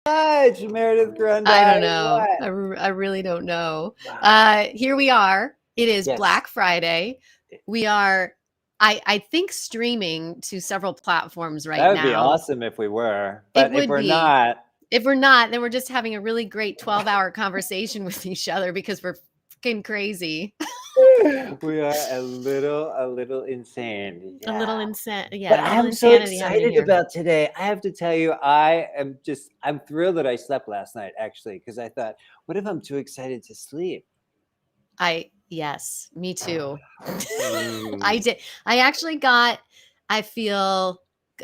much, Meredith Grundy. I don't know. What? I really don't know. Wow. Here we are. It is Yes. Black Friday. We are, I think, streaming to several platforms right That would be now. awesome if we were. It But if would we're be. not, If we're not, then we're just having a really great 12-hour conversation with each other because we're freaking crazy. we are a little insane. A Yeah. little insane. But Yeah, a little I'm so insanity happening excited here. about today. I have to tell you, I'm thrilled that I slept last night, actually, because I thought, what if I'm too excited to sleep? Yes, me too. I Mm. did. I actually got, I feel,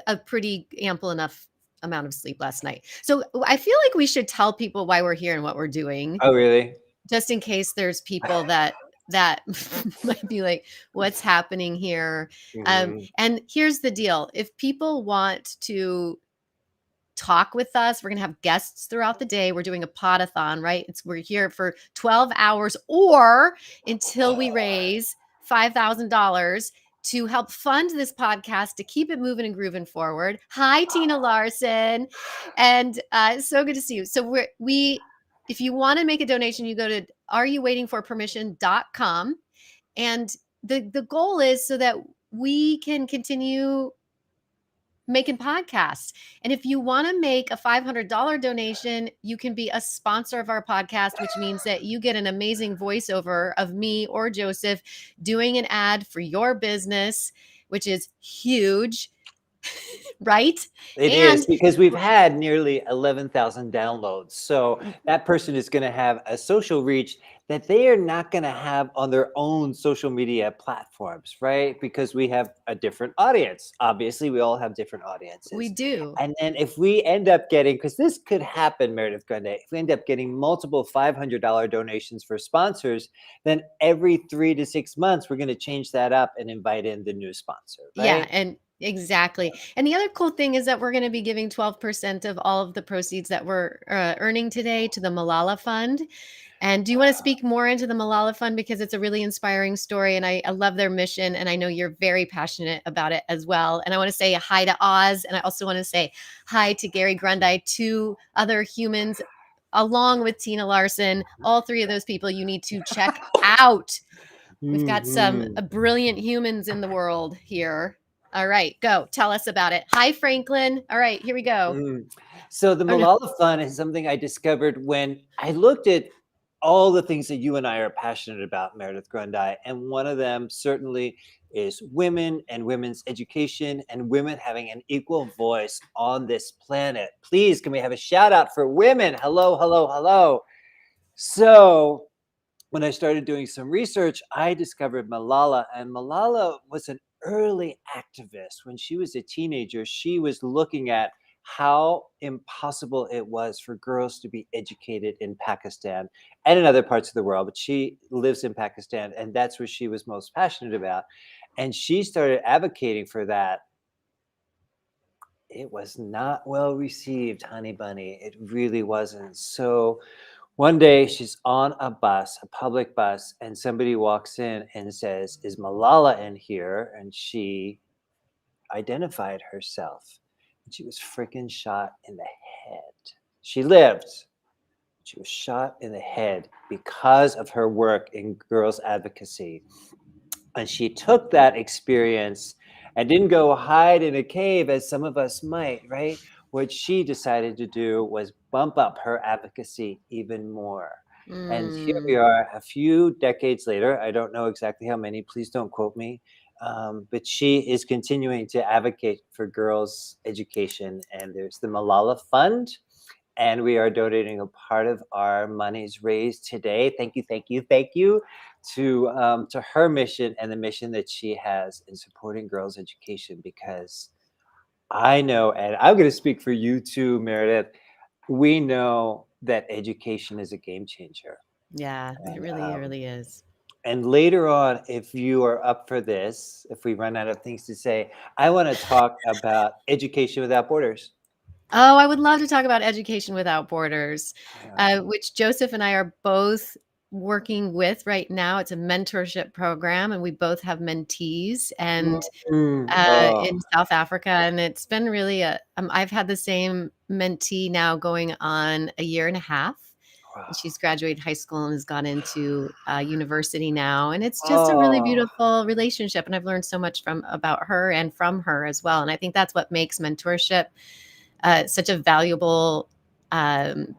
a pretty ample enough amount of sleep last night. So I feel like we should tell people why we're here and what we're doing, Oh, really? just in case there's people that might be like, what's happening here? Mhm. And here's the deal. If people want to talk with us, we're going to have guests throughout the day. We're doing a pod-a-thon, right? We're here for 12 hours or until we raise $5,000 to help fund this podcast to keep it moving and grooving forward. Hi, Tina Larson. And so good to see you. So if you want to make a donation, you go to areyouwaitingforpermission.com. And the goal is so that we can continue making podcasts. And if you want to make a $500 donation, you can be a sponsor of our podcast, which means that you get an amazing voiceover of me or Joseph doing an ad for your business, which is huge, right? It is And because we've had nearly 11,000 downloads. So that person is going to have a social reach that they are not going to have on their own social media platforms, right? Because we have a different audience. Obviously, we all have different we audiences. do. And then if we end up getting, because this could happen, Meredith Grundy, if we end up getting multiple $500 donations for sponsors, then every 3 to 6 months, we're going to change that up and invite in the new sponsor, Yeah, right? and exactly. And the other cool thing is that we're going to be giving 12% of all of the proceeds that we're earning today to the Malala Fund. And do you want to speak more into the Malala Fund? Because it's a really inspiring story and I love their mission. And I know you're very passionate about it as well. And I want to say hi to Oz. And I also want to say hi to Gary Grundy, two other humans, along with Tina Larson. All three of those people you need to check out. We've got some Mhm. brilliant humans in the world here. All right, go. Tell us about it. Hi, Franklin. All right, here we go. So the Oh, no. Malala Fund is something I discovered when I looked at all the things that you and I are passionate about, Meredith Grundy, and one of them certainly is women and women's education and women having an equal voice on this planet. Please, can we have a shout out for women? Hello, hello, hello. So when I started doing some research, I discovered Malala, and Malala was an early activist. When she was a teenager, she was looking at how impossible it was for girls to be educated in Pakistan and in other parts of the world. But she lives in Pakistan, and that's what she was most passionate about. And she started advocating for that. It was not well received, honey bunny. It really wasn't. So one day she's on a bus, a public bus, and somebody walks in and says, "Is Malala in here?" And she identified herself. And she was freaking shot in the head. She lived. She was shot in the head because of her work in girls' advocacy. And she took that experience and didn't go hide in a cave as some of us might, right? What she decided to do was bump up her advocacy even more. And here we Mm. are a few decades later. I don't know exactly how many, please don't quote me. But she is continuing to advocate for girls' education. And there's the Malala Fund, and we are donating a part of our monies raised today. Thank you, thank you, thank you to her mission and the mission that she has in supporting girls' education. Because I know, and I'm going to speak for you too, Meredith. We know that education is a game changer, Yeah, it and really is. and later on, if you are up for this, if we run out of things to say, I want to talk about education without borders. Oh, I would love to talk about Education Without Borders, Yeah. which Joseph and I are both working with right now. It's a mentorship program, and we both have mentees and Oh. in South Africa. And it's been really I've had the same mentee now going on a year and a half. Wow. And she's graduated high school and has gone into university now. And it's just a really Oh, beautiful relationship. And I've learned so much about her and from her as well. And I think that's what makes mentorship such a valuable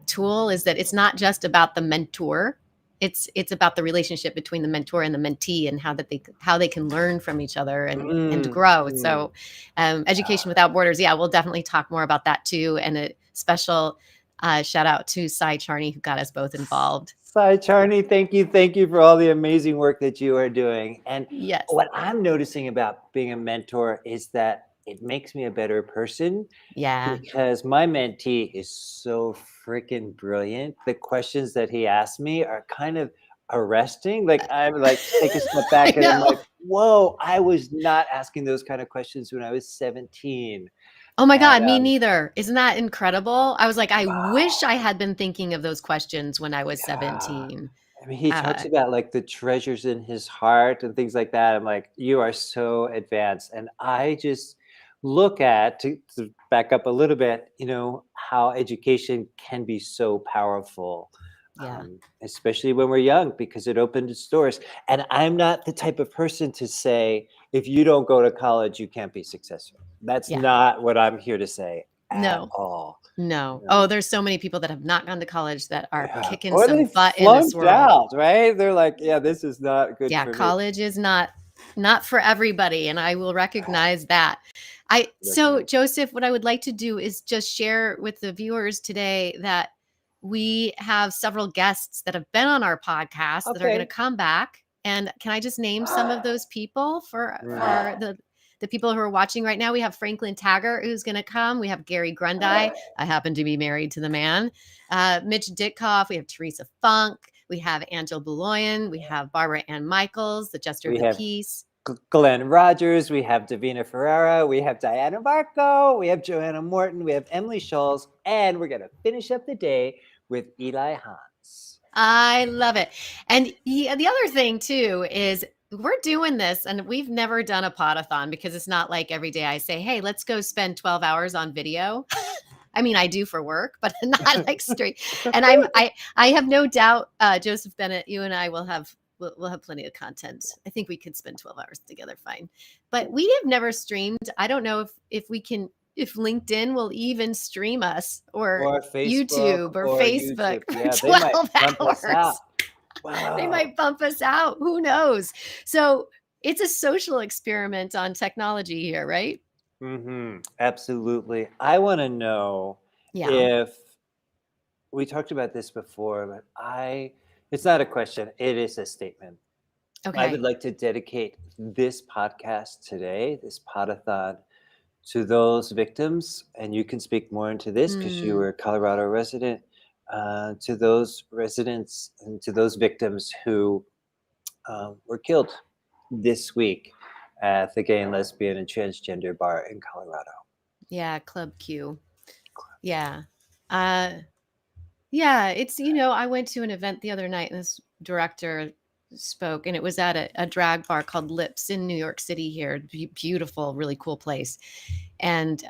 tool, is that it's not just about the mentor. It's about the relationship between the mentor and the mentee, and how they can learn from each other and grow. So Education Without Borders. Yeah, we'll definitely talk more about that too. And a special shout out to Cy Charney, who got us both involved. Cy Charney, thank you for all the amazing work that you are doing. And Yes. what I'm noticing about being a mentor is that it makes me a better person. Yeah. Because my mentee is so freaking brilliant. The questions that he asked me are kind of arresting. Like, I'm like, take a step back and I'm like, whoa, I was not asking those kind of questions when I was 17. Oh my God, me neither. Isn't that incredible? I was like, I wish I had been thinking of those questions when I was 17. I mean, he talks about like the treasures in his heart and things like that. I'm like, you are so advanced. And I just look at, to back up a little bit, how education can be so powerful. Yeah. Especially when we're young, because it opened its doors. And I'm not the type of person to say, if you don't go to college, you can't be successful. That's not what I'm here to say at all. No. Oh, there's so many people that have not gone to college that are kicking or some butt in this world. Out, right? They're like, yeah, this is not good for me. College is not for everybody, and I will recognize that. So Joseph, what I would like to do is just share with the viewers today that we have several guests that have been on our podcast that are going to come back. And can I just name some of those people for the people who are watching right now? We have Franklin Taggart, who's going to come. We have Gary Grundy. I happen to be married to the man. Mitch Ditkoff. We have Teresa Funk. We have Angela Bouloyan. We have Barbara Ann Michaels, the Jester of the Peace. Glenn Rogers. We have Davina Ferreira. We have Diana Marco. We have Joanna Morton. We have Emily Scholes. And we're going to finish up the day with Eli Hans. I love it. And the other thing, too, is we're doing this, and we've never done a pod-a-thon, because it's not like every day I say, hey, let's go spend 12 hours on video. I mean, I do for work, but not like straight. And I have no doubt, Joseph Bennett, you and I will have plenty of content. I think we could spend 12 hours together fine. But we have never streamed. I don't know if we can, if LinkedIn will even stream us, or YouTube or Facebook for 12 hours. Wow. They might bump us out. Who knows? So it's a social experiment on technology here, right? Mm-hmm. Absolutely. I want to know if we talked about this before, but it's not a question. It is a statement. Okay. I would like to dedicate this podcast today, this pod-a-thon, to those victims. And you can speak more into this because you were a Colorado resident, to those residents and to those victims who were killed this week at the gay and lesbian and transgender bar in Colorado. Yeah, Club Q. Yeah. Yeah, it's, I went to an event the other night and this director spoke, and it was at a drag bar called Lips in New York City here. Beautiful, really cool place. And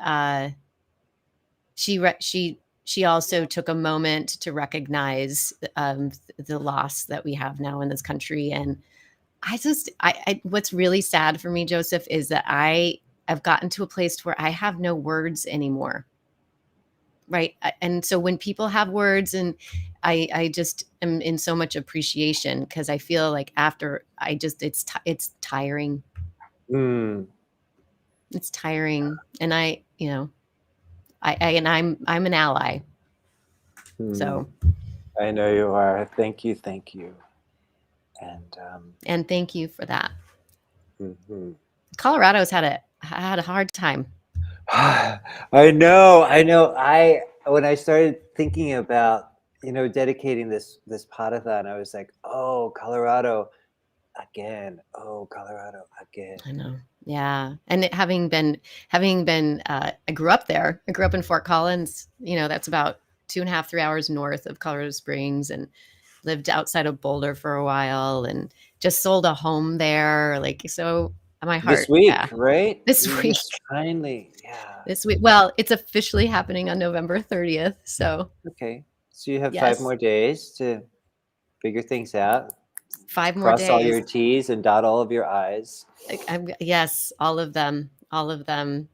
she also took a moment to recognize the loss that we have now in this country. And what's really sad for me, Joseph, is that I've gotten to a place where I have no words anymore. Right. And so when people have words, and I just am in so much appreciation, because I feel like after it's tiring. It's tiring. And I'm an ally. So I know you are. Thank you. And thank you for that. Mm-hmm. Colorado's had a hard time. I know. When I started thinking about, dedicating this pod-a-thon, I was like, oh, Colorado again. Oh, Colorado again. I know. Yeah. And having been, I grew up there. I grew up in Fort Collins. That's about 2.5, 3 hours north of Colorado Springs, and lived outside of Boulder for a while, and just sold a home there. So my heart. This week, right? This week. Finally. Yeah. this week. Well, it's officially happening on November 30th. So Okay. So you have 5 yes, more days to figure things out. 5 more Cross all days. your T's and dot all of your I's. Yes, all of them, all of them.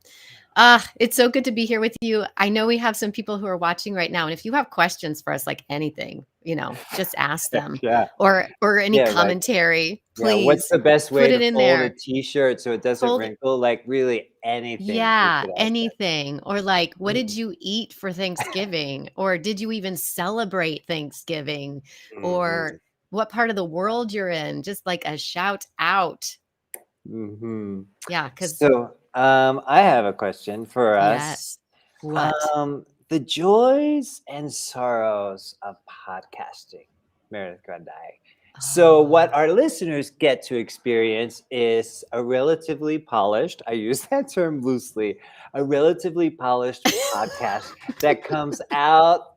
It's so good to be here with you. I know we have some people who are watching right now, and if you have questions for us, like anything, just ask them, Yeah. or any Yeah, like, commentary, yeah, what's please the best way put to it in fold a there. t-shirt so it doesn't Fold it. wrinkle? Like really anything you Yeah, could ask us. anything. Or like, what did you eat for Thanksgiving? Or did you even celebrate Thanksgiving? Mhm. Or what part of the world you're in? Just like a shout out. Mhm. Yeah, because So, I have a question for us. yes. What? The joys and sorrows of podcasting, Meredith Grundy. So, what Oh. our listeners get to experience is a relatively polished, I use that term loosely, a relatively polished podcast that comes out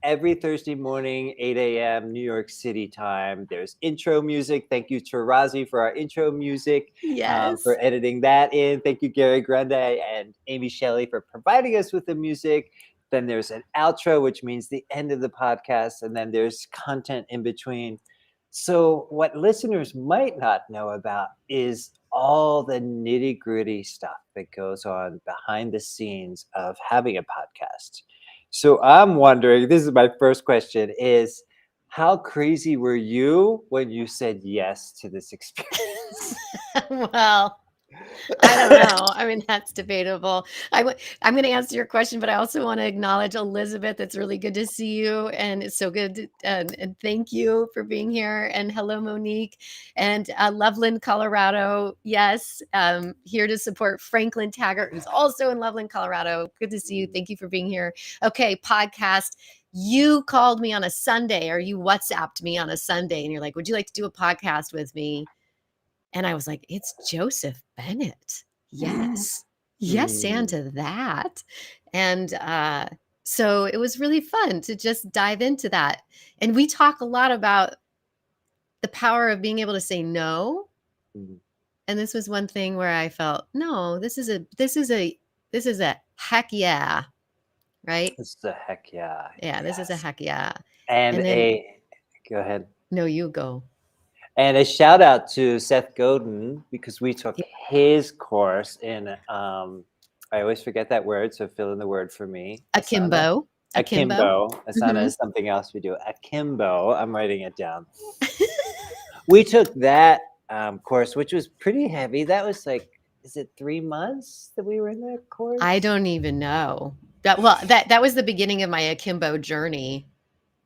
every Thursday morning, 8 a.m. New York City time. There's intro music. Thank you to Razi for our intro music, for Yes. editing that in. Thank you, Gary Grande and Amy Shelley, for providing us with the music. Then there's an outro, which means the end of the podcast. And then there's content in between. So, what listeners might not know about is all the nitty gritty stuff that goes on behind the scenes of having a podcast. So I'm wondering, this is my first question, is how crazy were you when you said yes to this experience? Well, I don't know. I mean, that's debatable. I'm going to answer your question, but I also want to acknowledge Elizabeth. It's really good to see you, and it's so good. And thank you for being here. And hello, Monique, and Loveland, Colorado. Yes, here to support Franklin Taggart, who's also in Loveland, Colorado. Good to see you. Thank you for being here. Okay, podcast. You called me on a Sunday, or you WhatsApped me on a Sunday, and you're like, "Would you like to do a podcast with me?" And I was like, "It's Joseph Bennett. Yes. Yes, and Mm, to that." And so it was really fun to just dive into that. And we talk a lot about the power of being able to say no. mm. And this was one thing where I felt, no, this is a heck yeah, right? This is a heck yeah, Yeah, this is a yes. heck yeah. And And then go ahead. no, you go. And a shout out to Seth Godin because we took Yeah. his course in, I always forget that word, so fill in the word for me. Asana. Akimbo. Akimbo. Akimbo. Asana Mhm. is something else we do. Akimbo. I'm writing it down. We took that course, which was pretty heavy. That was like, is it 3 months that we were in that course? I don't even know. That was the beginning of my akimbo journey,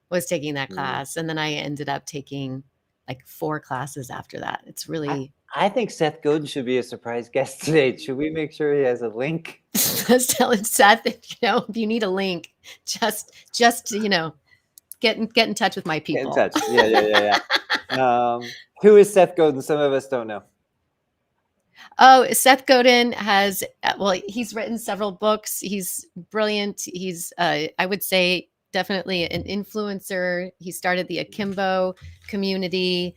was taking that Mm. class, and then I ended up taking like 4 classes after that. It's I, really I think Seth Godin should be a surprise guest today. Should we make sure he has a link? just telling Seth that, if you need a link, just get in touch with my Get in people. touch. Yeah. Who is Seth Godin? Some of us don't know. Oh, Seth Godin he's written several books. He's brilliant. He's, I would say, definitely an influencer. He started the Akimbo community.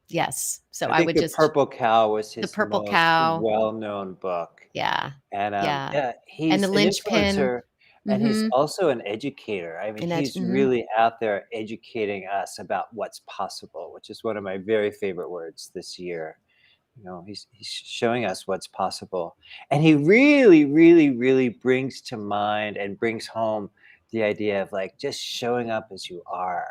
Yes. So I I think would The just, Purple Cow was the his Purple most Cow. well-known book. Yeah. And Yeah. yeah, And he's the an linchpin. influencer and he's Mm-hmm. also an educator. I mean, he's Mm-hmm. really out there educating us about what's possible, which is one of my very favorite words this year. He's showing us what's possible. And he really, really, really brings to mind and brings home the idea of like just showing up as you are.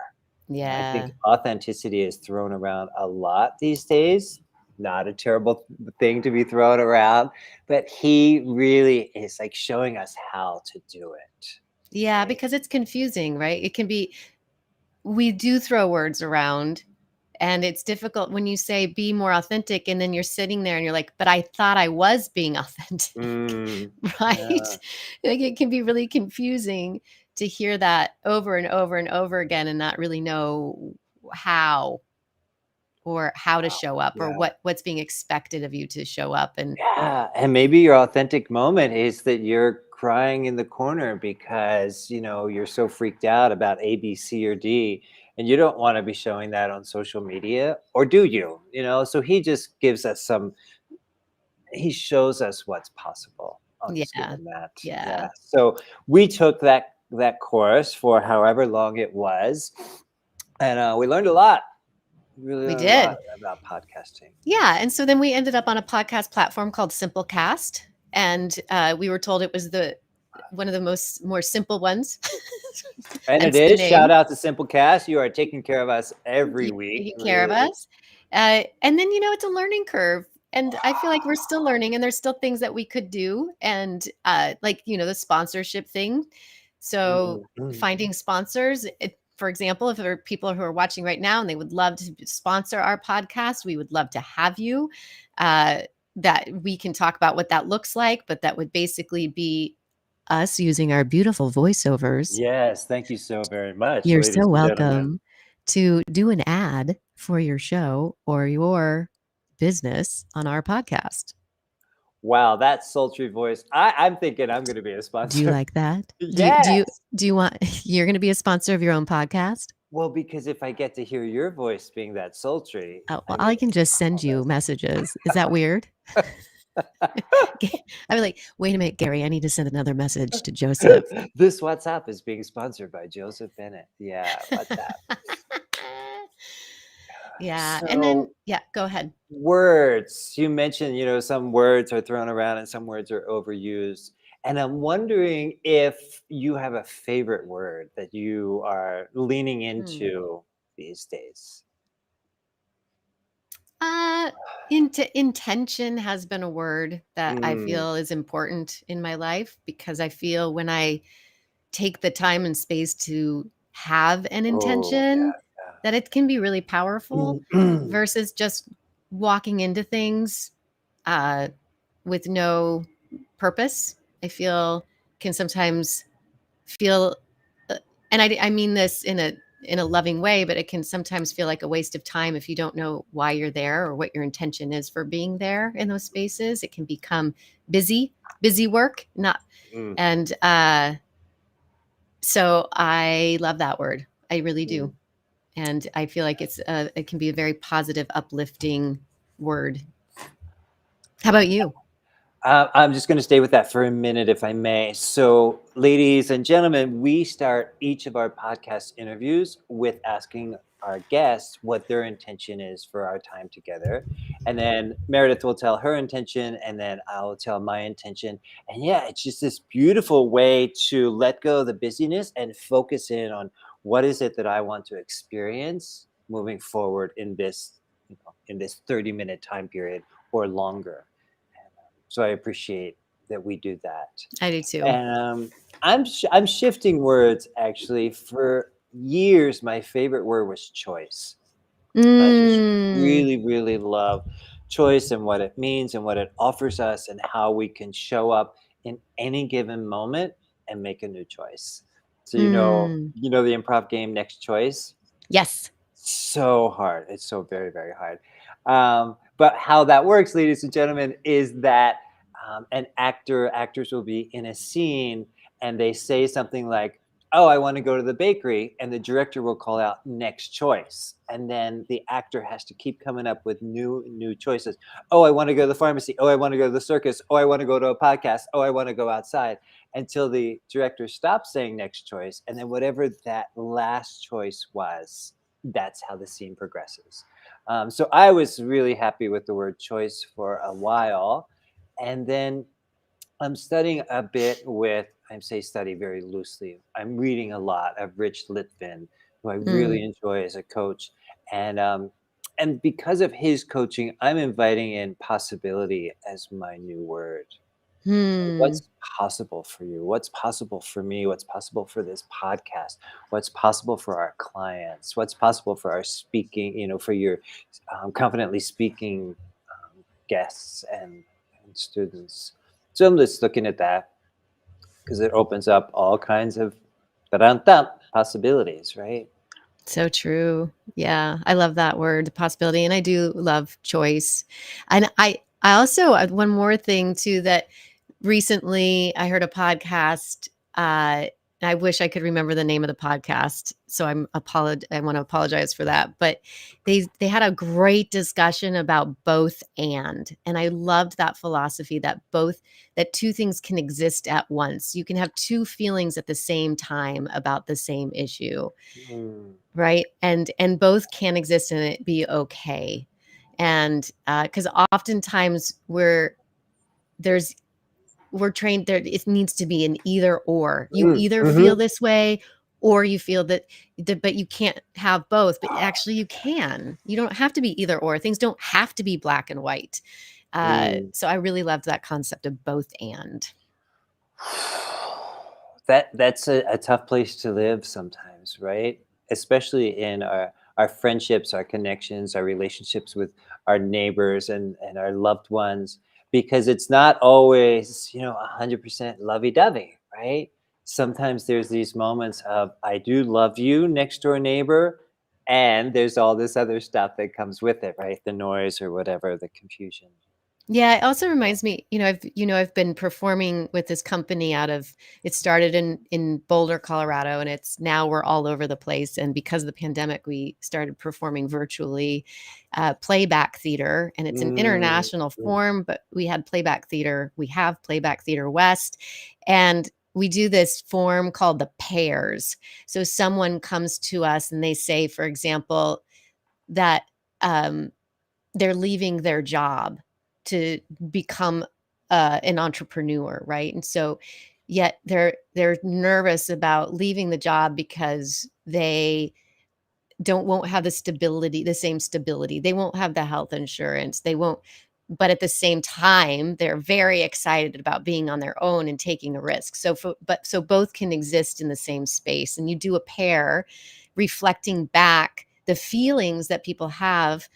I Yeah. think authenticity is thrown around a lot these days. Not a terrible thing to be thrown around, but he really is like showing us how to do it. Yeah. Right? Because it's confusing, right? We do throw words around. And it's difficult when you say be more authentic, and then you're sitting there and you're like, but I thought I was being authentic, Mm, right? yeah. Like it can be really confusing to hear that over and over and over again and not really know how or how to Wow. show up, or Yeah. what's being expected of you to show up. And Yeah. And maybe your authentic moment is that you're crying in the corner because, you're so freaked out about A, B, C, or D, and you don't want to be showing that on social media, or do you? So he just gives us he shows us what's possible. I'll just give Yeah. them that. Yeah. Yeah. So we took that course for however long it was, and we learned a lot. Really We learned a lot did. about podcasting. Yeah. And so then we ended up on a podcast platform called Simplecast. And we were told it was one of the more simple ones. And it Hence the is. Shout name. out to Simplecast. You are taking care of us every You're week. taking care of Really. us. And then, it's a learning curve. And I feel like we're still learning and there's still things that we could do. And like, the sponsorship thing. So Mhm. finding sponsors, for example, if there are people who are watching right now and they would love to sponsor our podcast, we would love to have you. That we can talk about what that looks like, but that would basically be us using our beautiful voiceovers. Yes. Thank you so very much, You're ladies so and gentlemen. welcome to do an ad for your show or your business on our podcast. Wow, that sultry voice. I'm thinking I'm going to be a sponsor. Do you like that? Yes. Do you want you're going to be a sponsor of your own podcast? Well, because if I get to hear your voice being that sultry, Oh, well, I I mean, can just send you messages. Is that weird? I'd be like, wait a minute, Gary, I need to send another message to Joseph. this WhatsApp is being sponsored by Joseph Bennett. Yeah, WhatsApp. Yeah. And then, So yeah, go ahead. words. You mentioned, some words are thrown around and some words are overused. And I'm wondering if you have a favorite word that you are leaning into these days. Intention has been a word that I Mm. feel is important in my life because I feel when I take the time and space to have an Oh, intention, yeah, that it can be really powerful yeah. versus just walking into things with no purpose. I feel can sometimes feel, and I mean this in a loving way, but it can sometimes feel like a waste of time if you don't know why you're there or what your intention is for being there in those spaces. It can become busy work, not Mm, and so I love that word. I really do. mm. And I feel like it can be a very positive, uplifting word. How about you? I'm just going to stay with that for a minute, if I may. So, ladies and gentlemen, we start each of our podcast interviews with asking our guests what their intention is for our time together. And then Meredith will tell her intention, and then I'll tell my intention. And yeah, it's just this beautiful way to let go of the busyness and focus in on what is it that I want to experience moving forward in this 30-minute time period or longer. So I appreciate that we do that. I do too. And I'm shifting words actually. For years, my favorite word was choice. I just really, really love choice and what it means and what it offers us and how we can show up in any given moment and make a new choice. So the improv game Next Choice. Yes. So hard. It's so very, very hard. But how that works, ladies and gentlemen, is that actors will be in a scene and they say something like, "Oh, I want to go to the bakery," and the director will call out "next choice," and then the actor has to keep coming up with new choices. "Oh, I want to go to the pharmacy. Oh, I want to go to the circus. Oh, I want to go to a podcast. Oh, I want to go outside," until the director stops saying "next choice," and then whatever that last choice was, that's how the scene progresses. So I was really happy with the word choice for a while. And then I'm studying a bit I say study very loosely. I'm reading a lot of Rich Litvin, who I really enjoy as a coach. And because of his coaching, I'm inviting in possibility as my new word. What's possible for you? What's possible for me? What's possible for this podcast? What's possible for our clients? What's possible for our speaking, for your confidently speaking guests and students? So I'm just looking at that because it opens up all kinds of possibilities, right? So true. Yeah. I love that word, possibility. And I do love choice. And I also, one more thing too, that recently I heard a podcast I wish I could remember the name of the podcast, so I want to apologize for that. But they had a great discussion about both and I loved that philosophy that two things can exist at once. You can have two feelings at the same time about the same issue, right? And both can exist and it be okay. And because oftentimes we're trained there, it needs to be an either or. You either feel this way or you feel that, but you can't have both. But actually you can. You don't have to be either or. Things don't have to be black and white. So I really loved that concept of both and. That's a tough place to live sometimes, right? Especially in our friendships, our connections, our relationships with our neighbors and our loved ones, because it's not always, 100% lovey-dovey, right? Sometimes there's these moments of, I do love you, next door neighbor, and there's all this other stuff that comes with it, right? The noise or whatever, the confusion. Yeah, it also reminds me, I've been performing with this company it started in Boulder, Colorado, and it's now we're all over the place. And because of the pandemic, we started performing virtually, playback theater, and it's an international form, but we have Playback Theater West, and we do this form called the pairs. So someone comes to us and they say, for example, that they're leaving their job to become an entrepreneur, right? And so yet they're nervous about leaving the job because they won't have the same stability. They won't have the health insurance. They won't, but at the same time, they're very excited about being on their own and taking a risk. So both can exist in the same space. And you do a pair reflecting back the feelings that people have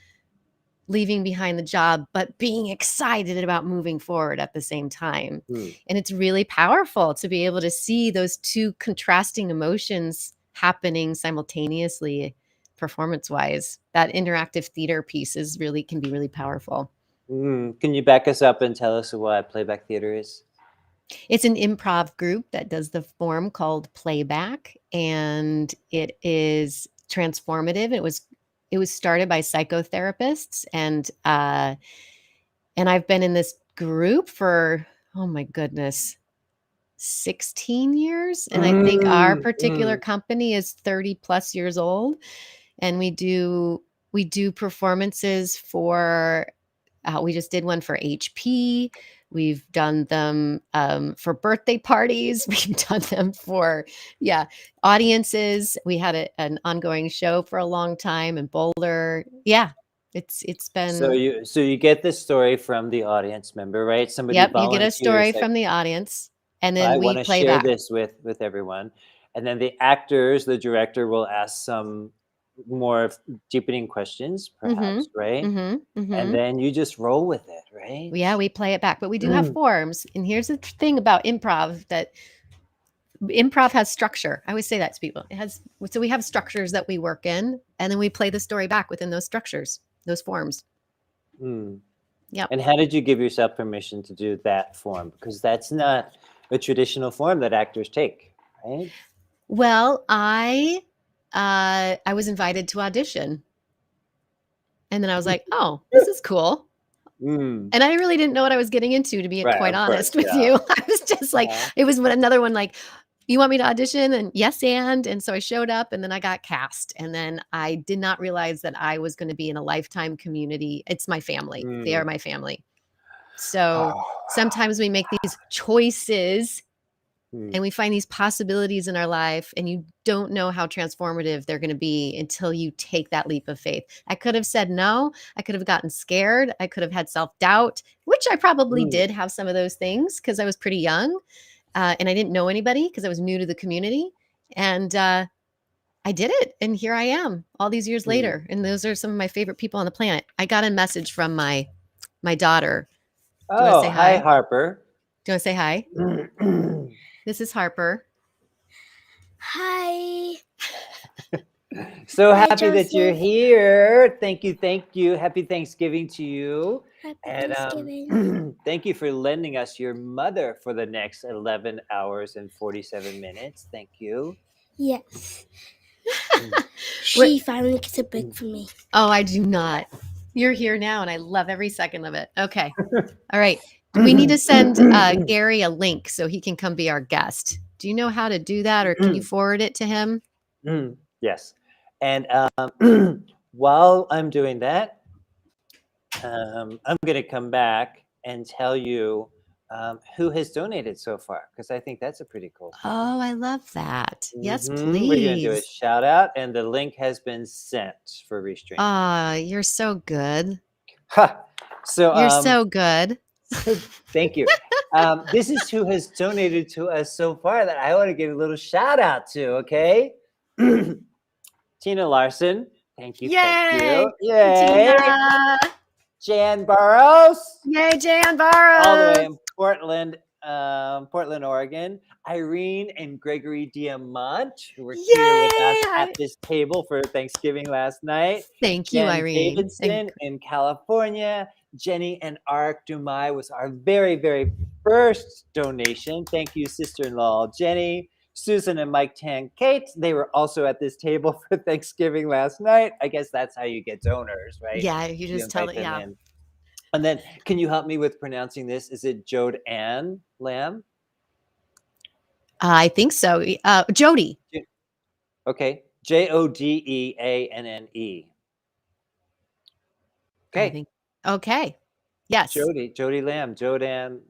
leaving behind the job, but being excited about moving forward at the same time. And it's really powerful to be able to see those two contrasting emotions happening simultaneously, performance-wise. That interactive theater piece can be really powerful. Can you back us up and tell us what Playback Theater is? It's an improv group that does the form called Playback, and it is transformative. It was started by psychotherapists, and I've been in this group for, oh my goodness, 16 years. And I think our particular company is 30 plus years old. And we do performances for, we just did one for HP. We've done them for birthday parties. We've done them for, audiences. We had an ongoing show for a long time in Boulder. Yeah, it's been. So you get this story from the audience member, right? Somebody Yep, you get a volunteers, story like, from the audience, and then I we want to play share back. this with everyone, and then the actors, the director will ask some more deepening questions, perhaps, right? And then you just roll with it, right? Yeah, we play it back, but we do have forms. And here's the thing about improv, that improv has structure. I always say that to people. So we have structures that we work in, and then we play the story back within those structures, those forms. Yep. And how did you give yourself permission to do that form? Because that's not a traditional form that actors take, right? Well, I was invited to audition, and then I was like, oh, this is cool. And I really didn't know what I was getting into, to be quite honest with you. I was just like, it was another one like, you want me to audition? And yes, and so I showed up, and then I got cast. And then I did not realize that I was going to be in a lifetime community. It's my family. They are my family. So sometimes we make these choices and we find these possibilities in our life, and you don't know how transformative they're going to be until you take that leap of faith. I could have said no. I could have gotten scared. I could have had self-doubt, which I probably did have some of those things because I was pretty young, and I didn't know anybody because I was new to the community. And I did it. And here I am all these years later. And those are some of my favorite people on the planet. I got a message from my daughter. Do you want to say hi? Hi, Harper. Do you want to say hi? This is Harper. Hi. So Hi, happy that you're Joseph. here. Thank you. Thank you. Happy Thanksgiving to you. Happy And Thanksgiving. thank you for lending us your mother for the next 11 hours and 47 minutes. Thank you. Yes. Mm, She finally gets a break from me. Oh, I do not. You're here now, and I love every second of it. Okay. All right. We need to send Gary a link so he can come be our guest. Do you know how to do that, or can you forward it to him? Yes. And while I'm doing that, I'm going to come back and tell you who has donated so far, because I think that's a pretty cool thing. Oh, I love that. Yes, We're going to do a please. shout out, and the link has been sent for Restream. Ah, you're so good. Ha! So You're so good. thank you. This is who has donated to us so far that I want to give a little shout out to. Okay, Tina Larson. Thank you. Thank Yay! you. Yay! Tina! Jan Burrows. Yay, Jan All the way Barrows! in Portland, Oregon. Irene and Gregory Diamant, who were here with us Yay! at this table for Thanksgiving last night. Thank you, Jen Irene. Davidson in California. Jenny and Ark Dumai was our very, very first donation. Thank you, sister-in-law Jenny. Susan and Mike Tan Kate, they were also at this table for Thanksgiving last night. I guess that's how you get donors, right? Yeah, you just tell it. invite them Yeah. in. And then, can you help me with pronouncing this? Is it Jode Ann Lamb? I think so. Jody. Okay. Jodeanne. I Okay. think. Okay. Yes. Jody Lamb. Jodanne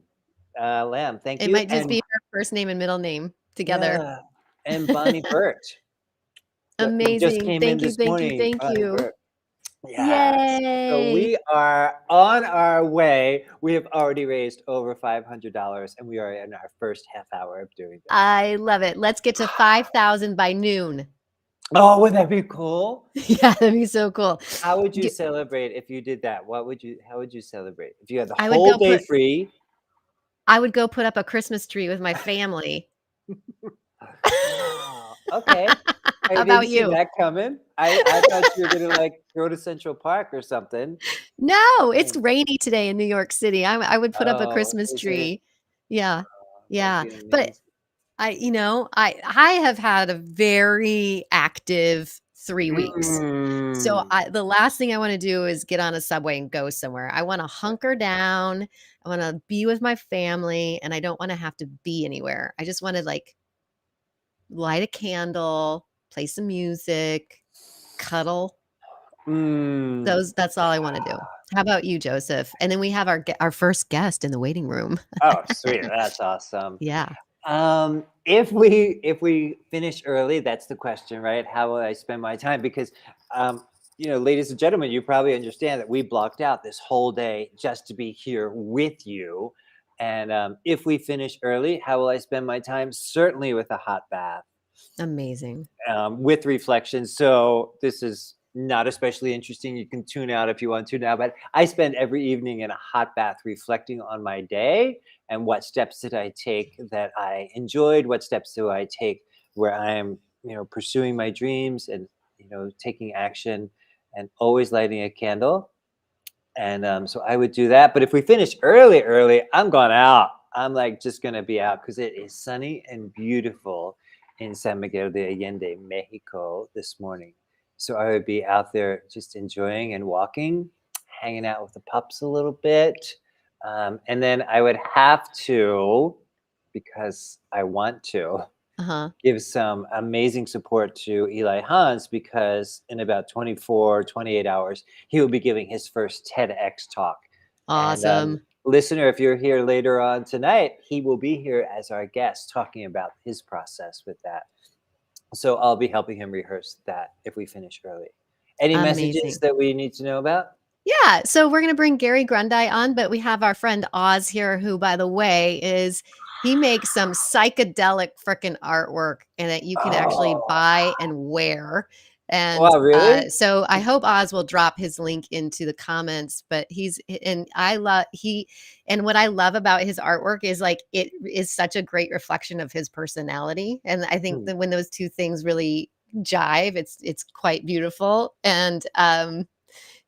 Lamb. Thank It you. might just And be her first name and middle name together. yeah, and Bonnie Burt. Just Amazing. came in Thank you. this Thank you. morning. Thank Bonnie you. Burt. Yes. So Yay. we are on our way. We have already raised over $500, and we are in our first half hour of doing that. I love it. Let's get to 5,000 by noon. Oh, would that be cool? Yeah, that'd be so cool. How would you celebrate if you did that? How would you celebrate if you had the I would whole go day free? I would go put up a Christmas tree with my family. Wow. Okay. I How about didn't see you? that coming. I thought you were gonna like go to Central Park or something. No, it's rainy today in New York City. I would put up a Oh, Christmas is it? tree. Yeah. Yeah. That'd be But amazing. I have had a very active 3 weeks. So Mm. the last thing I want to do is get on a subway and go somewhere. I want to hunker down. I want to be with my family, and I don't want to have to be anywhere. I just want to like light a candle, play some music, cuddle. Mm. That's all I want to do. How about you, Joseph? And then we have our first guest in the waiting room. Oh, sweet. That's awesome. Yeah. If we finish early, that's the question, right? How will I spend my time? Because ladies and gentlemen, you probably understand that we blocked out this whole day just to be here with you. And if we finish early, how will I spend my time? Certainly with a hot bath, Amazing. with reflection. So this is not especially interesting. You can tune out if you want to now, but I spend every evening in a hot bath reflecting on my day and what steps did I take that I enjoyed, what steps do I take where I am, pursuing my dreams and, taking action and always lighting a candle. And so I would do that. But if we finish early, I'm going out. I'm like just going to be out because it is sunny and beautiful in San Miguel de Allende, Mexico this morning. So I would be out there just enjoying and walking, hanging out with the pups a little bit. And then I would have to, because I want to, give some amazing support to Eli Hans, because in about 28 hours, he will be giving his first TEDx talk. Awesome. And listener, if you're here later on tonight, he will be here as our guest talking about his process with that. So I'll be helping him rehearse that if we finish early. Any messages Amazing. that we need to know about? Yeah. So we're going to bring Gary Grundy on, but we have our friend Oz here, who, by the way, he makes some psychedelic freaking artwork and that you can actually buy and wear. And wow, really? So I hope Oz will drop his link into the comments. But what I love about his artwork is like it is such a great reflection of his personality. And I think that when those two things really jive. It's quite beautiful, and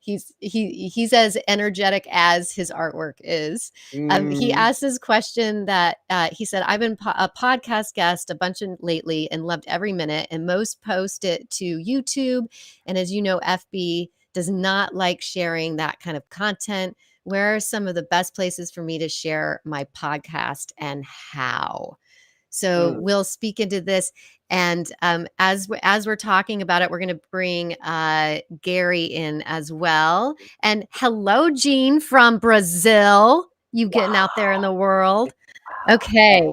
he's as energetic as his artwork is. He asked this question that he said, I've been a podcast guest a bunch lately and loved every minute, and most post it to YouTube. And as you know, FB does not like sharing that kind of content. Where are some of the best places for me to share my podcast and how? So we'll speak into this. And as we're talking about it, we're going to bring Gary in as well. And hello, Jean from Brazil. You getting out there in the world. Okay.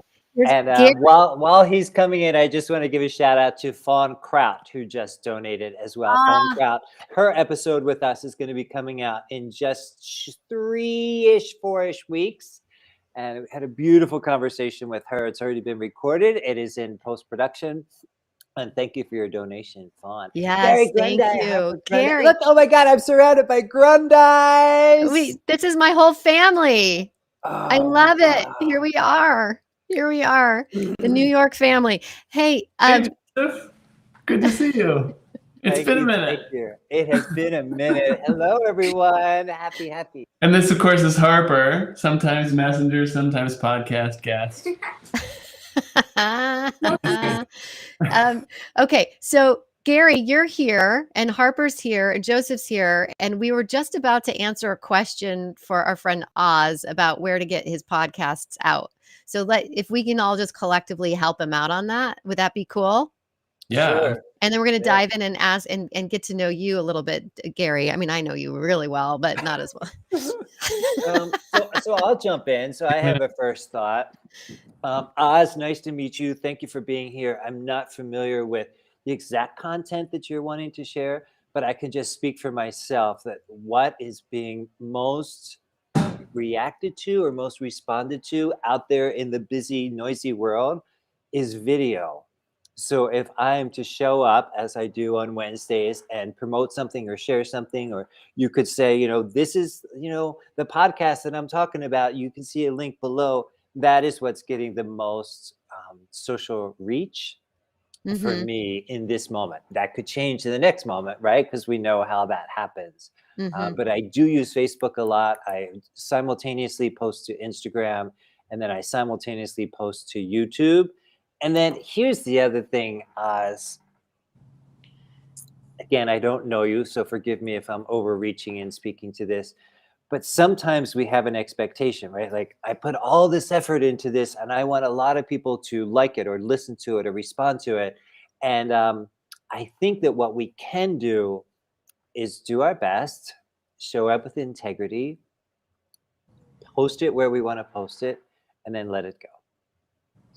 And while he's coming in, I just want to give a shout out to Fawn Kraut, who just donated as well. Fawn Kraut, her episode with us is going to be coming out in just 4-ish weeks. And we had a beautiful conversation with her. It's already been recorded. It is in post-production. And thank you for your donation, Fawn. Yes, thank you. Gary. Look, oh my God, I'm surrounded by Grundis. Wait, this is my whole family. I love it. Here we are. The New York family. Hey, Joseph, good to see you. It's been a minute. Thank you. It has been a minute. Hello, everyone. Happy. And this, of course, is Harper, sometimes messenger, sometimes podcast guest. Okay, so Gary, you're here, and Harper's here, and Joseph's here, and we were just about to answer a question for our friend Oz about where to get his podcasts out. So if we can all just collectively help him out on that, would that be cool? Yeah. Sure. And then we're going to dive in and ask and get to know you a little bit, Gary. I mean, I know you really well, but not as well. So I'll jump in. So I have a first thought. Oz, nice to meet you. Thank you for being here. I'm not familiar with the exact content that you're wanting to share, but I can just speak for myself that what is being most reacted to or most responded to out there in the busy, noisy world is video. So if I am to show up as I do on Wednesdays and promote something or share something, or you could say, this is, the podcast that I'm talking about, you can see a link below. That is what's getting the most social reach for me in this moment. That could change in the next moment, right? Because we know how that happens. But I do use Facebook a lot. I simultaneously post to Instagram, and then I simultaneously post to YouTube. And then here's the other thing, Oz. Again, I don't know you, so forgive me if I'm overreaching and speaking to this. But sometimes we have an expectation, right? Like, I put all this effort into this, and I want a lot of people to like it or listen to it or respond to it. And I think that what we can do is do our best, show up with integrity, post it where we want to post it, and then let it go.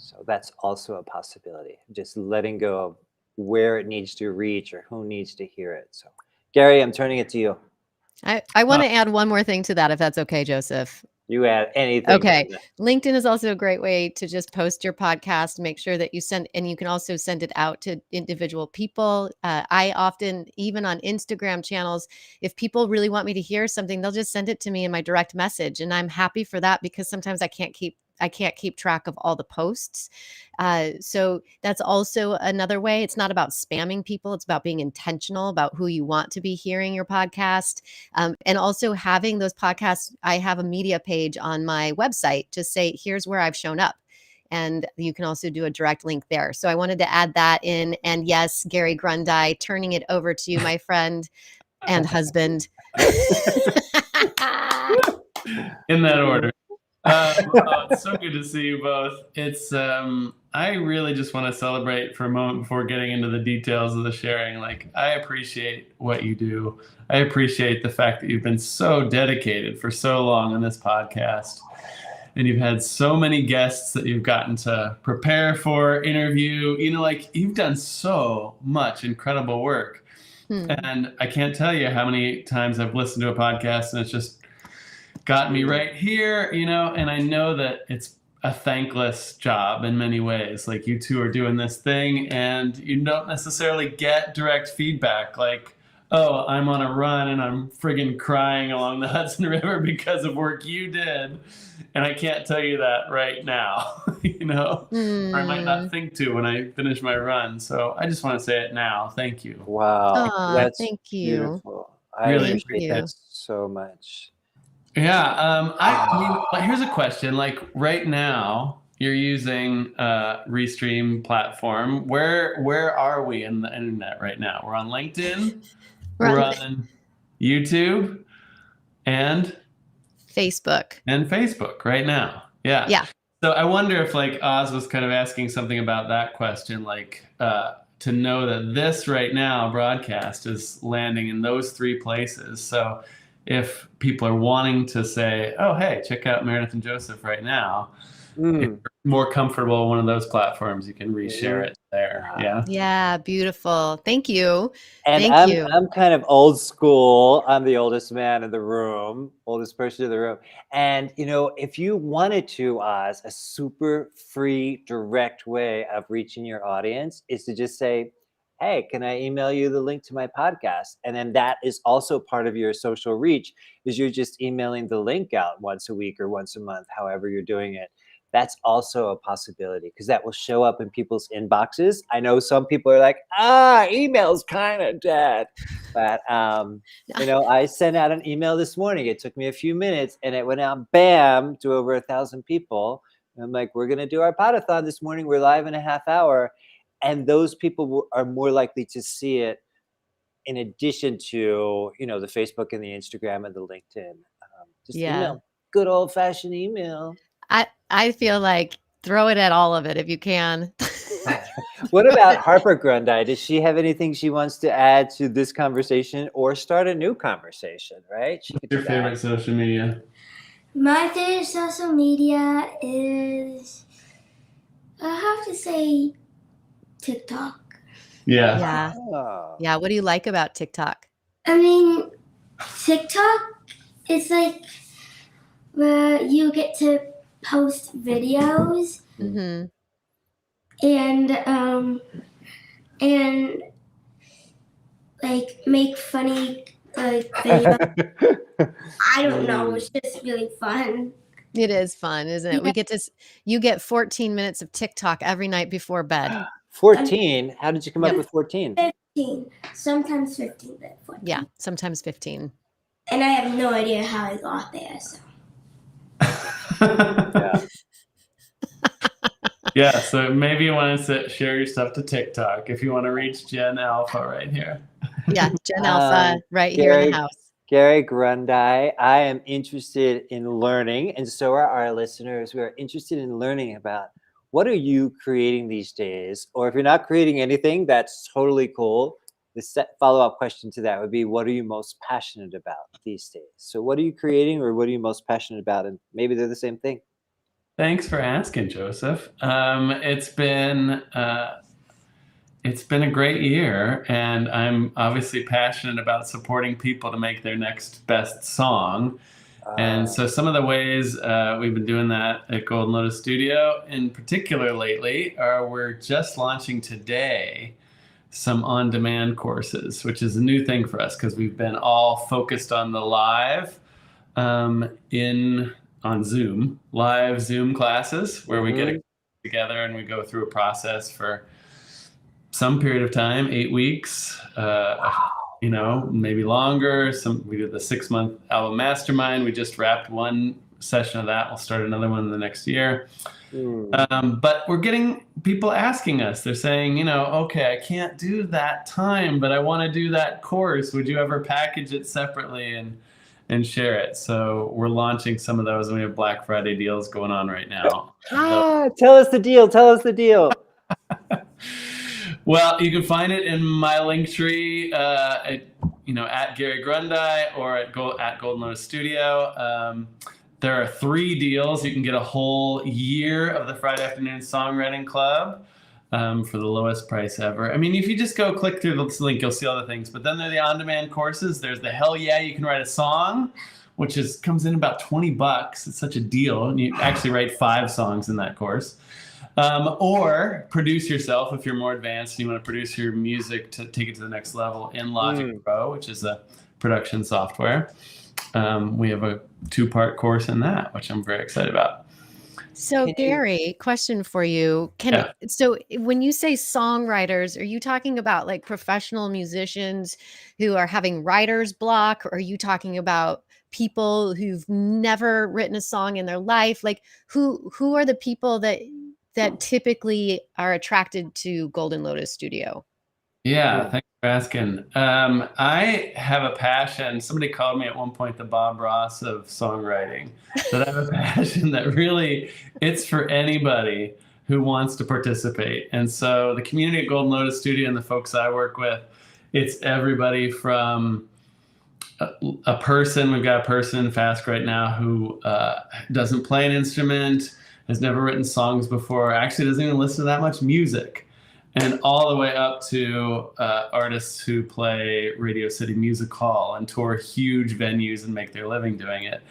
So that's also a possibility. Just letting go of where it needs to reach or who needs to hear it. So, Gary, I'm turning it to you. I want to add one more thing to that, if that's okay, Joseph. You add anything. Okay. LinkedIn is also a great way to just post your podcast, make sure that you send, and you can also send it out to individual people. I often, even on Instagram channels, if people really want me to hear something, they'll just send it to me in my direct message. And I'm happy for that because sometimes I can't keep track of all the posts. So that's also another way. It's not about spamming people. It's about being intentional about who you want to be hearing your podcast. And also having those podcasts. I have a media page on my website. Just say, here's where I've shown up. And you can also do a direct link there. So I wanted to add that in. And yes, Gary Grundy, turning it over to you, my friend and husband. In that order. It's so good to see you both. It's I really just want to celebrate for a moment before getting into the details of the sharing. Like, I appreciate what you do. I appreciate the fact that you've been so dedicated for so long on this podcast. And you've had so many guests that you've gotten to prepare for, interview. You've done so much incredible work. And I can't tell you how many times I've listened to a podcast and it's just got me right here, and I know that it's a thankless job in many ways. Like, you two are doing this thing and you don't necessarily get direct feedback like oh, I'm on a run and I'm friggin' crying along the Hudson River because of work you did. And I can't tell you that right now, or I might not think to when I finish my run. So I just want to say it now. Thank you. Wow, Aw, that's thank you. beautiful. I Really Thank appreciate you. that so much. Yeah. I mean, but here's a question. Like right now, you're using Restream platform. Where are we in the internet right now? We're on LinkedIn. We're on YouTube and Facebook right now. Yeah. Yeah. So I wonder if like Oz was kind of asking something about that question, like to know that this right now broadcast is landing in those 3 places. So if people are wanting to say, oh, hey, check out Meredith and Joseph right now, if you're more comfortable on one of those platforms, you can reshare it there. Yeah. Yeah, beautiful. Thank you. And Thank you. I'm kind of old school. I'm the oldest man in the room, oldest person in the room. And if you wanted to, Oz, a super free, direct way of reaching your audience is to just say, hey, can I email you the link to my podcast? And then that is also part of your social reach, is you're just emailing the link out once a week or once a month, however you're doing it. That's also a possibility because that will show up in people's inboxes. I know some people are like, email's kind of dead. But, I sent out an email this morning. It took me a few minutes and it went out, bam, to over 1,000 people. And I'm like, we're going to do our Pod-a-thon this morning. We're live in a half hour. And those people are more likely to see it in addition to, the Facebook and the Instagram and the LinkedIn. Just email. Good old fashioned email. I feel like throw it at all of it if you can. What about Harper Grundy? Does she have anything she wants to add to this conversation or start a new conversation, right? What's your favorite social media? My favorite social media is, I have to say, TikTok. Yeah. Yeah. What do you like about TikTok? I mean, TikTok is like where you get to post videos and like make funny videos. I don't know. It's just really fun. It is fun, isn't it? You get 14 minutes of TikTok every night before bed. 14? How did you come up with 14? 15. Sometimes 15, but 14. Yeah, sometimes 15. And I have no idea how I got there. So. Yeah, so maybe you want to share your stuff to TikTok if you want to reach Gen Alpha right here. Yeah, Gen Alpha right here in the house. Gary Grundy, I am interested in learning, and so are our listeners. We are interested in learning about what are you creating these days? Or if you're not creating anything, that's totally cool. The follow-up question to that would be, what are you most passionate about these days? So what are you creating or what are you most passionate about? And maybe they're the same thing. Thanks for asking, Joseph. It's been a great year, and I'm obviously passionate about supporting people to make their next best song. And so some of the ways we've been doing that at Golden Lotus Studio in particular lately are we're just launching today some on-demand courses, which is a new thing for us because we've been all focused on the live on Zoom, live Zoom classes where we get together and we go through a process for some period of time, 8 weeks, maybe longer. We did the 6-month album mastermind. We just wrapped one session of that. We'll start another one in the next year. But we're getting people asking us, they're saying, okay, I can't do that time, but I want to do that course. Would you ever package it separately and share it? So we're launching some of those, and we have Black Friday deals going on right now. Tell us the deal. Well, you can find it in my link tree, at Gary Grundy or at Golden Lotus Studio. There are 3 deals. You can get a whole year of the Friday Afternoon Songwriting Club for the lowest price ever. I mean, if you just go click through this link, you'll see all the things. But then there are the on-demand courses. There's the Hell Yeah, You Can Write a Song, which comes in about $20. It's such a deal. And you actually write 5 songs in that course. Or produce yourself if you're more advanced and you want to produce your music to take it to the next level in Logic Pro, which is a production software. We have a 2-part course in that, which I'm very excited about. So Gary, question for you. So when you say songwriters, are you talking about like professional musicians who are having writer's block? Or are you talking about people who've never written a song in their life? Like who are the people that typically are attracted to Golden Lotus Studio? Yeah, thanks for asking. I have a passion. Somebody called me at one point the Bob Ross of songwriting. That I have a passion that really, it's for anybody who wants to participate. And so the community at Golden Lotus Studio and the folks I work with, it's everybody from a person. We've got a person in Fast right now who doesn't play an instrument, has never written songs before, actually doesn't even listen to that much music. And all the way up to artists who play Radio City Music Hall and tour huge venues and make their living doing it.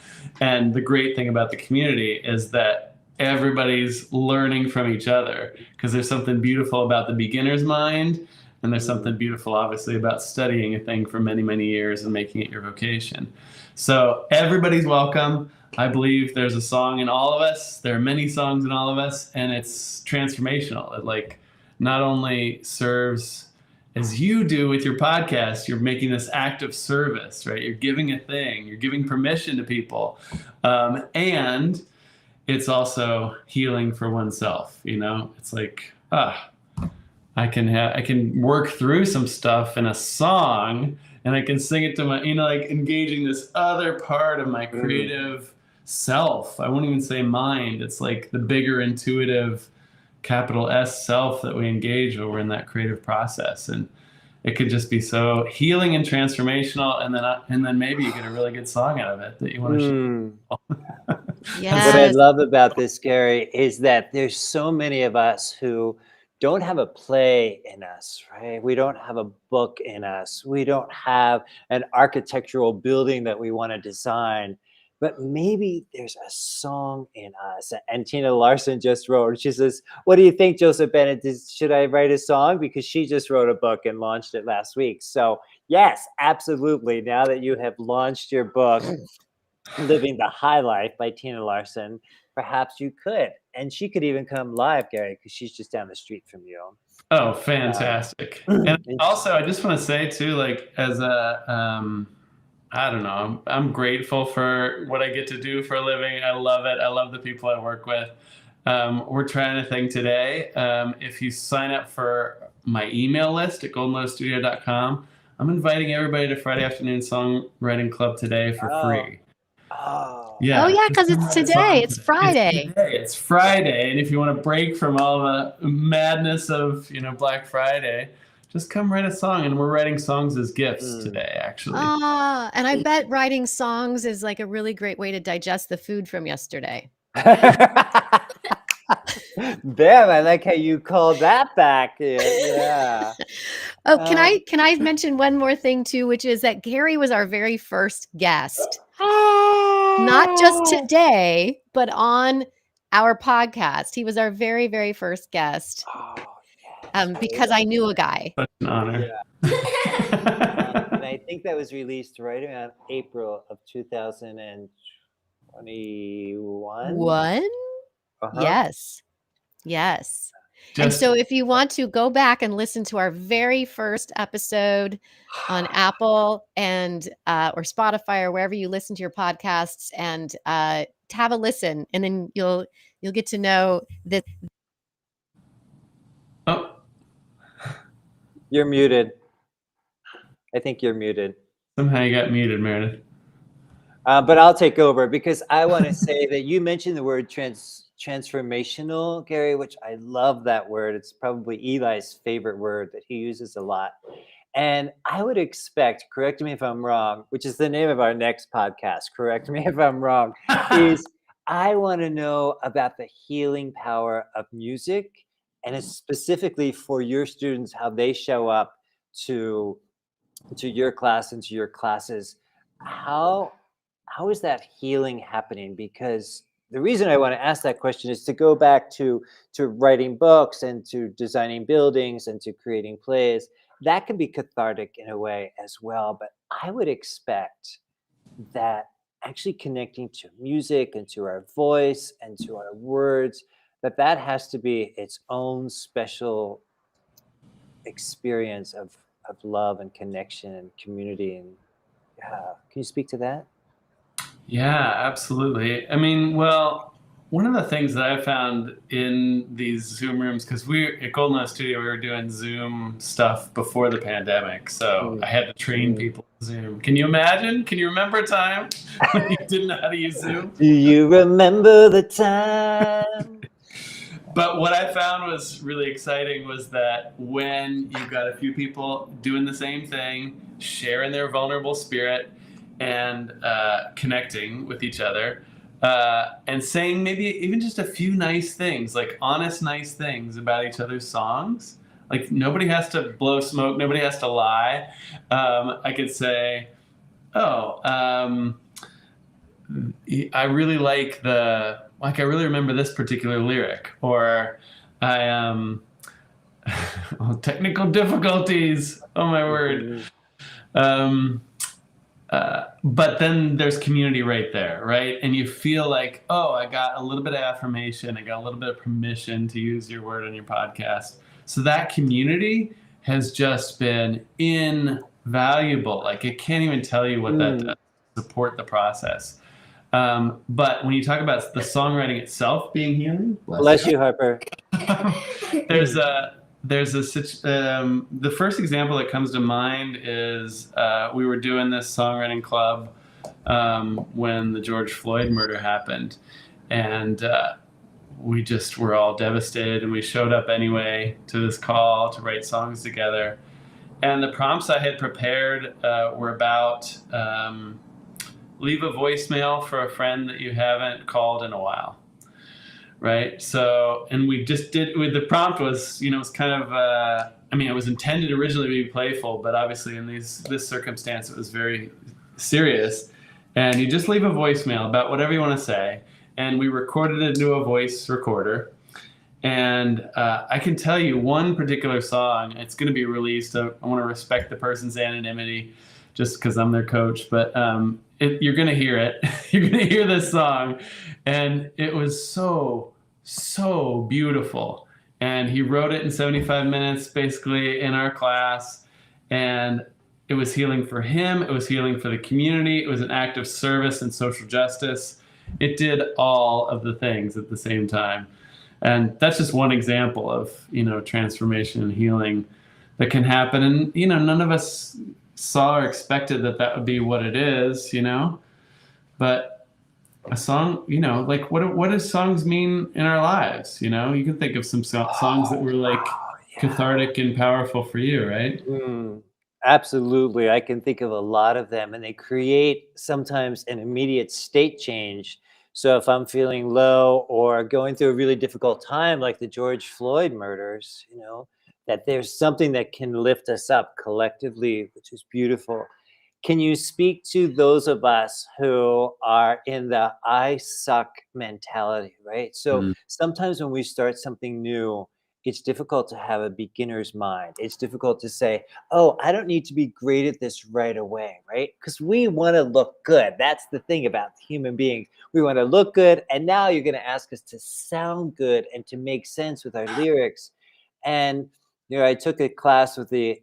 And the great thing about the community is that everybody's learning from each other, because there's something beautiful about the beginner's mind, and there's something beautiful, obviously, about studying a thing for many, many years and making it your vocation. So everybody's welcome. I believe there's a song in all of us. There are many songs in all of us, and it's transformational. It not only serves as you do with your podcast, you're making this act of service, right? You're giving a thing, you're giving permission to people. And it's also healing for oneself, It's like, I can work through some stuff in a song, and I can sing it to my, engaging this other part of my creative self. I won't even say mind. It's like the bigger intuitive capital S self that we engage when we're in that creative process. And it could just be so healing and transformational. And then maybe you get a really good song out of it that you want to share. Yes. What I love about this, Gary, is that there's so many of us who don't have a play in us, right? We don't have a book in us. We don't have an architectural building that we want to design. But maybe there's a song in us. And Tina Larson just wrote, she says, what do you think, Joseph Bennett? Should I write a song? Because she just wrote a book and launched it last week. So yes, absolutely. Now that you have launched your book, Living the High Life by Tina Larson, perhaps you could. And she could even come live, Gary, because she's just down the street from you. Oh, fantastic. And also, I just want to say too, as a, I don't know, I'm grateful for what I get to do for a living. I love it. I love the people I work with. We're trying a thing today. If you sign up for my email list at goldenlotusstudio.com, I'm inviting everybody to Friday Afternoon Songwriting Club today for free. Yeah. Oh yeah, because it's today. It's Friday. It's Friday, and if you want to break from all the madness of Black Friday, just come write a song. And we're writing songs as gifts today, actually. And I bet writing songs is like a really great way to digest the food from yesterday. Bam! I like how you called that back. Yeah. Oh, can I mention one more thing too, which is that Gary was our very first guest. Not just today, but on our podcast. He was our very, very first guest. Because I knew a guy. Such an honor. Yeah. And I think that was released right around April of 2021. One? Yes. And Just- so if you want to go back and listen to our very first episode on Apple and or Spotify or wherever you listen to your podcasts, and have a listen, and then you'll get to know that. Oh, You're muted. I think you're muted. somehow you got muted, Meredith. But I'll take over, because I want to say that you mentioned the word transformational, Gary, which I love that word. It's probably Eli's favorite word that he uses a lot. And I would expect, correct me if I'm wrong, which is the name of our next podcast, correct me if I'm wrong, is I want to know about the healing power of music, and it's specifically for your students, how they show up to your class and to your classes. How is that healing happening? Because the reason I want to ask that question is to go back to writing books and to designing buildings and to creating plays. That can be cathartic in a way as well. But I would expect that actually connecting to music and to our voice and to our words, that has to be its own special experience of love and connection and community. And can you speak to that? Yeah, absolutely. I mean, well, one of the things that I found in these Zoom rooms, because we at Golden Oak Studio, we were doing Zoom stuff before the pandemic. So I had to train people on Zoom. Can you imagine? Can you remember a time when you didn't know how to use Zoom? Do you remember the time? But what I found was really exciting was that when you got a few people doing the same thing, sharing their vulnerable spirit, and connecting with each other, and saying maybe even just a few nice things, like honest, nice things about each other's songs. Like nobody has to blow smoke, nobody has to lie. I could say, I really like I really remember this particular lyric, or technical difficulties. Oh my word. But then there's community right there, right? And you feel like, oh, I got a little bit of affirmation. I got a little bit of permission to use your word on your podcast. So that community has just been invaluable. Like, I can't even tell you what that does to support the process. But when you talk about the songwriting itself being healing, bless you, Harper. The first example that comes to mind is we were doing this songwriting club when the George Floyd murder happened, and we just were all devastated, and we showed up anyway to this call to write songs together. And the prompts I had prepared were about leave a voicemail for a friend that you haven't called in a while. Right. So, and we just did with the prompt was, it's kind of, it was intended originally to be playful, but obviously in this circumstance, it was very serious. And you just leave a voicemail about whatever you want to say. And we recorded it into a voice recorder. And I can tell you one particular song, it's going to be released. I want to respect the person's anonymity just because I'm their coach, but you're going to hear it. You're going to hear this song. And it was so beautiful. And he wrote it in 75 minutes, basically, in our class. And it was healing for him. It was healing for the community. It was an act of service and social justice. It did all of the things at the same time. And that's just one example of, transformation and healing that can happen. And, none of us saw or expected that would be what it is, but a song, like what does songs mean in our lives? You can think of some songs that were like cathartic and powerful for you, right? Absolutely. I can think of a lot of them, and they create sometimes an immediate state change. So if I'm feeling low or going through a really difficult time, like the George Floyd murders, that there's something that can lift us up collectively, which is beautiful. Can you speak to those of us who are in the I suck mentality, right? So sometimes when we start something new, it's difficult to have a beginner's mind. It's difficult to say, oh, I don't need to be great at this right away, right? Because we want to look good. That's the thing about human beings. We want to look good. And now you're going to ask us to sound good and to make sense with our lyrics. And, I took a class with the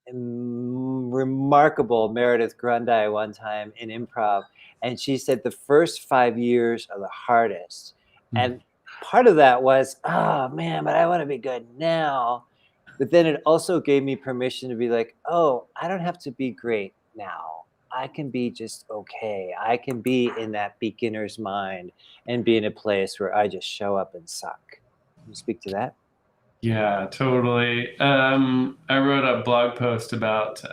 remarkable Meredith Grundy one time in improv, and she said the first 5 years are the hardest. And part of that was, oh man, but I want to be good now. But then it also gave me permission to be like, oh, I don't have to be great now. I can be just okay. I can be in that beginner's mind and be in a place where I just show up and suck. Can you speak to that? Yeah, totally. I wrote a blog post about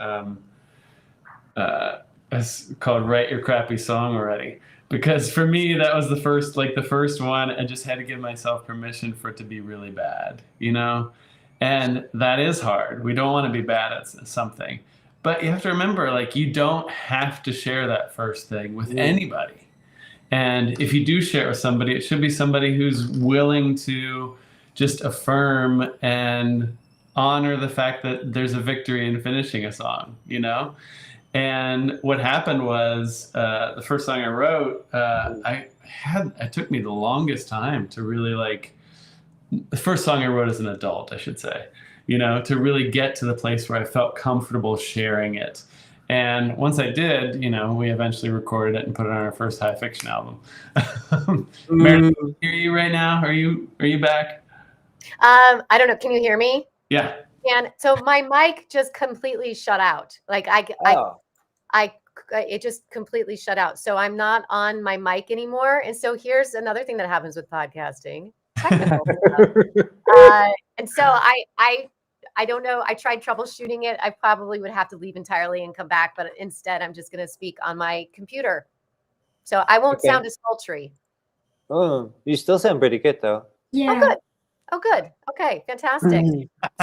it's called "Write Your Crappy Song Already," because for me that was the first one. I just had to give myself permission for it to be really bad, and that is hard. We don't want to be bad at something, but you have to remember, you don't have to share that first thing with anybody. And if you do share it with somebody, it should be somebody who's willing to just affirm and honor the fact that there's a victory in finishing a song, you know? And what happened was the first song I wrote, it took me the longest time to really like, the first song I wrote as an adult, I should say, you know, to really get to the place where I felt comfortable sharing it. And once I did, you know, we eventually recorded it and put it on our first high fiction album. Meredith, can I hear you right now? Are you back? I don't know. Can you hear me? Yeah. And so my mic just completely shut out. Like it just completely shut out. So I'm not on my mic anymore. And so here's another thing that happens with podcasting. Technical stuff. And so I don't know. I tried troubleshooting it. I probably would have to leave entirely and come back, but instead I'm just going to speak on my computer. So I won't sound as sultry. Oh, you still sound pretty good though. Yeah. Oh, good. Oh, good. Okay, fantastic.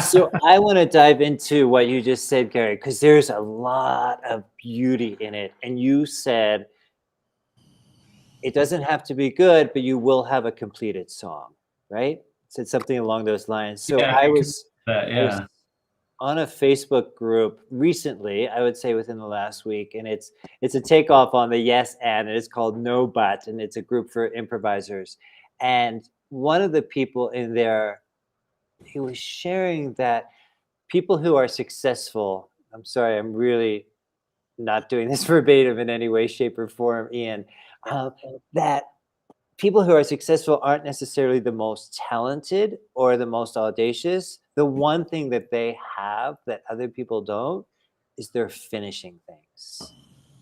So I want to dive into what you just said, Gary, because there's a lot of beauty in it. And you said it doesn't have to be good, but you will have a completed song, right? Said something along those lines. So Yeah, I was yeah. on a Facebook group recently, I would say within the last week, and it's a takeoff on the yes and it's called No But, and it's a group for improvisers. And one of the people in there, he was sharing that people who are successful, I'm sorry, I'm really not doing this verbatim in any way, shape, or form, Ian, that people who are successful aren't necessarily the most talented or the most audacious. The one thing that they have that other people don't is they're finishing things.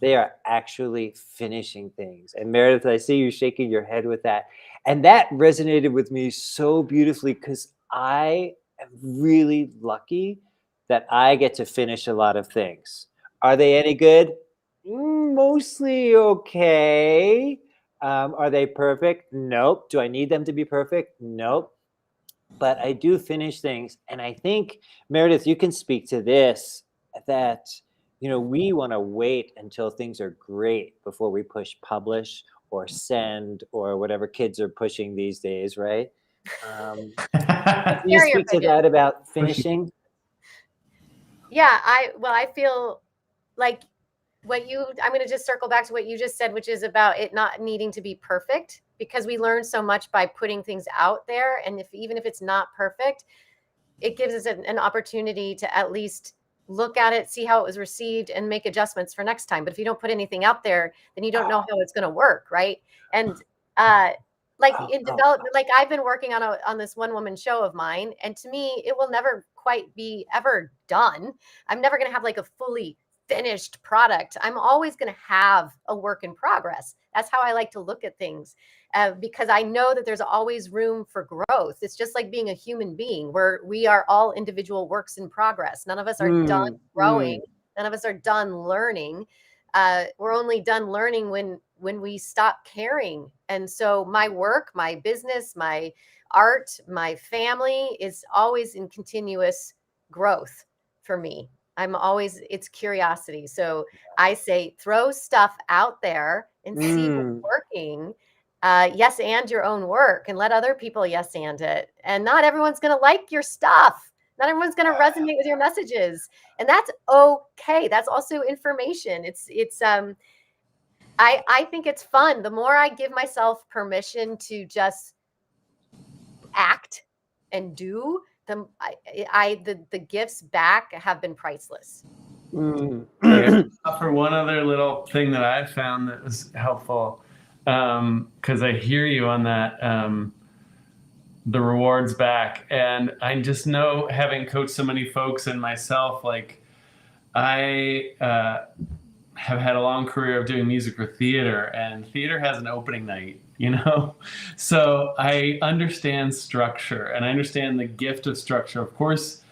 They are actually finishing things. And Meredith, I see you shaking your head with that. And that resonated with me so beautifully because I am really lucky that I get to finish a lot of things. Are they any good? Mostly okay. Are they perfect? Nope. Do I need them to be perfect? Nope. But I do finish things. And I think, Meredith, you can speak to this, that, you know, we want to wait until things are great before we push publish or send or whatever kids are pushing these days, right? Can you speak to that about finishing? Yeah, I feel like I'm going to just circle back to what you just said, which is about it not needing to be perfect, because we learn so much by putting things out there. And even if it's not perfect, it gives us an opportunity to at least look at it, see how it was received, and make adjustments for next time. But if you don't put anything out there, then you don't know how it's going to work, right? And in development, like I've been working on this one woman show of mine, and to me, it will never quite be ever done. I'm never going to have like a fully finished product. I'm always going to have a work in progress. That's how I like to look at things, because I know that there's always room for growth. It's just like being a human being, where we are all individual works in progress. None of us are done growing. None of us are done learning. We're only done learning when we stop caring. And so my work, my business, my art, my family is always in continuous growth for me. It's curiosity. So I say, throw stuff out there and see what's working. Yes, and your own work, and let other people yes and it. And not everyone's going to like your stuff. Not everyone's going to resonate with your messages, and that's okay. That's also information. I think it's fun. The more I give myself permission to just act and do, the gifts back have been priceless. For one other little thing that I found that was helpful, because I hear you on that, the rewards back, and I just know, having coached so many folks and myself, like I have had a long career of doing music for theater, and theater has an opening night, you know? So I understand structure, and I understand the gift of structure. Of course,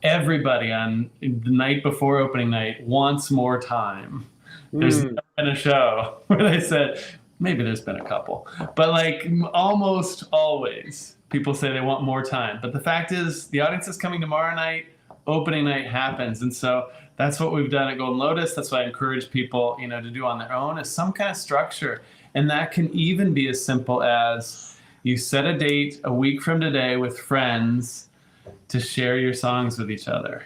everybody on the night before opening night wants more time. There's never been a show where they said, maybe there's been a couple, but like almost always people say they want more time. But the fact is, the audience is coming tomorrow night, opening night happens. And so That's what we've done at Golden Lotus. That's what I encourage people, to do on their own, is some kind of structure. And that can even be as simple as you set a date a week from today with friends to share your songs with each other.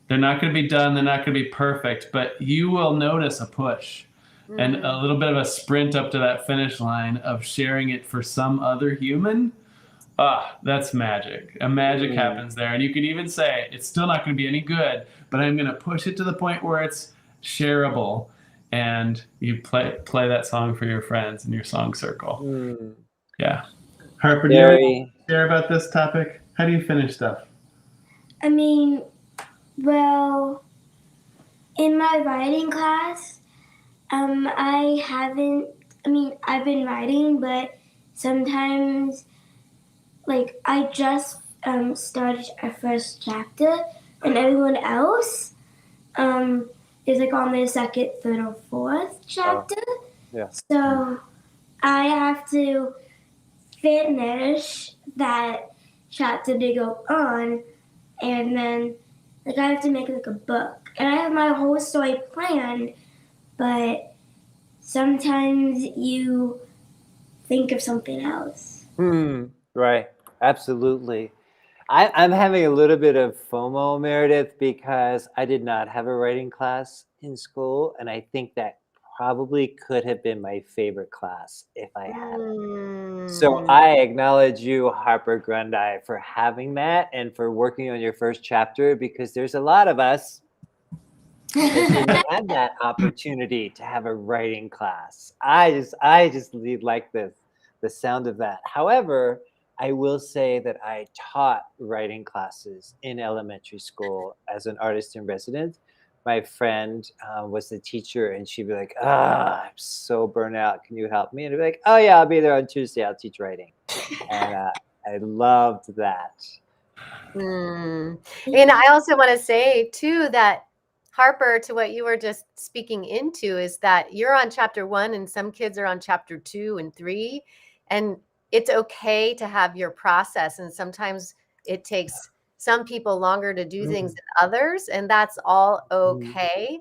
They're not going to be done. They're not going to be perfect, but you will notice a push and a little bit of a sprint up to that finish line of sharing it for some other human. That's magic. A magic happens there. And you could even say, it's still not going to be any good, but I'm going to push it to the point where it's shareable. And you play that song for your friends in your song circle. Yeah. Harper, do you want to share about this topic? How do you finish stuff? I mean, well, in my writing class, I've been writing, but sometimes, like, I just started a first chapter, and everyone else is, like, on their second, third, or fourth chapter. Yeah. So I have to finish that chapter to go on, and then, like, I have to make, like, a book. And I have my whole story planned, but sometimes you think of something else. Right. Absolutely. I'm having a little bit of FOMO, Meredith, because I did not have a writing class in school. And I think that probably could have been my favorite class if I had it. So I acknowledge you, Harper Grundy, for having that and for working on your first chapter, because there's a lot of us that didn't have that opportunity to have a writing class. I just really like the sound of that. However, I will say that I taught writing classes in elementary school as an artist in residence. My friend was the teacher, and she'd be like, I'm so burnt out. Can you help me? And I'd be like, oh, yeah, I'll be there on Tuesday. I'll teach writing. And I loved that. And I also want to say, too, that Harper, to what you were just speaking into, is that you're on chapter 1 and some kids are on chapter 2 and 3. And it's okay to have your process. And sometimes it takes some people longer to do things than others, and that's all okay.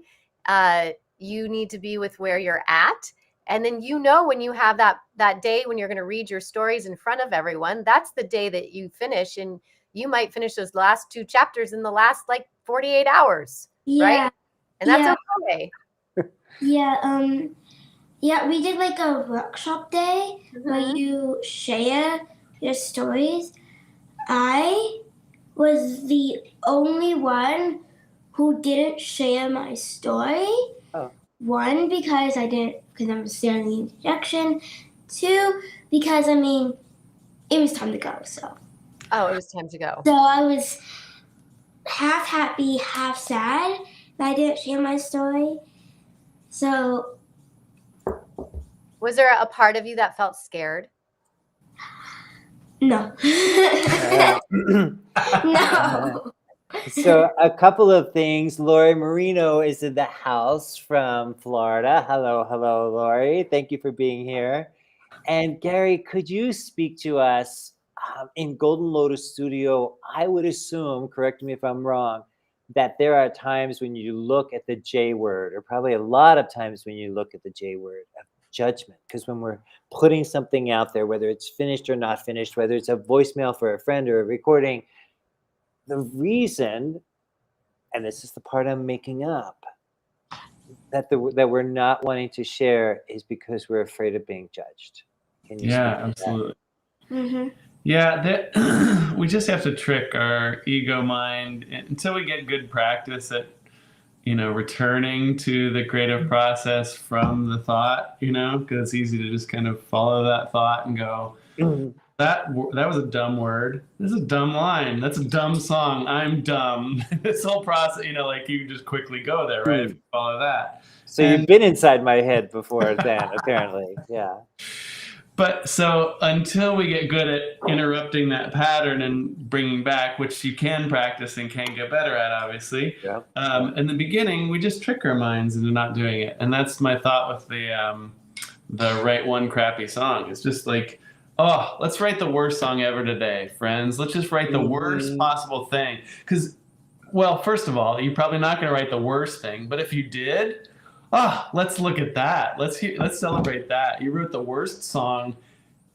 You need to be with where you're at. And then, when you have that day when you're going to read your stories in front of everyone, that's the day that you finish. And you might finish those last 2 chapters in the last 48 hours. Right? And that's okay. Yeah, we did like a workshop day where you share your stories. I was the only one who didn't share my story. One, because I was staring the injection. 2, because it was time to go. So. Oh, it was time to go. So I was half happy, half sad that I didn't share my story. So. Was there a part of you that felt scared? No. No. So a couple of things. Lori Marino is in the house from Florida. Hello, Lori. Thank you for being here. And Gary, could you speak to us in Golden Lotus Studio? I would assume, correct me if I'm wrong, that there are times when you look at the J word, or probably a lot of times when you look at the J word of judgment. Because when we're putting something out there, whether it's finished or not finished, whether it's a voicemail for a friend or a recording, the reason, and this is the part I'm making up, that we're not wanting to share is because we're afraid of being judged. Can you speak to absolutely. Mm-hmm. Yeah, we just have to trick our ego mind until we get good practice at, returning to the creative process from the thought, because it's easy to just kind of follow that thought and go, that was a dumb word. This is a dumb line. That's a dumb song. I'm dumb. This whole process, you just quickly go there, right? If you follow that. So you've been inside my head before then, apparently. Yeah. But so until we get good at interrupting that pattern and bringing back, which you can practice and can get better at, obviously. Yeah. In the beginning, we just trick our minds into not doing it. And that's my thought with the write one crappy song. It's just like, let's write the worst song ever today, friends. Let's just write the worst possible thing. Because well, first of all, you're probably not going to write the worst thing, but if you did, let's look at that. Let's celebrate that. You wrote the worst song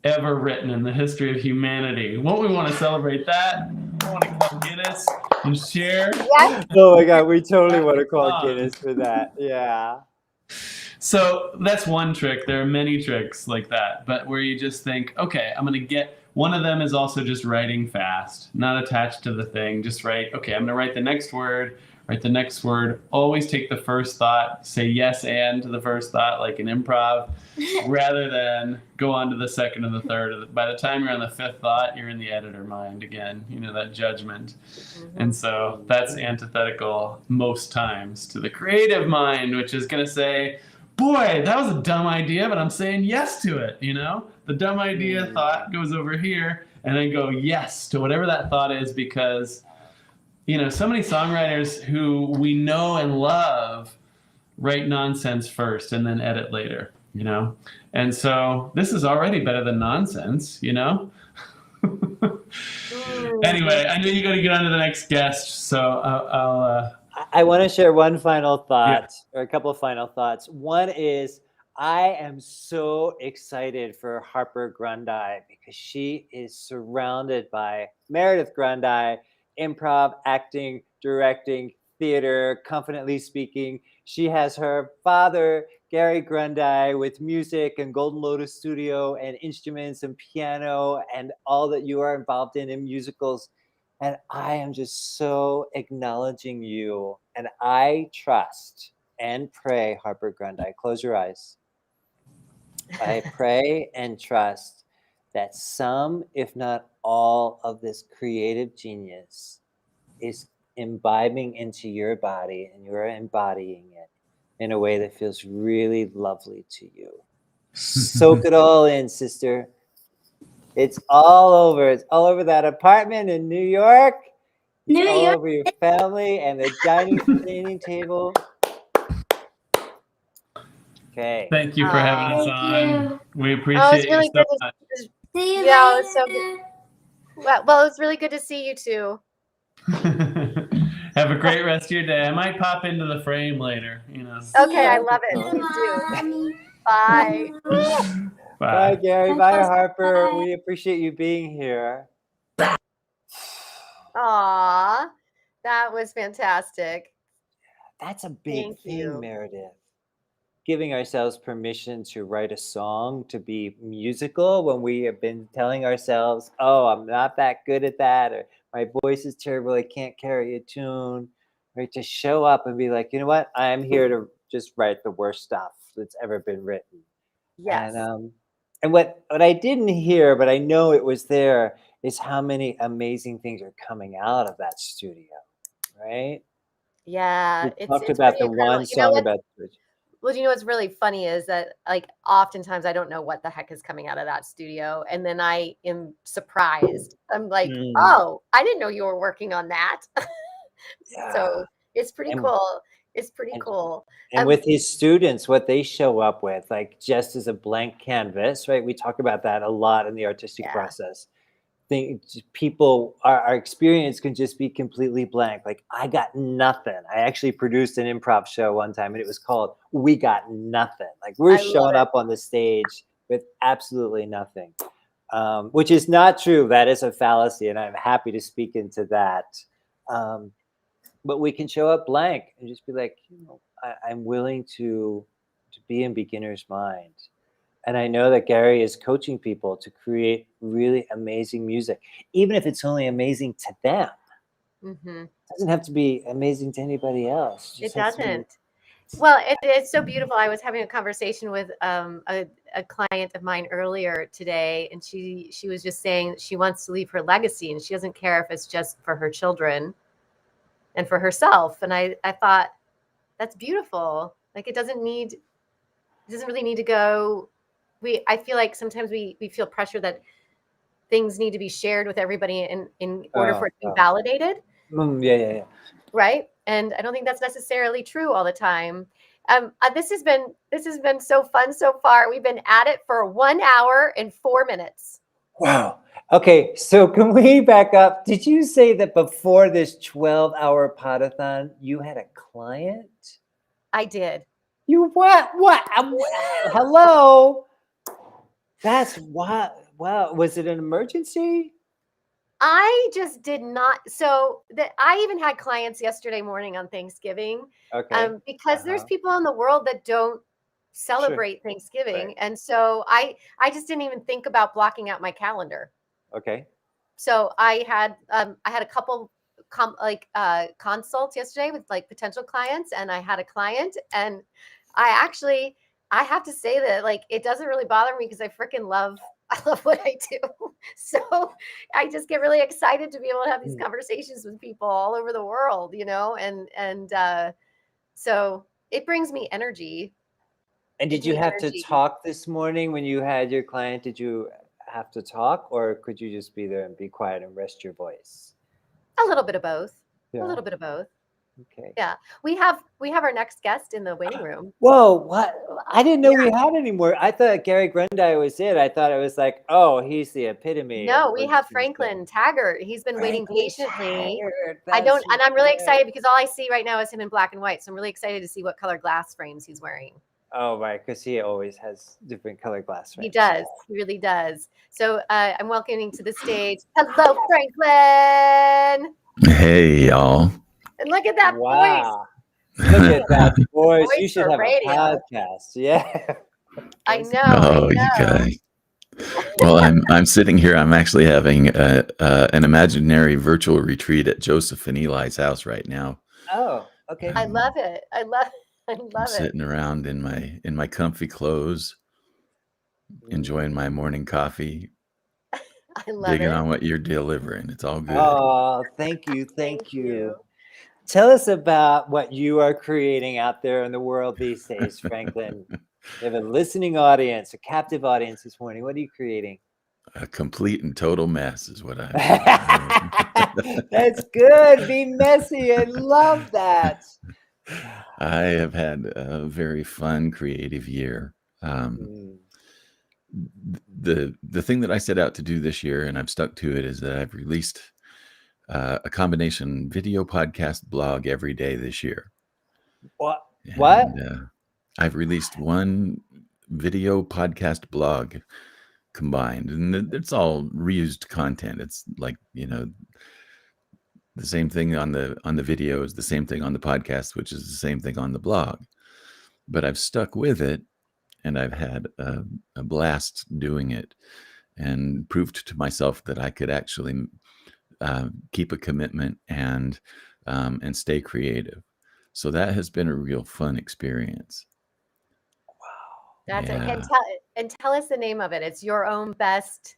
ever written in the history of humanity. Won't we want to celebrate that? I want to call Guinness and share. Yes. Oh my God, we totally want to call Guinness for that. Yeah. So that's one trick. There are many tricks like that, but where you just think, okay, I'm going to get, one of them is also just writing fast, not attached to the thing. Just write, okay, I'm going to write the next word, Always take the first thought, say yes and to the first thought like an improv, rather than go on to the second and the third. By the time you're on the fifth thought, you're in the editor mind again, that judgment. And so that's antithetical most times to the creative mind, which is going to say, boy, that was a dumb idea, but I'm saying yes to it, The dumb idea thought goes over here, and then go yes to whatever that thought is, because, so many songwriters who we know and love write nonsense first and then edit later, And so this is already better than nonsense, Anyway, I know you got to get on to the next guest, so I'll I want to share one final thought, or a couple of final thoughts. One is, I am so excited for Harper Grundy because she is surrounded by Meredith Grundy, improv, acting, directing, theater, confidently speaking. She has her father, Gary Grundy, with music and Golden Lotus Studio and instruments and piano and all that you are involved in musicals. And I am just so acknowledging you. And I trust and pray, Harper Grundy, close your eyes. I pray and trust that some, if not all, of this creative genius is imbibing into your body, and you're embodying it in a way that feels really lovely to you. Soak it all in, sister. It's all over. It's all over that apartment in New York. It's all over your family and the dining table. Okay. Thank you for having us on. We appreciate Oh, it's really you so good much. See you Yeah, it later. was so good. Well, it's really good to see you too. Have a great rest of your day. I might pop into the frame later, Okay, I love it. Please do. Bye. Bye, Gary. Bye, Harper. We appreciate you being here. Aw, that was fantastic. That's a big Thank thing, you. Meredith. Giving ourselves permission to write a song, to be musical, when we have been telling ourselves, oh, I'm not that good at that, or my voice is terrible, I can't carry a tune, right? To show up and be like, you know what? I'm here to just write the worst stuff that's ever been written. Yes. And what I didn't hear, but I know it was there, is how many amazing things are coming out of that studio, right? Yeah. We talked about the one song about. Well, you know what's really funny is that, like, oftentimes I don't know what the heck is coming out of that studio, and then I am surprised. I'm like, oh, I didn't know you were working on that. Yeah. So it's pretty cool. It's pretty cool. And with his students, what they show up with, like, just as a blank canvas, right? We talk about that a lot in the artistic process. People, our experience can just be completely blank. Like, I got nothing. I actually produced an improv show one time, and it was called We Got Nothing. Like, we're showing up on the stage with absolutely nothing, which is not true. That is a fallacy, and I'm happy to speak into that. But we can show up blank and just be like, I'm willing to be in beginner's mind. And I know that Gary is coaching people to create really amazing music, even if it's only amazing to them. It doesn't have to be amazing to anybody else. It doesn't. Well, it's so beautiful. I was having a conversation with a client of mine earlier today, and she was just saying she wants to leave her legacy, and she doesn't care if it's just for her children and for herself. And I thought, that's beautiful. Like, it doesn't really need to go. I feel like sometimes we feel pressure that things need to be shared with everybody in order for it to be validated. Yeah. Right. And I don't think that's necessarily true all the time. This has been so fun so far. We've been at it for 1 hour and 4 minutes. Wow. Okay, so can we back up? Did you say that before this 12-hour pod-a-thon, you had a client? I did. You what? What? Hello? That's what? Wow. Was it an emergency? I just did not. So that I even had clients yesterday morning on Thanksgiving, Okay. because there's people in the world that don't celebrate Thanksgiving, Right. and so I just didn't even think about blocking out my calendar. Okay. So I had a couple consults yesterday with like potential clients, and I had a client, and I have to say that like it doesn't really bother me because I love what I do. So I just get really excited to be able to have these conversations with people all over the world, and so it brings me energy. And did Gives you me have to energy. talk this morning when you had your client? Did you have to talk, or could you just be there and be quiet and rest your voice? A little bit of both. Yeah. A little bit of both. Okay. Yeah. We have our next guest in the waiting room. Whoa, what? I didn't know we had any more. I thought Gary Grundy was it. I thought it was like, oh, he's the epitome. No, of we have emergency Franklin stuff. Taggart. He's been waiting Franklin patiently. Taggart, I don't, that's and I'm really right. excited because all I see right now is him in black and white. So I'm really excited to see what color glass frames he's wearing. Oh, right, because he always has different color glass frames. He does. He really does. So I'm welcoming to the stage. Hello, Franklin. Hey, y'all. And look at that voice. Wow. Look at that voice. You Voice should for have radio. a podcast. Yeah. I know. Oh, I you know. guys. Well, I'm sitting here. I'm actually having an imaginary virtual retreat at Joseph and Eli's house right now. Oh, okay. I love it. I love I'm it. sitting around in my comfy clothes, enjoying my morning coffee, I love digging it. on what you're delivering. It's all good. Oh, thank you. Thank you. Tell us about what you are creating out there in the world these days, Franklin. You have a listening audience, a captive audience this morning. What are you creating? A complete and total mess is what I'm doing. That's good. Be messy. I love that. I have had a very fun, creative year. The thing that I set out to do this year, and I've stuck to it, is that I've released a combination video, podcast, blog every day this year. What? And, I've released one video, podcast, blog combined, and it's all reused content. It's like, the same thing on the video is the same thing on the podcast, which is the same thing on the blog. But I've stuck with it, and I've had a blast doing it, and proved to myself that I could actually keep a commitment and stay creative. So that has been a real fun experience. That's it. And tell us the name of it. It's Your Own Best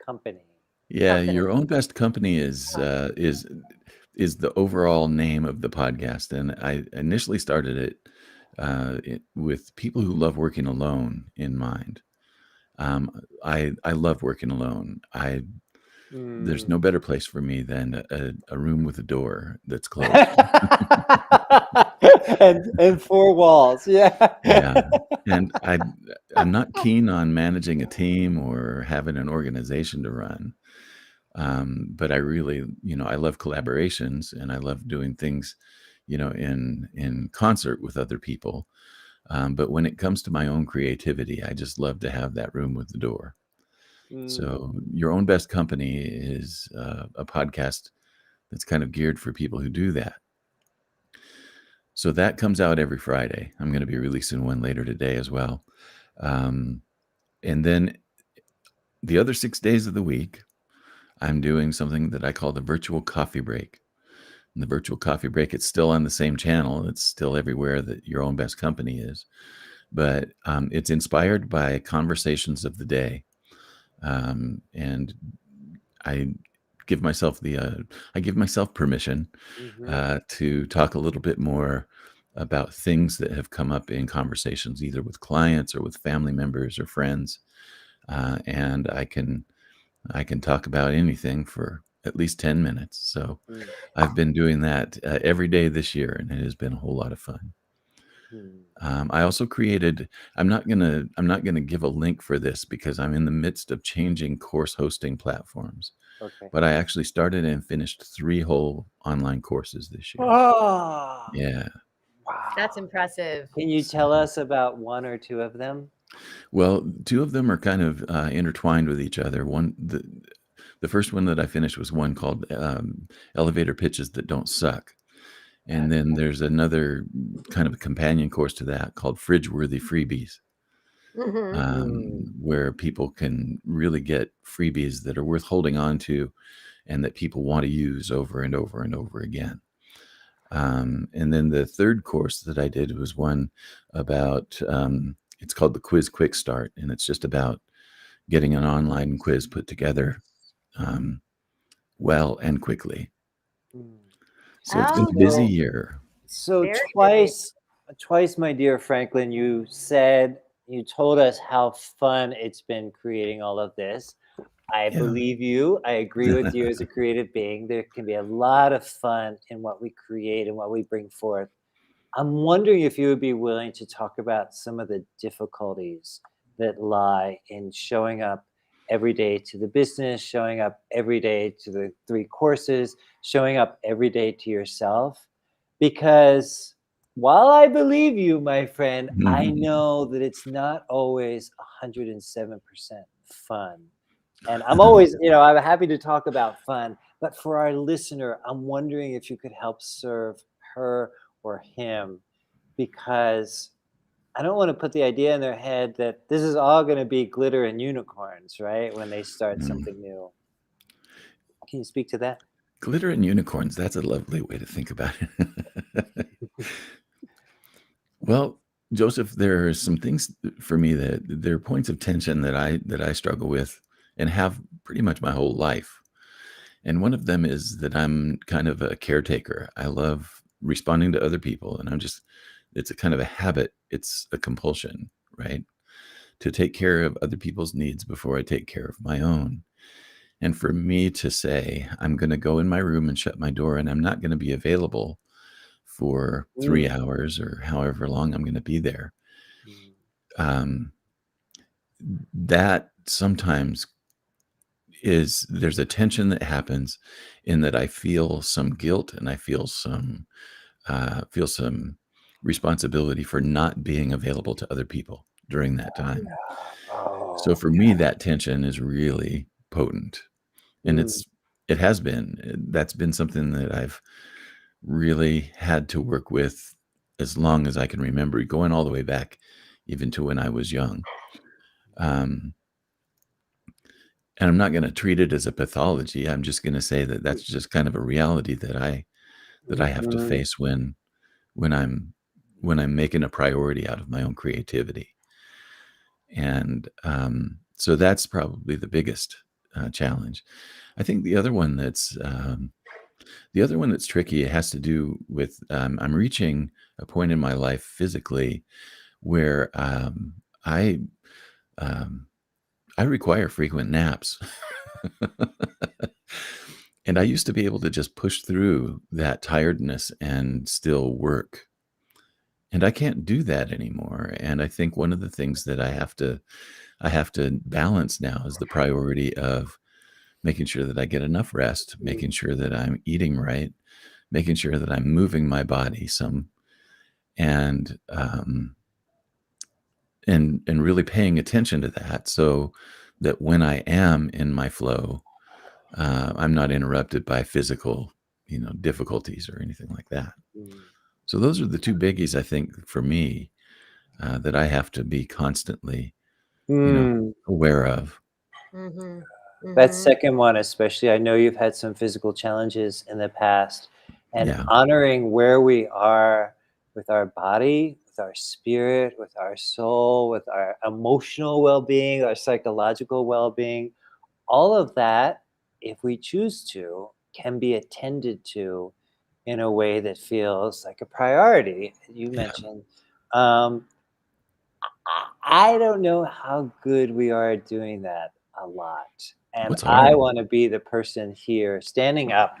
Company. Yeah, Your Own Best Company is the overall name of the podcast, and I initially started it with people who love working alone in mind. I love working alone. There's no better place for me than a room with a door that's closed. and four walls. Yeah. And I'm not keen on managing a team or having an organization to run. But I really, I love collaborations, and I love doing things, in concert with other people. But when it comes to my own creativity, I just love to have that room with the door. So Your Own Best Company is a podcast that's kind of geared for people who do that. So that comes out every Friday. I'm going to be releasing one later today as well. And then the other 6 days of the week, I'm doing something that I call the virtual coffee break. And the virtual coffee break, it's still on the same channel. It's still everywhere that Your Own Best Company is. But it's inspired by conversations of the day. And I give myself permission to talk a little bit more about things that have come up in conversations, either with clients or with family members or friends. And I can talk about anything for at least 10 minutes. So I've been doing that every day this year, and it has been a whole lot of fun. I also created. I'm not gonna give a link for this because I'm in the midst of changing course hosting platforms. Okay. But I actually started and finished 3 whole online courses this year. Oh, Yeah. wow. That's impressive. Can you tell us about one or two of them? Well, 2 of them are kind of intertwined with each other. The first one that I finished was one called Elevator Pitches That Don't Suck. And then there's another kind of a companion course to that called Fridge Worthy Freebies, where people can really get freebies that are worth holding on to and that people want to use over and over and over again. And then the third course that I did was one about, it's called the Quiz Quick Start, and it's just about getting an online quiz put together well and quickly. So it's been a busy year. So Very twice, my dear Franklin, you told us how fun it's been creating all of this. I Yeah. believe you. I agree with you as a creative being. There can be a lot of fun in what we create and what we bring forth. I'm wondering if you would be willing to talk about some of the difficulties that lie in showing up every day to the business, showing up every day to the 3 courses, showing up every day to yourself. Because while I believe you, my friend, I know that it's not always 107% fun. And I'm always, I'm happy to talk about fun, but for our listener, I'm wondering if you could help serve her or him, because I don't want to put the idea in their head that this is all going to be glitter and unicorns, right? When they start something new. Can you speak to that? Glitter and unicorns, that's a lovely way to think about it. Well, Joseph, there are some things for me that there are points of tension that I struggle with and have pretty much my whole life. And one of them is that I'm kind of a caretaker. I love responding to other people, and it's a kind of a habit. It's a compulsion, right? To take care of other people's needs before I take care of my own. And for me to say, I'm going to go in my room and shut my door, and I'm not going to be available for 3 hours or however long I'm going to be there. That sometimes there's a tension that happens in that I feel some guilt and I feel some responsibility for not being available to other people during that time. So for me, that tension is really potent, and that's been something that I've really had to work with as long as I can remember, going all the way back even to when I was young. And I'm not going to treat it as a pathology. I'm just going to say that that's just kind of a reality that I have to face when I'm making a priority out of my own creativity. And so that's probably the biggest challenge. I think the other one that's tricky, it has to do with I'm reaching a point in my life physically where I require frequent naps. And I used to be able to just push through that tiredness and still work. And I can't do that anymore. And I think one of the things that I have to balance now is the priority of making sure that I get enough rest, making sure that I'm eating right, making sure that I'm moving my body some, and really paying attention to that, so that when I am in my flow, I'm not interrupted by physical, difficulties or anything like that. So those are the 2 biggies, I think, for me, that I have to be constantly, aware of. That second one, especially, I know you've had some physical challenges in the past, and honoring where we are with our body, with our spirit, with our soul, with our emotional well-being, our psychological well-being, all of that, if we choose to, can be attended to in a way that feels like a priority. You mentioned, I don't know how good we are at doing that a lot. And What's hard? I want to be the person here standing up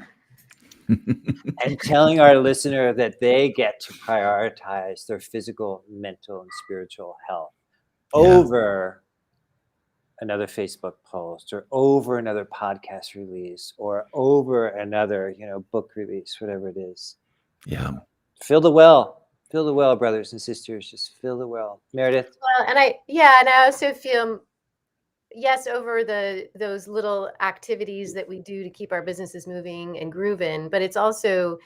and telling our listener that they get to prioritize their physical, mental, and spiritual health over another Facebook post or over another podcast release or over another, book release, whatever it is. Yeah. Fill the well, brothers and sisters. Just fill the well. Meredith. Well, and I also feel, yes, over those little activities that we do to keep our businesses moving and grooving, but it's also,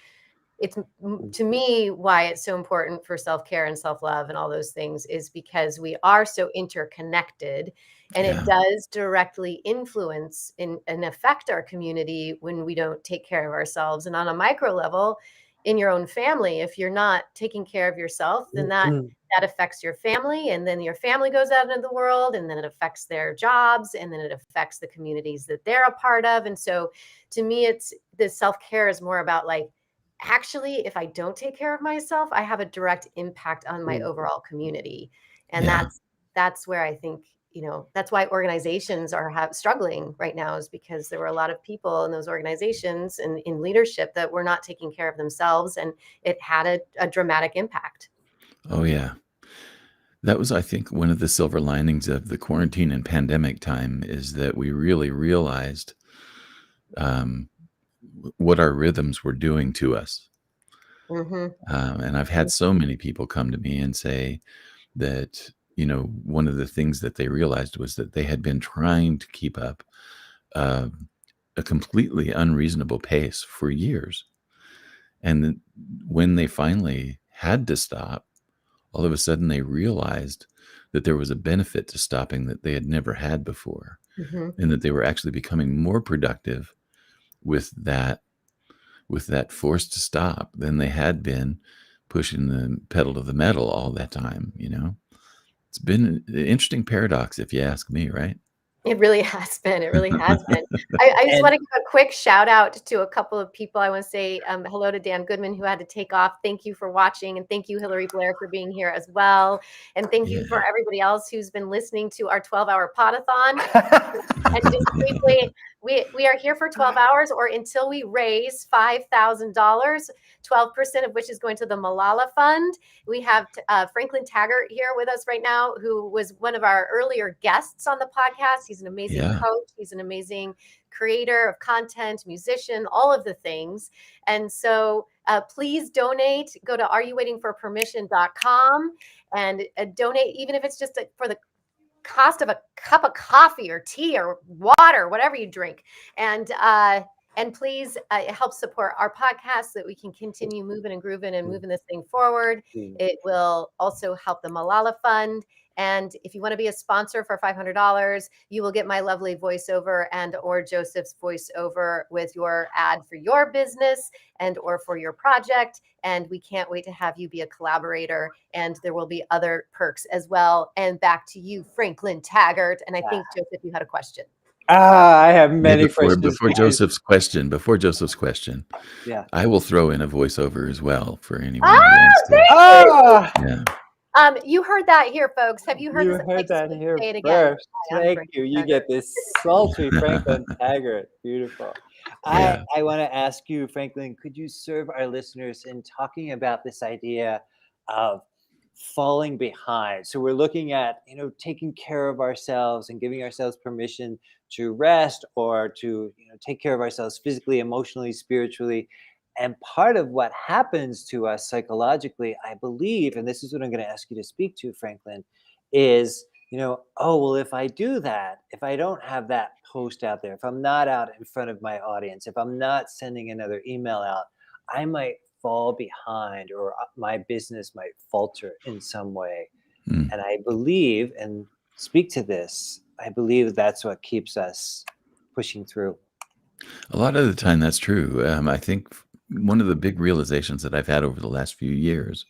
to me, why it's so important for self-care and self-love and all those things is because we are so interconnected, and it does directly influence and affect our community when we don't take care of ourselves. And on a micro level, in your own family, if you're not taking care of yourself, then that affects your family, and then your family goes out into the world, and then it affects their jobs, and then it affects the communities that they're a part of. And so to me, it's the self-care is more about like, actually, if I don't take care of myself, I have a direct impact on my overall community. And that's where I think, that's why organizations are struggling right now, is because there were a lot of people in those organizations and in leadership that were not taking care of themselves, and it had a dramatic impact. Oh, yeah. That was, I think, one of the silver linings of the quarantine and pandemic time, is that we really realized what our rhythms were doing to us. And I've had so many people come to me and say that, one of the things that they realized was that they had been trying to keep up a completely unreasonable pace for years. And when they finally had to stop, all of a sudden they realized that there was a benefit to stopping that they had never had before, and that they were actually becoming more productive with that force to stop than they had been pushing the pedal to the metal all that time. It's been an interesting paradox, if you ask me, right? It really has been. It really has been. I just want to give a quick shout out to a couple of people. I want to say hello to Dan Goodman, who had to take off. Thank you for watching. And thank you, Hillary Blair, for being here as well. And thank you for everybody else who's been listening to our 12-hour Pod-a-thon. And just briefly, we are here for 12 hours or until we raise $5,000, 12% of which is going to the Malala Fund. We have Franklin Taggart here with us right now, who was one of our earlier guests on the podcast. He's an amazing coach. He's an amazing creator of content, musician, all of the things. And so please donate. Go to areyouwaitingforpermission.com and donate, even if it's just for the cost of a cup of coffee or tea or water, whatever you drink. And please help support our podcast so that we can continue moving and grooving and moving this thing forward. It will also help the Malala Fund. And if you want to be a sponsor for $500, you will get my lovely voiceover and or Joseph's voiceover with your ad for your business and or for your project. And we can't wait to have you be a collaborator. And there will be other perks as well. And back to you, Franklin Taggart. And I think, Joseph, you had a question. I have many questions. Before Joseph's question, I will throw in a voiceover as well for anyone who wants to. You heard that here, folks. Have you heard this? You heard that here say it again. First. Thank you. You get this sultry Franklin Taggart. Beautiful. I want to ask you, Franklin, could you serve our listeners in talking about this idea of falling behind? So we're looking at, taking care of ourselves and giving ourselves permission to rest or to, take care of ourselves physically, emotionally, spiritually. And part of what happens to us psychologically, I believe, and this is what I'm going to ask you to speak to, Franklin, is, if I do that, if I don't have that post out there, if I'm not out in front of my audience, if I'm not sending another email out, I might fall behind or my business might falter in some way. And I believe, and speak to this, I believe that's what keeps us pushing through. A lot of the time that's true. I think one of the big realizations that I've had over the last few years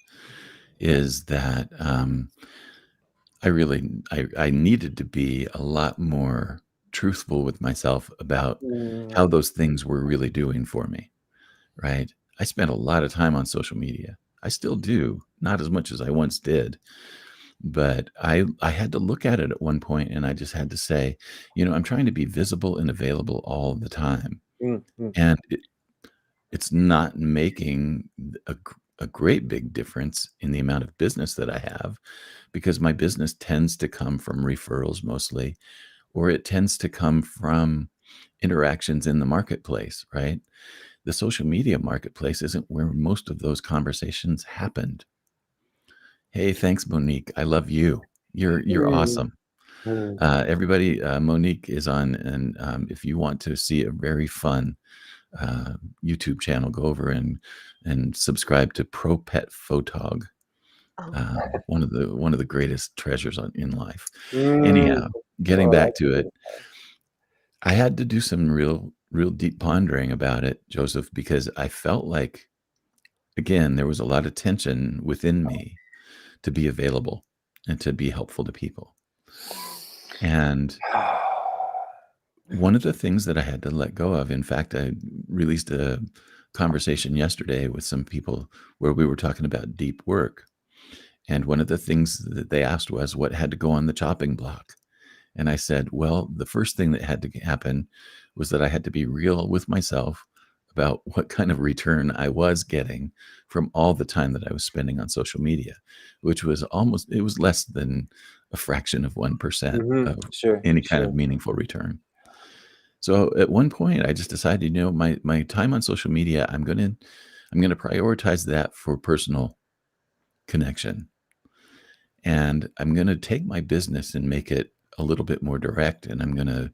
is that I needed to be a lot more truthful with myself about how those things were really doing for me, right? I spent a lot of time on social media. I still do, not as much as I once did. But I had to look at it at one point, and I just had to say, I'm trying to be visible and available all the time. And It's not making a great big difference in the amount of business that I have, because my business tends to come from referrals mostly, or it tends to come from interactions in the marketplace, right? The social media marketplace isn't where most of those conversations happened. Hey, thanks, Monique. I love you. You're awesome. Everybody, Monique is on, and if you want to see a very fun YouTube channel, go over and subscribe to Pro Pet Photog. One of the greatest treasures in life. Anyhow, getting back to it, I had to do some real deep pondering about it, Joseph, because I felt like, again, there was a lot of tension within me to be available and to be helpful to people. And one of the things that I had to let go of, in fact, I released a conversation yesterday with some people where we were talking about deep work. And one of the things that they asked was what had to go on the chopping block. And I said, well, the first thing that had to happen was that I had to be real with myself about what kind of return I was getting from all the time that I was spending on social media, which was it was less than a fraction of 1% of any kind of meaningful return. So at one point I just decided, my time on social media, I'm going to prioritize that for personal connection. And I'm going to take my business and make it a little bit more direct. And I'm going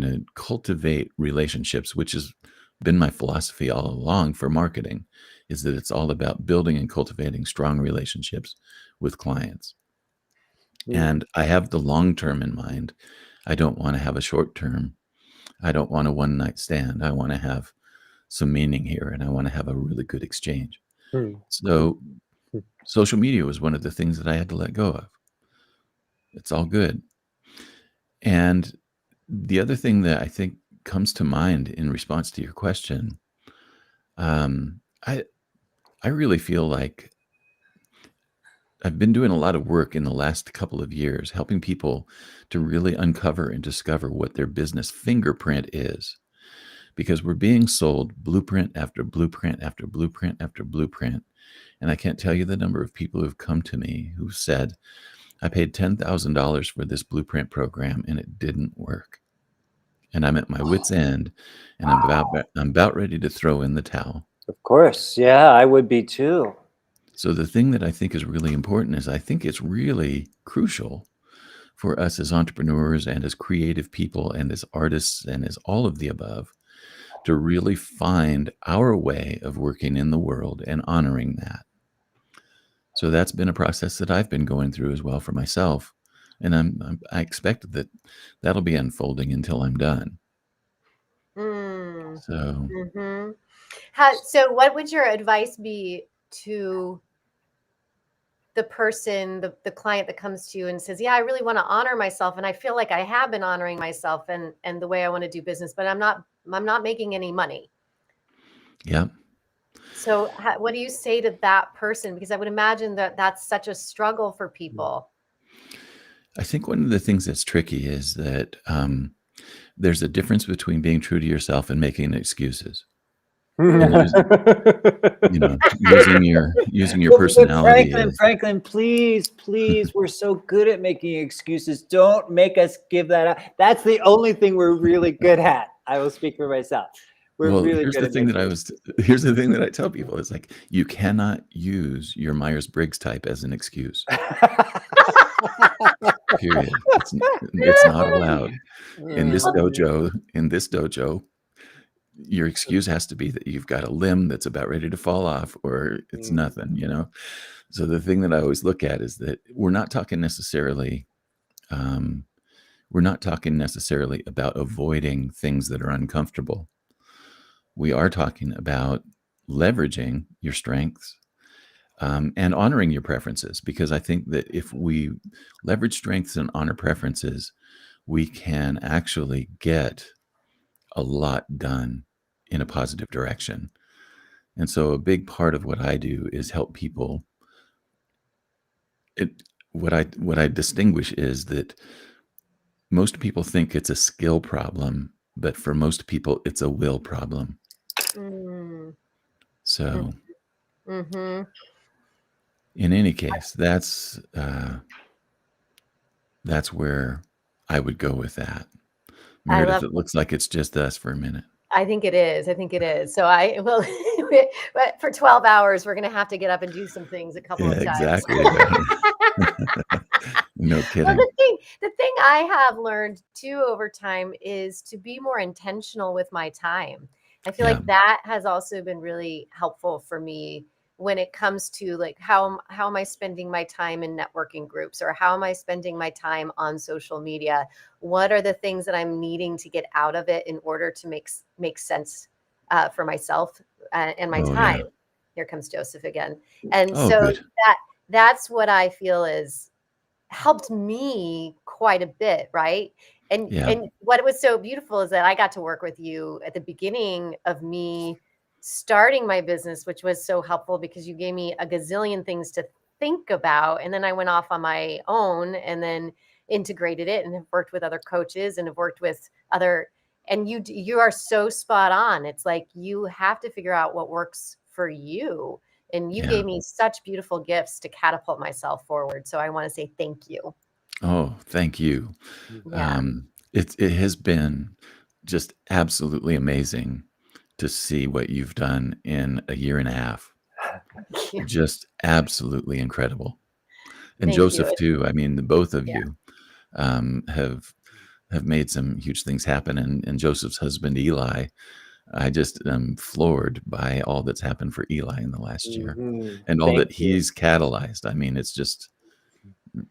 to cultivate relationships, which has been my philosophy all along for marketing, is that it's all about building and cultivating strong relationships with clients. And I have the long term in mind. I don't want to have a short term. I don't want a one night stand. I want to have some meaning here, and I want to have a really good exchange. So social media was one of the things that I had to let go of. It's all good. And the other thing that I think comes to mind in response to your question, I really feel like I've been doing a lot of work in the last couple of years, helping people to really uncover and discover what their business fingerprint is. Because we're being sold blueprint after blueprint after blueprint after blueprint. And I can't tell you the number of people who've come to me who said, I paid $10,000 for this blueprint program and it didn't work. And I'm at my wit's end, and I'm about ready to throw in the towel. Of course. Yeah, I would be too. So the thing that I think is really important is I think it's really crucial for us as entrepreneurs and as creative people and as artists and as all of the above to really find our way of working in the world and honoring that. So that's been a process that I've been going through as well for myself. And I expect that that'll be unfolding until I'm done. So, so what would your advice be to the person, the client that comes to you and says, yeah, I really want to honor myself. And I feel like I have been honoring myself and the way I want to do business, but I'm not making any money. Yeah. So what do you say to that person? Because I would imagine that that's such a struggle for people. I think one of the things that's tricky is that there's a difference between being true to yourself and making excuses. And using your personality. Franklin, please, we're so good at making excuses. Don't make us give that up. That's the only thing we're really good at. I will speak for myself. Here's the thing that I tell people is like, you cannot use your Myers-Briggs type as an excuse. Period. It's not allowed. In this dojo, your excuse has to be that you've got a limb that's about ready to fall off, or it's nothing, So the thing that I always look at is that we're not talking necessarily about avoiding things that are uncomfortable. We are talking about leveraging your strengths and honoring your preferences, because I think that if we leverage strengths and honor preferences, we can actually get a lot done in a positive direction. And so a big part of what I do is help people. What I distinguish is that most people think it's a skill problem, but for most people, it's a will problem. So Mm-hmm. in any case, that's where I would go with that. I Meredith, love it looks like it's just us for a minute. I think it is. I think it is. So I will, but for 12 hours, we're going to have to get up and do some things a couple Yeah, of times. exactly. No Well, kidding. the thing I have learned too over time is to be more intentional with my time. I feel Yeah. like that has also been really helpful for me when it comes to like how am I spending my time in networking groups, or how am I spending my time on social media? What are the things that I'm needing to get out of it in order to make sense for myself and my Oh, time? yeah. Here comes Joseph again. And Oh, so good. that's what I feel is helped me quite a bit, right? Yeah. And what was so beautiful is that I got to work with you at the beginning of me starting my business, which was so helpful because you gave me a gazillion things to think about, and then I went off on my own and then integrated it and have worked with other coaches and have worked with other, and you are so spot on. It's like you have to figure out what works for you. And you Yeah. gave me such beautiful gifts to catapult myself forward. So I want to say thank you. Oh, thank you. Yeah. It has been just absolutely amazing to see what you've done in a year and a half. Thank you. Just absolutely incredible. And Thank Joseph you. too. I mean, the both of Yeah. you have made some huge things happen. And Joseph's husband, Eli, I just am floored by all that's happened for Eli in the last year and all that Thank you. he's catalyzed. I mean, it's just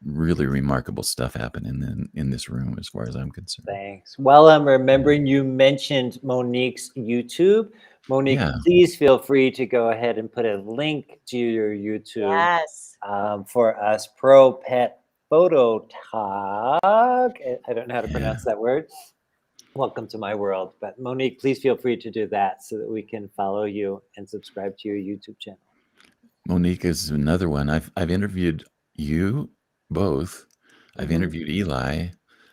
really remarkable stuff happening in this room as far as I'm concerned. Thanks. While I'm remembering, you mentioned Monique's YouTube. Monique, Yeah. please feel free to go ahead and put a link to your YouTube Yes. for us. Pro Pet Photo Talk. I don't know how to pronounce that word. Welcome to my world. But Monique, please feel free to do that so that we can follow you and subscribe to your YouTube channel. Monique is another one. I've interviewed you both. I've Mhm. interviewed Eli.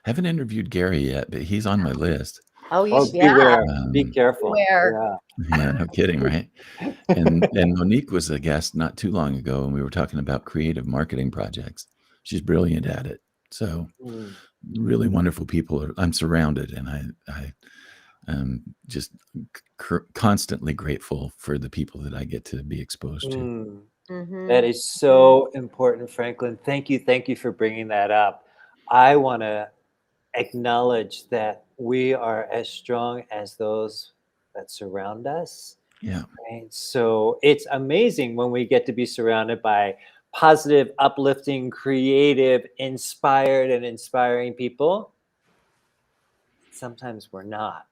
Haven't interviewed Gary yet, but he's on my list. Oh, you Oh, should. Yeah. beware. Be careful. Beware. Yeah, no kidding, right? And Monique was a guest not too long ago, and we were talking about creative marketing projects. She's brilliant at it. So really wonderful people. I'm surrounded, and I am just constantly grateful for the people that I get to be exposed to. Mhm. That is so important, Franklin. Thank you for bringing that up. I want to acknowledge that we are as strong as those that surround us. Yeah. Right? So it's amazing when we get to be surrounded by positive, uplifting, creative, inspired, and inspiring people. Sometimes we're not,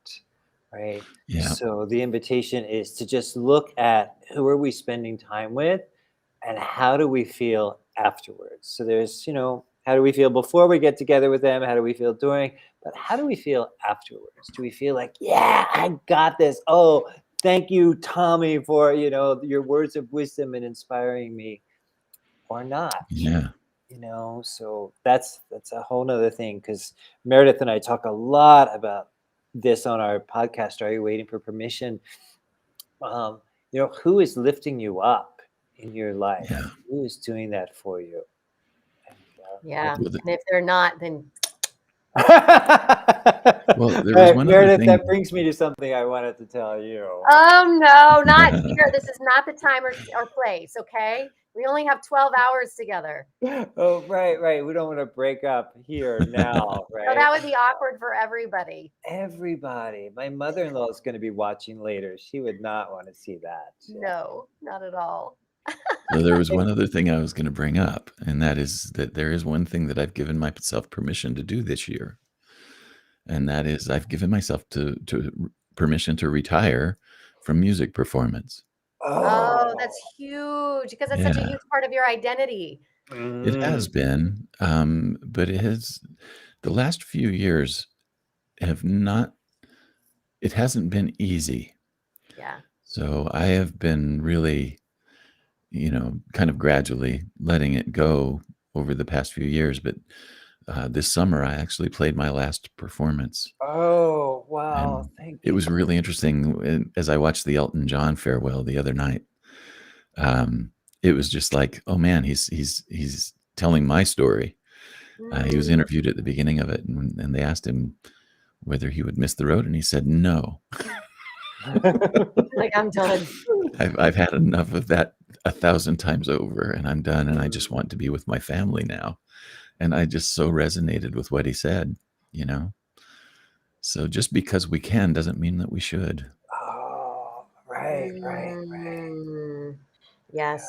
right? Yeah. So the invitation is to just look at who are we spending time with and how do we feel afterwards. So there's, how do we feel before we get together with them? How do we feel during? But how do we feel afterwards? Do we feel like, yeah, I got this. Oh, thank you, Tommy, for, your words of wisdom and inspiring me, or not? Yeah. So that's a whole nother thing, because Meredith and I talk a lot about this on our podcast. Are You Waiting for Permission? Who is lifting you up in your life? Yeah. Who is doing that for you? Yeah. And if they're not, then well, there was one Meredith, other thing. that brings me to something I wanted to tell you. Oh no, not here. This is not the time or place, okay? We only have 12 hours together. Oh, right. We don't want to break up here now, right? So that would be awkward for everybody. Everybody. My mother-in-law is going to be watching later. She would not want to see that. No, not at all. Well, there was one other thing I was going to bring up, and that is that there is one thing that I've given myself permission to do this year. And that is I've given myself to permission to retire from music performance. Oh, that's huge, because that's such a huge part of your identity. It has been, but the last few years it hasn't been easy. Yeah. So I have been really, kind of gradually letting it go over the past few years. But this summer, I actually played my last performance. Oh, wow. And Thank it you. was really interesting. As I watched the Elton John farewell the other night, it was just like, oh man, he's telling my story. He was interviewed at the beginning of it, and they asked him whether he would miss the road, and he said no. Like, I'm done. I've had enough of that 1,000 times over, and I'm done, and I just want to be with my family now. And I just so resonated with what he said, you know. So just because we can doesn't mean that we should. Oh, right. Yes.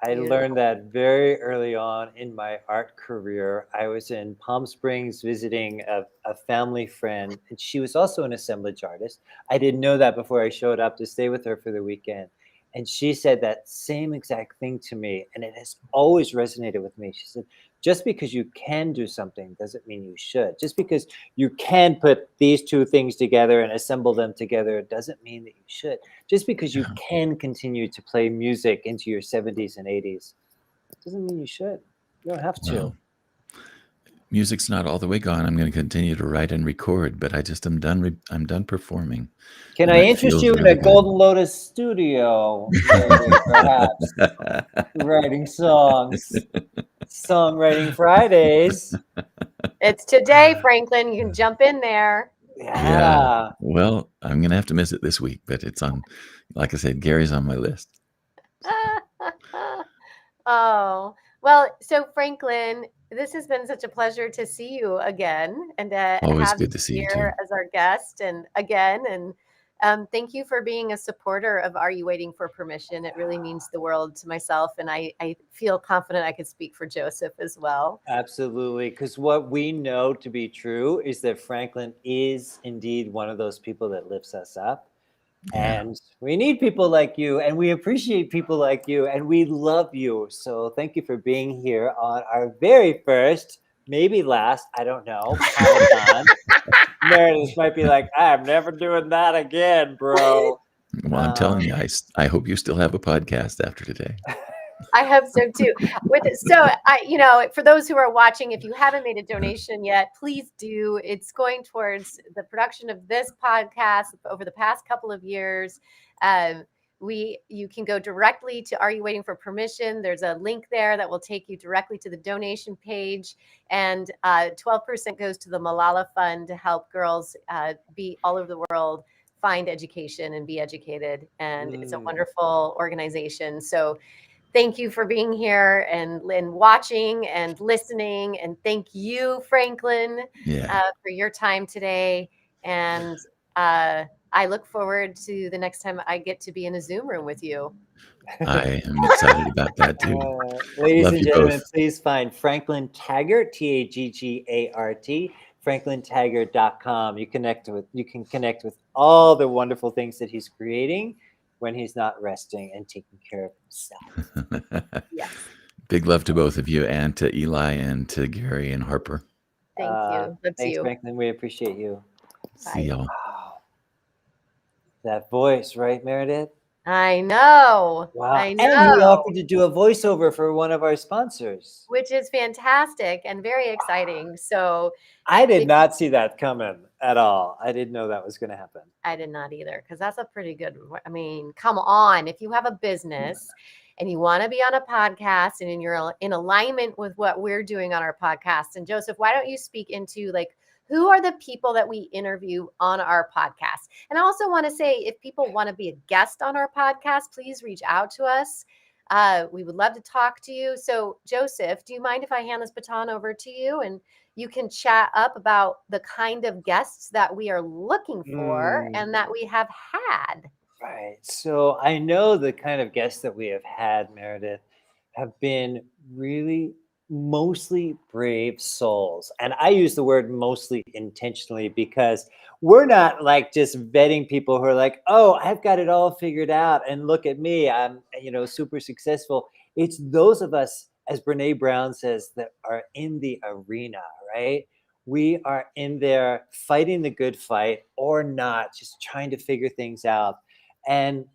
I learned that very early on in my art career. I was in Palm Springs visiting a family friend, and she was also an assemblage artist. I didn't know that before I showed up to stay with her for the weekend. And she said that same exact thing to me, and it has always resonated with me. She said, just because you can do something doesn't mean you should. Just because you can put these two things together and assemble them together doesn't mean that you should. Just because you can continue to play music into your 70s and 80s doesn't mean you should. You don't have to. Well, music's not all the way gone. I'm going to continue to write and record, but I just am done. I'm done performing. Can And I that interest feels you in really a good. Golden Lotus studio, maybe, perhaps, writing songs? Songwriting Fridays. It's today, Franklin. You can jump in there. Yeah. Well, I'm going to have to miss it this week, but it's on, like I said, Gary's on my list. Oh, well, so Franklin, this has been such a pleasure to see you again and Always have good you to see you here too. as our guest and again. And thank you for being a supporter of Are You Waiting for Permission? It really means the world to myself. And I feel confident I could speak for Joseph as well. Absolutely. Because what we know to be true is that Franklin is indeed one of those people that lifts us up. Yeah. And we need people like you, and we appreciate people like you, and we love you. So thank you for being here on our very first, maybe last, I don't know, Pod-a-thon. Meredith might be like, I'm never doing that again, bro. Well, I'm telling you, I hope you still have a podcast after today. I hope so too. For those who are watching, if you haven't made a donation yet, please do. It's going towards the production of this podcast over the past couple of years. You can go directly to Are You Waiting for Permission? There's a link there that will take you directly to the donation page, and 12% goes to the Malala Fund to help girls be all over the world find education and be educated. And it's a wonderful organization. So thank you for being here and watching and listening. And thank you, Franklin, for your time today. And I look forward to the next time I get to be in a Zoom room with you. I am excited about that too. Ladies Love and you gentlemen, both. please find Franklin Taggart, Taggart, franklintaggart.com. You can connect with all the wonderful things that he's creating when he's not resting and taking care of himself. Yes. Big love to both of you, and to Eli and to Gary and Harper. Thank you. Love Thanks, you. Franklin. We appreciate you. See y'all. Wow. That voice, right, Meredith? I know. Wow. I know. And he offered to do a voiceover for one of our sponsors, which is fantastic and very exciting. So I did not see that coming at all. I didn't know that was going to happen. I did not either, because that's a pretty good, I mean, come on. If you have a business and you want to be on a podcast and you're in alignment with what we're doing on our podcast, and Joseph, why don't you speak into like, who are the people that we interview on our podcast? And I also want to say, if people want to be a guest on our podcast, please reach out to us. We would love to talk to you. So Joseph, do you mind if I hand this baton over to you and you can chat up about the kind of guests that we are looking for and that we have had? Right. So I know the kind of guests that we have had, Meredith, have been really mostly brave souls. And I use the word mostly intentionally because we're not like just vetting people who are like, oh, I've got it all figured out and look at me, I'm, super successful. It's those of us, as Brene Brown says, that are in the arena, right? We are in there fighting the good fight or not, just trying to figure things out. And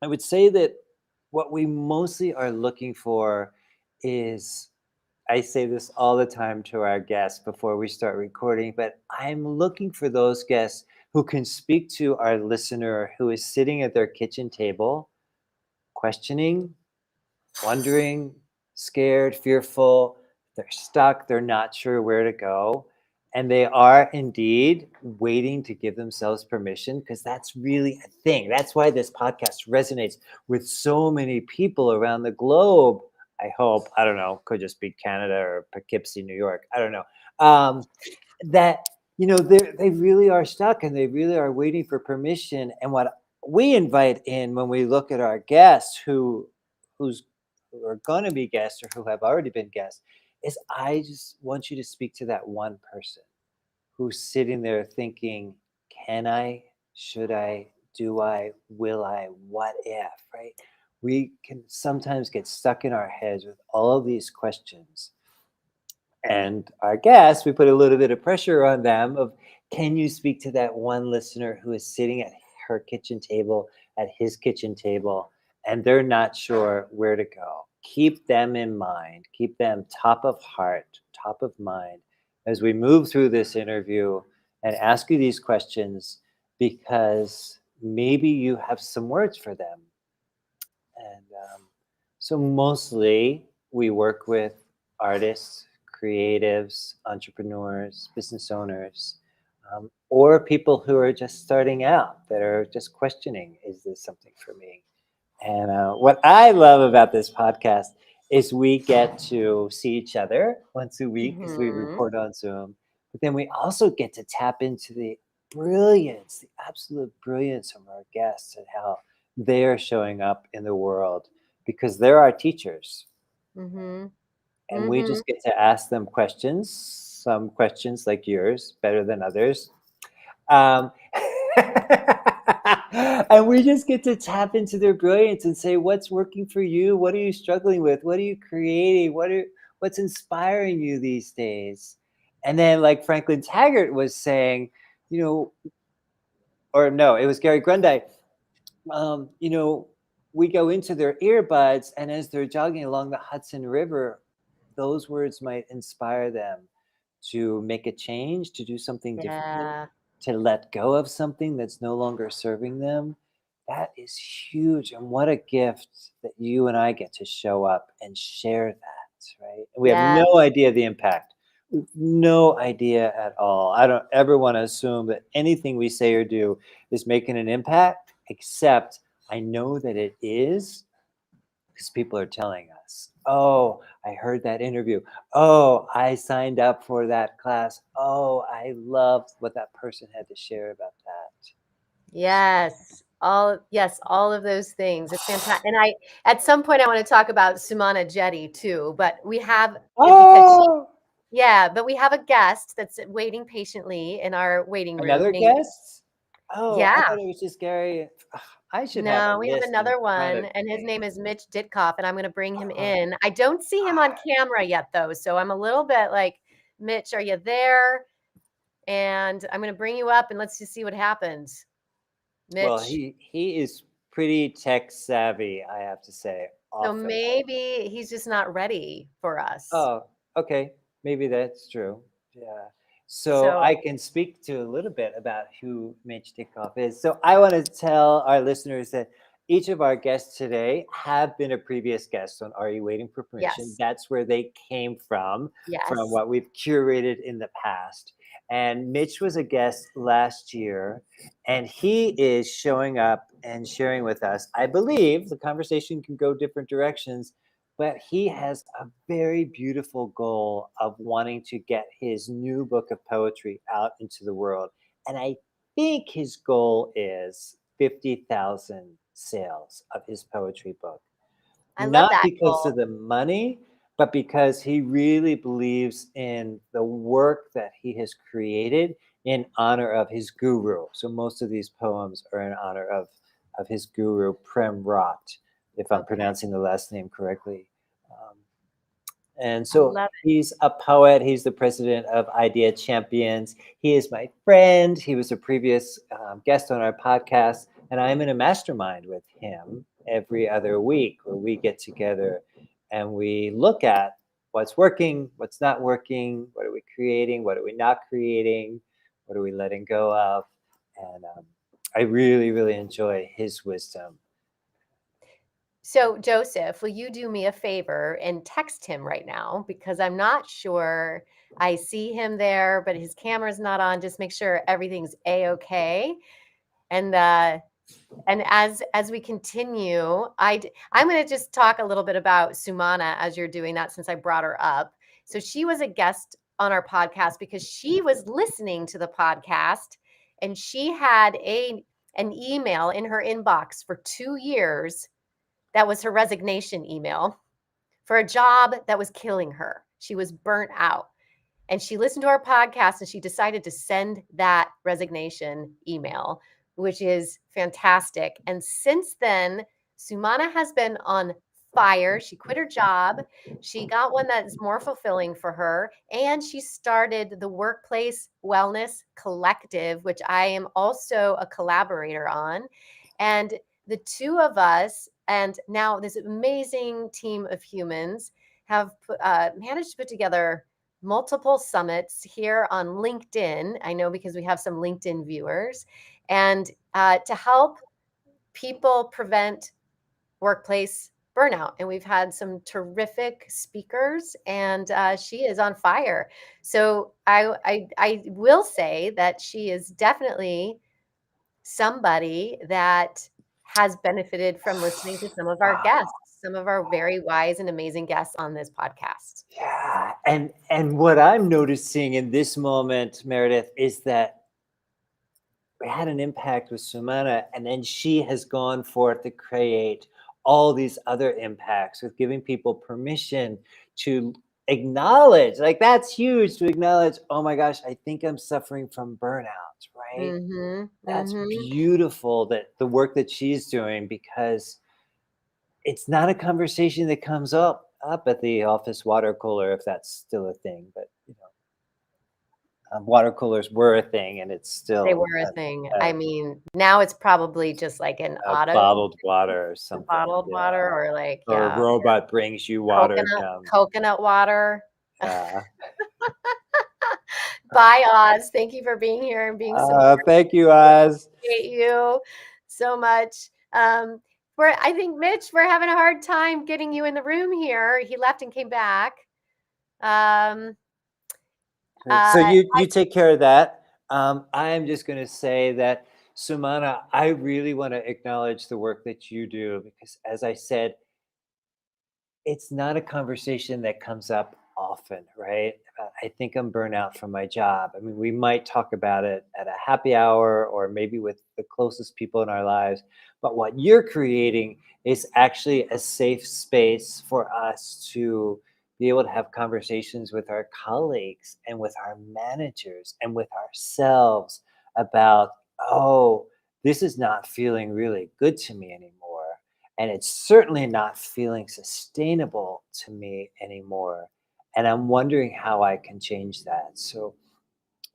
I would say that what we mostly are looking for is I say this all the time to our guests before we start recording, but I'm looking for those guests who can speak to our listener who is sitting at their kitchen table, questioning, wondering, scared, fearful. They're stuck. They're not sure where to go. And they are indeed waiting to give themselves permission, because that's really a thing. That's why this podcast resonates with so many people around the globe. I hope, I don't know, could just be Canada or Poughkeepsie, New York. I don't know. That, they really are stuck and they really are waiting for permission. And what we invite in when we look at our guests who are going to be guests or who have already been guests is, I just want you to speak to that one person who's sitting there thinking, can I, should I, do I, will I, what if, right? We can sometimes get stuck in our heads with all of these questions. And our guests, we put a little bit of pressure on them of, can you speak to that one listener who is sitting at her kitchen table, at his kitchen table, and they're not sure where to go? Keep them in mind. Keep them top of heart, top of mind as we move through this interview and ask you these questions, because maybe you have some words for them. And so mostly we work with artists, creatives, entrepreneurs, business owners, or people who are just starting out, that are just questioning, is this something for me? And what I love about this podcast is we get to see each other once a week as we record on Zoom. But then we also get to tap into the brilliance, the absolute brilliance of our guests and how they are showing up in the world, because they're our teachers. And we just get to ask them questions, some questions like yours, better than others. And we just get to tap into their brilliance and say, what's working for you? What are you struggling with? What are you creating? What's inspiring you these days? And then, like Franklin Taggart was saying, or no, it was Gary Grundy, we go into their earbuds, and as they're jogging along the Hudson River, those words might inspire them to make a change, to do something differently, to let go of something that's no longer serving them. That is huge. And what a gift that you and I get to show up and share that, right? And we have no idea the impact. We have no idea at all. I don't ever want to assume that anything we say or do is making an impact, except I know that it is, because people are telling us, oh, I heard that interview. Oh, I signed up for that class. Oh, I loved what that person had to share about that. Yes, all of those things. It's fantastic. And at some point I want to talk about Sumana Jetty too, but we have but we have a guest that's waiting patiently in our waiting room. Another guest? Oh, yeah. I thought it was just Gary. I should have a we have list another one, and his name is Mitch Ditkoff, and I'm going to bring him in. I don't see him on camera yet, though, so I'm a little bit like, Mitch, are you there? And I'm going to bring you up, and let's just see what happens. Mitch. Well, he is pretty tech savvy, I have to say. So maybe he's just not ready for us. Oh, okay. Maybe that's true. Yeah. So I can speak to a little bit about who Mitch Ditkoff is. So I want to tell our listeners that each of our guests today have been a previous guest on Are You Waiting for Permission? Yes. That's where they came from Yes. what we've curated in the past. And Mitch was a guest last year, and he is showing up and sharing with us. I believe the conversation can go different directions, but he has a very beautiful goal of wanting to get his new book of poetry out into the world. And I think his goal is 50,000 sales of his poetry book. I love Not that because goal. of the money, but because he really believes in the work that he has created in honor of his guru. So most of these poems are in honor of his guru, Prem Rat, if I'm pronouncing the last name correctly. And so he's a poet. He's the president of Idea Champions. He is my friend. He was a previous guest on our podcast, and I'm in a mastermind with him every other week where we get together and we look at what's working, what's not working, what are we creating, what are we not creating, what are we letting go of. And I really, really enjoy his wisdom. So, Joseph, will you do me a favor and text him right now? Because I'm not sure I see him there, but his camera's not on. Just make sure everything's A-okay. And as we continue, I'm going to just talk a little bit about Sumana as you're doing that, since I brought her up. So she was a guest on our podcast because she was listening to the podcast, and she had an email in her inbox for 2 years. That was her resignation email for a job that was killing her. She was burnt out. And she listened to our podcast and she decided to send that resignation email, which is fantastic. And since then, Sumana has been on fire. She quit her job. She got one that is more fulfilling for her. And she started the Workplace Wellness Collective, which I am also a collaborator on. And the two of us, and now this amazing team of humans, have managed to put together multiple summits here on LinkedIn. I know because we have some LinkedIn viewers, and to help people prevent workplace burnout. And we've had some terrific speakers, and she is on fire. So I will say that she is definitely somebody that has benefited from listening to some of our guests, some of our very wise and amazing guests on this podcast. Yeah, and what I'm noticing in this moment, Meredith, is that we had an impact with Sumana, and then she has gone forth to create all these other impacts with giving people permission to acknowledge, like that's huge, to acknowledge, oh my gosh, I think I'm suffering from burnout, right? Mm-hmm, That's mm-hmm. beautiful, that the work that she's doing, because it's not a conversation that comes up at the office water cooler, if that's still a thing. But water coolers were a thing, and it's still They were a thing. I mean, now it's probably just like an auto bottled water or something. bottled water, or like or a robot brings you water. coconut water. Yeah. Bye, Oz. Thank you for being here and being so. Thank you, Oz. Appreciate you so much. I think, Mitch, we're having a hard time getting you in the room here. He left and came back. So you take care of that. I'm just going to say that, Sumana, I really want to acknowledge the work that you do, because, as I said, it's not a conversation that comes up often, right? I think I'm burnt out from my job. I mean, we might talk about it at a happy hour or maybe with the closest people in our lives. But what you're creating is actually a safe space for us to be able to have conversations with our colleagues and with our managers and with ourselves about, oh, this is not feeling really good to me anymore. And it's certainly not feeling sustainable to me anymore. And I'm wondering how I can change that. So,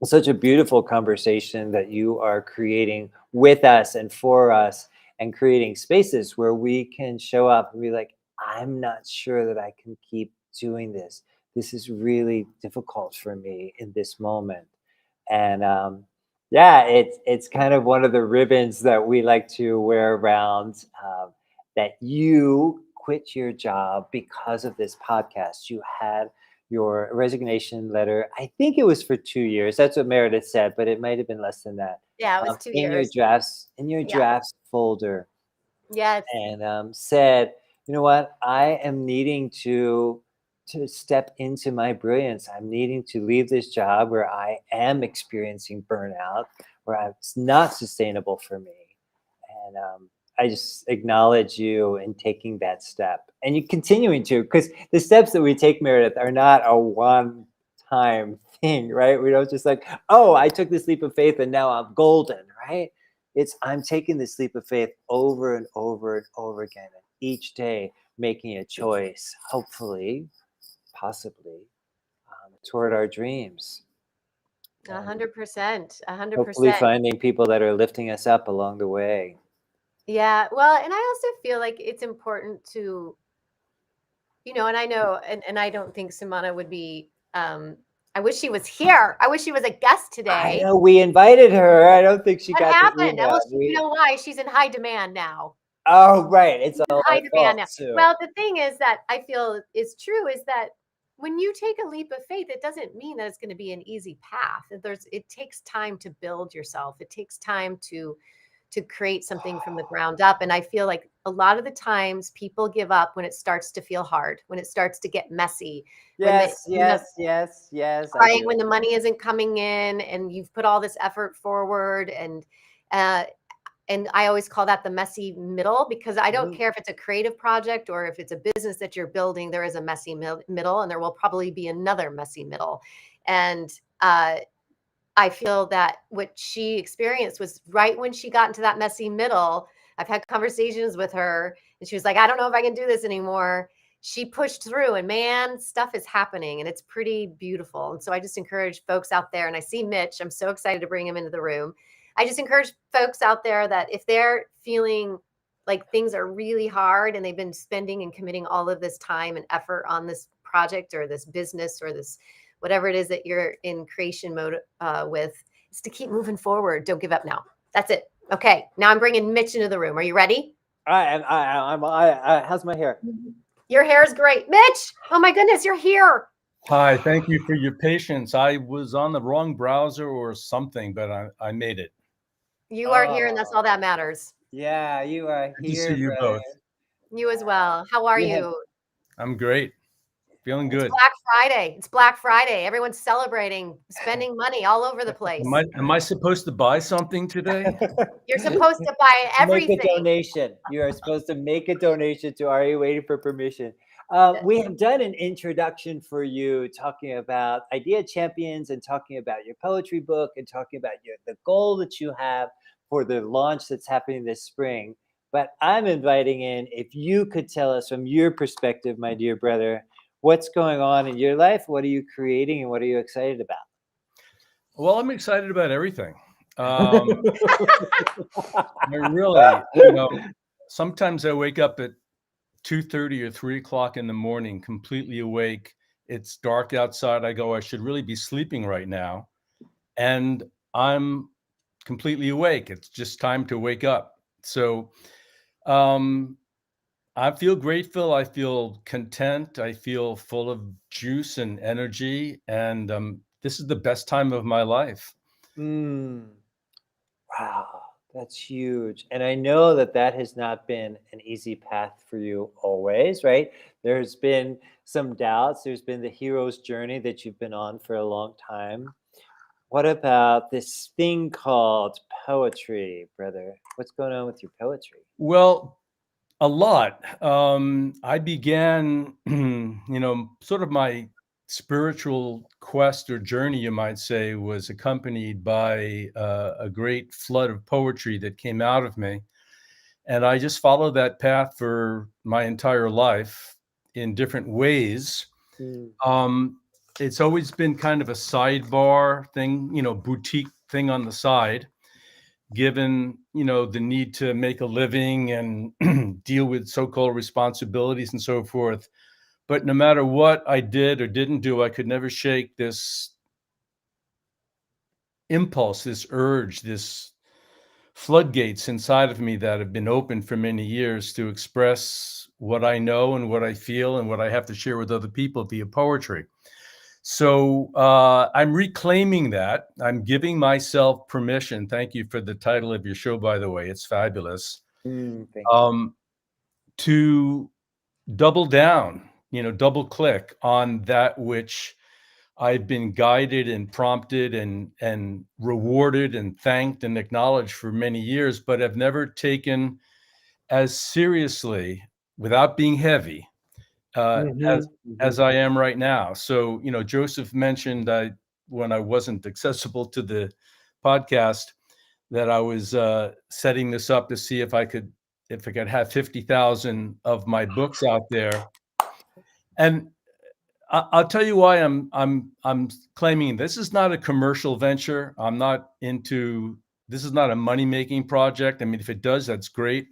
such a beautiful conversation that you are creating with us and for us, and creating spaces where we can show up and be like, I'm not sure that I can keep doing this. This is really difficult for me in this moment. And yeah, it's kind of one of the ribbons that we like to wear around, that you quit your job because of this podcast. You had your resignation letter. I think it was for 2 years. That's what Meredith said, but it might have been less than that. Yeah, it was 2 in years. your drafts folder. Yes. And said, you know what? I am needing to step into my brilliance. I'm needing to leave this job where I am experiencing burnout, where it's not sustainable for me. And I just acknowledge you in taking that step, and you continuing to, because the steps that we take, Meredith, are not a one-time thing, right? We don't just like, oh, I took this leap of faith and now I'm golden, right? It's, I'm taking this leap of faith over and over and over again, and each day making a choice, hopefully, possibly, toward our dreams. 100%. 100%. Hopefully finding people that are lifting us up along the way. Yeah. Well, and I also feel like it's important to You know, and I know, and I don't think Simona would be, I wish she was here. I wish she was a guest I today. know we invited her. I don't think she What got the happened? email. Well, you know why? She's in high demand now. Oh, right. It's She's in all high our demand now. fault too. Well, the thing is that I feel is true is that when you take a leap of faith, it doesn't mean that it's going to be an easy path. It takes time to build yourself. It takes time to create something from the ground up. And I feel like a lot of the times people give up when it starts to feel hard, when it starts to get messy. Yes, when the- yes. I Crying do. when the money isn't coming in and you've put all this effort forward. And I always call that the messy middle, because I don't Mhm. care if it's a creative project or if it's a business that you're building, there is a messy middle, and there will probably be another messy middle. And I feel that what she experienced was right when she got into that messy middle. I've had conversations with her and she was like, I don't know if I can do this anymore. She pushed through, and man, stuff is happening and it's pretty beautiful. And so I just encourage folks out there, and I see Mitch, I'm so excited to bring him into the room. I just encourage folks out there that if they're feeling like things are really hard and they've been spending and committing all of this time and effort on this project or this business or this whatever it is that you're in creation mode with, is to keep moving forward. Don't give up now. That's it. Okay, now I'm bringing Mitch into the room. Are you ready? How's my hair? Your hair is great. Mitch, oh my goodness, you're here. Hi, thank you for your patience. I was on the wrong browser or something, but I made it. You are here, and that's all that matters. Yeah, you are Good to here, see you brother. both. You as well. How are Yeah. you? I'm great. Feeling good. It's Black Friday. It's Black Friday. Everyone's celebrating, spending money all over the place. Am I supposed to buy something today? You're supposed to buy everything. Make a donation. You are supposed to make a donation to Are You Waiting for Permission? We have done an introduction for you talking about Idea Champions and talking about your poetry book and talking about the goal that you have for the launch that's happening this spring. But I'm inviting in, if you could tell us from your perspective, my dear brother, what's going on in your life? What are you creating and what are you excited about? Well, I'm excited about everything. I really, sometimes I wake up at 2:30 or 3 o'clock in the morning, completely awake. It's dark outside. I go, I should really be sleeping right now. And I'm completely awake. It's just time to wake up. So I feel grateful. I feel content. I feel full of juice and energy. And this is the best time of my life. Wow, that's huge. And I know that has not been an easy path for you always, right? There's been some doubts. There's been the hero's journey that you've been on for a long time. What about this thing called poetry, brother? What's going on with your poetry? Well, a lot. I began, sort of my spiritual quest or journey, you might say, was accompanied by a great flood of poetry that came out of me. And I just followed that path for my entire life in different ways. It's always been kind of a sidebar thing, boutique thing on the side, given, the need to make a living and deal with so-called responsibilities and so forth. But no matter what I did or didn't do, I could never shake this impulse, this urge, this floodgates inside of me that have been open for many years to express what I know and what I feel and what I have to share with other people via poetry. So I'm reclaiming that. I'm giving myself permission. Thank you for the title of your show, by the way. It's fabulous. Thank you. To double down, double click on that which I've been guided and prompted and rewarded and thanked and acknowledged for many years, but have never taken as seriously without being heavy as I am right now. So, Joseph mentioned when I wasn't accessible to the podcast that I was setting this up to see if I could have 50,000 of my books out there. And I'll tell you why I'm claiming this is not a commercial venture. This is not a money-making project. I mean, if it does, that's great.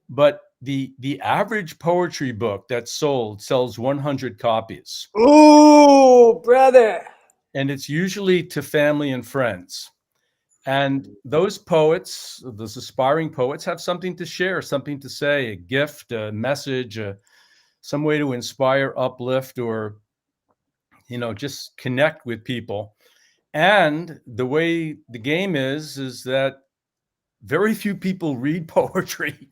But the average poetry book that's sold sells 100 copies, Ooh, brother. and it's usually to family and friends. And those poets, those aspiring poets, have something to share, something to say, a gift, a message, some way to inspire, uplift, or just connect with people. And the way the game is that very few people read poetry.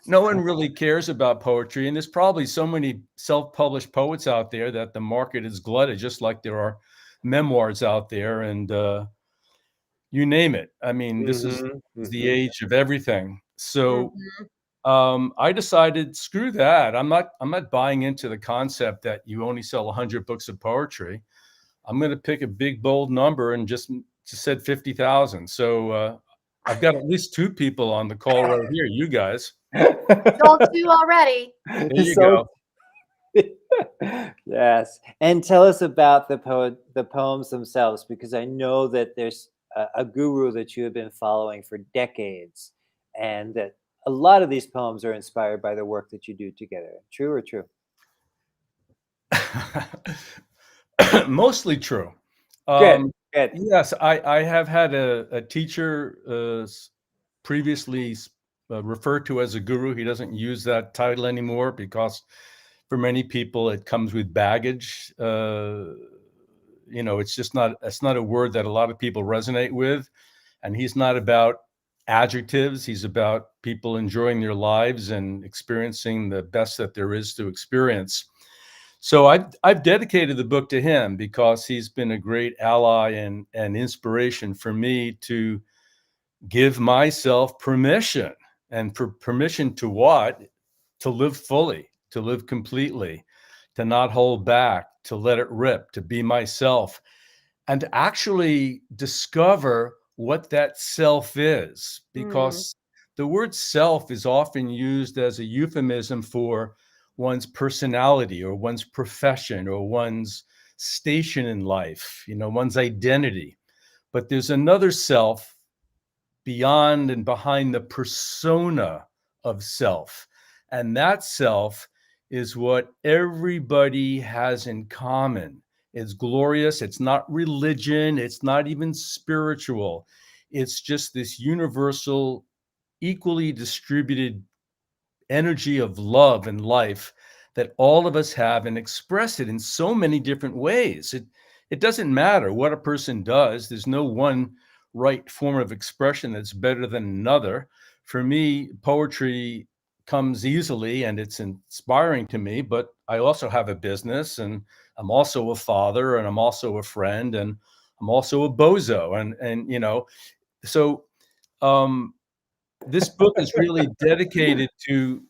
No one really cares about poetry. And there's probably so many self-published poets out there that the market is glutted, just like there are memoirs out there, and you name it. I mean, this is the age of everything. So I decided, screw that. I'm not buying into the concept that you only sell 100 books of poetry. I'm going to pick a big, bold number and just said 50,000. So I've got at least 2 people on the call right here. You guys. Sold 2 already. There you go. Yes. And tell us about the poems themselves, because I know that there's a guru that you have been following for decades, and that a lot of these poems are inspired by the work that you do together. True or true? Mostly true. Good. Yes, I have had a teacher previously referred to as a guru. He doesn't use that title anymore because for many people it comes with baggage. It's not a word that a lot of people resonate with. And he's not about adjectives. He's about people enjoying their lives and experiencing the best that there is to experience. So I've dedicated the book to him because he's been a great ally and inspiration for me to give myself permission. And for permission to what? To live fully, to live completely, to not hold back, to let it rip, to be myself, and to actually discover what that self is. Because the word self is often used as a euphemism for one's personality or one's profession or one's station in life, one's identity. But there's another self beyond and behind the persona of self. And that self is what everybody has in common. It's glorious. It's not religion. It's not even spiritual. It's just this universal, equally distributed energy of love and life that all of us have, and express it in so many different ways. It doesn't matter what a person does. There's no one right form of expression that's better than another. For me, poetry comes easily and it's inspiring to me, but I also have a business, and I'm also a father, and I'm also a friend, and I'm also a bozo. And so this book is really dedicated to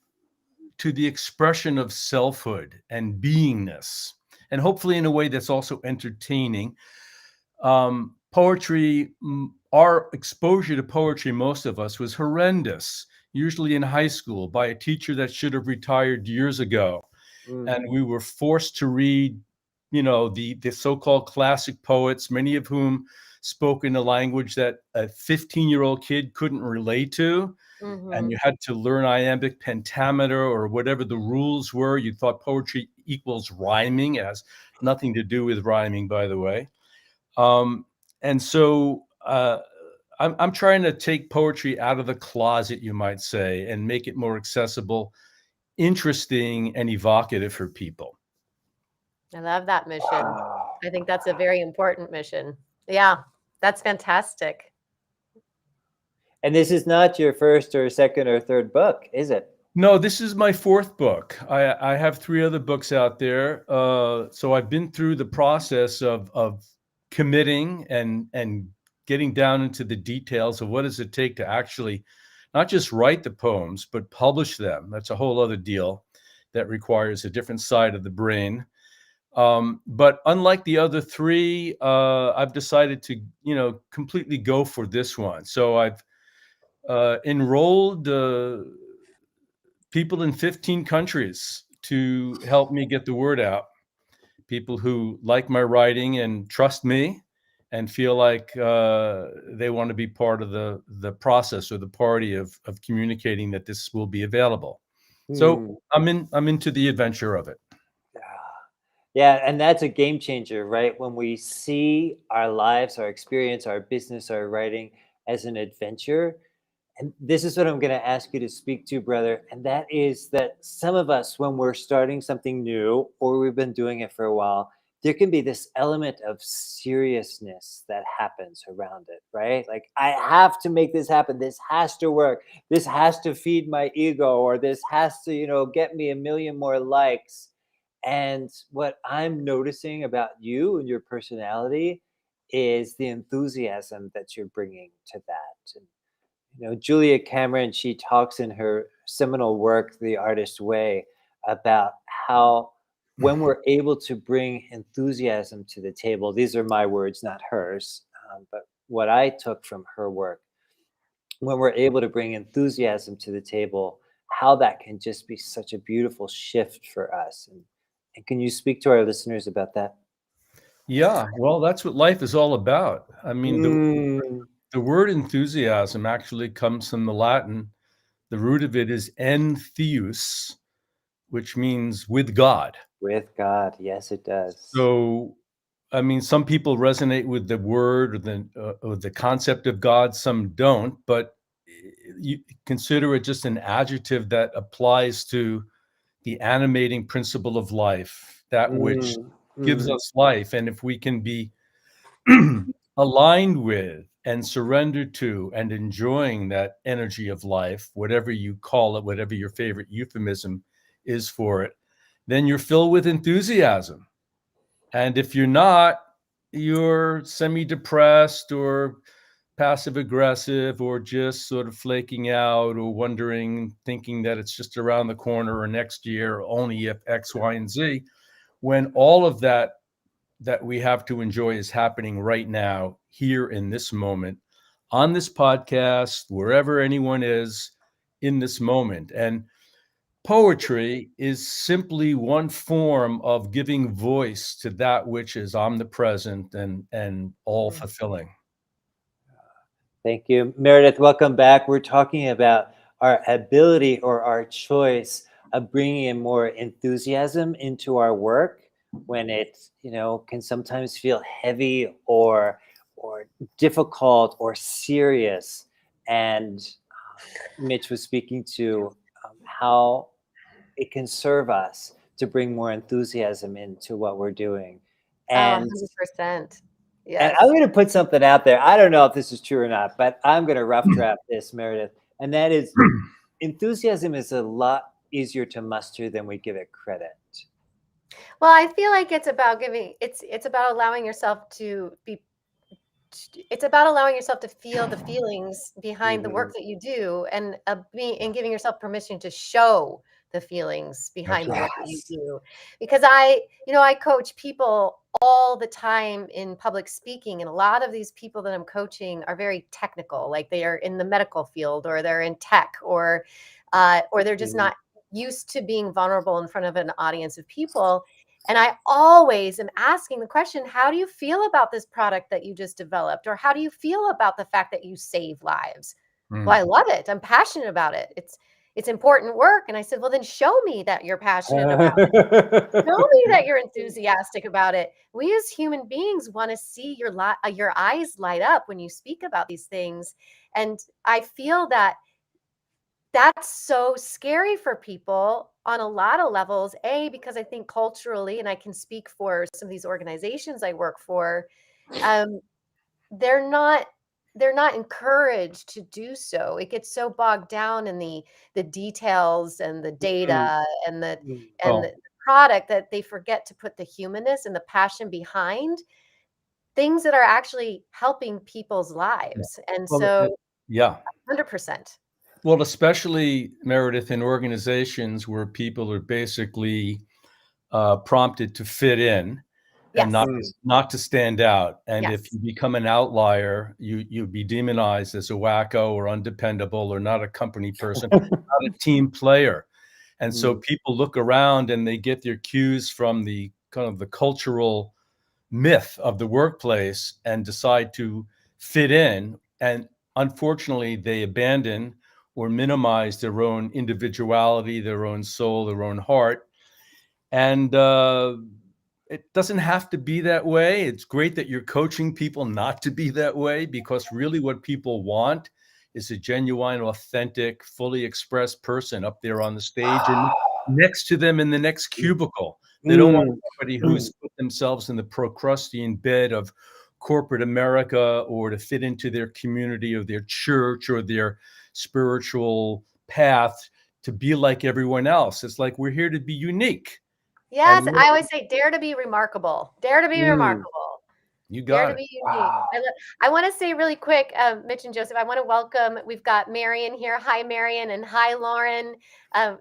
the expression of selfhood and beingness, and hopefully in a way that's also entertaining. Poetry, our exposure to poetry, most of us, was horrendous, usually in high school by a teacher that should have retired years ago. And we were forced to read, the so-called classic poets, many of whom spoke in a language that a 15-year-old kid couldn't relate to. And you had to learn iambic pentameter or whatever the rules were. You thought poetry equals rhyming. It has nothing to do with rhyming, by the way. And so I'm trying to take poetry out of the closet, you might say, and make it more accessible, interesting, and evocative for people. I love that mission. I think that's a very important mission. Yeah, that's fantastic. And this is not your first or second or third book, is it? No, this is my 4th book. I have 3 other books out there. So I've been through the process of committing and getting down into the details of what does it take to actually not just write the poems, but publish them. That's a whole other deal that requires a different side of the brain. But unlike the other 3, I've decided to, completely go for this one. So I've enrolled people in 15 countries to help me get the word out. People who like my writing and trust me and feel like they want to be part of the process or the party of communicating that this will be available. So I'm into the adventure of it. Yeah, and that's a game changer, right? When we see our lives, our experience, our business, our writing as an adventure. And this is what I'm going to ask you to speak to, brother. And that is that some of us, when we're starting something new or we've been doing it for a while, there can be this element of seriousness that happens around it, right? Like, I have to make this happen. This has to work. This has to feed my ego, or this has to, get me a million more likes. And what I'm noticing about you and your personality is the enthusiasm that you're bringing to that. And, Julia Cameron, she talks in her seminal work, The Artist Way, about how when we're able to bring enthusiasm to the table, these are my words, not hers, but what I took from her work, when we're able to bring enthusiasm to the table, how that can just be such a beautiful shift for us. And can you speak to our listeners about that? Yeah, well, that's what life is all about. I mean, the word enthusiasm actually comes from the Latin. The root of it is entheus, which means with God. With God, yes, it does. So, I mean, some people resonate with the word or the concept of God, some don't, but you consider it just an adjective that applies to the animating principle of life, that which gives us life. And if we can be aligned with and surrendered to and enjoying that energy of life, whatever you call it, whatever your favorite euphemism is for it, then you're filled with enthusiasm. And if you're not, you're semi-depressed or passive aggressive or just sort of flaking out or wondering, thinking that it's just around the corner or next year, or only if X, Y, and Z, when all of that we have to enjoy is happening right now, here in this moment, on this podcast, wherever anyone is in this moment. And poetry is simply one form of giving voice to that which is omnipresent and all fulfilling. Thank you. Meredith, welcome back. We're talking about our ability or our choice of bringing in more enthusiasm into our work when it, can sometimes feel heavy or difficult or serious. And Mitch was speaking to how it can serve us to bring more enthusiasm into what we're doing. And 100%. and Yes. I'm going to put something out there. I don't know if this is true or not, but I'm going to rough draft this, Meredith. And that is, enthusiasm is a lot easier to muster than we give it credit. Well, I feel like it's about it's about allowing yourself to be, it's about allowing yourself to feel the feelings behind the work that you do, and giving yourself permission to show the feelings behind the work that you do. Because I coach people all the time in public speaking, and a lot of these people that I'm coaching are very technical, like they are in the medical field or they're in tech, or they're just not used to being vulnerable in front of an audience of people. And I always am asking the question, how do you feel about this product that you just developed? Or how do you feel about the fact that you save lives? Well, I love it. I'm passionate about it. It's important work. And I said, well, then show me that you're passionate about it. Show me that you're enthusiastic about it. We as human beings want to see your eyes light up when you speak about these things. And I feel that that's so scary for people on a lot of levels. Because I think culturally, and I can speak for some of these organizations I work for, they're not encouraged to do so. It gets so bogged down in the details and the data and the product that they forget to put the humanness and the passion behind things that are actually helping people's lives. And so, 100%. Well, especially, Meredith, in organizations where people are basically prompted to fit in and not to stand out. And if you become an outlier, you'd be demonized as a wacko or undependable or not a company person, not a team player. And so people look around and they get their cues from the kind of the cultural myth of the workplace and decide to fit in. And unfortunately, they abandon or minimize their own individuality, their own soul, their own heart. And it doesn't have to be that way. It's great that you're coaching people not to be that way, because really what people want is a genuine, authentic, fully expressed person up there on the stage or next to them in the next cubicle. They don't want somebody who's put themselves in the Procrustean bed of corporate America, or to fit into their community or their church or their spiritual path to be like everyone else. It's like, we're here to be unique. Yes, And I always say, dare to be remarkable. Dare to be remarkable. you Dare got to it. be unique. I want to say really quick, Mitch and Joseph, I want to welcome, we've got Marion here. Hi, Marion, and hi, Lauren.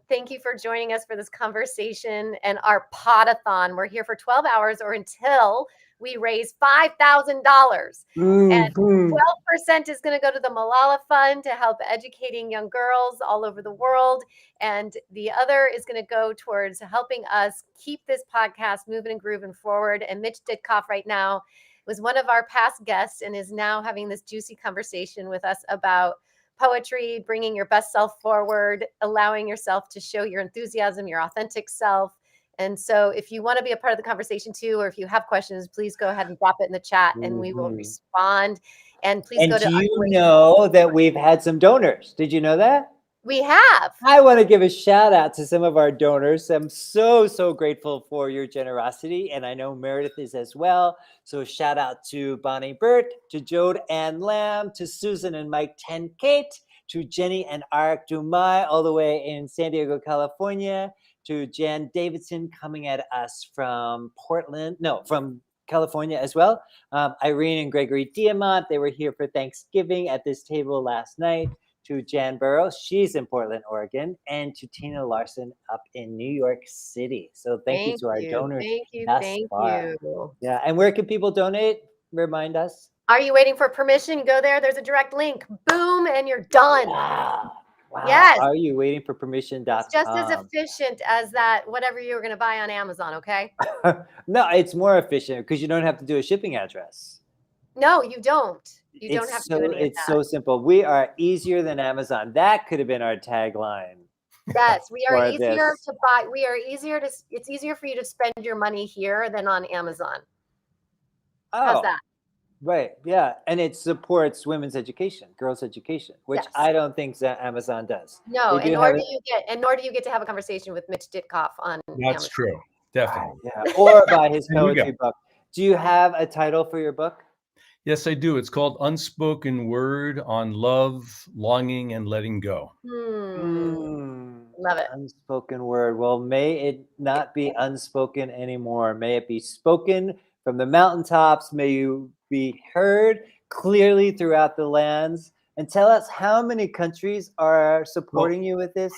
Thank you for joining us for this conversation and our Pod-a-thon. We're here for 12 hours or until we raise $5,000. And 12% is going to go to the Malala Fund to help educating young girls all over the world. And the other is going to go towards helping us keep this podcast moving and grooving forward. And Mitch Ditkoff right now was one of our past guests and is now having this juicy conversation with us about poetry, bringing your best self forward, allowing yourself to show your enthusiasm, your authentic self. And so if you want to be a part of the conversation too, or if you have questions, please go ahead and drop it in the chat and we will respond. And please go to. Do you know that we've had some donors? Did you know that? We have. I want to give a shout out to some of our donors. I'm so grateful for your generosity, and I know Meredith is as well. So shout out to Bonnie Burt, to Jode Ann Lamb, to Susan and Mike 10 Kate, to Jenny and Arik Dumai all the way in San Diego, California, to Jan Davidson coming at us from from California as well. Irene and Gregory Diamant, they were here for Thanksgiving at this table last night. To Jan Burrows, she's in Portland, Oregon, and to Tina Larson up in New York City. So thank you to our donors. Thank you. Yeah, and where can people donate? Remind us. Are you waiting for permission? Go there. There's a direct link. Boom, and you're done. Wow. Yes. Are you waiting for permission.com? It's just as efficient as that whatever you were going to buy on Amazon, okay? No, it's more efficient because you don't have to do a shipping address. No, you don't. You don't have to do any of that. It's so simple. We are easier than Amazon. That could have been our tagline. Yes, we are easier to buy. We are easier to. It's easier for you to spend your money here than on Amazon. How's that? Right. Yeah, and it supports women's education, girls' education, which I don't think that Amazon does. No, and nor do you get to have a conversation with Mitch Ditkoff on. That's Amazon. true. Definitely. Yeah, or buy his poetry book. Do you have a title for your book? Yes, I do. It's called Unspoken Word on Love, Longing, and Letting Go. Love it. Unspoken word. Well, may it not be unspoken anymore. May it be spoken from the mountaintops. May you be heard clearly throughout the lands. And tell us how many countries are supporting you with this?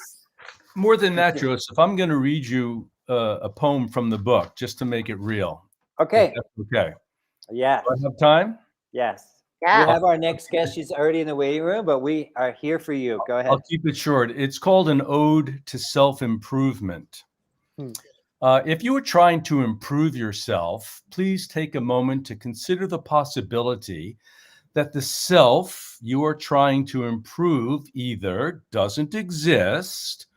More than that, Joseph, I'm going to read you a poem from the book just to make it real. Okay. Okay. Yeah. Do I have time? Yes. Yeah. We have our next guest. She's already in the waiting room, but we are here for you. Go ahead. I'll keep it short. It's called An Ode to Self-Improvement. If you are trying to improve yourself, please take a moment to consider the possibility that the self you are trying to improve either doesn't exist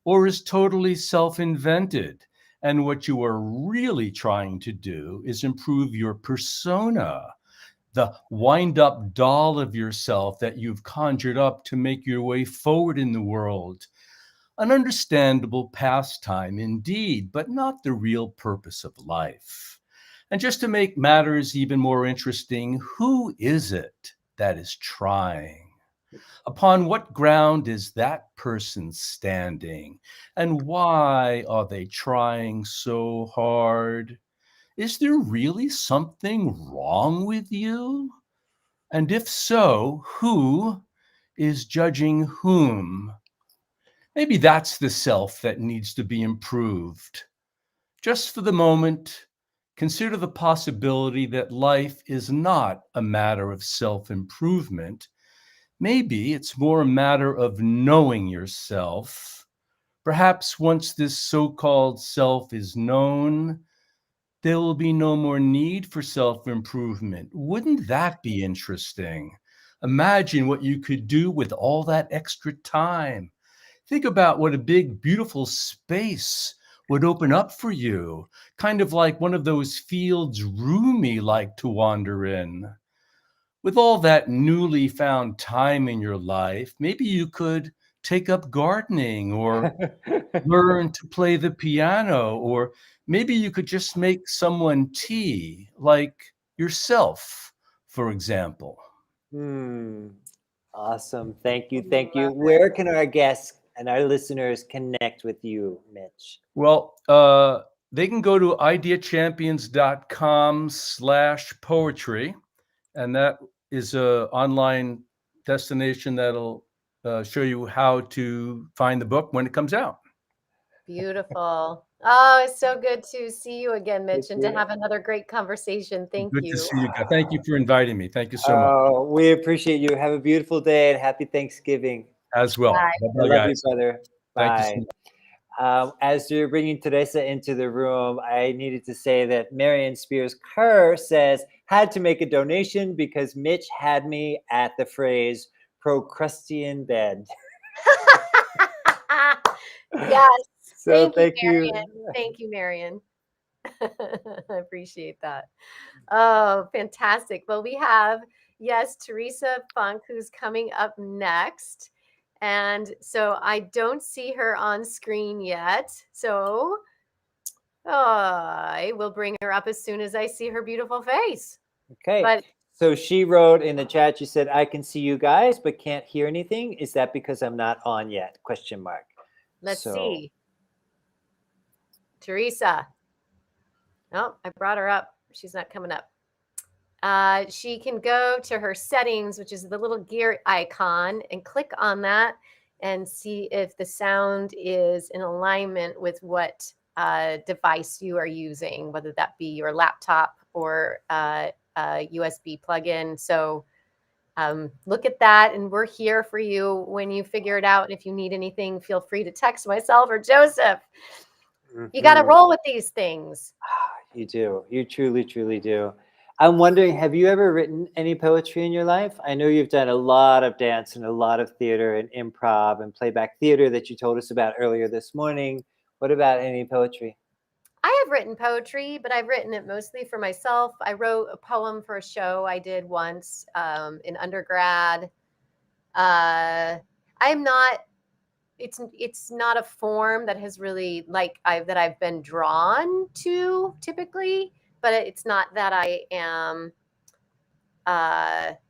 or is totally self-invented. And what you are really trying to do is improve your persona, the wind-up doll of yourself that you've conjured up to make your way forward in the world. An understandable pastime indeed, but not the real purpose of life. And just to make matters even more interesting, who is it that is trying? Upon what ground is that person standing? And why are they trying so hard? Is there really something wrong with you? And if so, who is judging whom? Maybe that's the self that needs to be improved. Just for the moment, consider the possibility that life is not a matter of self-improvement. Maybe it's more a matter of knowing yourself. Perhaps once this so-called self is known, there will be no more need for self-improvement. Wouldn't that be interesting? Imagine what you could do with all that extra time. Think about what a big, beautiful space would open up for you, kind of like one of those fields Rumi liked to wander in. With all that newly found time in your life, maybe you could take up gardening or learn to play the piano, or maybe you could just make someone tea, like yourself, for example. Awesome. Thank you. Thank you. Where can our guests and our listeners connect with you, Mitch? Well, they can go to ideachampions.com/poetry, and that is an online destination that'll show you how to find the book when it comes out. Beautiful. Oh, it's so good to see you again, Mitch, and to you. have another great conversation. Thank Good you. to see you guys. Thank you for inviting me. Thank you so much. Oh, we appreciate you. Have a beautiful day and happy Thanksgiving. As well. Bye. I Bye-bye, love you, guys. brother. Thank you so Bye. much. As you're bringing Teresa into the room, I needed to say that Marion Spears Kerr says, had to make a donation because Mitch had me at the phrase Procrustean bed. Yes. So Thank you, you. Marion. Thank you, Marion. I appreciate that. Oh, fantastic. Well, we have, yes, Teresa Funk, who's coming up next. And so I don't see her on screen yet. So I will bring her up as soon as I see her beautiful face. Okay. But so she wrote in the chat, she said, I can see you guys, but can't hear anything. Is that because I'm not on yet? Question mark. let's see. Teresa. Oh, I brought her up. She's not coming up. She can go to her settings, which is the little gear icon, and click on that and see if the sound is in alignment with what device you are using, whether that be your laptop or a USB plug-in. So look at that, and we're here for you when you figure it out. And if you need anything, feel free to text myself or Joseph. You got to roll with these things. You do. You truly, truly do. I'm wondering, have you ever written any poetry in your life? I know you've done a lot of dance and a lot of theater and improv and playback theater that you told us about earlier this morning. What about any poetry? I have written poetry, but I've written it mostly for myself. I wrote a poem for a show I did once in undergrad. I'm not. It's not a form that has really that I've been drawn to typically, but it's not that I am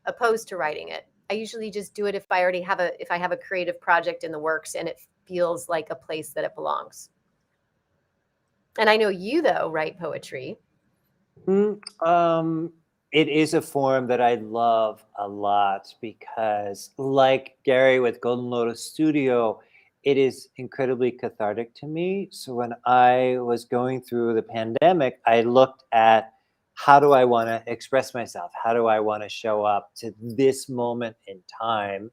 opposed to writing it. I usually just do it if I have a creative project in the works and it feels like a place that it belongs. And I know you, though, write poetry. It is a form that I love a lot because, like Gary with Golden Lotus Studio, it is incredibly cathartic to me. So when I was going through the pandemic, I looked at how do I want to express myself? How do I want to show up to this moment in time?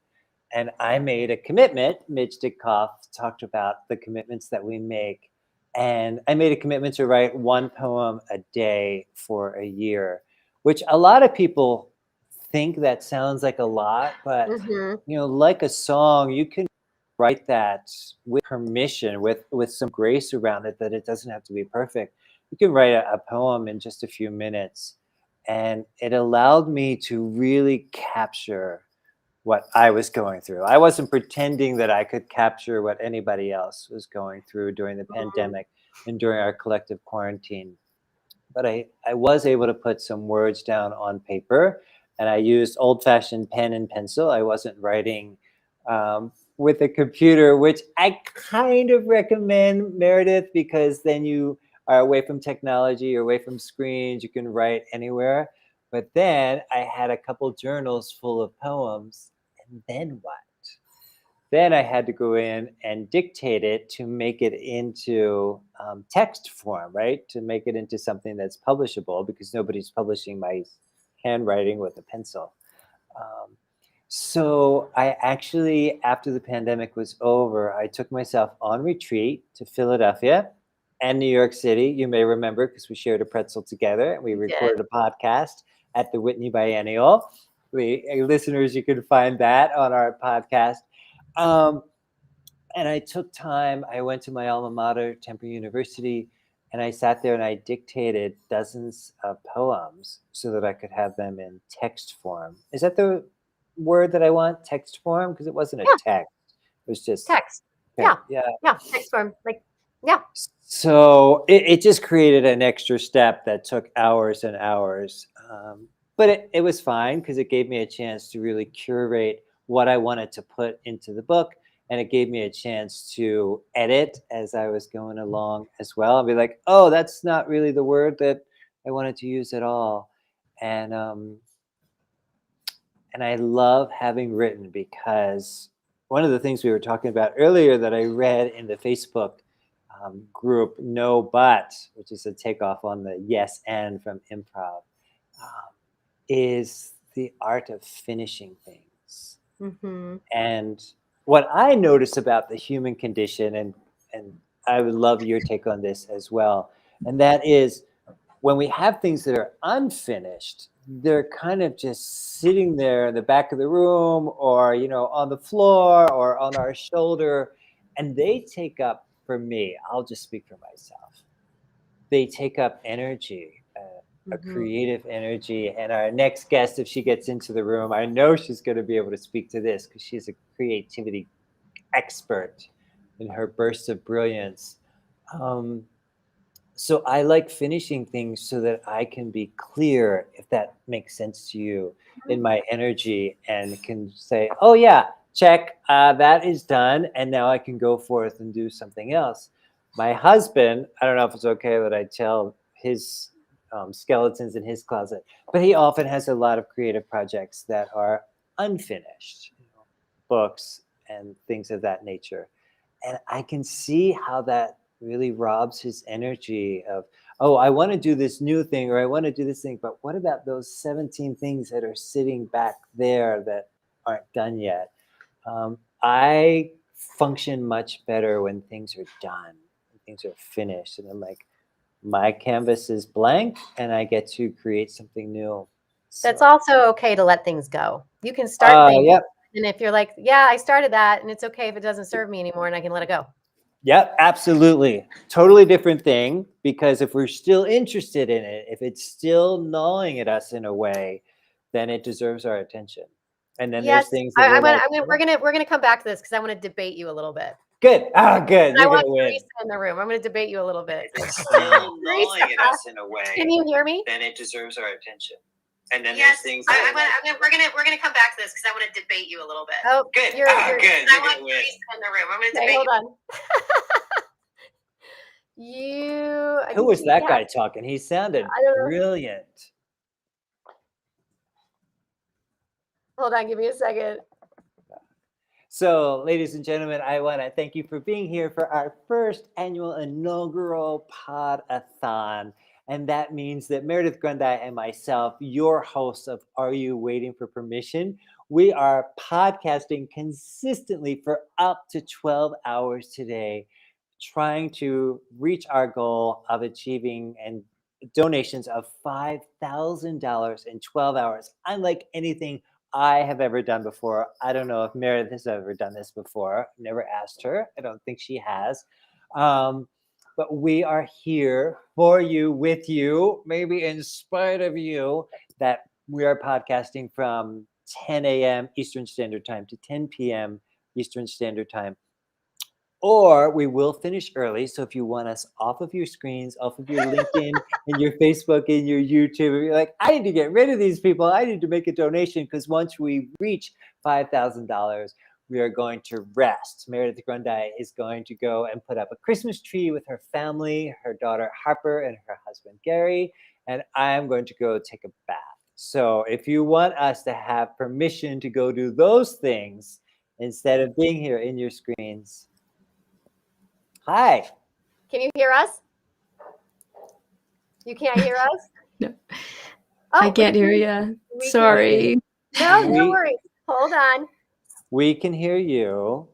And I made a commitment. Mitch Dickoff talked about the commitments that we make. And I made a commitment to write one poem a day for a year, which a lot of people think that sounds like a lot, but like a song, you can write that with permission, with some grace around it, that it doesn't have to be perfect. You can write a poem in just a few minutes. And it allowed me to really capture what I was going through. I wasn't pretending that I could capture what anybody else was going through during the pandemic and during our collective quarantine. But I was able to put some words down on paper, and I used old-fashioned pen and pencil. I wasn't writing with a computer, which I kind of recommend, Meredith, because then you are away from technology, you're away from screens, you can write anywhere. But then I had a couple journals full of poems, and then what? Then I had to go in and dictate it to make it into text form, right? To make it into something that's publishable, because nobody's publishing my handwriting with a pencil. So I actually, after the pandemic was over, I took myself on retreat to Philadelphia and New York City. You may remember, because we shared a pretzel together and we recorded a podcast at the Whitney Biennial. Listeners, you can find that on our podcast. And I took time. I went to my alma mater, Temple University, and I sat there and I dictated dozens of poems so that I could have them in text form. Is that the word that I want? Text form? Because it wasn't a text. It was just Text. yeah. Text form. Like, yeah. So it just created an extra step that took hours and hours. But it was fine because it gave me a chance to really curate what I wanted to put into the book. And it gave me a chance to edit as I was going along as well. I'll be like, oh, that's not really the word that I wanted to use at all. And I love having written, because one of the things we were talking about earlier that I read in the Facebook group, No But, which is a takeoff on the yes and from improv, is the art of finishing things. Mm-hmm. And what I notice about the human condition, and I would love your take on this as well, and that is when we have things that are unfinished, they're kind of just sitting there in the back of the room, or on the floor or on our shoulder, and they take up, for me, I'll just speak for myself, they take up energy, a creative energy. And our next guest, if she gets into the room, I know she's going to be able to speak to this because she's a creativity expert in her bursts of brilliance. So I like finishing things so that I can be clear, if that makes sense to you, in my energy, and can say, oh yeah, check, that is done. And now I can go forth and do something else. My husband, I don't know if it's okay that I tell his skeletons in his closet, but he often has a lot of creative projects that are unfinished, books and things of that nature. And I can see how that really robs his energy of, oh, I want to do this new thing, or I want to do this thing, but what about those 17 things that are sitting back there that aren't done yet? I function much better when things are done, when things are finished, and I'm like, my canvas is blank and I get to create something new. That's also okay to let things go. You can start things. Yep. And if you're like, yeah, I started that, and it's okay if it doesn't serve me anymore, and I can let it go. Yep, absolutely. Totally different thing, because if we're still interested in it, if it's still gnawing at us in a way, then it deserves our attention. And then there's things that we're gonna come back to this because I want to debate you a little bit. Good. Good. I want Teresa in the room. I'm going to debate you a little bit. It's still gnawing at us in a way. Can you hear me? Then it deserves our attention. And then yes, there's things we're gonna come back to this because I want to debate you a little bit. Oh, good. Good. I want Teresa in the room. I'm going to debate. Hold on. Who was that guy talking? He sounded brilliant. Hold on, give me a second. So, ladies and gentlemen, I want to thank you for being here for our first annual inaugural Pod-a-thon. And that means that Meredith Grundy and myself, your hosts of Are You Waiting for Permission? We are podcasting consistently for up to 12 hours today, trying to reach our goal of achieving and donations of $5,000 in 12 hours, unlike anything I have ever done before. I don't know if Meredith has ever done this before. I've never asked her. I don't think she has. But we are here for you, with you, maybe in spite of you, that we are podcasting from 10 a.m. Eastern Standard Time to 10 p.m. Eastern Standard Time. Or we will finish early. So if you want us off of your screens, off of your LinkedIn and your Facebook and your YouTube, you're like, I need to get rid of these people. I need to make a donation, because once we reach $5,000, we are going to rest. Meredith Grundy is going to go and put up a Christmas tree with her family, her daughter Harper and her husband Gary, and I'm going to go take a bath. So if you want us to have permission to go do those things instead of being here in your screens, hi. Can you hear us? You can't hear us? No. Oh, I can't hear you. Sorry. No worries. Hold on. We can hear you.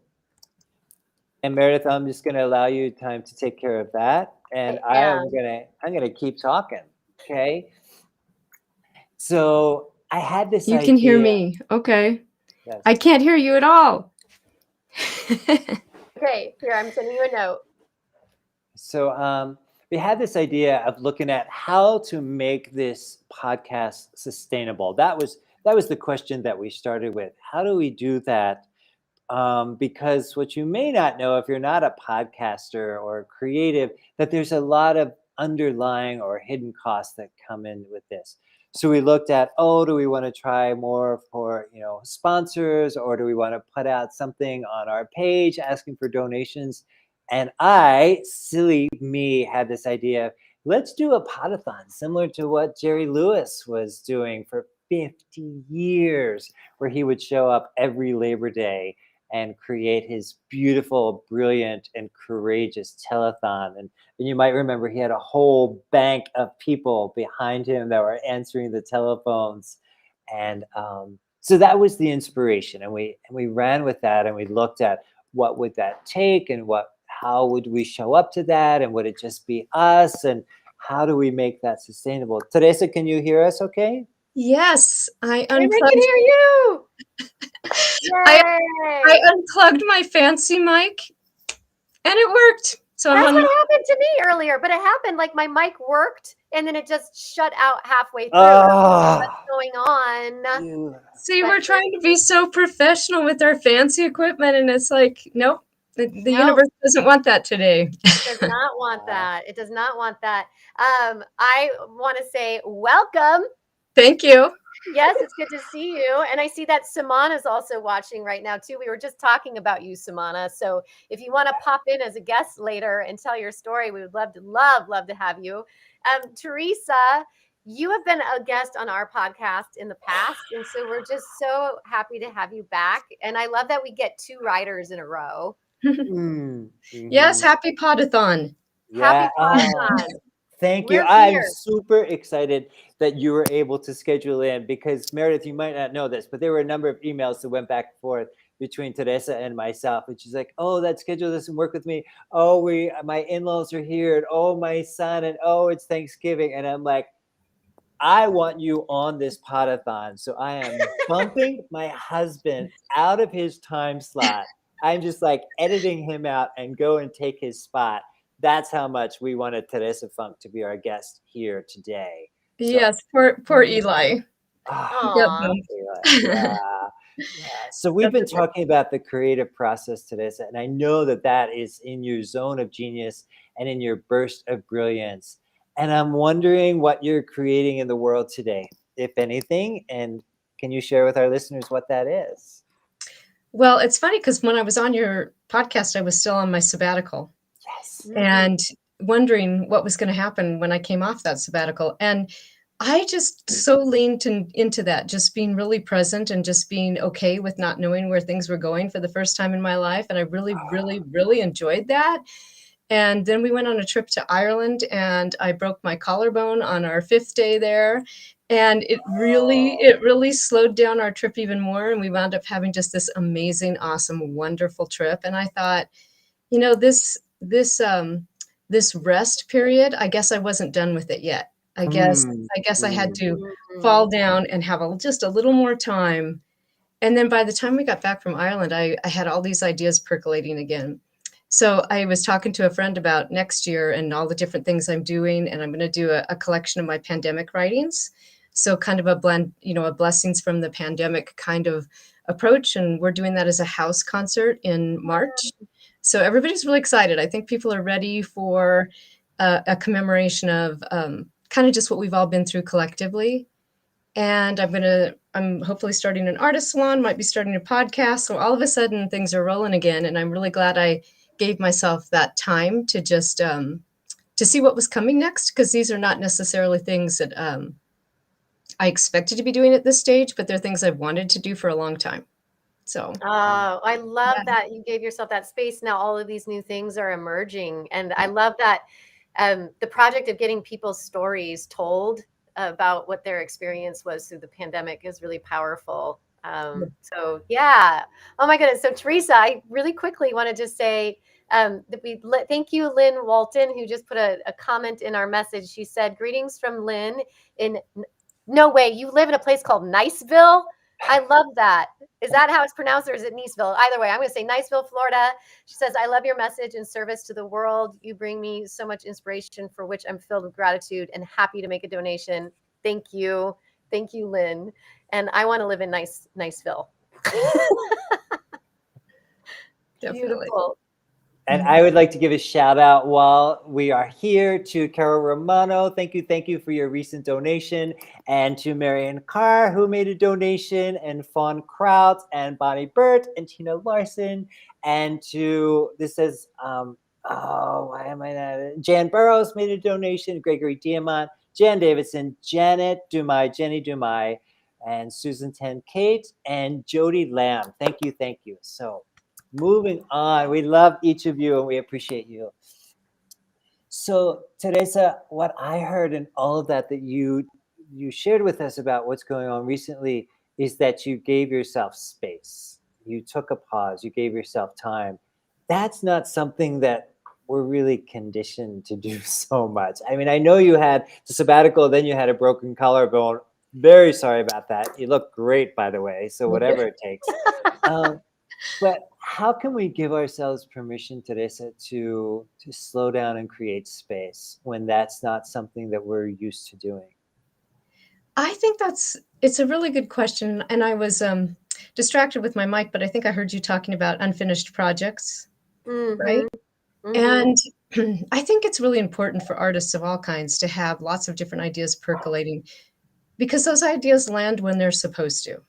And Meredith, I'm just going to allow you time to take care of that. And I'm going to keep talking. Okay. So I had this You idea. can hear me. Okay. Yes. I can't hear you at all. Okay, here, I'm sending you a note. So we had this idea of looking at how to make this podcast sustainable. That was the question that we started with. How do we do that? Because what you may not know if you're not a podcaster or creative, that there's a lot of underlying or hidden costs that come in with this. So we looked at, do we want to try more for sponsors, or do we want to put out something on our page asking for donations? And I, silly me, had this idea. Let's do a pod-a-thon similar to what Jerry Lewis was doing for 50 years, where he would show up every Labor Day and create his beautiful, brilliant, and courageous telethon. And you might remember he had a whole bank of people behind him that were answering the telephones. And so that was the inspiration. And we ran with that, and we looked at what would that take, and how would we show up to that, and would it just be us, and how do we make that sustainable? Teresa, can you hear us okay? Yes, I We can unplugged. hear you. I unplugged my fancy mic, and it worked. So That's I'm what happened to me earlier, but it happened like my mic worked and then it just shut out halfway through. What's going on? See, we're trying to be so professional with our fancy equipment, and it's like, nope, the universe doesn't want that today. It does not want that. It does not want that. I want to say welcome. Thank you. Yes, it's good to see you. And I see that Samana is also watching right now too. We were just talking about you, Samana. So if you want to pop in as a guest later and tell your story, we would love to have you. Teresa, you have been a guest on our podcast in the past. And so we're just so happy to have you back. And I love that we get 2 writers in a row. Yes, happy Pod-a-thon. Yeah. Happy Pod-a-thon. Thank you. I'm super excited that you were able to schedule in, because Meredith, you might not know this, but there were a number of emails that went back and forth between Teresa and myself. And she's like, oh, that schedule doesn't work with me. Oh, my in-laws are here. And oh, my son. And oh, it's Thanksgiving. And I'm like, I want you on this pod-a-thon. So I am bumping my husband out of his time slot. I'm just like editing him out and go and take his spot. That's how much we wanted Teresa Funk to be our guest here today. So, yes, poor Eli. Eli. Yeah. So we've been talking about the creative process, Teresa, and I know that is in your zone of genius and in your burst of brilliance. And I'm wondering what you're creating in the world today, if anything, and can you share with our listeners what that is? Well, it's funny because when I was on your podcast, I was still on my sabbatical. Yes. And wondering what was going to happen when I came off that sabbatical. And I just so leaned into that, just being really present and just being okay with not knowing where things were going for the first time in my life. And I really, really, really enjoyed that. And then we went on a trip to Ireland, and I broke my collarbone on our 5th day there. And it really slowed down our trip even more. And we wound up having just this amazing, awesome, wonderful trip. And I thought, this rest period, I guess I wasn't done with it yet. I guess I had to fall down and have just a little more time. And then by the time we got back from Ireland, I had all these ideas percolating again. So I was talking to a friend about next year and all the different things I'm doing. And I'm going to do a collection of my pandemic writings. So kind of a blend, a blessings from the pandemic kind of approach. And we're doing that as a house concert in March. So everybody's really excited. I think people are ready for a commemoration of kind of just what we've all been through collectively. And I'm hopefully starting an artist salon, might be starting a podcast. So all of a sudden things are rolling again. And I'm really glad I gave myself that time to just to see what was coming next, because these are not necessarily things that I expected to be doing at this stage, but they're things I've wanted to do for a long time. So I love that you gave yourself that space. Now all of these new things are emerging. And I love that the project of getting people's stories told about what their experience was through the pandemic is really powerful. So yeah. Oh my goodness. So Teresa, I really quickly want to just say that thank you, Lynn Walton, who just put a comment in our message. She said, greetings from Lynn in No way. You live in a place called Niceville? I love that. Is that how it's pronounced, or is it Niceville? Either way, I'm going to say Niceville, Florida. She says, I love your message and service to the world. You bring me so much inspiration, for which I'm filled with gratitude and happy to make a donation. Thank you. Thank you, Lynn. And I want to live in Niceville. Definitely. Beautiful. And I would like to give a shout out while we are here to Carol Romano. Thank you for your recent donation. And to Marion Carr, who made a donation, and Fawn Kraut, and Bonnie Burt, and Tina Larson. And to, this says, why am I not? Jan Burrows made a donation, Gregory Diamant, Jan Davidson, Janet Dumai, Jenny Dumai, and Susan Ten Kate, and Jody Lamb. Thank you. So, moving on, we love each of you and we appreciate you. So, Teresa, what I heard in all of that you shared with us about what's going on recently is that you gave yourself space. You took a pause. You gave yourself time. That's not something that we're really conditioned to do so much. I mean, I know you had the sabbatical, then you had a broken collarbone. Very sorry about that. You look great, by the way. So whatever it takes. But how can we give ourselves permission, Teresa, to slow down and create space when that's not something that we're used to doing? I think it's a really good question. And I was distracted with my mic, but I think I heard you talking about unfinished projects, right? And I think it's really important for artists of all kinds to have lots of different ideas percolating, because those ideas land when they're supposed to.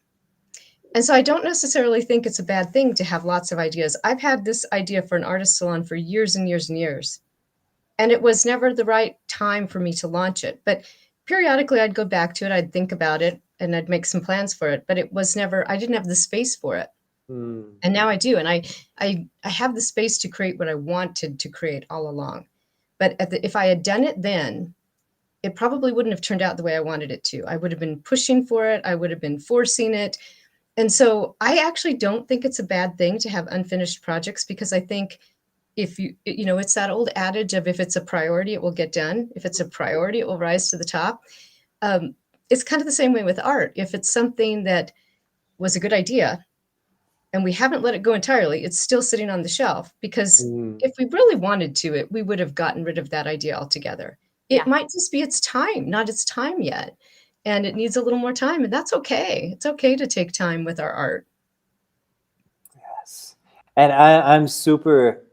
And so I don't necessarily think it's a bad thing to have lots of ideas. I've had this idea for an artist salon for years and years and years, and it was never the right time for me to launch it. But periodically I'd go back to it, I'd think about it, and I'd make some plans for it, but it was never, I didn't have the space for it. And now I do. And I have the space to create what I wanted to create all along. But if I had done it then, it probably wouldn't have turned out the way I wanted it to. I would have been pushing for it. I would have been forcing it. And so I actually don't think it's a bad thing to have unfinished projects, because I think if it's that old adage of, if it's a priority, it will get done. If it's a priority, it will rise to the top. It's kind of the same way with art. If it's something that was a good idea and we haven't let it go entirely, it's still sitting on the shelf, because if we really wanted to, we would have gotten rid of that idea altogether. It might just be its time, not its time yet. And it needs a little more time, and that's okay. It's okay to take time with our art. Yes. And I'm super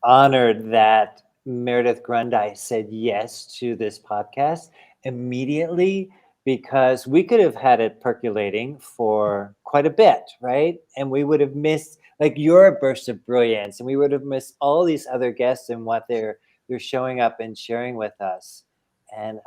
honored that Meredith Grundy said yes to this podcast immediately, because we could have had it percolating for quite a bit, right? And we would have missed like your burst of brilliance, and we would have missed all these other guests and what they're showing up and sharing with us. And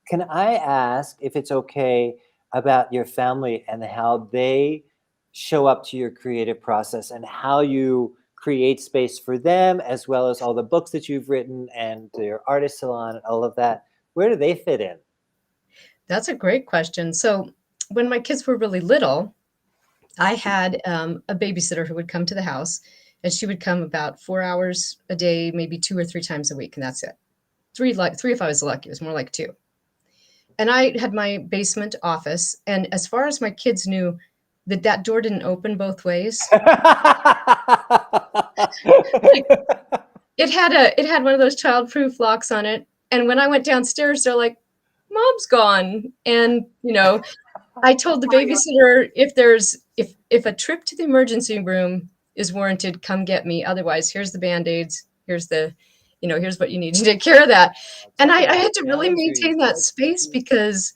can I ask, if it's okay, about your family and how they show up to your creative process and how you create space for them, as well as all the books that you've written and your artist salon and all of that? Where do they fit in? That's a great question. So when my kids were really little, I had a babysitter who would come to the house, and she would come about 4 hours a day, maybe 2 or 3 times a week. And that's it. Three if I was lucky. It was more like 2. And I had my basement office. And as far as my kids knew, that door didn't open both ways. It had one of those child-proof locks on it. And when I went downstairs, they're like, Mom's gone. And, I told the babysitter, if a trip to the emergency room is warranted, come get me. Otherwise, here's the Band-Aids. Here's here's what you need to take care of that. And I had to really maintain that space, because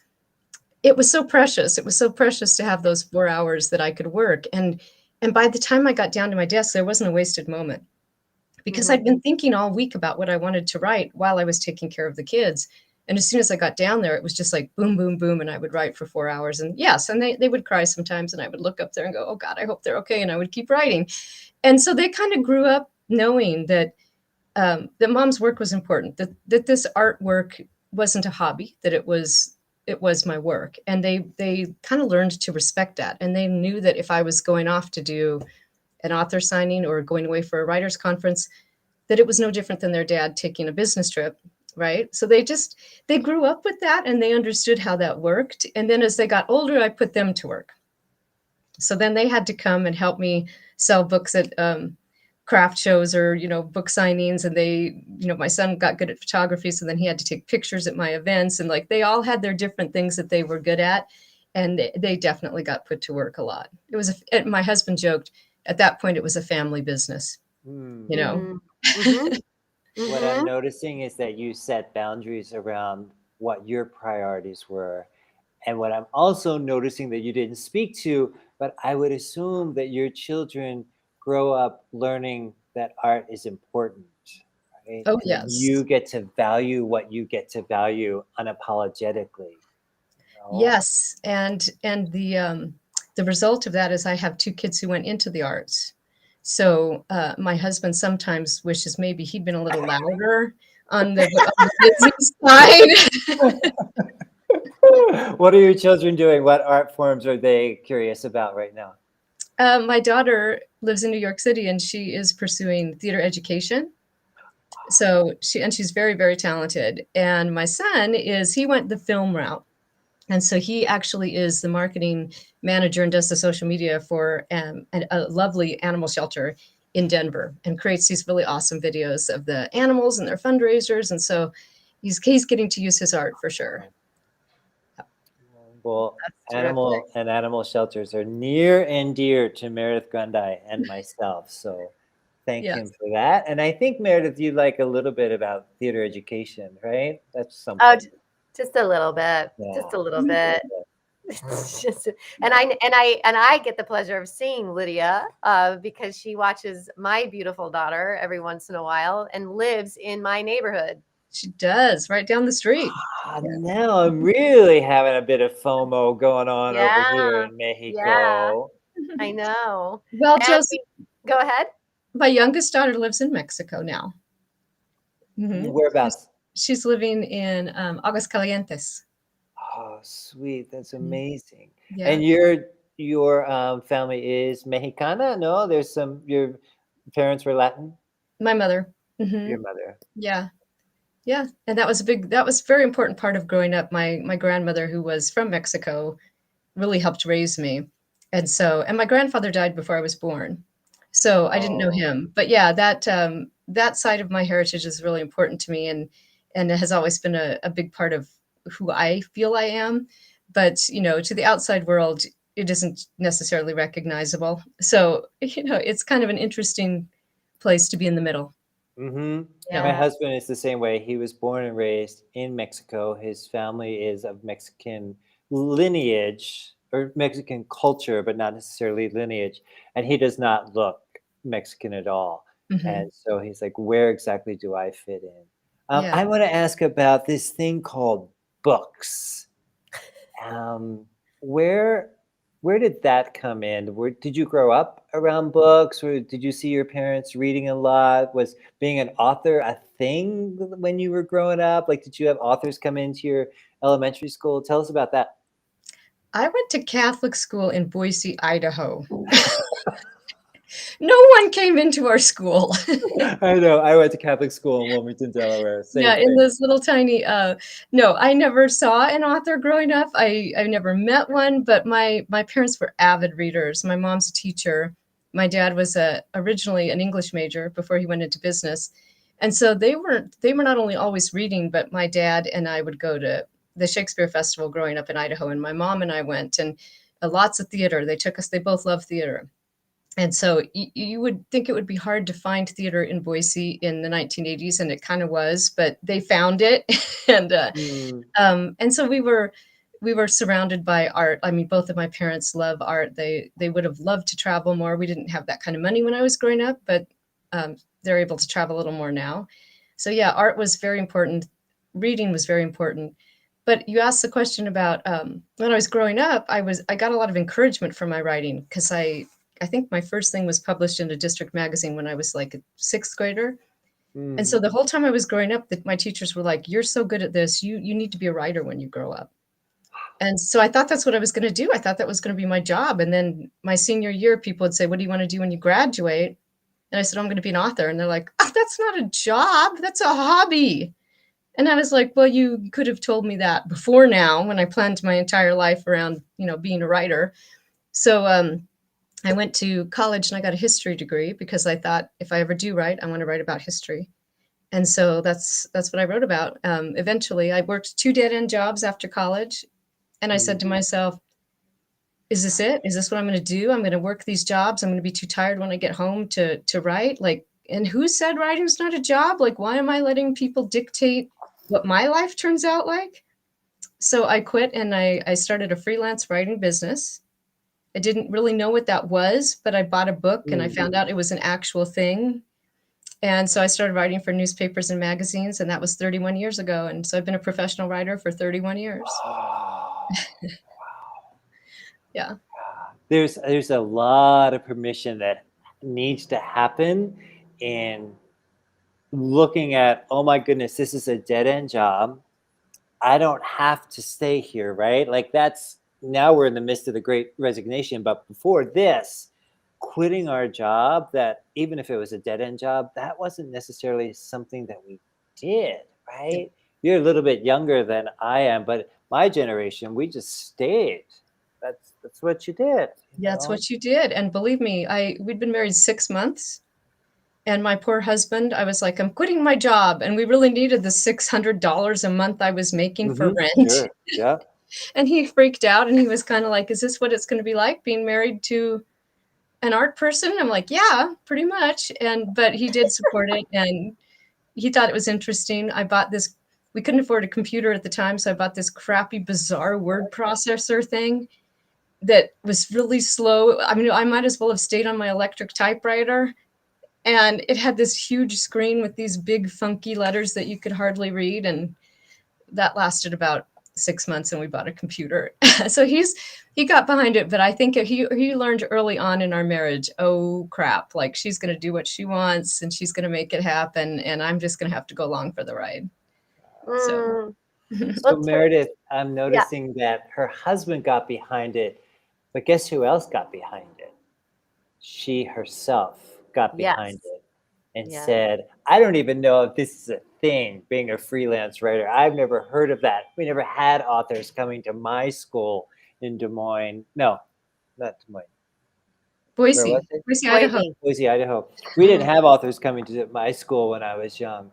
it was so precious. It was so precious to have those 4 hours that I could work. And by the time I got down to my desk, there wasn't a wasted moment, because I'd been thinking all week about what I wanted to write while I was taking care of the kids. And as soon as I got down there, it was just like boom, boom, boom. And I would write for 4 hours. And yes, and they would cry sometimes. And I would look up there and go, oh God, I hope they're okay. And I would keep writing. And so they kind of grew up knowing that Mom's work was important, that this artwork wasn't a hobby, that it was my work. And they kind of learned to respect that. And they knew that if I was going off to do an author signing or going away for a writer's conference, that it was no different than their dad taking a business trip. right? So they grew up with that and they understood how that worked. And then as they got older, I put them to work. So then they had to come and help me sell books at craft shows or, book signings. And my son got good at photography. So then he had to take pictures at my events, and like, they all had their different things that they were good at. And they definitely got put to work a lot. It was, my husband joked at that point, it was a family business, Mm. Mhm. What I'm Mhm. noticing is that you set boundaries around what your priorities were. And what I'm also noticing that you didn't speak to, but I would assume that your children grow up learning that art is important, right? Oh, And that yes. you get to value what you get to value unapologetically. Yes. And the result of that is I have 2 kids who went into the arts. So my husband sometimes wishes maybe he'd been a little louder on the business side. What are your children doing? What art forms are they curious about right now? My daughter lives in New York City and she is pursuing theater education. So she's very, very talented. And my son he went the film route. And so he actually is the marketing manager and does the social media for a lovely animal shelter in Denver, and creates these really awesome videos of the animals and their fundraisers. And so he's getting to use his art for sure. Well, That's terrific. animal shelters are near and dear to Meredith Grundy and myself. So thank him Yes. for that. And I think, Meredith, you like a little bit about theater education, right? That's Oh, something. just a little bit. Just Yeah. a little bit. It's just, and I get the pleasure of seeing Lydia because she watches my beautiful daughter every once in a while and lives in my neighborhood. She does, right down the street. Now I'm really having a bit of FOMO going on over here Yeah, in yeah, Mexico. I know. Well, And Joseph, go ahead. my youngest daughter lives in Mexico now. Mhm. Whereabouts? She's living in Aguascalientes. Oh, sweet. That's Mhm. amazing. Yeah. And your family is Mexicana? No, your parents were Latin? My mother. Mhm. Your mother. Yeah. Yeah. And that was a very important part of growing up. My grandmother, who was from Mexico, really helped raise me. And my grandfather died before I was born. So I didn't know Oh. him. But yeah, that side of my heritage is really important to me, and it has always been a big part of who I feel I am. But, to the outside world, it isn't necessarily recognizable. So, it's kind of an interesting place to be in the middle. Mm-hmm. My Yeah. husband is the same way. He was born and raised in Mexico. His family is of Mexican lineage or Mexican culture, but not necessarily lineage. And he does not look Mexican at all. Mhm. And so he's like, where exactly do I fit in? Yeah. I want to ask about this thing called books. Where did that come in? Did you grow up around books, or did you see your parents reading a lot? Was being an author a thing when you were growing up? Like, did you have authors come into your elementary school? Tell us about that. I went to Catholic school in Boise, Idaho. No one came into our school. I know. I went to Catholic school in Wilmington, Delaware. Same Yeah, in thing. those little tiny, no, I never saw an author growing up. I never met one, but my parents were avid readers. My mom's a teacher. My dad was originally an English major before he went into business. And so they were not only always reading, but my dad and I would go to the Shakespeare Festival growing up in Idaho, and my mom and I went, and lots of theater. They both love theater. And so you would think it would be hard to find theater in Boise in the 1980s, and it kind of was, but they found it. and and so we were surrounded by art. I mean, both of my parents love art. They would have loved to travel more. We didn't have that kind of money when I was growing up, but they're able to travel a little more now. So yeah, art was very important. Reading was very important. But you asked the question about when I was growing up, I got a lot of encouragement from my writing, because I think my first thing was published in a district magazine when I was like a 6th grader. And so the whole time I was growing up, my teachers were like, "You're so good at this. You need to be a writer when you grow up." And so I thought that's what I was going to do. I thought that was going to be my job. And then my senior year, people would say, "What do you want to do when you graduate?" And I said, "I'm going to be an author." And they're like, "Oh, that's not a job. That's a hobby." And I was like, well, you could have told me that before now, when I planned my entire life around, being a writer. So I went to college and I got a history degree because I thought if I ever do write, I want to write about history. And so that's what I wrote about. Eventually, I worked 2 dead-end jobs after college. And I said to myself, is this it? Is this what I'm going to do? I'm going to work these jobs. I'm going to be too tired when I get home to write. Like, and who said writing's not a job? Like, why am I letting people dictate what my life turns out like? So I quit and I started a freelance writing business. I didn't really know what that was, but I bought a book and I found out it was an actual thing. And so I started writing for newspapers and magazines, and that was 31 years ago. And so I've been a professional writer for 31 years. Yeah. There's a lot of permission that needs to happen in looking at, oh my goodness, this is a dead-end job. I don't have to stay here, right? Like now we're in the midst of the great resignation, but before this, quitting our job, that even if it was a dead-end job, that wasn't necessarily something that we did, right? You're a little bit younger than I am, but my generation, we just stayed. That's what you did. That's what you did. And believe me, we'd been married 6 months. And my poor husband, I was like, I'm quitting my job. And we really needed the $600 a month I was making for rent. Sure. Yeah. And he freaked out and he was kind of like, is this what it's going to be like being married to an art person? I'm like, yeah, pretty much. But he did support it and he thought it was interesting. I bought this, we couldn't afford a computer at the time. So I bought this crappy, bizarre word processor thing that was really slow. I mean, I might as well have stayed on my electric typewriter. And it had this huge screen with these big funky letters that you could hardly read. And that lasted about 6 months and we bought a computer. So he got behind it, but I think he learned early on in our marriage, oh crap, like she's going to do what she wants and she's going to make it happen. And I'm just going to have to go along for the ride. So Meredith, I'm noticing that her husband got behind it, but guess who else got behind it? She herself got behind it and said, I don't even know if this is a thing, being a freelance writer. I've never heard of that. We never had authors coming to my school in Des Moines. No, not Des Moines. Boise, Idaho. Boise, Idaho. We didn't have authors coming to my school when I was young.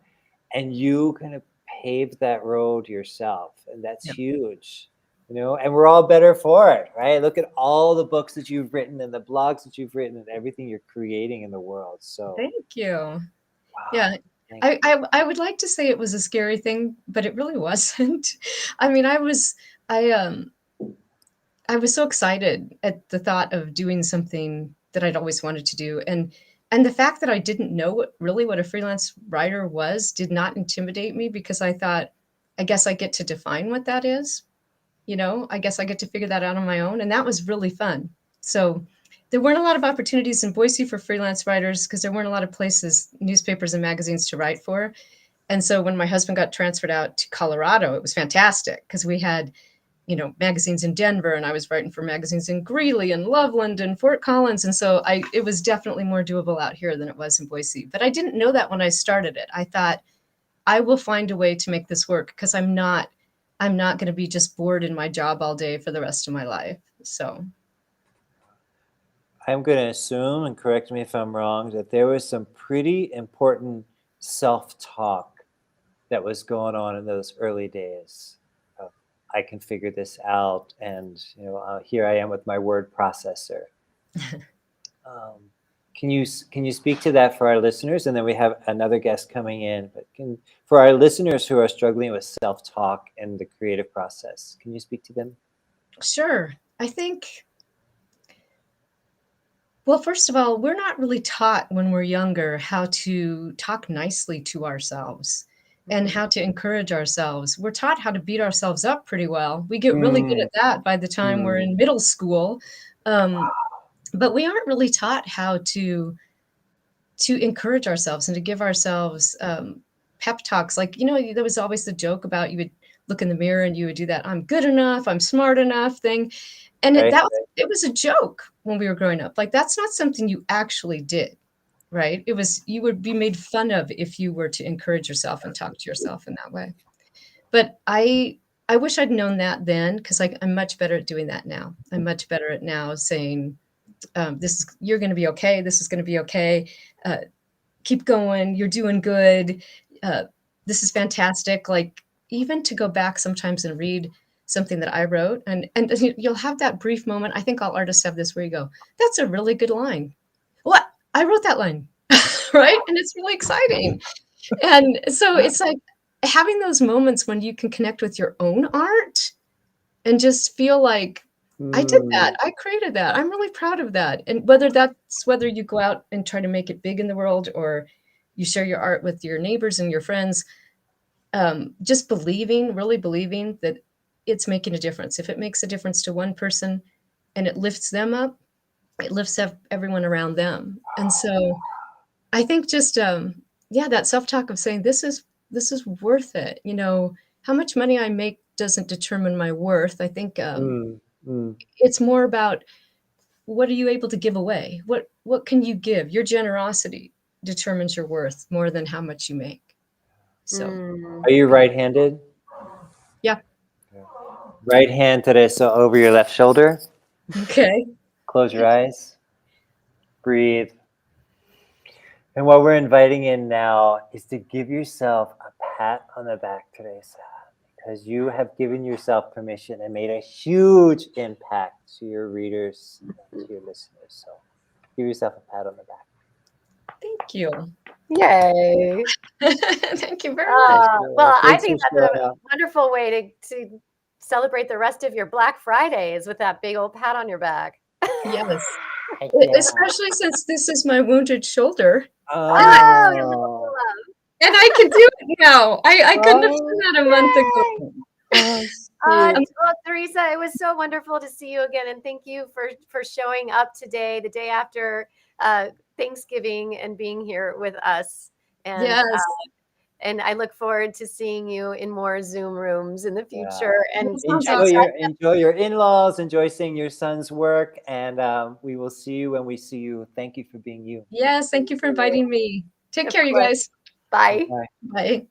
And you kind of paved that road yourself. And that's huge. And we're all better for it, right? Look at all the books that you've written and the blogs that you've written and everything you're creating in the world. So thank you. Wow. Yeah. I would like to say it was a scary thing, but it really wasn't. I mean, I was so excited at the thought of doing something that I'd always wanted to do. And the fact that I didn't know what a freelance writer was did not intimidate me because I thought, I guess I get to define what that is. I guess I get to figure that out on my own. And that was really fun. So there weren't a lot of opportunities in Boise for freelance writers because there weren't a lot of places, newspapers and magazines to write for. And so when my husband got transferred out to Colorado, it was fantastic because we had, magazines in Denver and I was writing for magazines in Greeley and Loveland and Fort Collins. And so it was definitely more doable out here than it was in Boise. But I didn't know that when I started it. I thought I will find a way to make this work because I'm not going to be just bored in my job all day for the rest of my life. So I'm going to assume, and correct me if I'm wrong, that there was some pretty important self-talk that was going on in those early days. I can figure this out, and here I am with my word processor. Can you speak to that for our listeners? And then we have another guest coming in. But for our listeners who are struggling with self-talk and the creative process, can you speak to them? Sure. I think, well, first of all, we're not really taught when we're younger how to talk nicely to ourselves and how to encourage ourselves. We're taught how to beat ourselves up pretty well. We get really good at that by the time we're in middle school. But we aren't really taught how to encourage ourselves and to give ourselves pep talks. Like, there was always the joke about you would look in the mirror and you would do that I'm good enough, I'm smart enough thing. And it was a joke when we were growing up. Like, that's not something you actually did, right? You would be made fun of if you were to encourage yourself and talk to yourself in that way. But I wish I'd known that then, because I'm much better at doing that now. I'm much better at now saying, you're going to be okay. This is going to be okay. Keep going. You're doing good. This is fantastic. Like, even to go back sometimes and read something that I wrote, and you'll have that brief moment. I think all artists have this, where you go, that's a really good line. What? I wrote that line, right? And it's really exciting. And so it's like having those moments when you can connect with your own art and just feel like, I did that. I created that. I'm really proud of that. And whether you go out and try to make it big in the world, or you share your art with your neighbors and your friends, just really believing that it's making a difference. If it makes a difference to one person and it lifts them up, it lifts up everyone around them. And so I think just, that self-talk of saying, this is worth it. How much money I make doesn't determine my worth. I think it's more about, what are you able to give away? What can you give? Your generosity determines your worth more than how much you make. So, Are you right-handed? Yeah. Right hand, Teresa, over your left shoulder. Okay. Close your eyes. Breathe. And what we're inviting in now is to give yourself a pat on the back, Teresa, because you have given yourself permission and made a huge impact to your readers and to your listeners. So give yourself a pat on the back. Thank you. Yay. Thank you very much. Well, I Thanks think for that's showing a up. wonderful way to celebrate the rest of your Black Fridays with that big old pat on your back. Yes. Yeah. Especially since this is my wounded shoulder. Oh, you're looking for love. And I can do it now. I couldn't have done that a month ago. Well, Teresa, it was so wonderful to see you again, and thank you for showing up today, the day after Thanksgiving, and being here with us. And Yes. And I look forward to seeing you in more Zoom rooms in the future. And enjoy your in-laws, enjoy seeing your son's work, and we will see you when we see you. Thank you for being you. Yes, thank you for inviting me. Take care, you guys. Bye. Bye.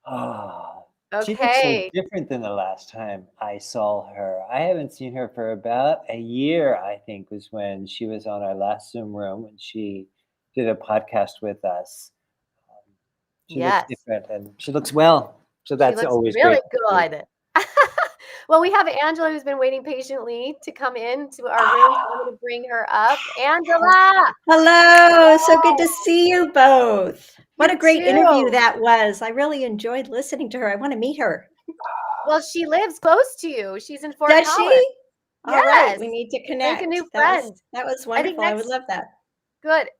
Oh, Okay. she looks so different than the last time I saw her. I haven't seen her for about a year, I think, was when she was on our last Zoom room, when she did a podcast with us. She looks different, and she looks well. So that's always really great. good. Well, we have Angela, who's been waiting patiently to come into our room. So I'm going to bring her up. Angela! Hello. So good to see you both. What You a great too. interview that was. I really enjoyed listening to her. I want to meet her. Well, she lives close to you. She's in Fort Does Collins. she? All right. Yes. We need to connect. Make a new friend. That was wonderful. I would love that. Good.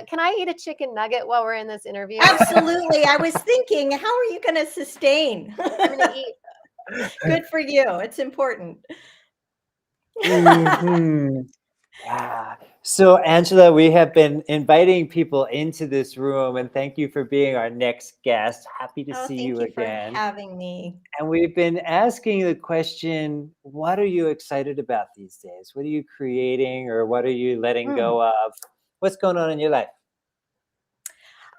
Can I eat a chicken nugget while we're in this interview? Absolutely. I was thinking, how are you going to sustain? I'm going to eat. Good for you. It's important. Yeah. So, Angela, we have been inviting people into this room, and thank you for being our next guest. Happy to see you again. Thank you for having me. And we've been asking the question, what are you excited about these days? What are you creating, or what are you letting go of? What's going on in your life?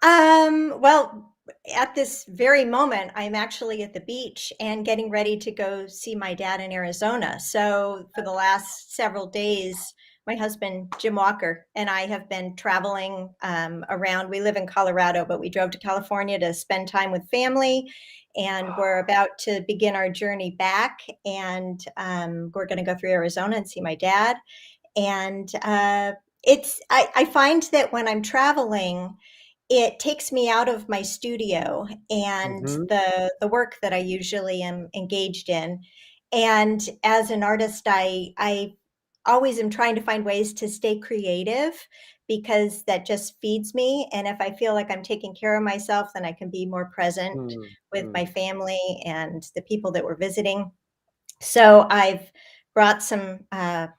Well, at this very moment, I'm actually at the beach and getting ready to go see my dad in Arizona. So for the last several days, my husband, Jim Walker, and I have been traveling around. We live in Colorado, but we drove to California to spend time with family. And we're about to begin our journey back. And we're going to go through Arizona and see my dad. And I find that when I'm traveling, it takes me out of my studio and the work that I usually am engaged in. And as an artist, I always am trying to find ways to stay creative, because that just feeds me. And if I feel like I'm taking care of myself, then I can be more present with my family and the people that we're visiting. So I've brought some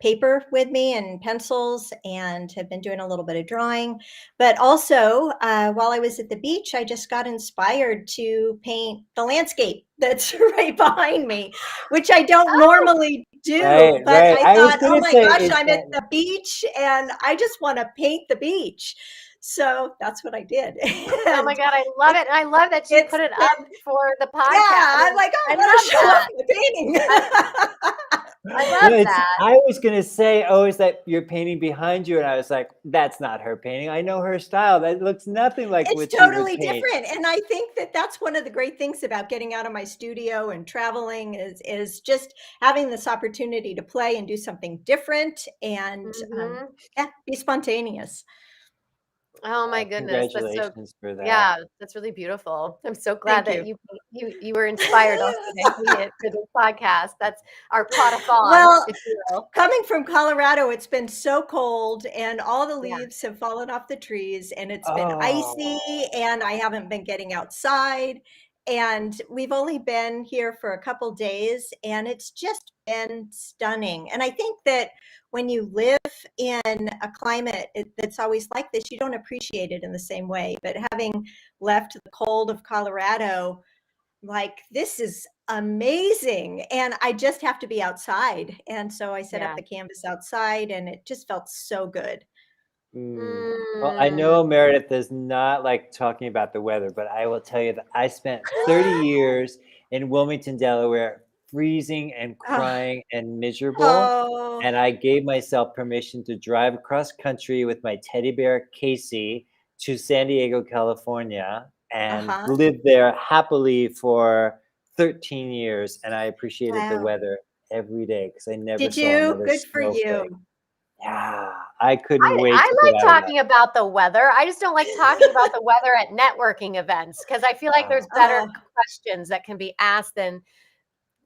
paper with me and pencils, and have been doing a little bit of drawing. But also, while I was at the beach, I just got inspired to paint the landscape that's right behind me, which I don't normally do. But I thought, oh my gosh, I'm at the beach and I just want to paint the beach. So that's what I did. Oh my God, I love it. And I love that you It's put it been- up for the podcast. Yeah, I I'm like, oh, I I want love to show that. off the painting. I No, love it's, that. I was gonna say, oh, is that your painting behind you? And I was like, that's not her painting. I know her style. That looks nothing like what It's she would totally paint. different, and I think that that's one of the great things about getting out of my studio and traveling is just having this opportunity to play and do something different and Mhm. yeah, be spontaneous. Oh my goodness, that's so Congratulations for that. yeah, that's really beautiful. I'm so glad Thank that you were inspired also to paint it for this podcast. That's our pod-a-thon, Well, if you will. coming from Colorado, it's been so cold and all the Yeah. leaves have fallen off the trees and it's been Oh, icy and I haven't been getting outside. And we've only been here for a couple days and it's just been stunning. And I think that when you live in a climate that's always like this, you don't appreciate it in the same way. But having left the cold of Colorado, like, this is amazing. And I just have to be outside. And so I set Yeah. up the canvas outside and it just felt so good. Well, I know Meredith does not like talking about the weather, but I will tell you that I spent 30 years in Wilmington, Delaware, freezing and crying and miserable. Oh, And I gave myself permission to drive across country with my teddy bear, Casey, to San Diego, California, and lived there happily for 13 years. And I appreciated the wow. weather every day because I never Did saw you? another Good for snowflake. you. Yeah, I couldn't wait I to like get out of talking about the weather. I just don't like talking about the weather at networking events because I feel like there's better questions that can be asked than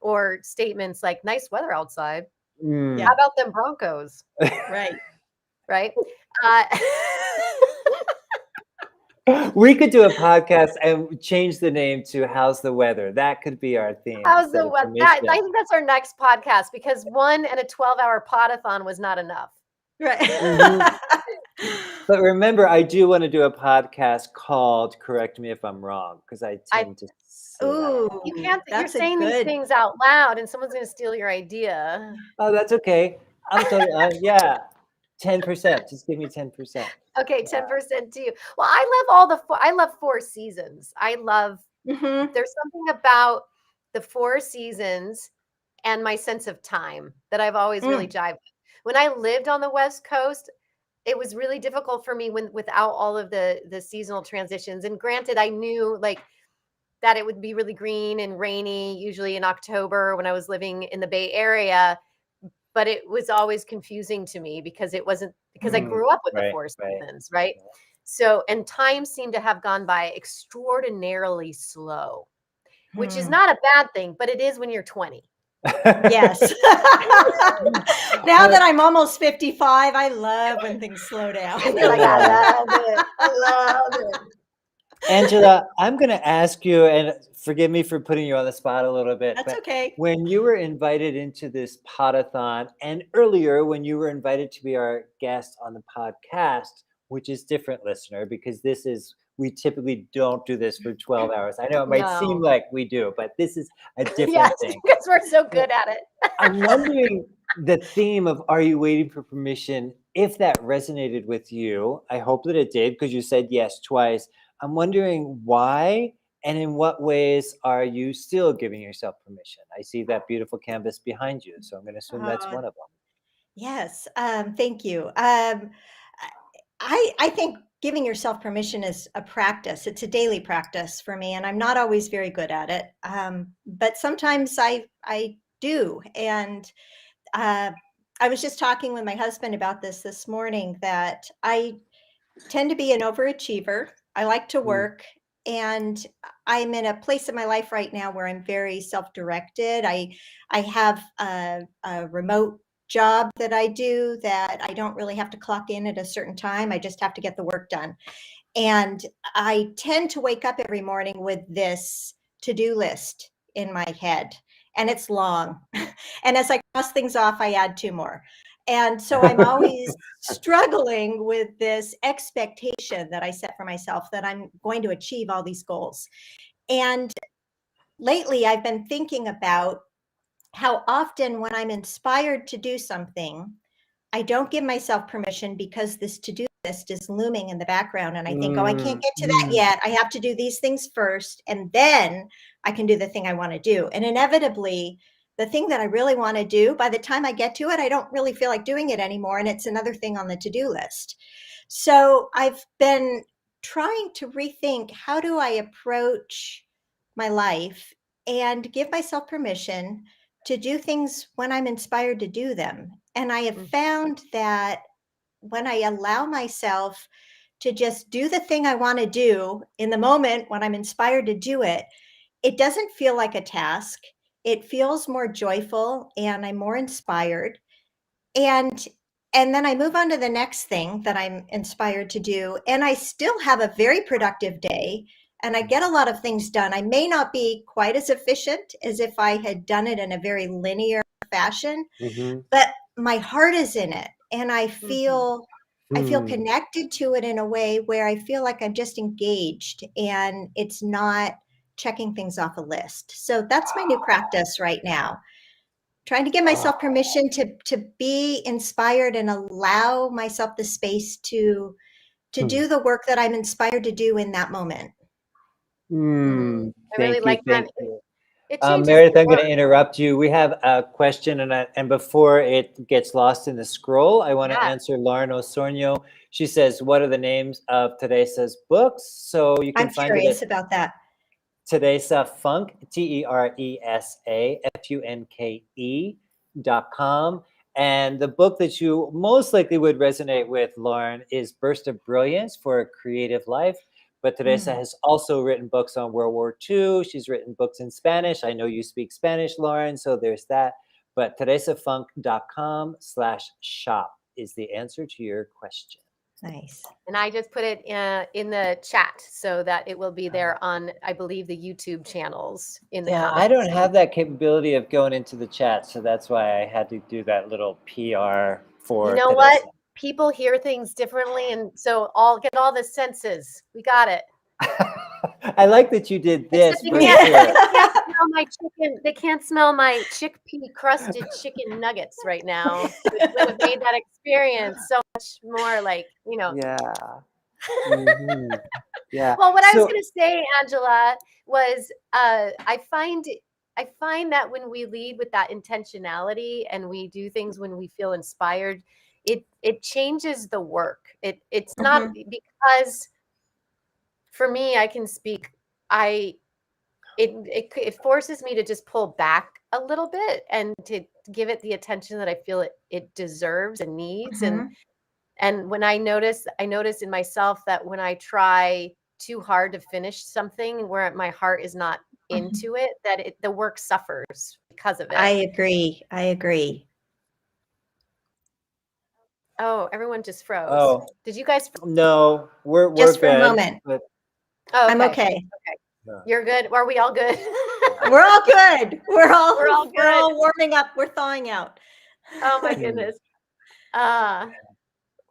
or statements like nice weather outside. that. How about them Broncos? Right. Right? We could do a podcast and change the name to "How's the Weather." That could be our theme. How's instead the of weather? permission. I think that's our next podcast because one and a 12-hour pod-a-thon was not enough. Right. But remember, I do want to do a podcast called "Correct Me If I'm Wrong" because I tend to. say that. Ooh, You can't. You're that's a saying these good. things out loud, and someone's going to steal your idea. Oh, that's okay. I'm totally. Yeah, 10%. Just give me 10%. Okay, 10% to you. Well, I love four seasons. I love. Mhm. There's something about the four seasons and my sense of time that I've always really jived with. When I lived on the West Coast, it was really difficult for me without all of the seasonal transitions. And granted, I knew like that it would be really green and rainy, usually in October when I was living in the Bay Area. But it was always confusing to me because it wasn't because I grew up with the four seasons, right? So, and time seemed to have gone by extraordinarily slow, which is not a bad thing, but it is when you're 20. Yes. Now that I'm almost 55, I love when things slow down. You're like, I love it. I love it. Angela, I'm going to ask you, and forgive me for putting you on the spot a little bit. That's but okay. When you were invited into this pod-a-thon, and earlier when you were invited to be our guest on the podcast, which is different, listener, because we typically don't do this for 12 hours. I know it might seem like we do, but this is a different thing. Because we're so good at it. I'm wondering the theme of "Are you waiting for permission?" if that resonated with you. I hope that it did because you said yes twice. I'm wondering why and in what ways are you still giving yourself permission? I see that beautiful canvas behind you, so I'm going to assume that's one of them. Yes. Thank you. I think giving yourself permission is a practice. It's a daily practice for me, and I'm not always very good at it. But sometimes I do. And I was just talking with my husband about this morning that I tend to be an overachiever. I like to work, and I'm in a place in my life right now where I'm very self-directed. I have a remote job that I do that I don't really have to clock in at a certain time. I just have to get the work done. And I tend to wake up every morning with this to-do list in my head, and it's long. And as I cross things off, I add 2 more. And so I'm always struggling with this expectation that I set for myself that I'm going to achieve all these goals. And lately I've been thinking about how often when I'm inspired to do something, I don't give myself permission because this to-do list is looming in the background, and I think, oh, I can't get to that Mm. yet. I have to do these things first, and then I can do the thing I want to do. And inevitably, the thing that I really want to do, by the time I get to it, I don't really feel like doing it anymore, and it's another thing on the to-do list. So I've been trying to rethink, how do I approach my life and give myself permission to do things when I'm inspired to do them. And I have found that when I allow myself to just do the thing I want to do in the moment when I'm inspired to do it, it doesn't feel like a task. It feels more joyful, and I'm more inspired. And then I move on to the next thing that I'm inspired to do, and I still have a very productive day, and I get a lot of things done. I may not be quite as efficient as if I had done it in a very linear fashion, but my heart is in it, and I feel connected to it in a way where I feel like I'm just engaged, and it's not checking things off a list. So that's my new practice right now. Trying to give myself permission to be inspired and allow myself the space to do the work that I'm inspired to do in that moment. Mm. I really Thank like you. that. Thank you. It changes Meredith, the I'm going to work. interrupt you. We have a question, and before it gets lost in the scroll, I want to Yeah. answer Lauren Osornio. She says, what are the names of Teresa's books? So you can I'm find curious it at about that. Teresa Funk, TeresaFunke.com. And the book that you most likely would resonate with, Lauren, is Burst of Brilliance for a Creative Life. But Teresa has also written books on World War II. She's written books in Spanish. I know you speak Spanish, Lauren, so there's that. But TeresaFunk.com/shop is the answer to your question. Nice. And I just put it in the chat so that it will be there on, I believe, the YouTube channels in the comments. I don't have that capability of going into the chat, so that's why I had to do that little PR for You know Teresa. what? People hear things differently, and so get all the senses. We got it. I like that you did this. Except they can't smell my chicken. They can't smell my chickpea crusted chicken nuggets right now. It would have made that experience so much more like, Yeah. Mm-hmm. Yeah. Well, what I was going to say, Angela, was I find that when we lead with that intentionality and we do things when we feel inspired, it changes the work. It's not because, for me, I can speak. It forces me to just pull back a little bit and to give it the attention that I feel it deserves and needs. And when I notice in myself that when I try too hard to finish something where my heart is not into it, that the work suffers because of it. I agree. Oh, everyone just froze. Oh. Did you guys? No, we're Just for good. a moment. But I'm okay. You're good. Are we all good? We're all good. We're all good. We're all warming up. We're thawing out. Oh my goodness.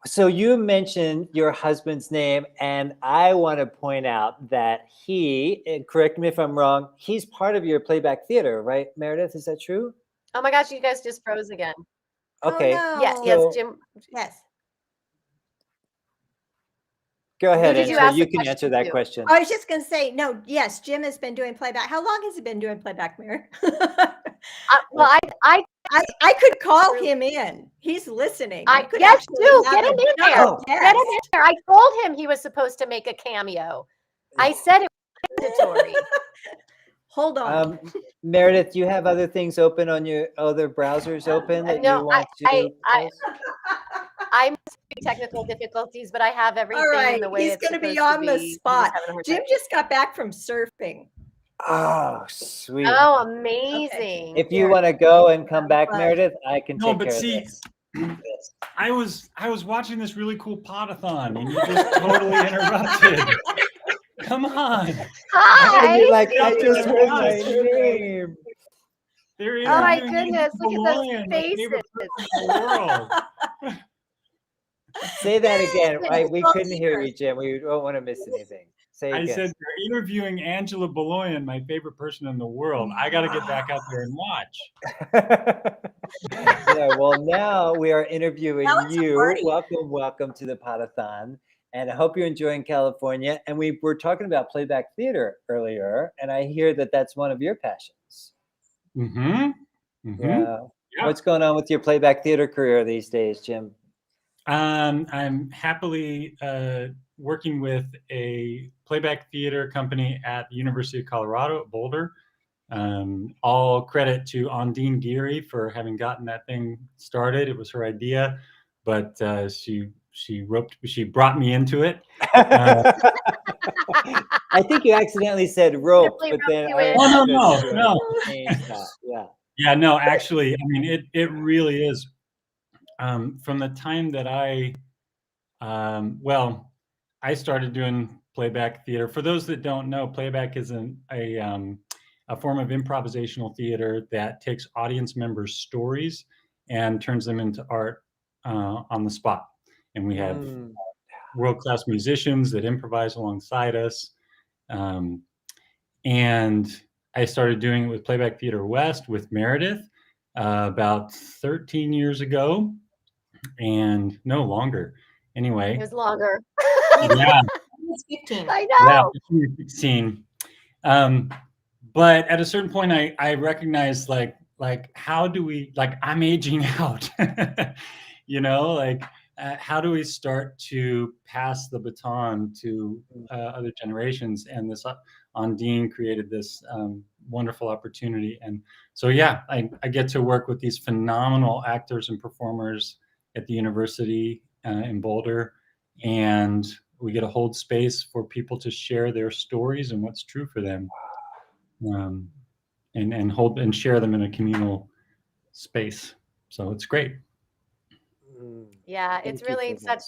So you mentioned your husband's name, and I want to point out that he, and correct me if I'm wrong, he's part of your playback theater, right, Meredith? Is that true? Oh my gosh, you guys just froze again. Okay. Oh, no. Yes, Jim. Yes. Go ahead, did you Angela. ask You the can question answer that to? question. I was just going to say, no, yes, Jim has been doing playback. How long has he been doing playback, Mary? Well, I could call him in. He's listening. Yes, do get him in there. Yes. Get him in there. I told him he was supposed to make a cameo. I said it was mandatory. Hold on. Meredith, you have other things open on your other browsers open that you want to? I'm technical difficulties, but I have everything All right, in the way he's going to be on the spot. Jim just got back from surfing. Oh, sweet. Oh, amazing. Okay. If you want to go and come back, Meredith, I can take care of this. I was watching this really cool Pod-a-thon and you just totally interrupted. Come on. Hi. Like, I just heard my name. Oh my goodness, look at those faces. Say that again, right? We couldn't hear you, Jim. We don't want to miss anything. Say I again. said they're interviewing Angela Boloyan, my favorite person in the world. I got to get back out there and watch. Yeah, well, now we are interviewing Now it's a you. party. Welcome to the Pod-a-thon. And I hope you're enjoying California. And we were talking about playback theater earlier, and I hear that that's one of your passions. Mm-hmm. Yeah. Yeah. What's going on with your playback theater career these days, Jim? I'm happily working with a playback theater company at the University of Colorado at Boulder. All credit to Ondine Geary for having gotten that thing started. It was her idea, but she brought me into it. I think you accidentally said rope, but then No. changed that. Yeah. Yeah, no, actually, I mean, it really is. From the time that I started doing playback theater. For those that don't know, playback is a form of improvisational theater that takes audience members' stories and turns them into art on the spot. And we have world-class musicians that improvise alongside us. And I started doing it with Playback Theater West with Meredith about 13 years ago, and no longer. Anyway, It was longer. yeah, It's 15. I know. Yeah, 16. But at a certain point, I recognized like how do we, like, I'm aging out, you know, like how do we start to pass the baton to other generations? And this Ondine created this wonderful opportunity. And so, yeah, I get to work with these phenomenal actors and performers at the university in Boulder, and we get to hold space for people to share their stories and what's true for them, and hold and share them in a communal space. So it's great. Yeah, it's really such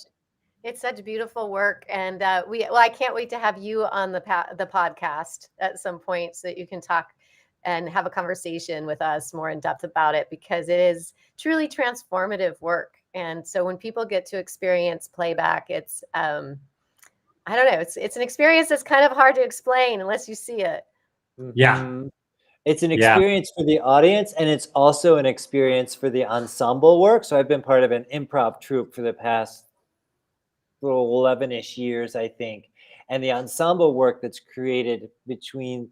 beautiful work, and I can't wait to have you on the podcast at some point so that you can talk and have a conversation with us more in depth about it, because it is truly transformative work. And so when people get to experience playback, it's I don't know, it's an experience that's kind of hard to explain unless you see it. Yeah. It's an experience for the audience, and it's also an experience for the ensemble work. So I've been part of an improv troupe for the past 11-ish years, I think. And the ensemble work that's created between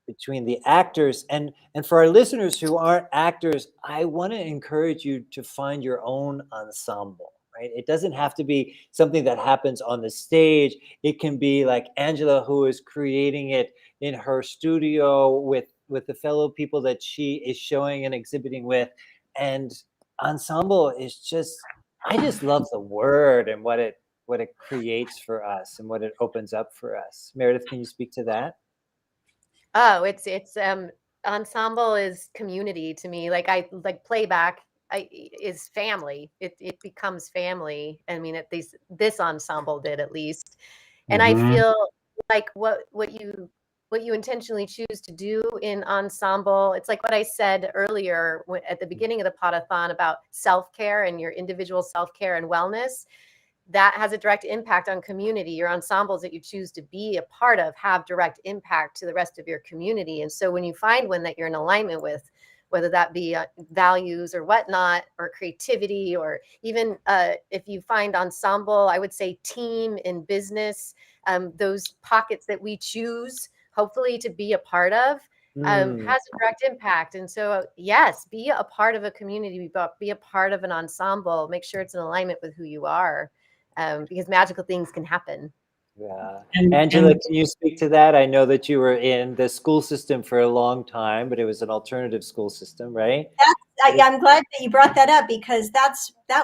the actors, and for our listeners who aren't actors, I want to encourage you to find your own ensemble, right? It doesn't have to be something that happens on the stage. It can be like Angela, who is creating it in her studio with the fellow people that she is showing and exhibiting with. And ensemble is just, I just love the word and what it creates for us and what it opens up for us. Meredith, can you speak to that? Oh, it's ensemble is community to me. Like playback is family. It becomes family. I mean, at least this ensemble did, at least. And I feel like what you intentionally choose to do in ensemble, it's like what I said earlier at the beginning of the Pod-a-thon about self-care and your individual self-care and wellness. That has a direct impact on community. Your ensembles that you choose to be a part of have direct impact to the rest of your community. And so when you find one that you're in alignment with, whether that be values or whatnot, or creativity, or even if you find ensemble, I would say team in business, those pockets that we choose, hopefully, to be a part of, has a direct impact. And so, yes, be a part of a community, be a part of an ensemble, make sure it's in alignment with who you are. Because magical things can happen. Yeah. Angela, can you speak to that? I know that you were in the school system for a long time, but it was an alternative school system, right? I'm glad that you brought that up, because that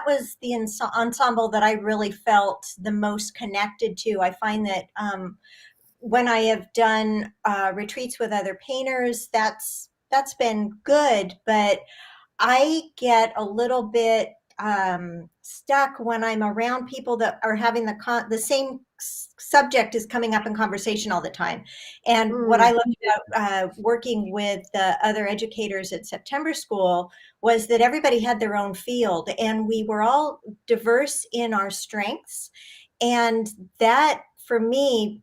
was the ensemble that I really felt the most connected to. I find that when I have done retreats with other painters, that's been good, but I get a little bit stuck when I'm around people that are having the same subject is coming up in conversation all the time. And what I loved about working with the other educators at September School was that everybody had their own field, and we were all diverse in our strengths. And that for me,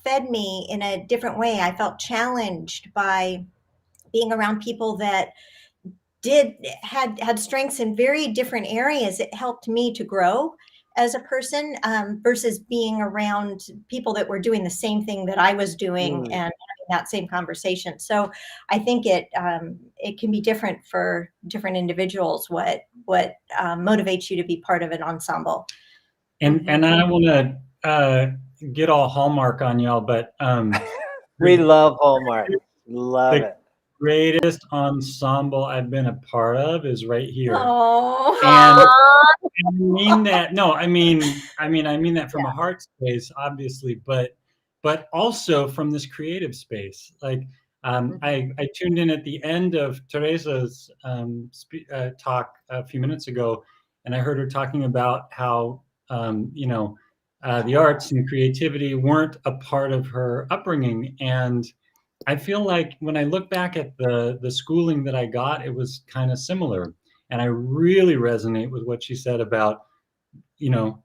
fed me in a different way. I felt challenged by being around people that had strengths in very different areas. It helped me to grow as a person, versus being around people that were doing the same thing that I was doing and having that same conversation. So I think it can be different for different individuals what motivates you to be part of an ensemble. And I want to get all Hallmark on y'all, but We love Hallmark. Love the it. greatest ensemble I've been a part of is right here. Oh, And I mean that. No, I mean that from a heart space, obviously, but also from this creative space. Like, I tuned in at the end of Teresa's talk a few minutes ago, and I heard her talking about how the arts and creativity weren't a part of her upbringing, and I feel like when I look back at the schooling that I got, it was kind of similar. And I really resonate with what she said about,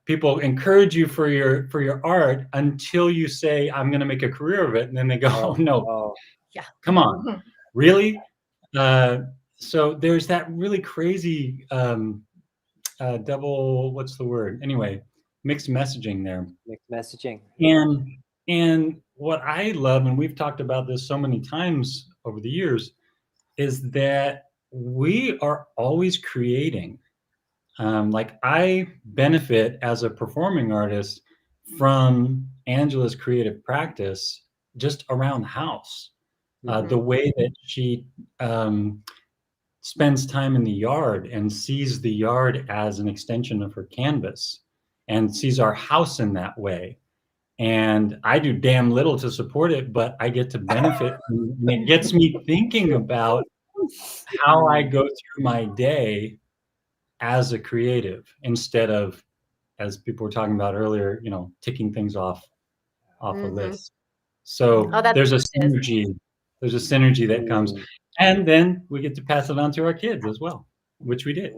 people encourage you for your art until you say, I'm going to make a career of it. And then they go, oh no, yeah, come on, really? So there's that really crazy double, what's the word? Anyway, mixed messaging there. Mixed messaging. And what I love, and we've talked about this so many times over the years, is that we are always creating. Like, I benefit as a performing artist from Angela's creative practice just around the house. The way that she spends time in the yard and sees the yard as an extension of her canvas and sees our house in that way. And I do damn little to support it, but I get to benefit. And it gets me thinking about how I go through my day as a creative, instead of, as people were talking about earlier, ticking things off a list. So there's a synergy. There's a synergy that comes, and then we get to pass it on to our kids as well, which we did.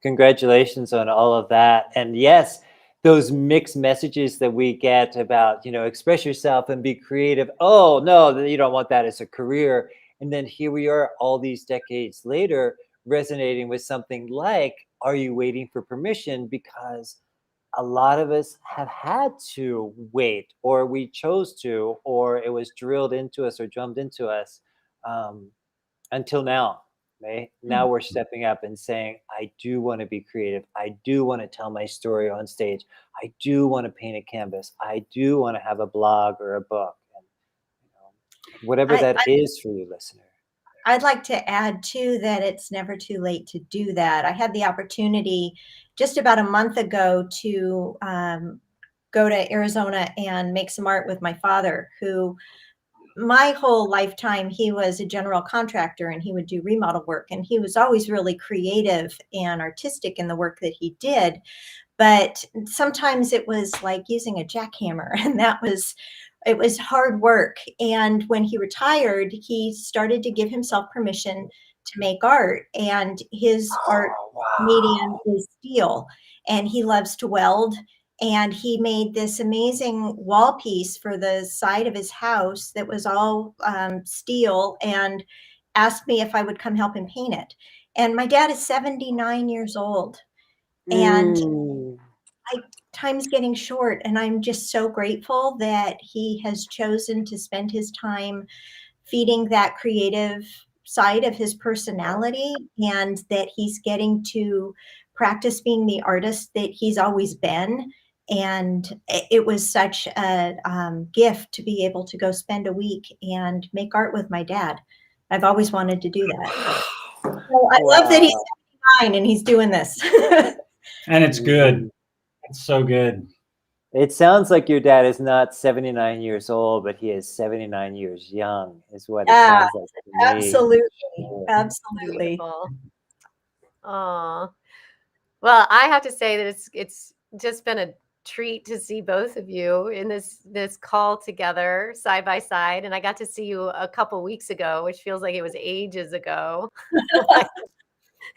Congratulations on all of that. And yes, those mixed messages that we get about, express yourself and be creative. Oh, no, you don't want that as a career. And then here we are all these decades later, resonating with something like, are you waiting for permission? Because a lot of us have had to wait, or we chose to, or it was drilled into us or drummed into us until now. Right? Now we're stepping up and saying, I do want to be creative. I do want to tell my story on stage. I do want to paint a canvas. I do want to have a blog or a book. And, whatever that is for you, listener. I'd like to add, too, that it's never too late to do that. I had the opportunity just about a month ago to go to Arizona and make some art with my father, who my whole lifetime, he was a general contractor and he would do remodel work. And he was always really creative and artistic in the work that he did. But sometimes it was like using a jackhammer, and it was hard work. And when he retired, he started to give himself permission to make art. And his art medium is steel, and he loves to weld. And he made this amazing wall piece for the side of his house that was all steel, and asked me if I would come help him paint it. And my dad is 79 years old. And time's getting short, and I'm just so grateful that he has chosen to spend his time feeding that creative side of his personality, and that he's getting to practice being the artist that he's always been. And it was such a gift to be able to go spend a week and make art with my dad. I've always wanted to do that. So I love that he's 79 and he's doing this. And it's good. It's so good. It sounds like your dad is not 79 years old, but he is 79 years young, is what it sounds like to me. Absolutely. Aw. Well, I have to say that it's just been a treat to see both of you in this call together side by side. And I got to see you a couple weeks ago, which feels like it was ages ago.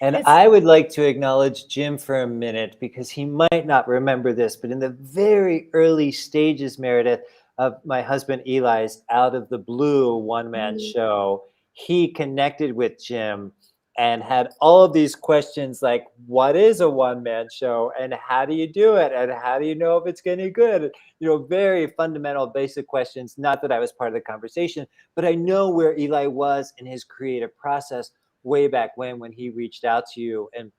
And It's- I would like to acknowledge Jim for a minute because he might not remember this, but in the very early stages, Meredith, of my husband Eli's Out of the Blue one-man show, he connected with Jim and had all of these questions like, what is a one-man show and how do you do it? And how do you know if it's going to be good? You know, very fundamental, basic questions. Not that I was part of the conversation, but I know where Eli was in his creative process way back when he reached out to you. And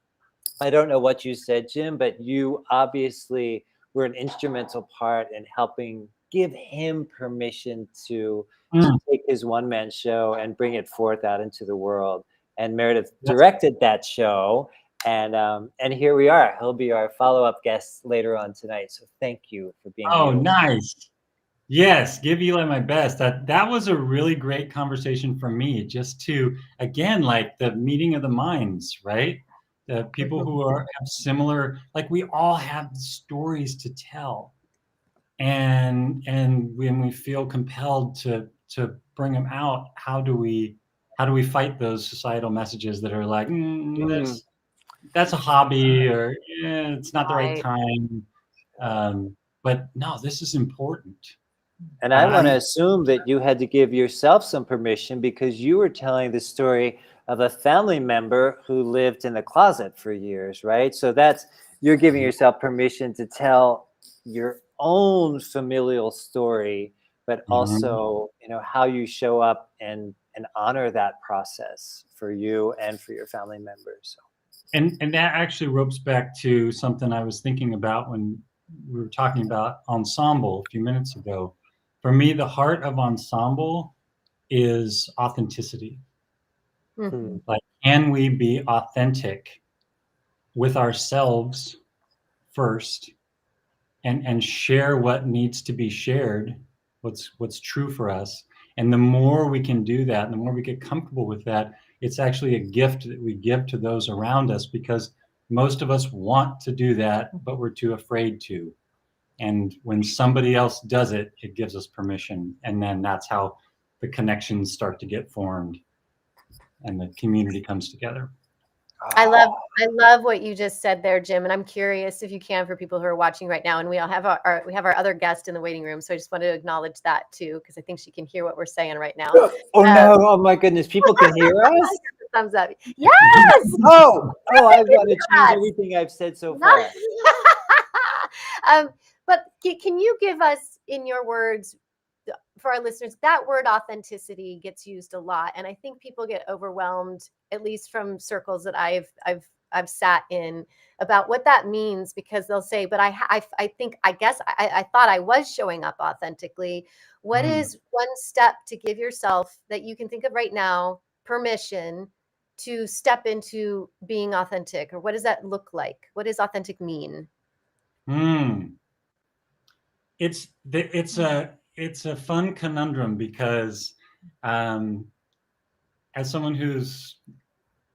I don't know what you said, Jim, but you obviously were an instrumental part in helping give him permission to take his one-man show and bring it forth out into the world. And Meredith directed that show, and here we are. He'll be our follow-up guest later on tonight. So thank you for being here. Oh, nice. Yes, give Eli my best. That was a really great conversation for me, just to, again, like the meeting of the minds, right? The people who have similar, like we all have stories to tell, and when we feel compelled to bring them out, how do we fight those societal messages that are like, that's a hobby, or it's not the right time. But no, this is important. And I want to assume that you had to give yourself some permission because you were telling the story of a family member who lived in the closet for years, right? So you're giving yourself permission to tell your own familial story, but also, you know, how you show up and honor that process for you and for your family members. So. And that actually ropes back to something I was thinking about when we were talking about ensemble a few minutes ago. For me, the heart of ensemble is authenticity. Like, can we be authentic with ourselves first and share what needs to be shared, what's true for us? And the more we can do that, the more we get comfortable with that, it's actually a gift that we give to those around us, because most of us want to do that, but we're too afraid to. And when somebody else does it, it gives us permission. And then that's how the connections start to get formed and the community comes together. I love what you just said there, Jim. And I'm curious if you can, for people who are watching right now, and we all have we have our other guest in the waiting room. So I just want to acknowledge that too, because I think she can hear what we're saying right now. Oh no! Oh my goodness! People can hear us. Thumbs up. Yes. Oh! I've got to change everything I've said so far. But can you give us, in your words, for our listeners, that word authenticity gets used a lot, and I think people get overwhelmed, at least from circles that I've sat in, about what that means, because they'll say, "But I thought I was showing up authentically." What is one step to give yourself that you can think of right now, permission to step into being authentic, or what does that look like? What does authentic mean? It's a fun conundrum, because as someone who's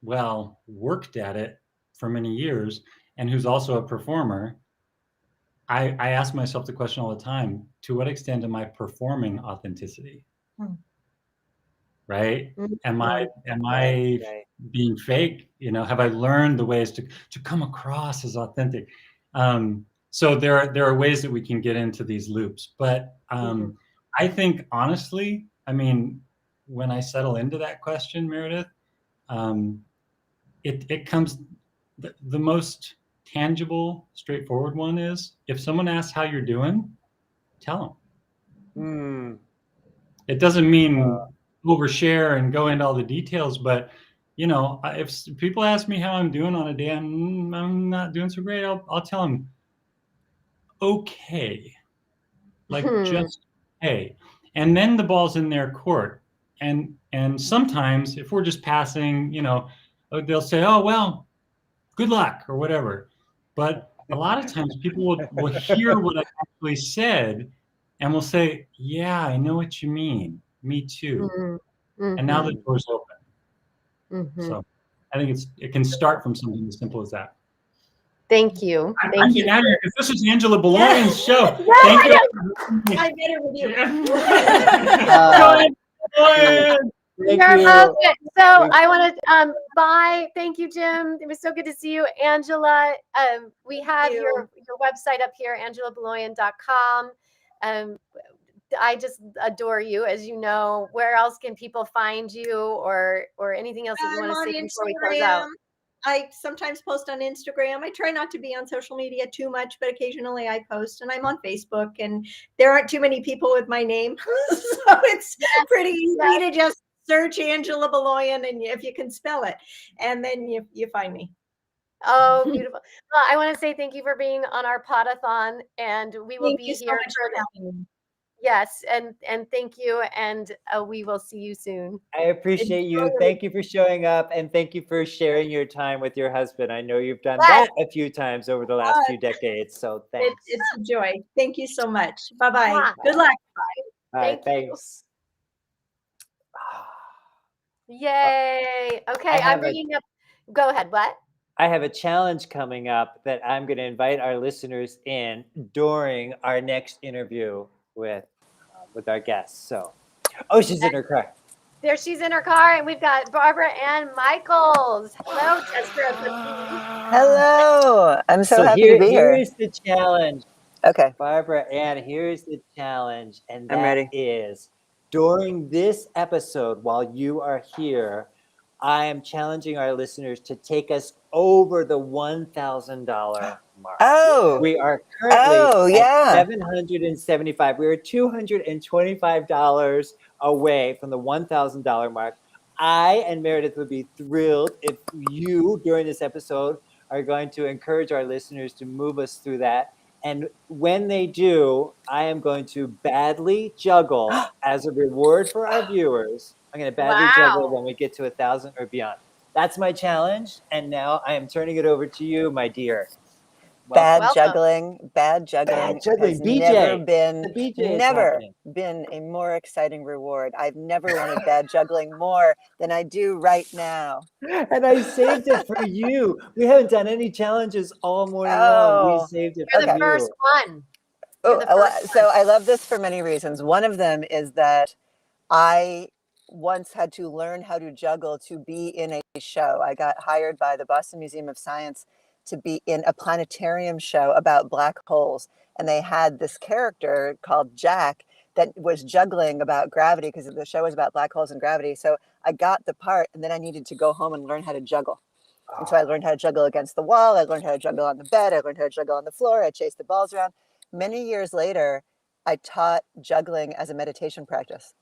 worked at it for many years and who's also a performer, I ask myself the question all the time: to what extent am I performing authenticity? Right? Am I being fake? You know, have I learned the ways to come across as authentic? So there are ways that we can get into these loops, but I think, honestly, I mean, when I settle into that question, Meredith, it comes, the most tangible, straightforward one is, if someone asks how you're doing, tell them. It doesn't mean overshare and go into all the details, but you know, if people ask me how I'm doing on a day I'm not doing so great, I'll tell them, okay, like just hey, and then the ball's in their court. And sometimes if we're just passing, you know, they'll say, oh well, good luck or whatever. But a lot of times people will hear what I actually said and will say, yeah, I know what you mean, me too. And now the door's open. So I think it can start from something as simple as that. Thank you. I'm getting out of here because this is Angela Beloyan's show. Yes, Thank you. I better with you. Go ahead. Thank You're you. welcome. So Thank I want to bye. Thank you, Jim. It was so good to see you, Angela. We have your website up here, angelabeloyan.com. I just adore you, as you know. Where else can people find you, or anything else that you I'm want to on say before we close out? Instagram. I sometimes post on Instagram. I try not to be on social media too much, but occasionally I post, and I'm on Facebook, and there aren't too many people with my name. So it's pretty easy to just search Angela Beloyan, and if you can spell it, and then you find me. Oh, beautiful. Well, I want to say thank you for being on our Pod-a-thon, and we will Thank be you so here much for for having me. yes, and thank you, and we will see you soon. I appreciate you. Thank you for showing up, and thank you for sharing your time with your husband. I know you've done that a few times over the last few decades, so thanks. It's a joy. Thank you so much. Bye-bye. Mwah. Good luck. All right, Thank you. thanks. Yay. Okay, I I'm have a- bringing up. Go ahead. What? I have a challenge coming up that I'm going to invite our listeners in during our next interview with our guests. So, oh, she's in her car. There, she's in her car, and we've got Barbara Ann Michaels. Hello, Tester. Hello. I'm so happy to be here. Here's the challenge. Okay, Barbara Ann, here's the challenge, and I'm that ready. is during this episode, while you are here, I am challenging our listeners to take us over the $1,000 mark. Oh, We are currently yeah. at $775. We're $225 away from the $1,000 mark. I and Meredith would be thrilled if you, during this episode, are going to encourage our listeners to move us through that. And when they do, I am going to badly juggle as a reward for our viewers. I'm going to badly juggle when we get to 1,000 or beyond. That's my challenge. And now I am turning it over to you, my dear. Bad Welcome. juggling. Bad juggling. juggling. Has BJ. never The been BJ is never happening. been a more exciting reward. I've never wanted bad juggling more than I do right now. And I saved it for you. We haven't done any challenges all morning long. We Oh, saved it You're for the okay. you. first one. Oh, You're the first so I love this for many reasons. One of them is that I once had to learn how to juggle to be in a show. I got hired by the Boston Museum of Science to be in a planetarium show about black holes. And they had this character called Jack that was juggling about gravity because the show was about black holes and gravity. So I got the part, and then I needed to go home and learn how to juggle. And so I learned how to juggle against the wall. I learned how to juggle on the bed. I learned how to juggle on the floor. I chased the balls around. Many years later, I taught juggling as a meditation practice.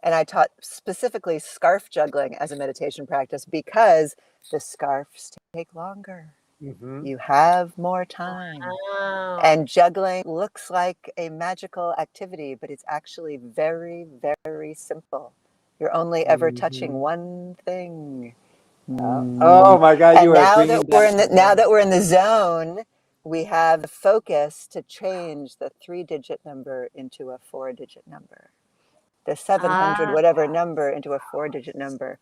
And I taught specifically scarf juggling as a meditation practice because the scarves take longer. Mm-hmm. You have more time. Wow. And juggling looks like a magical activity, but it's actually very, very simple. You're only ever touching one thing. Oh my God! And You are bringing now that we're in the zone, we have the focus to change the 3-digit number into a 4-digit number, the 700 whatever number into a 4-digit number.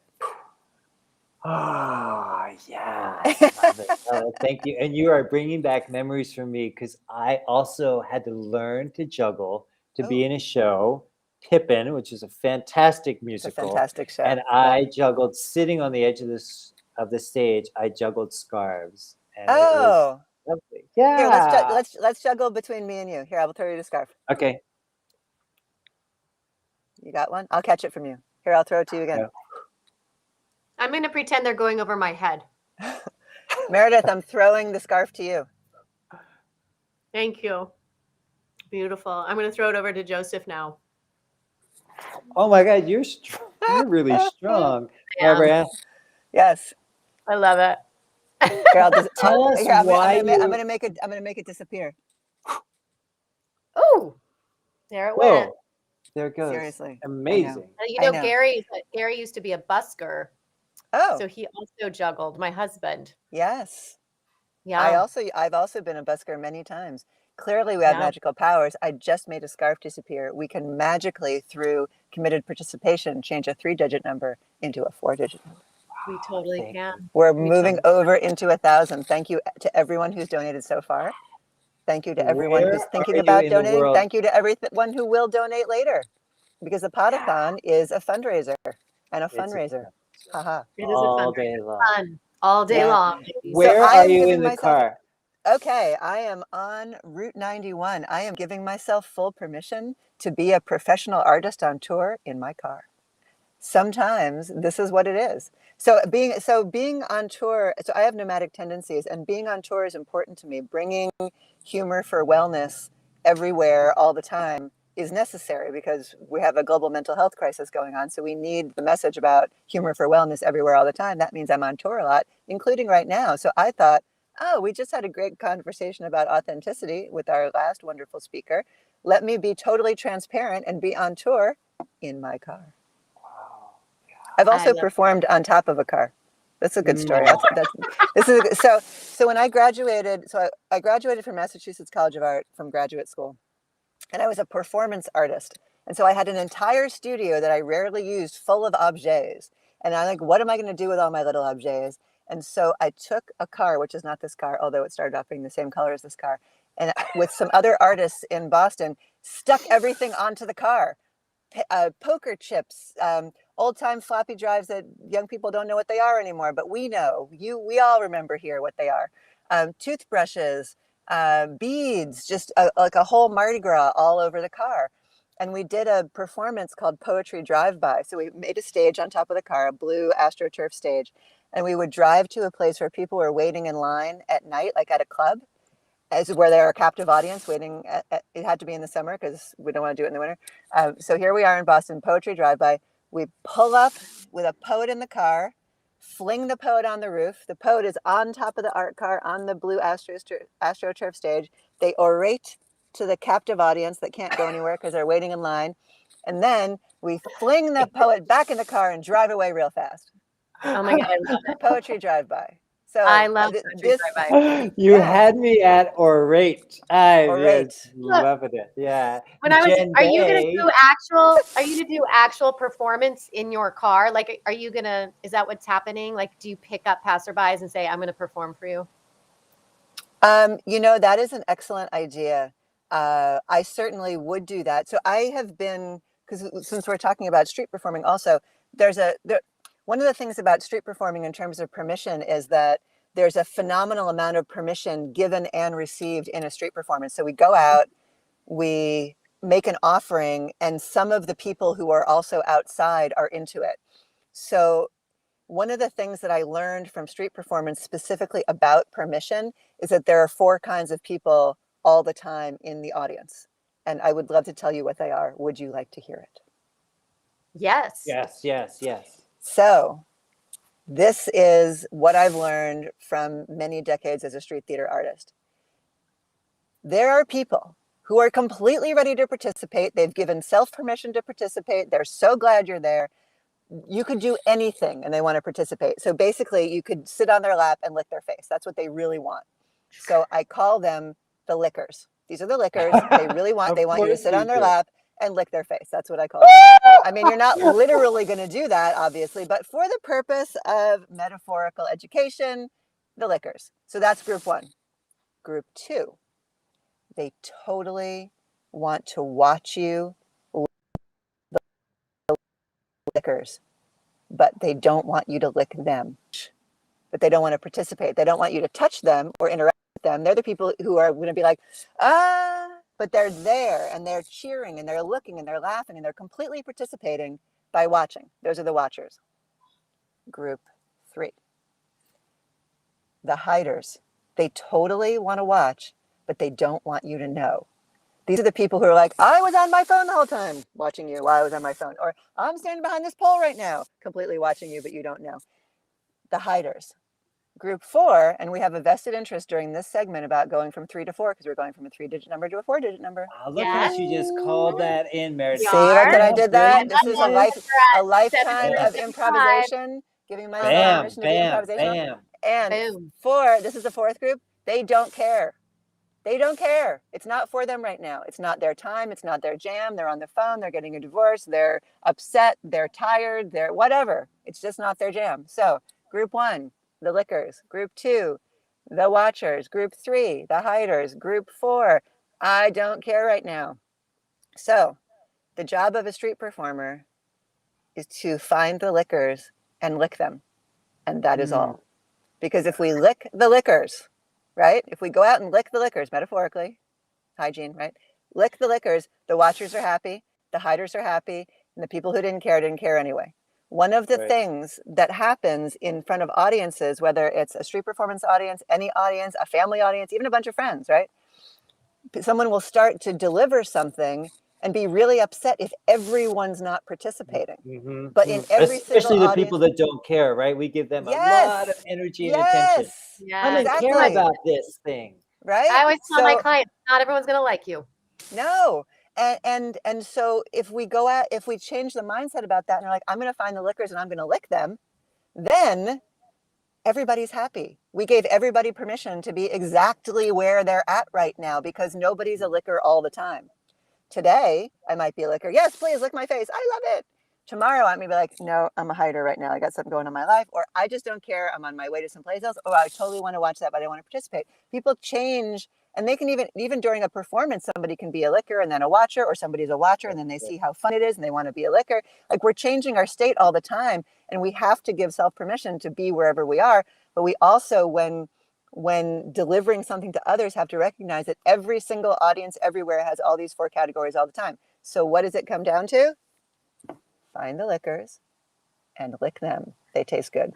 Oh, yeah. Love it. Thank you. And you are bringing back memories for me because I also had to learn to juggle to be in a show, Pippin, which is a fantastic musical. It's a fantastic show. And I juggled sitting on the edge of the stage. I juggled scarves. And it was lovely. Yeah. Here, let's juggle between me and you. Here, I will throw you the scarf. Okay. You got one? I'll catch it from you. Here, I'll throw it to you again. Yeah. I'm going to pretend they're going over my head. Meredith, I'm throwing the scarf to you. Thank you. Beautiful. I'm going to throw it over to Joseph now. Oh my God, you're really strong, Barbara. Yes. I love it. Tell us why I'm gonna make it disappear. Oh, there it went. There it goes. Seriously, amazing. You know, Gary used to be a busker. Oh, so he also juggled. My husband. Yes. Yeah. I've also been a busker many times. Clearly, we have magical powers. I just made a scarf disappear. We can magically, through committed participation, change a 3-digit number into a 4-digit number. We totally can. We're moving over into 1,000. Thank you to everyone who's donated so far. Thank you to everyone who's thinking about donating. Thank you to everyone who will donate later, because the Pod-a-thon is a fundraiser, and a It's a fundraiser. Haha. It is a all fundraiser. day long. Fun all day Yeah. long. Where I are am you giving in the myself- car? Okay, I am on Route 91. I am giving myself full permission to be a professional artist on tour in my car. Sometimes this is what it is. So being on tour, so I have nomadic tendencies, and being on tour is important to me. Bringing humor for wellness everywhere all the time is necessary because we have a global mental health crisis going on. So we need the message about humor for wellness everywhere all the time. That means I'm on tour a lot, including right now. So I thought, oh, we just had a great conversation about authenticity with our last wonderful speaker. Let me be totally transparent and be on tour in my car. I've also performed on top of a car. That's a good story. So when I graduated, I graduated from Massachusetts College of Art from graduate school, and I was a performance artist. And so I had an entire studio that I rarely used full of objets. And I'm like, what am I going to do with all my little objets? And so I took a car, which is not this car, although it started off being the same color as this car, and with some other artists in Boston, stuck everything onto the car. Poker chips, old-time floppy drives that young people don't know what they are anymore, but we know. We all remember here what they are. Toothbrushes, beads, just like a whole Mardi Gras all over the car. And we did a performance called Poetry Drive-By. So we made a stage on top of the car, a blue AstroTurf stage. And we would drive to a place where people were waiting in line at night, like at a club, as where there are a captive audience waiting. It had to be in the summer because we don't want to do it in the winter. So here we are in Boston, Poetry Drive-By. We pull up with a poet in the car, fling the poet on the roof. The poet is on top of the art car on the blue AstroTurf stage. They orate to the captive audience that can't go anywhere because they're waiting in line. And then we fling the poet back in the car and drive away real fast. Oh my God, I love it. Poetry Drive-By. So I love Poetry Drive-By. You Yeah. had me at orate. I Orate. was loving it. Yeah. When I was, Jen are you gonna Bay- do actual performance in your car? Like, are you gonna, is that what's happening? Like, do you pick up passerbys and say, I'm gonna perform for you? That is an excellent idea. I certainly would do that. So I have been, because since we're talking about street performing also, one of the things about street performing in terms of permission is that there's a phenomenal amount of permission given and received in a street performance. So we go out, we make an offering, and some of the people who are also outside are into it. So one of the things that I learned from street performance specifically about permission is that there are 4 kinds of people all the time in the audience. And I would love to tell you what they are. Would you like to hear it? Yes. Yes. So this is what I've learned from many decades as a street theater artist. There are people who are completely ready to participate. They've given self permission to participate. They're so glad you're there. You could do anything and they want to participate. So basically you could sit on their lap and lick their face. That's what they really want. So I call them the lickers. These are the lickers. They really want you to sit on their lap and lick their face. That's what I call them. I mean, you're not literally going to do that, obviously, but for the purpose of metaphorical education, the lickers. So that's group 1. Group 2, they totally want to watch you lick the lickers, but they don't want you to lick them. But they don't want to participate. They don't want you to touch them or interact with them. They're the people who are going to be like, but they're there and they're cheering and they're looking and they're laughing and they're completely participating by watching. Those are the watchers. Group 3, the hiders. They totally want to watch, but they don't want you to know. These are the people who are like, I was on my phone the whole time watching you while I was on my phone. Or I'm standing behind this pole right now, completely watching you, but you don't know. The hiders. Group 4, and we have a vested interest during this segment about going from 3 to 4 because we're going from a 3-digit number to a 4-digit number. Look how she just called that in, Meredith. See, look that I did that? This is a We're at lifetime of 7:55. improvisation, giving myself permission to be improvisational. And Boom. 4, this is the 4th group, they don't care. They don't care. It's not for them right now. It's not their time. It's not their jam. They're on the phone. They're getting a divorce. They're upset. They're tired. They're whatever. It's just not their jam. So group 1, the lickers. Group 2, the watchers. Group 3, the hiders. Group 4, I don't care right now. So the job of a street performer is to find the liquors and lick them. And that is all. Because if we lick the liquors, right? If we go out and lick the liquors, metaphorically, hygiene, right? Lick the liquors, the watchers are happy, the hiders are happy, and the people who didn't care anyway. One of the things that happens in front of audiences, whether it's a street performance audience, any audience, a family audience, even a bunch of friends, right? Someone will start to deliver something and be really upset if everyone's not participating. But in every especially single the people audience, that don't care, right? We give them a yes, lot of energy and attention. Yeah, Come and care exactly. about this thing. right? I always tell my So- clients, not everyone's going to like you. No. And so if we go out, if we change the mindset about that and we're like, I'm going to find the liquors and I'm going to lick them, then everybody's happy. We gave everybody permission to be exactly where they're at right now because nobody's a licker all the time. Today, I might be a licker. Yes, please lick my face. I love it. Tomorrow, I may be like, no, I'm a hider right now. I got something going on in my life. Or I just don't care. I'm on my way to someplace else. Or I totally want to watch that, but I don't want to participate. People change. And they can even during a performance, somebody can be a licker and then a watcher, or somebody's a watcher and then they see how fun it is and they want to be a licker. Like we're changing our state all the time. And we have to give self permission to be wherever we are. But we also, when delivering something to others, have to recognize that every single audience everywhere has all these 4 categories all the time. So what does it come down to? Find the liquors and lick them. They taste good.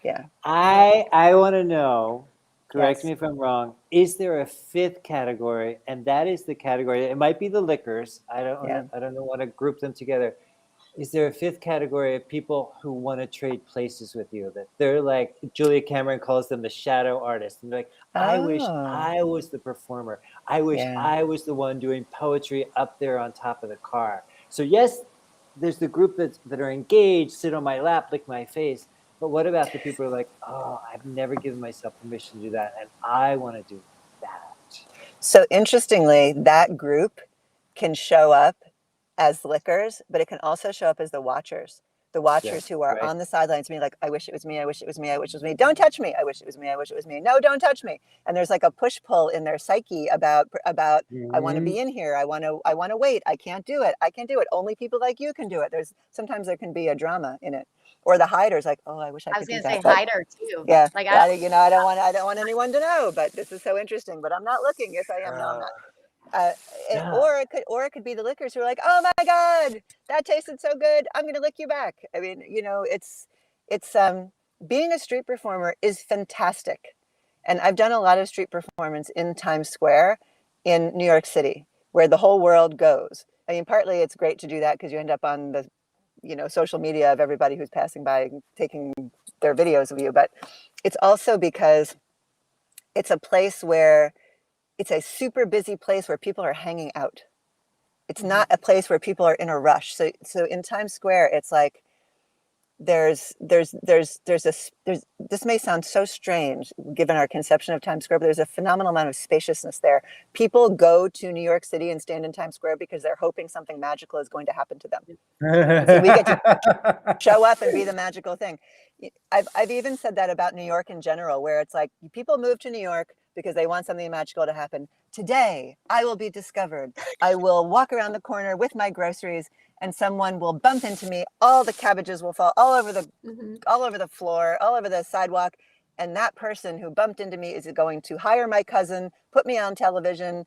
Yeah. I want to know, correct Yes. me if I'm wrong, is there a 5th category? And that is the category, it might be the liquors. I don't want to group them together. Is there a 5th category of people who want to trade places with you? That they're like, Julia Cameron calls them the shadow artists. And they're like, I wish I was the performer. I wish I was the one doing poetry up there on top of the car. So yes, there's the group that are engaged, sit on my lap, lick my face. But what about the people who are like, oh, I've never given myself permission to do that, and I want to do that? So interestingly, that group can show up as lickers, but it can also show up as the watchers. The watchers who are on the sidelines being like, I wish it was me, I wish it was me, I wish it was me. Don't touch me. I wish it was me, I wish it was me. No, don't touch me. And there's like a push-pull in their psyche about I want to be in here. I want to wait. I can't do it. I can't do it. Only people like you can do it. Sometimes there can be a drama in it. Or the hiders, like, oh, I wish I could do that. I was going to say hider too. Yeah, like I don't want anyone to know, but this is so interesting. But I'm not looking. Yes, I am. No, I'm not. Or it could be the lickers who are like, oh my God, that tasted so good. I'm going to lick you back. I mean, it's being a street performer is fantastic. And I've done a lot of street performance in Times Square in New York City, where the whole world goes. I mean, partly it's great to do that because you end up on the, social media of everybody who's passing by taking their videos of you. But it's also because it's a place where it's a super busy place where people are hanging out. It's not a place where people are in a rush. So in Times Square, it's like this may sound so strange given our conception of Times Square, but there's a phenomenal amount of spaciousness there. People go to New York City and stand in Times Square because they're hoping something magical is going to happen to them. So we get to show up and be the magical thing. I've even said that about New York in general, where it's like people move to New York because they want something magical to happen. Today, I will be discovered. I will walk around the corner with my groceries and someone will bump into me. All the cabbages will fall all over the floor, all over the sidewalk. And that person who bumped into me is going to hire my cousin, put me on television,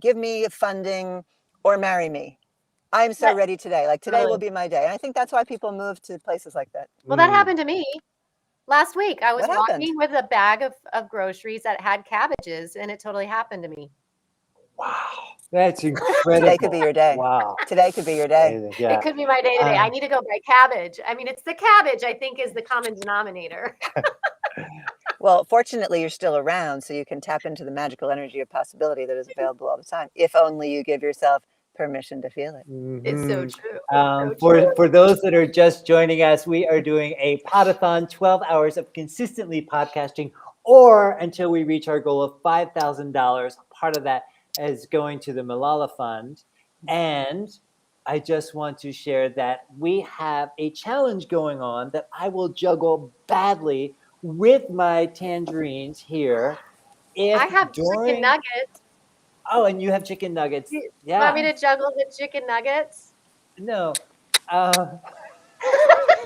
give me funding, or marry me. I'm so ready today. Like today will be my day. And I think that's why people move to places like that. Well, that happened to me. Last week, I was What happened? walking with a bag of groceries that had cabbages, and it totally happened to me. Wow, that's incredible. Today could be your day. Wow. Today could be your day. Amazing. Yeah. It could be my day today. I need to go buy cabbage. I mean, it's the cabbage, I think, is the common denominator. Well, fortunately, you're still around, so you can tap into the magical energy of possibility that is available all the time, if only you give yourself permission to feel it. It's so true. For those that are just joining us, we are doing a Pod-a-thon, 12 hours of consistently podcasting, or until we reach our goal of $5,000. Part of that is going to the Malala Fund. And I just want to share that we have a challenge going on that I will juggle badly with my tangerines here. I have chicken nuggets. Oh, and you have chicken nuggets. You want me to juggle the chicken nuggets? No.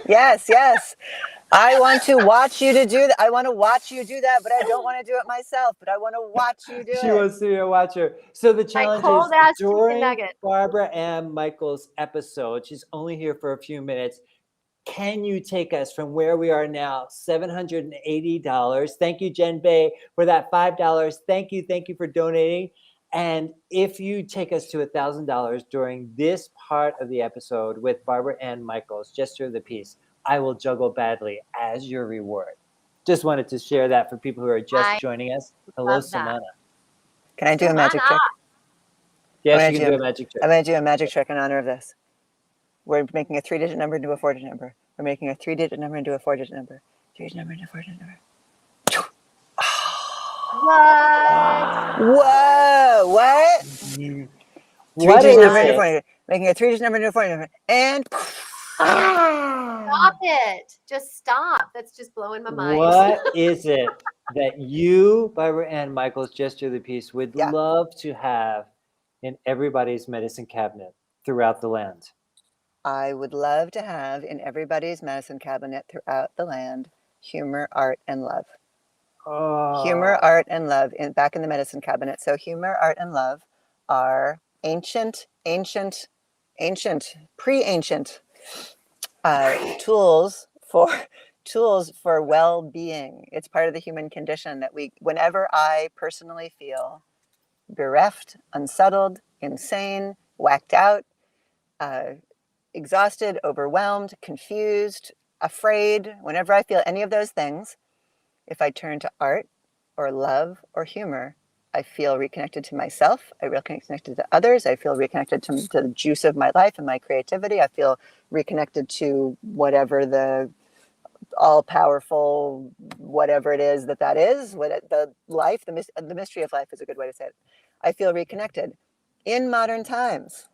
Yes, yes. I want to watch you to do that. I want to watch you do that, but I don't want to do it myself. But I want to watch you do She it. wants to be a watcher. So the challenge is cold-ass chicken during nugget. Barbara Ann Michaels' episode, she's only here for a few minutes. Can you take us from where we are now, $780? Thank you, Jen Bay, for that $5. Thank you for donating. And if you take us to $1,000 during this part of the episode with Barbara Ann Michaels, Gesture of the Peace, I will juggle badly as your reward. Just wanted to share that for people who are just I joining us. Hello, love that. Samana. Can I do a magic trick? Yes, you can do a magic trick. I'm going to do a magic trick in honor of this. We're making a 3-digit number into a 4-digit number. We're making a 3-digit number into a 4-digit number. 3-digit number into a 4-digit number. What? Whoa! What? What 3-digit is number into it? 4-digit. Making a 3-digit number into a 4-digit number. And Stop it. Just stop. That's just blowing my mind. What is it that you, Barbara Ann Michaels, Gesture of the Peace, would Yeah. love to have in everybody's medicine cabinet throughout the land? I would love to have in everybody's medicine cabinet throughout the land humor, art, and love. Humor, art, and love back in the medicine cabinet. So humor, art, and love are ancient, pre-ancient tools for well-being. It's part of the human condition that whenever I personally feel bereft, unsettled, insane, whacked out, exhausted, overwhelmed, confused, afraid, whenever I feel any of those things, if I turn to art or love or humor, I feel reconnected to myself. I feel reconnected to others. I feel reconnected to the juice of my life and my creativity. I feel reconnected to whatever the all-powerful, whatever it is that is, the mystery of life is a good way to say it. I feel reconnected. In modern times,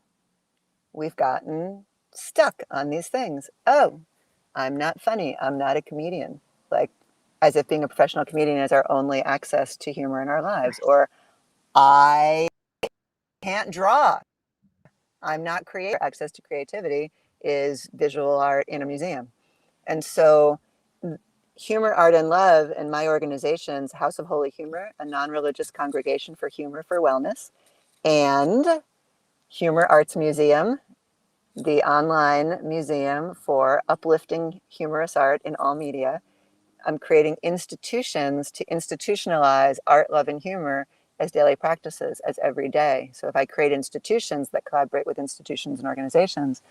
we've gotten stuck on these things. Oh, I'm not funny. I'm not a comedian. Like, as if being a professional comedian is our only access to humor in our lives. Or I can't draw. I'm not creative. Access to creativity is visual art in a museum. And so humor, art, and love in my organization's House of Holy Humor, a non-religious congregation for humor for wellness, and Humor Arts Museum, the online museum for uplifting humorous art in all media. I'm creating institutions to institutionalize art, love, and humor as daily practices, as every day. So if I create institutions that collaborate with institutions and organizations,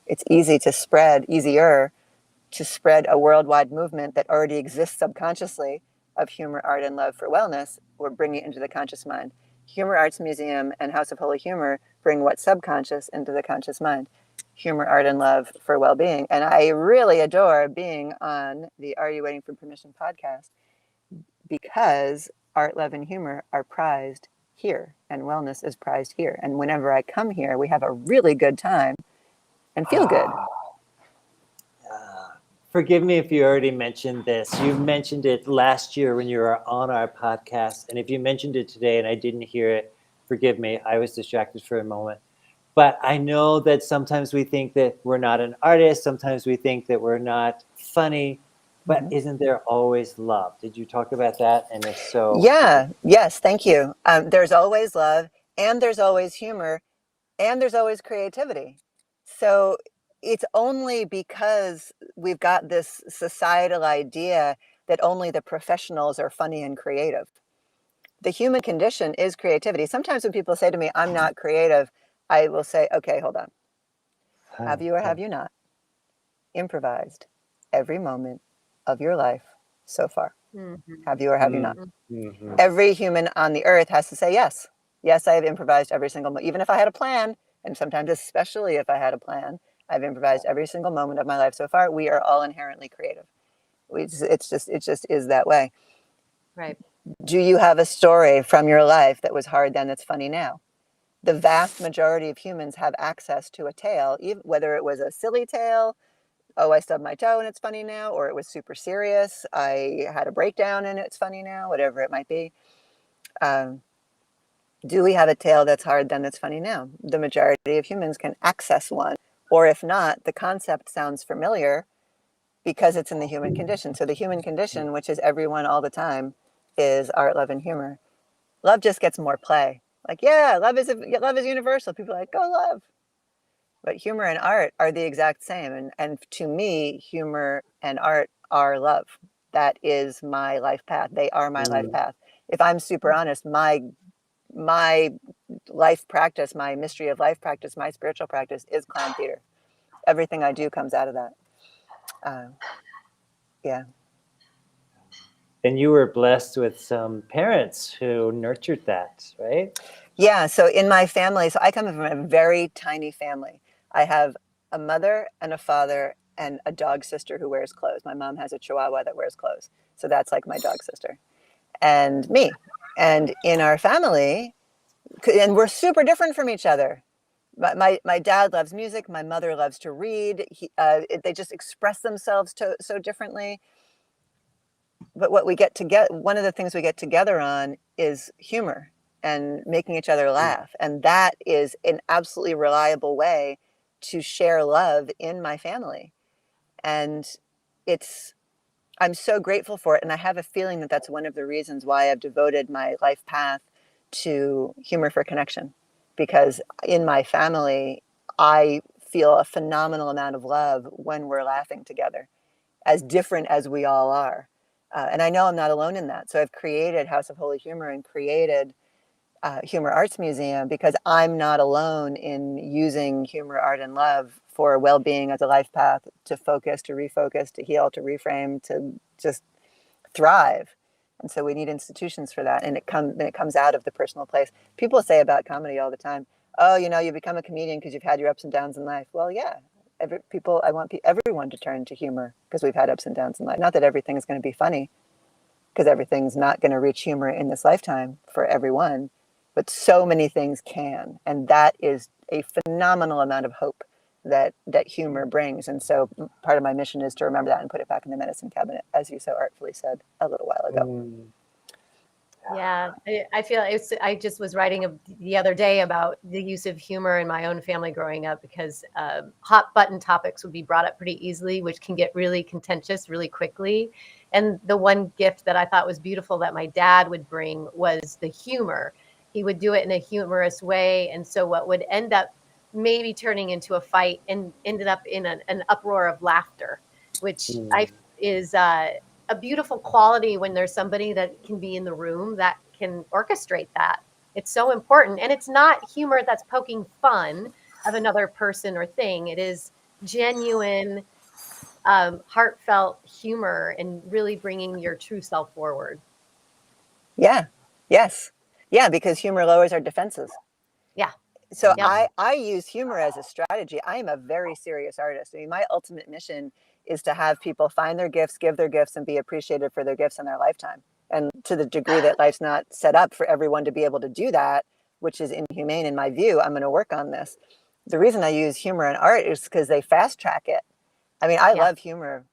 it's easier to spread a worldwide movement that already exists subconsciously of humor, art, and love for wellness. We're bringing it into the conscious mind. Humor Arts Museum and House of Holy Humor bring what's subconscious into the conscious mind. Humor, art, and love for well-being. And I really adore being on the Are You Waiting for Permission podcast because art, love, and humor are prized here and wellness is prized here. And whenever I come here, we have a really good time and feel good. Forgive me if you already mentioned this. You mentioned it last year when you were on our podcast. And if you mentioned it today and I didn't hear it, forgive me. I was distracted for a moment. But I know that sometimes we think that we're not an artist. Sometimes we think that we're not funny. But isn't there always love? Did you talk about that? And if so... Yes, thank you. There's always love, and there's always humor, and there's always creativity. So it's only because we've got this societal idea that only the professionals are funny and creative. The human condition is creativity. Sometimes when people say to me, I'm not creative, I will say, okay, hold on. Have you or have you not improvised every moment of your life so far? Have you or have you not? Every human on the earth has to say yes. Yes, I have improvised every single moment. Even if I had a plan, and sometimes especially if I had a plan, I've improvised every single moment of my life so far. We are all inherently creative. It just is that way. Right. Do you have a story from your life that was hard then that's funny now? The vast majority of humans have access to a tale, even whether it was a silly tale, oh, I stubbed my toe and it's funny now, or it was super serious, I had a breakdown and it's funny now, whatever it might be. Do we have a tale that's hard then that's funny now? The majority of humans can access one Or if not, the concept sounds familiar because it's in the human condition. So the human condition, which is everyone all the time, is art, love, and humor. Love just gets more play. Like, yeah, love is universal. People are like, go love. But humor and art are the exact same. And to me, humor and art are love. That is my life path. They are my life path. If I'm super honest, my life practice, my mystery of life practice, my spiritual practice is clown theater. Everything I do comes out of that. Yeah. And you were blessed with some parents who nurtured that, right? Yeah. So in my family, so I come from a very tiny family. I have a mother and a father and a dog sister who wears clothes. My mom has a Chihuahua that wears clothes. So that's like my dog sister. And me. And in our family, and we're super different from each other. My dad loves music. My mother loves to read. They just express themselves so differently. But what we get together, one of the things we get together on is humor and making each other laugh. And that is an absolutely reliable way to share love in my family. And I'm so grateful for it. And I have a feeling that that's one of the reasons why I've devoted my life path to humor for connection. Because in my family, I feel a phenomenal amount of love when we're laughing together, as different as we all are. And I know I'm not alone in that. So I've created House of Holy Humor and created Humor Arts Museum because I'm not alone in using humor, art, and love for well-being as a life path, to focus, to refocus, to heal, to reframe, to just thrive. And so we need institutions for that. And it comes out of the personal place. People say about comedy all the time, oh, you become a comedian because you've had your ups and downs in life. Well, yeah. I want everyone to turn to humor because we've had ups and downs in life. Not that everything is going to be funny, because everything's not going to reach humor in this lifetime for everyone, but so many things can. And that is a phenomenal amount of hope that humor brings. And so part of my mission is to remember that and put it back in the medicine cabinet, as you so artfully said a little while ago. Yeah, I feel I just was writing the other day about the use of humor in my own family growing up, because hot button topics would be brought up pretty easily, which can get really contentious really quickly. And the one gift that I thought was beautiful that my dad would bring was the humor. He would do it in a humorous way. And so what would end up maybe turning into a fight and ended up in an uproar of laughter, which is a beautiful quality when there's somebody that can be in the room that can orchestrate that. It's so important. And it's not humor that's poking fun of another person or thing. It is genuine, heartfelt humor and really bringing your true self forward. Yeah. Yes. Yeah, because humor lowers our defenses. Yeah. So I use humor as a strategy. I am a very serious artist. I mean, my ultimate mission is to have people find their gifts, give their gifts, and be appreciated for their gifts in their lifetime. And to the degree that life's not set up for everyone to be able to do that, which is inhumane in my view, I'm going to work on this. The reason I use humor and art is because they fast track it. I mean, I love humor.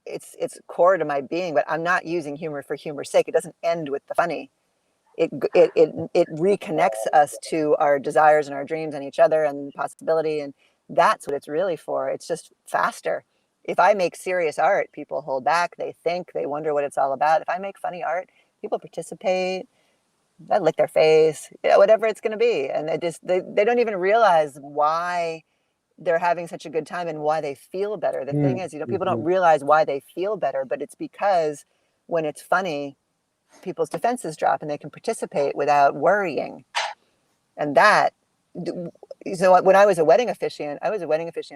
It's core to my being, but I'm not using humor for humor's sake. It doesn't end with the funny. It reconnects us to our desires and our dreams and each other and possibility. And that's what it's really for. It's just faster. If I make serious art, people hold back, they think, they wonder what it's all about. If I make funny art, people participate, they lick their face, whatever it's going to be. And they don't even realize why they're having such a good time and why they feel better. The thing is, people don't realize why they feel better, but it's because when it's funny, people's defenses drop and they can participate without worrying. And that, so when I was a wedding officiant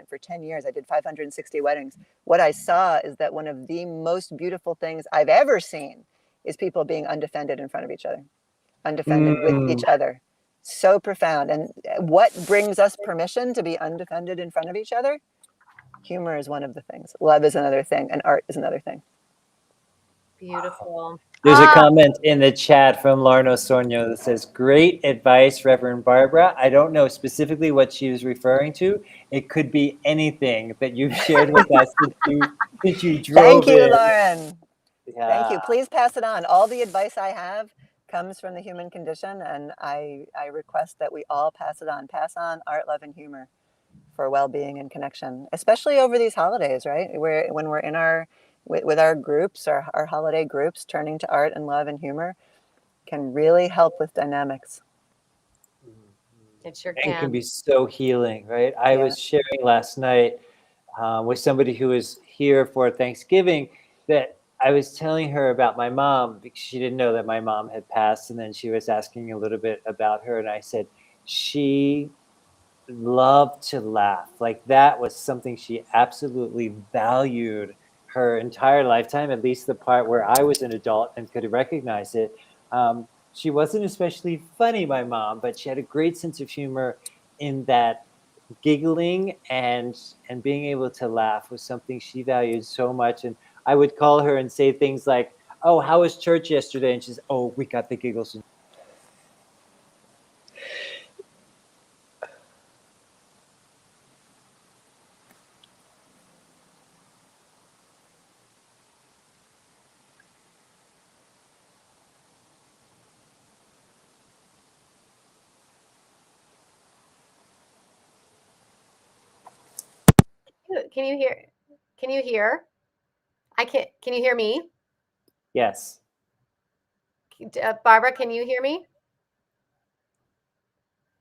for 10 years. I did 560 weddings. What I saw is that one of the most beautiful things I've ever seen is people being undefended in front of each other, undefended with each other. So profound. And what brings us permission to be undefended in front of each other? Humor is one of the things. Love is another thing, and art is another thing. Beautiful. There's a comment in the chat from Larno Sorno that says, great advice, Reverend Barbara. I don't know specifically what she was referring to. It could be anything that you've shared with us since you drove Thank you, in. Lauren. Yeah. Thank you. Please pass it on. All the advice I have comes from the human condition, and I request that we all pass it on. Pass on art, love, and humor for well-being and connection, especially over these holidays, right? When we're in with our groups, our holiday groups, turning to art and love and humor can really help with dynamics. It sure And can can. be so healing, right? I was sharing last night with somebody who was here for Thanksgiving that I was telling her about my mom because she didn't know that my mom had passed. And then she was asking a little bit about her. And I said, she loved to laugh. Like that was something she absolutely valued her entire lifetime, at least the part where I was an adult and could recognize it. She wasn't especially funny, my mom, but she had a great sense of humor in that giggling and being able to laugh was something she valued so much. And I would call her and say things like, "Oh, how was church yesterday?" And she's, "Oh, we got the giggles." Can you hear? Can you hear? I can't. Can you hear me? Yes. Barbara, can you hear me?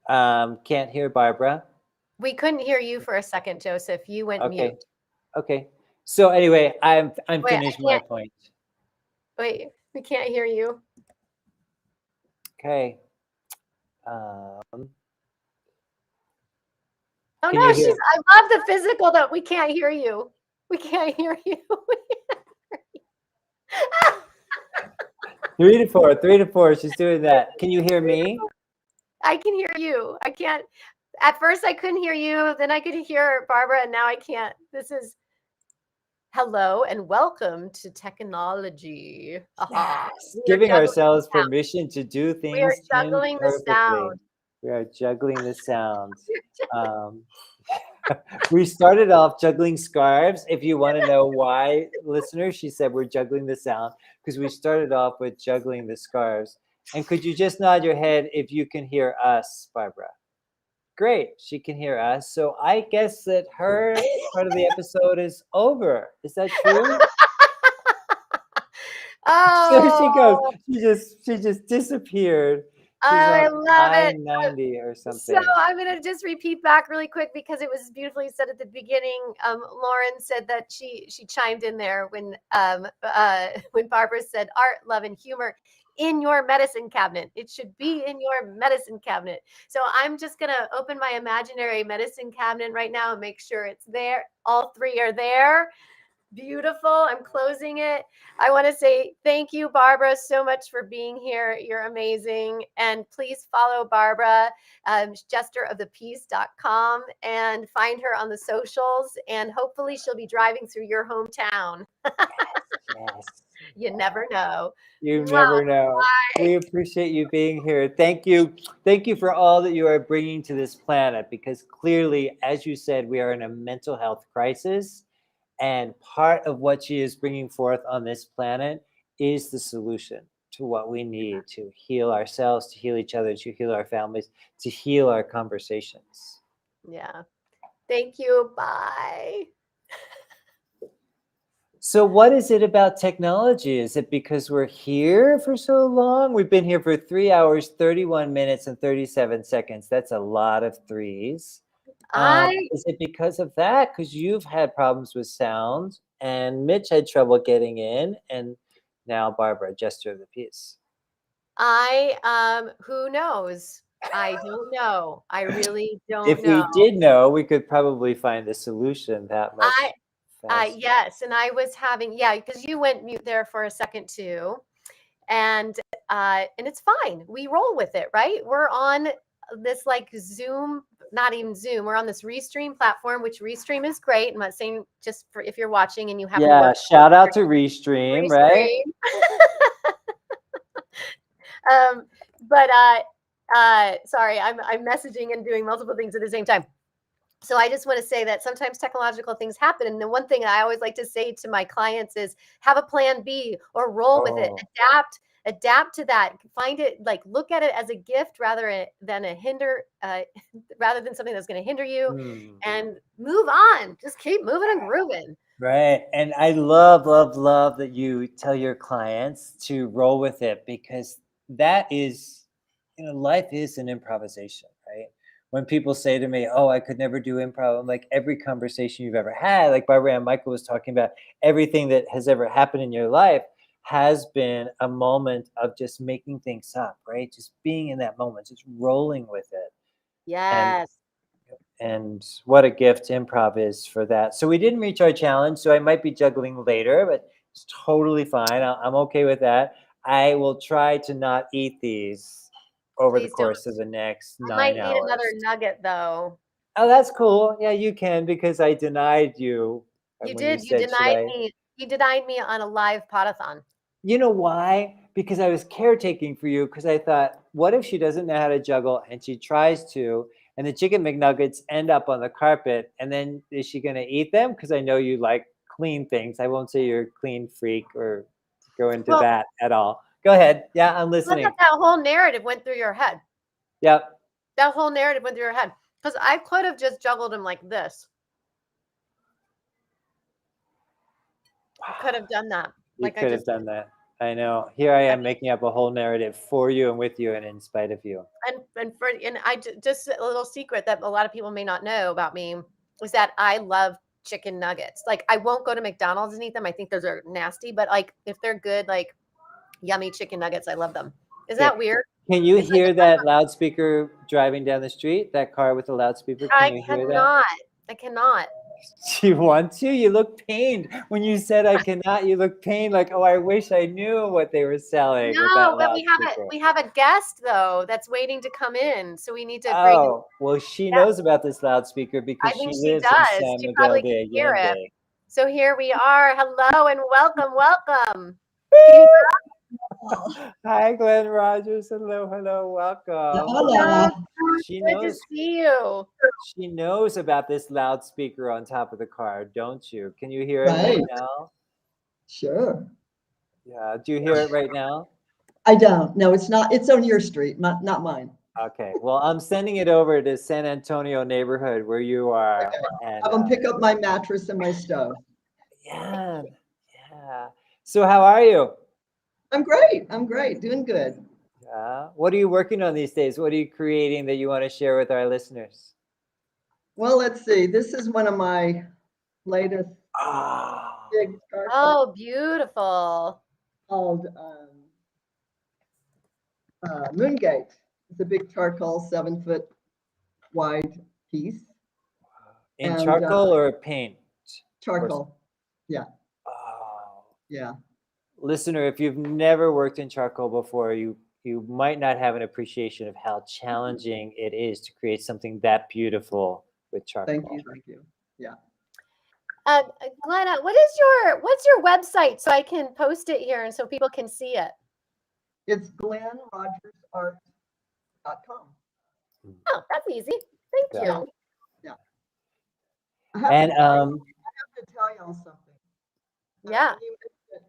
Can't hear Barbara. We couldn't hear you for a second, Joseph. You went Okay. mute. Okay. So anyway, I'm Wait, finished my point. Wait, we can't hear you. Okay. Oh Can no, you hear? I love the physical that we can't hear you. We can't hear you. 3 to 4, 3 to 4. She's doing that. Can you hear me? I can hear you. I can't. At first, I couldn't hear you. Then I could hear Barbara, and now I can't. This is hello and welcome to technology. Aha. Yes. We are Giving juggling ourselves the sound. permission to do We are things juggling the imperfectly. sound. We are juggling the sounds. We started off juggling scarves. If you want to know why, listeners, she said we're juggling the sound because we started off with juggling the scarves. And could you just nod your head if you can hear us, Barbara? Great, she can hear us. So I guess that her part of the episode is over. Is that true? There she goes. Oh, She just disappeared. She's I on love it. I-90 or So something. I'm going to just repeat back really quick because it was beautifully said at the beginning. Lauren said that she chimed in there when Barbara said art, love, and humor in your medicine cabinet. It should be in your medicine cabinet. So I'm just going to open my imaginary medicine cabinet right now and make sure it's there. All three are there. Beautiful. I'm closing it. I want to say thank you, Barbara, so much for being here. You're amazing. And please follow Barbara, jesterofthepeace.com, and find her on the socials. And hopefully she'll be driving through your hometown. Yes. You never know. You never know. Bye. We appreciate you being here. Thank you. Thank you for all that you are bringing to this planet, because clearly, as you said, we are in a mental health crisis. And part of what she is bringing forth on this planet is the solution to what we need to heal ourselves, to heal each other, to heal our families, to heal our conversations. Yeah. Thank you. Bye. So what is it about technology? Is it because we're here for so long? We've been here for 3 hours, 31 minutes, and 37 seconds. That's a lot of threes. Is it because of that? Because you've had problems with sound, and Mitch had trouble getting in, and now Barbara, Jester of the Peace. Who knows? I don't know. I really don't If know. we did know, we could probably find a solution that much faster. Yes, and I was having, because you went mute there for a second too, and it's fine. We roll with it, right? We're on this like Zoom, not even Zoom. We're on this Restream platform, which Restream is great. I'm not saying just for if you're watching and you haven't. Yeah, shout out to Restream, right? Sorry, I'm messaging and doing multiple things at the same time. So I just want to say that sometimes technological things happen. And the one thing I always like to say to my clients is have a plan B or roll with it, adapt to that. Find it, like, look at it as a gift rather than a hinder, rather than something that's going to hinder you, and move on. Just keep moving and grooving. Right. And I love, love, love that you tell your clients to roll with it, because that is, life is an improvisation, right? When people say to me, oh, I could never do improv, I'm like, every conversation you've ever had, like Barbara and Michael was talking about, everything that has ever happened in your life has been a moment of just making things up, right? Just being in that moment, just rolling with it. Yes. And what a gift improv is for that. So we didn't reach our challenge, so I might be juggling later, but it's totally fine. I'm okay with that. I will try to not eat these over the Please course don't. of the next I 9 might hours. need another nugget, though. Oh, that's cool. Yeah, you can, because I denied you You when you did. You said, should denied I? me. You denied me on a live pod-a-thon. You know why? Because I was caretaking for you, because I thought, what if she doesn't know how to juggle and she tries to, and the chicken McNuggets end up on the carpet, and then is she going to eat them? Because I know you like clean things. I won't say you're a clean freak or go into that at all. Go ahead. Yeah, I'm listening. That whole narrative went through your head. Yep. That whole narrative went through your head. Because I could have just juggled him like this. I could have done that. You could have done that. I know. Here I am making up a whole narrative for you and with you and in spite of you. And I just, a little secret that a lot of people may not know about me is that I love chicken nuggets. Like, I won't go to McDonald's and eat them. I think those are nasty, but like, if they're good, like yummy chicken nuggets, I love them. Isn't that weird? Can you hear that loudspeaker driving down the street? That car with the loudspeaker? Can you hear that? I cannot. Do you want to? You look pained. When you said I cannot, you look pained, like, oh, I wish I knew what they were selling with that No, but loudspeaker. we have a guest though that's waiting to come in, so we need to bring. Oh, well, she knows about this loudspeaker because I think she she lives does. in San She Miguel probably de can hear it. Allende. So here we are. Hello and welcome, welcome. Hi, Glenn Rogers. Hello, hello, welcome. Hello. She Good to knows. see you. She knows about this loudspeaker on top of the car, don't you? Can you hear it right now? Sure. Yeah. Do you hear it right now? I don't. No, it's not. It's on your street, not mine. Okay. Well, I'm sending it over to San Antonio neighborhood where you are. Okay. And, Have them pick up my mattress and my stove. Yeah. Yeah. So how are you? I'm great. I'm great. Doing good. Yeah. What are you working on these days? What are you creating that you want to share with our listeners? Well, let's see. This is one of my latest big Oh, beautiful. called Moongate. It's a big charcoal 7-foot wide piece. In charcoal or paint? Charcoal. Yeah. Oh. Yeah. Listener, if you've never worked in charcoal before, you might not have an appreciation of how challenging it is to create something that beautiful with charcoal. Thank you. Yeah. Glenna, what's your website so I can post it here and so people can see it? It's GlennRogersArt.com. Oh, that's easy. Thank you. Yeah. And I have to tell y'all something. Yeah.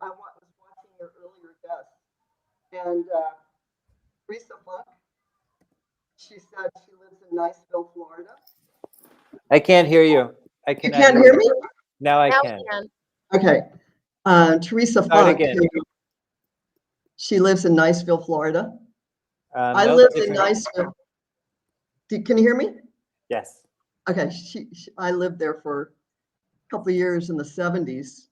I was watching your earlier guest, and Teresa Funk, she said she lives in Niceville, Florida. I can't hear you. You can't hear me? Now I can. Okay. Teresa Funk, she lives in Niceville, Florida. I live in Niceville. Can you hear me? Yes. Okay. I lived there for a couple of years in the 70s.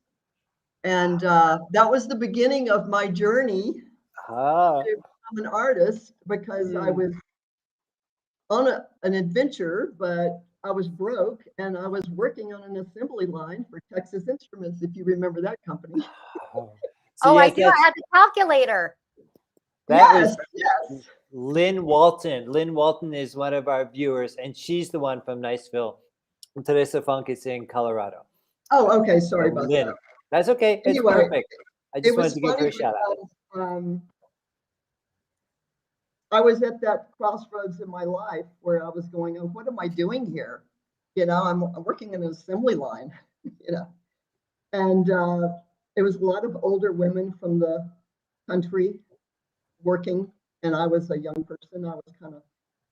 And that was the beginning of my journey to become an artist, because I was on an adventure, but I was broke and I was working on an assembly line for Texas Instruments, if you remember that company. So yes, I do. I had the calculator. That was Lynn Walton. Lynn Walton is one of our viewers, and she's the one from Niceville. And Teresa Funk is in Colorado. Oh, okay. Sorry about that. That's okay. It's Anyway, perfect. I just wanted to give her a shout out. I was at that crossroads in my life where I was going, oh, what am I doing here? You know, I'm working in an assembly line, you know. And it was a lot of older women from the country. working, and I was a young person. I was kind of,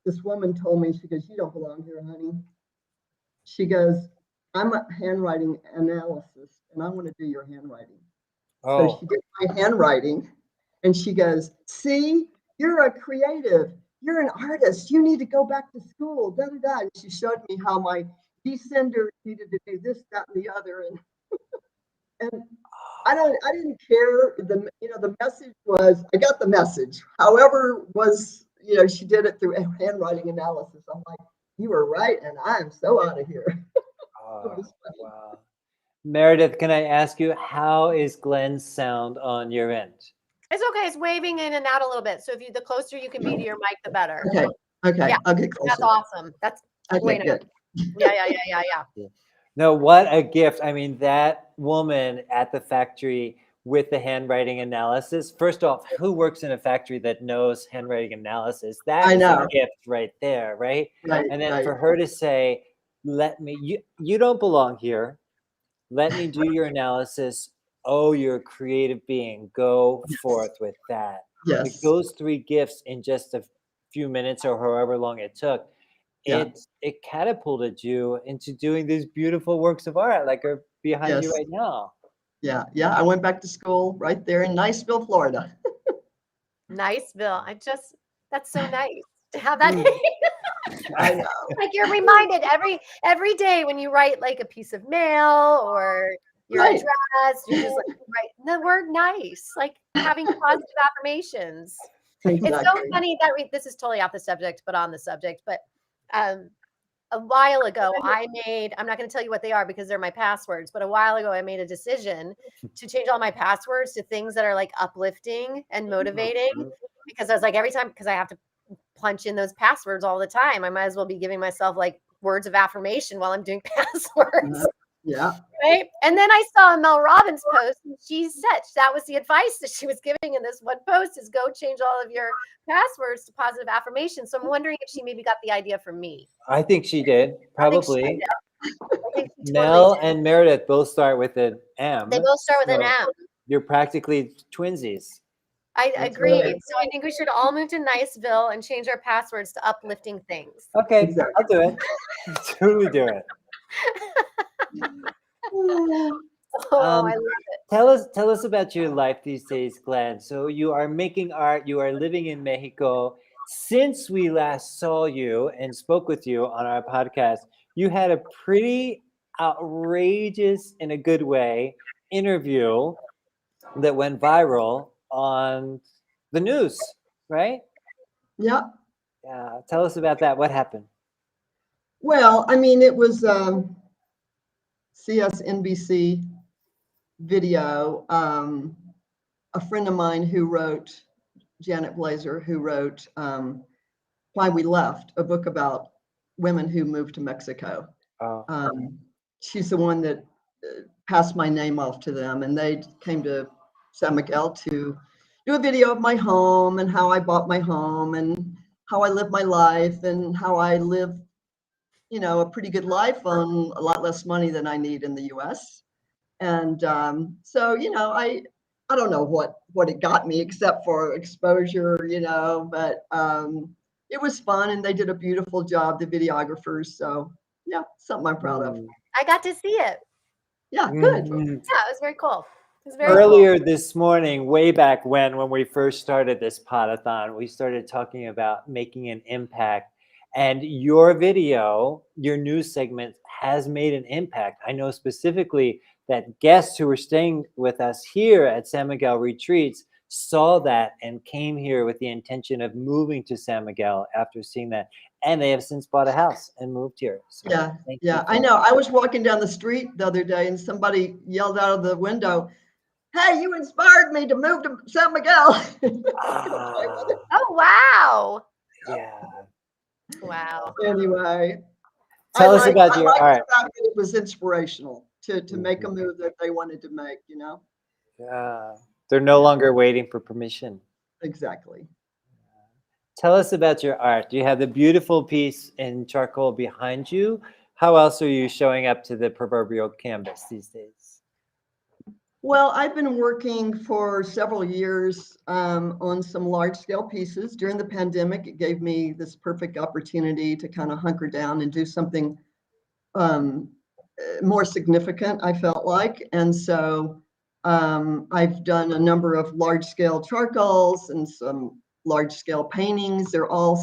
this woman told me, she goes, "You don't belong here, honey." She goes, "I'm a handwriting analysis, and I want to do your handwriting." So Oh, she did my handwriting, and she goes, "See, you're a creative. You're an artist. You need to go back to school." Da da da. And she showed me how my descender needed to do this, that, and the other, and I didn't care. The message was, I got the message. However, she did it through handwriting analysis. I'm like, "You were right, and I'm so out of here." It was funny. wow. Meredith, can I ask you, how is Glenn's sound on your end? It's okay. It's waving in and out a little bit. So if the closer you can be to your mic, the better. Okay, Yeah, I'll get closer. that's awesome. That's way Okay, nice. good. Yeah. No, what a gift. I mean, that woman at the factory with the handwriting analysis. First off, who works in a factory that knows handwriting analysis? That I is know. a gift right there, right? Right, And then right. for her to say, you don't belong here. Let me do your analysis. Oh, you're a creative being. Go forth with that. Like Yes. those three gifts in just a few minutes or however long it took, Yeah. it catapulted you into doing these beautiful works of art like are behind you Yes. right now. Yeah. I went back to school right there in Niceville, Florida. Niceville. That's so nice to have that. I know. Like you're reminded every day when you write like a piece of mail or your Right. address, you're just like write the word nice, like having positive affirmations. It's so Exactly. funny that this is totally off the subject, but on the subject. But a while ago, I'm not going to tell you what they are because they're my passwords, but a while ago, I made a decision to change all my passwords to things that are like uplifting and motivating because I was like, every time, because I have to punch in those passwords all the time, I might as well be giving myself like words of affirmation while I'm doing passwords. Yeah. Right. And then I saw a Mel Robbins post and she said that was the advice that she was giving in this one post is go change all of your passwords to positive affirmation. So I'm wondering if she maybe got the idea from me. I think she did, probably. I think she Mel totally did. and Meredith both start with an M. They both start with an M. You're practically twinsies. I That's agreed. right. So I think we should all move to Niceville and change our passwords to uplifting things. Okay, Exactly. I'll do it. Totally do it. Oh, I love it. Tell us about your life these days, Glenn. So you are making art, you are living in Mexico. Since we last saw you and spoke with you on our podcast, you had a pretty outrageous, in a good way, interview that went viral on the news, right? Yeah. Yeah. Tell us about that. What happened? Well, I mean, it was CSNBC video. A friend of mine who wrote, Janet Blazer, who wrote Why We Left, a book about women who moved to Mexico. Oh. She's the one that passed my name off to them, and they came to San Miguel to do a video of my home and how I bought my home and how I live my life and how I live, a pretty good life on a lot less money than I need in the US. And so, I don't know what it got me except for exposure, but it was fun and they did a beautiful job, the videographers. So yeah, something I'm proud of. I got to see it. Yeah, good. Yeah, it was very cool. It was very Earlier cool. this morning, way back when we first started this Pod-a-thon, we started talking about making an impact. And your video, your news segment has made an impact. I know specifically that guests who were staying with us here at San Miguel Retreats saw that and came here with the intention of moving to San Miguel after seeing that. And they have since bought a house and moved here. So Yeah, I know. I was walking down the street the other day and somebody yelled out of the window, "Hey, you inspired me to move to San Miguel." Oh, wow. Yeah. Wow. Anyway. Tell us about your art. The fact that it was inspirational to make a move that they wanted to make, Yeah. They're no longer waiting for permission. Exactly. Tell us about your art. You have the beautiful piece in charcoal behind you. How else are you showing up to the proverbial canvas these days? Well, I've been working for several years on some large scale pieces. During the pandemic, it gave me this perfect opportunity to kind of hunker down and do something more significant, I felt like. And so I've done a number of large scale charcoals and some large scale paintings. They're all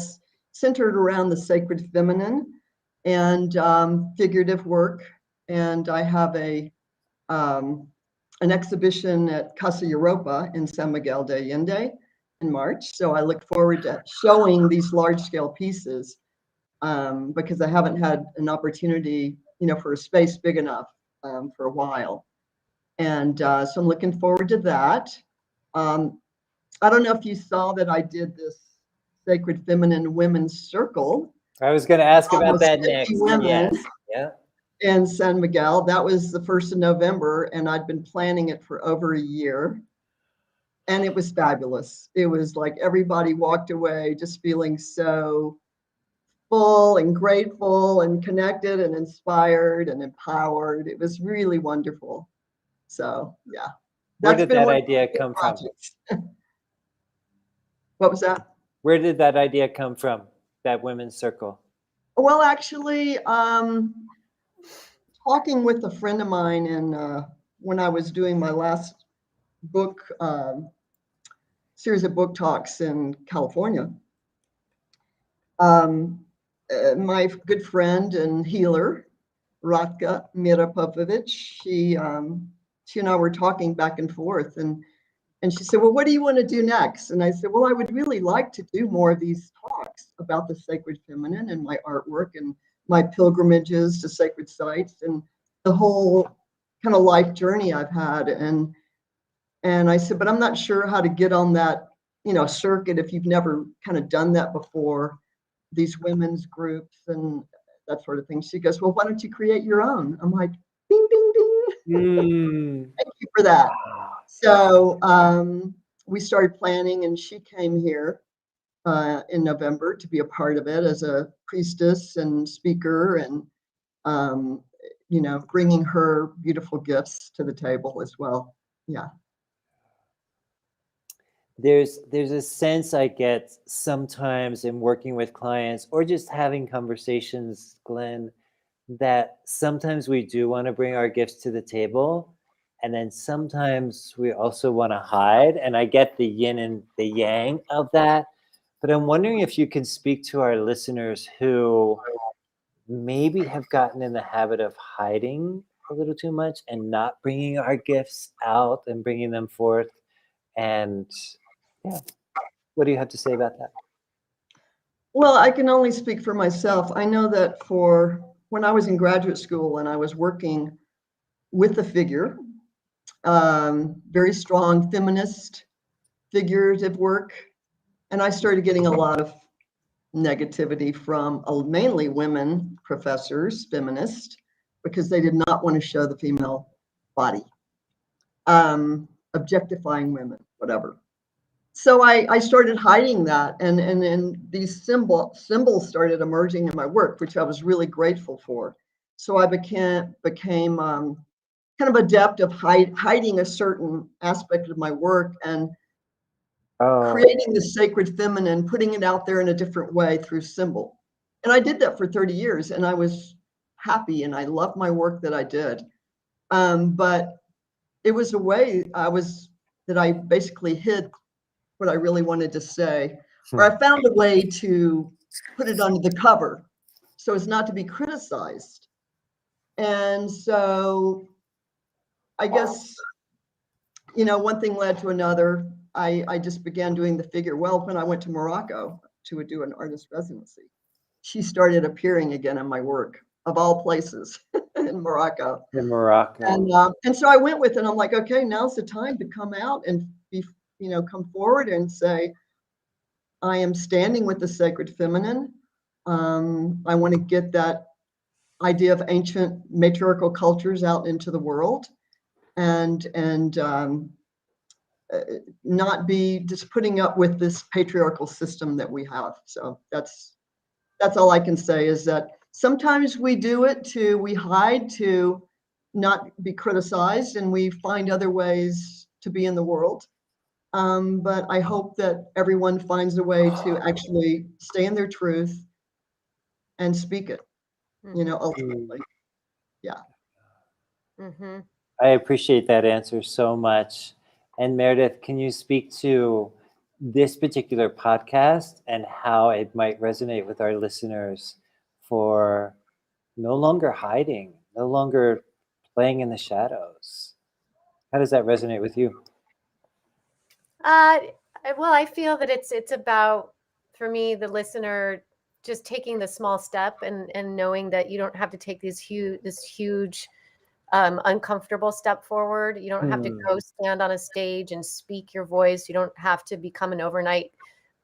centered around the sacred feminine and figurative work. And I have an exhibition at Casa Europa in San Miguel de Allende in March. So I look forward to showing these large scale pieces because I haven't had an opportunity, for a space big enough for a while. And so I'm looking forward to that. I don't know if you saw that I did this Sacred Feminine Women's Circle. I was going to ask about Almost that 50 next. women. Yes. Yeah. In San Miguel. That was the 1st of November, and I'd been planning it for over a year. And it was fabulous. It was like everybody walked away just feeling so full and grateful and connected and inspired and empowered. It was really wonderful. So, yeah. Where did that idea come from? What was that? Where did that idea come from, that women's circle? Well, actually, talking with a friend of mine, and when I was doing my last book series of book talks in California, my good friend and healer, Ratka Mirapovic, she and I were talking back and forth, and she said, well, what do you want to do next? And I said, well, I would really like to do more of these talks about the sacred feminine and my artwork and my pilgrimages to sacred sites and the whole kind of life journey I've had. And I said, but I'm not sure how to get on that, circuit if you've never kind of done that before, these women's groups and that sort of thing. She goes, well, why don't you create your own? I'm like, ding, ding, ding. Thank you for that. So we started planning, and she came here in November to be a part of it as a priestess and speaker, and bringing her beautiful gifts to the table as well. Yeah. There's a sense I get sometimes in working with clients or just having conversations, Glenn, that sometimes we do want to bring our gifts to the table, and then sometimes we also want to hide. And I get the yin and the yang of that, but I'm wondering if you can speak to our listeners who maybe have gotten in the habit of hiding a little too much and not bringing our gifts out and bringing them forth. And yeah, what do you have to say about that? Well, I can only speak for myself. I know that when I was in graduate school and I was working with a figure, very strong feminist figurative work, and I started getting a lot of negativity from mainly women professors, feminists, because they did not want to show the female body, objectifying women, whatever. So I started hiding that, and these symbols started emerging in my work, which I was really grateful for. So I became kind of adept of hiding a certain aspect of my work and creating the sacred feminine, putting it out there in a different way through symbol. And I did that for 30 years, and I was happy, and I loved my work that I did. But it was a way that I basically hid what I really wanted to say, or I found a way to put it under the cover so as not to be criticized. And so I guess, one thing led to another. I just began doing the figure. Well, when I went to Morocco to do an artist residency, she started appearing again in my work, of all places, in Morocco. In Morocco. And so I went with it. I'm like, okay, now's the time to come out and be, come forward and say, I am standing with the sacred feminine. I want to get that idea of ancient matriarchal cultures out into the world, and not be just putting up with this patriarchal system that we have. So that's all I can say, is that sometimes we hide to not be criticized, and we find other ways to be in the world. But I hope that everyone finds a way to actually stay in their truth and speak it, ultimately. Yeah. Mm-hmm. I appreciate that answer so much. And Meredith, can you speak to this particular podcast and how it might resonate with our listeners for no longer hiding, no longer playing in the shadows? How does that resonate with you? Well, I feel that it's about, for me, the listener, just taking the small step and knowing that you don't have to take this huge uncomfortable step forward. You don't have to go stand on a stage and speak your voice. You don't have to become an overnight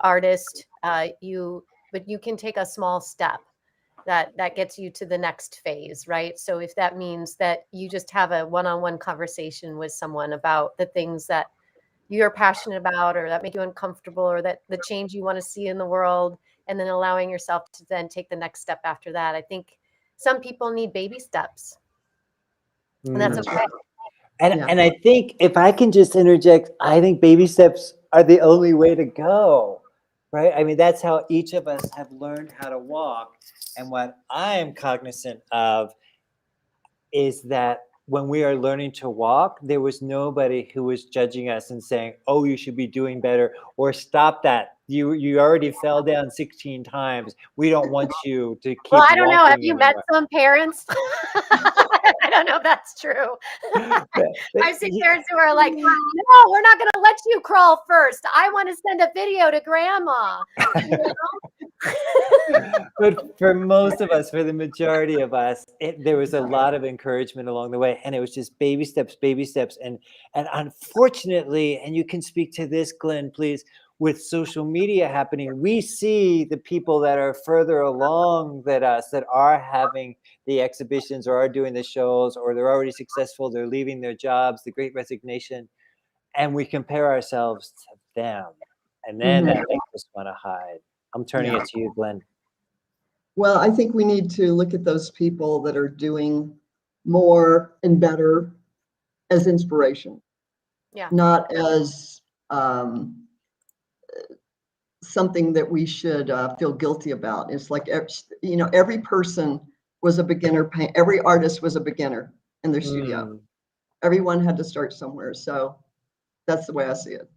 artist. But you can take a small step that gets you to the next phase, right? So if that means that you just have a one-on-one conversation with someone about the things that you're passionate about, or that make you uncomfortable, or that the change you want to see in the world, and then allowing yourself to then take the next step after that. I think some people need baby steps. And that's okay. And I think, if I can just interject, I think baby steps are the only way to go, right? I mean, that's how each of us have learned how to walk. And what I am cognizant of is that when we are learning to walk, there was nobody who was judging us and saying, "Oh, you should be doing better," or "Stop that. You already fell down 16 times. We don't want you to keep Well, I don't know. Have you anymore." met some parents? I don't know if that's true. I've seen parents who are like, "No, we're not going to let you crawl first. I want to send a video to grandma." You know? But for most of us, for the majority of us, there was a lot of encouragement along the way, and it was just baby steps, and unfortunately, and you can speak to this, Glenn, please, with social media happening, we see the people that are further along than us, that are having the exhibitions or are doing the shows, or they're already successful, they're leaving their jobs, the Great Resignation, and we compare ourselves to them, and then that makes us want to hide. I'm turning it to you, Glenn. Well, I think we need to look at those people that are doing more and better as inspiration, not as something that we should feel guilty about. It's like, every person was a beginner. Every artist was a beginner in their studio. Everyone had to start somewhere. So that's the way I see it.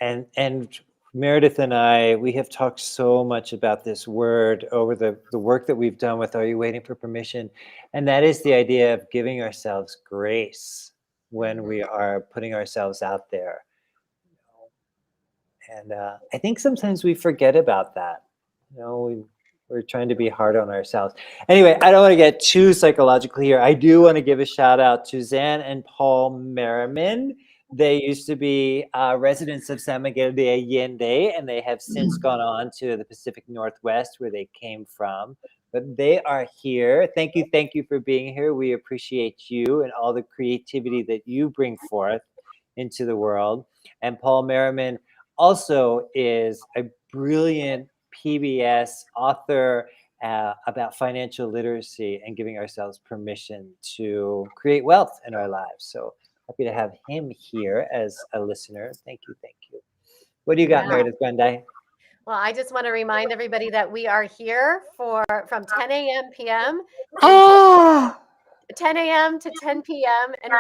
And Meredith and I, we have talked so much about this word over the work that we've done with Are You Waiting for Permission? And that is the idea of giving ourselves grace when we are putting ourselves out there. And I think sometimes we forget about that. We're trying to be hard on ourselves. Anyway, I don't want to get too psychological here. I do want to give a shout out to Zan and Paul Merriman. They used to be residents of San Miguel de Allende, and they have since gone on to the Pacific Northwest, where they came from. But they are here. Thank you for being here. We appreciate you and all the creativity that you bring forth into the world. And Paul Merriman also is a brilliant PBS author about financial literacy and giving ourselves permission to create wealth in our lives. So happy to have him here as a listener. Thank you. What do you got, Meredith Grundy? Well, I just want to remind everybody that we are here from 10 a.m. p.m. 10 a.m. to 10 p.m. and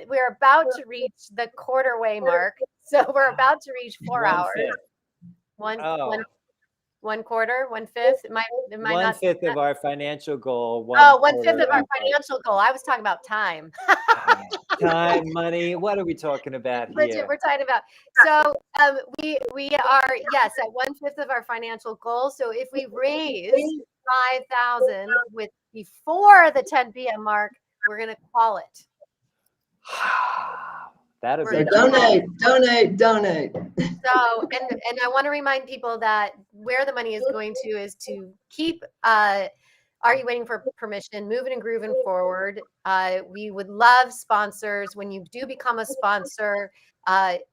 we're about to reach the quarter way mark. So we're about to reach 4 hours. One quarter, 1/5. It might not. 1/5 of our financial goal. 1/5 of our financial goal. I was talking about time. Time, money. What are we talking about here? We're talking about. So we are, yes, at 1/5 of our financial goal. So if we raise 5,000 before the 10 p.m. mark, we're gonna call it. That'll be donate. So, and I want to remind people that where the money is going to is to keep Are You Waiting for Permission moving and grooving forward. We would love sponsors. When you do become a sponsor,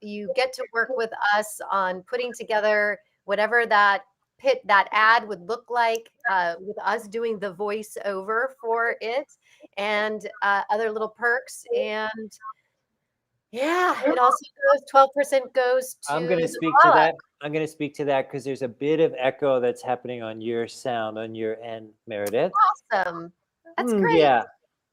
you get to work with us on putting together whatever that 10 p.m. that ad would look like with us doing the voiceover for it, and other little perks. And yeah, it also goes 12% goes to I'm going to speak to that. I'm going to speak to that because there's a bit of echo that's happening on your sound on your end, Meredith. Awesome. That's great. Yeah.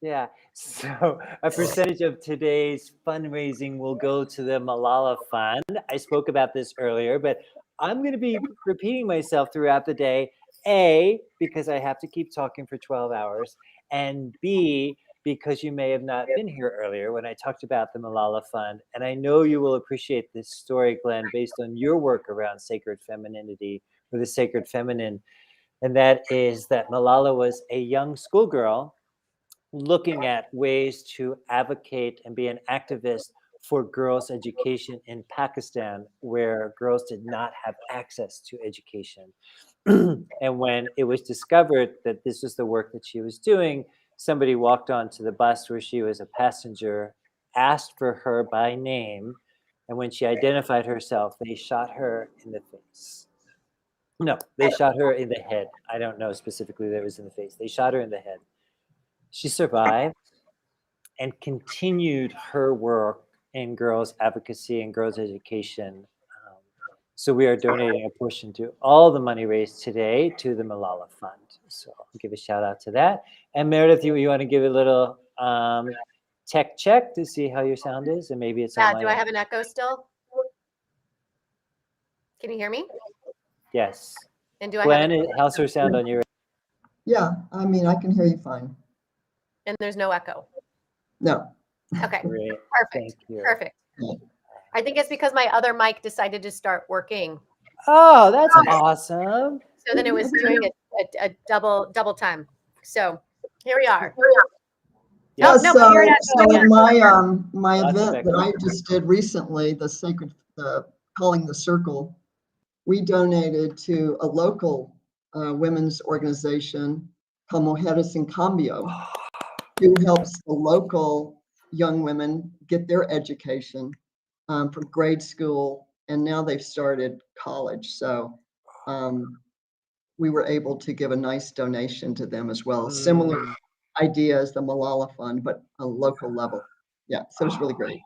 Yeah. So a percentage of today's fundraising will go to the Malala Fund. I spoke about this earlier, but I'm going to be repeating myself throughout the day. A, because I have to keep talking for 12 hours. And B, because you may have not been here earlier when I talked about the Malala Fund. And I know you will appreciate this story, Glenn, based on your work around sacred femininity or the sacred feminine. And that is that Malala was a young schoolgirl looking at ways to advocate and be an activist for girls' education in Pakistan, where girls did not have access to education. And when it was discovered that this was the work that she was doing, somebody walked onto the bus where she was a passenger, asked for her by name, and when she identified herself, they shot her in the face. No, they shot her in the head. I don't know specifically that it was in the face. They shot her in the head. She survived and continued her work in girls' advocacy and girls' education. So we are donating a portion to all the money raised today to the Malala Fund. So I'll give a shout out to that. And Meredith, you want to give a little tech check to see how your sound is? And maybe it's on my Do I end. have an echo still? Can you hear me? Yes. And do I Glenn, have how's her sound on your end? Yeah, I mean, I can hear you fine. And there's no echo. No. Okay. Great. Perfect. Thank you. Perfect. I think it's because my other mic decided to start working. Oh, that's awesome. So then it was doing a double time. So here we are. Yeah, No, so, you're not so doing it. my Lots of event that echo. I just did recently, the Calling the Circle, we donated to a local women's organization called Mujeres en Cambio, who helps the local young women get their education from grade school, and now they've started college. So we were able to give a nice donation to them as well. Similar idea as the Malala Fund, but on a local level. Yeah, so it's really great.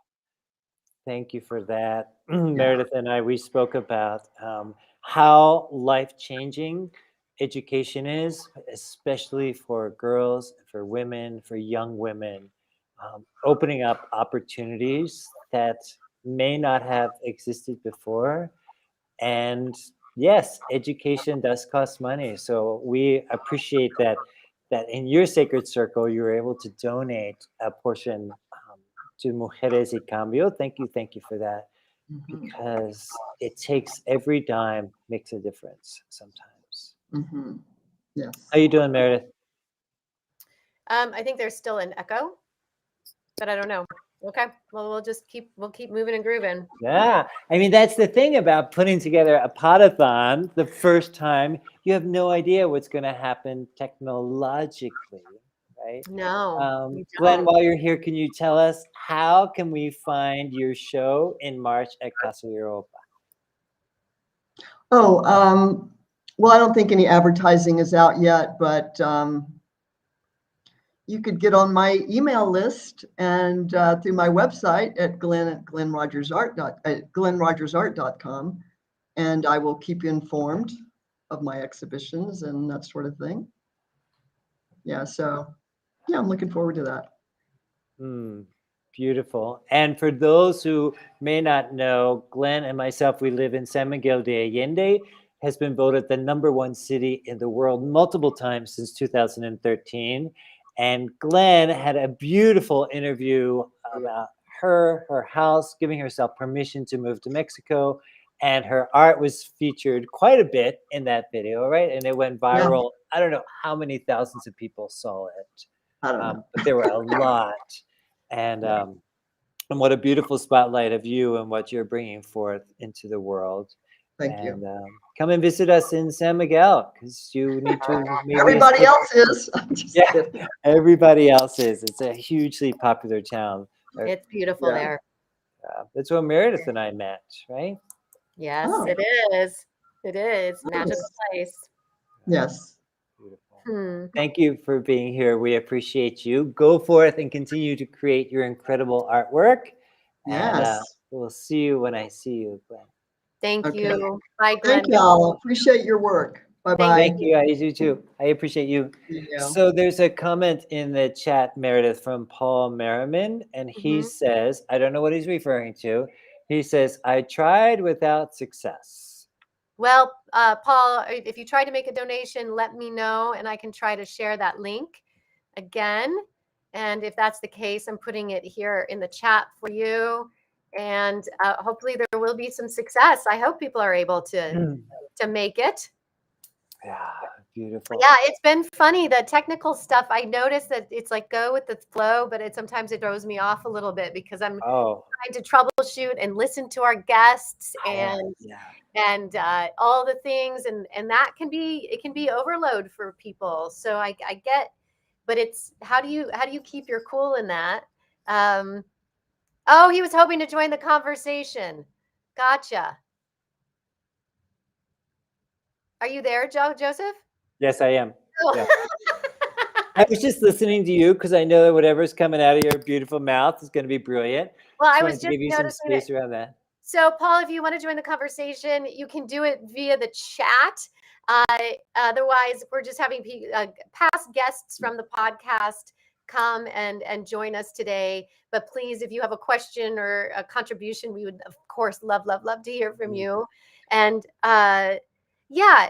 Thank you for that. Meredith and I, we spoke about how life-changing education is, especially for girls, for women, for young women, opening up opportunities that may not have existed before. And yes, education does cost money. So we appreciate that in your sacred circle, you were able to donate a portion to Mujeres y Cambio. Thank you for that, because it takes every dime makes a difference sometimes. Yes. How you doing, Meredith? I think there's still an echo, but I don't know. Okay, well, we'll keep moving and grooving. Yeah, I mean, that's the thing about putting together a pod-a-thon the first time. You have no idea what's going to happen technologically, right? No, you Glenn, don't. while you're here, can you tell us how can we find your show in March at Casa Europa? Oh, well, I don't think any advertising is out yet, but you could get on my email list and through my website at glennrogersart.com, and I will keep you informed of my exhibitions and that sort of thing. Yeah, so yeah, I'm looking forward to that. Beautiful. And for those who may not know, Glenn and myself, we live in San Miguel de Allende, has been voted the #1 city in the world multiple times since 2013. And Glenn had a beautiful interview about her house, giving herself permission to move to Mexico. And her art was featured quite a bit in that video, right? And it went viral. Yeah. I don't know how many thousands of people saw it. I don't know. But there were a lot. And what a beautiful spotlight of you and what you're bringing forth into the world. Thank you. Come and visit us in San Miguel, because you need to. Everybody else is. Yeah, everybody else is. It's a hugely popular town. It's beautiful there. That's where Meredith and I met, right? Yes, it is. It is magical place. Yes. Beautiful. Thank you for being here. We appreciate you. Go forth and continue to create your incredible artwork. Yes. And we'll see you when I see you, Glenn. Thank you. Bye, Glenn. Thank y'all. Appreciate your work. Bye-bye. Thank you. I do too. I appreciate you. So there's a comment in the chat, Meredith, from Paul Merriman, and he says, I don't know what he's referring to. He says, I tried without success. Well, Paul, if you try to make a donation, let me know, and I can try to share that link again. And if that's the case, I'm putting it here in the chat for you. And hopefully there will be some success. I hope people are able to make it. Yeah, beautiful. Yeah, it's been funny. The technical stuff, I noticed that it's like go with the flow, but sometimes it throws me off a little bit because I'm trying to troubleshoot and listen to our guests and all the things, and that can be overload for people. So I get, but it's how do you keep your cool in that? Oh, he was hoping to join the conversation. Gotcha. Are you there, Joseph? Yes, I am. Oh. Yeah. I was just listening to you because I know that whatever's coming out of your beautiful mouth is going to be brilliant. Well, I was just give you some space around that. So, Paul, if you want to join the conversation, you can do it via the chat. Otherwise, we're just having past guests from the podcast come and join us today. But please, if you have a question or a contribution, we would, of course, love to hear from you. And yeah,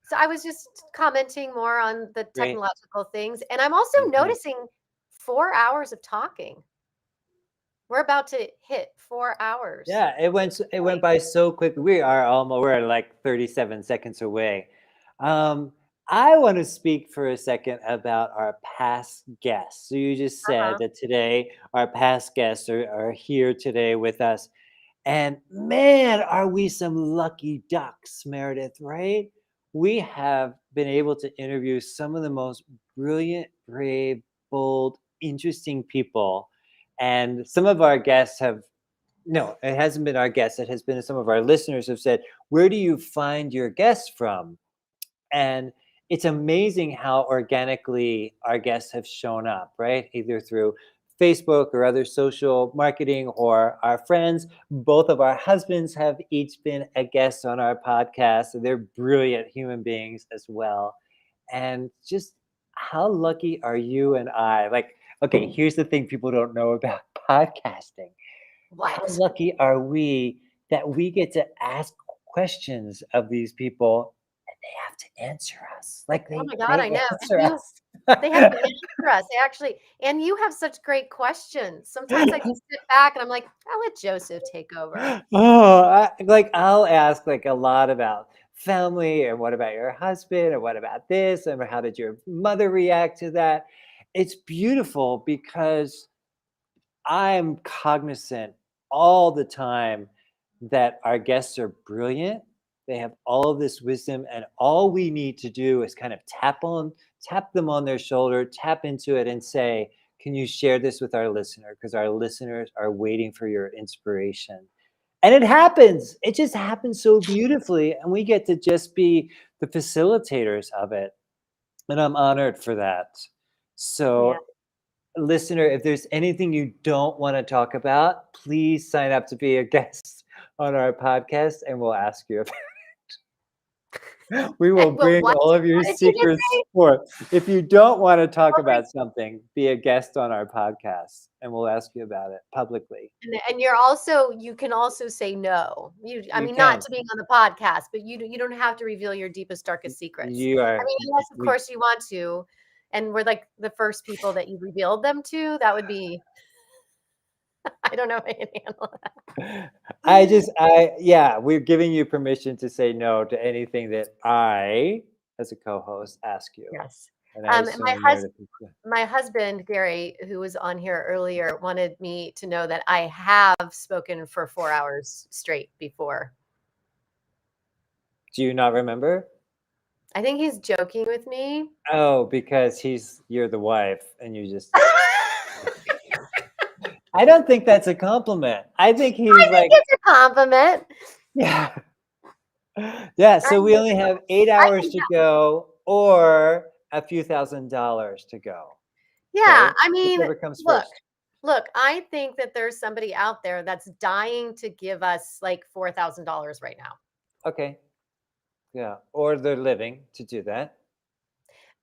so I was just commenting more on the technological things. And I'm also noticing 4 hours of talking. We're about to hit 4 hours. Yeah, it went by so quickly. We're like 37 seconds away. I want to speak for a second about our past guests. So you just said that today our past guests are here today with us. And man, are we some lucky ducks, Meredith, right? We have been able to interview some of the most brilliant, brave, bold, interesting people. And some of our guests it hasn't been our guests. It has been some of our listeners have said, where do you find your guests from? And it's amazing how organically our guests have shown up, right? Either through Facebook or other social marketing or our friends. Both of our husbands have each been a guest on our podcast, and they're brilliant human beings as well. And just how lucky are you and I? Like, okay, here's the thing people don't know about podcasting. How lucky are we that we get to ask questions of these people and they have to answer us? Like oh my God, I know. Answer us. They have to answer us. They actually, and you have such great questions. Sometimes I just sit back and I'm like, I'll let Joseph take over. I'll ask like a lot about family and what about your husband and what about this and how did your mother react to that? It's beautiful because I'm cognizant all the time that our guests are brilliant. They have all of this wisdom, and all we need to do is kind of tap them on their shoulder, tap into it and say, can you share this with our listener? Because our listeners are waiting for your inspiration. And it happens. It just happens so beautifully. And we get to just be the facilitators of it. And I'm honored for that. So listener, if there's anything you don't want to talk about, please sign up to be a guest on our podcast and we'll ask you about it. We will bring all of your secrets forth. If you don't want to talk about something, be a guest on our podcast and we'll ask you about it publicly. And you can also say no. Not to being on the podcast, but you don't have to reveal your deepest, darkest secrets. Unless of course you want to. And we're like the first people that you revealed them to, that would be, I don't know if I can handle that. We're giving you permission to say no to anything that I, as a co-host, ask you. Yes. And my husband, Gary, who was on here earlier, wanted me to know that I have spoken for 4 hours straight before. Do you not remember? I think he's joking with me. Oh, because you're the wife and you just... I don't think that's a compliment. I think it's a compliment. Yeah. Yeah, so we only have 8 I hours think to go or a few $1,000s to go. Yeah, Okay, I mean, whichever comes look, first. look, I think that there's somebody out there that's dying to give us like $4,000 right now. Okay. Yeah, or they're living to do that.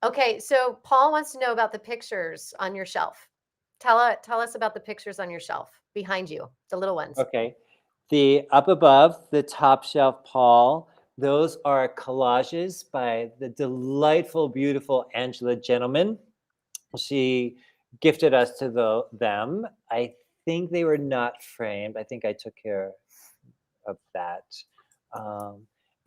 Okay, so Paul wants to know about the pictures on your shelf. Tell us about the pictures on your shelf behind you, the little ones. Okay. The up above, the top shelf, Paul, those are collages by the delightful, beautiful Angela Gentleman. She gifted us to them. I think they were not framed. I think I took care of that.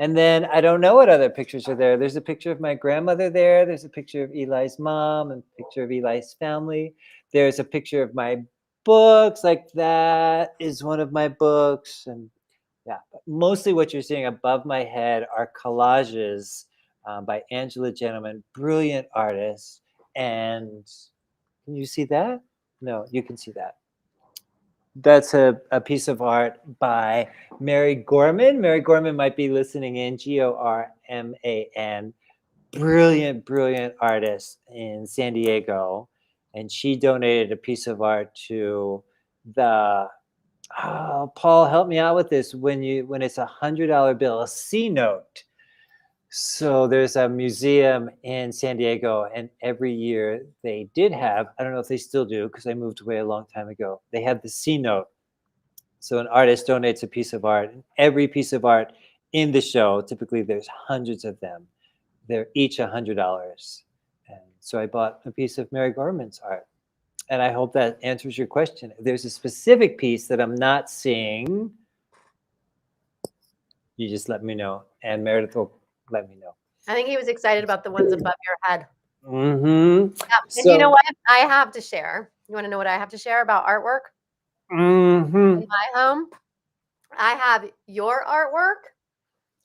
And then I don't know what other pictures are there. There's a picture of my grandmother there. There's a picture of Eli's mom and a picture of Eli's family. There's a picture of my books, like that is one of my books. And yeah, but mostly what you're seeing above my head are collages by Angela Gentleman, brilliant artist. And can you see that? No, you can see that. That's a piece of art by Mary Gorman. Mary Gorman might be listening in, Gorman. Brilliant, brilliant artist in San Diego. And she donated a piece of art to the, Paul, help me out with this. When it's $100 bill, a C note. So there's a museum in San Diego, and every year they did have, I don't know if they still do because I moved away a long time ago, they have the C note. So an artist donates a piece of art. Every piece of art in the show, typically there's hundreds of them. They're each $100. And so I bought a piece of Mary Gorman's art. And I hope that answers your question. If there's a specific piece that I'm not seeing, you just let me know. And Meredith will let me know. I think he was excited about the ones above your head. Mm-hmm. Yeah. And you know what I have to share? You want to know what I have to share about artwork? Mm-hmm. In my home, I have your artwork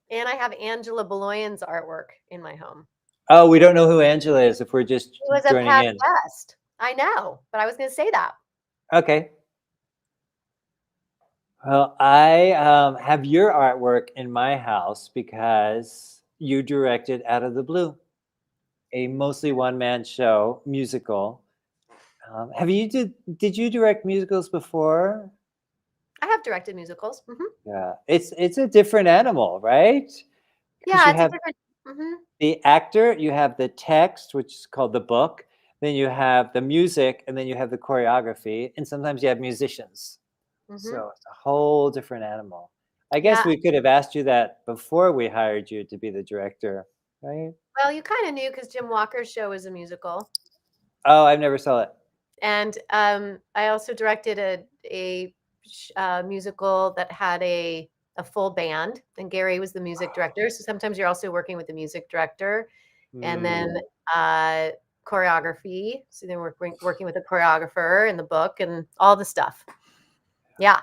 and I have Angela Beloyan's artwork in my home. Oh, we don't know who Angela is if we're just He was a joining past in. guest. I know, but I was going to say that. Okay. Well, I have your artwork in my house because you directed Out of the Blue, a mostly one-man show musical. Did you direct musicals before? I have directed musicals. Mm-hmm. Yeah, it's a different animal, right? Yeah, you it's have a different. Mm-hmm. the actor, you have the text, which is called the book, then you have the music, and then you have the choreography, and sometimes you have musicians. Mm-hmm. So it's a whole different animal. I guess we could have asked you that before we hired you to be the director, right? Well, you kind of knew because Jim Walker's show is a musical. Oh, I never saw it. And I also directed a musical that had a full band, and Gary was the music director. So sometimes you're also working with the music director, and then choreography. So then we're working with the choreographer and the book and all the stuff. Yeah.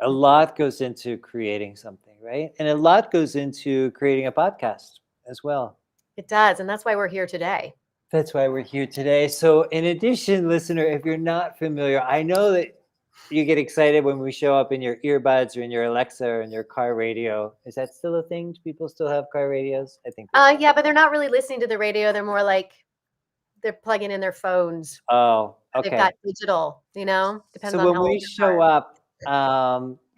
A lot goes into creating something, right? And a lot goes into creating a podcast as well. It does. And that's why we're here today. That's why we're here today. So in addition, listener, if you're not familiar, I know that you get excited when we show up in your earbuds or in your Alexa or in your car radio. Is that still a thing? Do people still have car radios? I think. Yeah, but they're not really listening to the radio. They're more like they're plugging in their phones. Oh, okay. They've got digital, depends so on when how we old show up,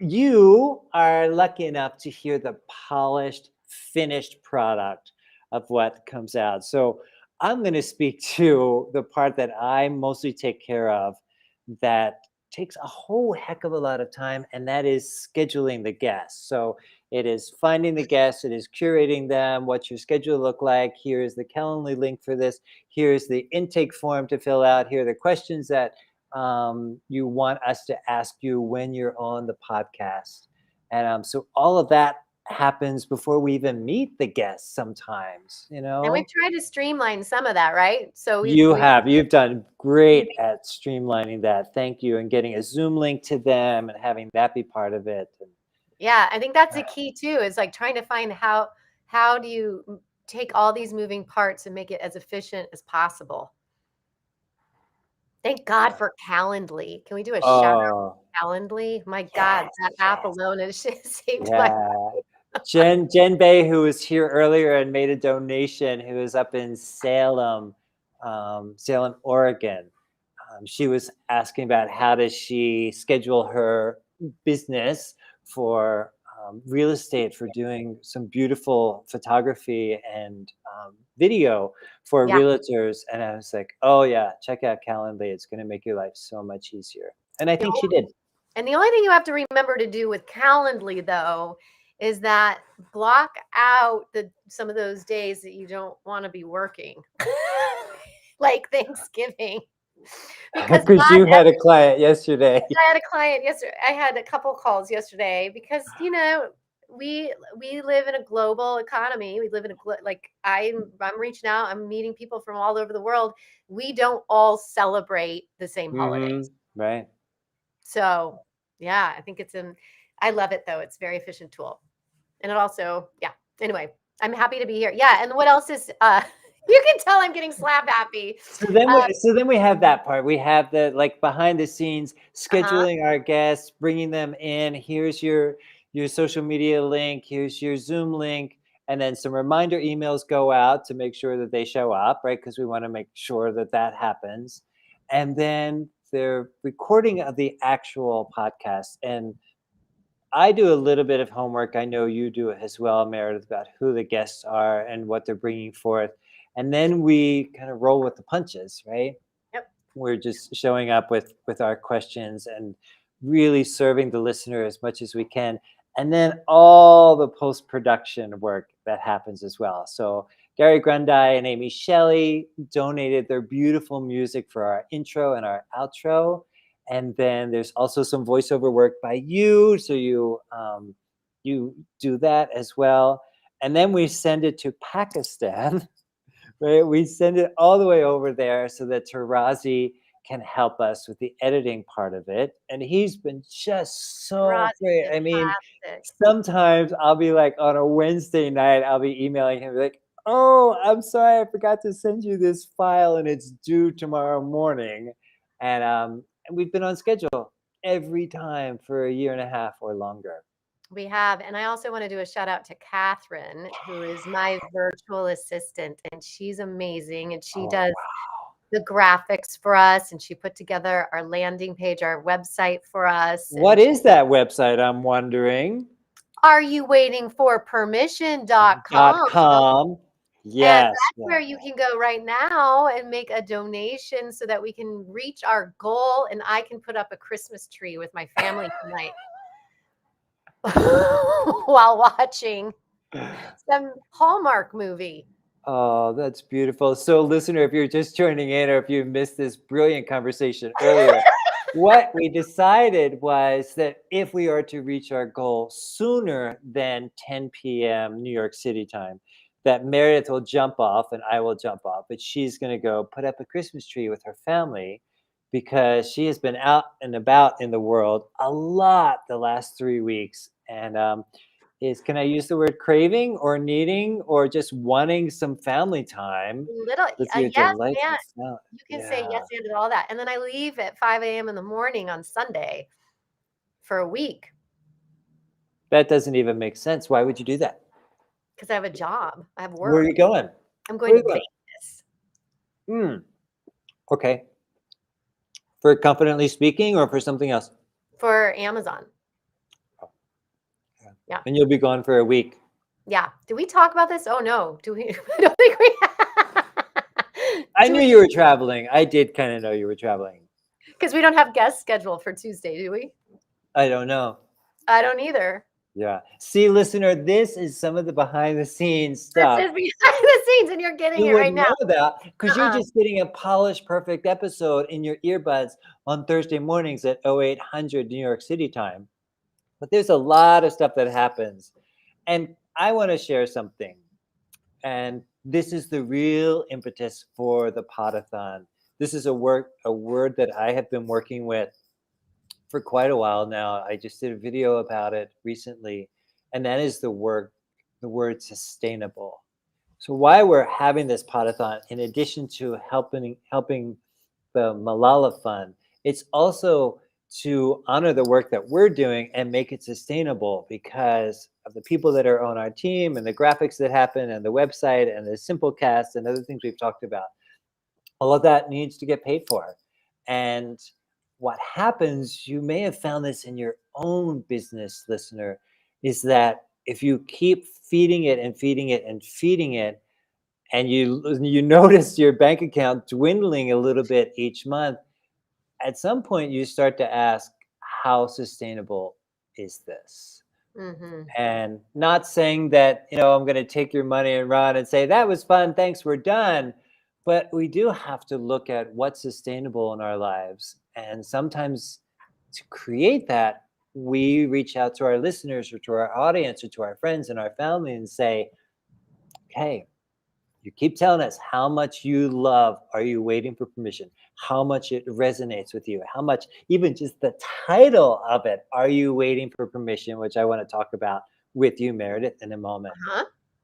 you are lucky enough to hear the polished, finished product of what comes out. So I'm going to speak to the part that I mostly take care of that takes a whole heck of a lot of time, and that is scheduling the guests. So it is finding the guests, it is curating them, what's your schedule look like, here's the Calendly link for this, here's the intake form to fill out, here are the questions that you want us to ask you when you're on the podcast. And so all of that happens before we even meet the guests sometimes, And we've tried to streamline some of that, right? So you've done great at streamlining that. Thank you. And getting a Zoom link to them and having that be part of it. Yeah, I think that's a key too, is like trying to find how do you take all these moving parts and make it as efficient as possible. Thank God for Calendly. Can we do a shout out to Calendly? My God, that app alone has saved my life. Jen Bay, who was here earlier and made a donation, who is up in Salem, Oregon. She was asking about how does she schedule her business for real estate, for doing some beautiful photography and video for Yeah. realtors. And I was like, oh yeah, check out Calendly. It's going to make your life so much easier. And I think she did. And the only thing you have to remember to do with Calendly, though, is that block out some of those days that you don't want to be working, like Thanksgiving. Because you had a client yesterday. I had a client yesterday. I had a couple calls yesterday because, you know, we live in a global economy. We live in I'm reaching out. I'm meeting people from all over the world. We don't all celebrate the same holidays. Right. So yeah, I think I love it though. It's a very efficient tool. And it also, yeah. Anyway, I'm happy to be here. Yeah. And what else is, you can tell I'm getting slap happy. So then we have that part. We have the like behind the scenes scheduling our guests, bringing them in. Here's your social media link. Here's your Zoom link. And then some reminder emails go out to make sure that they show up, right? Because we want to make sure that happens. And then the recording of the actual podcast. And I do a little bit of homework. I know you do it as well, Meredith, about who the guests are and what they're bringing forth. And then we kind of roll with the punches, right? Yep. We're just showing up with our questions and really serving the listener as much as we can. And then all the post-production work that happens as well. So Gary Grundy and Amy Shelley donated their beautiful music for our intro and our outro. And then there's also some voiceover work by you. So you do that as well. And then we send it to Pakistan, right? We send it all the way over there so that Tarazi can help us with the editing part of it. And he's been just so great. I mean, sometimes I'll be like on a Wednesday night, I'll be emailing him like, oh, I'm sorry, I forgot to send you this file and it's due tomorrow morning. And we've been on schedule every time for a year and a half or longer. We have. And I also want to do a shout out to Catherine, who is my virtual assistant. And she's amazing. And she does the graphics for us. And she put together our landing page, our website for us. What is that website, I'm wondering? Are you waiting for permission.com? Yes. And that's where you can go right now and make a donation so that we can reach our goal and I can put up a Christmas tree with my family tonight while watching some Hallmark movie. Oh, that's beautiful. So listener, if you're just joining in or if you missed this brilliant conversation earlier, what we decided was that if we are to reach our goal sooner than 10 p.m. New York City time, that Meredith will jump off and I will jump off, but she's going to go put up a Christmas tree with her family because she has been out and about in the world a lot the last 3 weeks. And can I use the word craving or needing or just wanting some family time? Yes, and you can say yes and all that. And then I leave at 5 a.m. in the morning on Sunday for a week. That doesn't even make sense. Why would you do that? Because I have a job. I have work. Where are you going? I'm going to Vegas. Okay. For Confidently Speaking or for something else? For Amazon. Yeah. And you'll be gone for a week. Yeah. Did we talk about this? Oh no. Do we? I don't think we. I knew you were traveling. I did kind of know you were traveling. Because we don't have guests scheduled for Tuesday, do we? I don't know. I don't either. Yeah. See, listener, this is some of the behind the scenes stuff. This is behind the scenes, and you're getting it right now. You wouldn't know that because you're just getting a polished, perfect episode in your earbuds on Thursday mornings at 0800 New York City time. But there's a lot of stuff that happens. And I want to share something. And this is the real impetus for the Pod-a-thon. This is a word that I have been working with for quite a while now. I just did a video about it recently, and that is the word sustainable. So why we're having this Pod-a-thon, in addition to helping the Malala Fund, it's also to honor the work that we're doing and make it sustainable because of the people that are on our team and the graphics that happen and the website and the simple cast and other things we've talked about. All of that needs to get paid for. And what happens, you may have found this in your own business, listener, is that if you keep feeding it and feeding it and feeding it, and you notice your bank account dwindling a little bit each month, at some point you start to ask, how sustainable is this? Mm-hmm. And not saying that, I'm going to take your money and run and say, that was fun, thanks, we're done. But we do have to look at what's sustainable in our lives. And sometimes to create that, we reach out to our listeners or to our audience or to our friends and our family and say, hey, you keep telling us how much you love Are You Waiting for Permission? How much it resonates with you, how much even just the title of it, Are You Waiting for Permission? Which I want to talk about with you, Meredith, in a moment.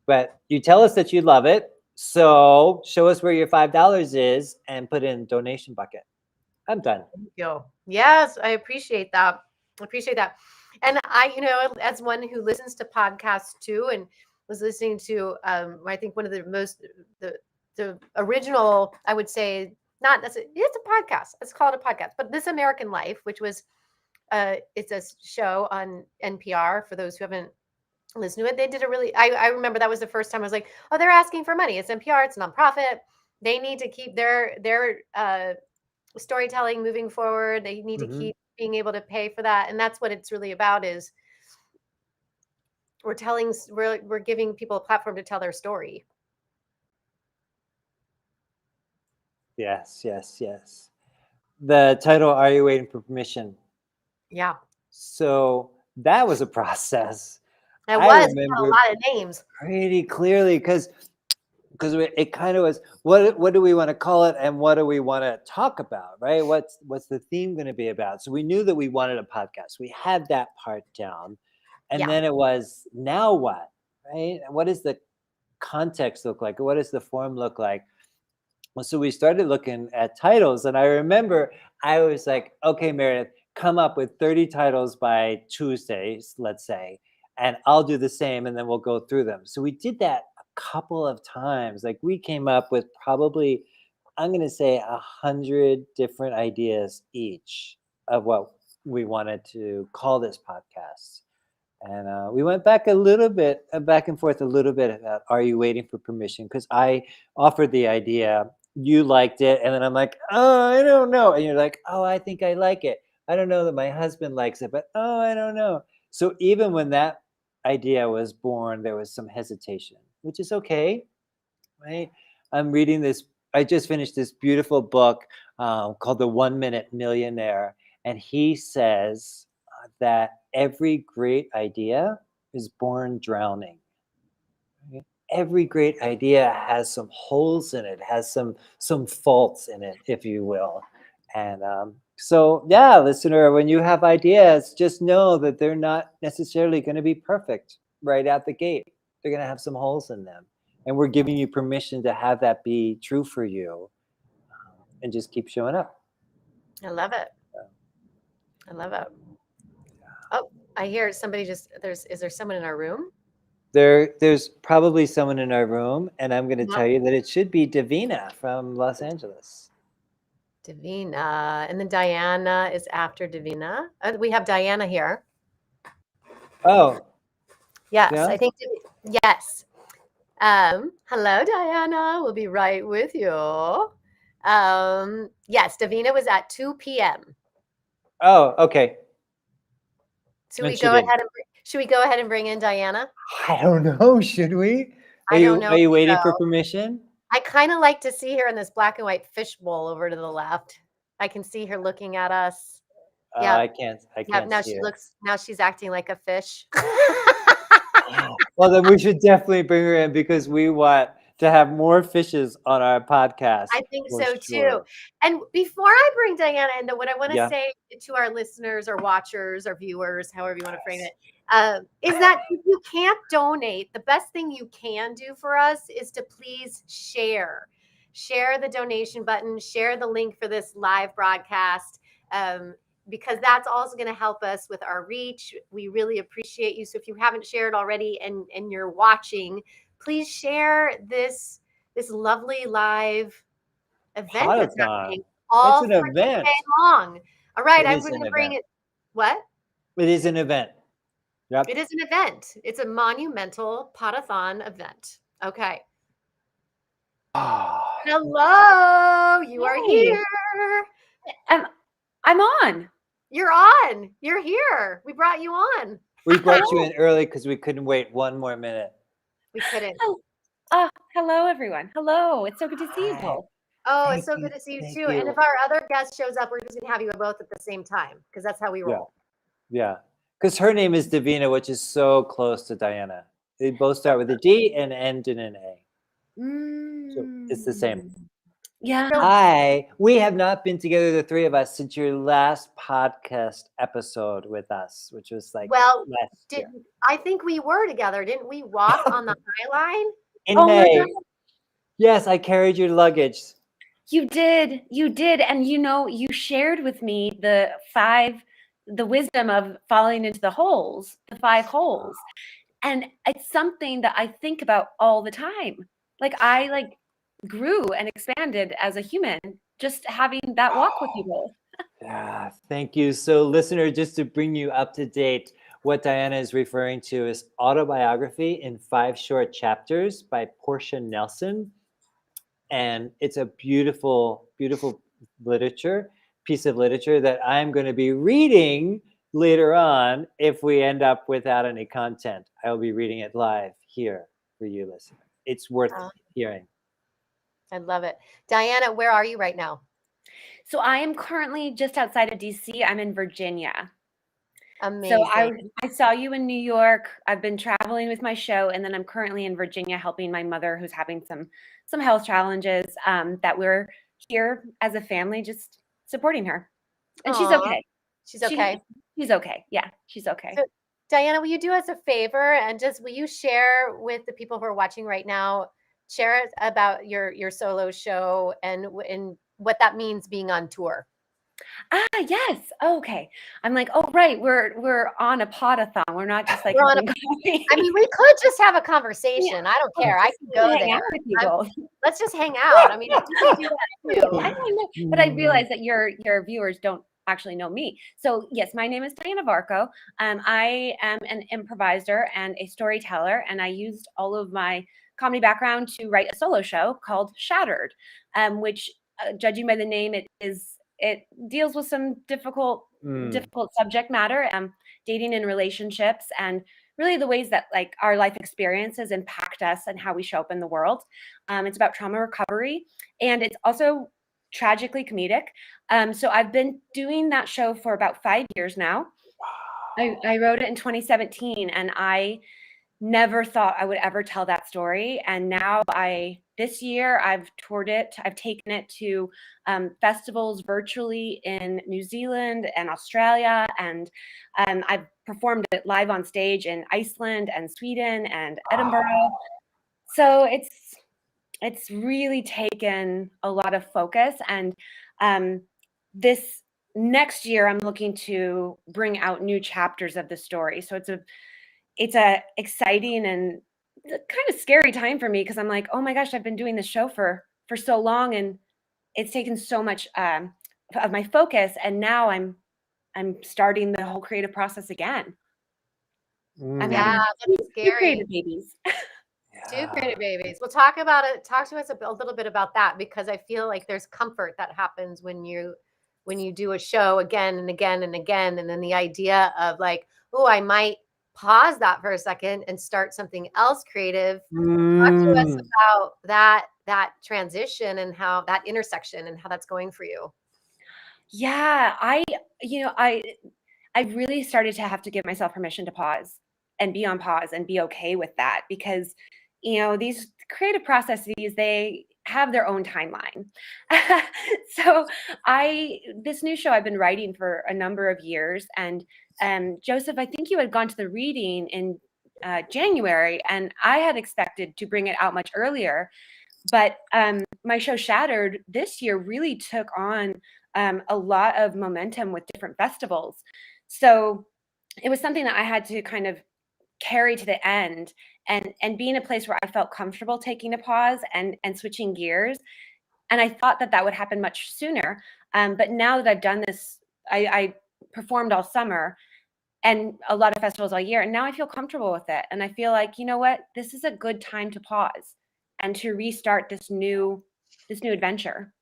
But you tell us that you love it. So show us where your $5 is and put it in donation bucket. I'm done. Thank you. Yes, I appreciate that. And I, as one who listens to podcasts too, and was listening to, I think one of the original, I would say, it's a podcast. Let's call it a podcast. But This American Life, which was, it's a show on NPR for those who haven't listened to it. They did I remember that was the first time I was like, oh, they're asking for money. It's NPR. It's a nonprofit. They need to keep their storytelling moving forward. They need to keep being able to pay for that. And that's what it's really about is we're giving people a platform to tell their story. Yes. The title, Are You Waiting for Permission? Yeah. So that was a process. It was a lot of names. Pretty clearly, because it kind of was, what do we want to call it and what do we want to talk about, right? What's the theme going to be about? So we knew that we wanted a podcast. We had that part down. And then it was, now what, right? What does the context look like? What does the form look like? Well, so we started looking at titles, and I remember I was like, okay, Meredith, come up with 30 titles by Tuesdays, let's say, and I'll do the same, and then we'll go through them. So we did that a couple of times. Like we came up with probably, I'm going to say 100 different ideas each of what we wanted to call this podcast. And we went back back and forth a little bit about Are You Waiting for Permission? Because I offered the idea, you liked it, and then I'm like, oh, I don't know. And you're like, oh, I think I like it. I don't know that my husband likes it, but oh, I don't know. So even when that idea was born, there was some hesitation, which is okay, right? I'm reading this. I just finished this beautiful book called The 1 Minute Millionaire. And he says that every great idea is born drowning. Right? Every great idea has some holes in it, has some faults in it, if you will. And so, yeah, listener, when you have ideas, just know that they're not necessarily going to be perfect right out the gate. They're going to have some holes in them. And we're giving you permission to have that be true for you and just keep showing up. I love it. Oh, I hear somebody is there someone in our room? There's probably someone in our room, and I'm going to tell you that it should be Davina from Los Angeles. Davina, and then Diana is after Davina. We have Diana here. Oh. Yes, yeah? I think, yes. Hello, Diana. We'll be right with you. Yes, Davina was at 2 p.m. Oh, okay. Should we go ahead and bring in Diana? I don't know. Should we? Are you waiting for permission? I kind of like to see her in this black and white fishbowl over to the left. I can see her looking at us. Yeah, I can't. Now she's acting like a fish. Well, then we should definitely bring her in because we want to have more fishes on our podcast. I think so too. And before I bring Diana in, what I want to say to our listeners or watchers or viewers, however you want to frame it, is that if you can't donate, the best thing you can do for us is to please share the donation button, share the link for this live broadcast. because that's also going to help us with our reach. We really appreciate you. So if you haven't shared already and you're watching, please share this lovely live event that's Pod-a-thon. happening all It's an freaking event. day long. All right, It I'm is going an to bring event. it. What? It is an event. Yep. It is an event. It's a monumental Pod-a-thon event. Okay. Hello, you are here. I'm on. You're on. You're here. We brought you on. We brought you in early because we couldn't wait one more minute. We couldn't. Hello, everyone. Hello. It's so good to see you both. Oh, Thank it's so you. good to see you Thank too. And you. if our other guest shows up, we're just gonna have you both at the same time because that's how we roll. Yeah. Because her name is Davina, which is so close to Diana. They both start with a D and end in an A. So it's the same. Yeah. Hi. We have not been together, the three of us, since your last podcast episode with us, which was like Well, last year. I think we were together, didn't we? Walk on the High Line In May. Yes, I carried your luggage. You did. And you shared with me the wisdom of falling into the 5 holes. And it's something that I think about all the time. Like I grew and expanded as a human just having that walk with you both. Yeah, thank you. So listener, just to bring you up to date, what Diana is referring to is Autobiography in 5 Short Chapters by Portia Nelson. And it's a beautiful, beautiful piece of literature that I'm going to be reading later on if we end up without any content. I'll be reading it live here for you, listener. It's worth hearing. I love it. Diana, where are you right now? So I am currently just outside of DC. I'm in Virginia. Amazing. So I saw you in New York. I've been traveling with my show, and then I'm currently in Virginia helping my mother who's having some health challenges, that we're here as a family just supporting her. And she's okay. She's okay. She's okay. Yeah, she's okay. So, Diana, will you do us a favor and will you share with the people who are watching right now, share about your solo show and what that means being on tour? Yes. Okay. I'm like, oh right, we're on a pod-a-thon. We're not just like I mean, we could just have a conversation. I don't care. I can go there. Let's just hang out. I mean, you can do that too. I don't know, but I realize that your viewers don't actually know me. So yes, my name is Diana Varco. I am an improviser and a storyteller, and I used all of my comedy background to write a solo show called Shattered, which, judging by the name, it deals with some difficult subject matter, dating and relationships, and really the ways that like our life experiences impact us and how we show up in the world. It's about trauma recovery, and it's also tragically comedic. So I've been doing that show for about 5 years now. I wrote it in 2017, and I never thought I would ever tell that story. And now this year I've toured it. I've taken it to festivals virtually in New Zealand and Australia. And I've performed it live on stage in Iceland and Sweden and Edinburgh. So it's really taken a lot of focus. And this next year I'm looking to bring out new chapters of the story. So it's a exciting and kind of scary time for me because I'm like, oh my gosh, I've been doing this show for so long, and it's taken so much of my focus, and now I'm starting the whole creative process again. That's scary. 2 creative babies. 2 creative babies. Well, talk about it. Talk to us a little bit about that, because I feel like there's comfort that happens when you do a show again and again and again, and then the idea of like, oh, I might pause that for a second and start something else creative. Talk to us about that transition and how that intersection and how that's going for you. Yeah, I really started to have to give myself permission to pause and be on pause and be okay with that, because these creative processes, they have their own timeline. So this new show I've been writing for a number of years, and Joseph, I think you had gone to the reading in January, and I had expected to bring it out much earlier, but my show Shattered this year really took on a lot of momentum with different festivals. So it was something that I had to kind of carry to the end and be in a place where I felt comfortable taking a pause and switching gears. And I thought that that would happen much sooner. But now that I've done this, I performed all summer and a lot of festivals all year. And now I feel comfortable with it. And I feel like, you know what, this is a good time to pause and to restart this new adventure.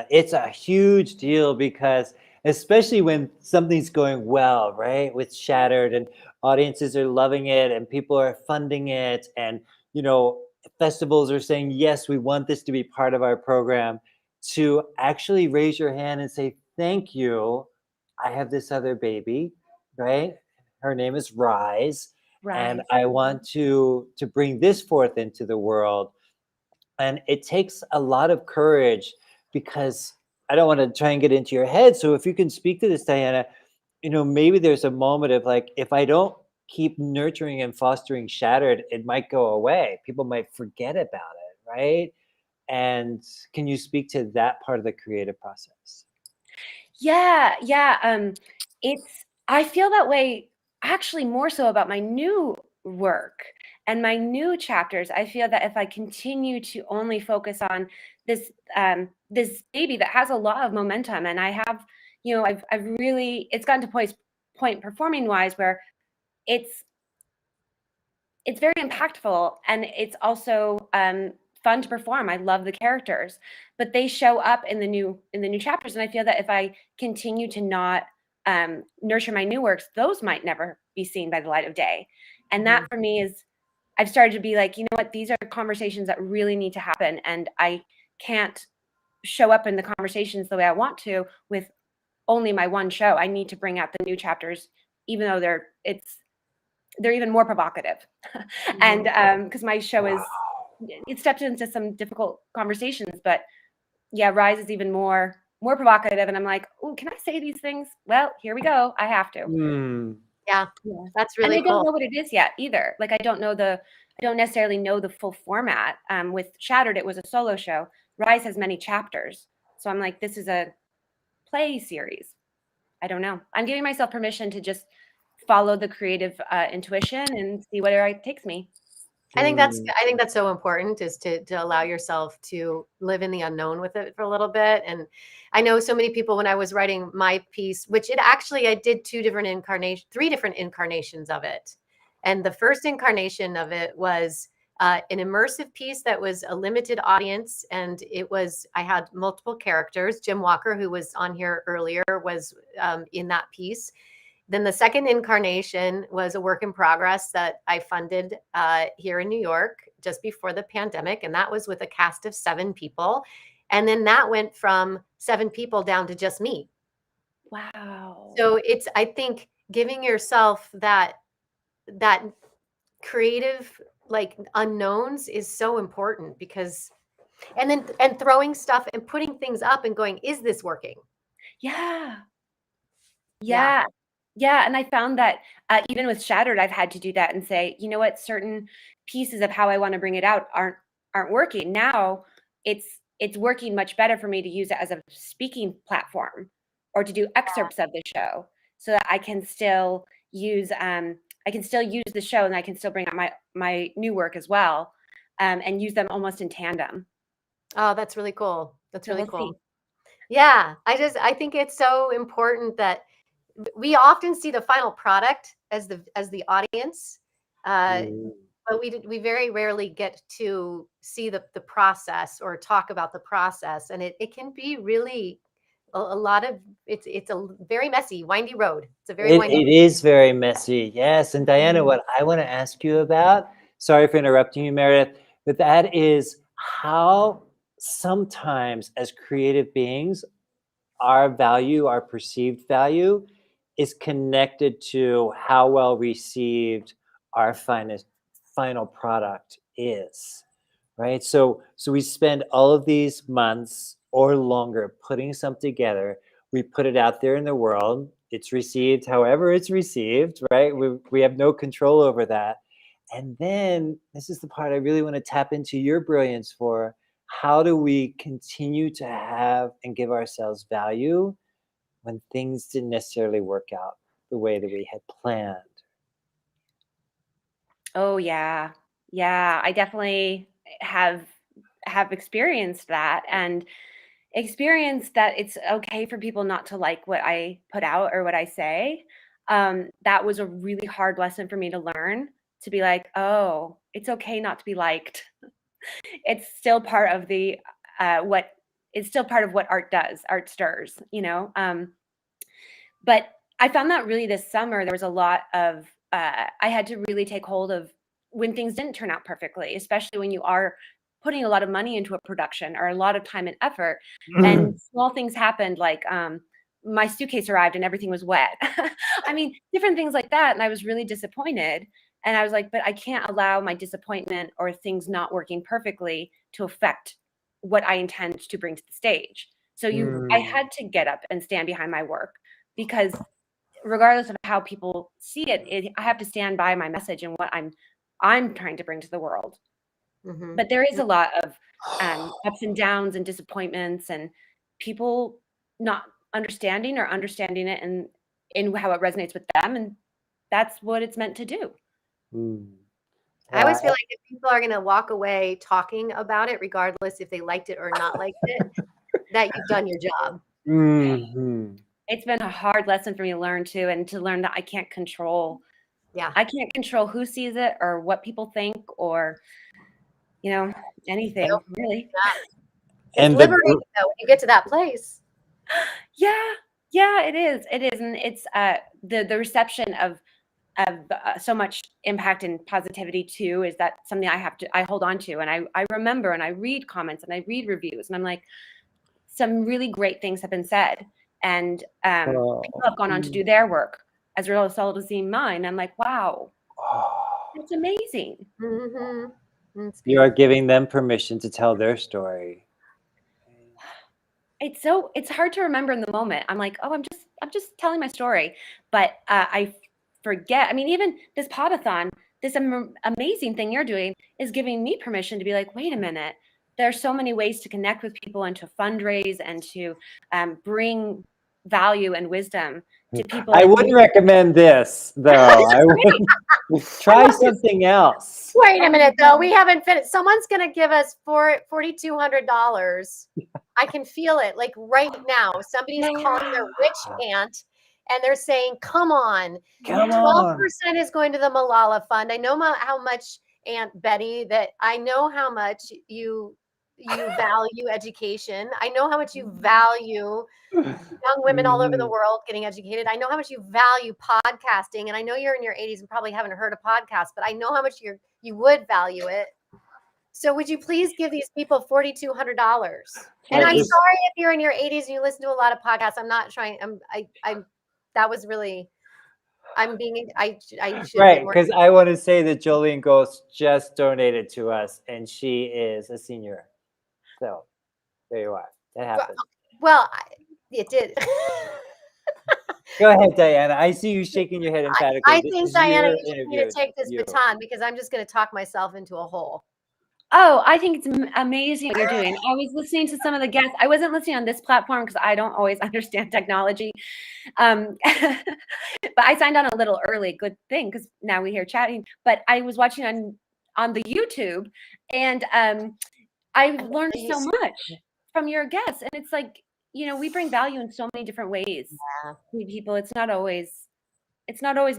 It's a huge deal because especially when something's going well, right? With Shattered and audiences are loving it and people are funding it and, you know, festivals are saying, yes, we want this to be part of our program, to actually raise your hand and say, thank you. I have this other baby, right? Her name is Rise. And I want to bring this forth into the world. And it takes a lot of courage because I don't want to try and get into your head. So if you can speak to this, Diana, you know, maybe there's a moment of like, if I don't keep nurturing and fostering Shattered, it might go away. People might forget about it, right? And can you speak to that part of the creative process? Yeah. I feel that way actually more so about my new work and my new chapters. I feel that if I continue to only focus on this this baby that has a lot of momentum, and I have, you know, I've really, it's gotten to point performing wise where it's very impactful and it's also fun to perform. I love the characters, but they show up in the new chapters, and I feel that if I continue to not nurture my new works, those might never be seen by the light of day. And that for me is, I've started to be like, you know what, these are conversations that really need to happen, and I can't show up in the conversations the way I want to with only my one show. I need to bring out the new chapters, even though they're even more provocative. And because my show is, it stepped into some difficult conversations, but yeah, Rise is even more provocative. And I'm like, oh, can I say these things? Well, here we go. I have to. Yeah, that's really and I don't know what it is yet either. Like I don't necessarily know the full format. With Shattered, it was a solo show. Rise has many chapters. So I'm like, this is a play series. I don't know. I'm giving myself permission to just follow the creative intuition and see where it takes me. I think that's so important, is to allow yourself to live in the unknown with it for a little bit. And I know so many people, when I was writing my piece, which I did three different incarnations of it. And the first incarnation of it was an immersive piece that was a limited audience. And I had multiple characters. Jim Walker, who was on here earlier, was in that piece. Then the second incarnation was a work in progress that I funded here in New York just before the pandemic. And that was with a cast of 7 people. And then that went from 7 people down to just me. Wow. So I think giving yourself that creative, like, unknowns is so important, because, and throwing stuff and putting things up and going, is this working? Yeah. And I found that even with Shattered, I've had to do that and say, you know what, certain pieces of how I want to bring it out aren't working. Now it's working much better for me to use it as a speaking platform or to do excerpts of the show, so that I can still use the show, and I can still bring out my new work as well, and use them almost in tandem. Oh, that's really cool. That's really cool. Yeah, I think it's so important that we often see the final product as the audience, but we very rarely get to see the process or talk about the process, and it can be really a lot of it's a very messy, windy road. It's a very windy. It is very messy, yes. And Diana, what I want to ask you about, sorry for interrupting you, Meredith, but that is how sometimes as creative beings, our perceived value, is connected to how well received our final product is, right? So we spend all of these months or longer putting something together. We put it out there in the world. It's received however it's received, right? We have no control over that. And then this is the part I really want to tap into your brilliance for. how do we continue to have and give ourselves value when things didn't necessarily work out the way that we had planned? Oh yeah. Yeah, I definitely have experienced that, and experienced that it's okay for people not to like what I put out or what I say. That was a really hard lesson for me to learn, to be like, oh, it's okay not to be liked. It's still part of the what it's still part of what art does. Art stirs, you know. But I found that really this summer there was a lot of I had to really take hold of when things didn't turn out perfectly, especially when you are putting a lot of money into a production or a lot of time and effort, and small things happened, like my suitcase arrived and everything was wet. I mean, different things like that, and I was really disappointed. And I was like, but I can't allow my disappointment or things not working perfectly to affect what I intend to bring to the stage. So I had to get up and stand behind my work, because regardless of how people see it, I have to stand by my message and what I'm trying to bring to the world. Mhm. But there is a lot of ups and downs and disappointments, and people not understanding or understanding it and in how it resonates with them, and that's what it's meant to do. I always feel like if people are going to walk away talking about it, regardless if they liked it or not liked it, that you've done your job. It's been a hard lesson for me to learn too, and to learn that I can't control who sees it or what people think, or anything really. It's liberating though when you get to that place. Yeah, it is. And it's the reception of so much impact and positivity too, is that something I hold on to, and I remember, and I read comments and I read reviews, and I'm like, some really great things have been said, and people have gone on to do their work as a result of seeing mine. I'm like, wow, it's amazing. You are giving them permission to tell their story. It's hard to remember in the moment. I'm like, oh, I'm just telling my story, but I forget. I mean, even this Pod-a-thon, this amazing thing you're doing, is giving me permission to be like, wait a minute. There are so many ways to connect with people and to fundraise and to bring value and wisdom to people. I wouldn't recommend this, though. I would try something else. Wait a minute, though. We haven't finished. Someone's going to give us $4,200. I can feel it, like right now. Somebody's calling their rich aunt, and they're saying, "Come on, 12% is going to the Malala Fund." I know how much, Aunt Betty, that I know how much you value education. I know how much you value young women all over the world getting educated. I know how much you value podcasting, and I know you're in your 80s and probably haven't heard a podcast, but I know how much you would value it. So would you please give these people $4,200? And I'm sorry if you're in your 80s and you listen to a lot of podcasts. I'm not trying. That was really. I'm being. I should. Right, because I want to say that Jolene Ghost just donated to us, and she is a senior. So there you are. That happened. Well, it did. Go ahead, Diana. I see you shaking your head emphatically. I think, Diana, you need to take this baton, because I'm just going to talk myself into a hole. Oh, I think it's amazing what you're doing. I was listening to some of the guests. I wasn't listening on this platform because I don't always understand technology. But I signed on a little early. Good thing, because now we're here chatting. But I was watching on the YouTube, and I learned so much from your guests. And it's like, we bring value in so many different ways to people. It's not always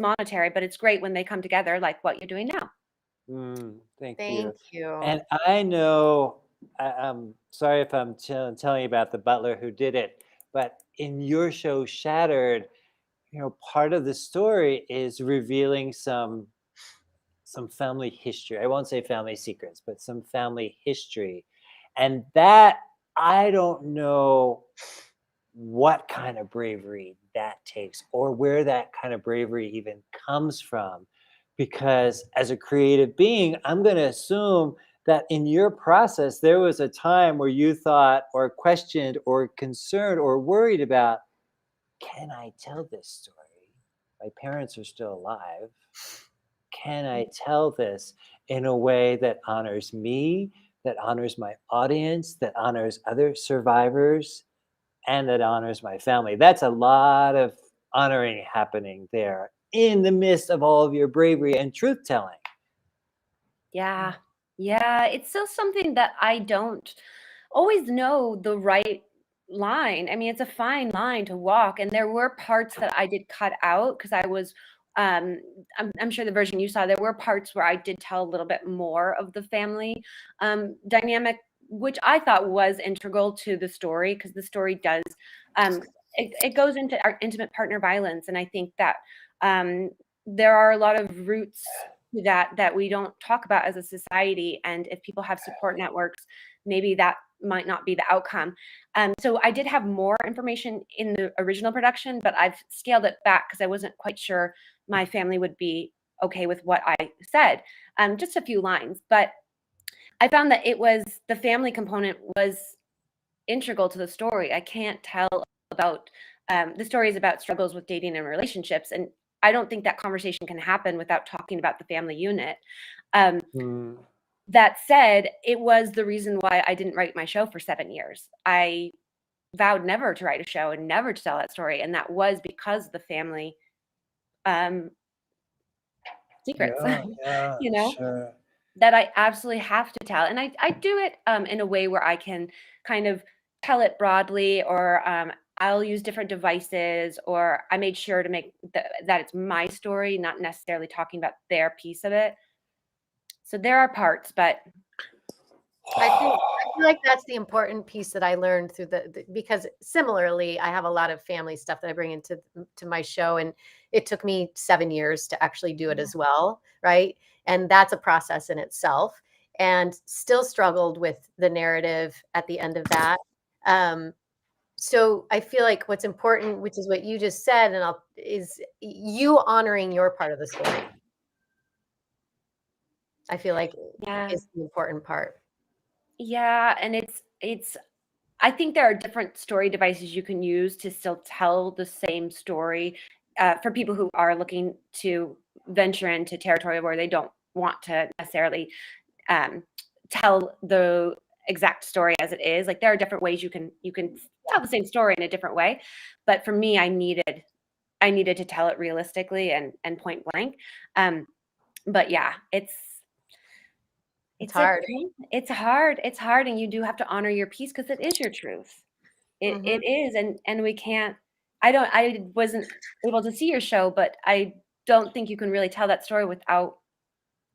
monetary, but it's great when they come together, like what you're doing now. Thank you. And I know, I'm sorry if I'm telling you about the butler who did it, but in your show Shattered, part of the story is revealing some family history. I won't say family secrets, but some family history. And that, I don't know what kind of bravery that takes, or where that kind of bravery even comes from. Because as a creative being, I'm going to assume that in your process, there was a time where you thought or questioned or concerned or worried about, can I tell this story? My parents are still alive. Can I tell this in a way that honors me, that honors my audience, that honors other survivors, and that honors my family. That's a lot of honoring happening there in the midst of all of your bravery and truth telling. Yeah. Yeah. It's still something that I don't always know the right line. I mean, it's a fine line to walk. And there were parts that I did cut out because I was, I'm sure the version you saw, there were parts where I did tell a little bit more of the family dynamic, which I thought was integral to the story because the story does, it goes into our intimate partner violence. And I think that there are a lot of roots that we don't talk about as a society, and if people have support networks, maybe that might not be the outcome. So I did have more information in the original production, but I've scaled it back because I wasn't quite sure my family would be okay with what I said. Just a few lines, but I found that the family component was integral to the story. I can't tell about the story is about struggles with dating and relationships, and I don't think that conversation can happen without talking about the family unit. That said, it was the reason why I didn't write my show for 7 years. I vowed never to write a show and never to tell that story, and that was because of the family secrets, you know, Sure. that I absolutely have to tell. And I do it in a way where I can kind of tell it broadly, or I'll use different devices, or I made sure to make that it's my story, not necessarily talking about their piece of it. So there are parts, but I feel like that's the important piece that I learned through because similarly, I have a lot of family stuff that I bring into my show, and it took me 7 years to actually do it as well, right? And that's a process in itself, and still struggled with the narrative at the end of that. So I feel like what's important, which is what you just said, is you honoring your part of the story. I feel like is the important part. Yeah, and it's I think there are different story devices you can use to still tell the same story for people who are looking to venture into territory where they don't want to necessarily tell the exact story as it is. Like there are different ways you can tell the same story in a different way. But for me, I needed to tell it realistically and point blank. But yeah, it's hard. It's hard. It's hard, and you do have to honor your piece because it is your truth. It is, and we can't. I wasn't able to see your show, but I don't think you can really tell that story without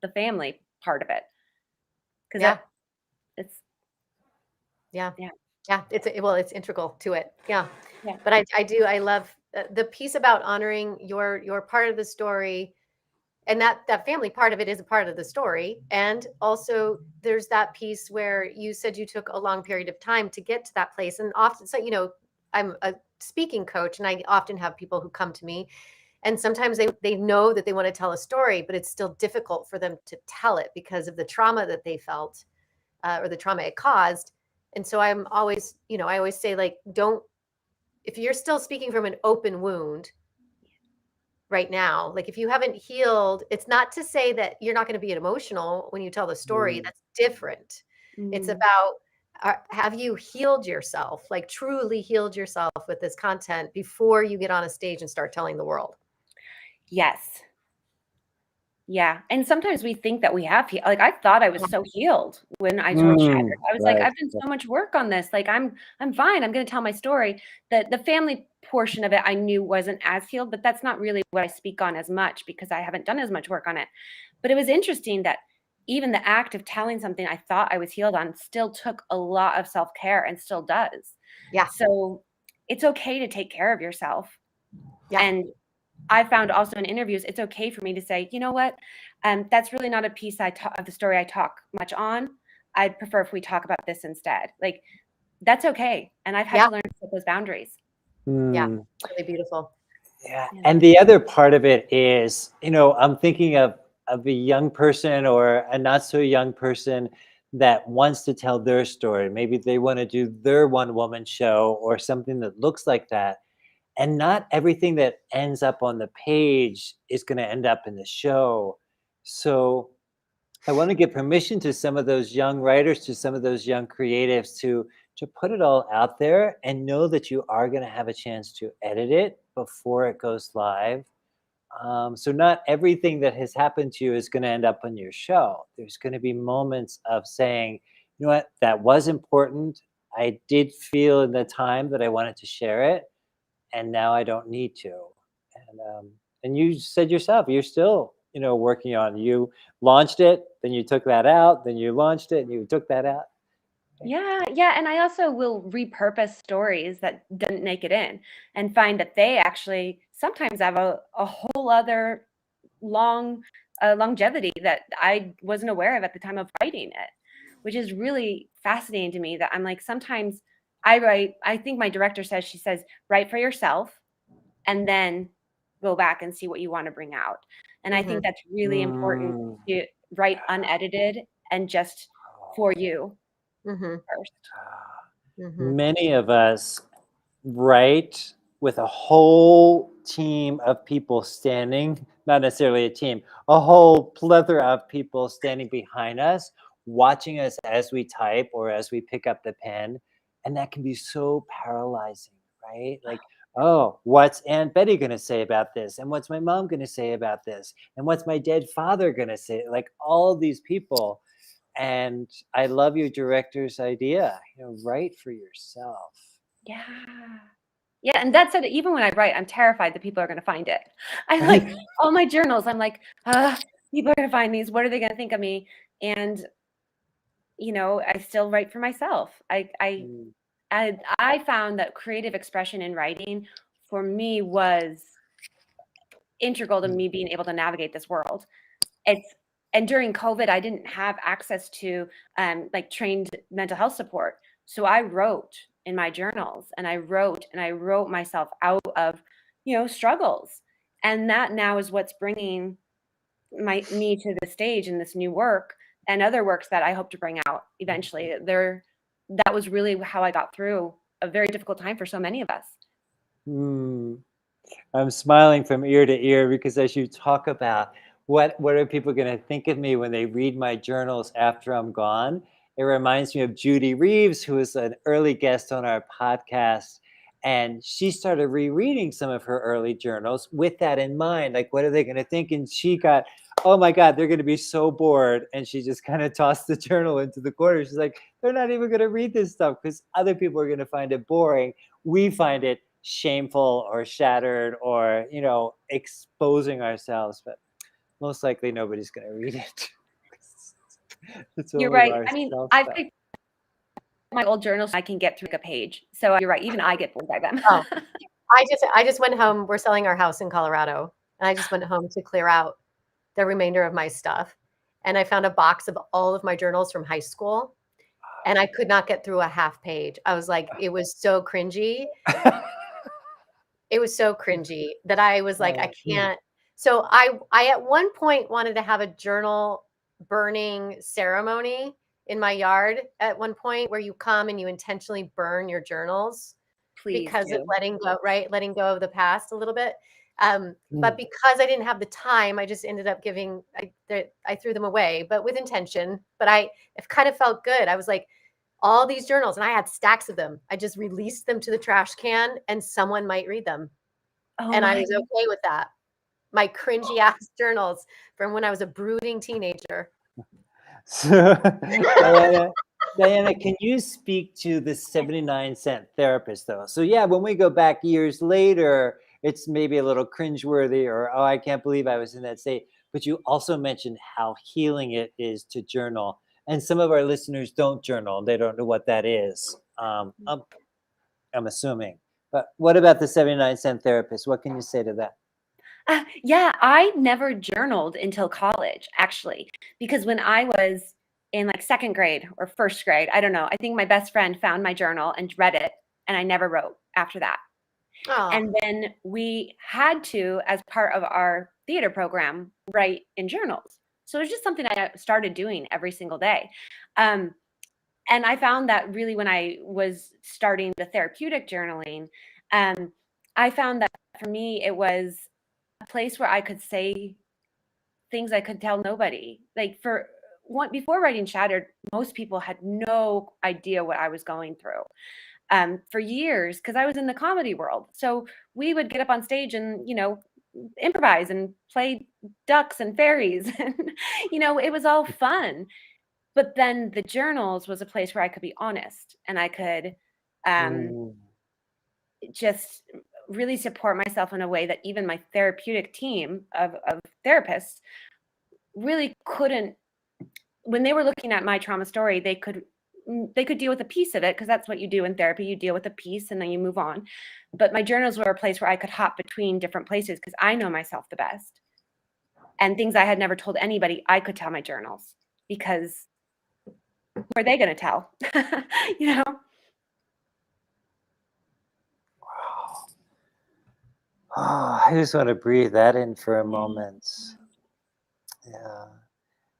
the family part of it. Because it's it's integral to it. Yeah. Yeah. But I love the piece about honoring your part of the story. And that family part of it is a part of the story. And also there's that piece where you said you took a long period of time to get to that place. And often, so, I'm a speaking coach, and I often have people who come to me, and sometimes they know that they want to tell a story, but it's still difficult for them to tell it because of the trauma that they felt or the trauma it caused. And so I'm always, I always say, like, if you're still speaking from an open wound right now, like if you haven't healed, it's not to say that you're not going to be emotional when you tell the story. That's different. It's about, have you healed yourself, like truly healed yourself with this content before you get on a stage and start telling the world? Yes. Yeah. And sometimes we think that we have healed. Like I thought I was so healed when I told Shattered. I was like, I've done so much work on this. Like I'm fine. I'm going to tell my story. The family portion of it I knew wasn't as healed, but that's not really what I speak on as much because I haven't done as much work on it. But it was interesting that even the act of telling something I thought I was healed on still took a lot of self-care and still does. Yeah. So it's okay to take care of yourself. Yeah. And I found also in interviews, it's okay for me to say, you know what, that's really not a piece of the story I talk much on. I'd prefer if we talk about this instead. Like, that's okay. And I've had to learn to set those boundaries. Yeah, really beautiful. Yeah. And the other part of it is, I'm thinking of a young person or a not so young person that wants to tell their story. Maybe they want to do their one-woman show or something that looks like that. And not everything that ends up on the page is going to end up in the show. So I want to give permission to some of those young writers, to some of those young creatives to put it all out there and know that you are going to have a chance to edit it before it goes live. So not everything that has happened to you is going to end up on your show. There's going to be moments of saying, you know what, that was important. I did feel in the time that I wanted to share it, and now I don't need to. And you said yourself, you're still, working on. You launched it, then you took that out, then you launched it, and you took that out. Yeah, and I also will repurpose stories that didn't make it in and find that they actually sometimes have a whole other longevity that I wasn't aware of at the time of writing it, which is really fascinating to me. That I'm like, sometimes I think my director says, she says, write for yourself and then go back and see what you want to bring out. And I think that's really important to write unedited and just for you. First. Many of us write with a whole team of people standing, not necessarily a team, a whole plethora of people standing behind us, watching us as we type or as we pick up the pen. And that can be so paralyzing, right? Like, oh, what's Aunt Betty going to say about this? And what's my mom going to say about this? And what's my dead father going to say? Like all these people. And I love your director's idea, write for yourself. Yeah, and that said, even when I write, I'm terrified that people are going to find it. I like all my journals. I'm like, people are going to find these. What are they going to think of me? And I still write for myself. I found that creative expression in writing for me was integral to me being able to navigate this world. And during COVID, I didn't have access to like trained mental health support. So I wrote in my journals and I wrote myself out of, struggles. And that now is what's bringing me to the stage in this new work and other works that I hope to bring out eventually. That was really how I got through a very difficult time for so many of us. I'm smiling from ear to ear because as you talk about what are people going to think of me when they read my journals after I'm gone, it reminds me of Judy Reeves, who was an early guest on our podcast. And she started rereading some of her early journals with that in mind. Like, what are they going to think? And she got, oh my God, they're going to be so bored. And she just kind of tossed the journal into the corner. She's like, they're not even going to read this stuff because other people are going to find it boring. We find it shameful or shattered or, exposing ourselves. But most likely nobody's going to read it. You're right. I mean, I've picked my old journals. I can get through a page. So you're right. Even I get bored by them. I just went home. We're selling our house in Colorado. And I just went home to clear out the remainder of my stuff. And I found a box of all of my journals from high school. And I could not get through a half page. I was like, it was so cringy. It was so cringy that I was like, I can't. So I at one point wanted to have a journal burning ceremony in my yard at one point where you come and you intentionally burn your journals because of letting go of the past a little bit. But because I didn't have the time, I just ended up I threw them away, but with intention. But it kind of felt good. I was like, all these journals, and I had stacks of them. I just released them to the trash can and someone might read them. And I was okay with that. My cringy ass journals from when I was a brooding teenager. So, Diana, can you speak to the 79-cent therapist though? So yeah, when we go back years later, it's maybe a little cringeworthy or, oh, I can't believe I was in that state. But you also mentioned how healing it is to journal. And some of our listeners don't journal. They don't know what that is. I'm assuming. But what about the 79-cent therapist? What can you say to that? Yeah, I never journaled until college, actually, because when I was in like second grade or first grade, I don't know, I think my best friend found my journal and read it, and I never wrote after that. And then we had to, as part of our theater program, write in journals. So it was just something I started doing every single day. And I found that really when I was starting the therapeutic journaling, I found that for me, it was a place where I could say things I could tell nobody. Like before writing Shattered, most people had no idea what I was going through for years, because I was in the comedy world. So we would get up on stage and, improvise and play ducks and fairies. And, it was all fun. But then the journals was a place where I could be honest, and I could just really support myself in a way that even my therapeutic team of therapists really couldn't. When they were looking at my trauma story, they could deal with a piece of it, because that's what you do in therapy. You deal with a piece and then you move on. But my journals were a place where I could hop between different places, because I know myself the best. And things I had never told anybody, I could tell my journals, because who are they going to tell? Oh, I just want to breathe that in for a moment. Yeah.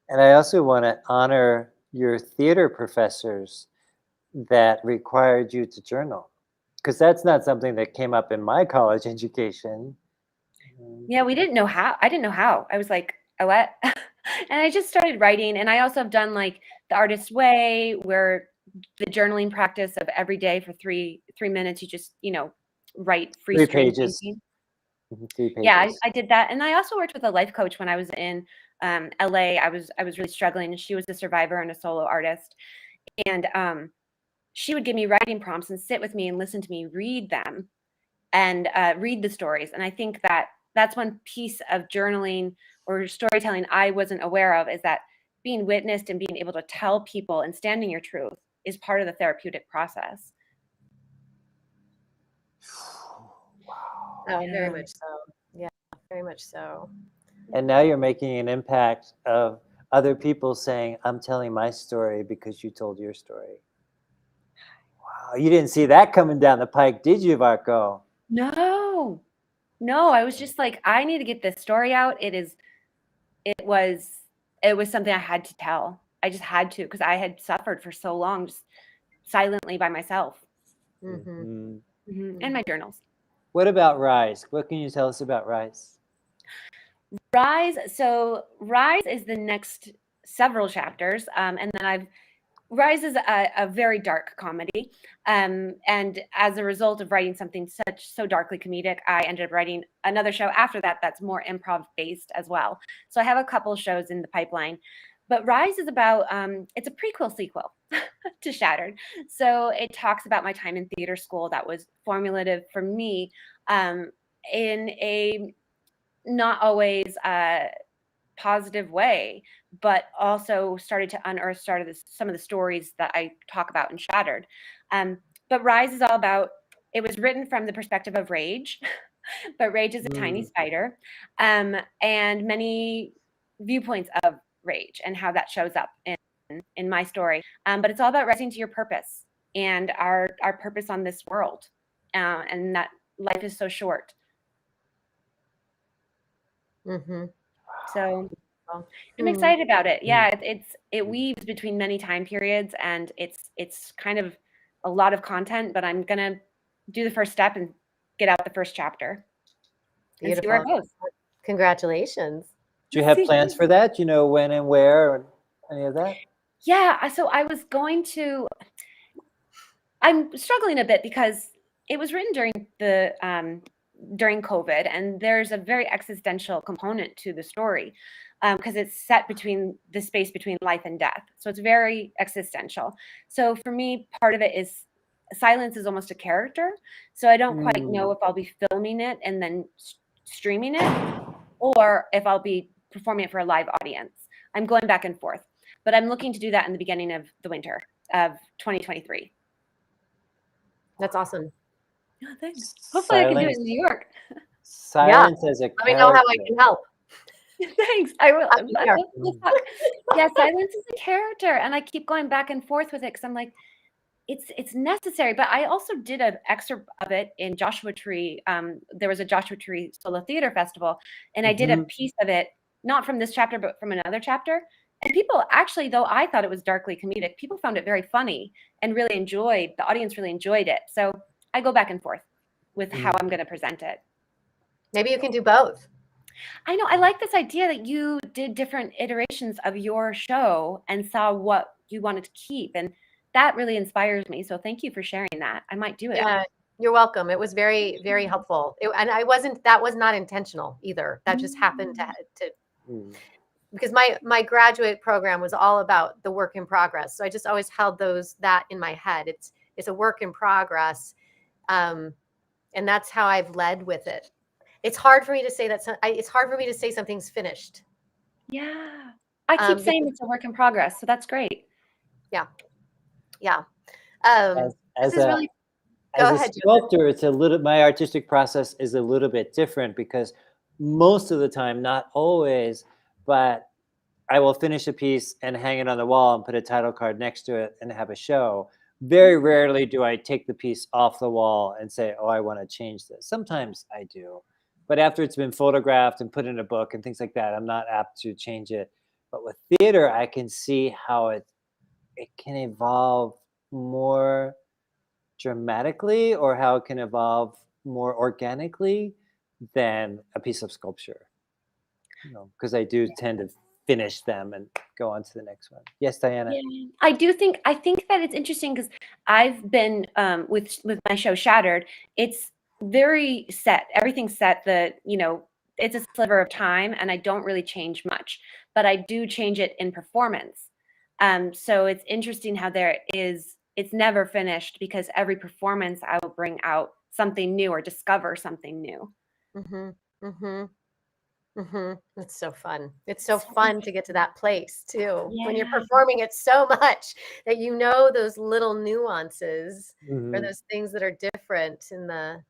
And I also want to honor your theater professors that required you to journal, because that's not something that came up in my college education. Yeah, we didn't know how. I didn't know how. I was like, oh, what? And I just started writing. And I also have done like the Artist's Way, where the journaling practice of every day for three minutes, you just, write free 3 stream pages. thinking. 3 pages. Yeah, I did that. And I also worked with a life coach when I was in LA. I was really struggling, and she was a survivor and a solo artist. And she would give me writing prompts and sit with me and listen to me read them and read the stories. And I think that that's one piece of journaling or storytelling I wasn't aware of, is that being witnessed and being able to tell people and standing your truth is part of the therapeutic process. Oh, very much so. Yeah, very much so. And now you're making an impact of other people saying, I'm telling my story because you told your story. Wow, you didn't see that coming down the pike, did you, Varco? No, I was just like, I need to get this story out. It was something I had to tell. I just had to, because I had suffered for so long, just silently by myself. And my journals. What about Rise? What can you tell us about Rise? Rise. So Rise is the next several chapters. And then Rise is a very dark comedy. And as a result of writing something so darkly comedic, I ended up writing another show after that that's more improv based as well. So I have a couple shows in the pipeline. But Rise is about, it's a prequel sequel to Shattered. So it talks about my time in theater school that was formative for me in a not always positive way, but also started to unearth some of the stories that I talk about in Shattered. But Rise is all about, it was written from the perspective of Rage, but Rage is a tiny spider, and many viewpoints of Rage and how that shows up in my story. But it's all about rising to your purpose and our purpose on this world, and that life is so short. So I'm excited about it. Yeah, it weaves between many time periods, and it's kind of a lot of content, but I'm gonna do the first step and get out the first chapter. Beautiful. And see where it goes. Congratulations. Do you have plans for that? Do you know when and where, or any of that? Yeah, so I'm struggling a bit because it was written during COVID, and there's a very existential component to the story, because it's set between the space between life and death. So it's very existential. So for me, part of it is silence is almost a character. So I don't quite know if I'll be filming it and then streaming it, or if I'll be performing it for a live audience. I'm going back and forth, but I'm looking to do that in the beginning of the winter of 2023. That's awesome. Oh, thanks. Hopefully I can do it in New York. Silence as a Let me know how I can help. Thanks. I will. Yeah, silence is a character, and I keep going back and forth with it because I'm like, it's necessary. But I also did an excerpt of it in Joshua Tree. There was a Joshua Tree Solo Theater Festival, and I did a piece of it, not from this chapter, but from another chapter. And people actually, though I thought it was darkly comedic, people found it very funny and really the audience really enjoyed it. So I go back and forth with how I'm going to present it. Maybe you can do both. I know. I like this idea that you did different iterations of your show and saw what you wanted to keep. And that really inspires me. So thank you for sharing that. I might do it. Yeah, you're welcome. It was very, very helpful. And that was not intentional either. That just happened to because my graduate program was all about the work in progress. So I just always held that in my head. It's a work in progress. And that's how I've led with it. It's hard for me to say it's hard for me to say something's finished. Yeah. I keep saying it's a work in progress. So that's great. Yeah. Yeah. As a sculptor, it's my artistic process is a little bit different because most of the time, not always, but I will finish a piece and hang it on the wall and put a title card next to it and have a show. Very rarely do I take the piece off the wall and say, oh, I want to change this. Sometimes I do. But after it's been photographed and put in a book and things like that, I'm not apt to change it. But with theater, I can see how it can evolve more dramatically, or how it can evolve more organically than a piece of sculpture. Because I do tend to finish them and go on to the next one. Yes, Diana. Yeah. I think that it's interesting because I've been with my show Shattered. It's very set. Everything's set. It's a sliver of time, and I don't really change much, but I do change it in performance. So it's interesting how it's never finished because every performance I will bring out something new or discover something new. It's so fun. It's so fun to get to that place too. Yeah. When you're performing it so much that those little nuances or those things that are different in the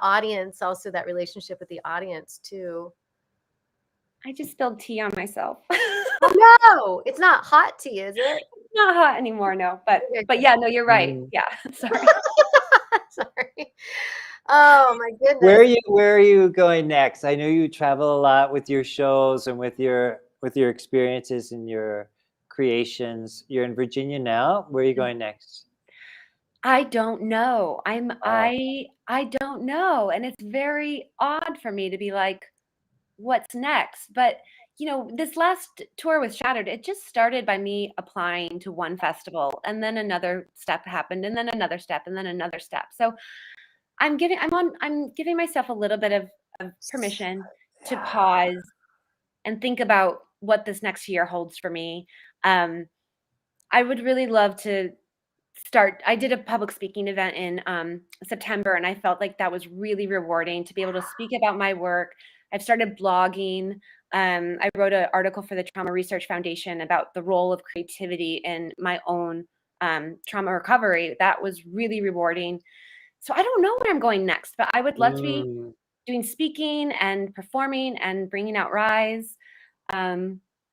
audience, also that relationship with the audience too. I just spilled tea on myself. Oh no, it's not hot tea, is it? It's not hot anymore, no. But yeah, no, you're right. Yeah. Sorry. Sorry. Oh my goodness. Where are you going next? I know you travel a lot with your shows and with your experiences and your creations. You're in Virginia now. Where are you going next? I don't know. I don't know. And it's very odd for me to be like, what's next? But this last tour with Shattered, it just started by me applying to one festival, and then another step happened, and then another step, and then another step. So I'm giving myself a little bit of permission to pause and think about what this next year holds for me. I would really love to I did a public speaking event in September, and I felt like that was really rewarding to be able to speak about my work. I've started blogging. I wrote an article for the Trauma Research Foundation about the role of creativity in my own trauma recovery. That was really rewarding. So I don't know where I'm going next, but I would love to be doing speaking and performing and bringing out Rise. I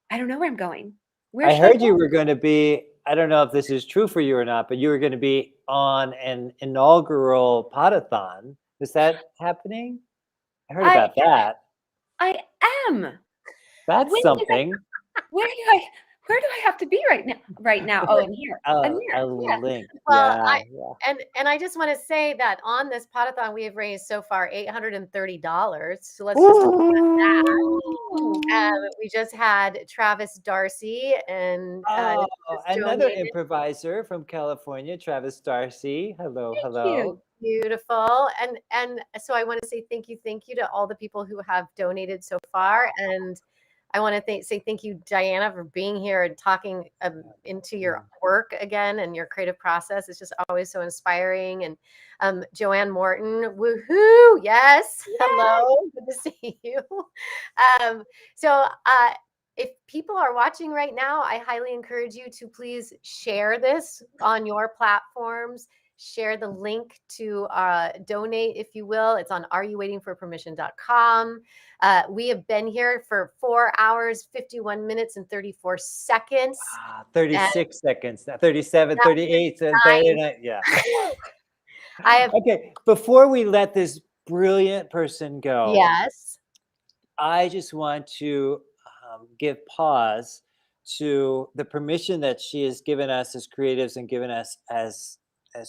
don't know where I'm going. I heard you were going to be, I don't know if this is true for you or not, but you were going to be on an inaugural Pod-a-thon. Is that happening? I heard about that. I am. That's something. Where do I have to be right now? Oh, I'm here. I'm here. Link. Well, and I just want to say that on this Pod-a-thon we have raised so far $830. So let's just talk about that. We just had Travis Darcy and another improviser from California, Travis Darcy. Hello. You. Beautiful. And so I want to say thank you to all the people who have donated so far. And I want to say thank you, Diana, for being here and talking into your work again and your creative process. It's just always so inspiring. And Joanne Morton, woohoo! Yes. Hello. Good to see you. If people are watching right now, I highly encourage you to please share this on your platforms. Share the link to donate, if you will. It's on areyouwaitingforpermission.com. We have been here for 4 hours, 51 minutes, and 34 seconds. 36 seconds, 37, 38, 39. Yeah. Okay, before we let this brilliant person go, yes, I just want to give pause to the permission that she has given us as creatives and given us as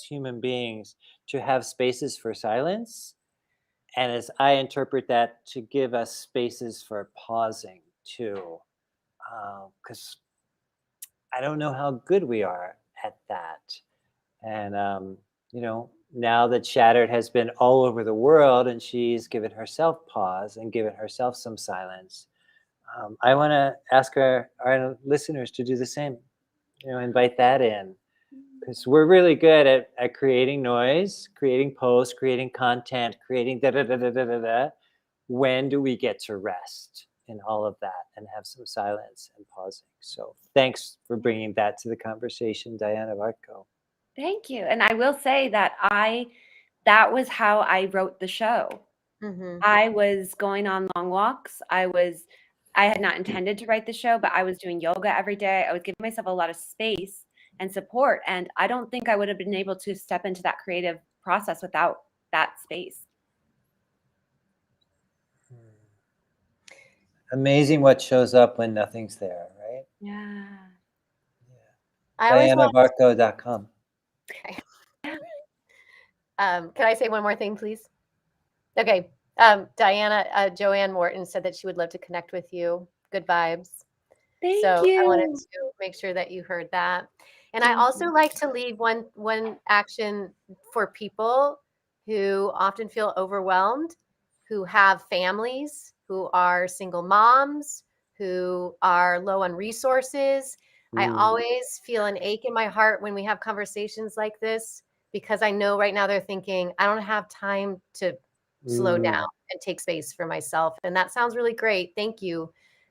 human beings to have spaces for silence And as I interpret that, to give us spaces for pausing too, because I don't know how good we are at that. And, now that Shattered has been all over the world and she's given herself pause and given herself some silence, I want to ask our listeners to do the same, invite that in. Because we're really good at creating noise, creating posts, creating content, creating da-da-da-da-da-da-da. When do we get to rest in all of that and have some silence and pausing? So thanks for bringing that to the conversation, Diana Varco. Thank you. And I will say that that was how I wrote the show. I was going on long walks. I had not intended to write the show, but I was doing yoga every day. I was giving myself a lot of space and support. And I don't think I would have been able to step into that creative process without that space. Amazing what shows up when nothing's there, right? Yeah. DianaVarco.com. Okay. Can I say one more thing, please? Okay. Diana, Joanne Morton said that she would love to connect with you. Good vibes. Thank So you. I wanted to make sure that you heard that. And I also like to leave one action for people who often feel overwhelmed, who have families, who are single moms, who are low on resources. I always feel an ache in my heart when we have conversations like this, because I know right now they're thinking, I don't have time to slow down and take space for myself. And that sounds really great. Thank you.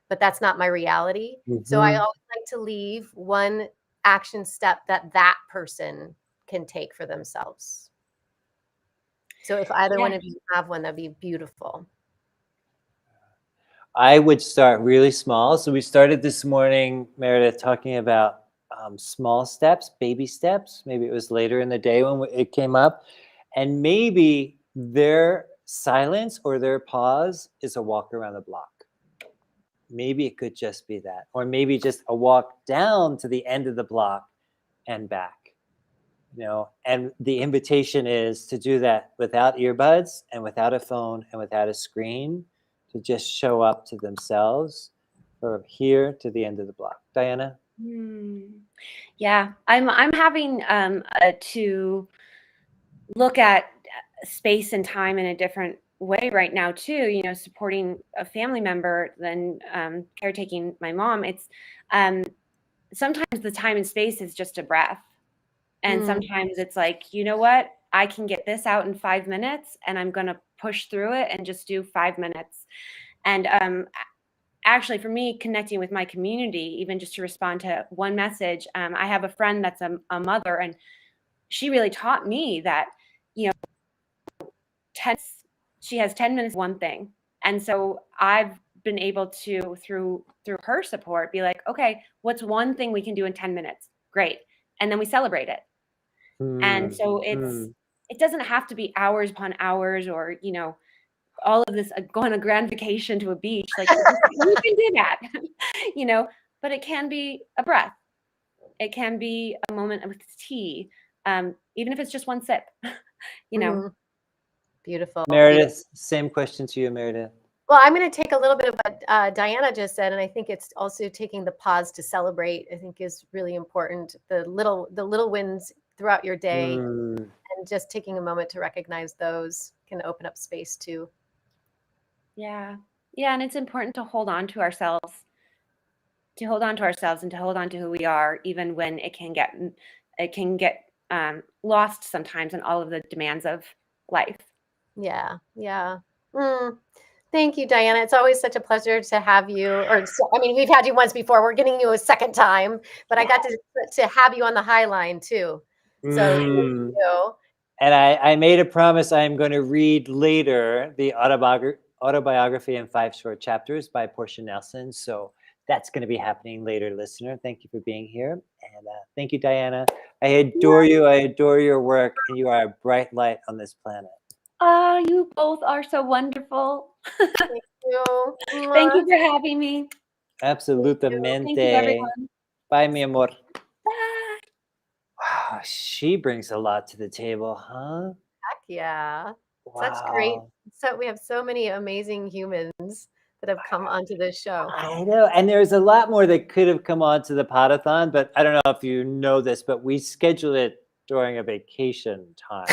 But that's not my reality. So I always like to leave one action step that person can take for themselves. So if either one of you have one, that'd be beautiful. I would start really small. So we started this morning, Meredith, talking about small steps, baby steps. Maybe it was later in the day when it came up. And maybe their silence or their pause is a walk around the block. Maybe it could just be that. Or maybe just a walk down to the end of the block and back. And the invitation is to do that without earbuds and without a phone and without a screen, to just show up to themselves from here to the end of the block. Diana? Yeah, I'm having to look at space and time in a different way right now too. Supporting a family member, then caretaking my mom. It's sometimes the time and space is just a breath, and sometimes it's like, you know what, I can get this out in 5 minutes, and I'm gonna push through it and just do 5 minutes. And actually, for me, connecting with my community, even just to respond to one message, I have a friend that's a mother, and she really taught me that, she has 10 minutes, one thing. And so I've been able to, through her support, be like, okay, what's one thing we can do in 10 minutes? Great. And then we celebrate it. And so it doesn't have to be hours upon hours, or, all of this, go on a grand vacation to a beach. Like, you can do that, but it can be a breath. It can be a moment with tea. Even if it's just one sip, Beautiful. Meredith, same question to you, Meredith. Well, I'm going to take a little bit of what Diana just said, and I think it's also taking the pause to celebrate, I think, is really important. The little wins throughout your day, and just taking a moment to recognize those can open up space too. Yeah. And it's important to hold on to ourselves, and to hold on to who we are, even when it can get lost sometimes in all of the demands of life. Yeah. Thank you, Diana. It's always such a pleasure to have you. We've had you once before. We're getting you a second time, but I got to have you on the High Line too. So thank you. And I made a promise I am going to read later the autobiography in 5 short chapters by Portia Nelson. So that's going to be happening later, listener. Thank you for being here. And thank you, Diana. I adore you. I adore your work. And you are a bright light on this planet. Oh, you both are so wonderful. Thank you. Thank you for having me. Absolutamente. Thank you, everyone. Bye, mi amor. Bye. Wow, she brings a lot to the table, huh? Heck yeah. Such great. Wow. So we have so many amazing humans that have come onto this show. I know. And there's a lot more that could have come on to the Pod-a-thon, but I don't know if you know this, but we scheduled it during a vacation time,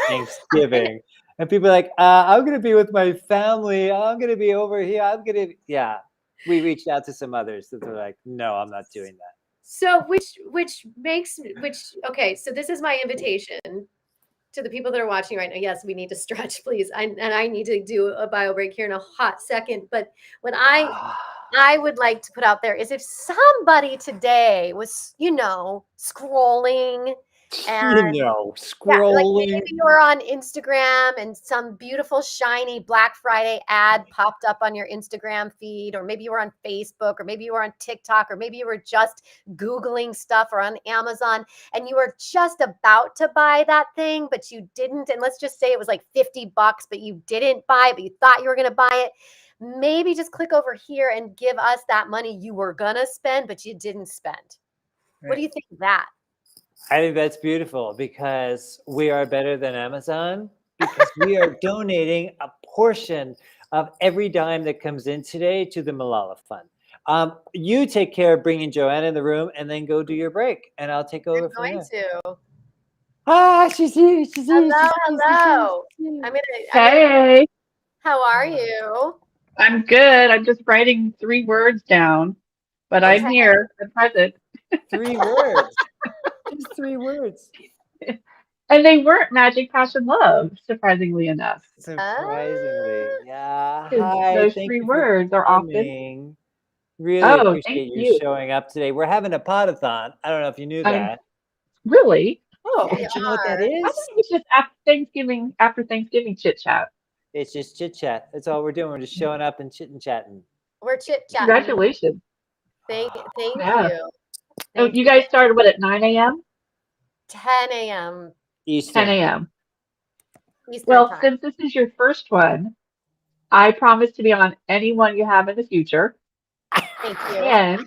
Thanksgiving. And people are like, I'm going to be with my family. I'm going to be over here. Yeah. We reached out to some others that were like, no, I'm not doing that. So okay, so this is my invitation to the people that are watching right now. Yes, we need to stretch, please. And I need to do a bio break here in a hot second. But what I would like to put out there is if somebody today was, scrolling and like maybe you're on Instagram and some beautiful shiny Black Friday ad popped up on your Instagram feed, or maybe you were on Facebook, or maybe you were on TikTok, or maybe you were just Googling stuff or on Amazon and you were just about to buy that thing, but you didn't. And let's just say it was like $50, but you didn't buy it, but you thought you were going to buy it. Maybe just click over here and give us that money you were going to spend, but you didn't spend. Right. What do you think of that? I think that's beautiful because we are better than Amazon because we are donating a portion of every dime that comes in today to the Malala Fund. You take care of bringing Joanna in the room and then go do your break, and I'll take over from there. She's here. She's here. Hello. Hey. How are you? I'm good. I'm just writing 3 words down, but I'm here. I'm present. 3 words. Just 3 words. And they weren't magic, passion, love, surprisingly enough. Surprisingly. Yeah. Hi. Those Thank 3 you words are often. Really appreciate you showing up today. We're having a pod-a-thon. I don't know if you knew that. Really? Oh, do you know what that is? I thought it was just after Thanksgiving chit chat. It's just chit chat. That's all we're doing. We're just showing up and chatting. We're chit chatting. Congratulations. Thank you. Oh, you guys started what at 9 a.m.? 10 a.m. Eastern. 10 a.m. Well, time. Since this is your first one, I promise to be on any one you have in the future. Thank you. And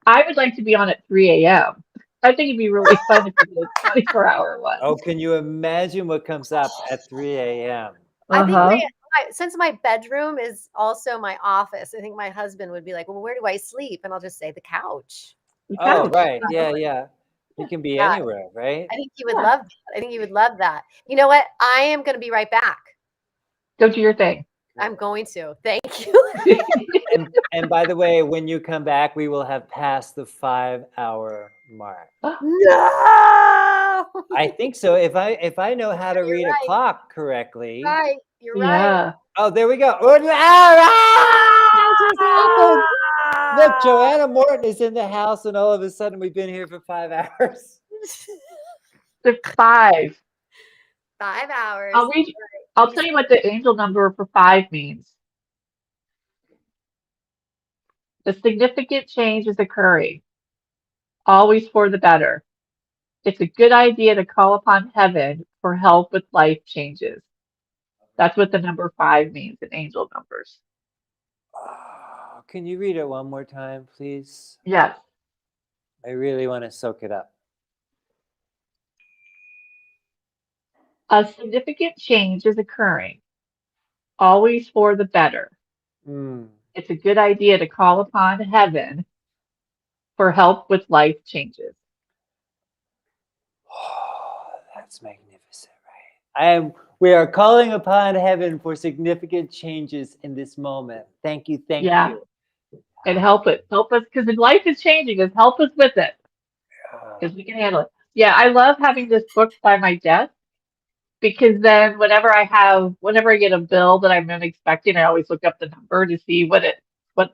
I would like to be on at 3 a.m. I think it'd be really fun if we did a 24-hour one. Oh, can you imagine what comes up at 3 a.m.? I think since my bedroom is also my office, I think my husband would be like, well, where do I sleep? And I'll just say the couch. Oh, right. Yeah. You can be anywhere, right? I think he would love that. I think he would love that. You know what? I am going to be right back. Go do your thing. I'm going to. Thank you. and by the way, when you come back, we will have passed the 5-hour mark. No! I think so. If I know how to read a clock correctly. Right. You're right. Oh, there we go. Look, Joanna Morton is in the house, and all of a sudden we've been here for 5 hours. The 5. 5 hours. I'll tell you what the angel number for 5 means. The significant change is occurring, always for the better. It's a good idea to call upon heaven for help with life changes. That's what the number 5 means in angel numbers. Can you read it one more time, please? Yes. I really want to soak it up. A significant change is occurring, always for the better. It's a good idea to call upon heaven for help with life changes. Oh, that's magnificent, right? We are calling upon heaven for significant changes in this moment. Thank you. Thank you. And help us, because if life is changing us, help us with it. Because we can handle it. Yeah, I love having this book by my desk, because then whenever I get a bill that I'm expecting, I always look up the number to see what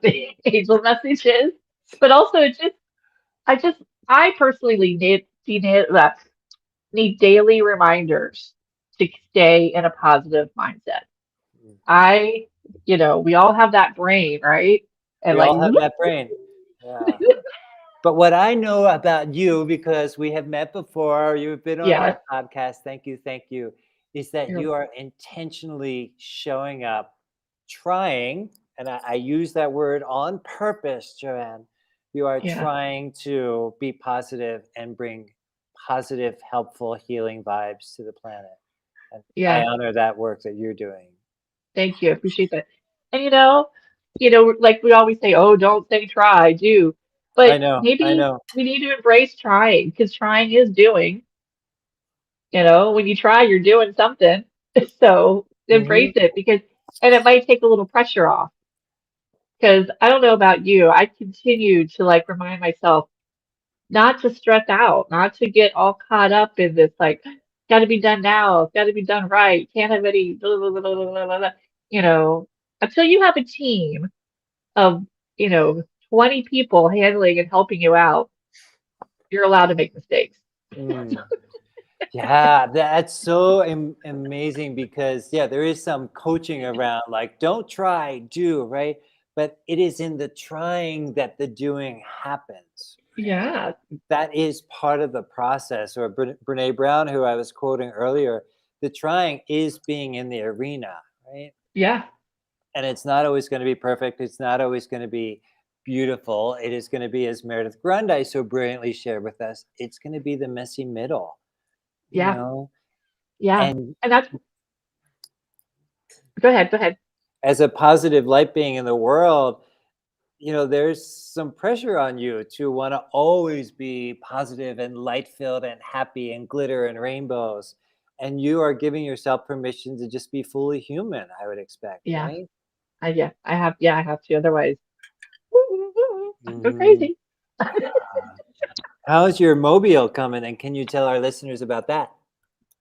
the angel message is. But also I personally need daily reminders to stay in a positive mindset. We all have that brain, right? And we all have that brain. Yeah. But what I know about you, because we have met before, you've been on our podcast, thank you, is that you are intentionally showing up, trying, and I use that word on purpose, Joanne. You are trying to be positive and bring positive, helpful, healing vibes to the planet. And Yeah. I honor that work that you're doing. Thank you. I appreciate that. And like we always say, oh, don't say try, do. I But know. maybe we need to embrace trying, because trying is doing. When you try, you're doing something. So embrace it, and it might take a little pressure off. Because I don't know about you, I continue to like remind myself not to stress out, not to get all caught up in this, like, got to be done now, got to be done right, can't have any, blah, blah, blah, blah, blah, blah, blah. Until you have a team of, 20 people handling and helping you out, you're allowed to make mistakes. Yeah, that's so amazing, because there is some coaching around, like, don't try, do, right? But it is in the trying that the doing happens. Yeah. That is part of the process. Or Brene Brown, who I was quoting earlier, the trying is being in the arena, right? Yeah. And it's not always going to be perfect. It's not always going to be beautiful. It is going to be, as Meredith Grundy so brilliantly shared with us, it's going to be the messy middle. Yeah. Yeah. And that's, go ahead. As a positive light being in the world, there's some pressure on you to want to always be positive and light filled and happy and glitter and rainbows. And you are giving yourself permission to just be fully human, I would expect, Yeah. right? I have to. Otherwise, I'm go crazy. How's your mobile coming? And can you tell our listeners about that?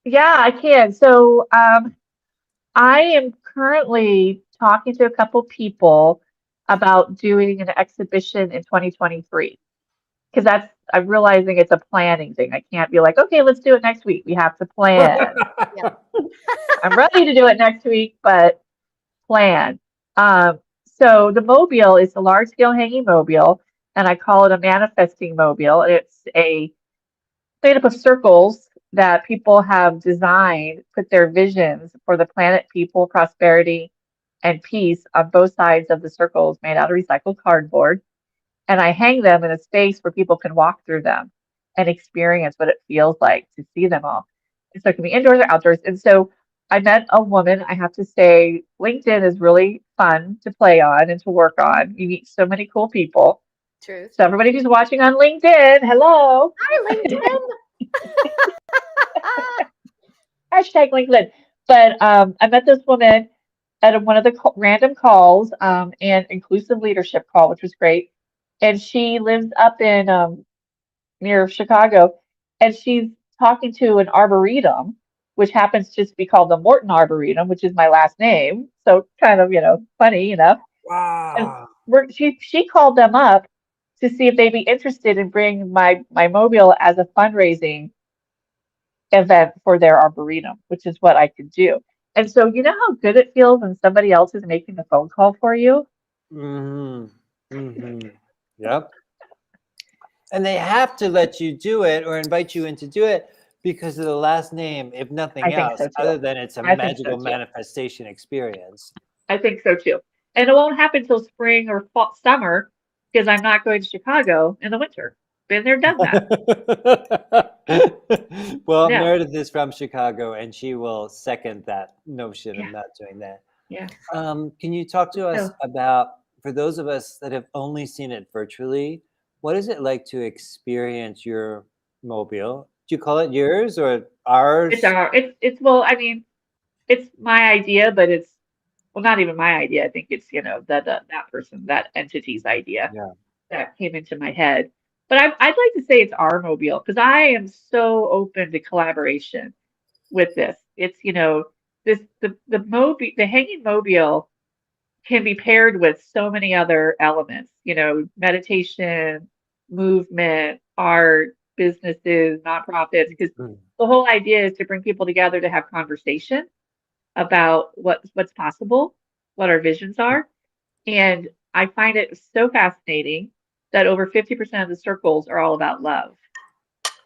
Yeah, I can. So I am currently talking to a couple people about doing an exhibition in 2023. Because I'm realizing it's a planning thing. I can't be like, okay, let's do it next week. We have to plan. I'm ready to do it next week, but plan. So the mobile is a large scale hanging mobile, and I call it a manifesting mobile. It's made up of circles that people have designed, put their visions for the planet, people, prosperity, and peace on both sides of the circles, made out of recycled cardboard. And I hang them in a space where people can walk through them and experience what it feels like to see them all. And so it can be indoors or outdoors. And so I met a woman. I have to say, LinkedIn is really fun to play on and to work on. You meet so many cool people. Truth. So everybody who's watching on LinkedIn, hello. Hi, LinkedIn. Hashtag LinkedIn. But I met this woman at one of the random calls, and inclusive leadership call, which was great. And she lives up in near Chicago, and she's talking to an arboretum, which happens to just be called the Morton Arboretum, which is my last name. So kind of, funny enough. Wow. And she called them up to see if they'd be interested in bringing my mobile as a fundraising event for their arboretum, which is what I could do. And so, you know how good it feels when somebody else is making the phone call for you? Yep. And they have to let you do it or invite you in to do it because of the last name, if nothing else, other than it's a magical manifestation experience. I think so too. And it won't happen till spring or fall, summer, because I'm not going to Chicago in the winter. Been there, done that. Well, Meredith is from Chicago, and she will second that notion of not doing that. Yeah. Can you talk to us about, for those of us that have only seen it virtually, what is it like to experience your mobile? Do you call it yours or ours? It's well, I mean, it's my idea, but it's not even my idea. I think it's that person, that entity's idea that came into my head. But I'd like to say it's our mobile, because I am so open to collaboration with this. It's the hanging mobile can be paired with so many other elements, meditation, movement, art, businesses, nonprofits, because the whole idea is to bring people together to have conversation about what's possible, what our visions are. And I find it so fascinating that over 50% of the circles are all about love.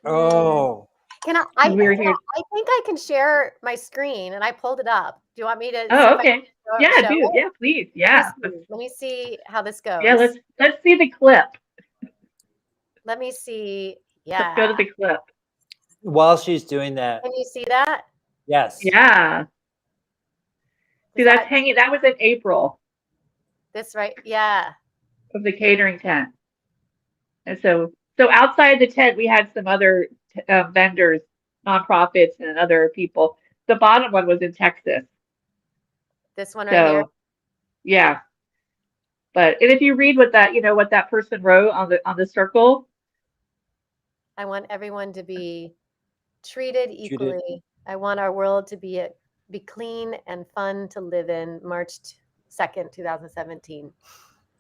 Oh. I think I can share my screen, and I pulled it up. Do you want me to? Oh, okay. Yeah, do. Yeah, please. Yeah. Let me see how this goes. Yeah, let's see the clip. Let me see. Yeah. Let's go to the clip. While she's doing that. Can you see that? Yes. Yeah. See, Is that's that hanging. That was in April this right? Yeah. of the catering tent. And so outside the tent, we had some other vendors, nonprofits, and other people. The bottom one was in Texas. This one right here. So, yeah. But and if you read what that, what that person wrote on the circle, I want everyone to be treated equally. I want our world to be clean and fun to live in. March 2nd, 2017.